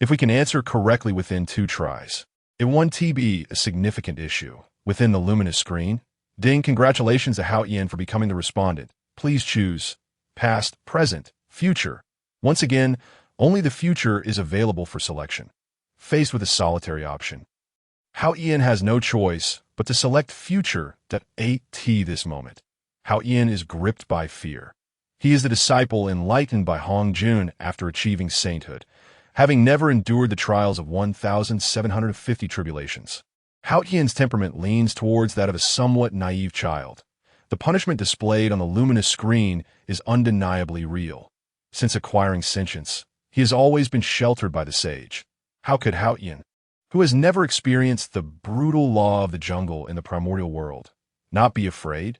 If we can answer correctly within 2 tries, it won't be a significant issue. Within the luminous screen, ding, congratulations to Hao Yin for becoming the respondent. Please choose past, present, future. Once again, only the future is available for selection. Faced with a solitary option, Hao Yin has no choice but to select future. This moment, Hao Yin is gripped by fear. He is the disciple enlightened by Hongjun after achieving sainthood, having never endured the trials of 1,750 tribulations. Hao Yin's temperament leans towards that of a somewhat naive child. The punishment displayed on the luminous screen is undeniably real. Since acquiring sentience, he has always been sheltered by the sage. How could Hao Yin, who has never experienced the brutal law of the jungle in the primordial world, not be afraid?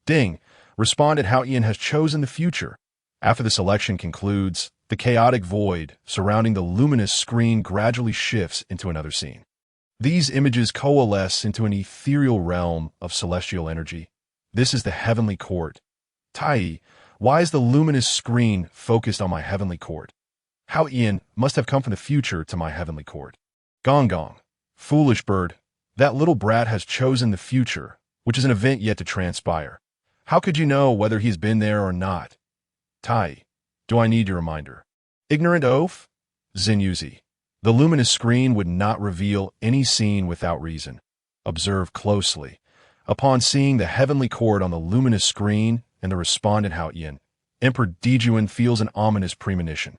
Ding, responded Hao Yin has chosen the future. After the selection concludes, the chaotic void surrounding the luminous screen gradually shifts into another scene. These images coalesce into an ethereal realm of celestial energy. This is the heavenly court. Tai, why is the luminous screen focused on my heavenly court? Hao Yin must have come from the future to my heavenly court. Wanggong, foolish bird, that little brat has chosen the future, which is an event yet to transpire. How could you know whether he's been there or not? Tai, do I need your reminder? Ignorant oaf? Xinyuzi, the luminous screen would not reveal any scene without reason. Observe closely. Upon seeing the heavenly court on the luminous screen and the respondent Hao Yin, Emperor Dejuan feels an ominous premonition.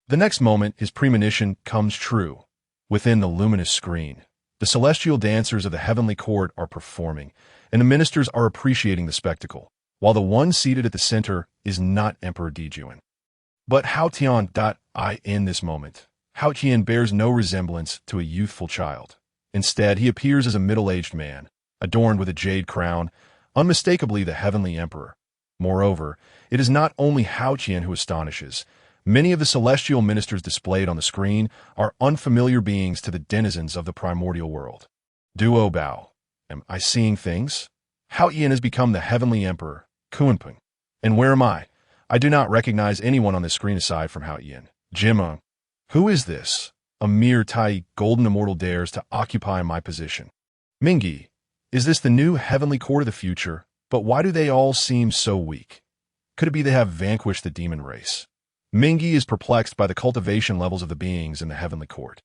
The next moment, his premonition comes true. Within the luminous screen, the celestial dancers of the heavenly court are performing, and the ministers are appreciating the spectacle, while the one seated at the center is not Emperor Dejuan, but Hao Tian. In this moment, Hao Tian bears no resemblance to a youthful child. Instead, he appears as a middle-aged man, adorned with a jade crown, unmistakably the heavenly emperor. Moreover, it is not only Hao Tian who astonishes. Many of the celestial ministers displayed on the screen are unfamiliar beings to the denizens of the primordial world. Duo Bao. Am I seeing things? Hao Yin has become the heavenly emperor, Kunpeng. And where am I? I do not recognize anyone on this screen aside from Hao Yin. Jimeng. Who is this? A mere Tai golden immortal dares to occupy my position. Mingyi. Is this the new heavenly court of the future? But why do they all seem so weak? Could it be they have vanquished the demon race? Mingyi is perplexed by the cultivation levels of the beings in the heavenly court.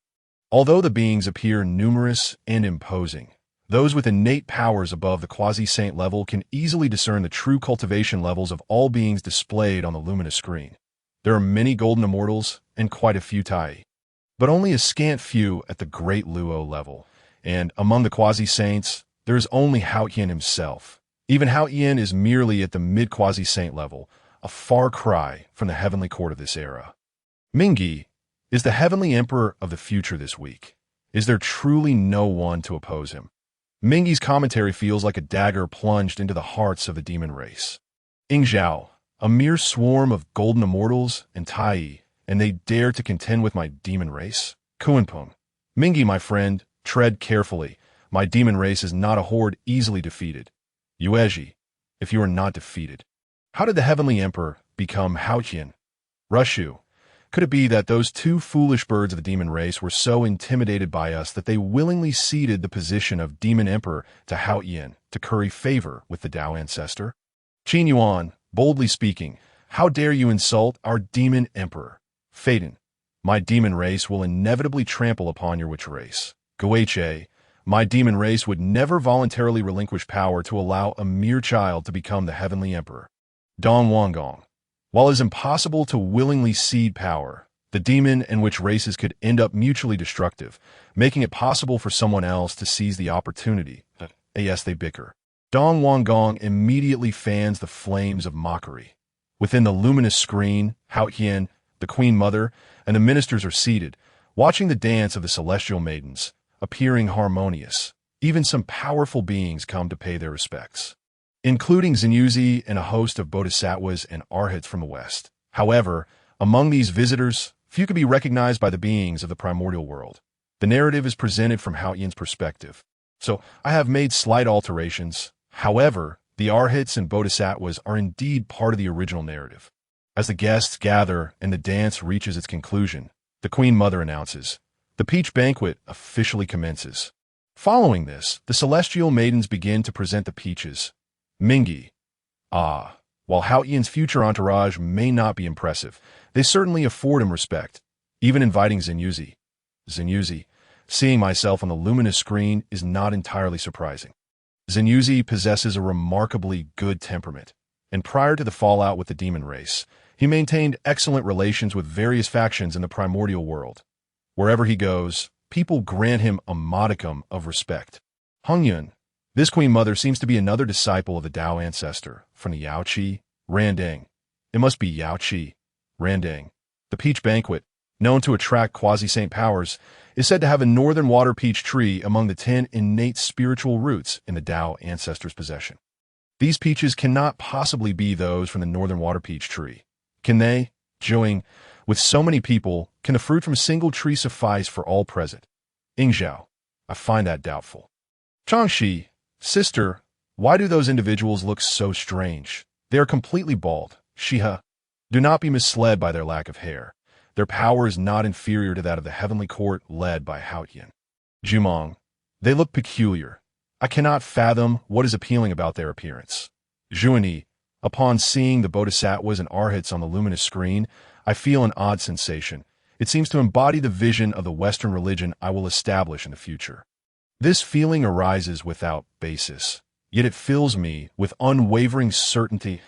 Although the beings appear numerous and imposing, those with innate powers above the quasi-saint level can easily discern the true cultivation levels of all beings displayed on the luminous screen. There are many golden immortals and quite a few Tai, but only a scant few at the great Luo level, and among the quasi-saints, there is only Hao Yin himself. Even Hao Yin is merely at the mid-quasi-saint level, a far cry from the heavenly court of this era. Mingyi is the heavenly emperor of the future this week. Is there truly no one to oppose him? Mingyi's commentary feels like a dagger plunged into the hearts of the demon race. Ingzhao, a mere swarm of golden immortals and Tai, and they dare to contend with my demon race? Kunpeng. Mingyi, my friend, tread carefully. My demon race is not a horde easily defeated. Yuezhi, if you are not defeated. How did the heavenly emperor become Hao Yin? Rushu, could it be that those 2 foolish birds of the demon race were so intimidated by us that they willingly ceded the position of demon emperor to Hao Yin to curry favor with the Tao ancestor? Qin Yuan, boldly speaking, how dare you insult our demon emperor? Phaeton, my demon race will inevitably trample upon your witch race. Guiche, my demon race would never voluntarily relinquish power to allow a mere child to become the heavenly emperor. Dong Wanggong. While it is impossible to willingly cede power, the demon and witch races could end up mutually destructive, making it possible for someone else to seize the opportunity. As they bicker, Dong Wanggong immediately fans the flames of mockery. Within the luminous screen, Hao Yin, the Queen Mother, and the ministers are seated, watching the dance of the celestial maidens, appearing harmonious. Even some powerful beings come to pay their respects, including Xinyuzi and a host of bodhisattvas and arhats from the west. However, among these visitors, Few could be recognized by the beings of the primordial world. The narrative is presented from Hongyun's perspective. So, I have made slight alterations. However, the arhats and bodhisattvas are indeed part of the original narrative. As the guests gather and the dance reaches its conclusion, the Queen Mother announces, the peach banquet officially commences. Following this, the celestial maidens begin to present the peaches. Mingi. While Hongyun's future entourage may not be impressive, they certainly afford him respect, even inviting Zenyuzi. Zenyuzi, seeing myself on the luminous screen is not entirely surprising. Zenyuzi possesses a remarkably good temperament, and prior to the fallout with the demon race, he maintained excellent relations with various factions in the primordial world. Wherever he goes, people grant him a modicum of respect. Hongyun. This Queen Mother seems to be another disciple of the Dao ancestor, from the Yaoqi, Randang. It must be Yaoqi, Randang. The peach banquet, known to attract quasi-saint powers, is said to have a northern water peach tree among the 10 innate spiritual roots in the Dao ancestor's possession. These peaches cannot possibly be those from the northern water peach tree. Can they? Zhuing, with so many people, can the fruit from a single tree suffice for all present? Ingzhao, I find that doubtful. Changxi, sister, why do those individuals look so strange? They are completely bald. Shiha, do not be misled by their lack of hair. Their power is not inferior to that of the heavenly court led by Hongyun. Jumong, they look peculiar. I cannot fathom what is appealing about their appearance. Zhuani, upon seeing the bodhisattvas and arhats on the luminous screen, I feel an odd sensation. It seems to embody the vision of the Western religion I will establish in the future. This feeling arises without basis, yet it fills me with unwavering certainty.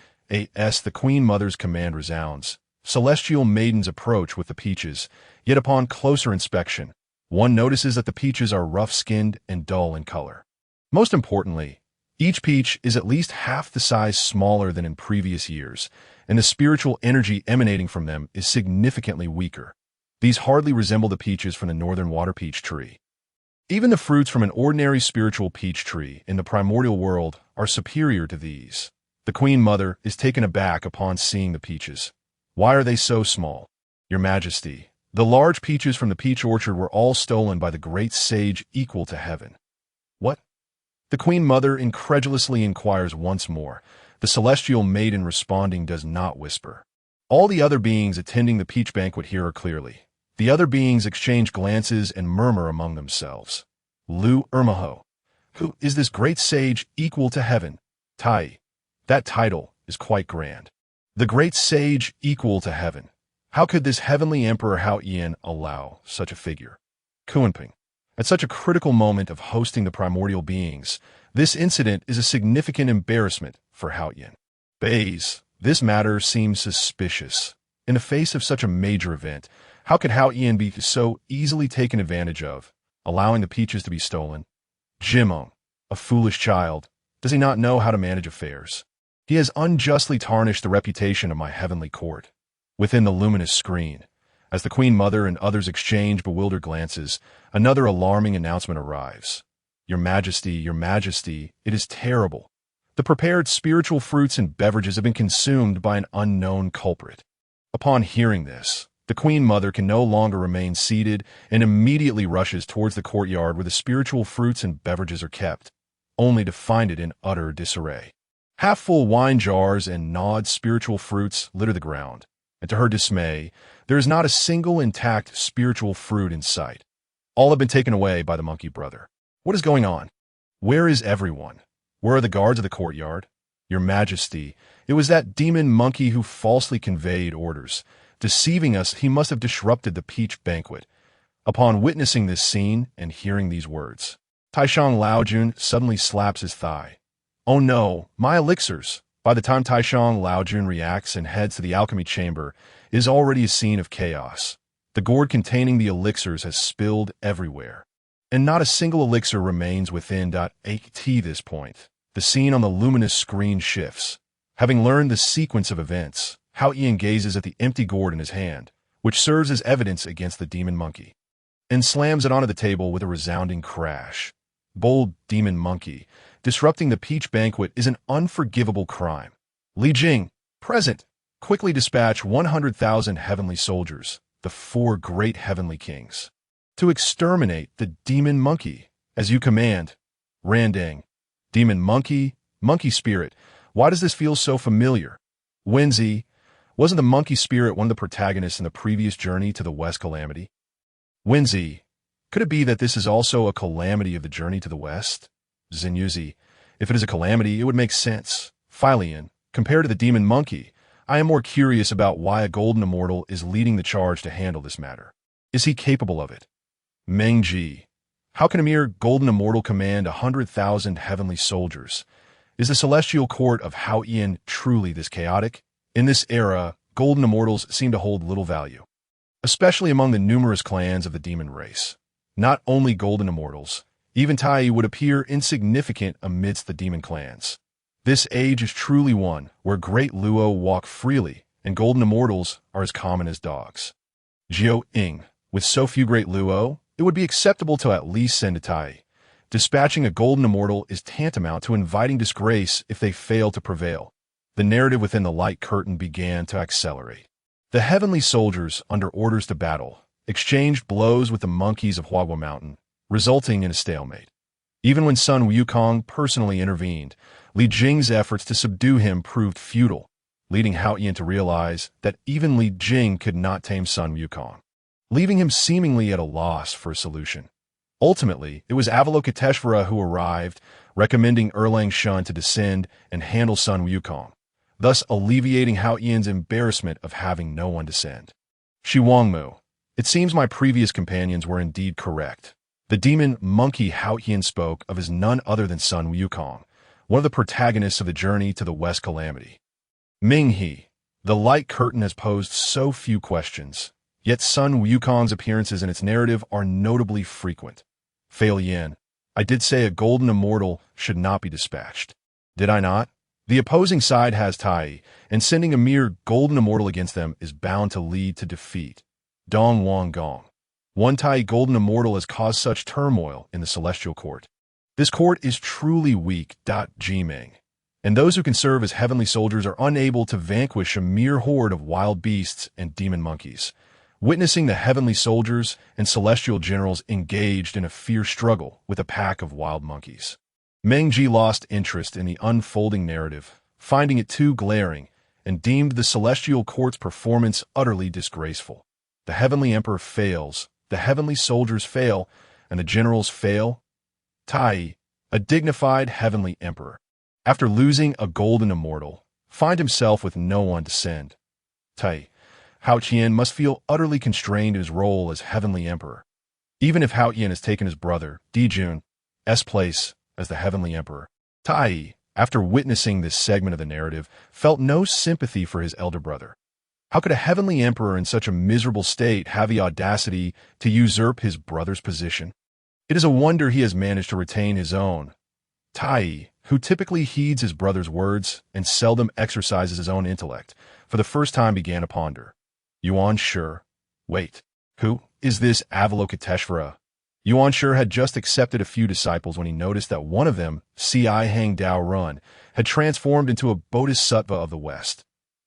As the Queen Mother's command resounds, celestial maidens approach with the peaches, yet upon closer inspection, one notices that the peaches are rough-skinned and dull in color. Most importantly, each peach is at least half the size smaller than in previous years, and the spiritual energy emanating from them is significantly weaker. These hardly resemble the peaches from the northern water peach tree. Even the fruits from an ordinary spiritual peach tree in the primordial world are superior to these. The Queen Mother is taken aback upon seeing the peaches. Why are they so small? Your Majesty, the large peaches from the peach orchard were all stolen by the great sage equal to heaven. What? The Queen Mother incredulously inquires once more. The celestial maiden responding does not whisper. All the other beings attending the peach banquet hear her clearly. The other beings exchange glances and murmur among themselves. Lu Ermaho. Who is this great sage equal to heaven? Tai. That title is quite grand. The great sage equal to heaven. How could this heavenly emperor Hongyun allow such a figure? Kuanping. At such a critical moment of hosting the primordial beings, this incident is a significant embarrassment for Hongyun. Bays, this matter seems suspicious. In the face of such a major event, how could Hongyun be so easily taken advantage of, allowing the peaches to be stolen? Jimong, a foolish child, does he not know how to manage affairs? He has unjustly tarnished the reputation of my heavenly court. Within the luminous screen, as the Queen Mother and others exchange bewildered glances, another alarming announcement arrives. Your Majesty, it is terrible. The prepared spiritual fruits and beverages have been consumed by an unknown culprit. Upon hearing this, the Queen Mother can no longer remain seated and immediately rushes towards the courtyard where the spiritual fruits and beverages are kept, only to find it in utter disarray. Half-full wine jars and gnawed spiritual fruits litter the ground, and to her dismay, there is not a single intact spiritual fruit in sight. All have been taken away by the monkey brother. What is going on? Where is everyone? Where are the guards of the courtyard? Your Majesty, it was that demon monkey who falsely conveyed orders. Deceiving us, he must have disrupted the peach banquet. Upon witnessing this scene and hearing these words, Taishang Laojun suddenly slaps his thigh. Oh no, my elixirs! By the time Taishang Laojun reacts and heads to the alchemy chamber, it is already a scene of chaos. The gourd containing the elixirs has spilled everywhere, and not a single elixir remains within. At this point, the scene on the luminous screen shifts. Having learned the sequence of events, Hongyun gazes at the empty gourd in his hand, which serves as evidence against the demon monkey, and slams it onto the table with a resounding crash. Bold demon monkey, disrupting the peach banquet is an unforgivable crime. Li Jing, present, quickly dispatch 100,000 heavenly soldiers. the four great heavenly kings. To exterminate the demon monkey, as you command. Randang. Demon monkey, monkey spirit. Why does this feel so familiar? Wenzi. Wasn't the monkey spirit one of the protagonists in the previous journey to the West Calamity? Wenzi. Could it be that this is also a calamity of the journey to the West? Xinyuzi. If it is a calamity, it would make sense. Filian. Compared to the demon monkey, I am more curious about why a golden immortal is leading the charge to handle this matter. Is he capable of it? Mengji. How can a mere golden immortal command 100,000 heavenly soldiers? Is the celestial court of Hongyun truly this chaotic? In this era, golden immortals seem to hold little value, especially among the numerous clans of the demon race. Not only golden immortals, even Tai would appear insignificant amidst the demon clans. This age is truly one where great Luo walk freely, and golden immortals are as common as dogs. Jiao Ying. With so few great Luo, it would be acceptable to at least send a Tai. Dispatching a golden immortal is tantamount to inviting disgrace if they fail to prevail. The narrative within the light curtain began to accelerate. The heavenly soldiers, under orders to battle, exchanged blows with the monkeys of Wanggong Mountain, resulting in a stalemate. Even when Sun Wukong personally intervened, Li Jing's efforts to subdue him proved futile, leading Hongyun to realize that even Li Jing could not tame Sun Wukong, leaving him seemingly at a loss for a solution. Ultimately, it was Avalokiteshvara who arrived, recommending Erlang Shun to descend and handle Sun Wukong, thus alleviating Hongyun's embarrassment of having no one descend. Shi Wangmu. It seems my previous companions were indeed correct. The demon monkey Hongyun spoke of is none other than Sun Wukong, one of the protagonists of the journey to the West Calamity. Ming He. The light curtain has posed so few questions, yet Sun Wukong's appearances in its narrative are notably frequent. Fail Yin. I did say a golden immortal should not be dispatched. Did I not? The opposing side has Tai, and sending a mere golden immortal against them is bound to lead to defeat. Dong Wanggong. One Tai golden immortal has caused such turmoil in the celestial court. This court is truly weak. Jiming. And those who can serve as heavenly soldiers are unable to vanquish a mere horde of wild beasts and demon monkeys. Witnessing the heavenly soldiers and celestial generals engaged in a fierce struggle with a pack of wild monkeys. Mengji lost interest in the unfolding narrative, finding it too glaring, and deemed the celestial court's performance utterly disgraceful. The heavenly emperor fails, the heavenly soldiers fail, and the generals fail. Tai, a dignified heavenly emperor, after losing a golden immortal, find himself with no one to send. Tai, Hao Qian must feel utterly constrained in his role as heavenly emperor, even if Hao Qian has taken his brother, Dijun's place as the heavenly emperor. Tai, after witnessing this segment of the narrative, felt no sympathy for his elder brother. How could a heavenly emperor in such a miserable state have the audacity to usurp his brother's position? It is a wonder he has managed to retain his own. Tai, who typically heeds his brother's words and seldom exercises his own intellect, for the first time began to ponder. Yuan Shi. Wait, who is this Avalokiteshvara? Yuan Shi had just accepted a few disciples when he noticed that one of them, Ci Hang Dao Run, had transformed into a bodhisattva of the West.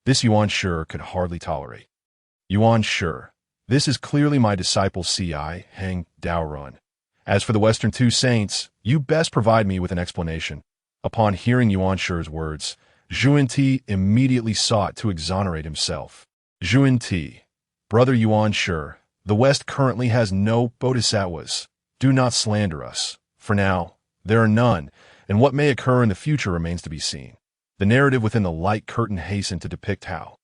This Yuan Shi could hardly tolerate. Yuan Shi, this is clearly my disciple Ci Hang Dao Run. As for the Western two saints, you best provide me with an explanation. Upon hearing Yuan Shi's words, Zhuan-Ti immediately sought to exonerate himself. Zhuan-Ti, brother Yuan Shi, the West currently has no bodhisattvas. Do not slander us. For now, there are none, and what may occur in the future remains to be seen. The narrative within the light curtain hastened to depict how,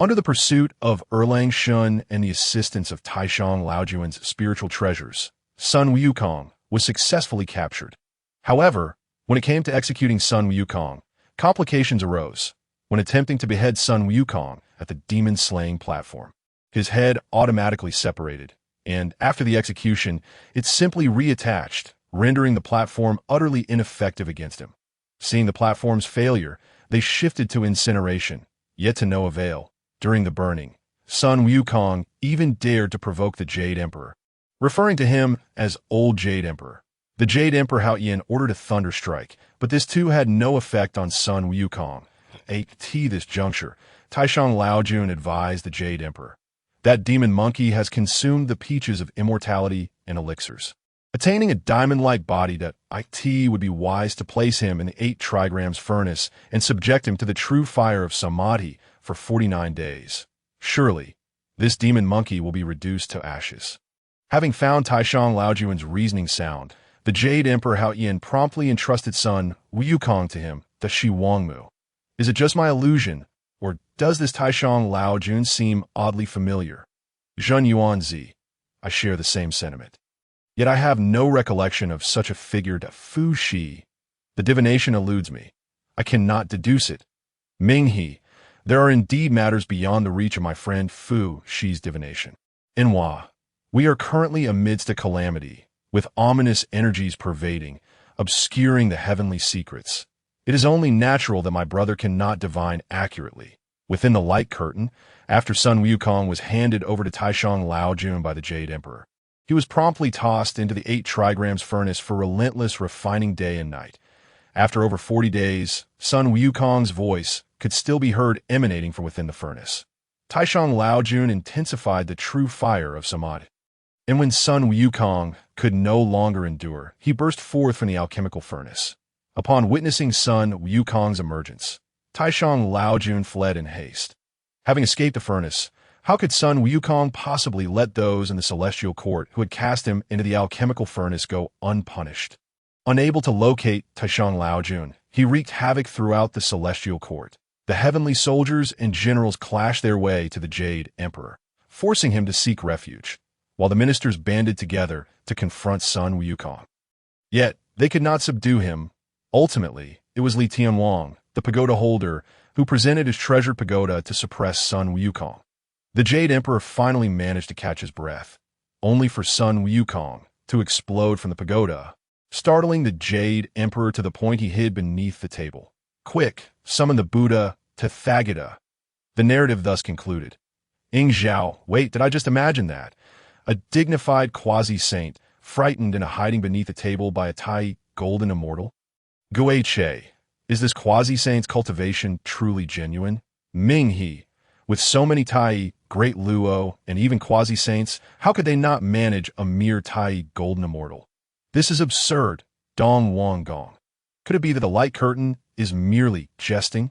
under the pursuit of Erlang Shun and the assistance of Taishang Laojuan's spiritual treasures, Sun Wukong was successfully captured. However, when it came to executing Sun Wukong, complications arose. When attempting to behead Sun Wukong at the demon-slaying platform, his head automatically separated, and after the execution, it simply reattached, rendering the platform utterly ineffective against him. Seeing the platform's failure, they shifted to incineration, yet to no avail. During the burning, Sun Wukong even dared to provoke the Jade Emperor, referring to him as Old Jade Emperor. The Jade Emperor Haoyan ordered a thunder strike, but this too had no effect on Sun Wukong. At this juncture, Taishang Laojun advised the Jade Emperor, That demon monkey has consumed the peaches of immortality and elixirs. Attaining a diamond-like body, that it would be wise to place him in the 8 trigrams furnace and subject him to the true fire of samadhi for 49 days. Surely, this demon monkey will be reduced to ashes. Having found Taishang Laojuan's reasoning sound, the Jade Emperor Hongyun promptly entrusted son Wukong to him, the Shi Wangmu. Is it just my illusion, or does this Taishang Laojun seem oddly familiar? Zhen Yuanzi, I share the same sentiment. Yet I have no recollection of such a figure to Fuxi. The divination eludes me. I cannot deduce it. Minghe, there are indeed matters beyond the reach of my friend Fuxi's divination. Enhua, we are currently amidst a calamity, with ominous energies pervading, obscuring the heavenly secrets. It is only natural that my brother cannot divine accurately. Within the light curtain, after Sun Wukong was handed over to Taishang Laojun by the Jade Emperor, he was promptly tossed into the 8 trigrams furnace for relentless refining day and night. After over 40 days, Sun Wukong's voice could still be heard emanating from within the furnace. Taishang Laojun intensified the true fire of samadhi. And when Sun Wukong could no longer endure, he burst forth from the alchemical furnace. Upon witnessing Sun Wukong's emergence, Taishang Laojun fled in haste. Having escaped the furnace, how could Sun Wukong possibly let those in the celestial court who had cast him into the alchemical furnace go unpunished? Unable to locate Taishang Laojun, he wreaked havoc throughout the celestial court. The heavenly soldiers and generals clashed their way to the Jade Emperor, forcing him to seek refuge, while the ministers banded together to confront Sun Wukong. Yet, they could not subdue him. Ultimately, it was Li Tianwang, the pagoda holder, who presented his treasured pagoda to suppress Sun Wukong. The Jade Emperor finally managed to catch his breath, only for Sun Wukong to explode from the pagoda, startling the Jade Emperor to the point he hid beneath the table. Quick, summon the Buddha Tathagata. The narrative thus concluded. Ing Zhao, wait, did I just imagine that? A dignified quasi-saint, frightened and hiding beneath a table by a Tai golden immortal? Gui Che, is this quasi-saint's cultivation truly genuine? Ming He, with so many Tai, great Luo, and even quasi-saints, how could they not manage a mere Tai golden immortal? This is absurd. Dong Wanggong. Could it be that the light curtain is merely jesting?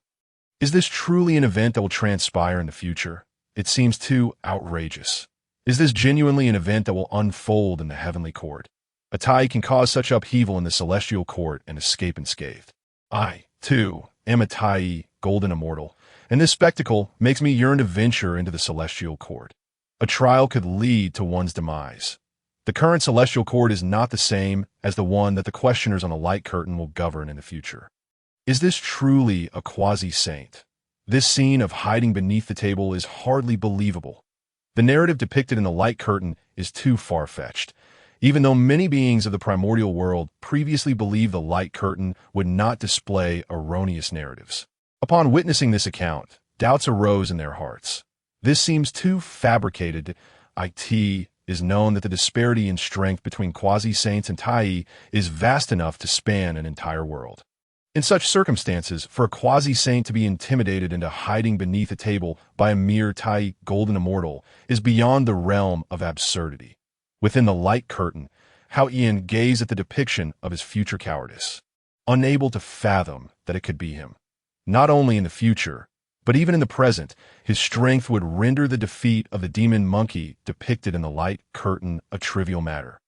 Is this truly an event that will transpire in the future? It seems too outrageous. Is this genuinely an event that will unfold in the heavenly court? A Tai can cause such upheaval in the celestial court and escape unscathed. I, too, am a Tai golden immortal, and this spectacle makes me yearn to venture into the celestial court. A trial could lead to one's demise. The current celestial court is not the same as the one that the questioners on the light curtain will govern in the future. Is this truly a quasi-saint? This scene of hiding beneath the table is hardly believable. The narrative depicted in the light curtain is too far-fetched, even though many beings of the primordial world previously believed the light curtain would not display erroneous narratives. Upon witnessing this account, doubts arose in their hearts. This seems too fabricated. It is known that the disparity in strength between quasi-saints and Tai is vast enough to span an entire world. In such circumstances, for a quasi-saint to be intimidated into hiding beneath a table by a mere Tai golden immortal is beyond the realm of absurdity. Within the light curtain, Hongyun gazed at the depiction of his future cowardice, unable to fathom that it could be him. Not only in the future, but even in the present, his strength would render the defeat of the demon monkey depicted in the light curtain a trivial matter,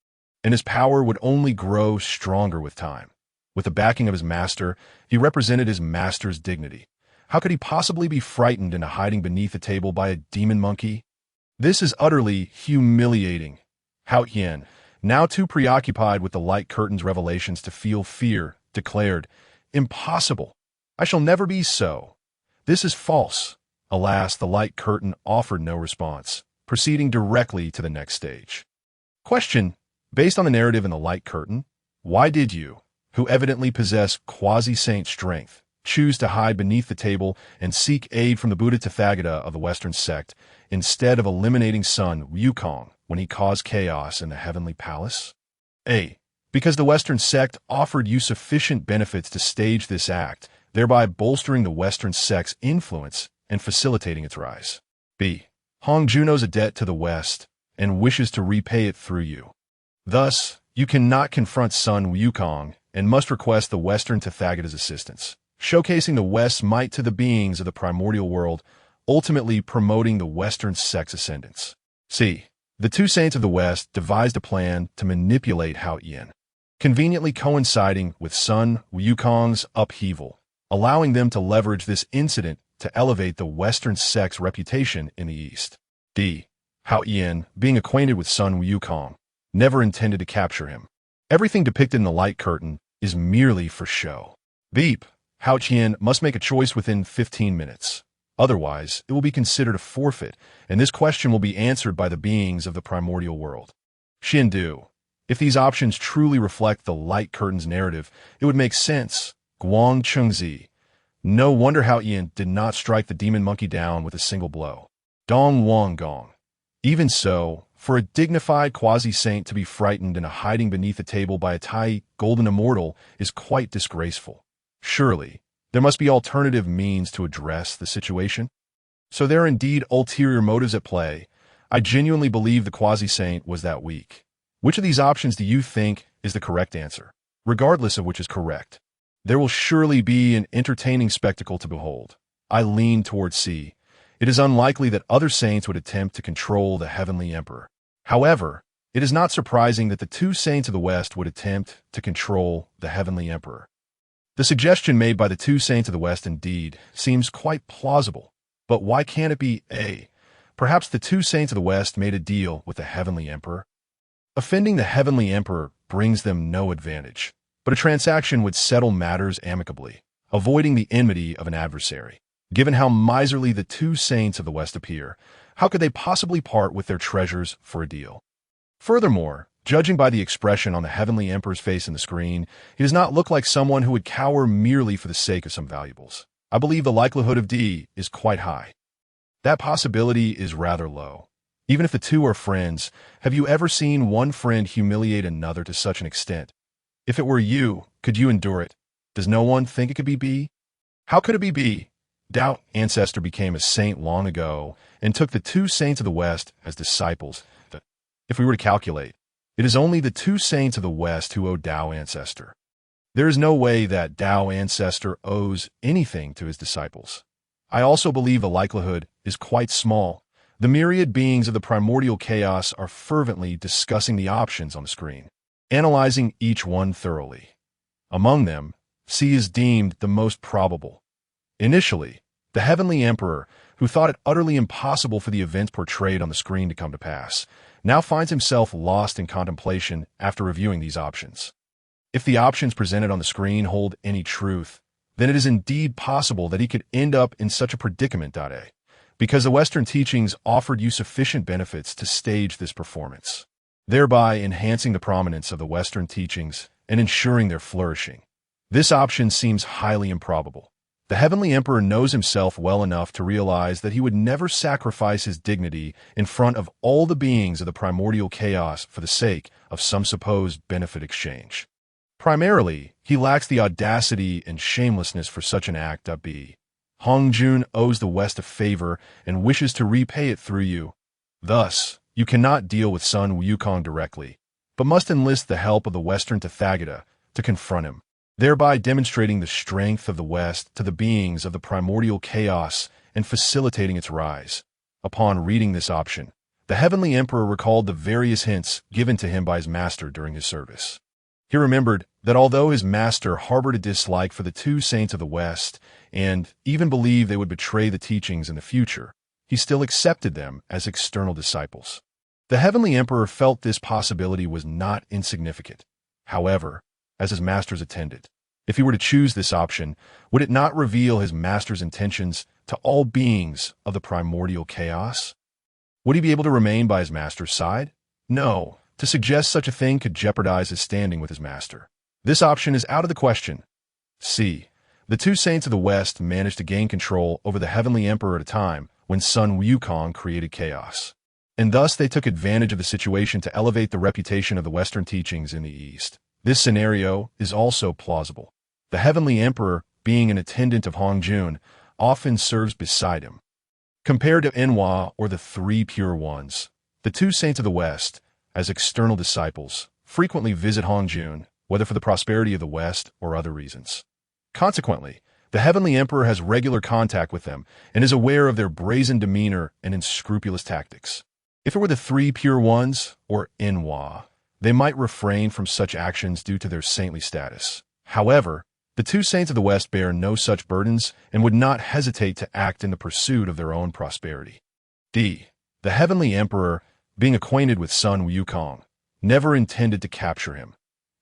and his power would only grow stronger with time. With the backing of his master, he represented his master's dignity. How could he possibly be frightened into hiding beneath a table by a demon monkey? This is utterly humiliating. Hongyun, now too preoccupied with the light curtain's revelations to feel fear, declared, "Impossible! I shall never be so. This is false." Alas, the light curtain offered no response, proceeding directly to the next stage. Question: based on the narrative in the light curtain, why did you, who evidently possess quasi-saint strength, choose to hide beneath the table and seek aid from the Buddha Tathagata of the Western sect, instead of eliminating Sun Wukong when he caused chaos in the heavenly palace? A. Because the Western sect offered you sufficient benefits to stage this act, thereby bolstering the Western sect's influence and facilitating its rise. B. Hongjun owes a debt to the West and wishes to repay it through you. Thus, you cannot confront Sun Wukong and must request the Western Tathagata's assistance, showcasing the West's might to the beings of the primordial world, ultimately promoting the Western sect's ascendants. C. The two saints of the West devised a plan to manipulate Hongyun, conveniently coinciding with Sun Wukong's upheaval, allowing them to leverage this incident to elevate the Western sect's reputation in the East. D. Hongyun, being acquainted with Sun Wukong, never intended to capture him. Everything depicted in the light curtain is merely for show. Veep, Hongyun must make a choice within 15 minutes. Otherwise, it will be considered a forfeit, and this question will be answered by the beings of the primordial world. Xiandu, if these options truly reflect the light curtain's narrative, it would make sense. Guang Chengzi, no wonder Hongyun did not strike the demon monkey down with a single blow. Dong Wanggong, even so, for a dignified quasi-saint to be frightened and hiding beneath a table by a Tai golden immortal is quite disgraceful. Surely, there must be alternative means to address the situation. So there are indeed ulterior motives at play. I genuinely believe the quasi-saint was that weak. Which of these options do you think is the correct answer? Regardless of which is correct, there will surely be an entertaining spectacle to behold. I lean towards C. It is unlikely that other saints would attempt to control the heavenly emperor. However, it is not surprising that the two saints of the West would attempt to control the heavenly emperor. The suggestion made by the two saints of the West indeed seems quite plausible, but why can't it be A? Perhaps the two saints of the West made a deal with the heavenly emperor? Offending the heavenly emperor brings them no advantage, but a transaction would settle matters amicably, avoiding the enmity of an adversary. Given how miserly the two saints of the West appear, how could they possibly part with their treasures for a deal? Furthermore, judging by the expression on the heavenly emperor's face in the screen, he does not look like someone who would cower merely for the sake of some valuables. I believe the likelihood of D is quite high. That possibility is rather low. Even if the two are friends, have you ever seen one friend humiliate another to such an extent? If it were you, could you endure it? Does no one think it could be B? How could it be B? Doubt ancestor became a saint long ago and took the two saints of the West as disciples. If we were to calculate, it is only the two saints of the West who owe Tao ancestor. There is no way that Tao ancestor owes anything to his disciples. I also believe the likelihood is quite small. The myriad beings of the primordial chaos are fervently discussing the options on the screen, analyzing each one thoroughly. Among them, C is deemed the most probable. Initially, the heavenly emperor, who thought it utterly impossible for the events portrayed on the screen to come to pass, now finds himself lost in contemplation after reviewing these options. If the options presented on the screen hold any truth, then it is indeed possible that he could end up in such a predicament. A. Because the Western teachings offered you sufficient benefits to stage this performance, thereby enhancing the prominence of the Western teachings and ensuring their flourishing. This option seems highly improbable. The heavenly emperor knows himself well enough to realize that he would never sacrifice his dignity in front of all the beings of the primordial chaos for the sake of some supposed benefit exchange. Primarily, he lacks the audacity and shamelessness for such an act. B. Hongjun owes the West a favor and wishes to repay it through you. Thus, you cannot deal with Sun Wukong directly, but must enlist the help of the Western Tathagata to confront him, thereby demonstrating the strength of the West to the beings of the primordial chaos and facilitating its rise. Upon reading this option, the heavenly emperor recalled the various hints given to him by his master during his service. He remembered that although his master harbored a dislike for the two saints of the West and even believed they would betray the teachings in the future, he still accepted them as external disciples. The heavenly emperor felt this possibility was not insignificant. However, as his master's attendant, if he were to choose this option, would it not reveal his master's intentions to all beings of the primordial chaos? Would he be able to remain by his master's side? No. To suggest such a thing could jeopardize his standing with his master. This option is out of the question. C. The two saints of the West managed to gain control over the heavenly emperor at a time when Sun Wukong created chaos, and thus they took advantage of the situation to elevate the reputation of the Western teachings in the East. This scenario is also plausible. The heavenly emperor, being an attendant of Hongjun, often serves beside him. Compared to Enwa or the three pure ones, the two saints of the West, as external disciples, frequently visit Hongjun, whether for the prosperity of the West or other reasons. Consequently, the Heavenly Emperor has regular contact with them and is aware of their brazen demeanor and unscrupulous tactics. If it were the three pure ones, or Enwa, they might refrain from such actions due to their saintly status. However, the two saints of the West bear no such burdens and would not hesitate to act in the pursuit of their own prosperity. D. The Heavenly Emperor, being acquainted with Sun Wukong, never intended to capture him.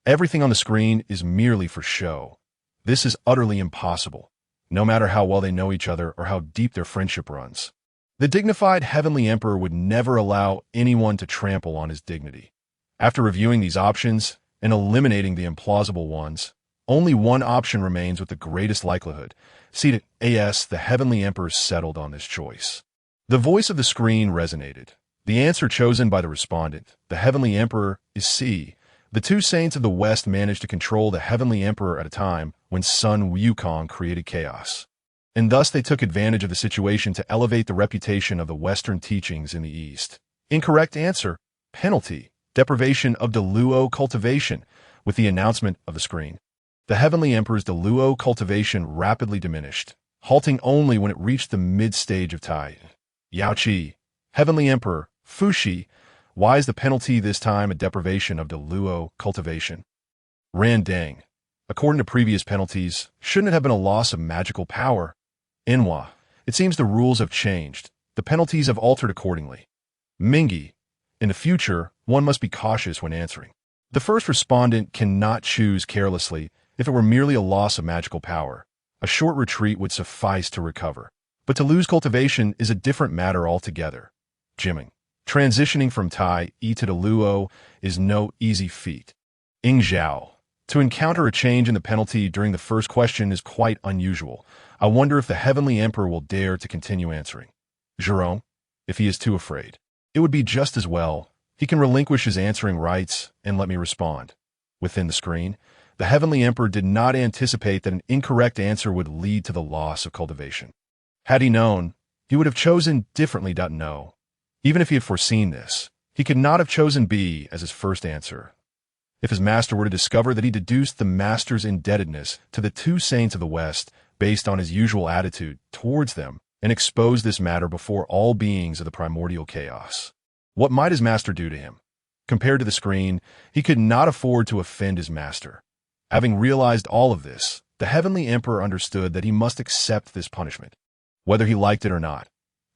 Everything on the screen is merely for show. This is utterly impossible, no matter how well they know each other or how deep their friendship runs. The dignified Heavenly Emperor would never allow anyone to trample on his dignity. After reviewing these options and eliminating the implausible ones, only one option remains with the greatest likelihood. See, the Heavenly Emperor settled on this choice. The voice of the screen resonated. The answer chosen by the respondent, the Heavenly Emperor, is C. The two saints of the West managed to control the Heavenly Emperor at a time when Sun Wukong created chaos. And thus they took advantage of the situation to elevate the reputation of the Western teachings in the East. Incorrect answer, penalty, deprivation of Deluo cultivation, with the announcement of the screen. The Heavenly Emperor's Deluo cultivation rapidly diminished, halting only when it reached the mid-stage of Tai. Yaoqi, Heavenly Emperor, Fuxi, why is the penalty this time a deprivation of Deluo cultivation? Randang, according to previous penalties, shouldn't it have been a loss of magical power? Enwa, it seems the rules have changed. The penalties have altered accordingly. Mingi, in the future, one must be cautious when answering. The first respondent cannot choose carelessly. If it were merely a loss of magical power, a short retreat would suffice to recover. But to lose cultivation is a different matter altogether. Jimming. Transitioning from Tai to Deluo is no easy feat. Ingzhao. To encounter a change in the penalty during the first question is quite unusual. I wonder if the Heavenly Emperor will dare to continue answering. Jerome. If he is too afraid, it would be just as well. He can relinquish his answering rights and let me respond. Within the screen, the Heavenly Emperor did not anticipate that an incorrect answer would lead to the loss of cultivation. Had he known, he would have chosen differently. No. Even if he had foreseen this, he could not have chosen B as his first answer. If his master were to discover that he deduced the master's indebtedness to the two saints of the West based on his usual attitude towards them and expose this matter before all beings of the primordial chaos, what might his master do to him? Compared to the screen, he could not afford to offend his master. Having realized all of this, the Heavenly Emperor understood that he must accept this punishment, whether he liked it or not.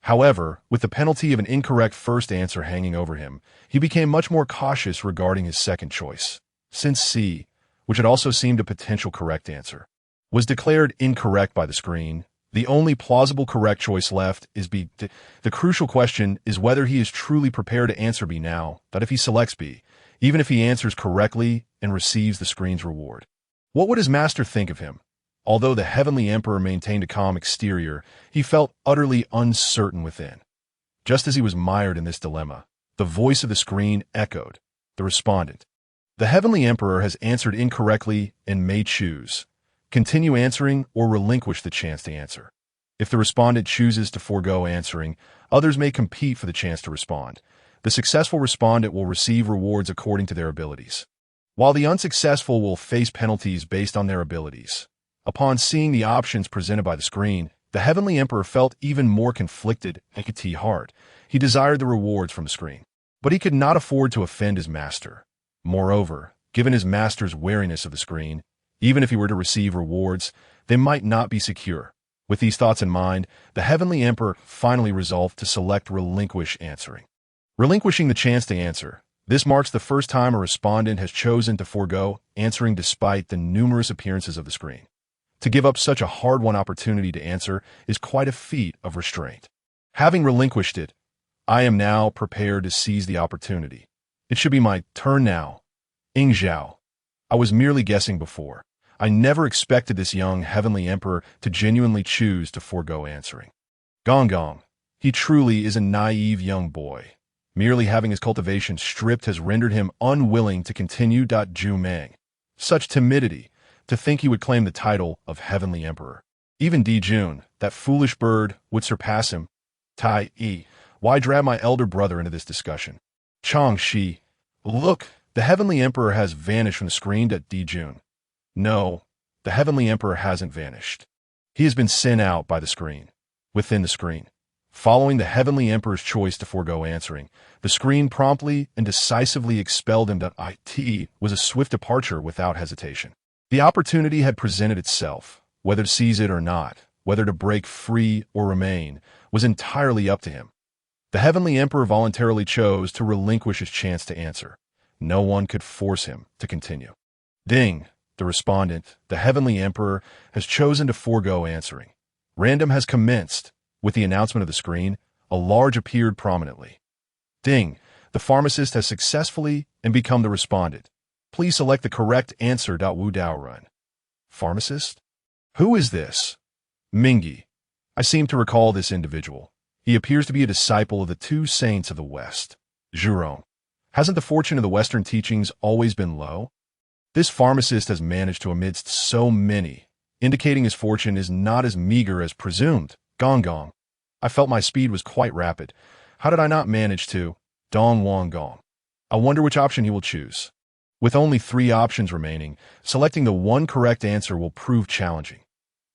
However, with the penalty of an incorrect first answer hanging over him, he became much more cautious regarding his second choice. Since C, which had also seemed a potential correct answer, was declared incorrect by the screen, the only plausible correct choice left is B. The crucial question is whether he is truly prepared to answer B now, that if he selects B, even if he answers correctly and receives the screen's reward. What would his master think of him? Although the Heavenly Emperor maintained a calm exterior, he felt utterly uncertain within. Just as he was mired in this dilemma, the voice of the screen echoed. The respondent. The Heavenly Emperor has answered incorrectly and may choose. Continue answering or relinquish the chance to answer. If the respondent chooses to forego answering, others may compete for the chance to respond. The successful respondent will receive rewards according to their abilities, while the unsuccessful will face penalties based on their abilities. Upon seeing the options presented by the screen, the Heavenly Emperor felt even more conflicted and hard. He desired the rewards from the screen, but he could not afford to offend his master. Moreover, given his master's wariness of the screen, even if he were to receive rewards, they might not be secure. With these thoughts in mind, the Heavenly Emperor finally resolved to select relinquish answering. Relinquishing the chance to answer. This marks the first time a respondent has chosen to forego answering despite the numerous appearances of the screen. To give up such a hard-won opportunity to answer is quite a feat of restraint. Having relinquished it, I am now prepared to seize the opportunity. It should be my turn now. Ingzhao. I was merely guessing before. I never expected this young Heavenly Emperor to genuinely choose to forego answering. Wanggong. He truly is a naive young boy. Merely having his cultivation stripped has rendered him unwilling to continue. Jumeng. Such timidity. To think he would claim the title of Heavenly Emperor. Even Dijun, that foolish bird, would surpass him. Tai E. Why drag my elder brother into this discussion? Chang Shi. Look, the Heavenly Emperor has vanished from the screen at Dijun. No, the Heavenly Emperor hasn't vanished. He has been sent out by the screen, within the screen. Following the Heavenly Emperor's choice to forego answering, the screen promptly and decisively expelled him. It was a swift departure without hesitation. The opportunity had presented itself. Whether to seize it or not, whether to break free or remain, was entirely up to him. The Heavenly Emperor voluntarily chose to relinquish his chance to answer. No one could force him to continue. Ding, the respondent, the Heavenly Emperor, has chosen to forego answering. Random has commenced. With the announcement of the screen, a large appeared prominently. Ding, the pharmacist has successfully and become the respondent. Please select the correct answer. Wu Dao Run. Pharmacist? Who is this? Mingi. I seem to recall this individual. He appears to be a disciple of the two saints of the West. Zhurong. Hasn't the fortune of the Western teachings always been low? This pharmacist has managed to amidst so many, indicating his fortune is not as meager as presumed. Wanggong. I felt my speed was quite rapid. How did I not manage to? Dong Wanggong. I wonder which option he will choose. With only 3 options remaining, selecting the one correct answer will prove challenging.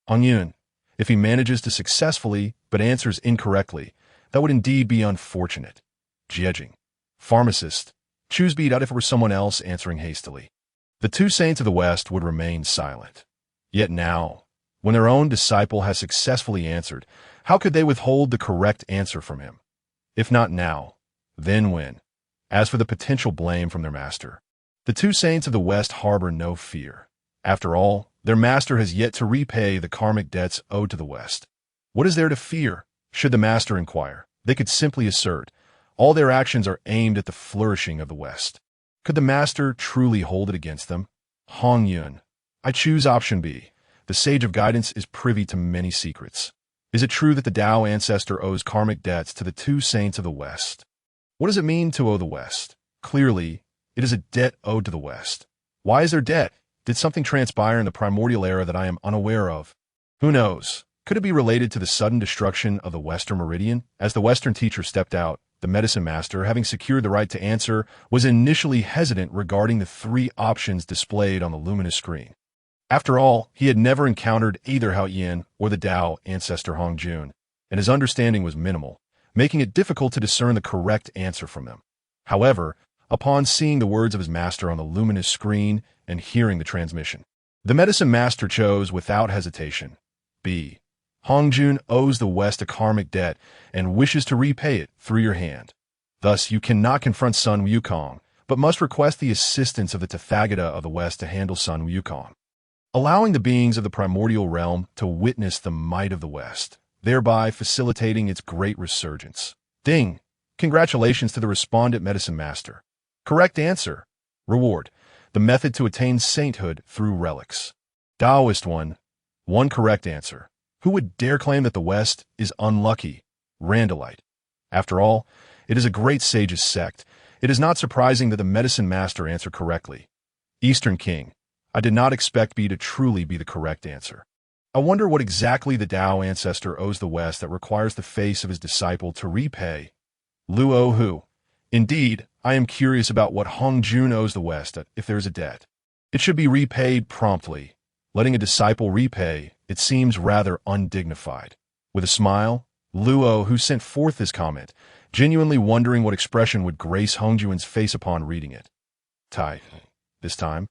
Hongyun. If he manages to successfully, but answers incorrectly, that would indeed be unfortunate. Jiejing. Pharmacist. Choose beat out if it were someone else answering hastily. The two saints of the West would remain silent. Yet now, when their own disciple has successfully answered, how could they withhold the correct answer from him? If not now, then when? As for the potential blame from their master, the two saints of the West harbor no fear. After all, their master has yet to repay the karmic debts owed to the West. What is there to fear? Should the master inquire, they could simply assert, all their actions are aimed at the flourishing of the West. Could the master truly hold it against them? Hongyun. I choose option B. The Sage of Guidance is privy to many secrets. Is it true that the Tao ancestor owes karmic debts to the two saints of the West? What does it mean to owe the West? Clearly, it is a debt owed to the West. Why is there debt? Did something transpire in the primordial era that I am unaware of? Who knows? Could it be related to the sudden destruction of the Western Meridian? As the Western teacher stepped out, the medicine master, having secured the right to answer, was initially hesitant regarding the 3 options displayed on the luminous screen. After all, he had never encountered either Hao Yin or the Tao ancestor Hongjun, and his understanding was minimal, making it difficult to discern the correct answer from them. However, upon seeing the words of his master on the luminous screen and hearing the transmission, the medicine master chose without hesitation. B. Hongjun owes the West a karmic debt and wishes to repay it through your hand. Thus, you cannot confront Sun Wukong, but must request the assistance of the Tathagata of the West to handle Sun Wukong, allowing the beings of the primordial realm to witness the might of the West, thereby facilitating its great resurgence. Ding! Congratulations to the respondent medicine master. Correct answer. Reward. The method to attain sainthood through relics. Taoist 1. 1 correct answer. Who would dare claim that the West is unlucky? Randallite. After all, it is a great sage's sect. It is not surprising that the medicine master answered correctly. Eastern King. I did not expect B to truly be the correct answer. I wonder what exactly the Tao ancestor owes the West that requires the face of his disciple to repay. Luo Hu. Indeed, I am curious about what Hongjun owes the West if there is a debt. It should be repaid promptly. Letting a disciple repay, it seems rather undignified. With a smile, Luo Hu sent forth this comment, genuinely wondering what expression would grace Hongjun's face upon reading it. Tai. This time,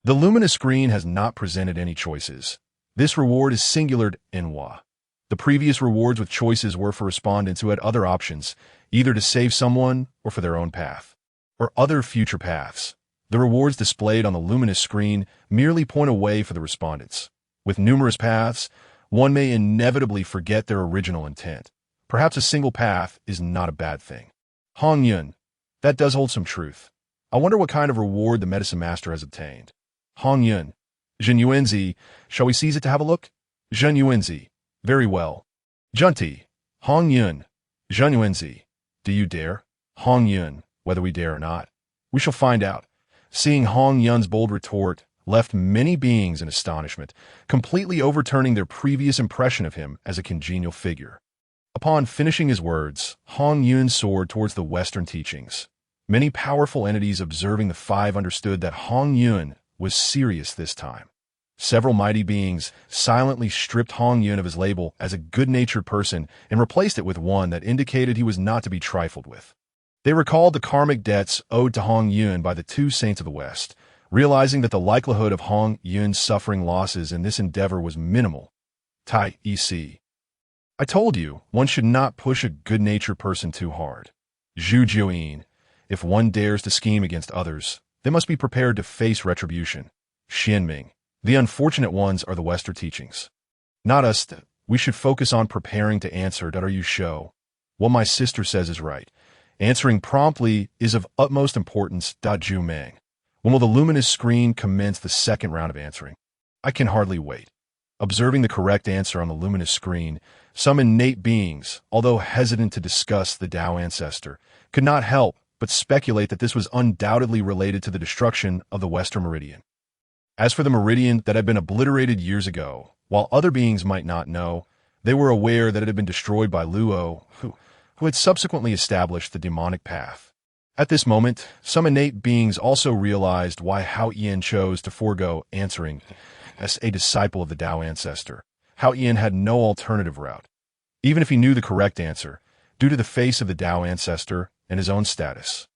the luminous screen has not presented any choices. This reward is singulared Enwa. The previous rewards with choices were for respondents who had other options, either to save someone or for their own path, or other future paths. The rewards displayed on the luminous screen merely point a way for the respondents. With numerous paths, one may inevitably forget their original intent. Perhaps a single path is not a bad thing. Hongyun. That does hold some truth. I wonder what kind of reward the medicine master has obtained. Hongyun. Zhenyuanzi. Shall we seize it to have a look? Zhenyuanzi. Very well. Junti. Hongyun. Zhenyuanzi. Do you dare? Hongyun. Whether we dare or not, we shall find out. Seeing Hongyun's bold retort left many beings in astonishment, completely overturning their previous impression of him as a congenial figure. Upon finishing his words, Hongyun soared towards the Western teachings. Many powerful entities observing the five understood that Hongyun was serious this time. Several mighty beings silently stripped Hongyun of his label as a good-natured person and replaced it with one that indicated he was not to be trifled with. They recalled the karmic debts owed to Hongyun by the two saints of the West, realizing that the likelihood of Hongyun suffering losses in this endeavor was minimal. Tai EC. I told you, one should not push a good-natured person too hard. Zhu Jiuyin. If one dares to scheme against others, they must be prepared to face retribution. Xianming. The unfortunate ones are the Western teachings. Not us. We should focus on preparing to answer. Are you show? What my sister says is right. Answering promptly is of utmost importance. Ju Meng. When will the luminous screen commence the second round of answering? I can hardly wait. Observing the correct answer on the luminous screen, some innate beings, although hesitant to discuss the Tao ancestor, could not help but speculate that this was undoubtedly related to the destruction of the Western Meridian. As for the meridian that had been obliterated years ago, while other beings might not know, they were aware that it had been destroyed by Luo, who had subsequently established the demonic path. At this moment, some innate beings also realized why Hao Yin chose to forego answering as a disciple of the Tao ancestor. Hao Yin had no alternative route. Even if he knew the correct answer, due to the face of the Tao ancestor and his own status,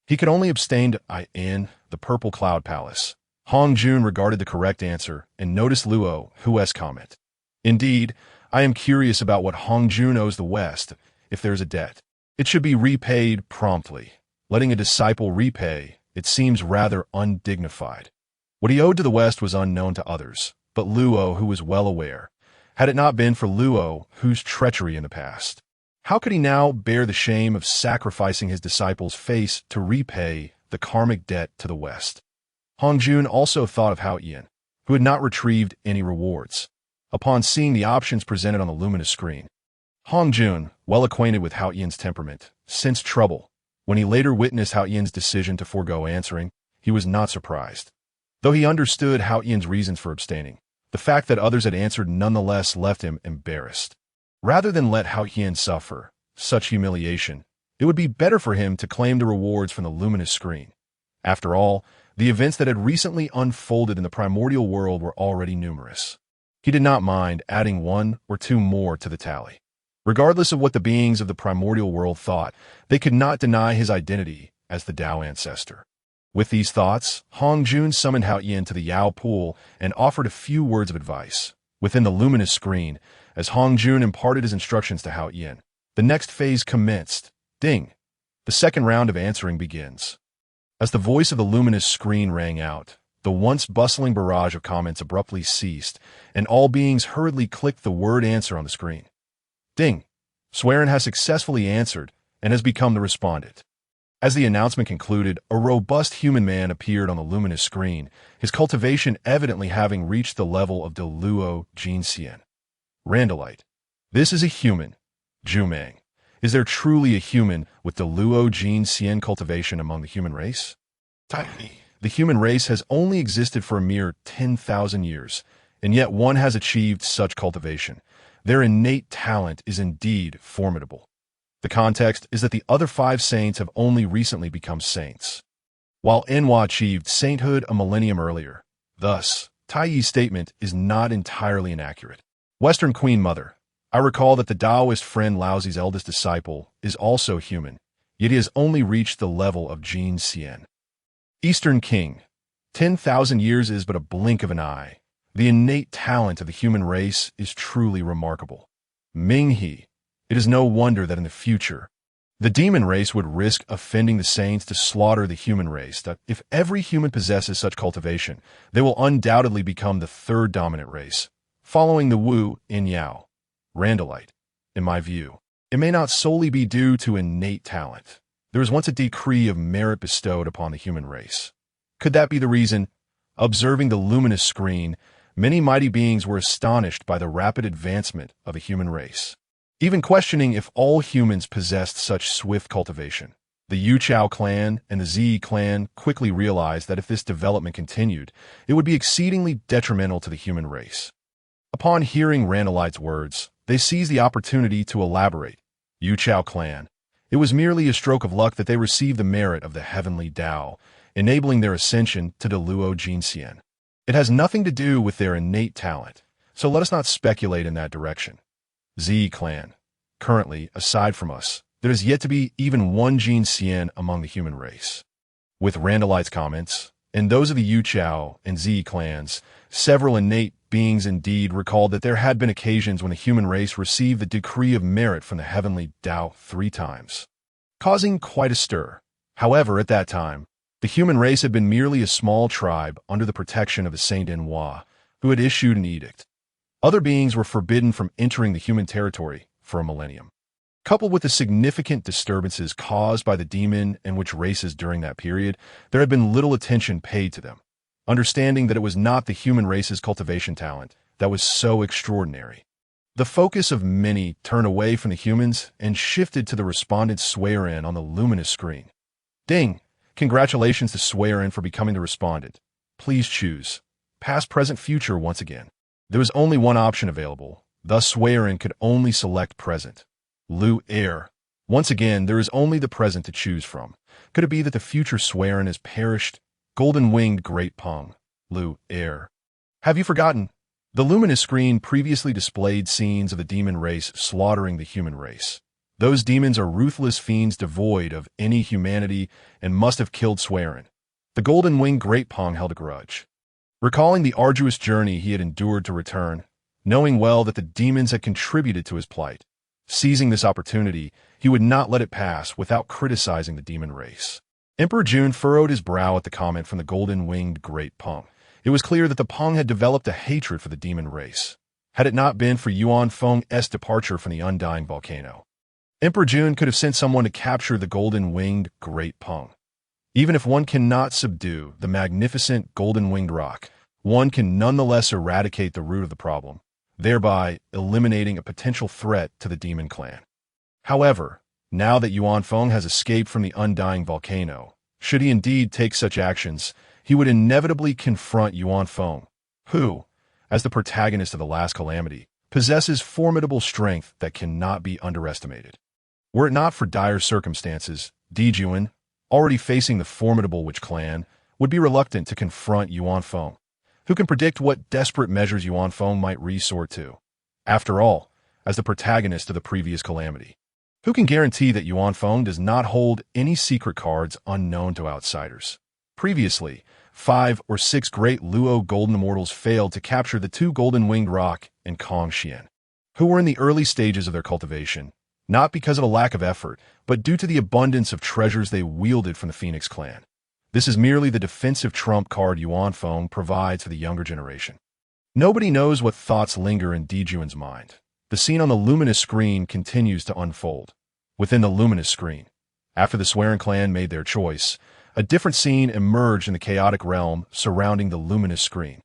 he could only abstain in the Purple Cloud Palace. Hongjun regarded the correct answer and noticed Luo Hu's comment. Indeed, I am curious about what Hongjun owes the West. If there's a debt, it should be repaid promptly. Letting a disciple repay, it seems rather undignified. What he owed to the West was unknown to others, but Luo Hu was well aware. Had it not been for Luo Hu's treachery in the past, how could he now bear the shame of sacrificing his disciple's face to repay the karmic debt to the West? Hongjun also thought of Hao Yin, who had not retrieved any rewards. Upon seeing the options presented on the luminous screen, Hongjun, well acquainted with Hao Yin's temperament, sensed trouble. When he later witnessed Hao Yin's decision to forego answering, he was not surprised. Though he understood Hao Yin's reasons for abstaining, the fact that others had answered nonetheless left him embarrassed. Rather than let Hao Yin suffer such humiliation, it would be better for him to claim the rewards from the luminous screen. After all, the events that had recently unfolded in the primordial world were already numerous. He did not mind adding one or two more to the tally. Regardless of what the beings of the primordial world thought, they could not deny his identity as the Tao ancestor. With these thoughts, Hongjun summoned Hao Yin to the Yao pool and offered a few words of advice. Within the luminous screen, as Hongjun imparted his instructions to Hao Yin, the next phase commenced. Ding! The second round of answering begins. As the voice of the luminous screen rang out, the once bustling barrage of comments abruptly ceased, and all beings hurriedly clicked the word answer on the screen. Ding! Swearin has successfully answered and has become the respondent. As the announcement concluded, a robust human man appeared on the luminous screen, his cultivation evidently having reached the level of Deluo Jinxian. Randallite. This is a human. Jumeng. Is there truly a human with Deluo Jinxian cultivation among the human race? Tiny. The human race has only existed for a mere 10,000 years, and yet one has achieved such cultivation. Their innate talent is indeed formidable. The context is that the other five saints have only recently become saints, while Enwa achieved sainthood a millennium earlier. Thus, Taiyi's statement is not entirely inaccurate. Western Queen Mother. I recall that the Taoist friend Laozi's eldest disciple is also human, yet he has only reached the level of Jin Xian. Eastern King. 10,000 years is but a blink of an eye. The innate talent of the human race is truly remarkable. Ming He. It is no wonder that in the future, the demon race would risk offending the saints to slaughter the human race. That if every human possesses such cultivation, they will undoubtedly become the third dominant race, following the Wu in Yao. Randallite. In my view, it may not solely be due to innate talent. There was once a decree of merit bestowed upon the human race. Could that be the reason? Observing the luminous screen, many mighty beings were astonished by the rapid advancement of the human race, even questioning if all humans possessed such swift cultivation. The Yu Chao clan and the Zi clan quickly realized that if this development continued, it would be exceedingly detrimental to the human race. Upon hearing Randallite's words, they seized the opportunity to elaborate. Yu Chao clan. It was merely a stroke of luck that they received the merit of the heavenly Tao, enabling their ascension to the Luo Jinxian. It has nothing to do with their innate talent, so let us not speculate in that direction. Z clan. Currently, aside from us, there is yet to be even one Jinxian among the human race. With Randallite's comments, and those of the Yu Chao and Z clans, several innate beings indeed recalled that there had been occasions when the human race received the decree of merit from the heavenly Tao 3 times, causing quite a stir. However, at that time, the human race had been merely a small tribe under the protection of the Saint Enoi, who had issued an edict. Other beings were forbidden from entering the human territory for a millennium. Coupled with the significant disturbances caused by the demon and witch races during that period, there had been little attention paid to them, understanding that it was not the human race's cultivation talent that was so extraordinary. The focus of many turned away from the humans and shifted to the respondent's swear-in on the luminous screen. Ding! Congratulations to swear-in for becoming the respondent. Please choose past, present, future once again. There was only one option available, thus swear-in could only select present. Lu Air. Once again, there is only the present to choose from. Could it be that the future swear-in has perished? Golden-winged Great Peng. Lu Air. Have you forgotten? The luminous screen previously displayed scenes of the demon race slaughtering the human race. Those demons are ruthless fiends devoid of any humanity and must have killed swear-in. The golden-winged Great Peng held a grudge. Recalling the arduous journey he had endured to return, knowing well that the demons had contributed to his plight, seizing this opportunity, he would not let it pass without criticizing the demon race. Emperor Jun furrowed his brow at the comment from the golden-winged Great Peng. It was clear that the Peng had developed a hatred for the demon race, had it not been for Yuan Feng's departure from the undying volcano. Emperor Jun could have sent someone to capture the golden-winged Great Peng. Even if one cannot subdue the magnificent golden-winged rock, one can nonetheless eradicate the root of the problem, thereby eliminating a potential threat to the demon clan. However, now that Yuan Feng has escaped from the undying volcano, should he indeed take such actions, he would inevitably confront Yuan Feng, who, as the protagonist of the last calamity, possesses formidable strength that cannot be underestimated. Were it not for dire circumstances, Dejuan, already facing the formidable witch clan, would be reluctant to confront Yuan Feng. Who can predict what desperate measures Yuan Feng might resort to? After all, as the protagonist of the previous calamity, who can guarantee that Yuan Feng does not hold any secret cards unknown to outsiders? Previously, 5 or 6 great Luo golden immortals failed to capture the 2 golden-winged rock and Tongtian, who were in the early stages of their cultivation, not because of a lack of effort, but due to the abundance of treasures they wielded from the Phoenix clan. This is merely the defensive trump card Yuan Feng provides for the younger generation. Nobody knows what thoughts linger in Dejuan's mind. The scene on the luminous screen continues to unfold. Within the luminous screen, after the Swearing clan made their choice, a different scene emerged in the chaotic realm surrounding the luminous screen.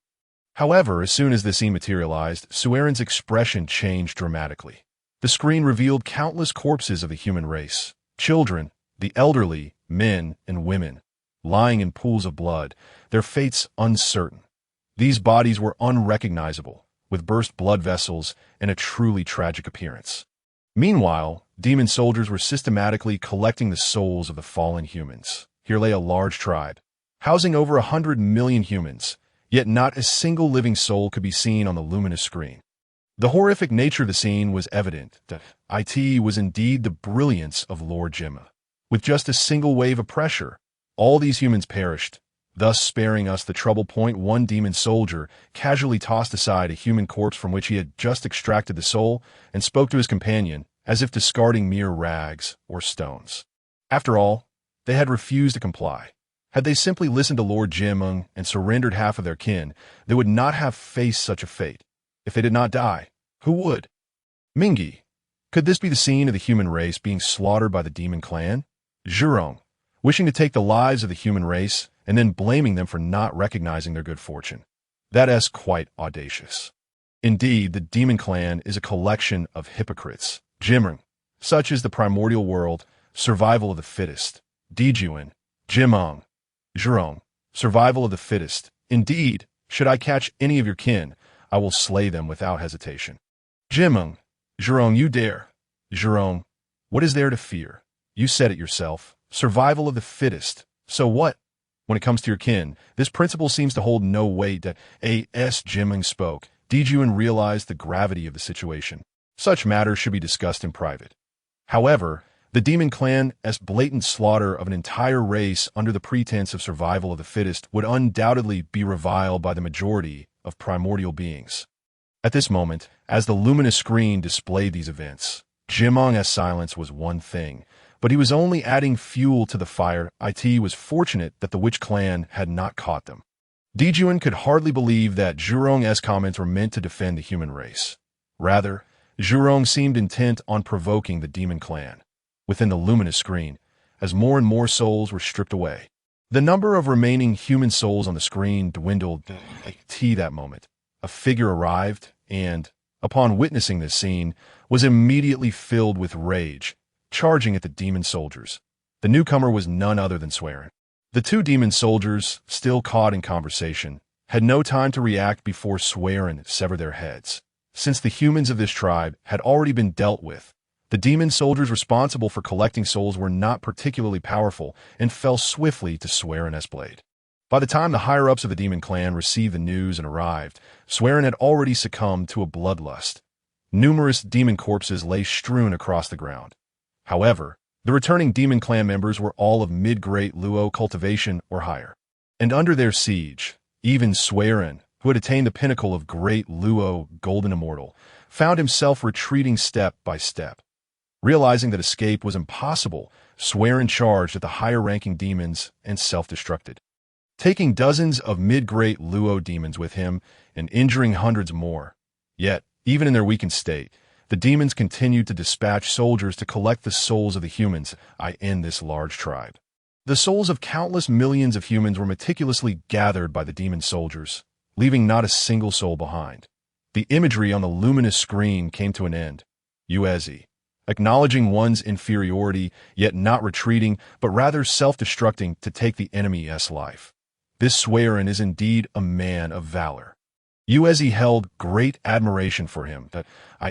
However, as soon as this scene materialized, Suerin's expression changed dramatically. The screen revealed countless corpses of the human race, children, the elderly, men, and women, lying in pools of blood, their fates uncertain. These bodies were unrecognizable, with burst blood vessels and a truly tragic appearance. Meanwhile, demon soldiers were systematically collecting the souls of the fallen humans. Here lay a large tribe, housing over 100 million humans, yet not a single living soul could be seen on the luminous screen. The horrific nature of the scene was evident that it was indeed the brilliance of Lord Jimma. With just a single wave of pressure, all these humans perished, thus sparing us the trouble. One demon soldier casually tossed aside a human corpse from which he had just extracted the soul and spoke to his companion as if discarding mere rags or stones. After all, they had refused to comply. Had they simply listened to Lord Jimung and surrendered half of their kin, they would not have faced such a fate. If they did not die, who would? Mingi. Could this be the scene of the human race being slaughtered by the demon clan? Zhurong, wishing to take the lives of the human race and then blaming them for not recognizing their good fortune. That is quite audacious. Indeed, the demon clan is a collection of hypocrites. Jimung, such as the primordial world, survival of the fittest. Dejuan, Jimong, Zhurong, survival of the fittest. Indeed, should I catch any of your kin, I will slay them without hesitation. Jimung, Zhurong, you dare. Zhurong, what is there to fear? You said it yourself. Survival of the fittest. So what? When it comes to your kin, this principle seems to hold no weight. A.S. Jiming spoke. Dejuan realized the gravity of the situation. Such matters should be discussed in private. However, the demon clan's blatant slaughter of an entire race under the pretense of survival of the fittest would undoubtedly be reviled by the majority of primordial beings. At this moment, as the luminous screen displayed these events, Jimong's silence was one thing, but he was only adding fuel to the fire. It was fortunate that the witch clan had not caught them. Dejuan could hardly believe that Zhurong's comments were meant to defend the human race. Rather, Zhurong seemed intent on provoking the demon clan. Within the luminous screen, as more and more souls were stripped away, the number of remaining human souls on the screen dwindled. That moment, a figure arrived and, upon witnessing this scene, was immediately filled with rage, charging at the demon soldiers. The newcomer was none other than Swearin. The two demon soldiers, still caught in conversation, had no time to react before Swearin severed their heads. Since the humans of this tribe had already been dealt with, the demon soldiers responsible for collecting souls were not particularly powerful and fell swiftly to Swearin's blade. By the time the higher-ups of the demon clan received the news and arrived, Swearin had already succumbed to a bloodlust. Numerous demon corpses lay strewn across the ground. However, the returning demon clan members were all of mid-great Luo cultivation or higher. And under their siege, even Swearin, who had attained the pinnacle of great Luo golden immortal, found himself retreating step by step. Realizing that escape was impossible, Swearin charged at the higher-ranking demons and self-destructed, taking dozens of mid-great Luo demons with him and injuring hundreds more. Yet, even in their weakened state, the demons continued to dispatch soldiers to collect the souls of the humans in this large tribe. The souls of countless millions of humans were meticulously gathered by the demon soldiers, leaving not a single soul behind. The imagery on the luminous screen came to an end. Uezi, acknowledging one's inferiority, yet not retreating, but rather self-destructing to take the enemy's life. This Swearin is indeed a man of valor. Uezi held great admiration for him,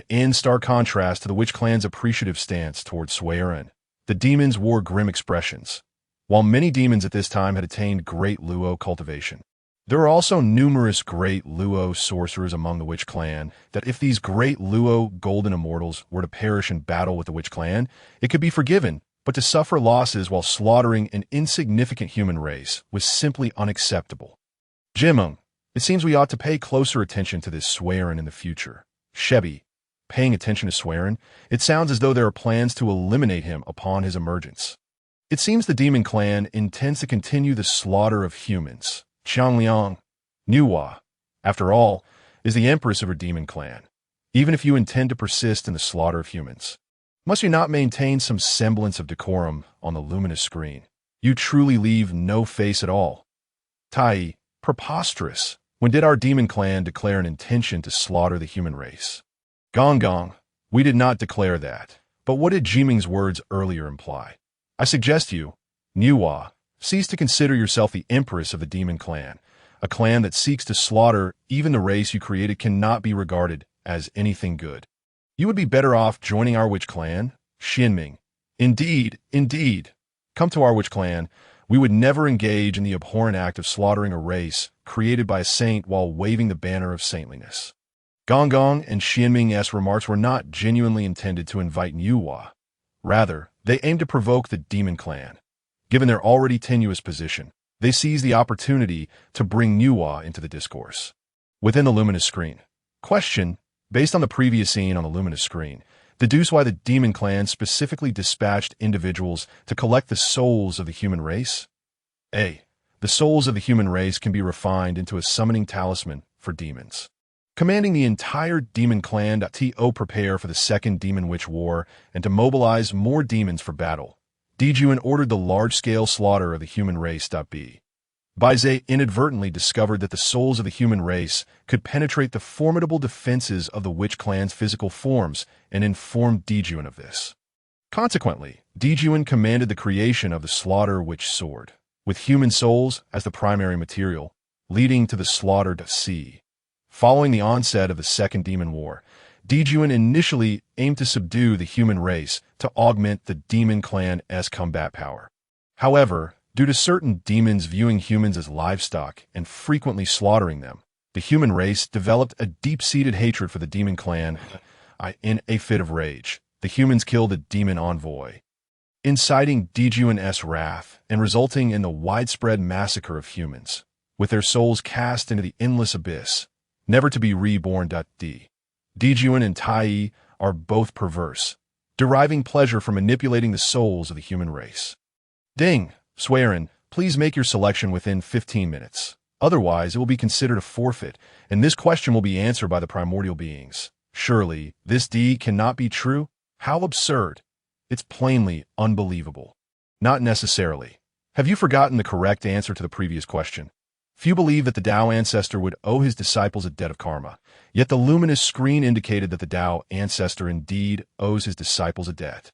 in stark contrast to the witch clan's appreciative stance toward Swearin. The demons wore grim expressions. While many demons at this time had attained great Luo cultivation, there are also numerous great Luo sorcerers among the witch clan that if these great Luo golden immortals were to perish in battle with the witch clan, it could be forgiven, but to suffer losses while slaughtering an insignificant human race was simply unacceptable. Jimong, it seems we ought to pay closer attention to this Swearin in the future. Shebi, paying attention to Swearin, it sounds as though there are plans to eliminate him upon his emergence. It seems the demon clan intends to continue the slaughter of humans. Qiangliang, Nuwa, after all, is the empress of her demon clan, even if you intend to persist in the slaughter of humans. Must you not maintain some semblance of decorum on the luminous screen? You truly leave no face at all. Tai, preposterous. When did our demon clan declare an intention to slaughter the human race? Wanggong, we did not declare that. But what did Jiming's words earlier imply? I suggest you, Nuwa, cease to consider yourself the empress of the demon clan. A clan that seeks to slaughter even the race you created cannot be regarded as anything good. You would be better off joining our witch clan, Xinming. Indeed, indeed. Come to our witch clan. We would never engage in the abhorrent act of slaughtering a race created by a saint while waving the banner of saintliness. Wanggong and Xinming's remarks were not genuinely intended to invite Nuwa. Rather, they aimed to provoke the demon clan. Given their already tenuous position, they seized the opportunity to bring Nuwa into the discourse. Within the luminous screen. Question, based on the previous scene on the luminous screen, deduce why the demon clan specifically dispatched individuals to collect the souls of the human race? A. The souls of the human race can be refined into a summoning talisman for demons. Commanding the entire demon clan to prepare for the second demon witch war and to mobilize more demons for battle, Dejuan ordered the large-scale slaughter of the human race. B. Baize inadvertently discovered that the souls of the human race could penetrate the formidable defenses of the witch clan's physical forms and informed Dejuan of this. Consequently, Dejuan commanded the creation of the slaughter witch sword, with human souls as the primary material, leading to the slaughtered sea. Following the onset of the Second Demon War, Dejuan initially aimed to subdue the human race to augment the demon clan's combat power. However, due to certain demons viewing humans as livestock and frequently slaughtering them, the human race developed a deep-seated hatred for the demon clan. In a fit of rage, the humans killed a demon envoy, inciting Dejuan's wrath and resulting in the widespread massacre of humans, with their souls cast into the endless abyss, never to be reborn. Dejuan and Tai are both perverse, deriving pleasure from manipulating the souls of the human race. Ding, Swearin, please make your selection within 15 minutes. Otherwise, it will be considered a forfeit, and this question will be answered by the primordial beings. Surely, this D cannot be true? How absurd. It's plainly unbelievable. Not necessarily. Have you forgotten the correct answer to the previous question? Few believe that the Tao ancestor would owe his disciples a debt of karma, yet the luminous screen indicated that the Tao ancestor indeed owes his disciples a debt.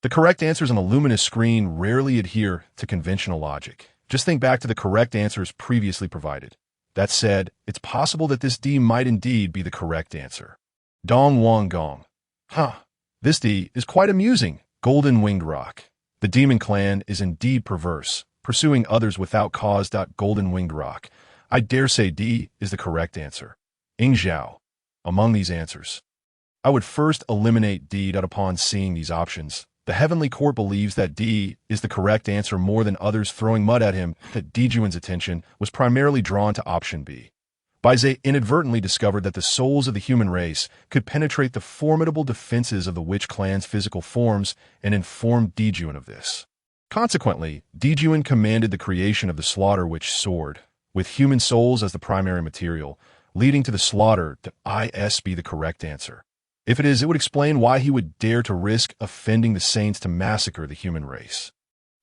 The correct answers on the luminous screen rarely adhere to conventional logic. Just think back to the correct answers previously provided. That said, it's possible that this D might indeed be the correct answer. Dong Wanggong. This D is quite amusing. Golden Winged Rock. The demon clan is indeed perverse, pursuing others without cause. Golden Winged Rock. I dare say D is the correct answer. Ing Zhao. Among these answers, I would first eliminate D. Upon seeing these options, the Heavenly Court believes that D is the correct answer more than others throwing mud at him. That Dejuan's attention was primarily drawn to option B. Baize inadvertently discovered that the souls of the human race could penetrate the formidable defenses of the witch clan's physical forms and informed Dejuan of this. Consequently, Dejuan commanded the creation of the slaughter witch sword, with human souls as the primary material, leading to the slaughter. Is be the correct answer. If it is, it would explain why he would dare to risk offending the saints to massacre the human race.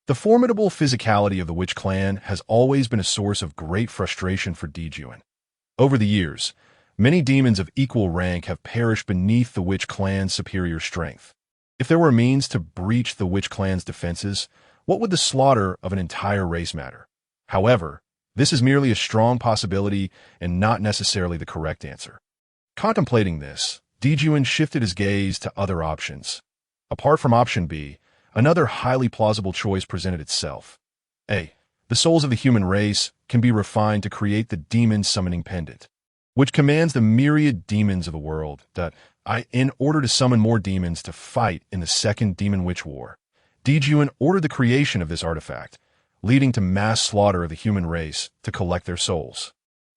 The formidable physicality of the witch clan has always been a source of great frustration for Dejuan. Over the years, many demons of equal rank have perished beneath the witch clan's superior strength. If there were a means to breach the witch clan's defenses, what would the slaughter of an entire race matter? However, this is merely a strong possibility and not necessarily the correct answer. Contemplating this, Dejuan shifted his gaze to other options. Apart from option B, another highly plausible choice presented itself. A. The souls of the human race can be refined to create the demon summoning pendant, which commands the myriad demons of the world. In order to summon more demons to fight in the Second Demon Witch War, Dejuan ordered the creation of this artifact, leading to mass slaughter of the human race to collect their souls.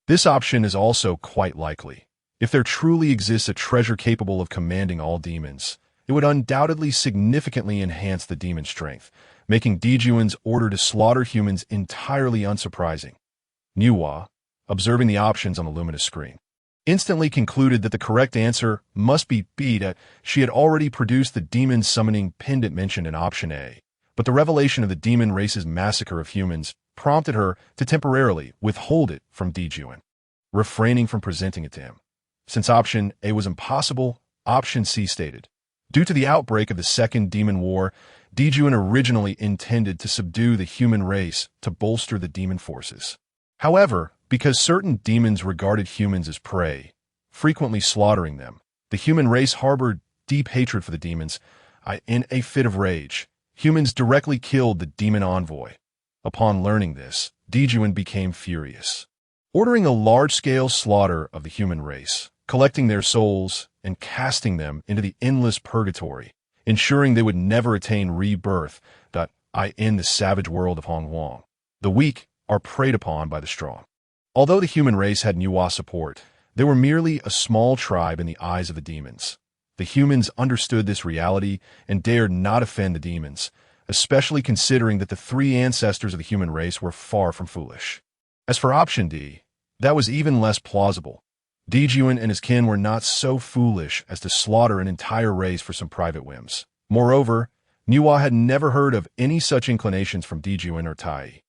This option is also quite likely. If there truly exists a treasure capable of commanding all demons, it would undoubtedly significantly enhance the demon strength, making Dejuan's order to slaughter humans entirely unsurprising. Nuwa, observing the options on the luminous screen, instantly concluded that the correct answer must be B. That she had already produced the demon summoning pendant mentioned in option A, but the revelation of the demon race's massacre of humans prompted her to temporarily withhold it from Dejuan, refraining from presenting it to him. Since option A was impossible, option C stated, due to the outbreak of the Second Demon War, Dejuan originally intended to subdue the human race to bolster the demon forces. However, because certain demons regarded humans as prey, frequently slaughtering them, the human race harbored deep hatred for the demons. In a fit of rage, humans directly killed the demon envoy. Upon learning this, Dejuan became furious, ordering a large-scale slaughter of the human race, collecting their souls and casting them into the endless purgatory, ensuring they would never attain rebirth. In the savage world of Hongyun, the weak are preyed upon by the strong. Although the human race had Nuwa support, they were merely a small tribe in the eyes of the demons. The humans understood this reality and dared not offend the demons, especially considering that the three ancestors of the human race were far from foolish. As for option D, that was even less plausible. Dejuan and his kin were not so foolish as to slaughter an entire race for some private whims. Moreover, Nuwa had never heard of any such inclinations from Dejuan or Tai.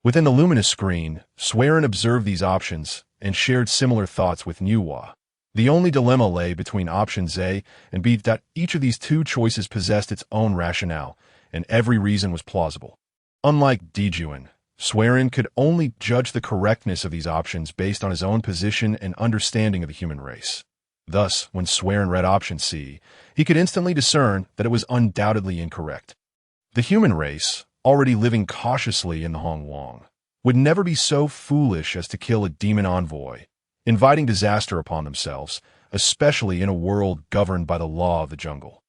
Within the luminous screen, Swearin observed these options and shared similar thoughts with Nuwa. The only dilemma lay between options A and B. Each of these two choices possessed its own rationale, and every reason was plausible. Unlike Dejuan, Swearin could only judge the correctness of these options based on his own position and understanding of the human race. Thus, when Swearin read option C, he could instantly discern that it was undoubtedly incorrect. The human race, already living cautiously in the Hongyun, would never be so foolish as to kill a demon envoy, inviting disaster upon themselves, especially in a world governed by the law of the jungle.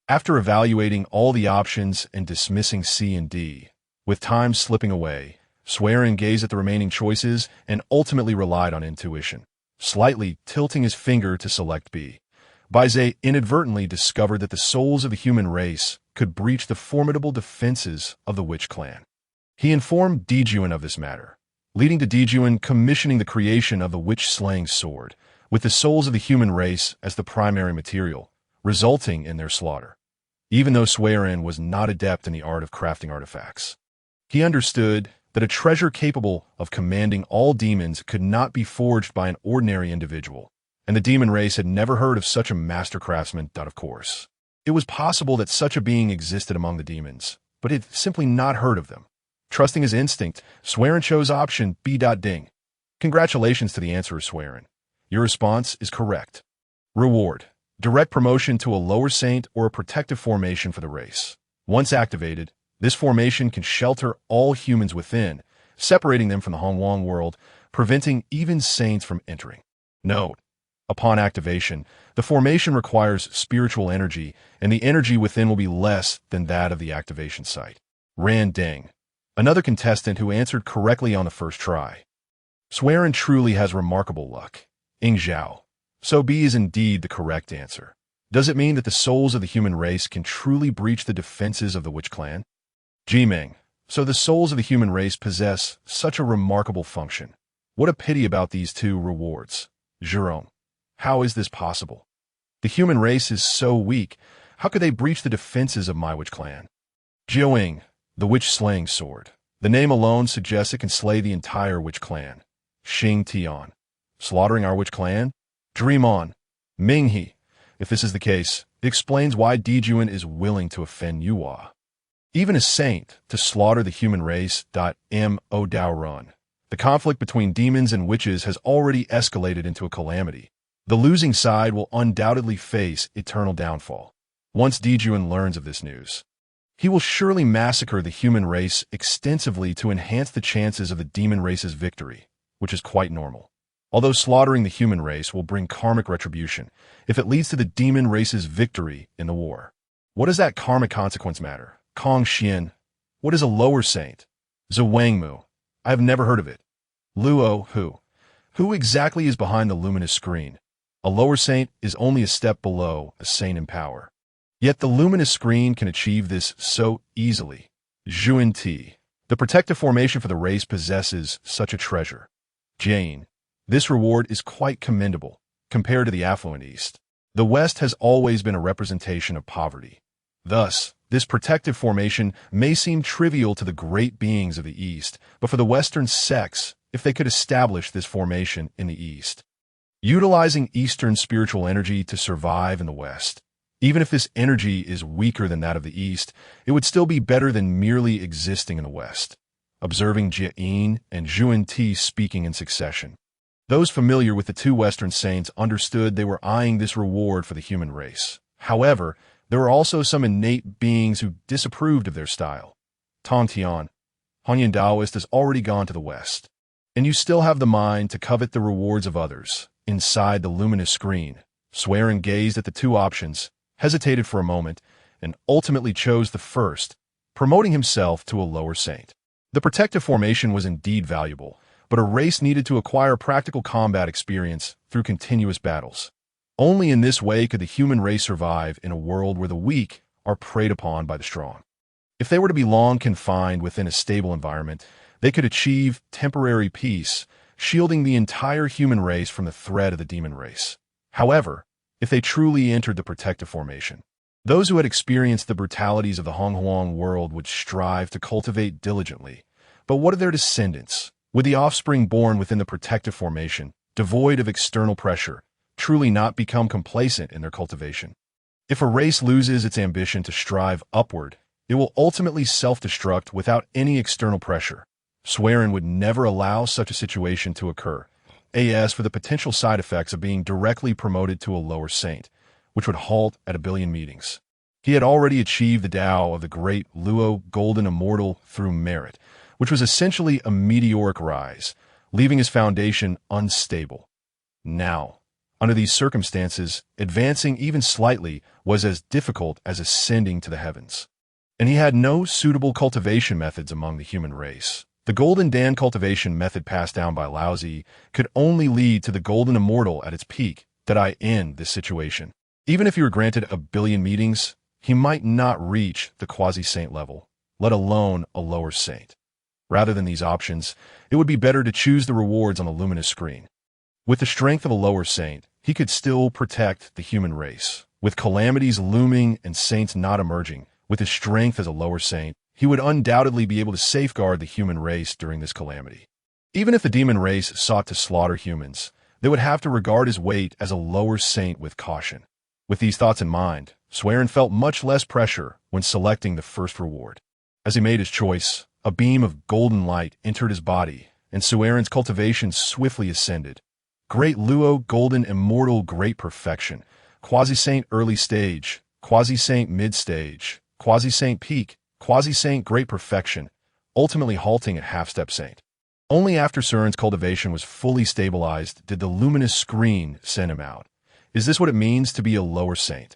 After evaluating all the options and dismissing C and D, with time slipping away, Swearin gazed at the remaining choices and ultimately relied on intuition, slightly tilting his finger to select B. Baize inadvertently discovered that the souls of the human race could breach the formidable defenses of the witch clan. He informed Dejuan of this matter, leading to Dejuan commissioning the creation of the witch-slaying sword, with the souls of the human race as the primary material, resulting in their slaughter. Even though Swearin was not adept in the art of crafting artifacts, he understood that a treasure capable of commanding all demons could not be forged by an ordinary individual, and the demon race had never heard of such a master craftsman. Of course, it was possible that such a being existed among the demons, but he had simply not heard of them. Trusting his instinct, Swearin chose option B. Ding. Congratulations to the answerer, Swearin. Your response is correct. Reward: direct promotion to a lower saint or a protective formation for the race. Once activated, this formation can shelter all humans within, separating them from the Hongyun world, preventing even saints from entering. Note: upon activation, the formation requires spiritual energy, and the energy within will be less than that of the activation site. Ran Ding, another contestant who answered correctly on the first try. Swearin truly has remarkable luck. Ing Zhao. So B is indeed the correct answer. Does it mean that the souls of the human race can truly breach the defenses of the witch clan? Jiming. So the souls of the human race possess such a remarkable function. What a pity about these two rewards. Zhurong. How is this possible? The human race is so weak. How could they breach the defenses of my witch clan? Jiaoying. The witch-slaying sword. The name alone suggests it can slay the entire witch clan. Xing Tian. Slaughtering our witch clan? Dream on. Minghe. If this is the case, it explains why Dejuan is willing to offend Yuhua. Even a saint, to slaughter the human race. M.O. Dao Run. The conflict between demons and witches has already escalated into a calamity. The losing side will undoubtedly face eternal downfall. Once Dejuan learns of this news, he will surely massacre the human race extensively to enhance the chances of the demon race's victory, which is quite normal. Although slaughtering the human race will bring karmic retribution if it leads to the demon race's victory in the war. What does that karmic consequence matter? Kong Xian. What is a lower saint? Zhuangmu. I have never heard of it. Luo Hu. Who exactly is behind the luminous screen? A lower saint is only a step below a saint in power. Yet the luminous screen can achieve this so easily. Zhuan Ti. The protective formation for the race possesses such a treasure. Jane. This reward is quite commendable compared to the affluent East. The West has always been a representation of poverty. Thus, this protective formation may seem trivial to the great beings of the East, but for the Western sects, if they could establish this formation in the East, utilizing Eastern spiritual energy to survive in the West, even if this energy is weaker than that of the East, it would still be better than merely existing in the West. Observing Jia-in and Zhuan Ti speaking in succession, those familiar with the two Western saints understood they were eyeing this reward for the human race. However, there were also some innate beings who disapproved of their style. Tongtian. Hongyun Taoist has already gone to the West, and you still have the mind to covet the rewards of others. Inside the luminous screen, Swearin gazed at the two options, hesitated for a moment, and ultimately chose the first, promoting himself to a lower saint. The protective formation was indeed valuable, but a race needed to acquire practical combat experience through continuous battles. Only in this way could the human race survive in a world where the weak are preyed upon by the strong. If they were to be long confined within a stable environment, they could achieve temporary peace, shielding the entire human race from the threat of the demon race. However, if they truly entered the protective formation, those who had experienced the brutalities of the Hongyun world would strive to cultivate diligently. But what of their descendants? Would the offspring born within the protective formation, devoid of external pressure, truly not become complacent in their cultivation? If a race loses its ambition to strive upward, it will ultimately self-destruct without any external pressure. Swearin would never allow such a situation to occur. as for the potential side effects of being directly promoted to a lower saint, which would halt at 1,000,000,000 meetings. He had already achieved the Tao of the great Luo golden immortal through merit, which was essentially a meteoric rise, leaving his foundation unstable. Now, under these circumstances, advancing even slightly was as difficult as ascending to the heavens. And he had no suitable cultivation methods among the human race. The Golden Dan cultivation method passed down by Laozi could only lead to the Golden Immortal at its peak. Did I end this situation? Even if he were granted 1,000,000,000 meetings, he might not reach the quasi-saint level, let alone a lower saint. Rather than these options, it would be better to choose the rewards on the luminous screen. With the strength of a lower saint, he could still protect the human race. With calamities looming and saints not emerging, with his strength as a lower saint, he would undoubtedly be able to safeguard the human race during this calamity. Even if the demon race sought to slaughter humans, they would have to regard his weight as a lower saint with caution. With these thoughts in mind, Sueren felt much less pressure when selecting the first reward. As he made his choice, a beam of golden light entered his body, and Sueren's cultivation swiftly ascended. Great Luo, golden, immortal, great perfection, quasi-saint early stage, quasi-saint mid-stage, quasi-saint peak, quasi-saint great perfection, ultimately halting at half-step saint. Only after Sueren's cultivation was fully stabilized did the luminous screen send him out. Is this what it means to be a lower saint?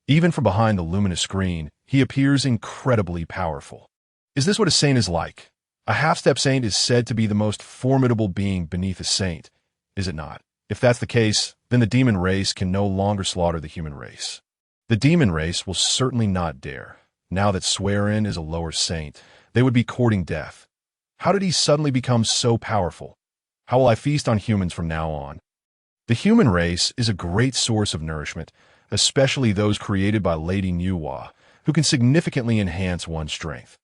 Even from behind the luminous screen, he appears incredibly powerful. Is this what a saint is like? A half-step saint is said to be the most formidable being beneath a saint, is it not? If that's the case, then the demon race can no longer slaughter the human race. The demon race will certainly not dare. Now that Sueren is a lower saint, they would be courting death. How did he suddenly become so powerful? How will I feast on humans from now on? The human race is a great source of nourishment, especially those created by Lady Nuwa, who can significantly enhance one's strength.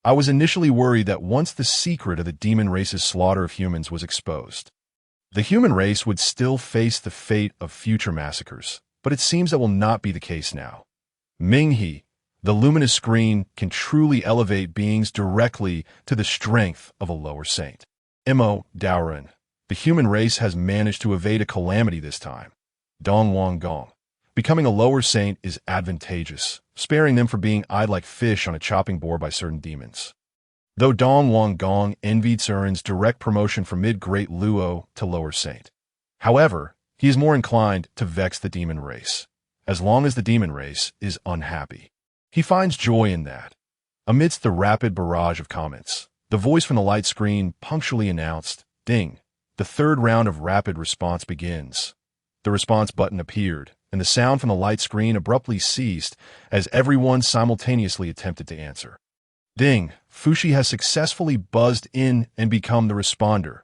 I was initially worried that once the secret of the demon race's slaughter of humans was exposed, the human race would still face the fate of future massacres, but it seems that will not be the case now. Minghe, the luminous screen, can truly elevate beings directly to the strength of a lower saint. Mo Daoren, the human race has managed to evade a calamity this time. Dong Wanggong, becoming a lower saint is advantageous, sparing them from being eyed like fish on a chopping board by certain demons. Though Dong Wanggong envied Sueren's direct promotion from mid-great Luo to lower saint. However, he is more inclined to vex the demon race, as long as the demon race is unhappy. He finds joy in that. Amidst the rapid barrage of comments, the voice from the light screen punctually announced, "Ding." The third round of rapid response begins. The response button appeared, and the sound from the light screen abruptly ceased as everyone simultaneously attempted to answer. Ding, Fuxi has successfully buzzed in and become the responder.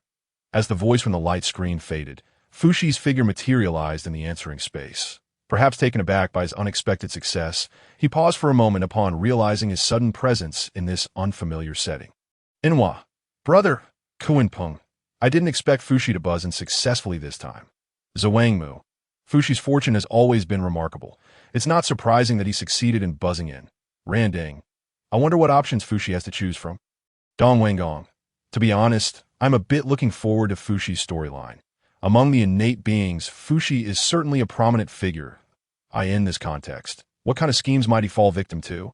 As the voice from the light screen faded, Fuxi's figure materialized in the answering space. Perhaps taken aback by his unexpected success, he paused for a moment upon realizing his sudden presence in this unfamiliar setting. Inwa, brother, Kuinpeng, I didn't expect Fuxi to buzz in successfully this time. Zhuangmu, Fuxi's fortune has always been remarkable. It's not surprising that he succeeded in buzzing in. Randing, I wonder what options Fuxi has to choose from. Dong Wanggong, to be honest, I'm a bit looking forward to Fuxi's storyline. Among the innate beings, Fuxi is certainly a prominent figure. In this context, what kind of schemes might he fall victim to?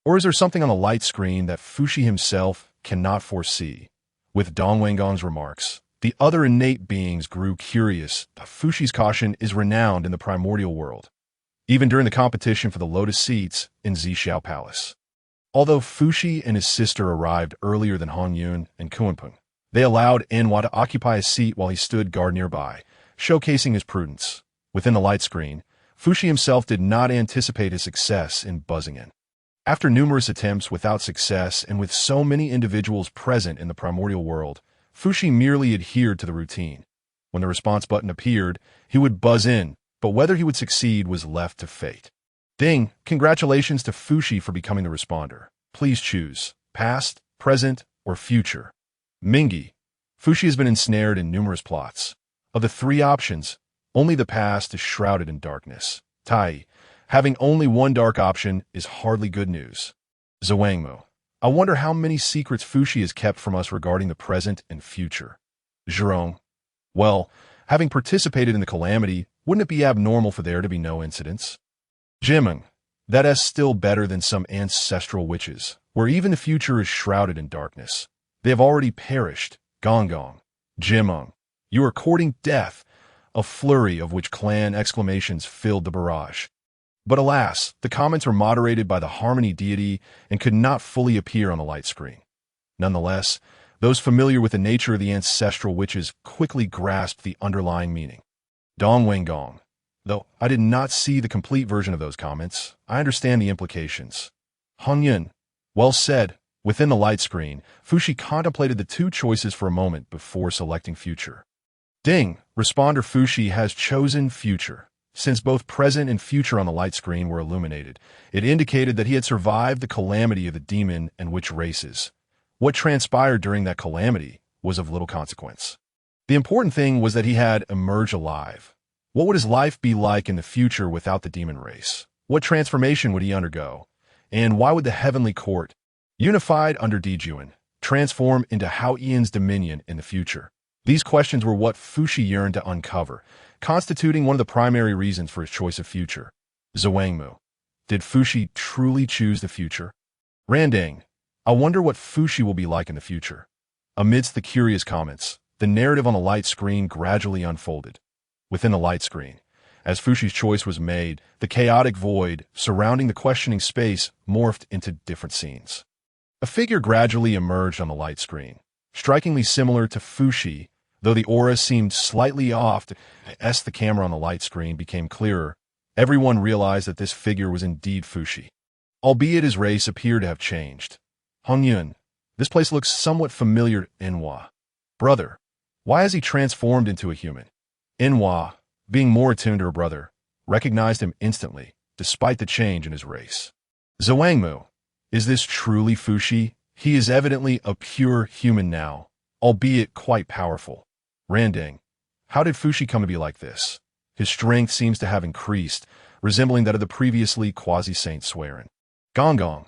Or is there something on the light screen that Fuxi himself cannot foresee? With Dong Wanggong's remarks, the other innate beings grew curious. Fuxi's caution is renowned in the primordial world, even during the competition for the lotus seats in Zhixiao Palace. Although Fuxi and his sister arrived earlier than Hongyun and Kuinpeng, they allowed Enwa to occupy a seat while he stood guard nearby, showcasing his prudence. Within the light screen, Fuxi himself did not anticipate his success in buzzing in. After numerous attempts without success and with so many individuals present in the primordial world, Fuxi merely adhered to the routine. When the response button appeared, he would buzz in, but whether he would succeed was left to fate. Ding, congratulations to Fuxi for becoming the responder. Please choose past, present, or future. Minghe, Fuxi has been ensnared in numerous plots. Of the three options, only the past is shrouded in darkness. Tai, having only one dark option is hardly good news. Zhuangmu, I wonder how many secrets Fuxi has kept from us regarding the present and future. Zhurong, Well, having participated in the calamity, wouldn't it be abnormal for there to be no incidents? Jimeng, that is still better than some ancestral witches, where even the future is shrouded in darkness. They have already perished. Wanggong, Jimeng, you are courting death, a flurry of which clan exclamations filled the barrage. But alas, the comments were moderated by the harmony deity and could not fully appear on the light screen. Nonetheless, those familiar with the nature of the ancestral witches quickly grasped the underlying meaning. Dong Wanggong. Though I did not see the complete version of those comments, I understand the implications. Hongyun. Well said. Within the light screen, Fuxi contemplated the two choices for a moment before selecting future. Ding! Responder Fuxi has chosen future. Since both present and future on the light screen were illuminated, it indicated that he had survived the calamity of the demon and witch races. What transpired during that calamity was of little consequence. The important thing was that he had emerged alive. What would his life be like in the future without the demon race? What transformation would he undergo? And why would the heavenly court, unified under Dejuan, transform into Hongyun's dominion in the future? These questions were what Fuxi yearned to uncover, constituting one of the primary reasons for his choice of future. Zhuangmu. Did Fuxi truly choose the future? Randang. I wonder what Fuxi will be like in the future. Amidst the curious comments, the narrative on the light screen gradually unfolded. Within the light screen, as Fuxi's choice was made, the chaotic void surrounding the questioning space morphed into different scenes. A figure gradually emerged on the light screen, strikingly similar to Fuxi, though the aura seemed slightly off. As the camera on the light screen became clearer, everyone realized that this figure was indeed Fuxi, albeit his race appeared to have changed. Hongyun, this place looks somewhat familiar. Inwa. Brother, why has he transformed into a human? Inwa, being more attuned to her brother, recognized him instantly, despite the change in his race. Zhuangmu, is this truly Fuxi? He is evidently a pure human now, albeit quite powerful. Randang, how did Fuxi come to be like this? His strength seems to have increased, resembling that of the previously quasi-saint Swearin. Wanggong,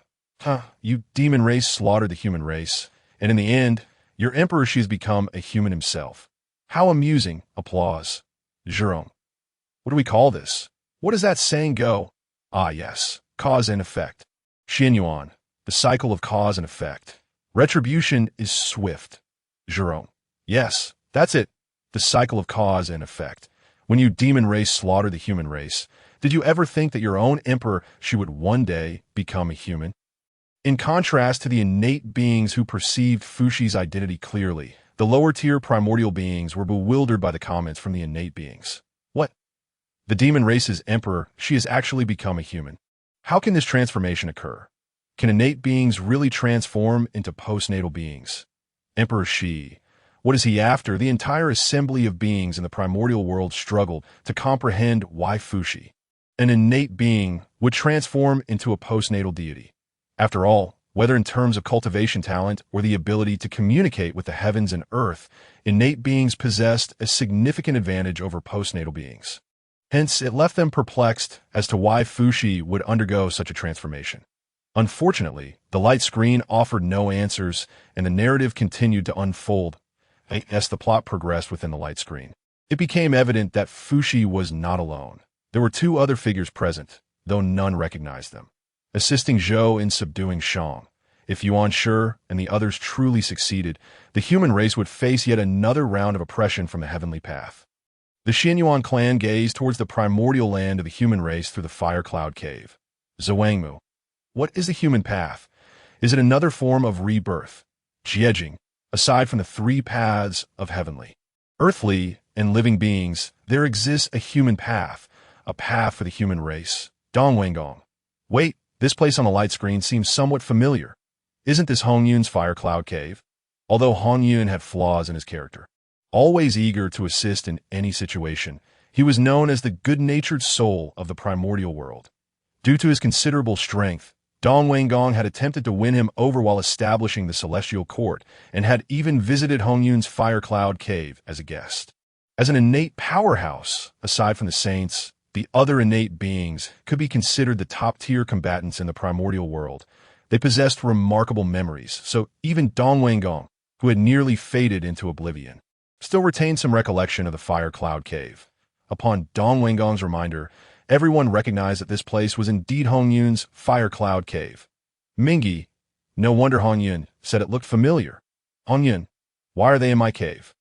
you demon race slaughtered the human race, and in the end, your emperor she has become a human himself. How amusing! Applause. Zhurong, what do we call this? What does that saying go? Ah yes, cause and effect. Xinyuan, the cycle of cause and effect. Retribution is swift. Zhurong, yes, that's it. The cycle of cause and effect. When you demon race slaughtered the human race, did you ever think that your own emperor she would one day become a human? In contrast to the innate beings who perceived Fuxi's identity clearly, the lower-tier primordial beings were bewildered by the comments from the innate beings. What? The demon race's emperor, she has actually become a human. How can this transformation occur? Can innate beings really transform into postnatal beings? Emperor Shi, what is he after? The entire assembly of beings in the primordial world struggled to comprehend why Fuxi, an innate being, would transform into a postnatal deity. After all, whether in terms of cultivation talent or the ability to communicate with the heavens and earth, innate beings possessed a significant advantage over postnatal beings. Hence, it left them perplexed as to why Fuxi would undergo such a transformation. Unfortunately, the light screen offered no answers, and the narrative continued to unfold. As the plot progressed within the light screen, it became evident that Fuxi was not alone. There were two other figures present, though none recognized them. Assisting Zhou in subduing Shang. If Yuan Shi and the others truly succeeded, the human race would face yet another round of oppression from the heavenly path. The Xinyuan clan gazed towards the primordial land of the human race through the fire cloud cave. Zhuangmu, what is the human path? Is it another form of rebirth? Jiejing, aside from the three paths of heavenly, earthly, and living beings, there exists a human path, a path for the human race. Dong Wanggong. Wait. This place on the light screen seems somewhat familiar. Isn't this Hongyun's fire cloud cave? Although Hongyun had flaws in his character, always eager to assist in any situation, he was known as the good-natured soul of the primordial world. Due to his considerable strength, Dong Wanggong had attempted to win him over while establishing the celestial court and had even visited Hongyun's fire cloud cave as a guest. As an innate powerhouse, aside from the saints, the other innate beings could be considered the top-tier combatants in the primordial world. They possessed remarkable memories, so even Dong Wanggong, who had nearly faded into oblivion, still retained some recollection of the fire cloud cave. Upon Dong Wanggong's reminder, everyone recognized that this place was indeed Hongyun's fire cloud cave. Mingi, no wonder Hongyun said it looked familiar. Hongyun, why are they in my cave?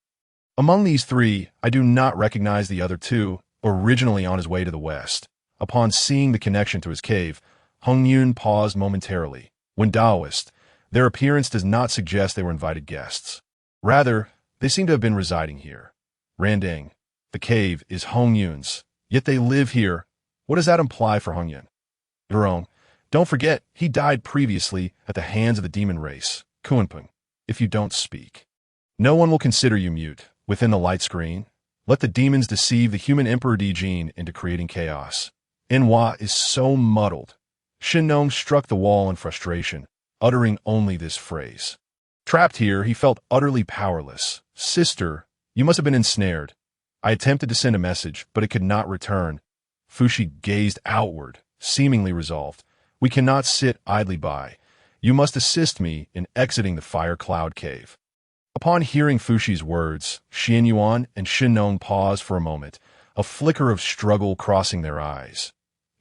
Among these three, I do not recognize the other two, originally on his way to the west. Upon seeing the connection to his cave, Hongyun paused momentarily. When Taoist, their appearance does not suggest they were invited guests. Rather, they seem to have been residing here. Randing, the cave is Hongyun's, yet they live here. What does that imply for Hongyun? Verone, don't forget, he died previously at the hands of the demon race, Kunpeng. If you don't speak, no one will consider you mute. Within the light screen, let the demons deceive the human Emperor Dijin into creating chaos. Enhua is so muddled. Shinnong struck the wall in frustration, uttering only this phrase. Trapped here, he felt utterly powerless. Sister, you must have been ensnared. I attempted to send a message, but it could not return. Fuxi gazed outward, seemingly resolved. We cannot sit idly by. You must assist me in exiting the fire cloud cave. Upon hearing Fuxi's words, Xianyuan and Shinnong paused for a moment, a flicker of struggle crossing their eyes.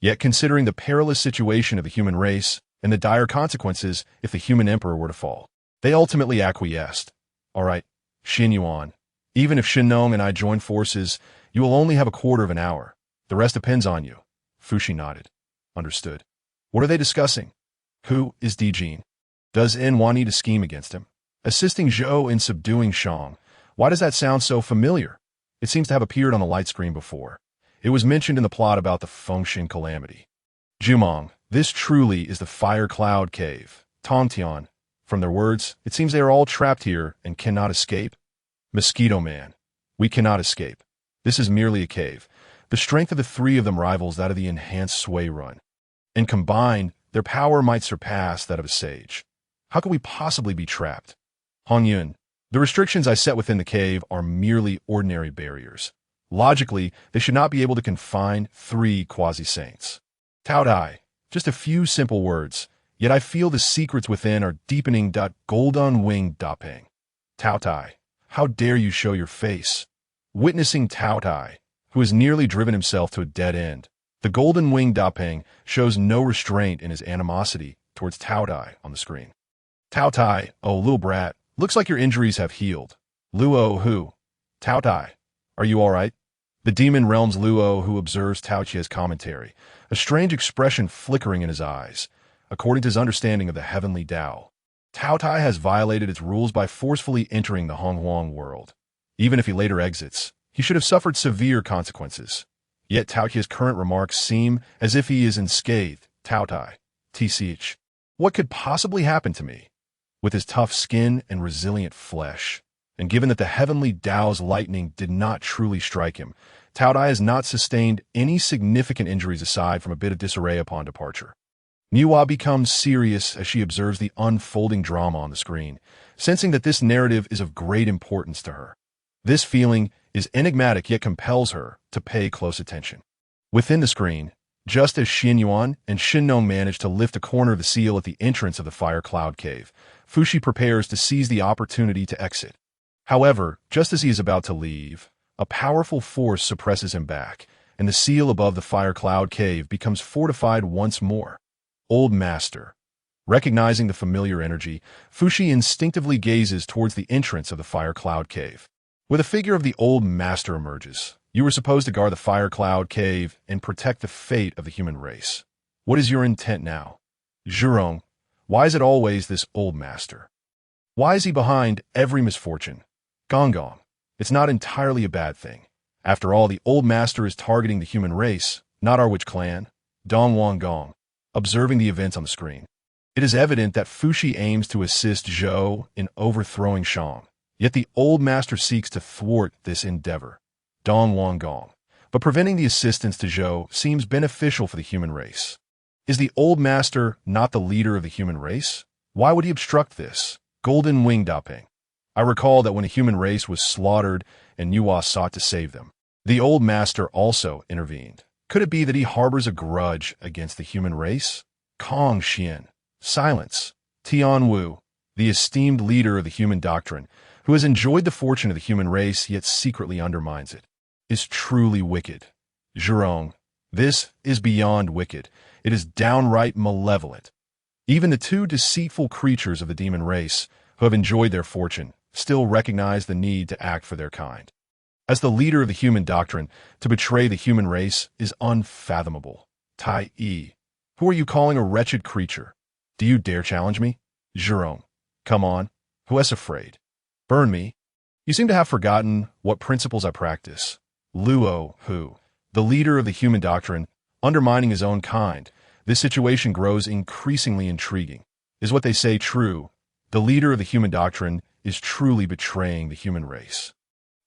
Yet considering the perilous situation of the human race and the dire consequences if the human emperor were to fall, they ultimately acquiesced. All right, Xianyuan, even if Shinnong and I join forces, you will only have a quarter of an hour. The rest depends on you. Fuxi nodded. Understood. What are they discussing? Who is Dijin? Does Enhua need to scheme against him? Assisting Zhou in subduing Shang. Why does that sound so familiar? It seems to have appeared on the light screen before. It was mentioned in the plot about the Fengshen calamity. Jumong, this truly is the fire cloud cave. Tongtian, from their words, it seems they are all trapped here and cannot escape. Mosquito Man, we cannot escape. This is merely a cave. The strength of the three of them rivals that of the enhanced Sui Run. And combined, their power might surpass that of a sage. How could we possibly be trapped? Hongyun, the restrictions I set within the cave are merely ordinary barriers. Logically, they should not be able to confine three quasi-saints. Tao Dai, just a few simple words, yet I feel the secrets within are deepening. Golden Wing Dapeng. Tao Tai, how dare you show your face? Witnessing Tao Tai, who has nearly driven himself to a dead end, the Golden Wing Dapeng shows no restraint in his animosity towards Tao Tai on the screen. Tao Tai, oh little brat, looks like your injuries have healed. Luo Hu. Tao Tai, are you all right? The Demon Realm's Luo Hu observes Tao Chia's commentary, a strange expression flickering in his eyes. According to his understanding of the heavenly Tao, Tao Tai has violated its rules by forcefully entering the Hongyun world. Even if he later exits, he should have suffered severe consequences. Yet Tao Chia's current remarks seem as if he is unscathed. Tao Tai, TCH, what could possibly happen to me? With his tough skin and resilient flesh, and given that the heavenly Tao's lightning did not truly strike him, Tao Tai has not sustained any significant injuries aside from a bit of disarray upon departure. Niwa becomes serious as she observes the unfolding drama on the screen, sensing that this narrative is of great importance to her. This feeling is enigmatic yet compels her to pay close attention. Within the screen, just as Xianyuan and Shinnong manage to lift a corner of the seal at the entrance of the fire cloud cave, Fuxi prepares to seize the opportunity to exit. However, just as he is about to leave, a powerful force suppresses him back, and the seal above the fire cloud cave becomes fortified once more. Old Master. Recognizing the familiar energy, Fuxi instinctively gazes towards the entrance of the fire cloud cave. Where the figure of the Old Master emerges, you were supposed to guard the fire cloud cave and protect the fate of the human race. What is your intent now? Zhurong, why is it always this Old Master? Why is he behind every misfortune? Wanggong, it's not entirely a bad thing. After all, the Old Master is targeting the human race, not our witch clan. Dong Wanggong, observing the events on the screen. It is evident that Fuxi aims to assist Zhou in overthrowing Shang. Yet the Old Master seeks to thwart this endeavor. Dong Wanggong. But preventing the assistance to Zhou seems beneficial for the human race. Is the Old Master not the leader of the human race? Why would he obstruct this? Golden Wing Dapeng. I recall that when a human race was slaughtered and Nuwa sought to save them, the Old Master also intervened. Could it be that he harbors a grudge against the human race? Kong Xian. Silence. Tian Wu, the esteemed leader of the human doctrine, who has enjoyed the fortune of the human race yet secretly undermines it, is truly wicked. Zhurong, this is beyond wicked. It is downright malevolent. Even the two deceitful creatures of the demon race, who have enjoyed their fortune, still recognize the need to act for their kind. As the leader of the human doctrine, to betray the human race is unfathomable. Tai Yi, who are you calling a wretched creature? Do you dare challenge me? Zhurong, come on, who is afraid? Burn me. You seem to have forgotten what principles I practice. Luo, who, the leader of the human doctrine, undermining his own kind, this situation grows increasingly intriguing. Is what they say true? The leader of the human doctrine is truly betraying the human race.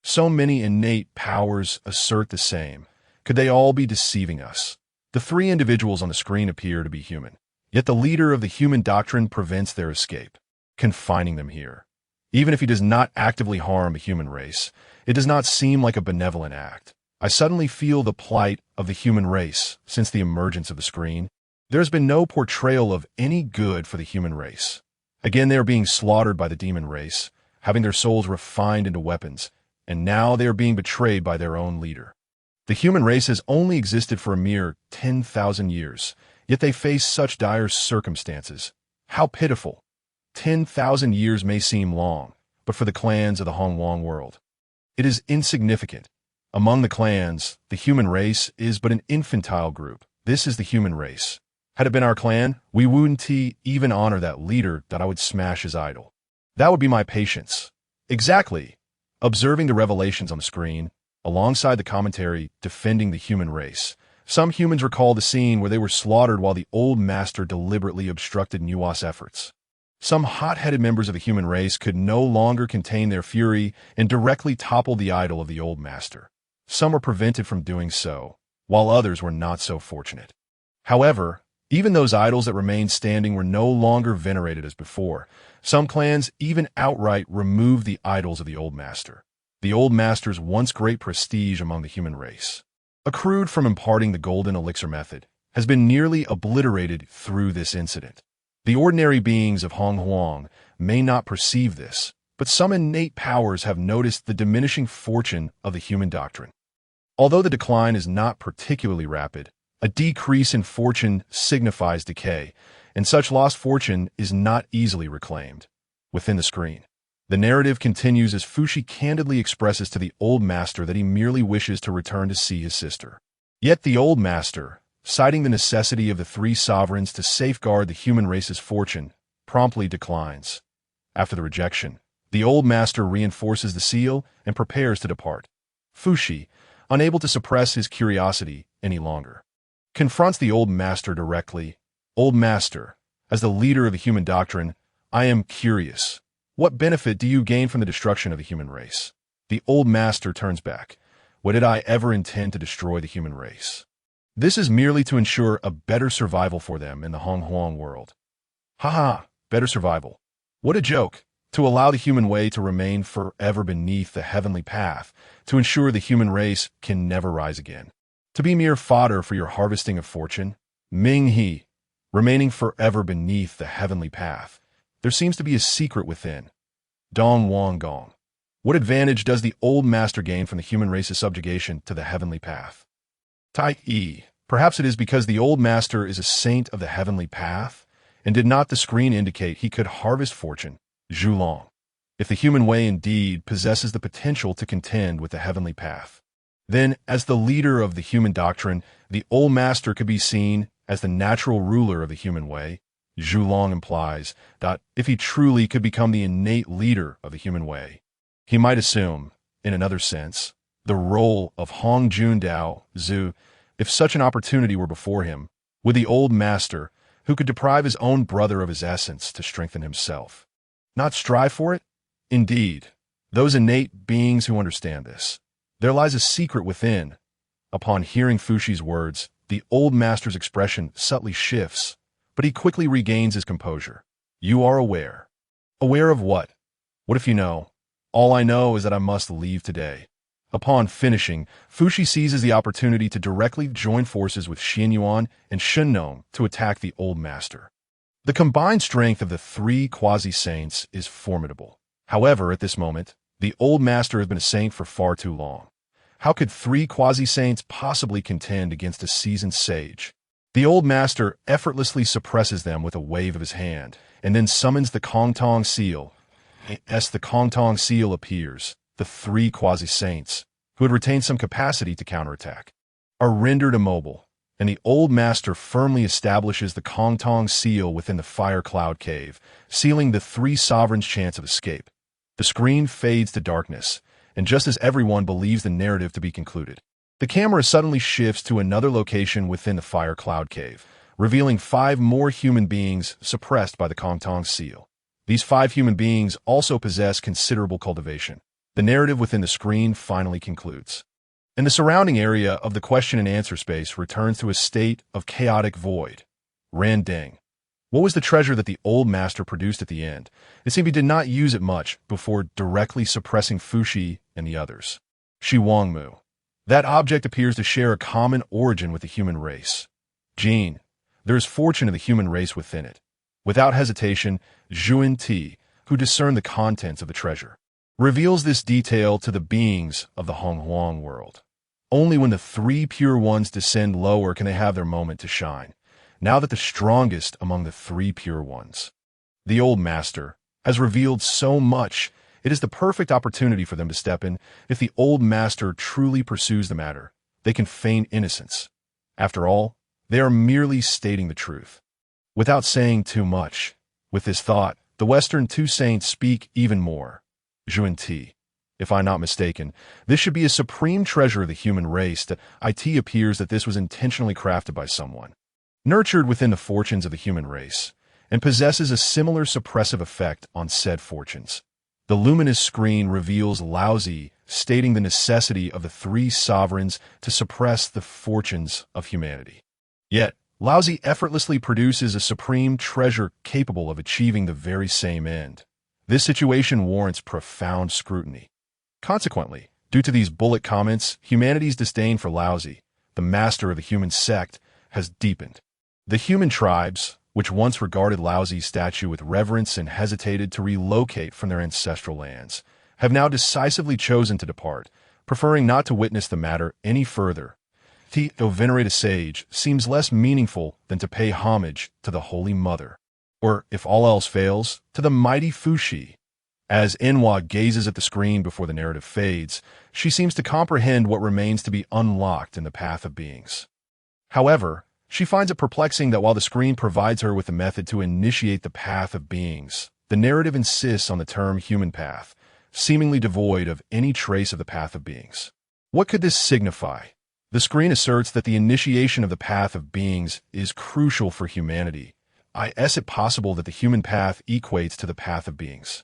So many innate powers assert the same. Could they all be deceiving us? The three individuals on the screen appear to be human, yet the leader of the human doctrine prevents their escape, confining them here. Even if he does not actively harm the human race, it does not seem like a benevolent act. I suddenly feel the plight of the human race since the emergence of the screen. There has been no portrayal of any good for the human race. Again, they are being slaughtered by the demon race, having their souls refined into weapons, and now they are being betrayed by their own leader. The human race has only existed for a mere 10,000 years, yet they face such dire circumstances. How pitiful. 10,000 years may seem long, but for the clans of the Wanggong world, it is insignificant. Among the clans, the human race is but an infantile group. This is the human race. Had it been our clan, we wouldn't even honor that leader that I would smash his idol. That would be my patience. Exactly. Observing the revelations on the screen, alongside the commentary defending the human race, some humans recall the scene where they were slaughtered while the old master deliberately obstructed Nuwa's efforts. Some hot-headed members of the human race could no longer contain their fury and directly toppled the idol of the old master. Some were prevented from doing so, while others were not so fortunate. However, even those idols that remained standing were no longer venerated as before. Some clans even outright removed the idols of the old master. The old master's once great prestige among the human race, accrued from imparting the golden elixir method, has been nearly obliterated through this incident. The ordinary beings of Hongyun may not perceive this, but some innate powers have noticed the diminishing fortune of the human doctrine. Although the decline is not particularly rapid, a decrease in fortune signifies decay, and such lost fortune is not easily reclaimed. Within the screen, the narrative continues as Fuxi candidly expresses to the old master that he merely wishes to return to see his sister. Yet the old master, citing the necessity of the three sovereigns to safeguard the human race's fortune, promptly declines. After the rejection, the old master reinforces the seal and prepares to depart. Fuxi, unable to suppress his curiosity any longer, confronts the old master directly. Old master, as the leader of the human doctrine, I am curious. What benefit do you gain from the destruction of the human race? The old master turns back. What did I ever intend to destroy the human race? This is merely to ensure a better survival for them in the Hongyun world. Haha, better survival. What a joke. To allow the human way to remain forever beneath the heavenly path, to ensure the human race can never rise again. To be mere fodder for your harvesting of fortune. Ming He, remaining forever beneath the heavenly path. There seems to be a secret within. Dong Wanggong. What advantage does the old master gain from the human race's subjugation to the heavenly path? Tai Yi. Perhaps it is because the old master is a saint of the heavenly path, and did not the screen indicate he could harvest fortune? Zhulong. If the human way indeed possesses the potential to contend with the heavenly path, then, as the leader of the human doctrine, the old master could be seen as the natural ruler of the human way. Zhulong implies that if he truly could become the innate leader of the human way, he might assume, in another sense, the role of Hongjun Dao Zhu. If such an opportunity were before him, would the old master, who could deprive his own brother of his essence to strengthen himself, not strive for it? Indeed, those innate beings who understand this, there lies a secret within. Upon hearing Fuxi's words, the old master's expression subtly shifts, but he quickly regains his composure. You are aware. Aware of what? What if you know? All I know is that I must leave today. Upon finishing, Fuxi seizes the opportunity to directly join forces with Xianyuan and Shunnong to attack the old master. The combined strength of the three quasi-saints is formidable. However, at this moment, the old master has been a saint for far too long. How could 3 quasi-saints possibly contend against a seasoned sage? The old master effortlessly suppresses them with a wave of his hand, and then summons the Kongtong seal. As the Kongtong seal appears, the 3 quasi-saints, who had retained some capacity to counterattack, are rendered immobile, and the old master firmly establishes the Kongtong seal within the fire cloud cave, sealing the 3 sovereigns' chance of escape. The screen fades to darkness, and just as everyone believes the narrative to be concluded, the camera suddenly shifts to another location within the fire cloud cave, revealing 5 more human beings suppressed by the Kongtong seal. These 5 human beings also possess considerable cultivation. The narrative within the screen finally concludes, and the surrounding area of the question and answer space returns to a state of chaotic void. Ran Ding. What was the treasure that the old master produced at the end? It seemed he did not use it much before directly suppressing Fuxi and the others. Shi Wangmu. That object appears to share a common origin with the human race. Jin. There is fortune in the human race within it. Without hesitation, Zhuan Ti, who discerned the contents of the treasure, reveals this detail to the beings of the Hongyun world. Only when the 3 pure ones descend lower can they have their moment to shine, now that the strongest among the 3 pure ones, the old master, has revealed so much. It is the perfect opportunity for them to step in. If the old master truly pursues the matter, they can feign innocence. After all, they are merely stating the truth, without saying too much. With this thought, the Western 2 saints speak even more. Zhuan Ti. If I'm not mistaken, this should be a supreme treasure of the human race. That it appears that this was intentionally crafted by someone, nurtured within the fortunes of the human race, and possesses a similar suppressive effect on said fortunes. The luminous screen reveals Laozi stating the necessity of the 3 sovereigns to suppress the fortunes of humanity. Yet, Laozi effortlessly produces a supreme treasure capable of achieving the very same end. This situation warrants profound scrutiny. Consequently, due to these bullet comments, humanity's disdain for Laozi, the master of the human sect, has deepened. The human tribes, which once regarded Laozi's statue with reverence and hesitated to relocate from their ancestral lands, have now decisively chosen to depart, preferring not to witness the matter any further. To venerate a sage seems less meaningful than to pay homage to the Holy Mother, or, if all else fails, to the mighty Fuxi. As Enwa gazes at the screen before the narrative fades, she seems to comprehend what remains to be unlocked in the path of beings. However, she finds it perplexing that while the screen provides her with a method to initiate the path of beings, the narrative insists on the term human path, seemingly devoid of any trace of the path of beings. What could this signify? The screen asserts that the initiation of the path of beings is crucial for humanity. Is it possible that the human path equates to the path of beings?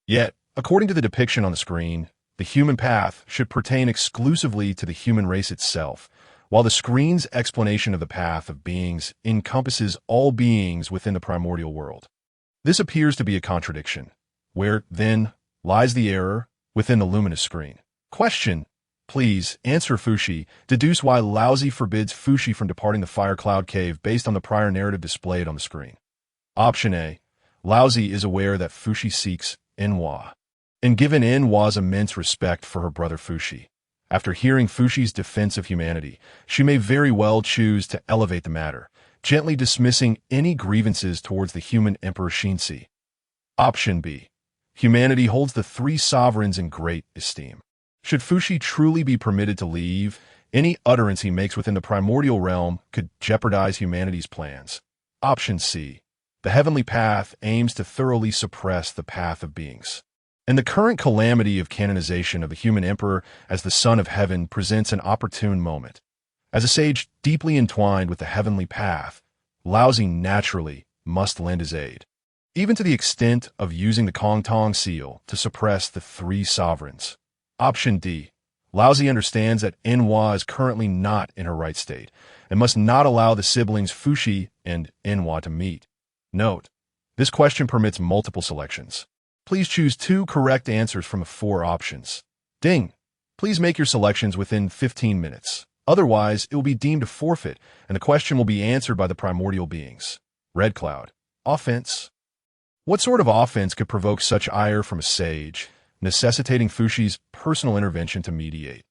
Yet, according to the depiction on the screen, the human path should pertain exclusively to the human race itself, while the screen's explanation of the path of beings encompasses all beings within the primordial world. This appears to be a contradiction. Where, then, lies the error within the luminous screen? Question. Please answer Fuxi. Deduce why Laozi forbids Fuxi from departing the fire cloud cave based on the prior narrative displayed on the screen. Option A. Laozi is aware that Fuxi seeks Enwa, and given Enwa's immense respect for her brother Fuxi, after hearing Fuxi's defense of humanity, she may very well choose to elevate the matter, gently dismissing any grievances towards the human Emperor Xinzi. Option B. Humanity holds the 3 sovereigns in great esteem. Should Fuxi truly be permitted to leave, any utterance he makes within the primordial realm could jeopardize humanity's plans. Option C. The heavenly path aims to thoroughly suppress the path of beings, and the current calamity of canonization of the human emperor as the son of heaven presents an opportune moment. As a sage deeply entwined with the heavenly path, Laozi naturally must lend his aid, even to the extent of using the Kongtong seal to suppress the 3 sovereigns. Option D. Laozi understands that Enwa is currently not in her right state, and must not allow the siblings Fuxi and Enwa to meet. Note: this question permits multiple selections. Please choose 2 correct answers from the 4 options. Ding! Please make your selections within 15 minutes. Otherwise, it will be deemed a forfeit, and the question will be answered by the primordial beings. Red Cloud. Offense. What sort of offense could provoke such ire from a sage, necessitating Fuxi's personal intervention to mediate?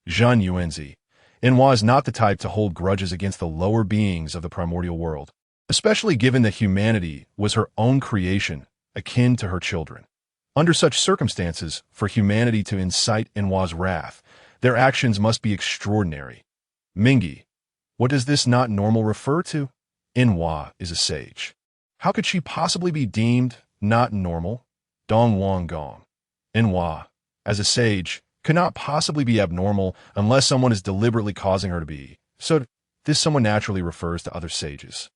Zhan Yuanzi. Enhua is not the type to hold grudges against the lower beings of the primordial world, especially given that humanity was her own creation, akin to her children. Under such circumstances, for humanity to incite Enhua's wrath, their actions must be extraordinary. Mingi. What does this not normal refer to? Enhua is a sage. How could she possibly be deemed not normal? Dong Wanggong. Enhua, as a sage, could not possibly be abnormal unless someone is deliberately causing her to be. So, this someone naturally refers to other sages.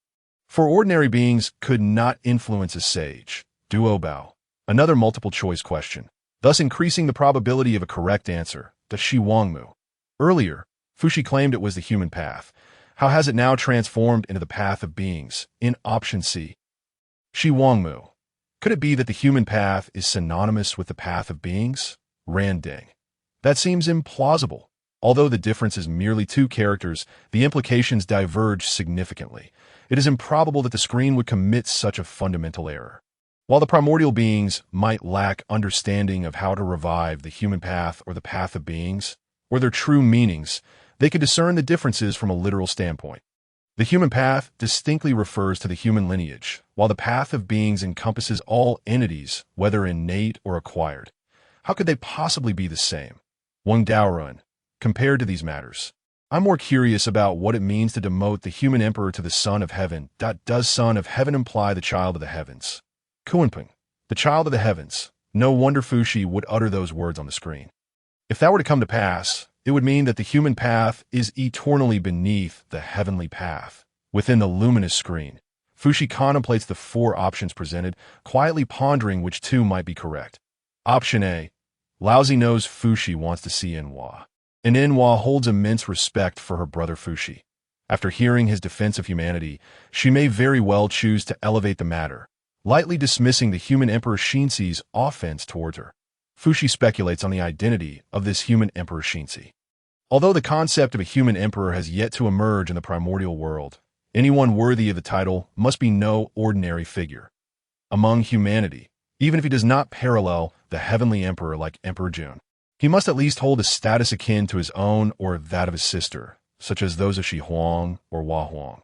For ordinary beings could not influence a sage. Duobao. Another multiple-choice question, thus increasing the probability of a correct answer. The Shi Wangmu. Earlier, Fuxi claimed it was the human path. How has it now transformed into the path of beings? In option C. Shi Wangmu. Could it be that the human path is synonymous with the path of beings? Randing. That seems implausible. Although the difference is merely 2 characters, the implications diverge significantly. It is improbable that the screen would commit such a fundamental error. While the primordial beings might lack understanding of how to revive the human path or the path of beings, or their true meanings, they could discern the differences from a literal standpoint. The human path distinctly refers to the human lineage, while the path of beings encompasses all entities, whether innate or acquired. How could they possibly be the same? Wang Daorun. Compared to these matters, I'm more curious about what it means to demote the human emperor to the son of heaven. Does son of heaven imply the child of the heavens? Kuanping. The child of the heavens. No wonder Fuxi would utter those words on the screen. If that were to come to pass, it would mean that the human path is eternally beneath the heavenly path. Within the luminous screen, Fuxi contemplates the 4 options presented, quietly pondering which 2 might be correct. Option A. Laozi knows Fuxi wants to see Enhua, and Enhua holds immense respect for her brother Fuxi. After hearing his defense of humanity, she may very well choose to elevate the matter, lightly dismissing the human Emperor Xinxi's offense towards her. Fuxi speculates on the identity of this human Emperor Xinxi. Although the concept of a human emperor has yet to emerge in the primordial world, anyone worthy of the title must be no ordinary figure. Among humanity, even if he does not parallel the heavenly emperor like Emperor Jun, he must at least hold a status akin to his own or that of his sister, such as those of Shi Huang or Hua Huang,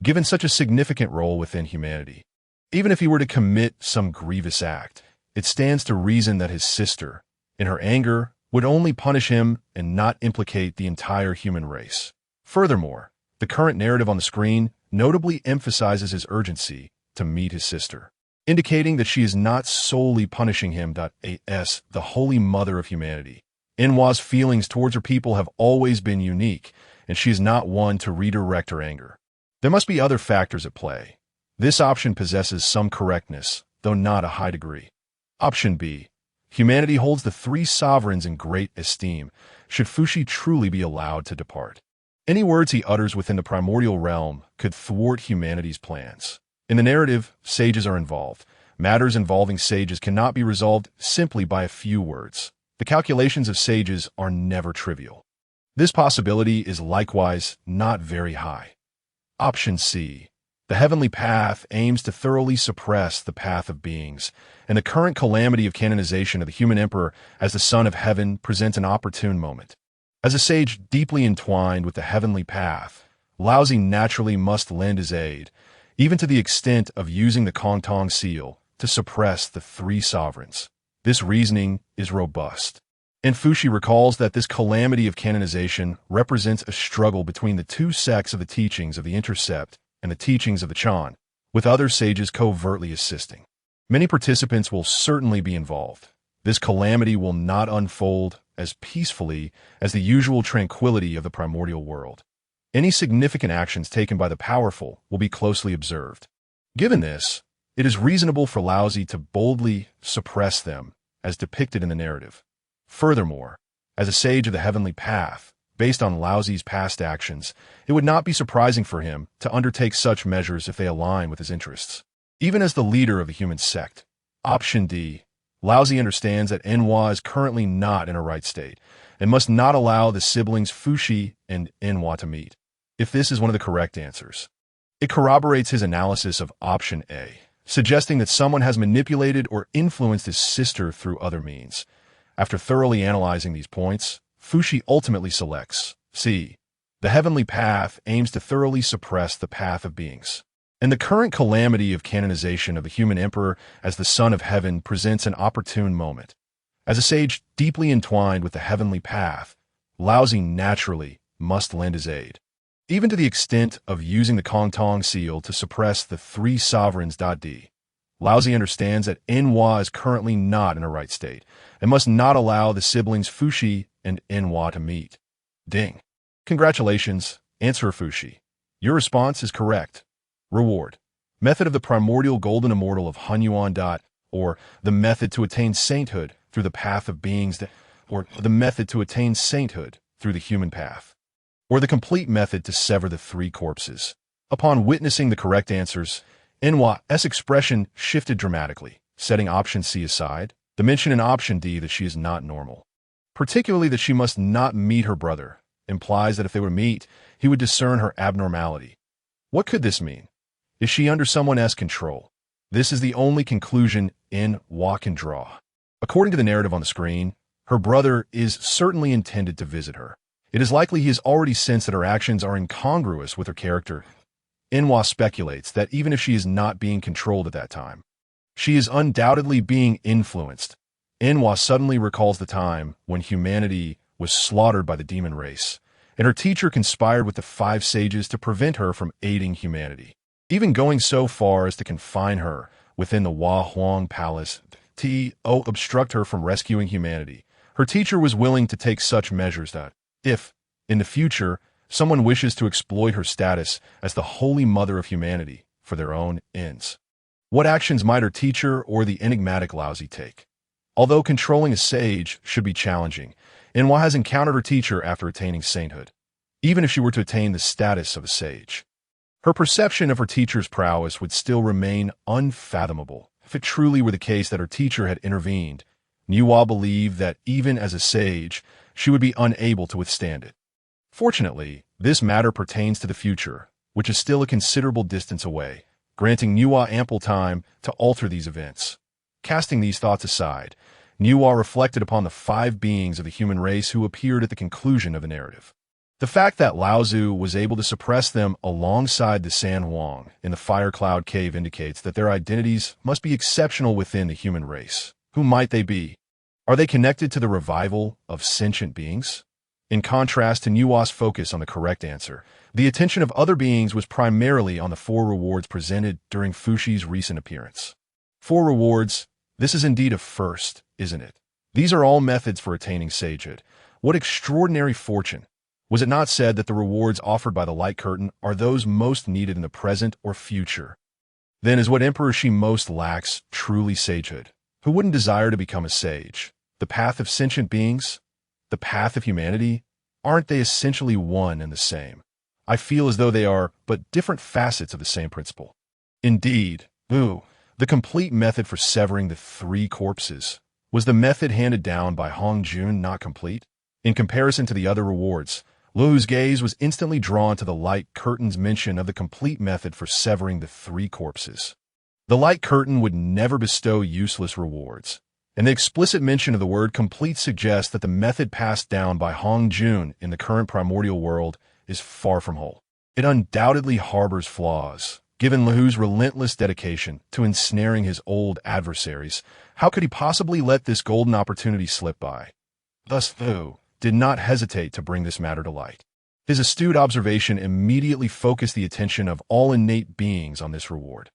given such a significant role within humanity. Even if he were to commit some grievous act, it stands to reason that his sister, in her anger, would only punish him and not implicate the entire human race. Furthermore, the current narrative on the screen notably emphasizes his urgency to meet his sister, indicating that she is not solely punishing him. As the Holy Mother of humanity, Enhua's feelings towards her people have always been unique, and she is not one to redirect her anger. There must be other factors at play. This option possesses some correctness, though not a high degree. Option B. Humanity holds the 3 sovereigns in great esteem, should Fuxi truly be allowed to depart. Any words he utters within the primordial realm could thwart humanity's plans. In the narrative, sages are involved. Matters involving sages cannot be resolved simply by a few words. The calculations of sages are never trivial. This possibility is likewise not very high. Option C. The heavenly path aims to thoroughly suppress the path of beings, and the current calamity of canonization of the human emperor as the son of heaven presents an opportune moment. As a sage deeply entwined with the heavenly path, Laozi naturally must lend his aid, even to the extent of using the Kongtong seal to suppress the 3 sovereigns. This reasoning is robust, and Fuxi recalls that this calamity of canonization represents a struggle between the 2 sects of the teachings of the Intercept and the teachings of the Chan, with other sages covertly assisting. Many participants will certainly be involved. This calamity will not unfold as peacefully as the usual tranquility of the primordial world. Any significant actions taken by the powerful will be closely observed. Given this, it is reasonable for Laozi to boldly suppress them, as depicted in the narrative. Furthermore, as a sage of the heavenly path, based on Laozi's past actions, it would not be surprising for him to undertake such measures if they align with his interests. Even as the leader of the human sect, Option D, Laozi understands that Enhua is currently not in a right state and must not allow the siblings Fuxi and Enhua to meet. If this is one of the correct answers, it corroborates his analysis of Option A. suggesting that someone has manipulated or influenced his sister through other means. After thoroughly analyzing these points, Fuxi ultimately selects C. The heavenly path aims to thoroughly suppress the path of beings. And the current calamity of canonization of the human emperor as the son of heaven presents an opportune moment. As a sage deeply entwined with the heavenly path, Laozi naturally must lend his aid, even to the extent of using the Kongtong seal to suppress the three sovereigns. Laozi understands that Enhua is currently not in a right state and must not allow the siblings Fuxi and Enhua to meet. Ding. Congratulations, Answerer Fuxi. Your response is correct. Reward. Method of the Primordial Golden Immortal of Hongyun. Or the method to attain sainthood through the path of beings. Or the method to attain sainthood through the human path. Or the complete method to sever the three corpses. Upon witnessing the correct answers, Enhua's expression shifted dramatically, setting option C aside, to mention in option D that she is not normal. Particularly that she must not meet her brother, implies that if they were to meet, he would discern her abnormality. What could this mean? Is she under someone's control? This is the only conclusion Enhua can draw. According to the narrative on the screen, her brother is certainly intended to visit her. It is likely he has already sensed that her actions are incongruous with her character. Enhua speculates that even if she is not being controlled at that time, she is undoubtedly being influenced. Enhua suddenly recalls the time when humanity was slaughtered by the demon race, and her teacher conspired with the 5 sages to prevent her from aiding humanity, even going so far as to confine her within the Wanggong palace to obstruct her from rescuing humanity. Her teacher was willing to take such measures that, if, in the future, someone wishes to exploit her status as the Holy Mother of humanity for their own ends, what actions might her teacher or the enigmatic Laozi take? Although controlling a sage should be challenging, Enhua has encountered her teacher after attaining sainthood, even if she were to attain the status of a sage. Her perception of her teacher's prowess would still remain unfathomable. If it truly were the case that her teacher had intervened, Enhua believed that even as a sage, she would be unable to withstand it. Fortunately, this matter pertains to the future, which is still a considerable distance away, granting Enhua ample time to alter these events. Casting these thoughts aside, Enhua reflected upon the 5 beings of the human race who appeared at the conclusion of the narrative. The fact that Laozi was able to suppress them alongside the San Huang in the Fire Cloud Cave indicates that their identities must be exceptional within the human race. Who might they be? Are they connected to the revival of sentient beings? In contrast to Enhua's focus on the correct answer, the attention of other beings was primarily on the 4 rewards presented during Fuxi's recent appearance. 4 rewards. This is indeed a first, isn't it? These are all methods for attaining sagehood. What extraordinary fortune! Was it not said that the rewards offered by the light curtain are those most needed in the present or future? Then is what emperor she most lacks truly sagehood? Who wouldn't desire to become a sage? The path of sentient beings? The path of humanity? Aren't they essentially one and the same? I feel as though they are but different facets of the same principle. Indeed, the complete method for severing the 3 corpses. Was the method handed down by Hongjun not complete? In comparison to the other rewards, Lu's gaze was instantly drawn to the light curtain's mention of the complete method for severing the 3 corpses. The light curtain would never bestow useless rewards, and the explicit mention of the word complete suggests that the method passed down by Hongjun in the current primordial world is far from whole. It undoubtedly harbors flaws. Given Lu's relentless dedication to ensnaring his old adversaries, how could he possibly let this golden opportunity slip by? Thus, Lu did not hesitate to bring this matter to light. His astute observation immediately focused the attention of all innate beings on this reward.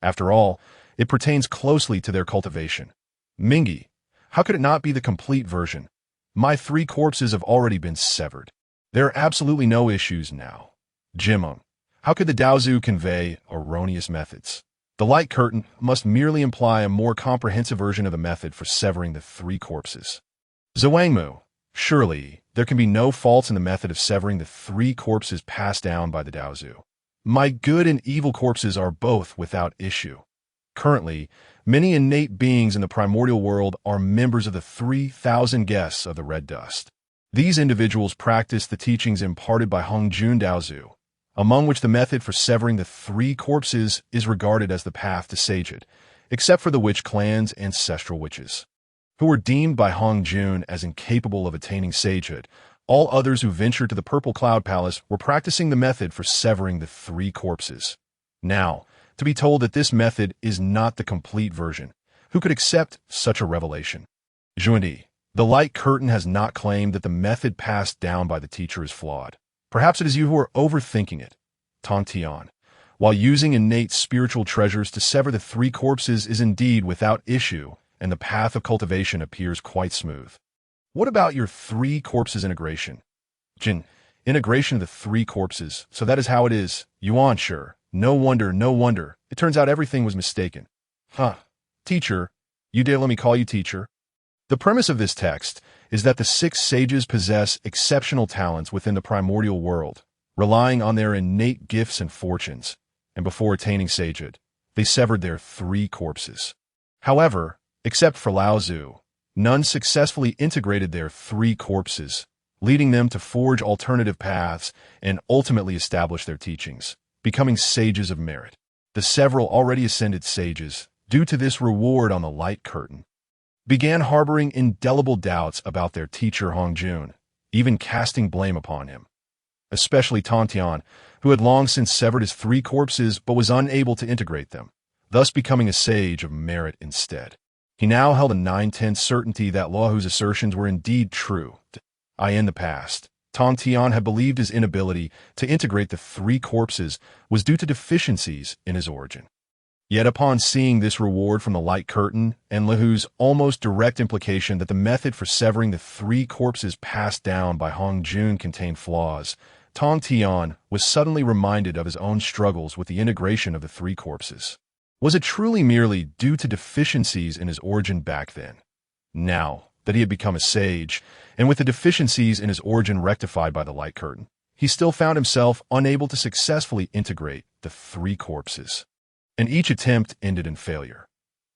After all, it pertains closely to their cultivation. Mingi, how could it not be the complete version? My 3 corpses have already been severed. There are absolutely no issues now. Jimeng, how could the Daozu convey erroneous methods? The light curtain must merely imply a more comprehensive version of the method for severing the 3 corpses. Zhuangmu, surely there can be no faults in the method of severing the 3 corpses passed down by the Daozu. My good and evil corpses are both without issue. Currently, many innate beings in the primordial world are members of the 3,000 guests of the red dust. These individuals practice the teachings imparted by Hongjun Daozu, among which the method for severing the three corpses is regarded as the path to sagehood, except for the witch clan's ancestral witches, who were deemed by Hongjun as incapable of attaining sagehood. All others who ventured to the Purple Cloud Palace were practicing the method for severing the three corpses. Now, to be told that this method is not the complete version, who could accept such a revelation? Jundi, the light curtain has not claimed that the method passed down by the teacher is flawed. Perhaps it is you who are overthinking it. Tongtian, while using innate spiritual treasures to sever the three corpses is indeed without issue, and the path of cultivation appears quite smooth. What about your three corpses integration? Jin, integration of the three corpses, so that is how it is. Yuan, sure. No wonder, no wonder. It turns out everything was mistaken. Huh. Teacher, you dare let me call you teacher? The premise of this text is that the six sages possess exceptional talents within the primordial world, relying on their innate gifts and fortunes, and before attaining sagehood, they severed their three corpses. However, except for Lao Tzu, none successfully integrated their three corpses, leading them to forge alternative paths and ultimately establish their teachings, becoming sages of merit. The several already ascended sages, due to this reward on the light curtain, began harboring indelible doubts about their teacher Hongjun, even casting blame upon him. Especially Tongtian, who had long since severed his three corpses but was unable to integrate them, thus becoming a sage of merit instead. He now held a 9/10 certainty that Laohu's assertions were indeed true. In the past, Tongtian had believed his inability to integrate the three corpses was due to deficiencies in his origin. Yet upon seeing this reward from the light curtain and Laohu's almost direct implication that the method for severing the three corpses passed down by Hongjun contained flaws, Tongtian was suddenly reminded of his own struggles with the integration of the three corpses. Was it truly merely due to deficiencies in his origin back then? Now that he had become a sage, and with the deficiencies in his origin rectified by the light curtain, he still found himself unable to successfully integrate the three corpses, and each attempt ended in failure.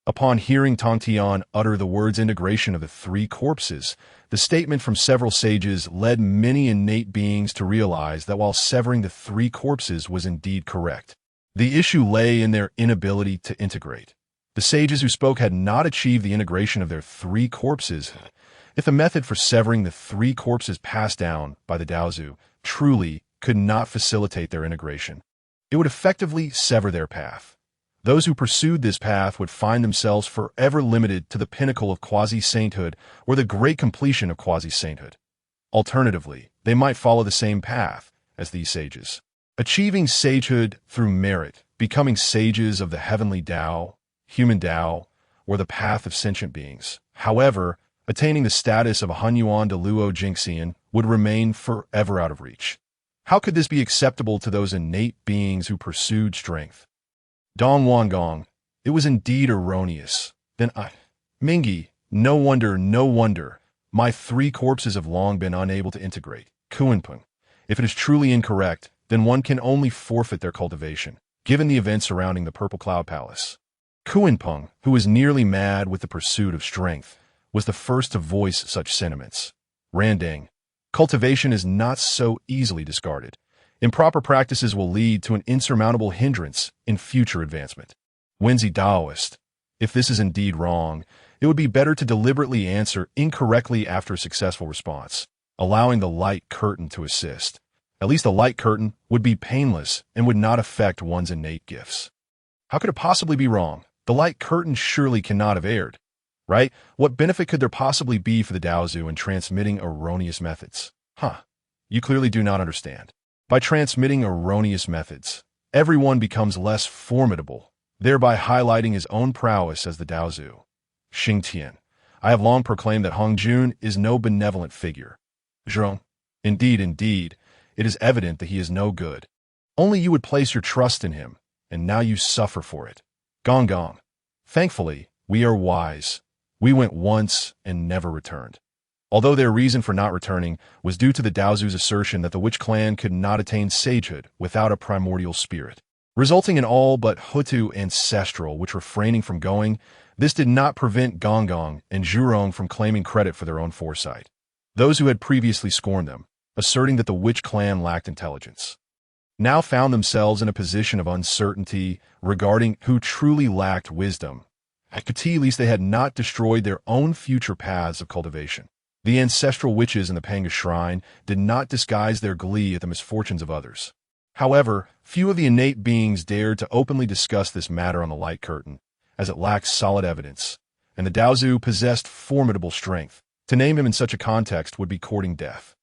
Upon hearing Tongtian utter the words integration of the three corpses, the statement from several sages led many innate beings to realize that while severing the three corpses was indeed correct, the issue lay in their inability to integrate. The sages who spoke had not achieved the integration of their three corpses. If the method for severing the three corpses passed down by the Daozu truly could not facilitate their integration, it would effectively sever their path. Those who pursued this path would find themselves forever limited to the pinnacle of quasi-sainthood or the great completion of quasi-sainthood. Alternatively, they might follow the same path as these sages, achieving sagehood through merit, becoming sages of the heavenly Tao, human Tao, or the path of sentient beings. However, attaining the status of a Hongyun de Luo Jingxian would remain forever out of reach. How could this be acceptable to those innate beings who pursued strength? Dong Wanggong, it was indeed erroneous. Then Mingi, no wonder, my three corpses have long been unable to integrate. Kuanpeng, if it is truly incorrect, then one can only forfeit their cultivation, given the events surrounding the Purple Cloud Palace. Kuanpeng, who was nearly mad with the pursuit of strength, was the first to voice such sentiments. Randang, cultivation is not so easily discarded. Improper practices will lead to an insurmountable hindrance in future advancement. Wenzi Daoist, if this is indeed wrong, it would be better to deliberately answer incorrectly after a successful response, allowing the light curtain to assist. At least the light curtain would be painless and would not affect one's innate gifts. How could it possibly be wrong? The light curtain surely cannot have erred, right? What benefit could there possibly be for the Daozu in transmitting erroneous methods? You clearly do not understand. By transmitting erroneous methods, everyone becomes less formidable, thereby highlighting his own prowess as the Daozu. Xingtian, I have long proclaimed that Hongjun is no benevolent figure. Zhong, indeed, it is evident that he is no good. Only you would place your trust in him, and now you suffer for it. Wanggong, thankfully, we are wise. We went once and never returned. Although their reason for not returning was due to the Daozu's assertion that the witch clan could not attain sagehood without a primordial spirit, resulting in all but Hutu ancestral which refraining from going, this did not prevent Wanggong and Zhurong from claiming credit for their own foresight. Those who had previously scorned them, asserting that the witch clan lacked intelligence. now found themselves in a position of uncertainty regarding who truly lacked wisdom. At least they had not destroyed their own future paths of cultivation. The ancestral witches in the Pangu shrine did not disguise their glee at the misfortunes of others. However, few of the innate beings dared to openly discuss this matter on the light curtain, as it lacked solid evidence, and the Daozu possessed formidable strength. To name him in such a context would be courting death.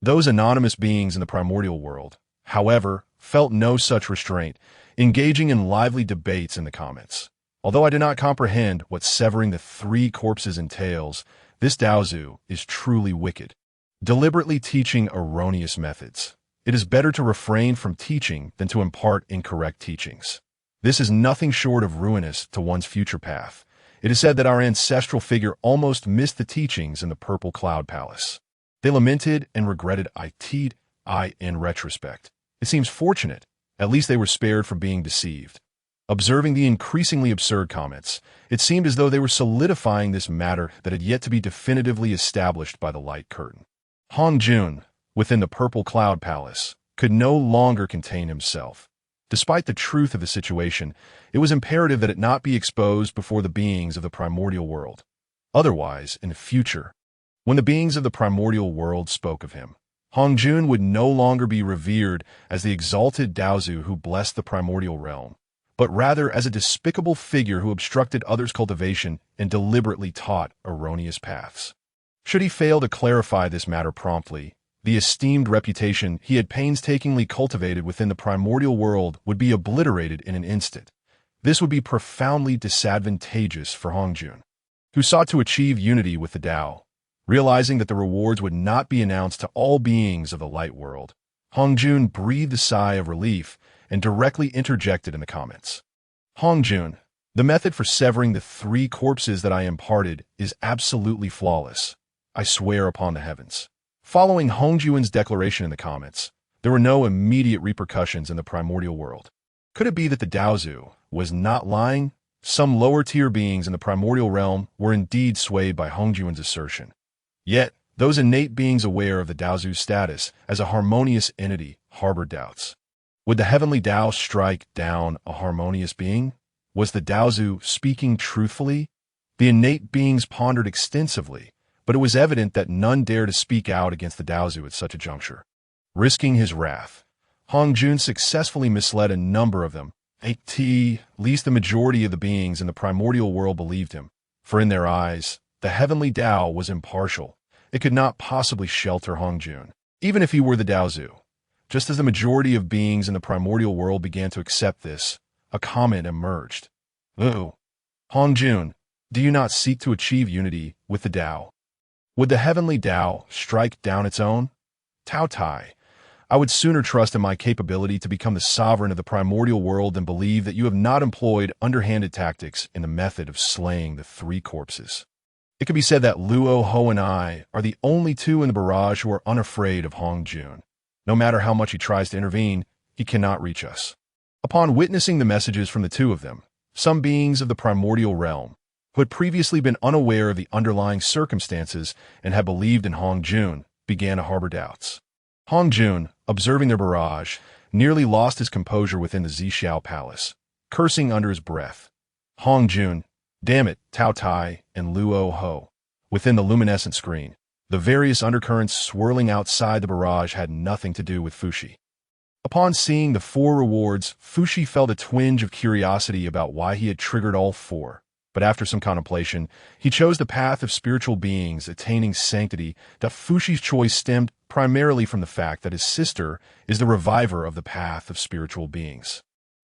Those anonymous beings in the primordial world, however, felt no such restraint, engaging in lively debates in the comments. Although I do not comprehend what severing the 3 corpses entails, this Daozu is truly wicked, deliberately teaching erroneous methods. It is better to refrain from teaching than to impart incorrect teachings. This is nothing short of ruinous to one's future path. It is said that our ancestral figure almost missed the teachings in the Purple Cloud Palace. They lamented and regretted in retrospect. It seems fortunate, at least they were spared from being deceived. Observing the increasingly absurd comments, it seemed as though they were solidifying this matter that had yet to be definitively established by the light curtain. Hongjun, within the Purple Cloud Palace, could no longer contain himself. Despite the truth of the situation, it was imperative that it not be exposed before the beings of the primordial world. Otherwise, in the future, when the beings of the primordial world spoke of him, Hongjun would no longer be revered as the exalted Daozu who blessed the primordial realm, but rather as a despicable figure who obstructed others' cultivation and deliberately taught erroneous paths. Should he fail to clarify this matter promptly, the esteemed reputation he had painstakingly cultivated within the primordial world would be obliterated in an instant. This would be profoundly disadvantageous for Hongjun, who sought to achieve unity with the Tao. Realizing that the rewards would not be announced to all beings of the light world, Hongjun breathed a sigh of relief and directly interjected in the comments. Hongjun, the method for severing the 3 corpses that I imparted is absolutely flawless. I swear upon the heavens. Following Hongjun's declaration in the comments, there were no immediate repercussions in the primordial world. Could it be that the Daozu was not lying? Some lower-tier beings in the primordial realm were indeed swayed by Hongjun's assertion. Yet, those innate beings aware of the Daozu's status as a harmonious entity harbored doubts. Would the heavenly Tao strike down a harmonious being? Was the Daozu speaking truthfully? The innate beings pondered extensively, but it was evident that none dared to speak out against the Daozu at such a juncture. Risking his wrath, Hongjun successfully misled a number of them. At least the majority of the beings in the primordial world believed him, for in their eyes, the heavenly Tao was impartial. It could not possibly shelter Hongjun, even if he were the Daozu. Just as the majority of beings in the primordial world began to accept this, a comment emerged. Hongjun, do you not seek to achieve unity with the Tao? Would the heavenly Tao strike down its own? Tao Tai, I would sooner trust in my capability to become the sovereign of the primordial world than believe that you have not employed underhanded tactics in the method of slaying the 3 corpses. It can be said that Luo Ho and I are the only 2 in the barrage who are unafraid of Hongjun. No matter how much he tries to intervene, he cannot reach us. Upon witnessing the messages from the 2 of them, some beings of the primordial realm, who had previously been unaware of the underlying circumstances and had believed in Hongjun, began to harbor doubts. Hongjun, observing their barrage, nearly lost his composure within the Zixiao Palace, cursing under his breath. Hongjun, damn it, Tao Tai and Luo Ho. Within the luminescent screen, the various undercurrents swirling outside the barrage had nothing to do with Fuxi. Upon seeing the 4 rewards, Fuxi felt a twinge of curiosity about why he had triggered all 4. But after some contemplation, he chose the path of spiritual beings attaining sanctity. That Fuxi's choice stemmed primarily from the fact that his sister is the reviver of the path of spiritual beings.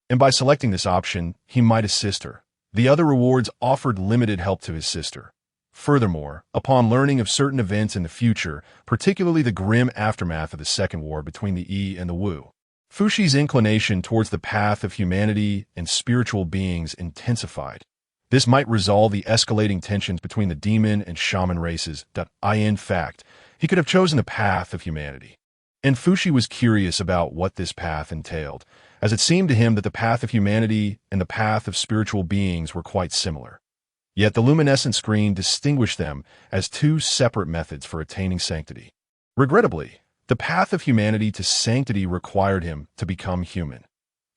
And by selecting this option, he might assist her. The other rewards offered limited help to his sister. Furthermore, upon learning of certain events in the future, particularly the grim aftermath of the Second War between the Yi and the Wu, Fuxi's inclination towards the path of humanity and spiritual beings intensified. This might resolve the escalating tensions between the demon and shaman races. In fact, he could have chosen the path of humanity. And Fuxi was curious about what this path entailed, as it seemed to him that the path of humanity and the path of spiritual beings were quite similar. Yet the luminescent screen distinguished them as 2 separate methods for attaining sanctity. Regrettably, The path of humanity to sanctity required him to become human.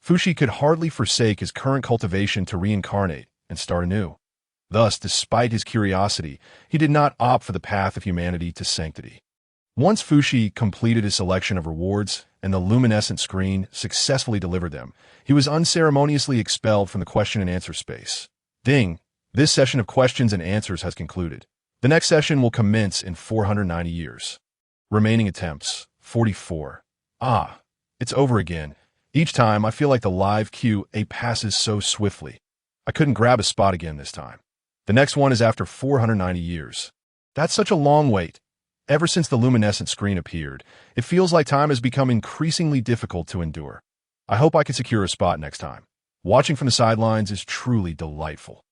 Fuxi could hardly forsake his current cultivation to reincarnate and start anew. Thus, despite his curiosity, he did not opt for the path of humanity to sanctity. Once Fuxi completed his selection of rewards and the luminescent screen successfully delivered them, he was unceremoniously expelled from the question and answer space. Ding! This session of questions and answers has concluded. The next session will commence in 490 years. Remaining attempts, 44. Ah, it's over again. Each time I feel like the live QA passes so swiftly. I couldn't grab a spot again this time. The next one is after 490 years. That's such a long wait. Ever since the luminescent screen appeared, it feels like time has become increasingly difficult to endure. I hope I can secure a spot next time. Watching from the sidelines is truly delightful.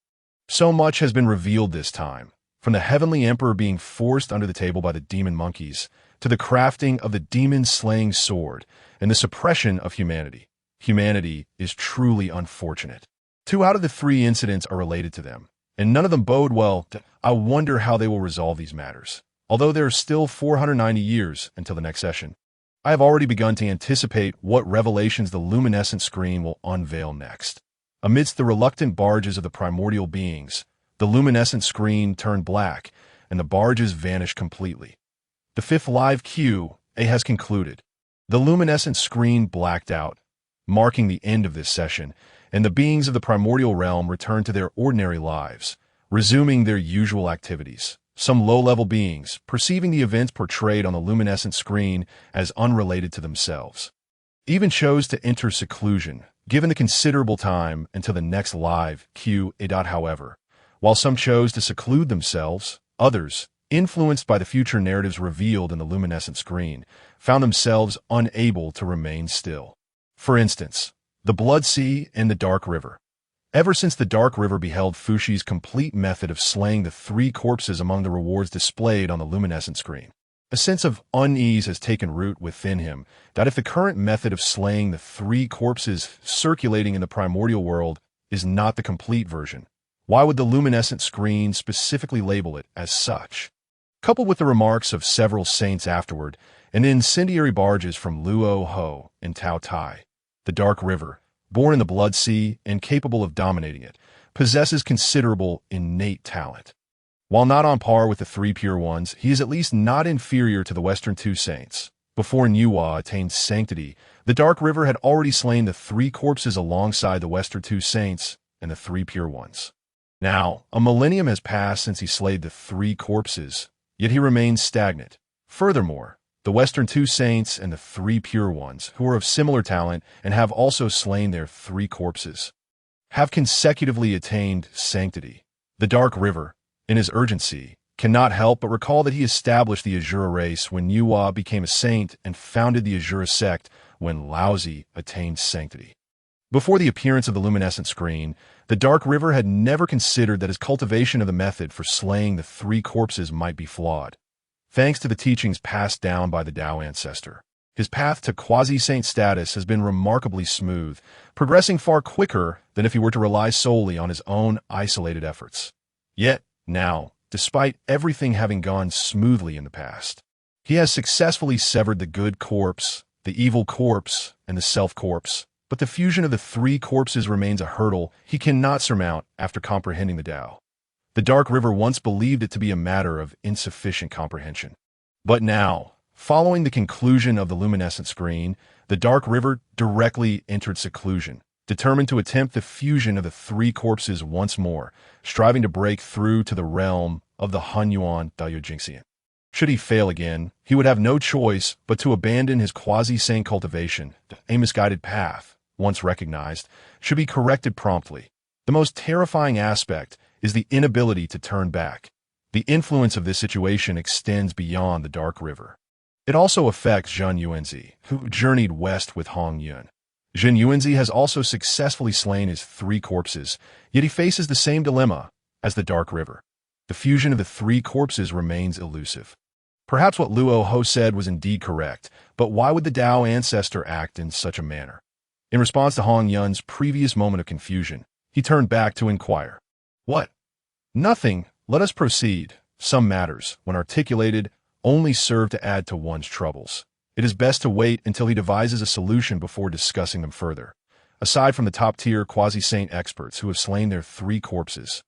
So much has been revealed this time, from the Heavenly Emperor being forced under the table by the demon monkeys, to the crafting of the demon-slaying sword, and the suppression of humanity. Humanity is truly unfortunate. 2 out of the 3 incidents are related to them, and none of them bode well. I wonder how they will resolve these matters. Although there are still 490 years until the next session, I have already begun to anticipate what revelations the luminescent screen will unveil next. Amidst the reluctant barges of the primordial beings, the luminescent screen turned black, and the barges vanished completely. The 5th live QA has concluded. The luminescent screen blacked out, marking the end of this session, and the beings of the primordial realm returned to their ordinary lives, resuming their usual activities. Some low-level beings, perceiving the events portrayed on the luminescent screen as unrelated to themselves, even chose to enter seclusion, given the considerable time until the next live QA. However, while some chose to seclude themselves, others, influenced by the future narratives revealed in the luminescent screen, found themselves unable to remain still. For instance, the Blood Sea and the Dark River. Ever since the Dark River beheld Fuxi's complete method of slaying the 3 corpses among the rewards displayed on the luminescent screen, a sense of unease has taken root within him that if the current method of slaying the 3 corpses circulating in the primordial world is not the complete version, why would the luminescent screen specifically label it as such? Coupled with the remarks of several saints afterward, and the incendiary barges from Luo Ho and Tao Tai, the Dark River, born in the Blood Sea and capable of dominating it, possesses considerable innate talent. While not on par with the 3 pure ones, he is at least not inferior to the Western 2 saints. Before Nuwa attained sanctity, the Dark River had already slain the 3 corpses alongside the Western 2 saints and the 3 pure ones. Now, a millennium has passed since he slayed the 3 corpses, yet he remains stagnant. Furthermore, the Western 2 saints and the 3 pure ones, who are of similar talent and have also slain their 3 corpses, have consecutively attained sanctity. The Dark River, in his urgency, cannot help but recall that he established the Azura race when Nuwa became a saint and founded the Azura sect when Laozi attained sanctity. Before the appearance of the luminescent screen, the Dark River had never considered that his cultivation of the method for slaying the 3 corpses might be flawed. Thanks to the teachings passed down by the Tao ancestor, his path to quasi-saint status has been remarkably smooth, progressing far quicker than if he were to rely solely on his own isolated efforts. Yet, now, despite everything having gone smoothly in the past, he has successfully severed the good corpse, the evil corpse, and the self-corpse, but the fusion of the 3 corpses remains a hurdle he cannot surmount after comprehending the Tao. The Dark River once believed it to be a matter of insufficient comprehension. But now, following the conclusion of the luminescent screen, the Dark River directly entered seclusion, determined to attempt the fusion of the 3 corpses once more, striving to break through to the realm of the Hongyun Daojixian. Should he fail again, he would have no choice but to abandon his quasi-saint cultivation. A misguided path, once recognized, should be corrected promptly. The most terrifying aspect is the inability to turn back. The influence of this situation extends beyond the Dark River. It also affects Zhen Yuanzi, who journeyed west with Hongyun. Zhen Yuanzi has also successfully slain his 3 corpses, yet he faces the same dilemma as the Dark River. The fusion of the 3 corpses remains elusive. Perhaps what Luo Ho said was indeed correct, but why would the Tao ancestor act in such a manner? In response to Hongyun's previous moment of confusion, he turned back to inquire. What? Nothing. Let us proceed. Some matters, when articulated, only serve to add to one's troubles. It is best to wait until he devises a solution before discussing them further. Aside from the top-tier quasi-saint experts who have slain their 3 corpses,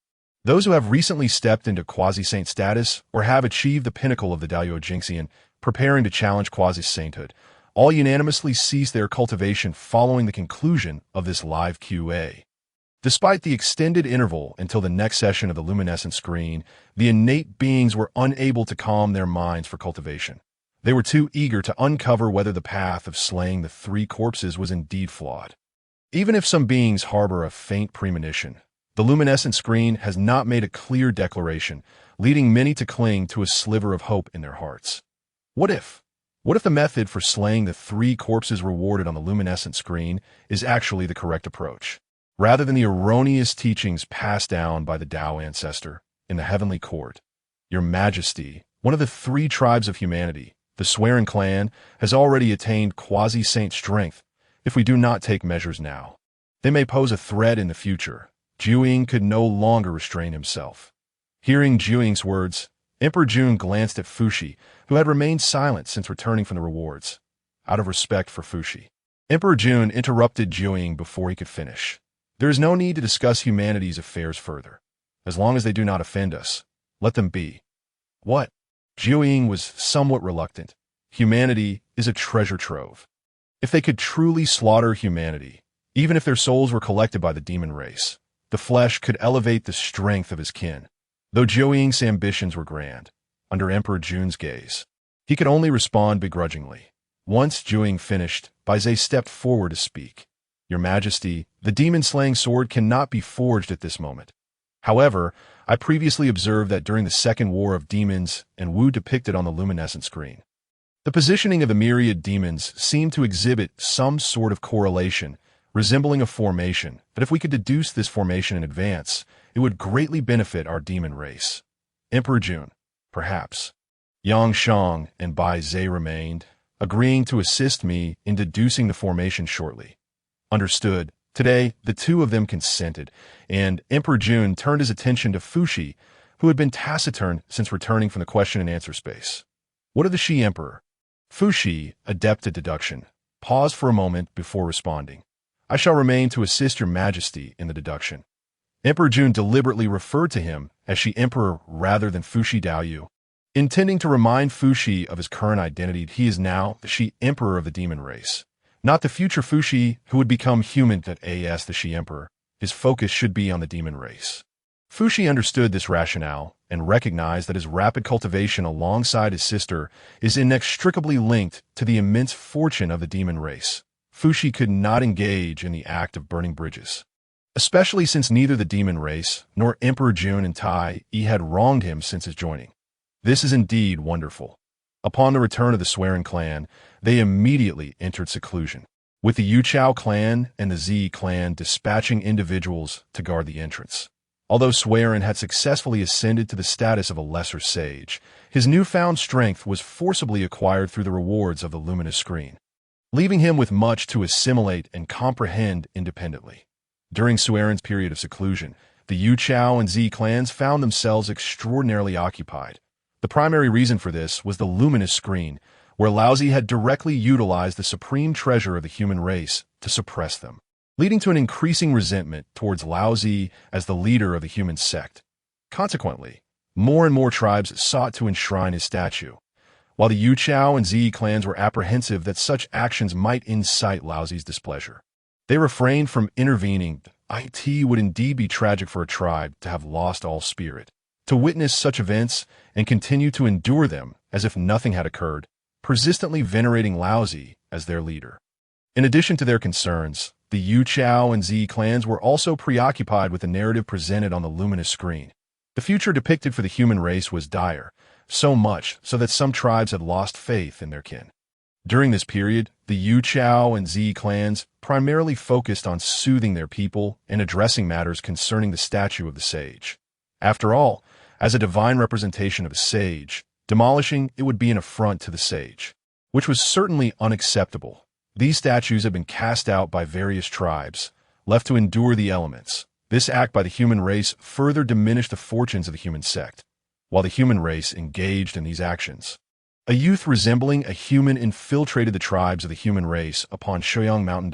those who have recently stepped into quasi-saint status or have achieved the pinnacle of the Daoyuan Jingxian, preparing to challenge quasi-sainthood, all unanimously cease their cultivation following the conclusion of this live QA. Despite the extended interval until the next session of the luminescent screen, the innate beings were unable to calm their minds for cultivation. They were too eager to uncover whether the path of slaying the 3 corpses was indeed flawed. Even if some beings harbor a faint premonition, the luminescent screen has not made a clear declaration, leading many to cling to a sliver of hope in their hearts. What if? What if the method for slaying the 3 corpses rewarded on the luminescent screen is actually the correct approach, rather than the erroneous teachings passed down by the Tao ancestor in the heavenly court? Your Majesty, one of the 3 tribes of humanity, the Swearing clan, has already attained quasi-saint strength. If we do not take measures now, they may pose a threat in the future. Jiuying could no longer restrain himself. Hearing Jiuying's words, Emperor Jun glanced at Fuxi, who had remained silent since returning from the rewards. Out of respect for Fuxi, Emperor Jun interrupted Jiuying before he could finish. There is no need to discuss humanity's affairs further. As long as they do not offend us, let them be. What? Jiuying was somewhat reluctant. Humanity is a treasure trove. If they could truly slaughter humanity, even if their souls were collected by the demon race, the flesh could elevate the strength of his kin. Though Jiuying's ambitions were grand, under Emperor Jun's gaze, he could only respond begrudgingly. Once Jiuying finished, Baizhe stepped forward to speak. Your Majesty, the demon-slaying sword cannot be forged at this moment. However, I previously observed that during the Second War of Demons and Wu depicted on the luminescent screen, the positioning of the myriad demons seemed to exhibit some sort of correlation, resembling a formation, that if we could deduce this formation in advance, it would greatly benefit our demon race. Emperor Jun, perhaps. Yang Shang and Bai Zhe remained, agreeing to assist me in deducing the formation shortly. Understood. Today, the 2 of them consented, and Emperor Jun turned his attention to Fuxi, who had been taciturn since returning from the question-and-answer space. What of the Shi Emperor? Fuxi, adept at deduction, paused for a moment before responding. I shall remain to assist your Majesty in the deduction. Emperor Jun deliberately referred to him as Shi Emperor rather than Fuxi Daoyu. Intending to remind Fuxi of his current identity, he is now the Shi Emperor of the demon race, not the future Fuxi who would become human as the Shi Emperor. His focus should be on the demon race. Fuxi understood this rationale and recognized that his rapid cultivation alongside his sister is inextricably linked to the immense fortune of the demon race. Fuxi could not engage in the act of burning bridges, especially since neither the demon race nor Emperor Jun and Tai Yi had wronged him since his joining. This is indeed wonderful. Upon the return of the Swearing clan, they immediately entered seclusion, with the Yuchao clan and the Zi clan dispatching individuals to guard the entrance. Although Swearing had successfully ascended to the status of a lesser sage, his newfound strength was forcibly acquired through the rewards of the luminous screen, leaving him with much to assimilate and comprehend independently. During Swearing's period of seclusion, the Yuchao and Zi clans found themselves extraordinarily occupied. The primary reason for this was the luminous screen, where Laozi had directly utilized the supreme treasure of the human race to suppress them, leading to an increasing resentment towards Laozi as the leader of the human sect. Consequently, more and more tribes sought to enshrine his statue, while the Yuchao and Zi clans were apprehensive that such actions might incite Laozi's displeasure. They refrained from intervening. It would indeed be tragic for a tribe to have lost all spirit, to witness such events and continue to endure them as if nothing had occurred, persistently venerating Laozi as their leader. In addition to their concerns, the Yuchao and Zi clans were also preoccupied with the narrative presented on the luminous screen. The future depicted for the human race was dire, so much so that some tribes had lost faith in their kin. During this period, the Yuchao and Zi clans primarily focused on soothing their people and addressing matters concerning the statue of the sage. After all, as a divine representation of a sage, demolishing it would be an affront to the sage, which was certainly unacceptable. These statues had been cast out by various tribes, left to endure the elements. This act by the human race further diminished the fortunes of the human sect. While the human race engaged in these actions, A youth resembling a human infiltrated the tribes of the human race upon Shoyang Mountain.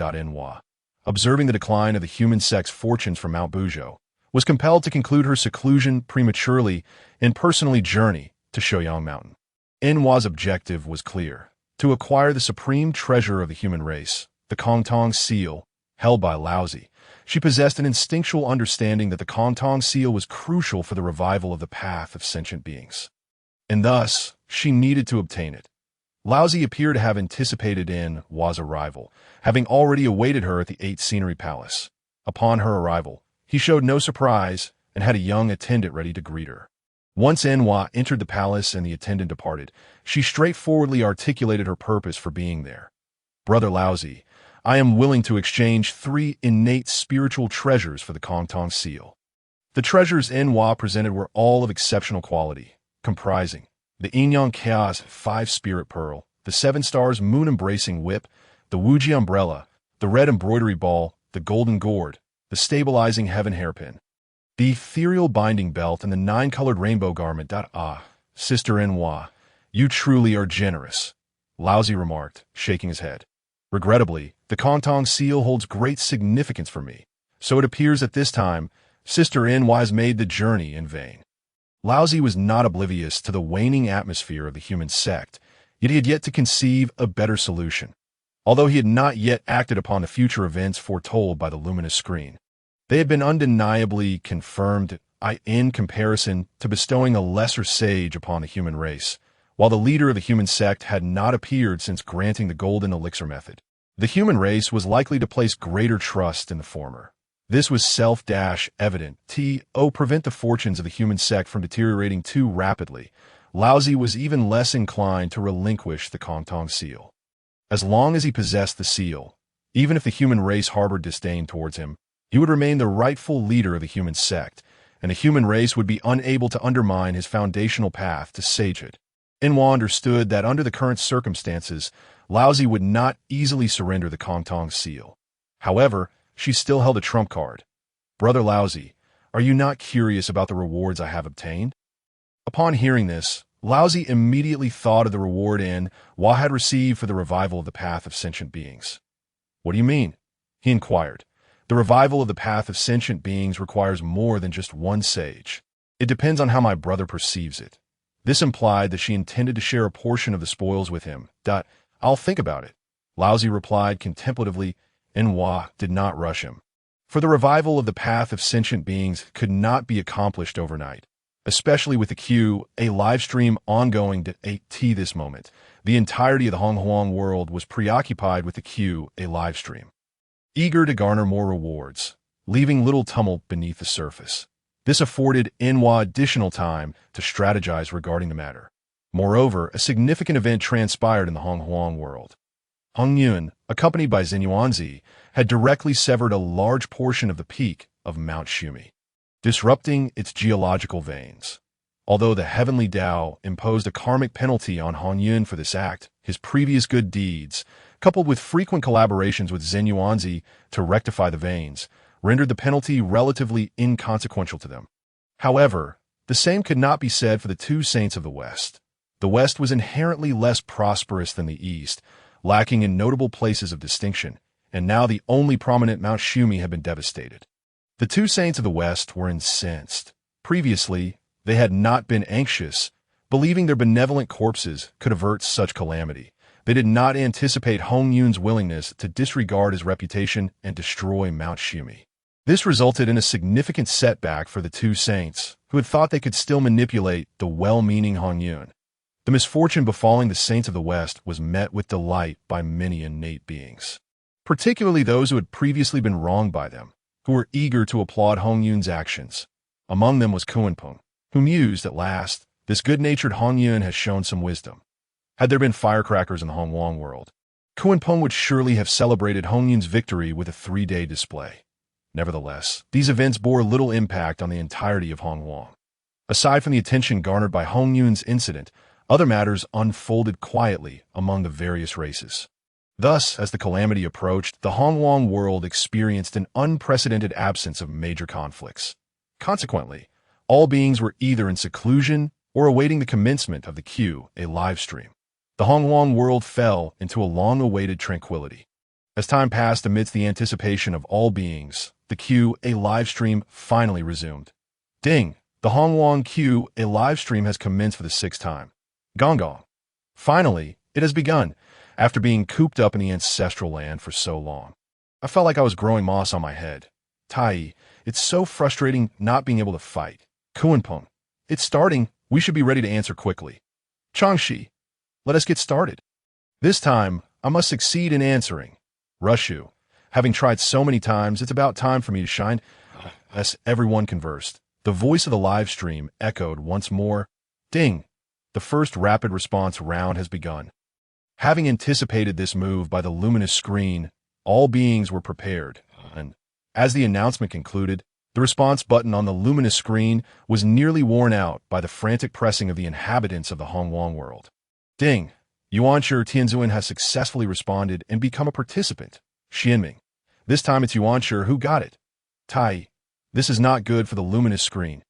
Observing the decline of the human sex fortunes from Mount Buzhou, was compelled to conclude her seclusion prematurely and personally journey to Shoyang Mountain. Enwa's objective was clear: to acquire the supreme treasure of the human race, the Kongtong seal, held by Laozi. She possessed an instinctual understanding that the Kongtong seal was crucial for the revival of the path of sentient beings. And thus, she needed to obtain it. Laozi appeared to have anticipated Enwa's arrival, having already awaited her at the Eight Scenery Palace. Upon her arrival, he showed no surprise and had a young attendant ready to greet her. Once Enwa entered the palace and the attendant departed, she straightforwardly articulated her purpose for being there. "Brother Laozi, I am willing to exchange 3 innate spiritual treasures for the Kongtong seal." The treasures Enwa presented were all of exceptional quality, comprising the Inyang Chaos 5-spirit pearl, the 7 stars moon-embracing whip, the Wuji umbrella, the red embroidery ball, the golden gourd, the stabilizing heaven hairpin, the ethereal binding belt, and the 9-colored rainbow garment. Sister Enwa, you truly are generous, Laozi remarked, shaking his head. Regrettably, the Kongtong seal holds great significance for me, so it appears at this time, Sister Enwa has made the journey in vain. Laozi was not oblivious to the waning atmosphere of the human sect, yet he had yet to conceive a better solution. Although he had not yet acted upon the future events foretold by the luminous screen, they had been undeniably confirmed in comparison to bestowing a lesser sage upon the human race, while the leader of the human sect had not appeared since granting the golden elixir method. The human race was likely to place greater trust in the former. This was self-evident. To prevent the fortunes of the human sect from deteriorating too rapidly, Laozi was even less inclined to relinquish the Kongtong seal. As long as he possessed the seal, even if the human race harbored disdain towards him, he would remain the rightful leader of the human sect, and the human race would be unable to undermine his foundational path to sagehood. Enwa understood that under the current circumstances, Laozi would not easily surrender the Kongtong seal. However, she still held a trump card. "Brother Laozi, are you not curious about the rewards I have obtained?" Upon hearing this, Laozi immediately thought of the reward Enwa had received for the revival of the path of sentient beings. "What do you mean?" he inquired. "The revival of the path of sentient beings requires more than just one sage. It depends on how my brother perceives it." This implied that she intended to share a portion of the spoils with him. "I'll think about it," Laozi replied contemplatively. Enwa did not rush him. For the revival of the path of sentient beings could not be accomplished overnight, especially with the live stream ongoing at this moment. The entirety of the Hongyun world was preoccupied with the live stream, eager to garner more rewards, leaving little tumult beneath the surface. This afforded Enwa additional time to strategize regarding the matter. Moreover, a significant event transpired in the Hongyun world. Hongyun, accompanied by Zenyuanzi, had directly severed a large portion of the peak of Mount Shumi, disrupting its geological veins. Although the heavenly Tao imposed a karmic penalty on Hongyun for this act, his previous good deeds, coupled with frequent collaborations with Zenyuanzi to rectify the veins, rendered the penalty relatively inconsequential to them. However, the same could not be said for the 2 saints of the West. The West was inherently less prosperous than the East, lacking in notable places of distinction, and now the only prominent Mount Shumi had been devastated. The 2 saints of the West were incensed. Previously, they had not been anxious, believing their benevolent corpses could avert such calamity. They did not anticipate Hongyun's willingness to disregard his reputation and destroy Mount Shumi. This resulted in a significant setback for the 2 saints, who had thought they could still manipulate the well-meaning Hongyun. The misfortune befalling the saints of the West was met with delight by many innate beings, particularly those who had previously been wronged by them, who were eager to applaud Hongyun's actions. Among them was Kuanpeng, who mused, "At last, this good-natured Hongyun has shown some wisdom." Had there been firecrackers in the Hongyun world, Kuanpeng would surely have celebrated Hongyun's victory with a 3-day display. Nevertheless, these events bore little impact on the entirety of Hongyun. Aside from the attention garnered by Hongyun's incident, other matters unfolded quietly among the various races. Thus, as the calamity approached, the Hongyun world experienced an unprecedented absence of major conflicts. Consequently, all beings were either in seclusion or awaiting the commencement of the live stream. The Hongyun world fell into a long-awaited tranquility. As time passed amidst the anticipation of all beings, the Q&A livestream finally resumed. Ding! The Hongyun Q&A livestream has commenced for the 6th time. Wanggong. Finally, it has begun, after being cooped up in the ancestral land for so long. I felt like I was growing moss on my head. Tai, it's so frustrating not being able to fight. Kuanpeng. It's starting. We should be ready to answer quickly. Changxi. Let us get started. This time, I must succeed in answering. Rushu. Having tried so many times, it's about time for me to shine. As everyone conversed, the voice of the live stream echoed once more. Ding! The first rapid response round has begun. Having anticipated this move by the luminous screen, all beings were prepared, and as the announcement concluded, the response button on the luminous screen was nearly worn out by the frantic pressing of the inhabitants of the Hongyun world. Ding! Yuanshi Tianzuan has successfully responded and become a participant. Xianming. This time it's Yuanshi who got it. Tai. This is not good for the luminous screen.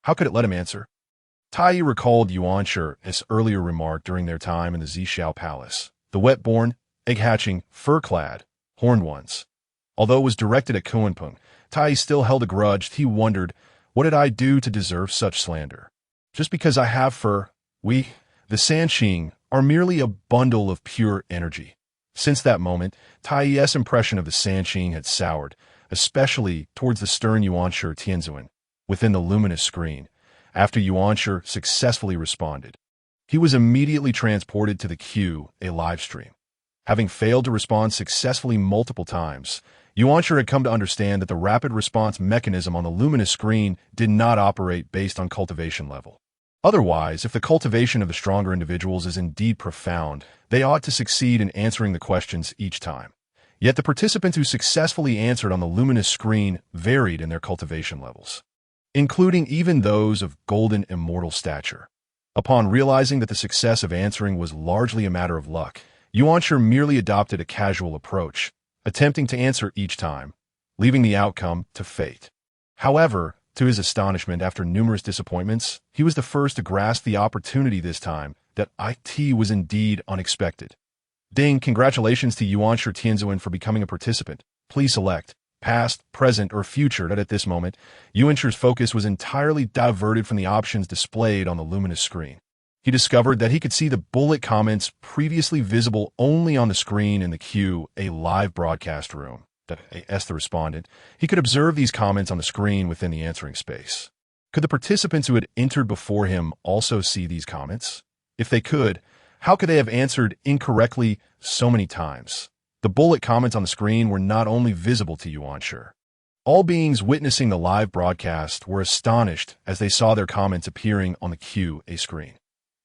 How could it let him answer? Tai recalled Yuanshi's earlier remark during their time in the Zhixiao Palace. The wet-born, egg-hatching, fur-clad, horned ones. Although it was directed at Kuanpeng, Tai still held a grudge. He wondered, what did I do to deserve such slander? Just because I have fur, we, the Sanqing, are merely a bundle of pure energy. Since that moment, Tai's impression of the Sanqing had soured, especially towards the stern Yuanshi Tianzuan, within the luminous screen. After Yuanshi successfully responded, he was immediately transported to the Q&A livestream. Having failed to respond successfully multiple times, Yuanshi had come to understand that the rapid response mechanism on the luminous screen did not operate based on cultivation level. Otherwise, if the cultivation of the stronger individuals is indeed profound, they ought to succeed in answering the questions each time. Yet the participants who successfully answered on the luminous screen varied in their cultivation levels, including even those of golden immortal stature. Upon realizing that the success of answering was largely a matter of luck, Yuanshi merely adopted a casual approach, attempting to answer each time, leaving the outcome to fate. However, to his astonishment, after numerous disappointments, he was the first to grasp the opportunity this time that it was indeed unexpected. Ding! Congratulations to Yuanshi Tianzuan for becoming a participant. Please select past, present, or future. At this moment, Yuanshi's focus was entirely diverted from the options displayed on the luminous screen. He discovered that he could see the bullet comments previously visible only on the screen in the Q&A live broadcast room. As the respondent, he could observe these comments on the screen within the answering space. Could the participants who had entered before him also see these comments? If they could, how could they have answered incorrectly so many times? The bullet comments on the screen were not only visible to Yuanshi. All beings witnessing the live broadcast were astonished as they saw their comments appearing on the Q&A screen.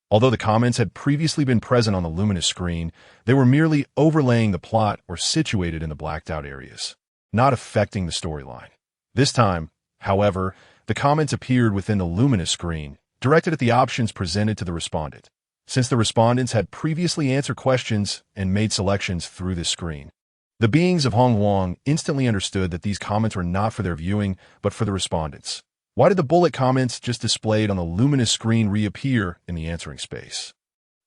Although the comments had previously been present on the luminous screen, they were merely overlaying the plot or situated in the blacked-out areas, not affecting the storyline. This time, however, the comments appeared within the luminous screen, directed at the options presented to the respondent. Since the respondents had previously answered questions and made selections through this screen, the beings of Hongyun instantly understood that these comments were not for their viewing, but for the respondents. Why did the bullet comments just displayed on the luminous screen reappear in the answering space?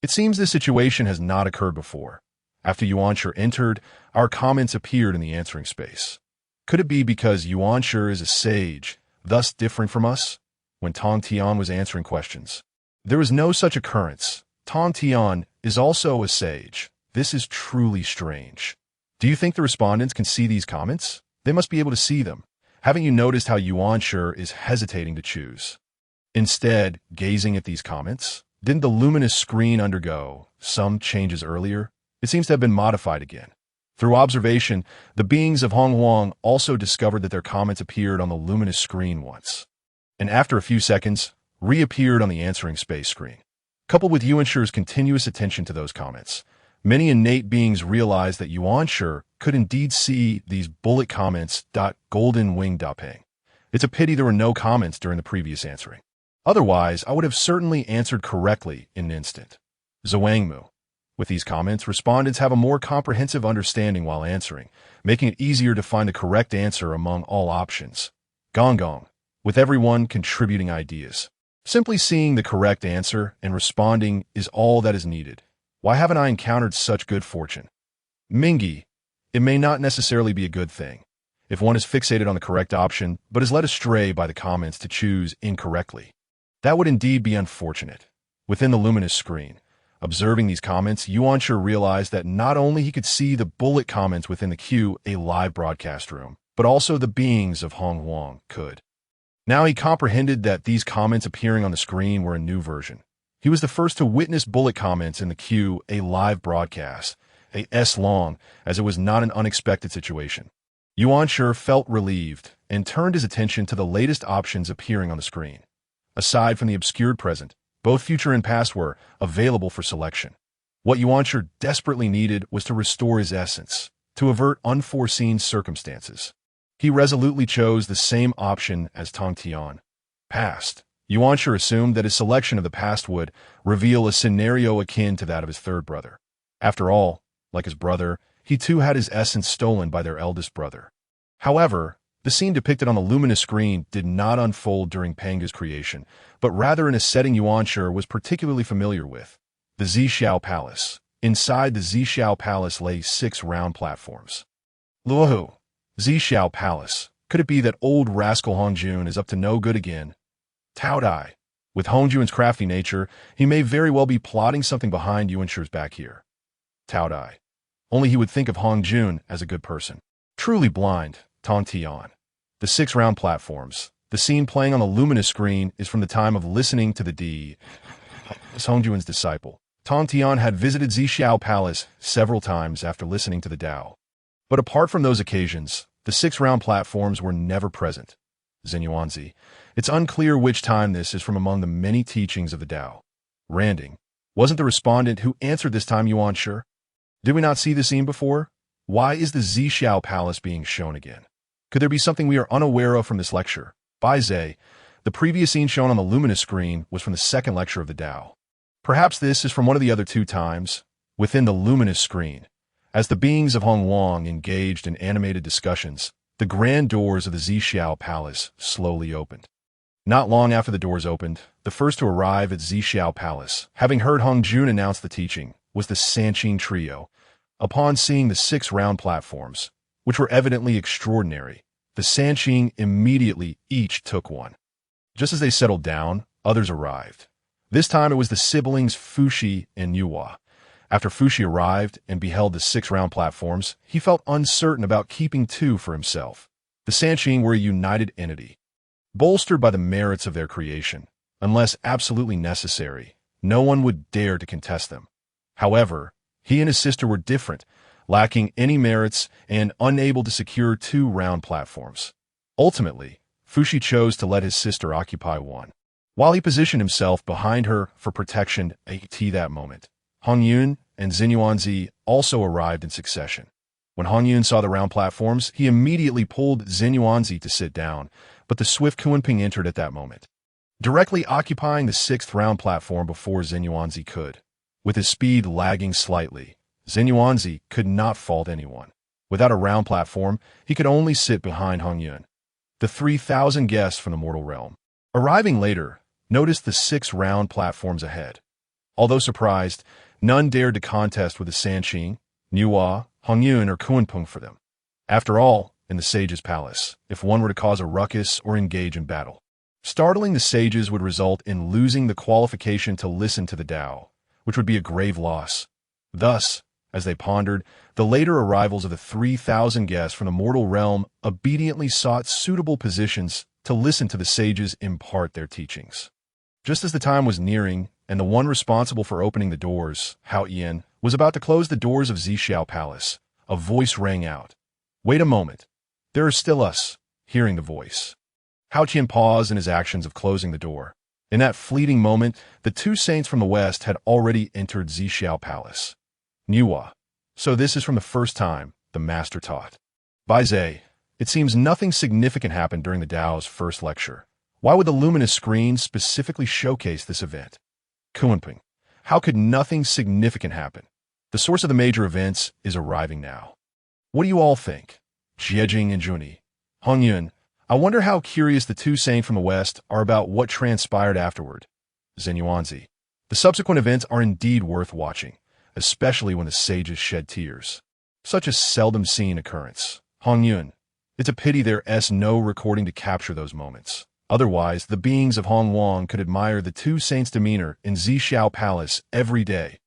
It seems this situation has not occurred before. After Yuanshi entered, our comments appeared in the answering space. Could it be because Yuanshi is a sage, thus different from us? When Tongtian was answering questions, there was no such occurrence. Tongtian is also a sage. This is truly strange. Do you think the respondents can see these comments? They must be able to see them. Haven't you noticed how Yuanshi is hesitating to choose? Instead, gazing at these comments, didn't the luminous screen undergo some changes earlier? It seems to have been modified again. Through observation, the beings of Hongyun also discovered that their comments appeared on the luminous screen once, and after a few seconds, reappeared on the answering space screen. Coupled with Yuanshi's continuous attention to those comments, many innate beings realized that Yuanshi could indeed see these bullet comments. Golden wing ping. It's a pity there were no comments during the previous answering. Otherwise, I would have certainly answered correctly in an instant. Zhuangmu. With these comments, respondents have a more comprehensive understanding while answering, making it easier to find the correct answer among all options. Wanggong. With everyone contributing ideas. Simply seeing the correct answer and responding is all that is needed. Why haven't I encountered such good fortune? Mingi, it may not necessarily be a good thing if one is fixated on the correct option but is led astray by the comments to choose incorrectly. That would indeed be unfortunate. Within the luminous screen, observing these comments, Yuanshi realized that not only he could see the bullet comments within the queue, a live broadcast room, but also the beings of Hongyun could. Now he comprehended that these comments appearing on the screen were a new version. He was the first to witness bullet comments in the queue, a live broadcast, a S-long, as it was not an unexpected situation. Yuanshi felt relieved and turned his attention to the latest options appearing on the screen. Aside from the obscured present, both future and past were available for selection. What Yuanshi desperately needed was to restore his essence, to avert unforeseen circumstances. He resolutely chose the same option as Tongtian. Past. Yuanshi assumed that his selection of the past would reveal a scenario akin to that of his third brother. After all, like his brother, he too had his essence stolen by their eldest brother. However, the scene depicted on the luminous screen did not unfold during Pangu's creation, but rather in a setting Yuanshi was particularly familiar with, the Zhixiao Palace. Inside the Zhixiao Palace lay 6 round platforms. Luohu, Zhixiao Palace. Could it be that old rascal Hongjun is up to no good again? Tao Dai. With Hongjun's crafty nature, he may very well be plotting something behind Yuanshi's back here. Tao Dai. Only he would think of Hongjun as a good person. Truly blind, Tongtian. The 6 round platforms. The scene playing on the luminous screen is from the time of listening to the demise. Hongjun's disciple. Tongtian had visited Zhixiao Palace several times after listening to the Tao. But apart from those occasions, the 6 round platforms were never present. Zenyuanzi. It's unclear which time this is from among the many teachings of the Tao. Randing. Wasn't the respondent who answered this time Yuanshi? Did we not see the scene before? Why is the Zhixiao Palace being shown again? Could there be something we are unaware of from this lecture? By Zhe, the previous scene shown on the luminous screen was from the second lecture of the Tao. Perhaps this is from one of the other 2 times, within the luminous screen. As the beings of Wanggong engaged in animated discussions, the grand doors of the Zhixiao Palace slowly opened. Not long after the doors opened, the first to arrive at Zhixiao Palace, having heard Hongjun announce the teaching, was the Sanqing trio. Upon seeing the 6 round platforms, which were evidently extraordinary, the Sanqing immediately each took one. Just as they settled down, others arrived. This time it was the siblings Fuxi and Yuhua. After Fuxi arrived and beheld the 6 round platforms, he felt uncertain about keeping 2 for himself. The Sanqing were a united entity. Bolstered by the merits of their creation, unless absolutely necessary, no one would dare to contest them. However, he and his sister were different, lacking any merits and unable to secure 2 round platforms. Ultimately, Fuxi chose to let his sister occupy one, while he positioned himself behind her for protection at that moment. Hongyun and Zenyuanzi also arrived in succession. When Hongyun saw the round platforms, he immediately pulled Zenyuanzi to sit down, but the swift Kunping entered at that moment, directly occupying the 6th round platform before Zenyuanzi could. With his speed lagging slightly, Zenyuanzi could not fault anyone. Without a round platform, he could only sit behind Hongyun. The 3,000 guests from the mortal realm, arriving later, noticed the 6 round platforms ahead. Although surprised, none dared to contest with the Sanqing, Yuhua, Hongyun, or Kunpeng for them. After all, in the sage's palace, if one were to cause a ruckus or engage in battle, startling the sages would result in losing the qualification to listen to the Tao, which would be a grave loss. Thus, as they pondered, the later arrivals of the 3,000 guests from the mortal realm obediently sought suitable positions to listen to the sages impart their teachings. Just as the time was nearing, and the one responsible for opening the doors, Hao Yan, was about to close the doors of Zhixiao Palace, a voice rang out. "Wait a moment. There are still us," hearing the voice. Hao Qian paused in his actions of closing the door. In that fleeting moment, the 2 saints from the west had already entered Zhixiao Palace. Yuhua. So this is from the first time, the master taught. By Zhe, it seems nothing significant happened during the Tao's first lecture. Why would the luminous screen specifically showcase this event? Kunpeng. How could nothing significant happen? The source of the major events is arriving now. What do you all think? Jiejing and Juni. Hongyun. I wonder how curious the 2 saints from the west are about what transpired afterward. Zenyuanzi. The subsequent events are indeed worth watching, especially when the sages shed tears. Such a seldom seen occurrence. Hongyun. It's a pity there's no recording to capture those moments. Otherwise, the beings of Wanggong could admire the two saints' demeanor in Zhixiao Palace every day.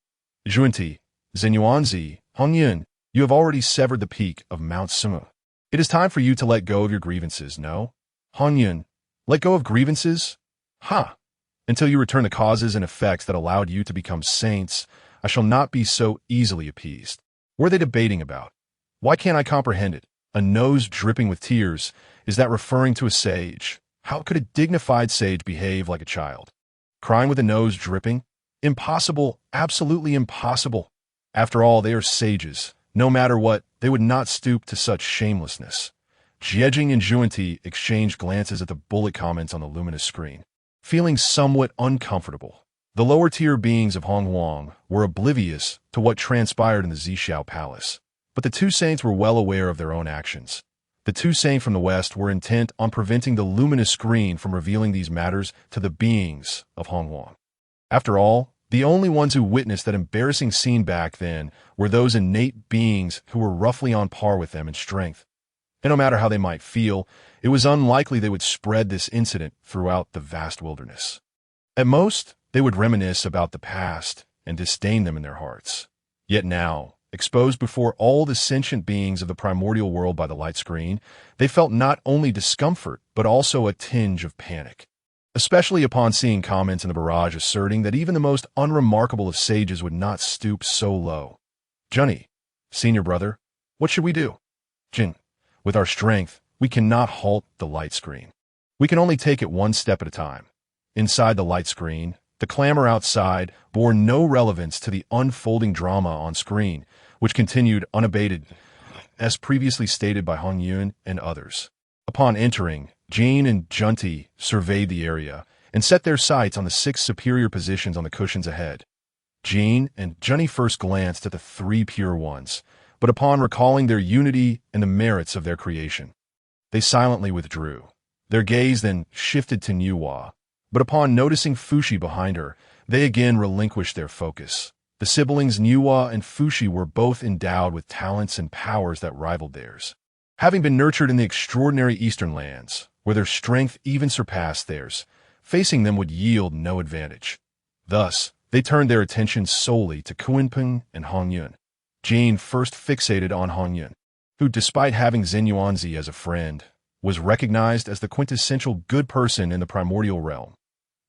Zhuanti, Zenyuanzi, Hongyun, you have already severed the peak of Mount Sumu. It is time for you to let go of your grievances, no? Hongyun, let go of grievances? Ha! Until you return the causes and effects that allowed you to become saints, I shall not be so easily appeased. What are they debating about? Why can't I comprehend it? A nose dripping with tears, is that referring to a sage? How could a dignified sage behave like a child? Crying with a nose dripping? Impossible, absolutely impossible. After all, they are sages. No matter what, they would not stoop to such shamelessness. Jiejing and Zhuanti exchanged glances at the bullet comments on the luminous screen, feeling somewhat uncomfortable. The lower-tier beings of Wanggong were oblivious to what transpired in the Zhixiao Palace, but the two saints were well aware of their own actions. The two saints from the west were intent on preventing the luminous screen from revealing these matters to the beings of Hongyun. After all, the only ones who witnessed that embarrassing scene back then were those innate beings who were roughly on par with them in strength. And no matter how they might feel, it was unlikely they would spread this incident throughout the vast wilderness. At most, they would reminisce about the past and disdain them in their hearts. Yet now, exposed before all the sentient beings of the primordial world by the light screen, they felt not only discomfort, but also a tinge of panic. Especially upon seeing comments in the barrage asserting that even the most unremarkable of sages would not stoop so low. Junny, senior brother, what should we do? Jin, with our strength, we cannot halt the light screen. We can only take it one step at a time. Inside the light screen, the clamor outside bore no relevance to the unfolding drama on screen, which continued unabated, as previously stated by Hongyun and others. Upon entering, Jane and Zhuanti surveyed the area and set their sights on the 6 superior positions on the cushions ahead. Jane and Zhuanti first glanced at the 3 pure ones, but upon recalling their unity and the merits of their creation, they silently withdrew. Their gaze then shifted to Nuwa, but upon noticing Fuxi behind her, they again relinquished their focus. The siblings Nuwa and Fuxi were both endowed with talents and powers that rivaled theirs. Having been nurtured in the extraordinary eastern lands, where their strength even surpassed theirs, facing them would yield no advantage. Thus, they turned their attention solely to Kunpeng and Hongyun. Jane first fixated on Hongyun, who, despite having Zenyuanzi as a friend, was recognized as the quintessential good person in the primordial realm.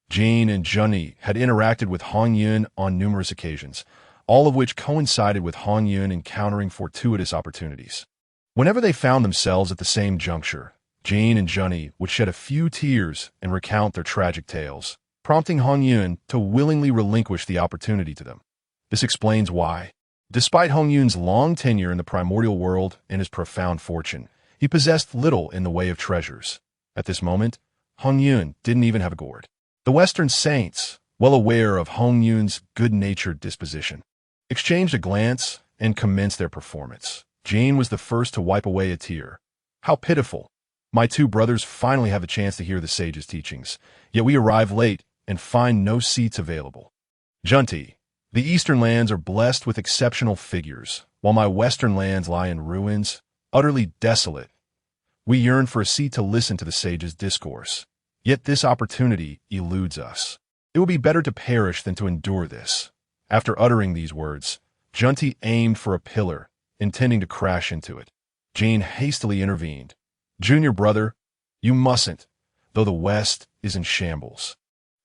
Jane and Zhuanti had interacted with Hongyun on numerous occasions, all of which coincided with Hongyun encountering fortuitous opportunities. Whenever they found themselves at the same juncture, Jane and Zhuanti would shed a few tears and recount their tragic tales, prompting Hongyun to willingly relinquish the opportunity to them. This explains why, despite Hongyun's long tenure in the primordial world and his profound fortune, he possessed little in the way of treasures. At this moment, Hongyun didn't even have a gourd. The Western saints, well aware of Hongyun's good-natured disposition, exchanged a glance and commenced their performance. Jane was the first to wipe away a tear. How pitiful! My 2 brothers finally have a chance to hear the sage's teachings, yet we arrive late and find no seats available. Zhuanti, the eastern lands are blessed with exceptional figures, while my western lands lie in ruins, utterly desolate. We yearn for a seat to listen to the sage's discourse, yet this opportunity eludes us. It would be better to perish than to endure this. After uttering these words, Zhuanti aimed for a pillar, intending to crash into it. Jane hastily intervened. Junior brother, you mustn't, though the West is in shambles.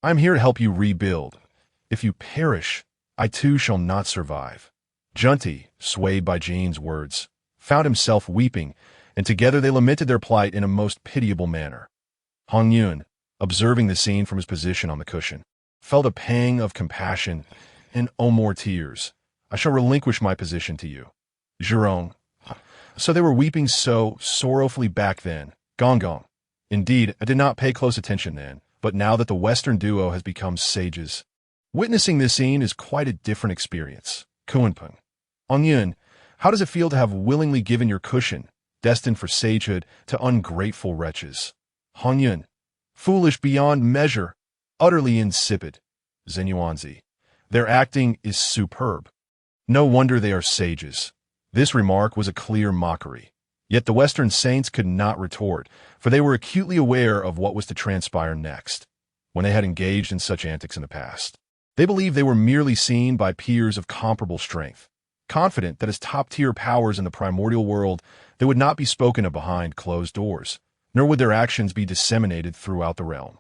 I'm here to help you rebuild. If you perish, I too shall not survive. Zhuanti, swayed by Jane's words, found himself weeping, and together they lamented their plight in a most pitiable manner. Hongyun, observing the scene from his position on the cushion, felt a pang of compassion and oh more tears. I shall relinquish my position to you. Zhurong. So they were weeping so sorrowfully back then. Wanggong. Indeed, I did not pay close attention then, but now that the Western duo has become sages, witnessing this scene is quite a different experience. Kunpeng. Hongyun, how does it feel to have willingly given your cushion, destined for sagehood, to ungrateful wretches? Hongyun. Foolish beyond measure, utterly insipid. Zenyuanzi. Their acting is superb. No wonder they are sages. This remark was a clear mockery. Yet the Western saints could not retort, for they were acutely aware of what was to transpire next, when they had engaged in such antics in the past. They believed they were merely seen by peers of comparable strength, confident that as top-tier powers in the primordial world, they would not be spoken of behind closed doors, nor would their actions be disseminated throughout the realm.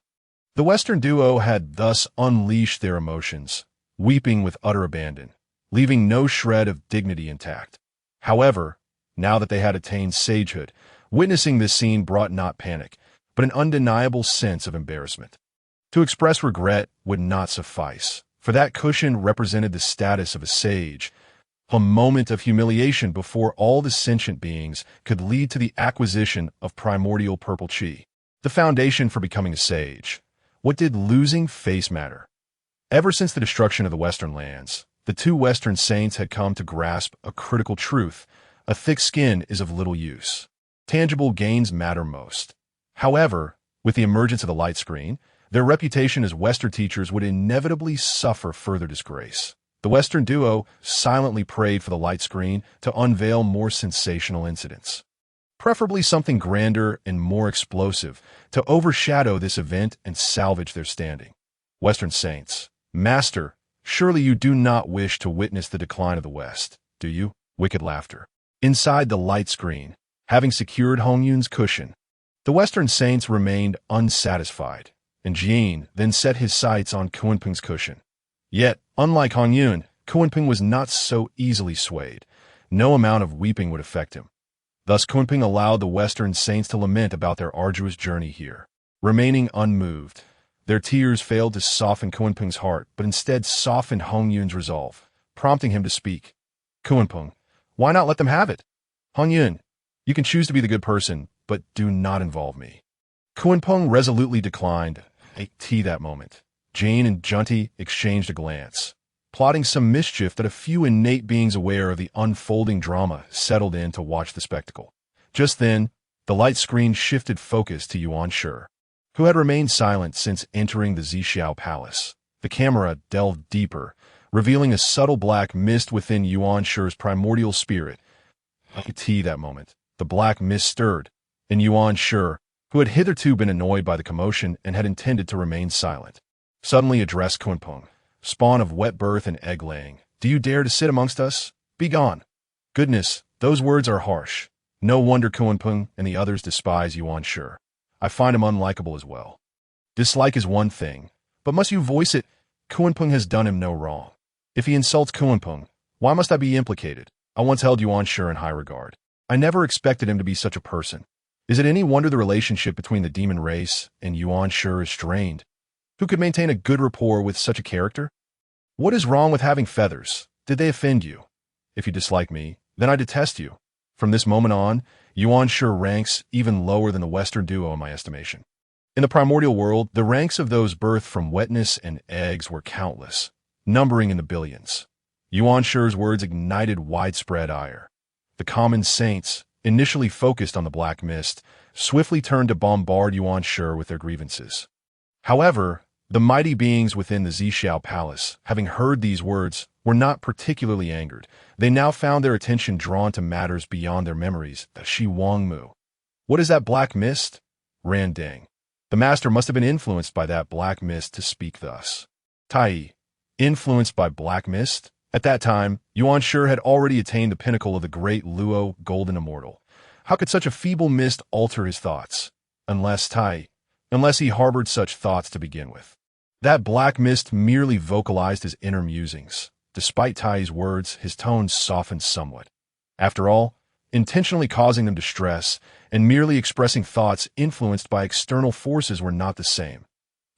The Western duo had thus unleashed their emotions, weeping with utter abandon, leaving no shred of dignity intact. However, now that they had attained sagehood, witnessing this scene brought not panic, but an undeniable sense of embarrassment. To express regret would not suffice, for that cushion represented the status of a sage. A moment of humiliation before all the sentient beings could lead to the acquisition of primordial purple chi, the foundation for becoming a sage. What did losing face matter? Ever since the destruction of the Western lands, the two Western saints had come to grasp a critical truth. A thick skin is of little use. Tangible gains matter most. However, with the emergence of the light screen, their reputation as Western teachers would inevitably suffer further disgrace. The Western duo silently prayed for the light screen to unveil more sensational incidents, preferably something grander and more explosive, to overshadow this event and salvage their standing. Western saints, Master, surely you do not wish to witness the decline of the West, do you? Wicked laughter. Inside the light screen, having secured Hongyun's cushion, the Western saints remained unsatisfied, and Jin then set his sights on Kunpeng's cushion. Yet, unlike Hongyun, Kunpeng was not so easily swayed. No amount of weeping would affect him. Thus Kunpeng allowed the Western saints to lament about their arduous journey here. Remaining unmoved, their tears failed to soften Kunpeng's heart, but instead softened Hongyun's resolve, prompting him to speak. Kunpeng, why not let them have it? Hongyun, you can choose to be the good person, but do not involve me. Kunpeng resolutely declined tea that moment. Jane and Junti exchanged a glance, plotting some mischief that a few innate beings aware of the unfolding drama settled in to watch the spectacle. Just then, the light screen shifted focus to Yuan Shi, who had remained silent since entering the Zixiao Palace. The camera delved deeper, revealing a subtle black mist within Yuan Shi's primordial spirit. That moment, the black mist stirred, and Yuan Shi, who had hitherto been annoyed by the commotion and had intended to remain silent, suddenly addressed Kunpeng, spawn of wet birth and egg-laying. Do you dare to sit amongst us? Be gone. Goodness, those words are harsh. No wonder Kunpeng and the others despise Yuan Shi. I find him unlikable as well. Dislike is one thing, but must you voice it? Kunpeng has done him no wrong. If he insults Kunpeng, why must I be implicated? I once held Yuan Shi in high regard. I never expected him to be such a person. Is it any wonder the relationship between the demon race and Yuan Shi is strained? Who could maintain a good rapport with such a character? What is wrong with having feathers? Did they offend you? If you dislike me, then I detest you. From this moment on, Yuan Shi ranks even lower than the Western duo in my estimation. In the primordial world, the ranks of those birthed from wetness and eggs were countless, numbering in the billions. Yuan Shi's words ignited widespread ire. The common saints, initially focused on the black mist, swiftly turned to bombard Yuan Shi with their grievances. However, the mighty beings within the Zixiao Palace, having heard these words, were not particularly angered. They now found their attention drawn to matters beyond their memories. Shi Wangmu. What is that black mist? Ran Deng. The master must have been influenced by that black mist to speak thus. Tai. Influenced by black mist? At that time, Yuan Shi had already attained the pinnacle of the great Luo golden immortal. How could such a feeble mist alter his thoughts? Unless he harbored such thoughts to begin with. That black mist merely vocalized his inner musings. Despite Tai's words, his tone softened somewhat. After all, intentionally causing them distress and merely expressing thoughts influenced by external forces were not the same.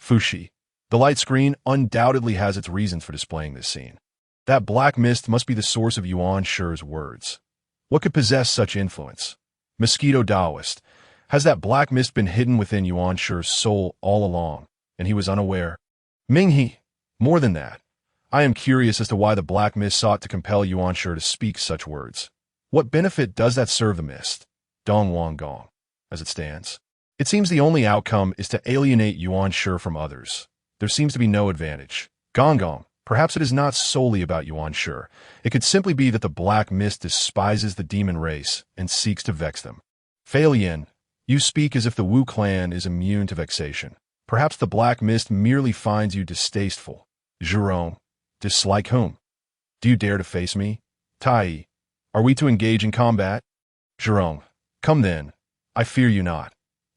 Fuxi. The light screen undoubtedly has its reasons for displaying this scene. That black mist must be the source of Yuan Shi's words. What could possess such influence? Mosquito Taoist. Has that black mist been hidden within Yuan Shi's soul all along, and he was unaware? Minghe. More than that. I am curious as to why the black mist sought to compel Yuan Shi to speak such words. What benefit does that serve the mist? Dong Wanggong. As it stands, it seems the only outcome is to alienate Yuan Shi from others. There seems to be no advantage. Wanggong. Perhaps it is not solely about Yuan Shi. It could simply be that the black mist despises the demon race and seeks to vex them. Failien, you speak as if the Wu clan is immune to vexation. Perhaps the black mist merely finds you distasteful. Zhurong, dislike whom? Do you dare to face me? Tai, are we to engage in combat? Zhurong, come then. I fear you not.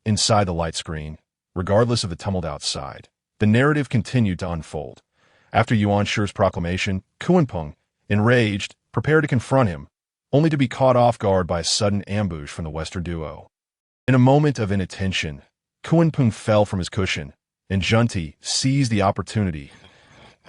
Inside the light screen, regardless of the tumult outside, the narrative continued to unfold. After Yuan Shi's proclamation, Kunpeng, enraged, prepared to confront him, only to be caught off guard by a sudden ambush from the Western duo. In a moment of inattention, Kunpeng fell from his cushion, and Junti seized the opportunity.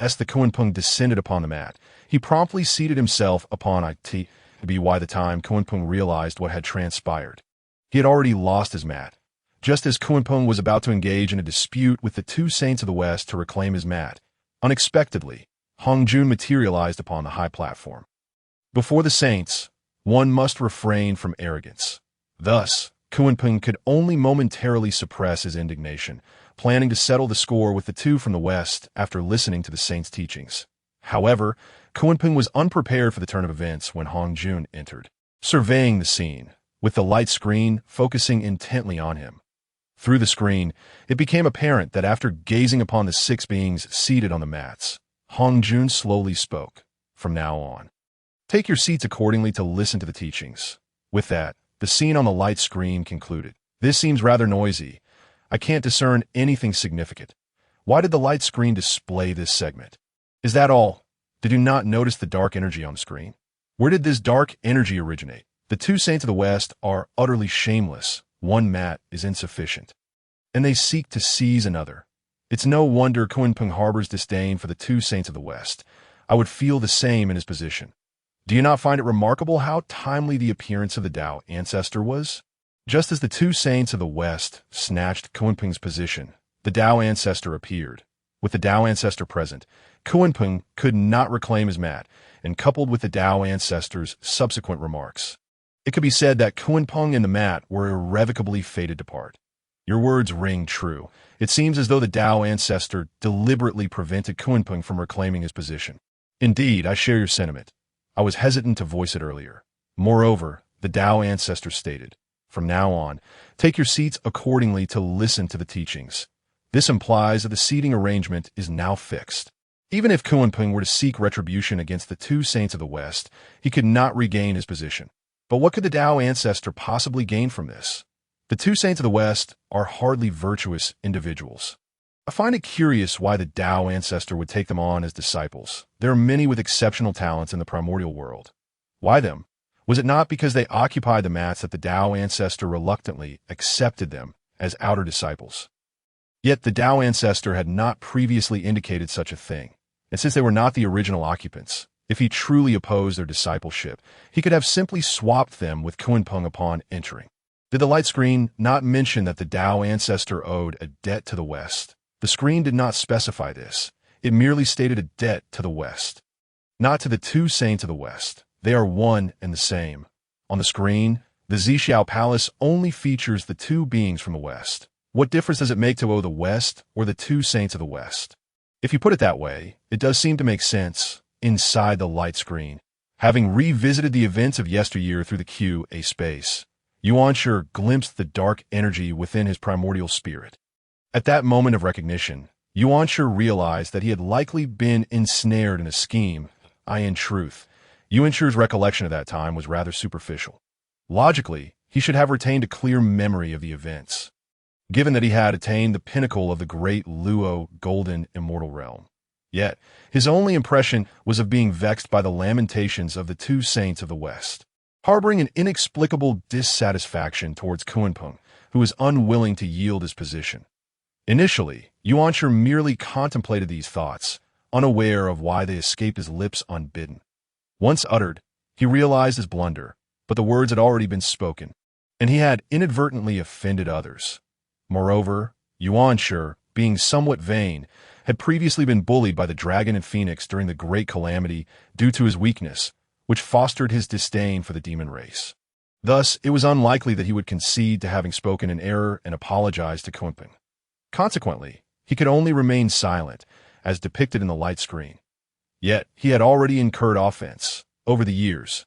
As the Kunpeng descended upon the mat, he promptly seated himself upon it to be by the time Kunpeng realized what had transpired. He had already lost his mat. Just as Kunpeng was about to engage in a dispute with the two saints of the West to reclaim his mat, unexpectedly, Hongjun materialized upon the high platform. Before the saints, one must refrain from arrogance. Thus, Kunpeng could only momentarily suppress his indignation, planning to settle the score with the two from the West after listening to the saints' teachings. However, Kunpeng was unprepared for the turn of events when Hongjun entered, surveying the scene, with the light screen focusing intently on him. Through the screen, it became apparent that after gazing upon the six beings seated on the mats, Hongjun slowly spoke. From now on, take your seats accordingly to listen to the teachings. With that, the scene on the light screen concluded. This seems rather noisy. I can't discern anything significant. Why did the light screen display this segment? Is that all? Did you not notice the dark energy on the screen? Where did this dark energy originate? The two saints of the West are utterly shameless. One mat is insufficient, and they seek to seize another. It's no wonder Kunpeng harbors disdain for the two saints of the West. I would feel the same in his position. Do you not find it remarkable how timely the appearance of the Tao ancestor was? Just as the two saints of the West snatched Kunpeng's position, the Tao ancestor appeared. With the Tao ancestor present, Kunpeng could not reclaim his mat, and coupled with the Tao ancestor's subsequent remarks, it could be said that Kunpeng and the mat were irrevocably fated to part. Your words ring true. It seems as though the Tao ancestor deliberately prevented Kunpeng from reclaiming his position. Indeed, I share your sentiment. I was hesitant to voice it earlier. Moreover, the Tao ancestor stated, from now on, take your seats accordingly to listen to the teachings. This implies that the seating arrangement is now fixed. Even if Kunpeng were to seek retribution against the two saints of the West, he could not regain his position. But what could the Tao ancestor possibly gain from this? The two saints of the West are hardly virtuous individuals. I find it curious why the Tao ancestor would take them on as disciples. There are many with exceptional talents in the primordial world. Why them? Was it not because they occupied the mats that the Tao ancestor reluctantly accepted them as outer disciples? Yet the Tao ancestor had not previously indicated such a thing, and since they were not the original occupants, if he truly opposed their discipleship, he could have simply swapped them with Kunpeng upon entering. Did the light screen not mention that the Tao ancestor owed a debt to the West? The screen did not specify this. It merely stated a debt to the West, not to the two saints of the West. They are one and the same. On the screen, the Zixiao Palace only features the two beings from the West. What difference does it make to owe the West or the two saints of the West? If you put it that way, it does seem to make sense. Inside the light screen, having revisited the events of yesteryear through the QA space, Yuan Shi glimpsed the dark energy within his primordial spirit. At that moment of recognition, Yuan Shi realized that he had likely been ensnared in a scheme. In truth, Yuan Shi's recollection of that time was rather superficial. Logically, he should have retained a clear memory of the events, given that he had attained the pinnacle of the great Luo golden immortal realm. Yet, his only impression was of being vexed by the lamentations of the two saints of the West, harboring an inexplicable dissatisfaction towards Kunpeng, who was unwilling to yield his position. Initially, Yuan Shi merely contemplated these thoughts, unaware of why they escaped his lips unbidden. Once uttered, he realized his blunder, but the words had already been spoken, and he had inadvertently offended others. Moreover, Yuan Shi, being somewhat vain, had previously been bullied by the dragon and phoenix during the great calamity due to his weakness, which fostered his disdain for the demon race. Thus, it was unlikely that he would concede to having spoken in error and apologize to Kunpeng. Consequently, he could only remain silent, as depicted in the light screen. Yet, he had already incurred offense. Over the years,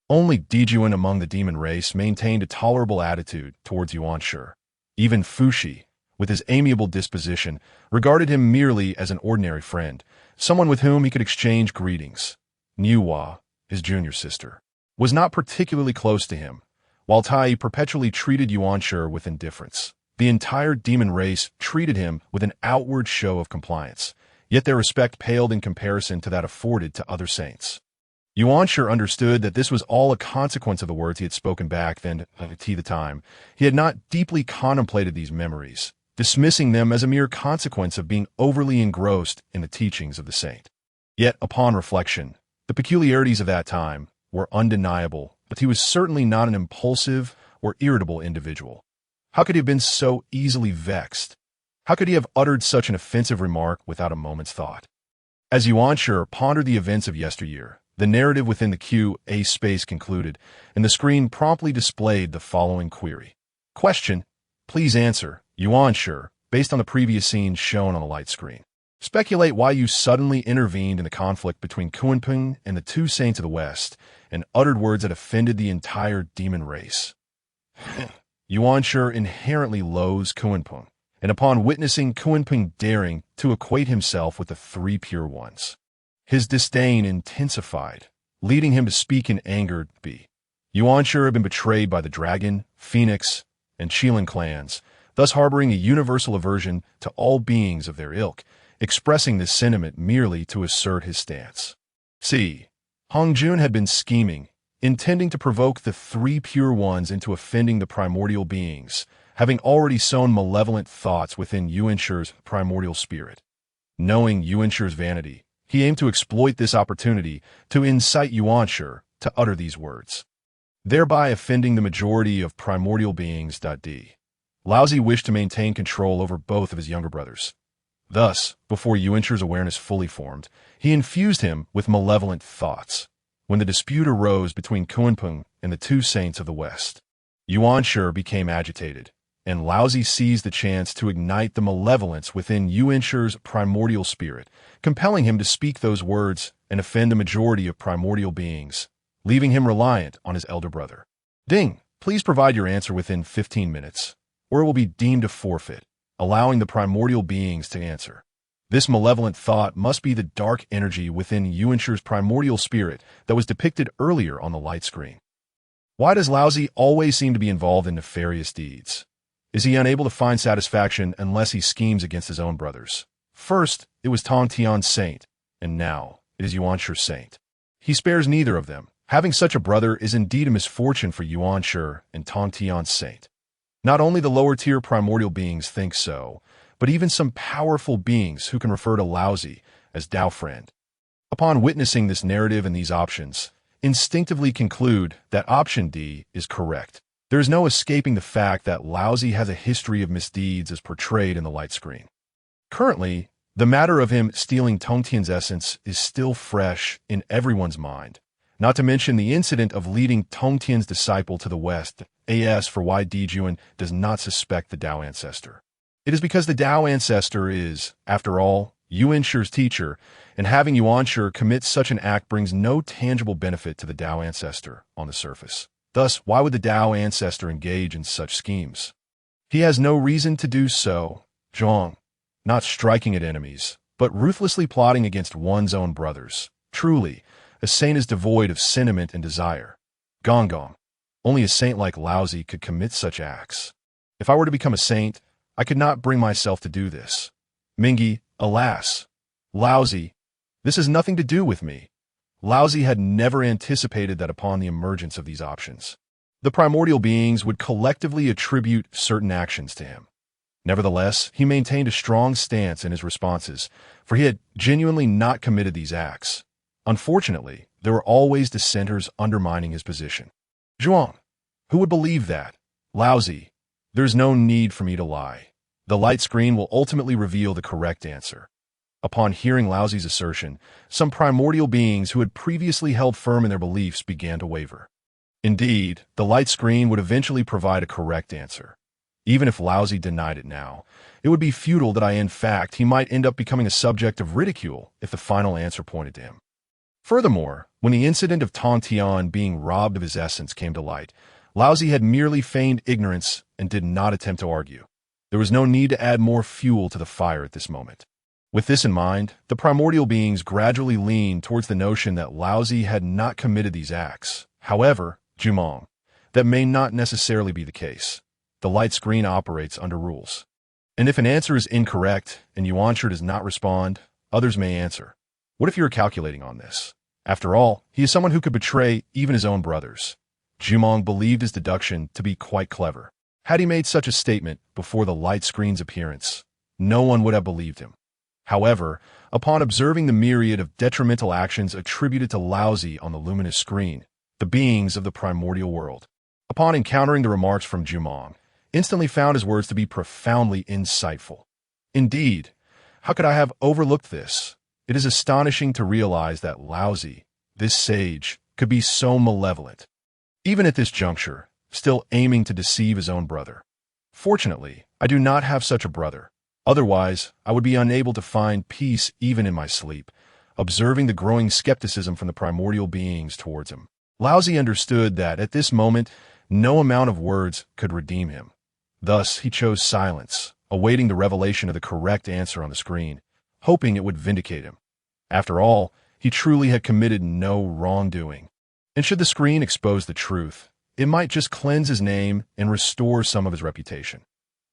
only Dejuan among the demon race maintained a tolerable attitude towards Yuanshi. Even Fuxi, with his amiable disposition, regarded him merely as an ordinary friend, someone with whom he could exchange greetings. Niuhua, his junior sister, was not particularly close to him, while Tai perpetually treated Yuanshi with indifference. The entire demon race treated him with an outward show of compliance, yet their respect paled in comparison to that afforded to other saints. Yuanshi understood that this was all a consequence of the words he had spoken back then at the time. He had not deeply contemplated these memories, dismissing them as a mere consequence of being overly engrossed in the teachings of the saint. Yet, upon reflection, the peculiarities of that time were undeniable, but he was certainly not an impulsive or irritable individual. How could he have been so easily vexed? How could he have uttered such an offensive remark without a moment's thought? As Yuanshi pondered the events of yesteryear, the narrative within the QA space concluded, and the screen promptly displayed the following query. Question: please answer, Yuanshi, based on the previous scene shown on the light screen. Speculate why you suddenly intervened in the conflict between Kunpeng and the two saints of the West, and uttered words that offended the entire demon race. Yuanshi inherently loathes Kunpeng, and upon witnessing Kunpeng daring to equate himself with the three pure ones, his disdain intensified, leading him to speak in anger. Yuanshi had been betrayed by the Dragon, Phoenix, and Qilin clans, thus harboring a universal aversion to all beings of their ilk, expressing this sentiment merely to assert his stance. C. Hongjun had been scheming, intending to provoke the three pure ones into offending the primordial beings, having already sown malevolent thoughts within Yuanshi's primordial spirit. Knowing Yuanshi's vanity, he aimed to exploit this opportunity to incite Yuanshi to utter these words, thereby offending the majority of primordial beings. Laozi wished to maintain control over both of his younger brothers. Thus, before Yuanshi's awareness fully formed, he infused him with malevolent thoughts. When the dispute arose between Kunpeng and the two saints of the West, Yuanshi became agitated, and Laozi seized the chance to ignite the malevolence within Yuanshi's primordial spirit, compelling him to speak those words and offend the majority of primordial beings, leaving him reliant on his elder brother. Ding, please provide your answer within 15 minutes, or it will be deemed a forfeit, allowing the primordial beings to answer. This malevolent thought must be the dark energy within Yuanshi's primordial spirit that was depicted earlier on the light screen. Why does Laozi always seem to be involved in nefarious deeds? Is he unable to find satisfaction unless he schemes against his own brothers? First, it was Tongtian's saint, and now it is Yuanshi's saint. He spares neither of them. Having such a brother is indeed a misfortune for Yuanshi and Tongtian's saint. Not only the lower-tier primordial beings think so, but even some powerful beings who can refer to Laozi as Dao Friend. Upon witnessing this narrative and these options, instinctively conclude that option D is correct. There is no escaping the fact that Laozi has a history of misdeeds as portrayed in the light screen. Currently, the matter of him stealing Tongtian's essence is still fresh in everyone's mind, not to mention the incident of leading Tongtian's disciple to the West. As for why Dejuan does not suspect the Dao ancestor. It is because the Dao ancestor is, after all, Yuanshi's teacher, and having Yuanshi commit such an act brings no tangible benefit to the Dao ancestor on the surface. Thus, why would the Dao ancestor engage in such schemes? He has no reason to do so. Zhuang, not striking at enemies, but ruthlessly plotting against one's own brothers. Truly, a saint is devoid of sentiment and desire. Wanggong, only a saint like Laozi could commit such acts. If I were to become a saint, I could not bring myself to do this. Mingi, alas. Laozi, this has nothing to do with me. Laozi had never anticipated that upon the emergence of these options, the primordial beings would collectively attribute certain actions to him. Nevertheless, he maintained a strong stance in his responses, for he had genuinely not committed these acts. Unfortunately, there were always dissenters undermining his position. Zhuang, who would believe that? Laozi, there's no need for me to lie. The light screen will ultimately reveal the correct answer. Upon hearing Laozi's assertion, some primordial beings who had previously held firm in their beliefs began to waver. Indeed, the light screen would eventually provide a correct answer. Even if Laozi denied it now, it would be futile that in fact, he might end up becoming a subject of ridicule if the final answer pointed to him. Furthermore, when the incident of Tongtian being robbed of his essence came to light, Laozi had merely feigned ignorance and did not attempt to argue. There was no need to add more fuel to the fire at this moment. With this in mind, the primordial beings gradually leaned towards the notion that Laozi had not committed these acts. However, Jumong, that may not necessarily be the case. The light screen operates under rules. And if an answer is incorrect and Yuanshi does not respond, others may answer. What if you were calculating on this? After all, he is someone who could betray even his own brothers. Jumong believed his deduction to be quite clever. Had he made such a statement before the light screen's appearance, no one would have believed him. However, upon observing the myriad of detrimental actions attributed to Laozi on the luminous screen, the beings of the primordial world, upon encountering the remarks from Jumong, instantly found his words to be profoundly insightful. Indeed, how could I have overlooked this? It is astonishing to realize that Laozi, this sage, could be so malevolent. Even at this juncture, still aiming to deceive his own brother. Fortunately, I do not have such a brother. Otherwise, I would be unable to find peace even in my sleep, observing the growing skepticism from the primordial beings towards him. Laozi understood that at this moment, no amount of words could redeem him. Thus, he chose silence, awaiting the revelation of the correct answer on the screen, hoping it would vindicate him. After all, he truly had committed no wrongdoing. And should the screen expose the truth, it might just cleanse his name and restore some of his reputation.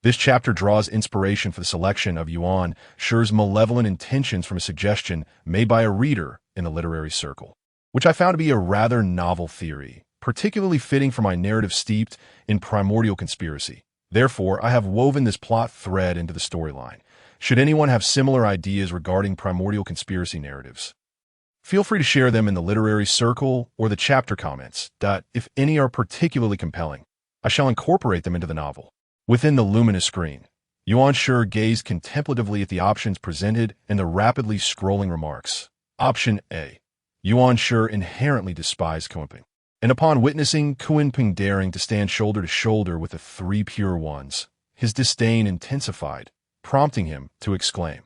This chapter draws inspiration for the selection of Yuan Shi's malevolent intentions from a suggestion made by a reader in the literary circle, which I found to be a rather novel theory, particularly fitting for my narrative steeped in primordial conspiracy. Therefore, I have woven this plot thread into the storyline. Should anyone have similar ideas regarding primordial conspiracy narratives, feel free to share them in the literary circle or the chapter comments. If any are particularly compelling, I shall incorporate them into the novel. Within the luminous screen, Yuan Shi gazed contemplatively at the options presented and the rapidly scrolling remarks. Option A. Yuan Shi inherently despised Kunping, and upon witnessing Kunping daring to stand shoulder to shoulder with the three pure ones, his disdain intensified, prompting him to exclaim.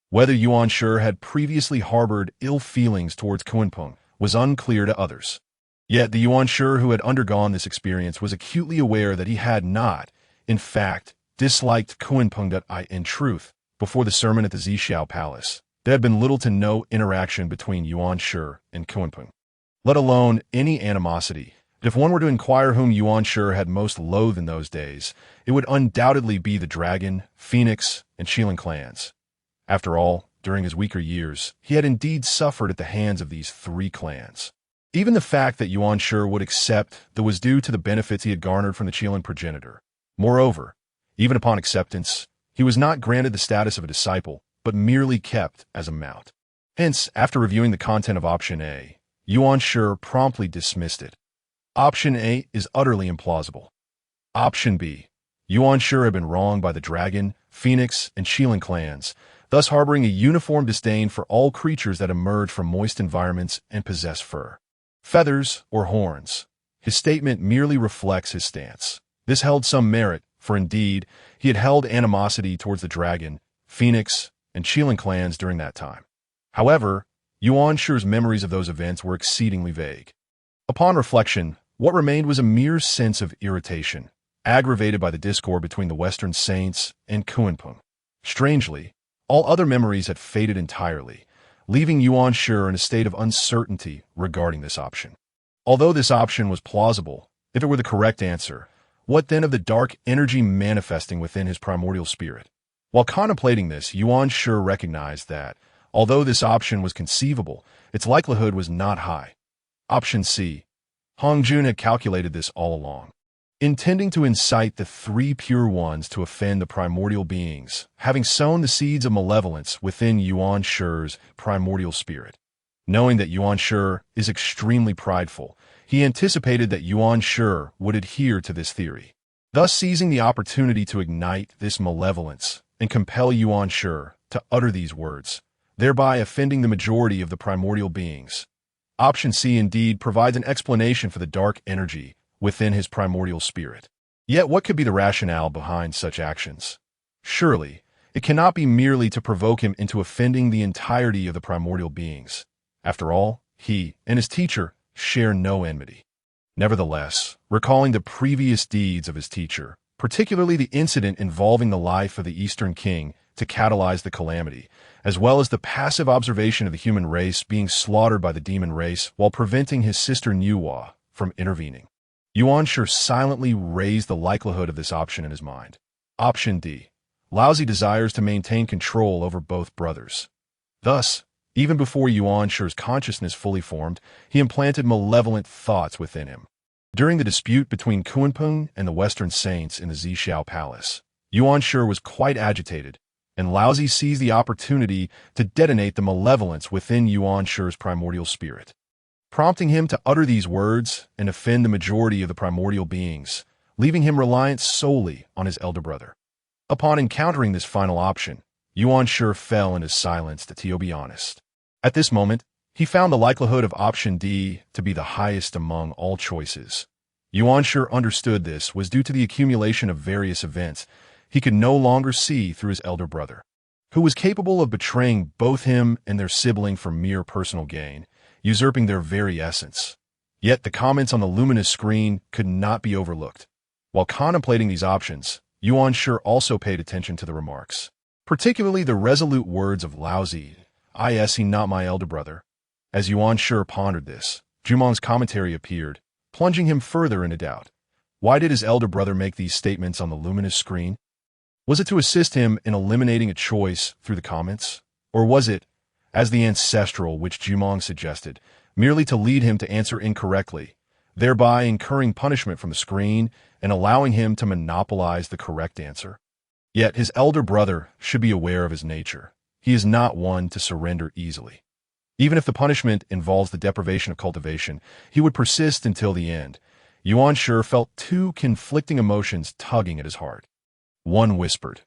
Whether Yuan Shi had previously harbored ill feelings towards Kunping was unclear to others. Yet the Yuan Shi who had undergone this experience was acutely aware that he had not, in fact, disliked Kunping. In truth, before the sermon at the Zixiao Palace, there had been little to no interaction between Yuan Shi and Kunping, let alone any animosity. If one were to inquire whom Yuan Shi had most loathed in those days, it would undoubtedly be the Dragon, Phoenix, and Shilin clans. After all, during his weaker years, he had indeed suffered at the hands of these three clans. Even the fact that Yuan Shi would accept that was due to the benefits he had garnered from the Qilin progenitor. Moreover, even upon acceptance, he was not granted the status of a disciple, but merely kept as a mount. Hence, after reviewing the content of Option A, Yuan Shi promptly dismissed it. Option A is utterly implausible. Option B. Yuan Shi had been wronged by the Dragon, Phoenix, and Qilin clans, thus harboring a uniform disdain for all creatures that emerge from moist environments and possess fur, feathers, or horns. His statement merely reflects his stance. This held some merit, for indeed, he had held animosity towards the Dragon, Phoenix, and Qilin clans during that time. However, Yuan Shi's memories of those events were exceedingly vague. Upon reflection, what remained was a mere sense of irritation, aggravated by the discord between the Western saints and Kunping. Strangely, all other memories had faded entirely, leaving Yuan Shi in a state of uncertainty regarding this option. Although this option was plausible, if it were the correct answer, what then of the dark energy manifesting within his primordial spirit? While contemplating this, Yuan Shi recognized that, although this option was conceivable, its likelihood was not high. Option C. Hongjun had calculated this all along, intending to incite the three pure ones to offend the primordial beings, having sown the seeds of malevolence within Yuan Shi's primordial spirit. Knowing that Yuan Shi is extremely prideful, he anticipated that Yuan Shi would adhere to this theory, thus seizing the opportunity to ignite this malevolence and compel Yuan Shi to utter these words, thereby offending the majority of the primordial beings. Option C indeed provides an explanation for the dark energy within his primordial spirit. Yet what could be the rationale behind such actions? Surely, it cannot be merely to provoke him into offending the entirety of the primordial beings. After all, he and his teacher share no enmity. Nevertheless, recalling the previous deeds of his teacher, particularly the incident involving the life of the Eastern King to catalyze the calamity, as well as the passive observation of the human race being slaughtered by the demon race while preventing his sister Nuwa from intervening, Yuanshi silently raised the likelihood of this option in his mind. Option D. Laozi desires to maintain control over both brothers. Thus, even before Yuanshi's consciousness fully formed, he implanted malevolent thoughts within him. During the dispute between Kunpeng and the Western Saints in the Zhixiao Palace, Yuanshi was quite agitated, and Laozi seized the opportunity to detonate the malevolence within Yuanshi's primordial spirit, prompting him to utter these words and offend the majority of the primordial beings, leaving him reliant solely on his elder brother. Upon encountering this final option, Yuanshi fell in his silence, to be honest. At this moment, he found the likelihood of option D to be the highest among all choices. Yuanshi understood this was due to the accumulation of various events he could no longer see through his elder brother, who was capable of betraying both him and their sibling for mere personal gain, usurping their very essence. Yet the comments on the luminous screen could not be overlooked. While contemplating these options, Yuanshi also paid attention to the remarks, particularly the resolute words of Laozi, "Is he not my elder brother?" As Yuanshi pondered this, Jumong's commentary appeared, plunging him further into doubt. Why did his elder brother make these statements on the luminous screen? Was it to assist him in eliminating a choice through the comments? Or was it, as the ancestral which Jumong suggested, merely to lead him to answer incorrectly, thereby incurring punishment from the screen and allowing him to monopolize the correct answer? Yet his elder brother should be aware of his nature. He is not one to surrender easily. Even if the punishment involves the deprivation of cultivation, he would persist until the end. Yuanshi felt two conflicting emotions tugging at his heart. One whispered,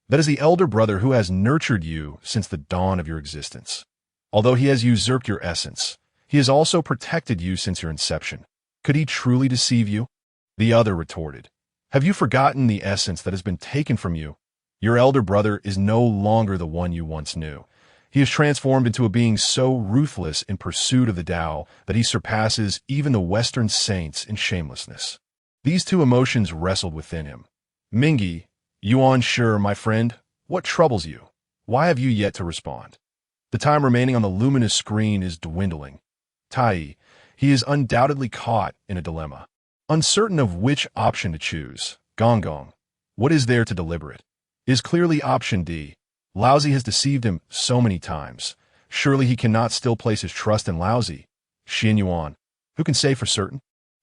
"That is the elder brother who has nurtured you since the dawn of your existence. Although he has usurped your essence, he has also protected you since your inception. Could he truly deceive you?" The other retorted, "Have you forgotten the essence that has been taken from you? Your elder brother is no longer the one you once knew. He is transformed into a being so ruthless in pursuit of the Tao that he surpasses even the Western saints in shamelessness." These two emotions wrestled within him. "Mingi, Yuanshi, my friend, what troubles you? Why have you yet to respond? The time remaining on the luminous screen is dwindling." Tai, he is undoubtedly caught in a dilemma, uncertain of which option to choose. Wanggong, what is there to deliberate? It is clearly option D. Laozi has deceived him so many times. Surely he cannot still place his trust in Laozi. Xinyuan, who can say for certain?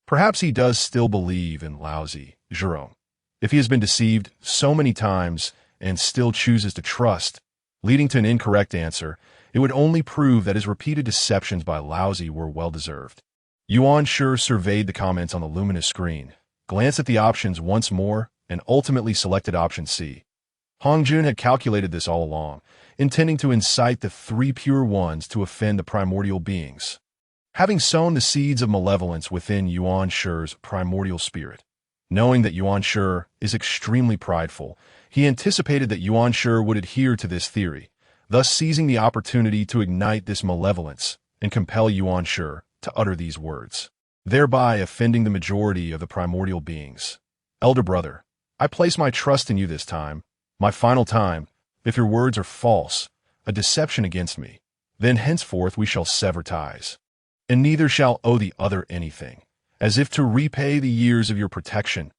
Perhaps he does still believe in Laozi, Zhurong. If he has been deceived so many times and still chooses to trust, leading to an incorrect answer, it would only prove that his repeated deceptions by Laozi were well-deserved. Yuanshi surveyed the comments on the luminous screen, glanced at the options once more, and ultimately selected option C. Hongjun had calculated this all along, intending to incite the three pure ones to offend the primordial beings. Having sown the seeds of malevolence within Yuanshi's primordial spirit, knowing that Yuanshi is extremely prideful, he anticipated that Yuanshi would adhere to this theory, thus seizing the opportunity to ignite this malevolence and compel Yuanshi to utter these words, thereby offending the majority of the primordial beings. "Elder brother, I place my trust in you this time, my final time. If your words are false, a deception against me, then henceforth we shall sever ties, and neither shall owe the other anything, as if to repay the years of your protection."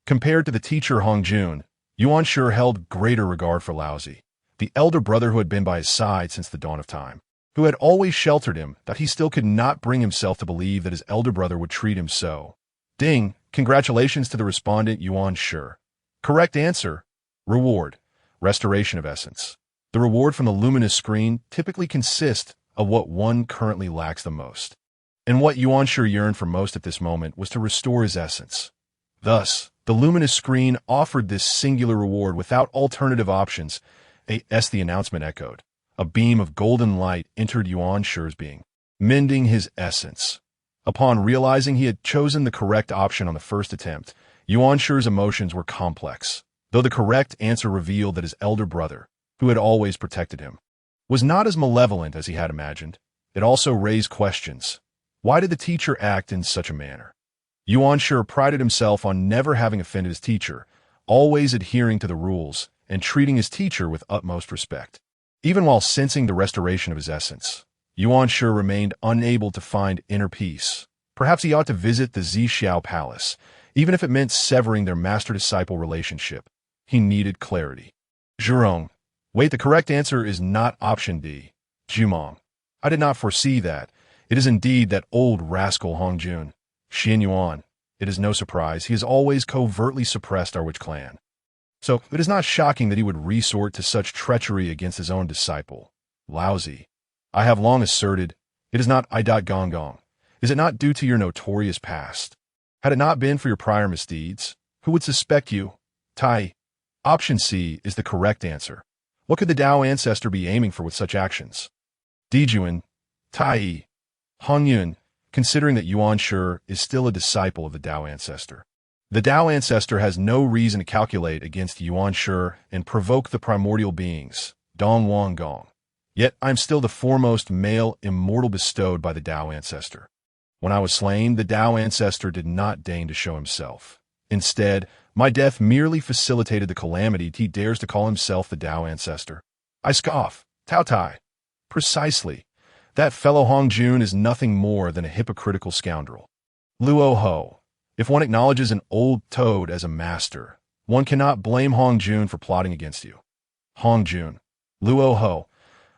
Compared to the teacher Hongjun, Yuanshi held greater regard for Laozi, the elder brother who had been by his side since the dawn of time, who had always sheltered him, that he still could not bring himself to believe that his elder brother would treat him so. Ding! Congratulations to the respondent Yuanshi. Correct answer. Reward: restoration of essence. The reward from the luminous screen typically consists of what one currently lacks the most. And what Yuanshi yearned for most at this moment was to restore his essence. Thus, the luminous screen offered this singular reward without alternative options. As the announcement echoed, a beam of golden light entered Yuanshi's being, mending his essence. Upon realizing he had chosen the correct option on the first attempt, Yuanshi's emotions were complex, though the correct answer revealed that his elder brother, who had always protected him, was not as malevolent as he had imagined. It also raised questions. Why did the teacher act in such a manner? Yuanshi prided himself on never having offended his teacher, always adhering to the rules and treating his teacher with utmost respect. Even while sensing the restoration of his essence, Yuanshi remained unable to find inner peace. Perhaps he ought to visit the Zixiao Palace, even if it meant severing their master-disciple relationship. He needed clarity. Zhurong. Wait, the correct answer is not option D. Jumong. I did not foresee that. It is indeed that old rascal Hongjun. Xin Yuan. It is no surprise. He has always covertly suppressed our witch clan. So it is not shocking that he would resort to such treachery against his own disciple. Lousy. I have long asserted, it is not Wanggong. Is it not due to your notorious past? Had it not been for your prior misdeeds, who would suspect you? Tai. Option C is the correct answer. What could the Tao ancestor be aiming for with such actions? Dijuan. Tai. Hongyun, considering that Yuanshi is still a disciple of the Tao ancestor. The Tao ancestor has no reason to calculate against Yuanshi and provoke the primordial beings, Dong Wanggong. Yet I am still the foremost male immortal bestowed by the Tao ancestor. When I was slain, the Tao ancestor did not deign to show himself. Instead, my death merely facilitated the calamity he dares to call himself the Tao ancestor. I scoff. Tao Tai. Precisely. That fellow Hongjun is nothing more than a hypocritical scoundrel. Luo Ho. If one acknowledges an old toad as a master, one cannot blame Hongjun for plotting against you. Hongjun. Luo Ho.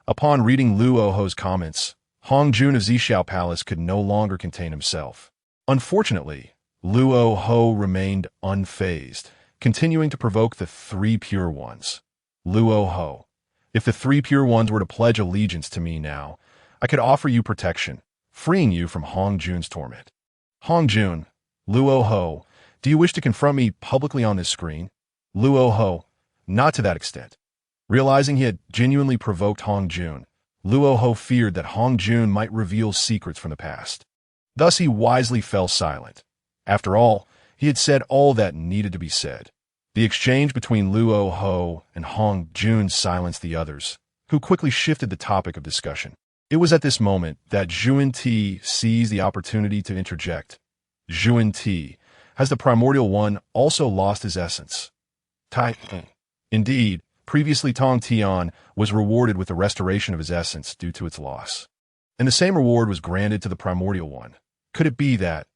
Upon reading Luo Ho's comments, Hongjun of Zixiao Palace could no longer contain himself. Unfortunately, Luo Ho remained unfazed, continuing to provoke the three pure ones. Luo Ho. If the three pure ones were to pledge allegiance to me now, I could offer you protection, freeing you from Hongjun's torment. Hongjun. Luo Ho. Do you wish to confront me publicly on this screen? Luo Ho. Not to that extent. Realizing he had genuinely provoked Hongjun, Luo Ho feared that Hongjun might reveal secrets from the past. Thus he wisely fell silent. After all, he had said all that needed to be said. The exchange between Luo Ho and Hongjun silenced the others, who quickly shifted the topic of discussion. It was at this moment that Zhuan Ti seized the opportunity to interject. Zhuan Ti, has the primordial one also lost his essence? Tai. Indeed, previously Tongtian was rewarded with the restoration of his essence due to its loss. And the same reward was granted to the primordial one. Could it be that?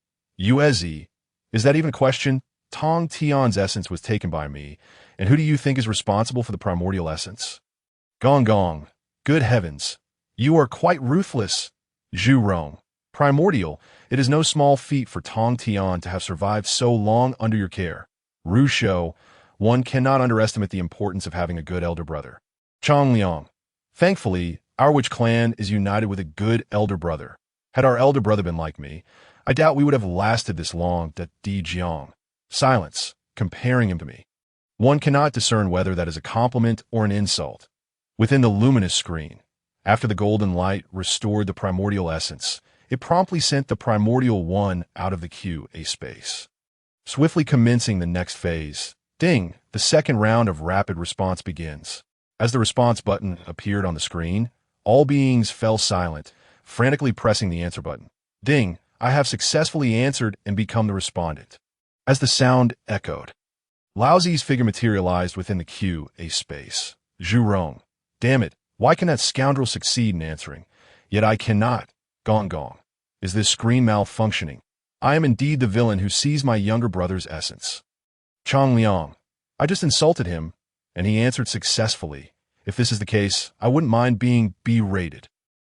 Yuezi, is that even a question? Tongtian's essence was taken by me, and who do you think is responsible for the primordial essence? Wanggong. Good heavens. You are quite ruthless. Zhurong. Primordial, it is no small feat for Tongtian to have survived so long under your care. Rusho, one cannot underestimate the importance of having a good elder brother. Changliang. Thankfully, our witch clan is united with a good elder brother. Had our elder brother been like me, I doubt we would have lasted this long. Di Jiang. Silence, comparing him to me. One cannot discern whether that is a compliment or an insult. Within the luminous screen, after the golden light restored the primordial essence, it promptly sent the primordial one out of the QA space. Swiftly commencing the next phase, ding, the second round of rapid response begins. As the response button appeared on the screen, all beings fell silent, frantically pressing the answer button. Ding, I have successfully answered and become the respondent. As the sound echoed, Laozi's figure materialized within the QA space. Zhurong. Damn it, why can that scoundrel succeed in answering? Yet I cannot. Wanggong. Is this screen malfunctioning? I am indeed the villain who seized my younger brother's essence. Changliang. I just insulted him, and he answered successfully. If this is the case, I wouldn't mind being berated.